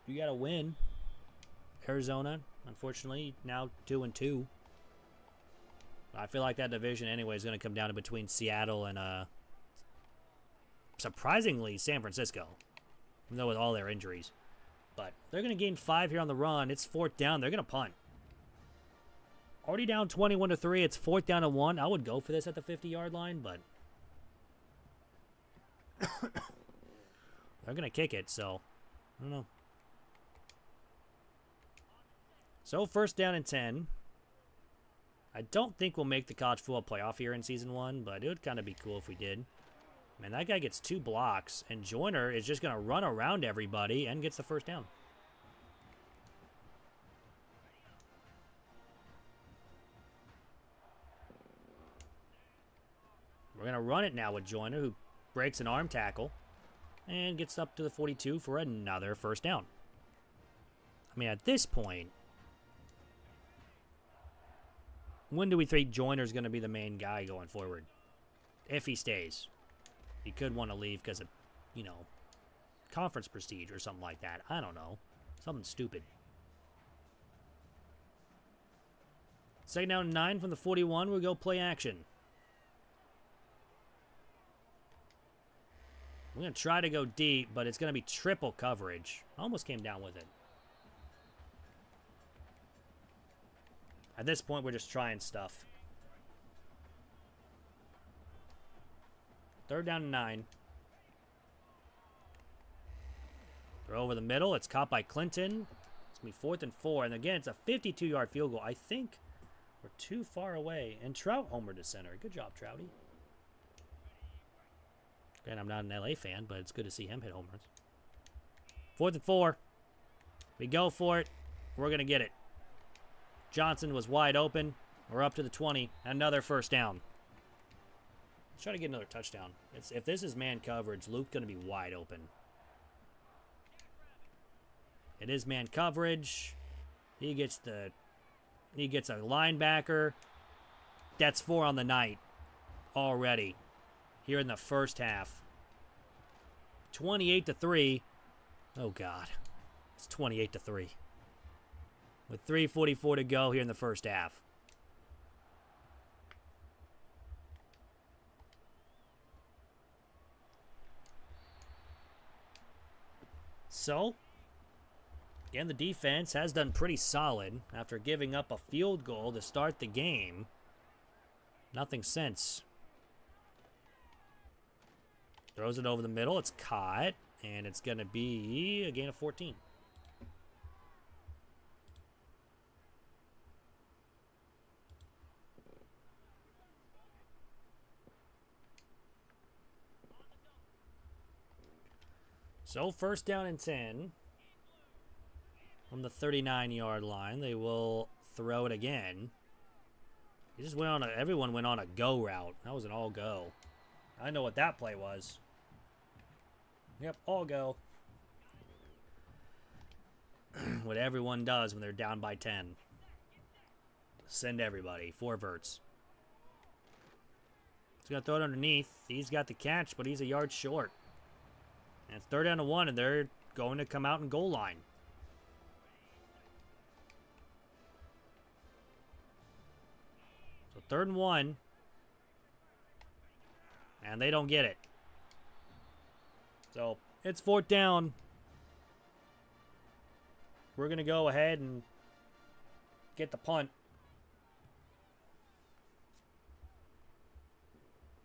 You got to win. Arizona, unfortunately, now 2-2. I feel like that division anyway is going to come down to between Seattle and surprisingly San Francisco, even though with all their injuries. But they're going to gain 5 here on the run. It's 4th down. They're going to punt. Already down 21-3. It's 4th down and 1. I would go for this at the 50-yard line, but they're going to kick it, so I don't know. So 1st down and 10. I don't think we'll make the college football playoff here in season 1, but it would kind of be cool if we did. Man, that guy gets 2 blocks, and Joyner is just going to run around everybody and gets the 1st down. We're going to run it now with Joyner, who breaks an arm tackle and gets up to the 42 for another 1st down. I mean, at this point, when do we think Joyner's going to be the main guy going forward? If he stays. He could want to leave because of, you know, conference prestige or something like that. I don't know. Something stupid. 2nd down and 9 from the 41. We'll go play action. We're going to try to go deep, but it's going to be triple coverage. Almost came down with it. At this point, we're just trying stuff. 3rd down and 9. Throw over the middle. It's caught by Clinton. It's going to be 4th and 4. And again, it's a 52-yard field goal. I think we're too far away. And Trout homered to center. Good job, Trouty. Again, I'm not an LA fan, but it's good to see him hit homers. 4th and 4. We go for it. We're going to get it. Johnson was wide open. We're up to the 20. Another 1st down. Let's try to get another touchdown. If this is man coverage, Luke's going to be wide open. It is man coverage. He gets a linebacker. That's 4 on the night already here in the 1st half. 28-3. Oh, God. It's 28-3. With 3:44 to go here in the 1st half. So, again, the defense has done pretty solid after giving up a field goal to start the game. Nothing since. Throws it over the middle. It's caught, and it's going to be a gain of 14. So 1st down and 10 from the 39-yard line. They will throw it again. He just went on everyone went on a go route. That was an all go. I know what that play was. Yep, all go. What everyone does when they're down by 10. Send everybody. 4 verts. He's going to throw it underneath. He's got the catch, but he's a yard short. And it's 3rd down and 1, and they're going to come out in goal line. So 3rd and 1. And they don't get it. So it's 4th down. We're going to go ahead and get the punt.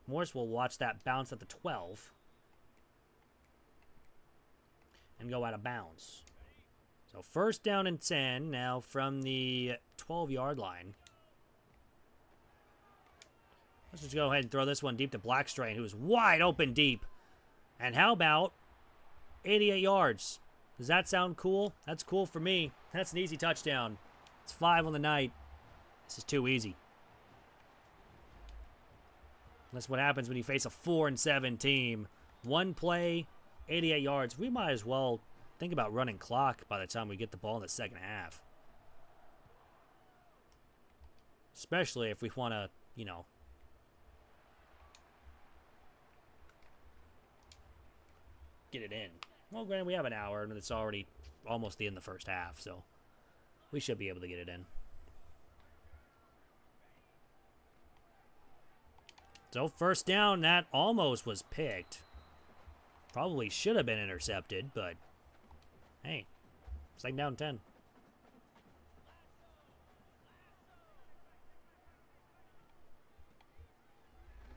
Morse will watch that bounce at the 12. And go out of bounds. So 1st down and 10 now from the 12-yard line. Let's just go ahead and throw this one deep to Blackstrain, who's wide open deep. And how about 88 yards? Does that sound cool? That's cool for me. That's an easy touchdown. It's 5 on the night. This is too easy. That's what happens when you face a 4-7 team. One play, 88 yards. We might as well think about running clock by the time we get the ball in the 2nd half. Especially if we want to, you know, get it in. Well, granted, we have an hour and it's already almost the end of the first half, so we should be able to get it in. So first down, that almost was picked. Probably should have been intercepted, but hey, second down 10.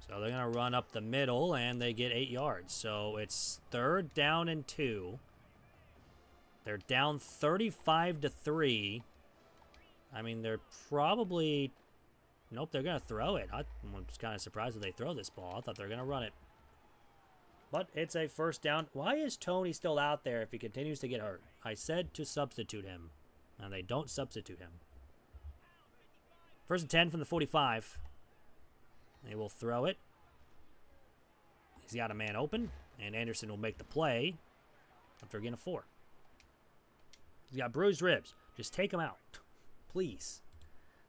So they're going to run up the middle, and they get 8 yards. So it's third down and 2. They're down 35-3. I mean, they're probably... Nope, they're going to throw it. I'm just kind of surprised that they throw this ball. I thought they were going to run it. But it's a first down. Why is Tony still out there if he continues to get hurt? I said to substitute him, and they don't substitute him. First and 10 from the 45. They will throw it. He's got a man open, and Anderson will make the play after getting a 4. He's got bruised ribs. Just take him out, please,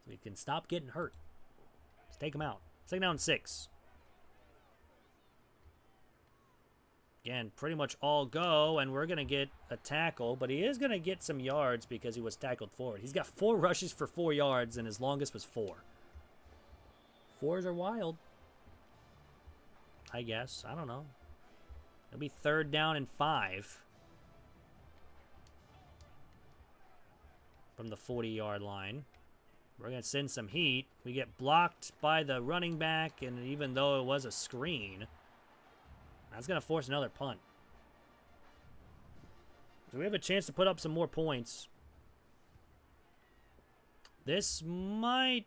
so he can stop getting hurt. Just take him out. Second down 6. Again, pretty much all go, and we're going to get a tackle, but he is going to get some yards because he was tackled forward. He's got 4 rushes for 4 yards, and his longest was 4. 4s are wild, I guess. I don't know. It'll be third down and 5 from the 40-yard line. We're going to send some heat. We get blocked by the running back, and even though it was a screen, that's going to force another punt. So we have a chance to put up some more points. This might...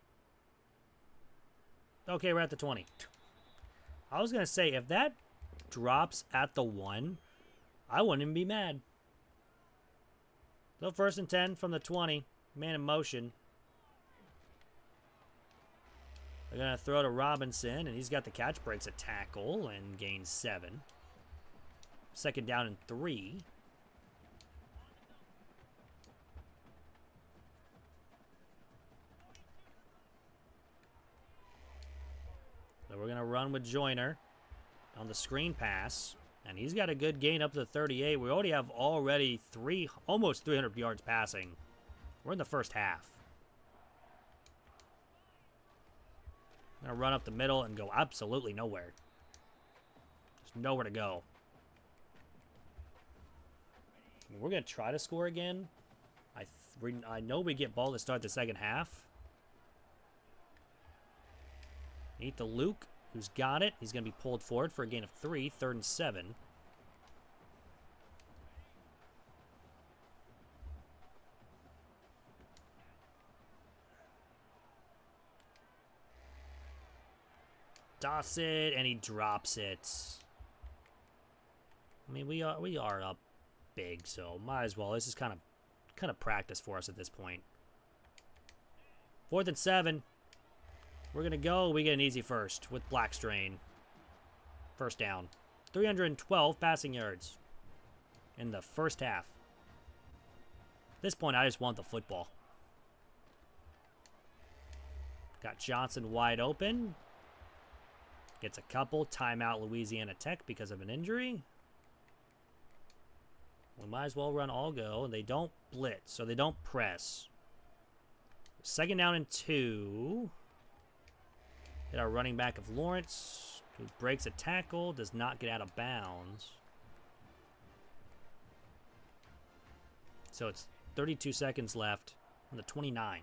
Okay, we're at the 20. I was going to say, if that drops at the 1, I wouldn't even be mad. So first and 10 from the 20. Man in motion. They're going to throw to Robinson, and he's got the catch, breaks a tackle, and gains 7. Second down and 3. So we're going to run with Joyner on the screen pass, and he's got a good gain up to the 38. We already have almost 300 yards passing. We're in the first half. I'm going to run up the middle and go absolutely nowhere. There's nowhere to go. I mean, we're going to try to score again. I know we get ball to start the second half. Need to Luke, who's got it. He's going to be pulled forward for a gain of 3, third and 7. Doss it, and he drops it. I mean, we are up big, so might as well. This is kind of practice for us at this point. 4th and 7. We're going to go. We get an easy first with Blackstrain. First down. 312 passing yards in the first half. At this point, I just want the football. Got Johnson wide open. Gets a couple. Timeout Louisiana Tech because of an injury. We might as well run all go. And they don't blitz, so they don't press. Second down and 2. Hit our running back of Lawrence, who breaks a tackle, does not get out of bounds. So it's 32 seconds left on the 29.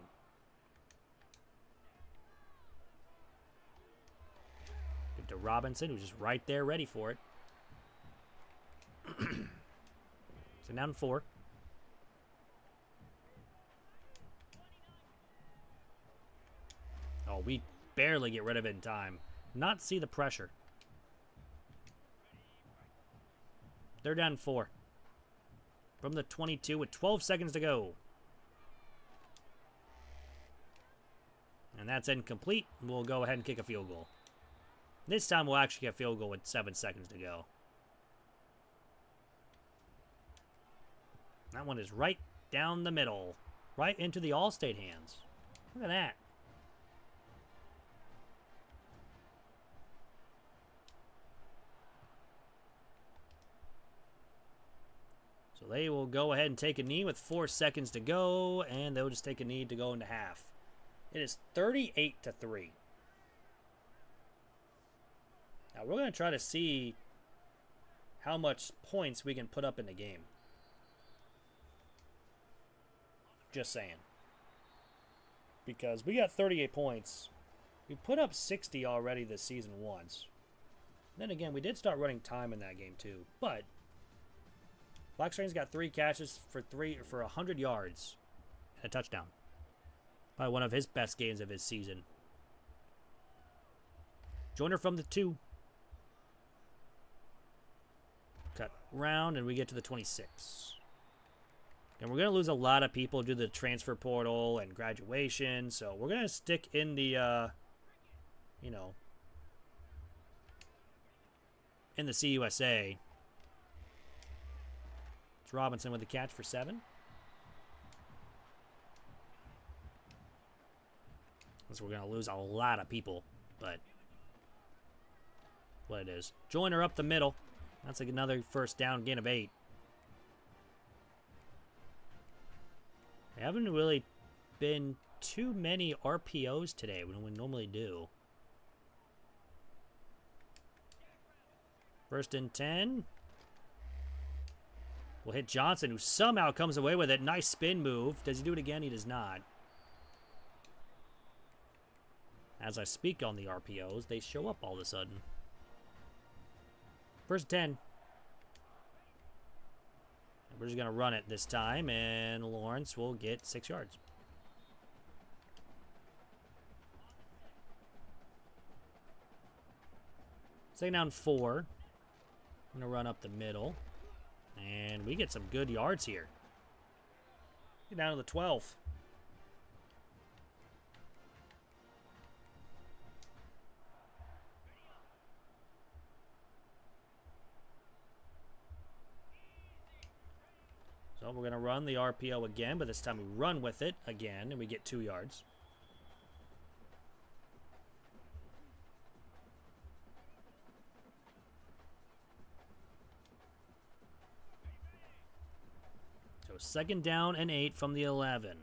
Give to Robinson, who's just right there ready for it. So down 4. Oh, we barely get rid of it in time. Not see the pressure. They're down 4. From the 22 with 12 seconds to go. And that's incomplete. We'll go ahead and kick a field goal. This time we'll actually get a field goal with 7 seconds to go. That one is right down the middle. Right into the All-State hands. Look at that. So they will go ahead and take a knee with 4 seconds to go, and they'll just take a knee to go into half. It is 38-3. Now we're going to try to see how much points we can put up in the game. Just saying. Because we got 38 points. We put up 60 already this season once. Then again, we did start running time in that game too. But Blackstrain's got 3 catches for 100 yards and a touchdown. Probably one of his best games of his season. Joiner from the 2. Cut round, and we get to the 26. And we're going to lose a lot of people due to the transfer portal and graduation. So we're going to stick in the, in the CUSA. It's Robinson with the catch for 7. So we're going to lose a lot of people, but what it is. Joiner up the middle. That's like another first down, gain of 8. There haven't really been too many RPOs today when we normally do. First and 10. We'll hit Johnson, who somehow comes away with it. Nice spin move. Does he do it again? He does not. As I speak on the RPOs, they show up all of a sudden. First 10. We're just going to run it this time, and Lawrence will get 6 yards. Second down 4. I'm going to run up the middle. And we get some good yards here. Get down to the 12. So we're going to run the RPO again, but this time we run with it again, and we get 2 yards. So second down and 8 from the 11.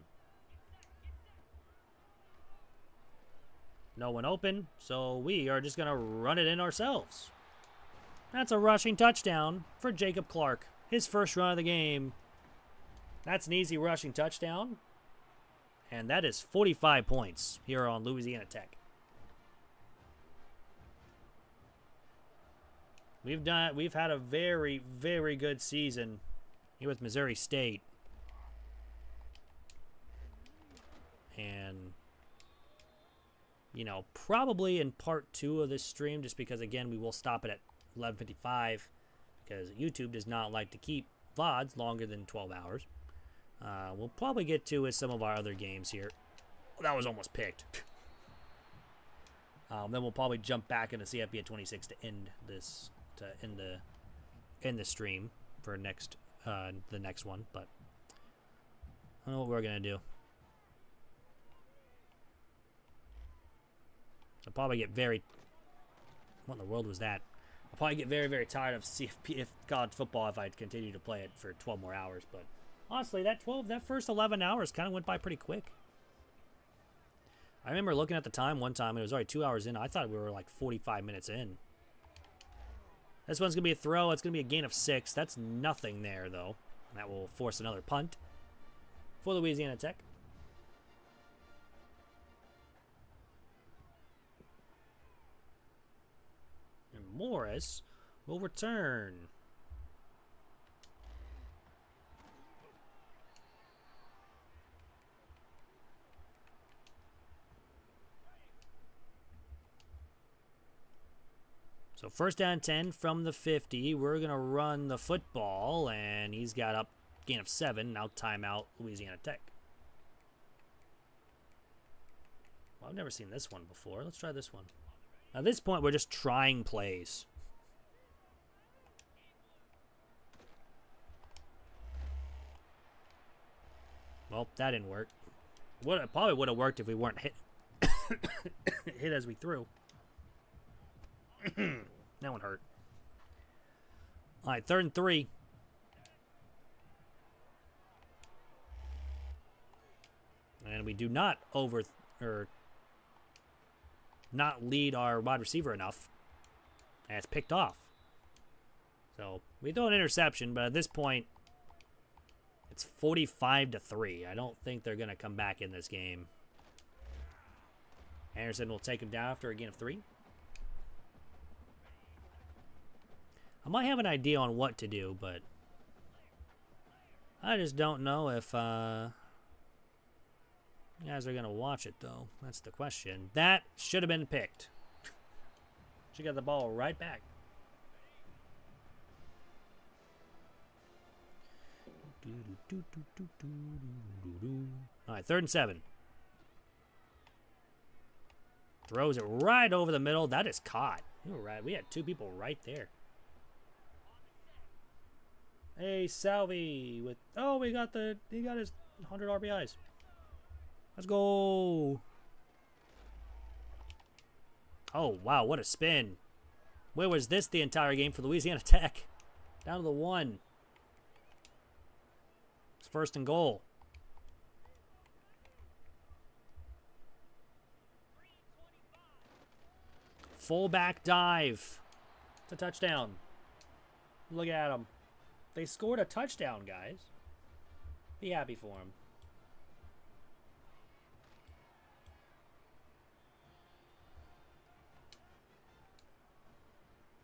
No one open, so we are just going to run it in ourselves. That's a rushing touchdown for Jacob Clark. His first run of the game. That's an easy rushing touchdown. And that is 45 points here on Louisiana Tech. We've had a very, very good season here with Missouri State. And, probably in part 2 of this stream, just because, again, we will stop it at 11:55 because YouTube does not like to keep VODs longer than 12 hours. We'll probably get to with some of our other games here. Oh, that was almost picked. Then we'll probably jump back into CFB at 26 to end this, end the stream for the next one. But I don't know what we're gonna do. I'll probably get very. What in the world was that? I'll probably get very, very tired of CFP college football if I continue to play it for 12 more hours, but. Honestly, that first 11 hours kind of went by pretty quick. I remember looking at the time one time, and it was already 2 hours in. I thought we were like 45 minutes in. This one's going to be a throw. It's going to be a gain of 6. That's nothing there, though. And that will force another punt for Louisiana Tech. And Morris will return. So first down 10 from the 50. We're going to run the football, and he's got up gain of 7. Now timeout Louisiana Tech. Well, I've never seen this one before. Let's try this one. At this point, we're just trying plays. Well, that didn't work. It probably would have worked if we weren't hit hit as we threw. That one hurt. All right, 3rd and 3. And we do not not lead our wide receiver enough. And it's picked off. So we throw an interception, but at this point, it's 45-3. I don't think they're going to come back in this game. Anderson will take him down after a gain of 3. I might have an idea on what to do, but I just don't know if you guys are going to watch it, though. That's the question. That should have been picked. She got the ball right back. All right, 3rd and 7. Throws it right over the middle. That is caught. You were right. We had 2 people right there. Hey, Salvi with he got his 100 RBIs. Let's go. Oh, wow, what a spin. Where was this the entire game for Louisiana Tech? Down to the 1. It's 1st and goal. Fullback dive. It's a touchdown. Look at them. They scored a touchdown, guys. Be happy for them.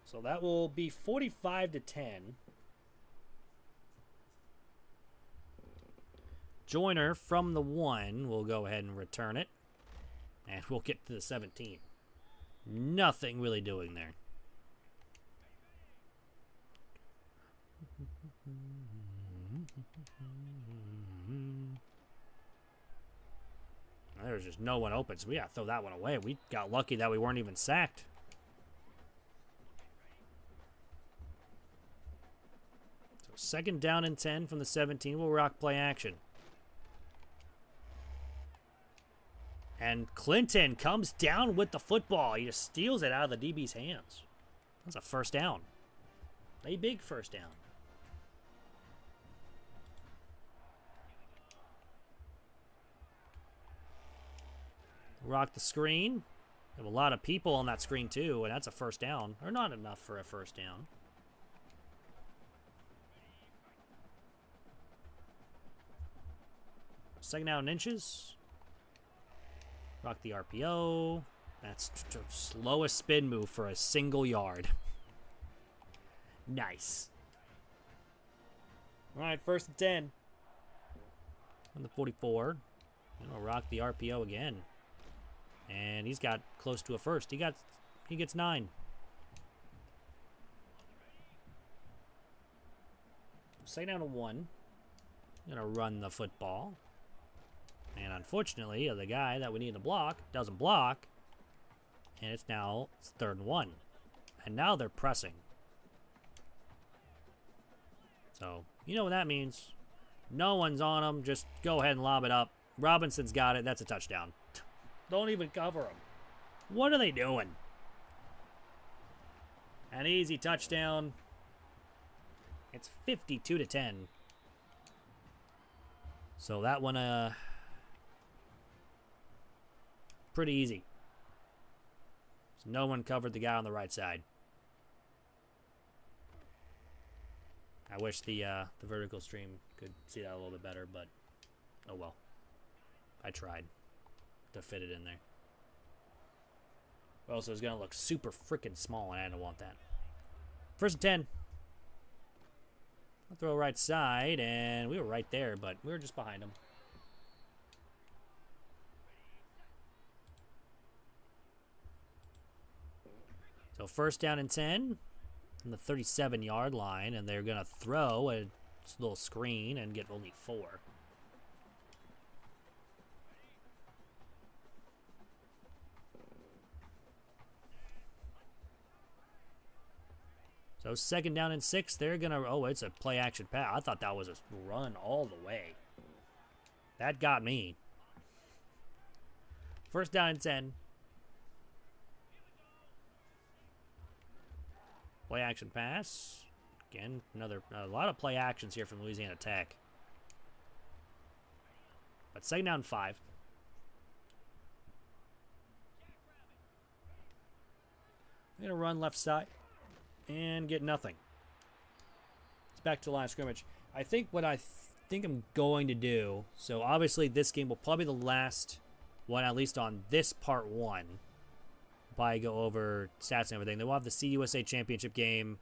So that will be 45-10. Joyner from the 1 will go ahead and return it. And we'll get to the 17. Nothing really doing there. There's just no one open, so we gotta throw that one away. We got lucky that we weren't even sacked. So 2nd down and 10 from the 17. We'll rock play action. And Clinton comes down with the football. He just steals it out of the DB's hands. That's a 1st down. A big 1st down. Rock the screen. We have a lot of people on that screen too, and that's a 1st down. Or not enough for a 1st down. Second down and inches. Rock the RPO. That's the slowest spin move for a single yard. Nice. All right, 1st and 10. On the 44. We'll rock the RPO again. And he's got close to a 1st. He gets 9. 2nd down and 1. Gonna run the football. And unfortunately, the guy that we need to block doesn't block. And it's 3rd and 1. And now they're pressing. So, you know what that means. No one's on him. Just go ahead and lob it up. Robinson's got it. That's a touchdown. Don't even cover him. What are they doing? An easy touchdown. It's 52-10. So that one, pretty easy. So no one covered the guy on the right side. I wish the vertical stream could see that a little bit better, but oh well. I tried to fit it in there. Also, it's going to look super freaking small, and I don't want that. 1st and 10. I'll throw right side, and we were right there, but we were just behind him. So 1st down and 10 on the 37-yard line, and they're going to throw a little screen and get only 4. So 2nd down and 6, they're going to... Oh, it's a play-action pass. I thought that was a run all the way. That got me. 1st down and 10. Play-action pass. Again, a lot of play actions here from Louisiana Tech. But 2nd down and 5. We're going to run left side and get nothing. It's back to the line of scrimmage. I think what I think I'm going to do, so obviously this game will probably be the last one, at least on this part 1. Probably go over stats and everything. Then we'll have the CUSA Championship game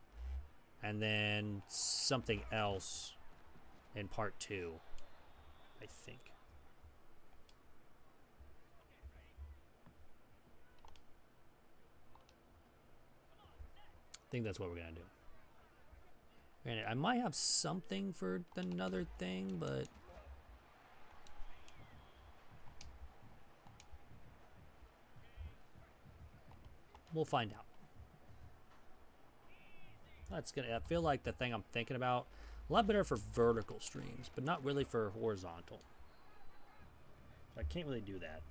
and then something else in part 2, I think. I think that's what we're going to do. Granted, I might have something for another thing, but we'll find out. That's gonna. I feel like the thing I'm thinking about, a lot better for vertical streams, but not really for horizontal. I can't really do that.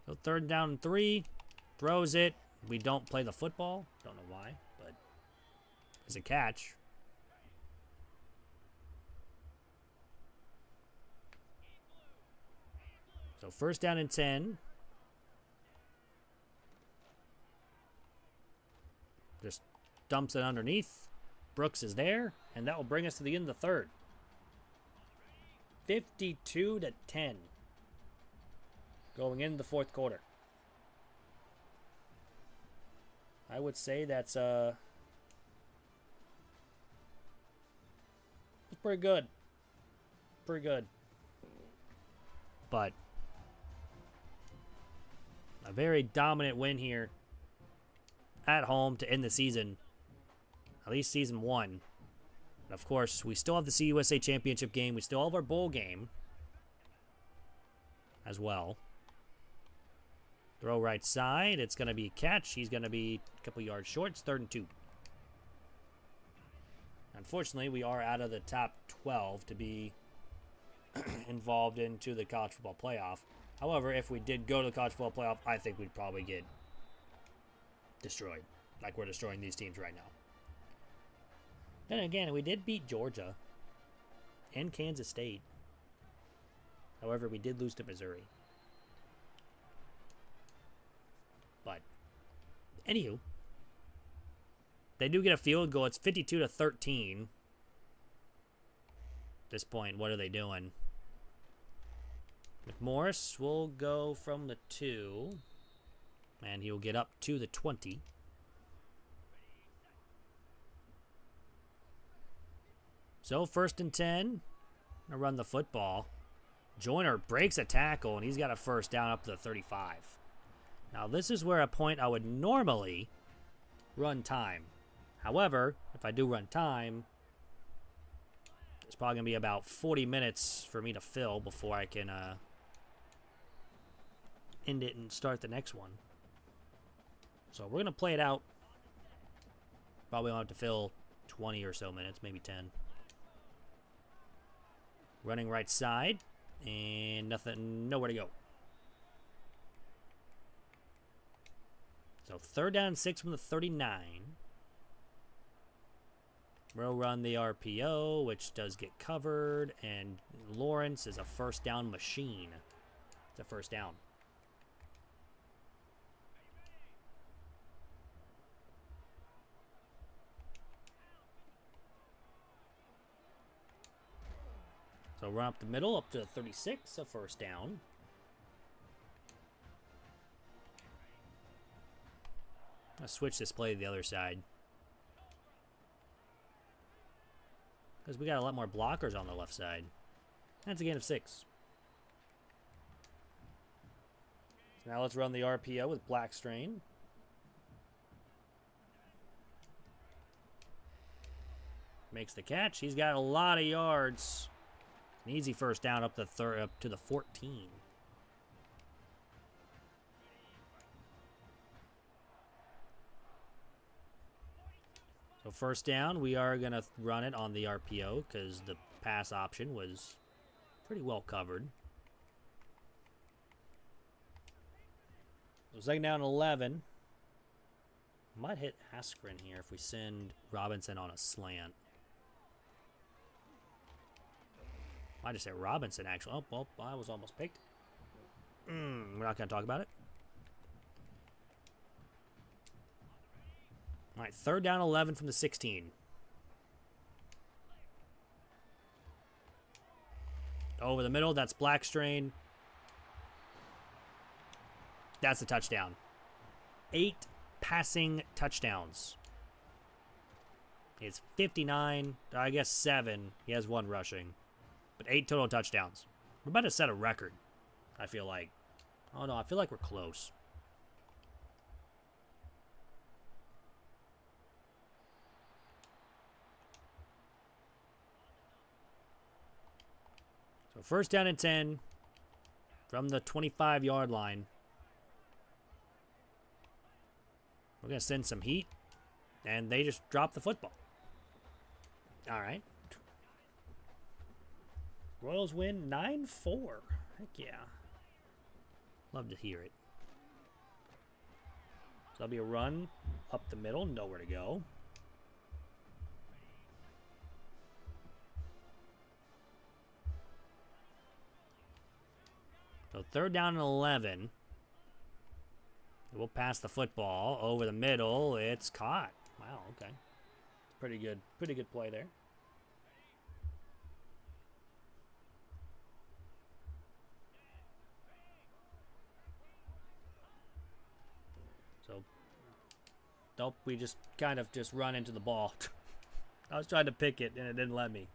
So 3rd down and 3, throws it. We don't play the football. Don't know why, but it's a catch. So 1st down and 10. Just dumps it underneath. Brooks is there, and that will bring us to the end of the 3rd. 52-10. Going into the 4th quarter. I would say that's it's pretty good. Pretty good. But a very dominant win here at home to end the season. At least season 1. And of course, we still have the CUSA Championship game. We still have our bowl game as well. Throw right side. It's going to be a catch. He's going to be a couple yards short. It's 3rd and 2. Unfortunately, we are out of the top 12 to be involved into the college football playoff. However, if we did go to the college football playoff, I think we'd probably get destroyed. Like we're destroying these teams right now. Then again, we did beat Georgia and Kansas State. However, we did lose to Missouri. But, anywho, they do get a field goal. It's 52-13. At this point, what are they doing? McMorris will go from the 2. And he will get up to the 20. So, 1st and 10. Gonna run the football. Joyner breaks a tackle, and he's got a 1st down up to the 35. Now, this is where a point I would normally run time. However, if I do run time, it's probably going to be about 40 minutes for me to fill before I can end it and start the next one. So we're going to play it out. Probably won't have to fill 20 or so minutes, maybe 10. Running right side, and nothing, nowhere to go. So 3rd down and 6 from the 39. We'll run the RPO, which does get covered, and Lawrence is a 1st down machine. It's a 1st down. So run up the middle, up to the 36, a 1st down. I'll switch this play to the other side. Because we got a lot more blockers on the left side. That's a gain of 6. So now let's run the RPO with Blackstrain. Makes the catch. He's got a lot of yards. An easy 1st down up to the 14. So 1st down, we are going to run it on the RPO because the pass option was pretty well covered. So 2nd down, 11. Might hit Askren here if we send Robinson on a slant. I just said Robinson, actually. Oh, well, I was almost picked. We're not going to talk about it. All right, 3rd down 11 from the 16. Over the middle, that's Blackstrain. That's a touchdown. 8 passing touchdowns. It's 59, I guess 7. He has 1 rushing. But 8 total touchdowns. We're about to set a record, I feel like. Oh no, I feel like we're close. So 1st down and 10 from the 25-yard line. We're going to send some heat, and they just drop the football. All right. Royals win 9-4. Heck yeah. Love to hear it. So that'll be a run up the middle, nowhere to go. So 3rd down and 11. We'll pass the football over the middle. It's caught. Wow, okay. Pretty good play there. So, nope, we just kind of just run into the ball. I was trying to pick it, and it didn't let me.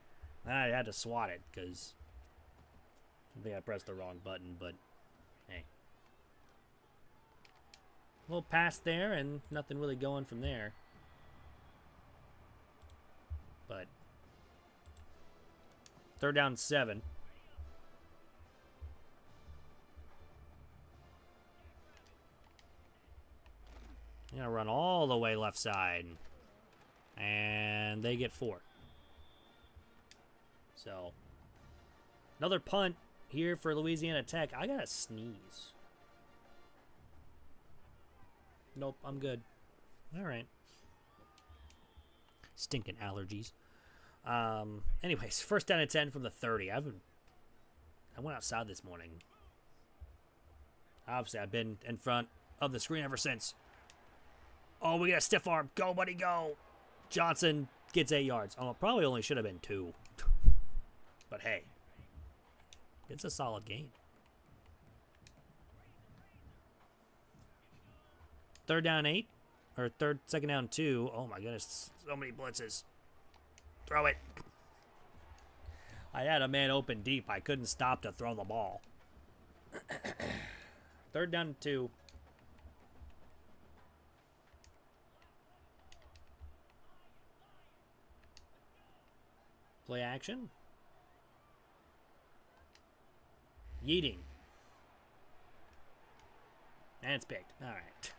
I had to swat it, because I think I pressed the wrong button, but hey. A little pass there, and nothing really going from there. But 3rd down 7. I'm gonna run all the way left side, and they get 4. So another punt here for Louisiana Tech. I gotta sneeze. Nope, I'm good. All right. Stinking allergies. Anyways, 1st down and 10 from the 30. I went outside this morning. Obviously, I've been in front of the screen ever since. Oh, we got a stiff arm. Go, buddy, go. Johnson gets 8 yards. Oh, it probably only should have been 2. But hey, it's a solid game. 3rd down 8. Or 2nd down 2. Oh my goodness, so many blitzes. Throw it. I had a man open deep. I couldn't stop to throw the ball. 3rd down 2. Play action. Yeeting. And it's picked. All right.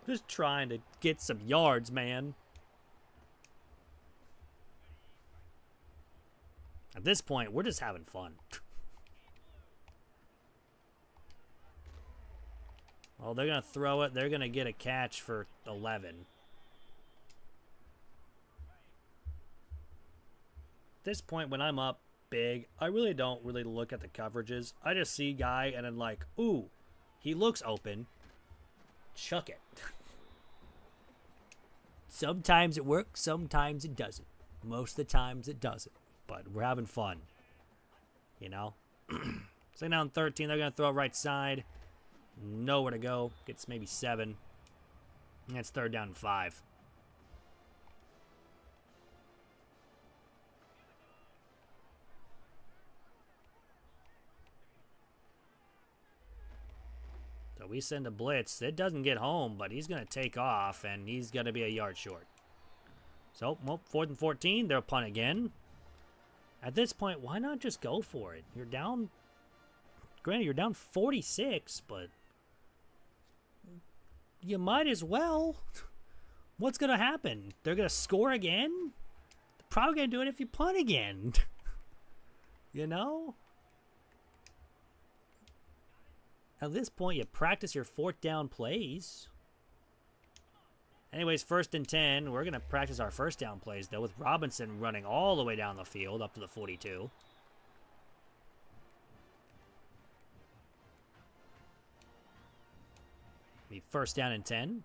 Just trying to get some yards, man. At this point, we're just having fun. Well, they're going to throw it. They're going to get a catch for 11. At this point, when I'm up big, I really don't really look at the coverages. I just see guy and I'm like, ooh, he looks open. Chuck it. Sometimes it works, sometimes it doesn't. Most of the times it doesn't. But we're having fun. You know? 2nd down 13, they're going to throw it right side. Nowhere to go. Gets maybe 7. And that's 3rd down 5. So we send a blitz. It doesn't get home, but he's going to take off, and he's going to be a yard short. So, well, 4th and 14. They'll punt again. At this point, why not just go for it? You're down. Granted, you're down 46, but you might as well. What's going to happen? They're going to score again? They're probably going to do it if you punt again. You know? At this point, you practice your 4th down plays. Anyways, 1st and 10. We're going to practice our 1st down plays, though, with Robinson running all the way down the field up to the 42. Be first down and 10.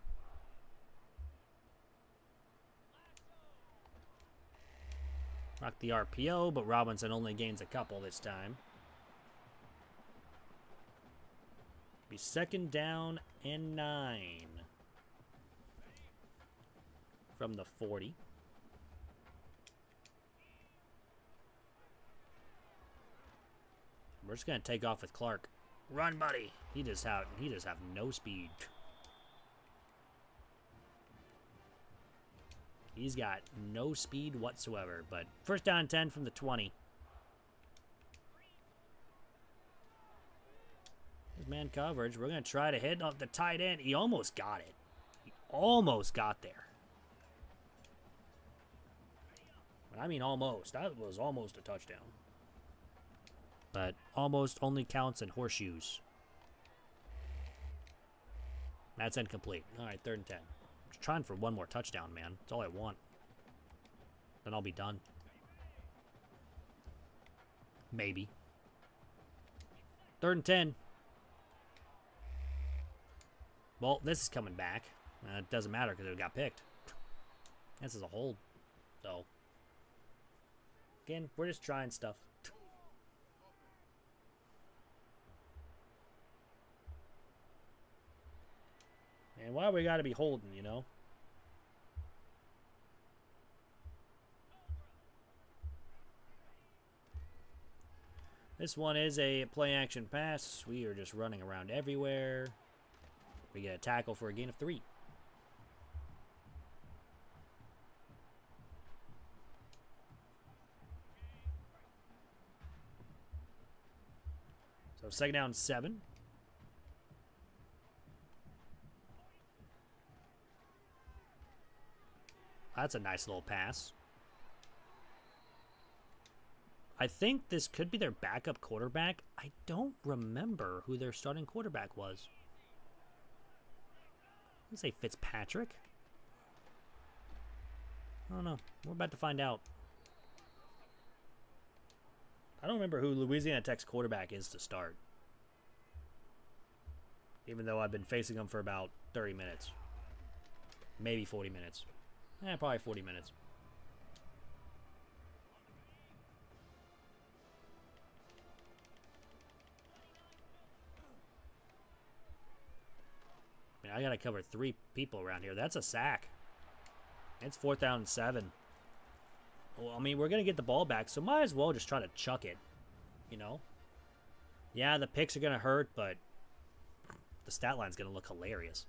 Rock the RPO, but Robinson only gains a couple this time. Be second down and 9. From the 40. We're just gonna take off with Clark. Run, buddy. He just have no speed. He's got no speed whatsoever. But first down and 10 from the 20. There's man coverage. We're gonna try to hit off the tight end. He almost got it. He almost got there. But I mean almost. That was almost a touchdown. But almost only counts in horseshoes. That's incomplete. All right, 3rd and 10. Just trying for one more touchdown, man. That's all I want. Then I'll be done. Maybe. 3rd and 10. Well, this is coming back. It doesn't matter because it got picked. This is a hold. So, again, we're just trying stuff. And why we gotta be holding, you know? This one is a play action pass. We are just running around everywhere. We get a tackle for a gain of 3. So second down 7. That's a nice little pass. I think this could be their backup quarterback. I don't remember who their starting quarterback was. Let's say Fitzpatrick. I don't know. We're about to find out. I don't remember who Louisiana Tech's quarterback is to start. Even though I've been facing them for about 30 minutes. Maybe 40 minutes. Probably 40 minutes. I mean, I gotta cover 3 people around here. That's a sack. It's 4th down and 7. Well, I mean, we're gonna get the ball back, so might as well just try to chuck it. You know? Yeah, the picks are gonna hurt, but the stat line's gonna look hilarious.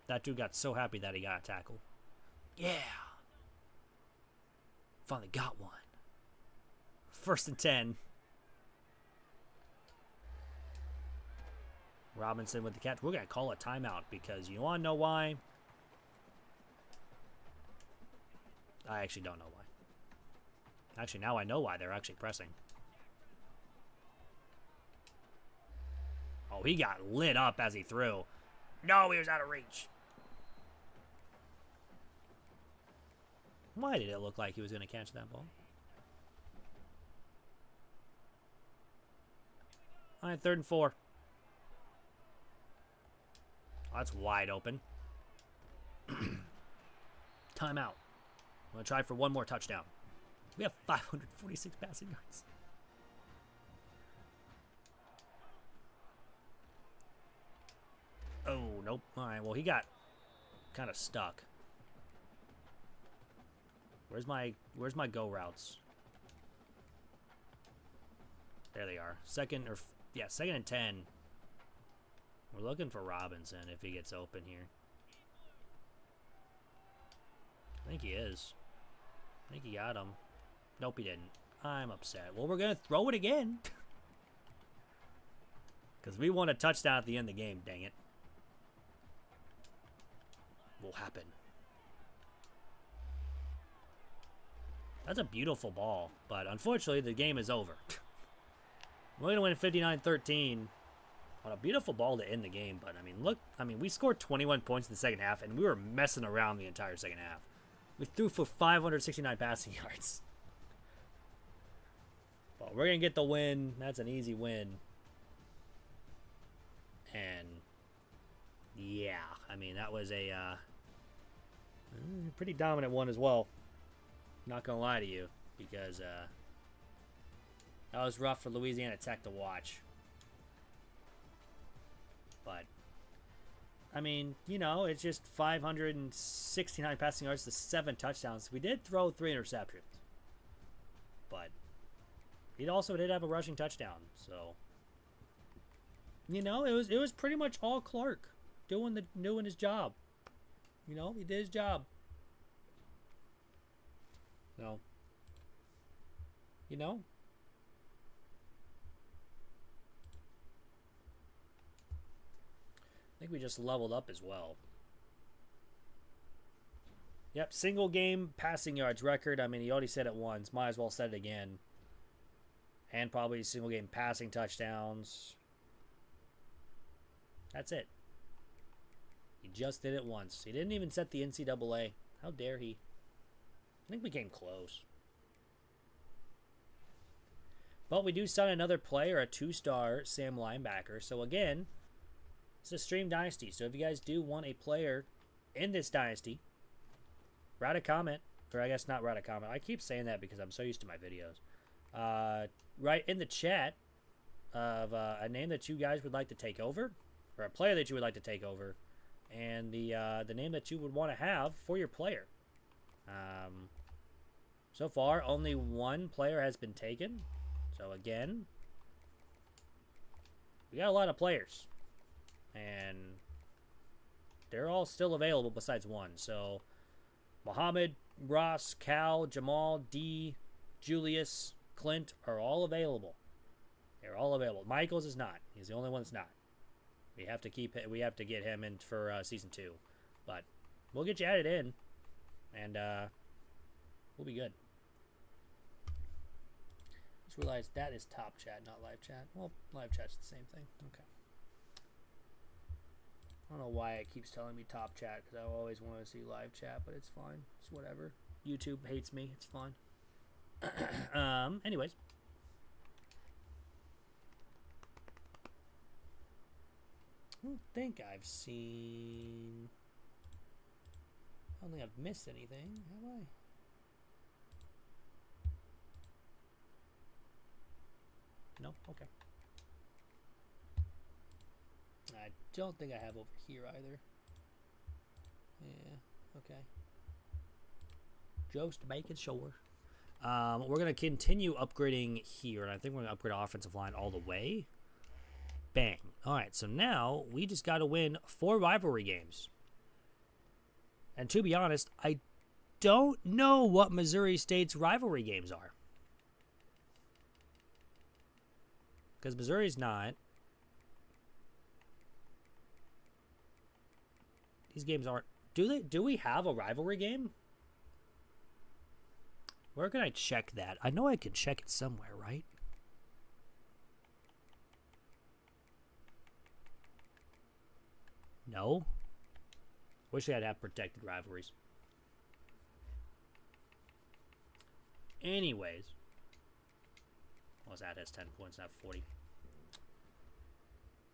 That dude got so happy that he got a tackle. Yeah! Finally got one. 1st and 10. Robinson with the catch. We're going to call a timeout because you want to know why? I actually don't know why. Actually, now I know why they're actually pressing. Oh, he got lit up as he threw. No, he was out of reach. Why did it look like he was going to catch that ball? All right, 3rd and 4. Oh, that's wide open. Timeout. I'm going to try for one more touchdown. We have 546 passing yards. Oh, nope. All right, well, he got kind of stuck. Where's my go routes? There they are. Second and 10. We're looking for Robinson if he gets open here. I think he is. I think he got him. Nope, he didn't. I'm upset. Well, we're going to throw it again. Because we want a touchdown at the end of the game, dang it. Will happen. That's a beautiful ball, but unfortunately the game is over. We're going to win 59-13 on a beautiful ball to end the game, but I mean, we scored 21 points in the second half, and we were messing around the entire second half. We threw for 569 passing yards. But we're going to get the win. That's an easy win. that was a pretty dominant one as well. Not gonna lie to you, because that was rough for Louisiana Tech to watch. But I mean, you know, it's just 569 passing yards to 7 touchdowns. We did throw 3 interceptions, but he also did have a rushing touchdown. So, you know, it was pretty much all Clark doing his job. You know, he did his job. So, you know, I think we just leveled up as well. Yep, single game passing yards record. I mean, he already said it once. Might as well say it again. And probably single game passing touchdowns. That's it. He just did it once. He didn't even set the NCAA. How dare he? I think we came close. But we do sign another player, a 2-star Sam linebacker. So again, it's a stream dynasty. So if you guys do want a player in this dynasty, write a comment. Or I guess not write a comment. I keep saying that because I'm so used to my videos. Write in the chat of a name that you guys would like to take over, or a player that you would like to take over, and the name that you would want to have for your player. So far, only one player has been taken. So again, we got a lot of players, and they're all still available besides one. So Muhammad, Ross, Cal, Jamal, D, Julius, Clint are all available. They're all available. Michaels is not. He's the only one that's not. We have to get him in for season 2, but we'll get you added in, and we'll be good. Just realized that is top chat, not live chat. Well, live chat's the same thing. Okay. I don't know why it keeps telling me top chat, because I always want to see live chat, but it's fine. It's whatever. YouTube hates me. It's fine. Anyways. I don't think I've seen... I don't think I've missed anything, have I? No? Okay. I don't think I have over here either. Yeah, okay. Just making sure. We're going to continue upgrading here, and I think we're going to upgrade offensive line all the way. Bang. All right, so now we just got to win 4 rivalry games. And to be honest, I don't know what Missouri State's rivalry games are. Because Missouri's not. These games aren't. Do we have a rivalry game? Where can I check that? I know I can check it somewhere, right? No. Wish I'd have protected rivalries. Anyways. Well, that has 10 points, not 40.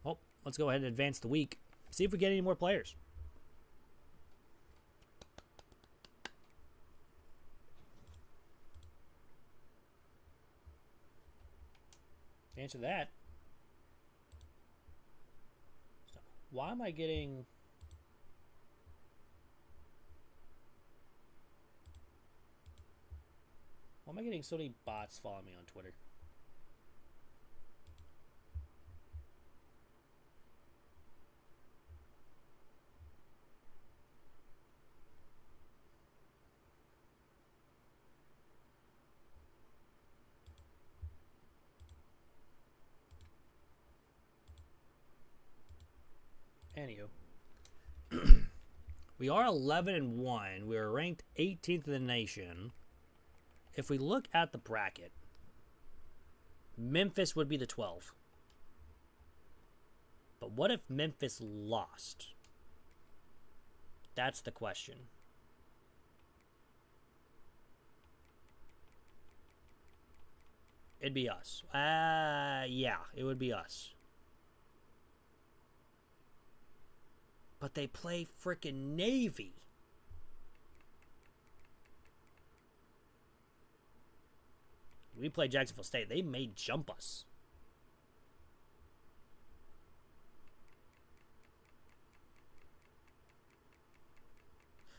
Well, let's go ahead and advance the week. See if we get any more players. To answer that, so why am I getting... Why am I getting so many bots following me on Twitter? Anywho, we are 11-1. We are ranked 18th in the nation. If we look at the bracket, Memphis would be the 12. But what if Memphis lost? That's the question. It'd be us. Yeah, it would be us. but they play freaking Navy. We play Jacksonville State. They may jump us.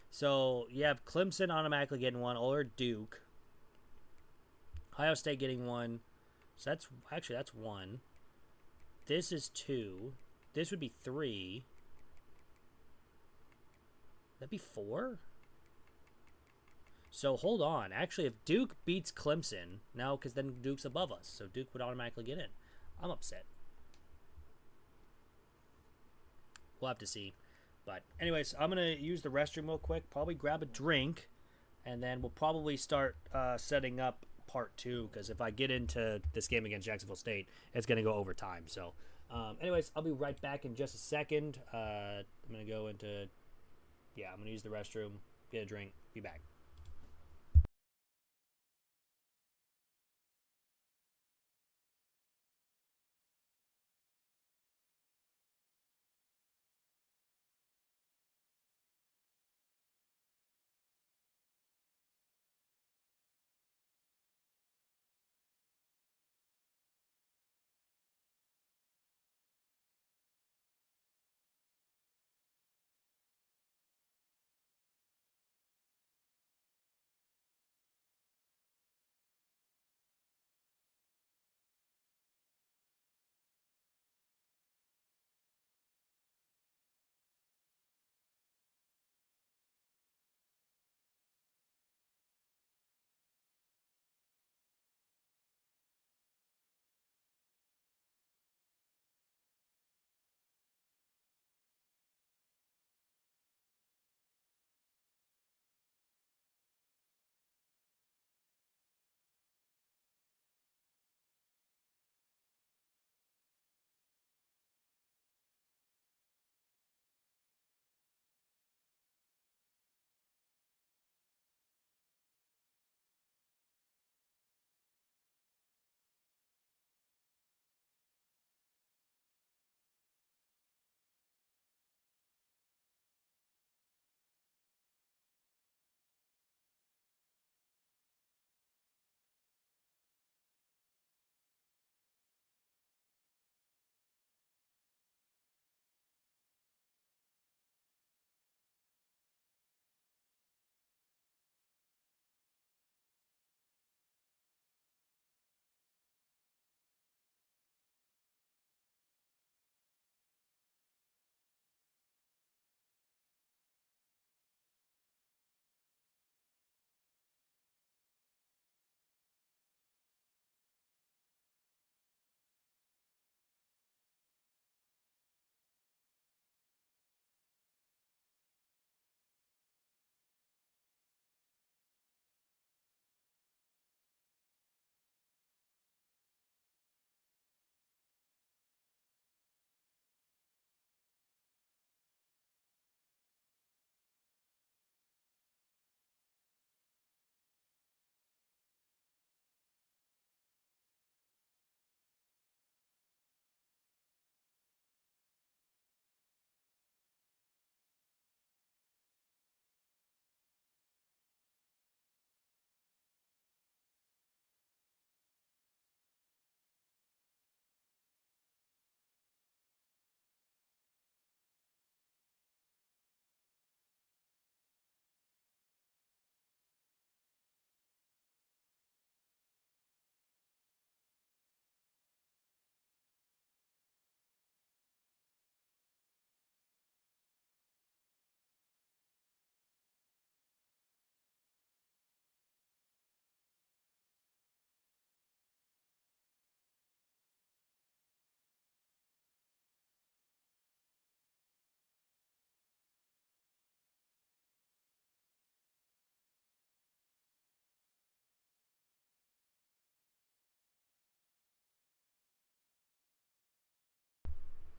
So you have Clemson automatically getting one, or Duke. Ohio State getting one. So that's one. This is two. This would be three. That'd be four? So hold on. Actually, if Duke beats Clemson, no, because then Duke's above us. So Duke would automatically get in. I'm upset. We'll have to see. But anyways, I'm going to use the restroom real quick. Probably grab a drink. And then we'll probably start setting up part 2. Because if I get into this game against Jacksonville State, it's going to go overtime. So anyways, I'll be right back in just a second. I'm going to go into... Yeah, I'm going to use the restroom, get a drink, be back.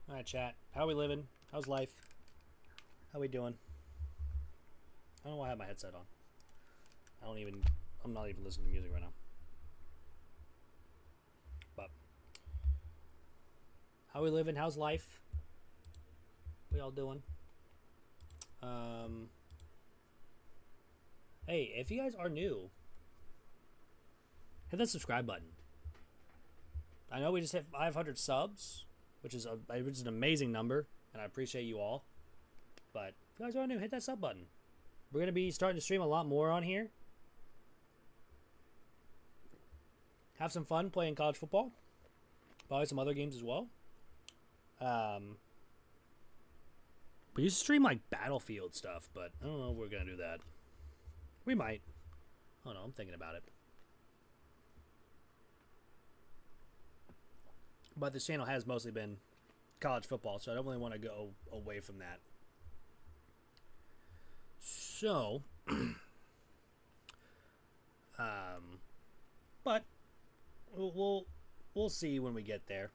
All right, chat. How we living? How's life? How we doing? I don't know why I have my headset on. I'm not even listening to music right now. But how we living? How's life? We all doing? Um, hey, if you guys are new, hit that subscribe button. I know we just hit 500 subs, which is an amazing number, and I appreciate you all. But if you guys are new, hit that sub button. We're going to be starting to stream a lot more on here. Have some fun playing college football. Probably some other games as well. We used to stream like Battlefield stuff, but I don't know if we're going to do that. We might. I don't know. I'm thinking about it. But this channel has mostly been college football, so I don't really want to go away from that. So, but we'll see when we get there.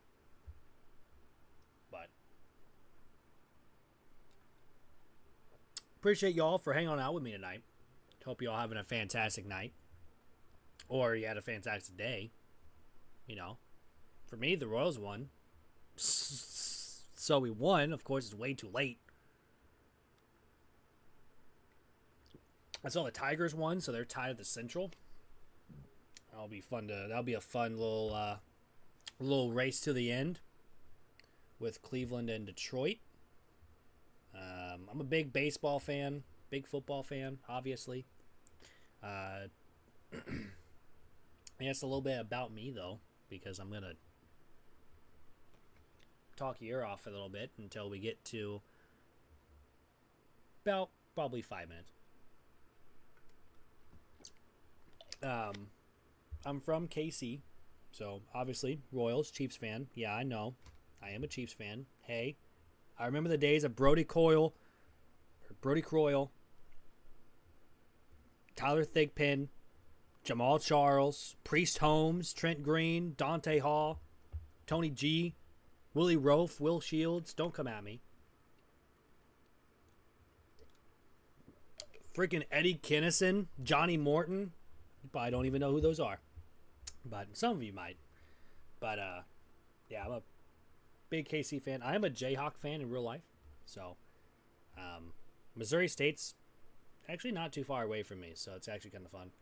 But appreciate y'all for hanging out with me tonight. Hope y'all having a fantastic night, or you had a fantastic day. You know, for me, the Royals won, so we won. Of course, it's way too late. I saw the Tigers won, so they're tied at the Central. That'll be a fun little race to the end with Cleveland and Detroit. I'm a big baseball fan, big football fan, obviously. It's a little bit about me though, because I'm gonna talk your ear off a little bit until we get to about probably 5 minutes. I'm from KC, so obviously Royals, Chiefs fan. Yeah, I know. I am a Chiefs fan. Hey, I remember the days of Brody Croyle, Tyler Thigpen, Jamal Charles, Priest Holmes, Trent Green, Dante Hall, Tony G, Willie Rofe, Will Shields. Don't come at me. Freaking Eddie Kinnison, Johnny Morton. You probably don't even know who those are, but some of you might. But yeah, I'm a big KC fan. I am a Jayhawk fan in real life, so Missouri State's actually not too far away from me, so it's actually kind of fun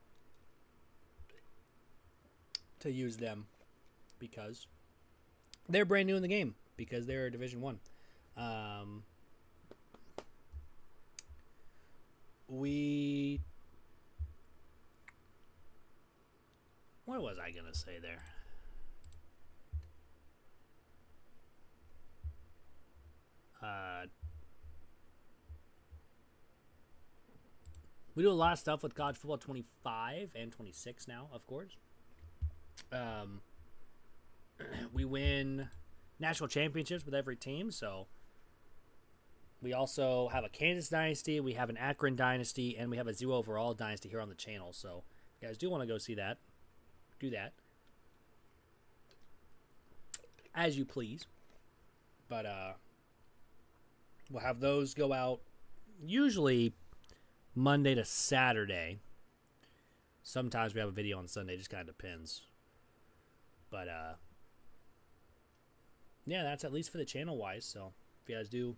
to use them because they're brand new in the game, because they're Division One. What was I gonna say there? We do a lot of stuff with college football 25 and 26 now, of course. We win national championships with every team, so we also have a Kansas dynasty, we have an Akron dynasty, and we have a 0 overall dynasty here on the channel. So if you guys do want to go see that, do that as you please. But we'll have those go out usually Monday to Saturday. Sometimes we have a video on Sunday, just kind of depends. But yeah, that's at least for the channel wise. So if you guys do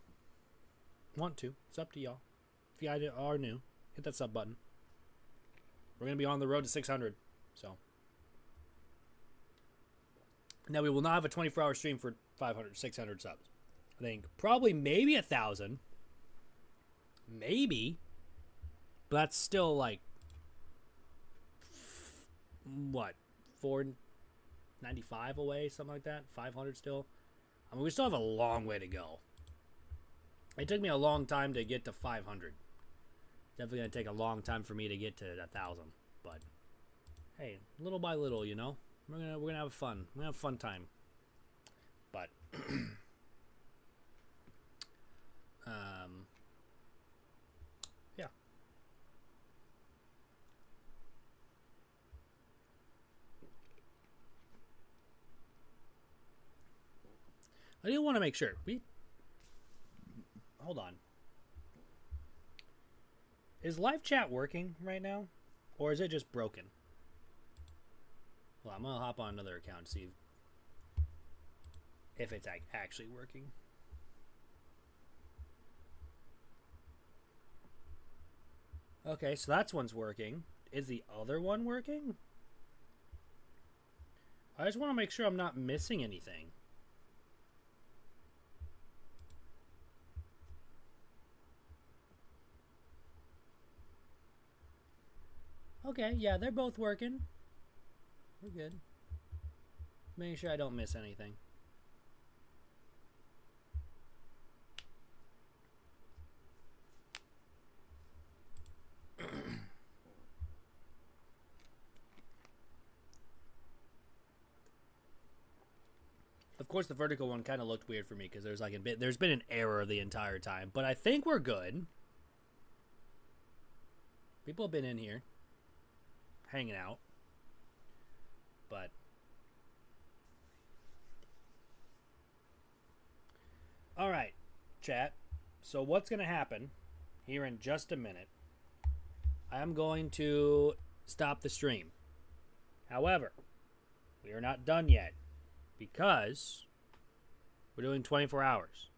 want to, it's up to y'all. If you guys are new, hit that sub button. We're gonna be on the road to 600. So now we will not have a 24-hour stream for 500, 600 subs. I think probably maybe 1,000, maybe, but that's still like what, 495 away, something like that. 500 still. I mean, we still have a long way to go. It took me a long time to get to 500. Definitely gonna take a long time for me to get to 1,000. But hey, little by little, you know, we're gonna have fun. We're gonna have a fun time. But yeah. I do want to make sure hold on. Is live chat working right now, or is it just broken? Well, I'm gonna hop on another account and see if it's actually working. Okay, so that's one's working. Is the other one working? I just want to make sure I'm not missing anything. Okay, yeah, they're both working. We're good. Making sure I don't miss anything. Of course, the vertical one kind of looked weird for me because there's been an error the entire time, but I think we're good. People have been in here, hanging out, but all right, chat. So what's gonna happen here in just a minute? I'm going to stop the stream. However, we are not done yet because we're doing 24 hours.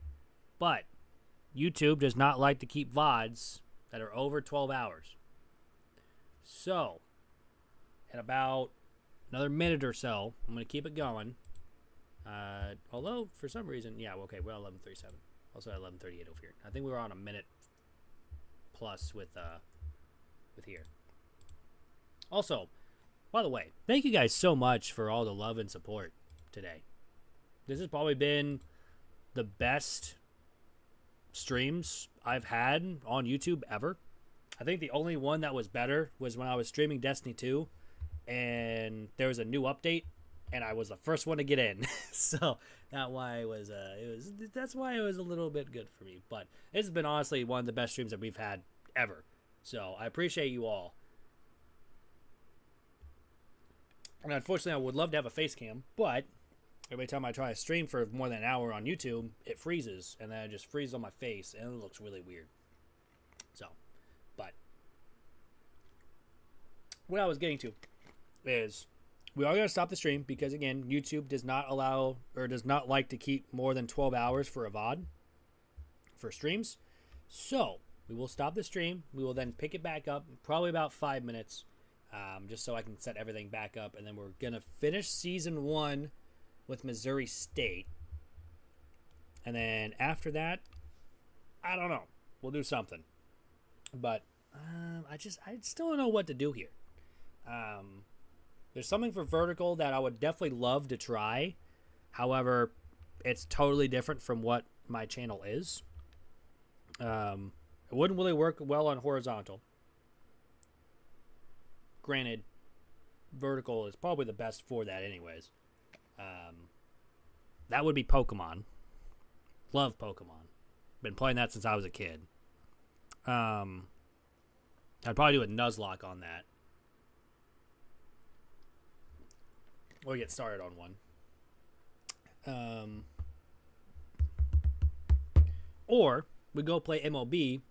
But YouTube does not like to keep VODs that are over 12 hours. So, in about another minute or so, I'm going to keep it going. Although, for some reason, yeah, okay, we're at 11:37. Also at 11:38 over here. I think we were on a minute plus with here. Also, by the way, thank you guys so much for all the love and support today. This has probably been the best streams I've had on YouTube ever. I think the only one that was better was when I was streaming Destiny 2 and there was a new update and I was the first one to get in. So that's why it was a little bit good for me. But it's been honestly one of the best streams that we've had ever. So I appreciate you all. And unfortunately, I would love to have a face cam, but every time I try to stream for more than an hour on YouTube, it freezes, and then it just freezes on my face, and it looks really weird. So, but what I was getting to is we are going to stop the stream because, again, YouTube does not allow or does not like to keep more than 12 hours for a VOD for streams. So, we will stop the stream. We will then pick it back up in probably about 5 minutes. Just so I can set everything back up. And then we're going to finish Season 1 with Missouri State. And then after that, I don't know. We'll do something. But I still don't know what to do here. There's something for Vertical that I would definitely love to try. However, it's totally different from what my channel is. It wouldn't really work well on Horizontal. Granted, Vertical is probably the best for that anyways. That would be Pokemon. Love Pokemon. Been playing that since I was a kid. I'd probably do a Nuzlocke on that. We'll get started on one. Or we go play MLB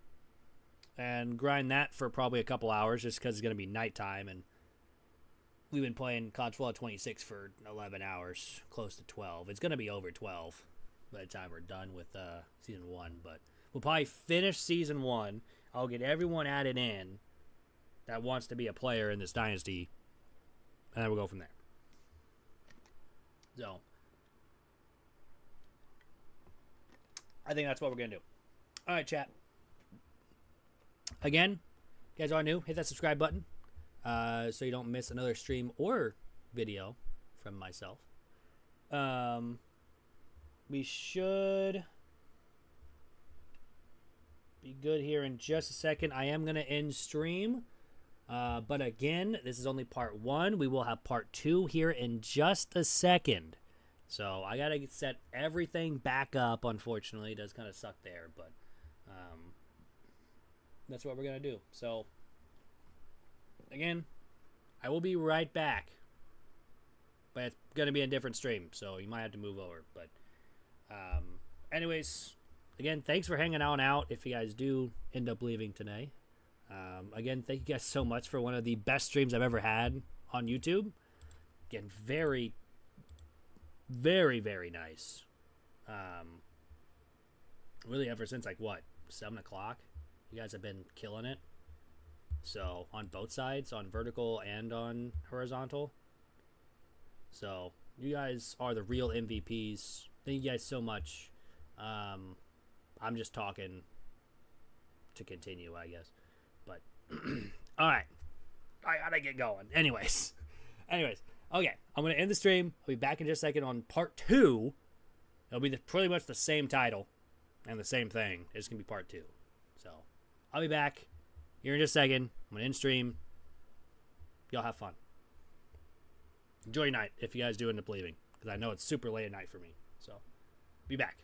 and grind that for probably a couple hours just because it's going to be nighttime. And we've been playing COD Fallout 26 for 11 hours, close to 12. It's going to be over 12 by the time we're done with Season 1. But we'll probably finish Season 1. I'll get everyone added in that wants to be a player in this dynasty. And then we'll go from there. So, I think that's what we're going to do. All right, chat. Again, if you guys are new, hit that subscribe button so you don't miss another stream or video from myself. We should be good here in just a second. I am going to end stream. But again, this is only part 1. We will have part 2 here in just a second. So I got to set everything back up, unfortunately. It does kind of suck there, but that's what we're going to do. So, again, I will be right back. But it's going to be a different stream, so you might have to move over. But anyways, again, thanks for hanging out if you guys do end up leaving today. Again, thank you guys so much for one of the best streams I've ever had on YouTube. Again, very, very, very nice. Really ever since, 7 o'clock. You guys have been killing it. So on both sides, on vertical and on horizontal. So you guys are the real MVPs. Thank you guys so much. I'm just talking to continue, I guess. But all right, I gotta get going. Anyways, okay. I'm gonna end the stream. I'll be back in just a second on part 2. It'll be pretty much the same title and the same thing. It's gonna be part 2. So I'll be back here in just a second. I'm gonna end stream. Y'all have fun. Enjoy your night if you guys do end up leaving, because I know it's super late at night for me. So be back.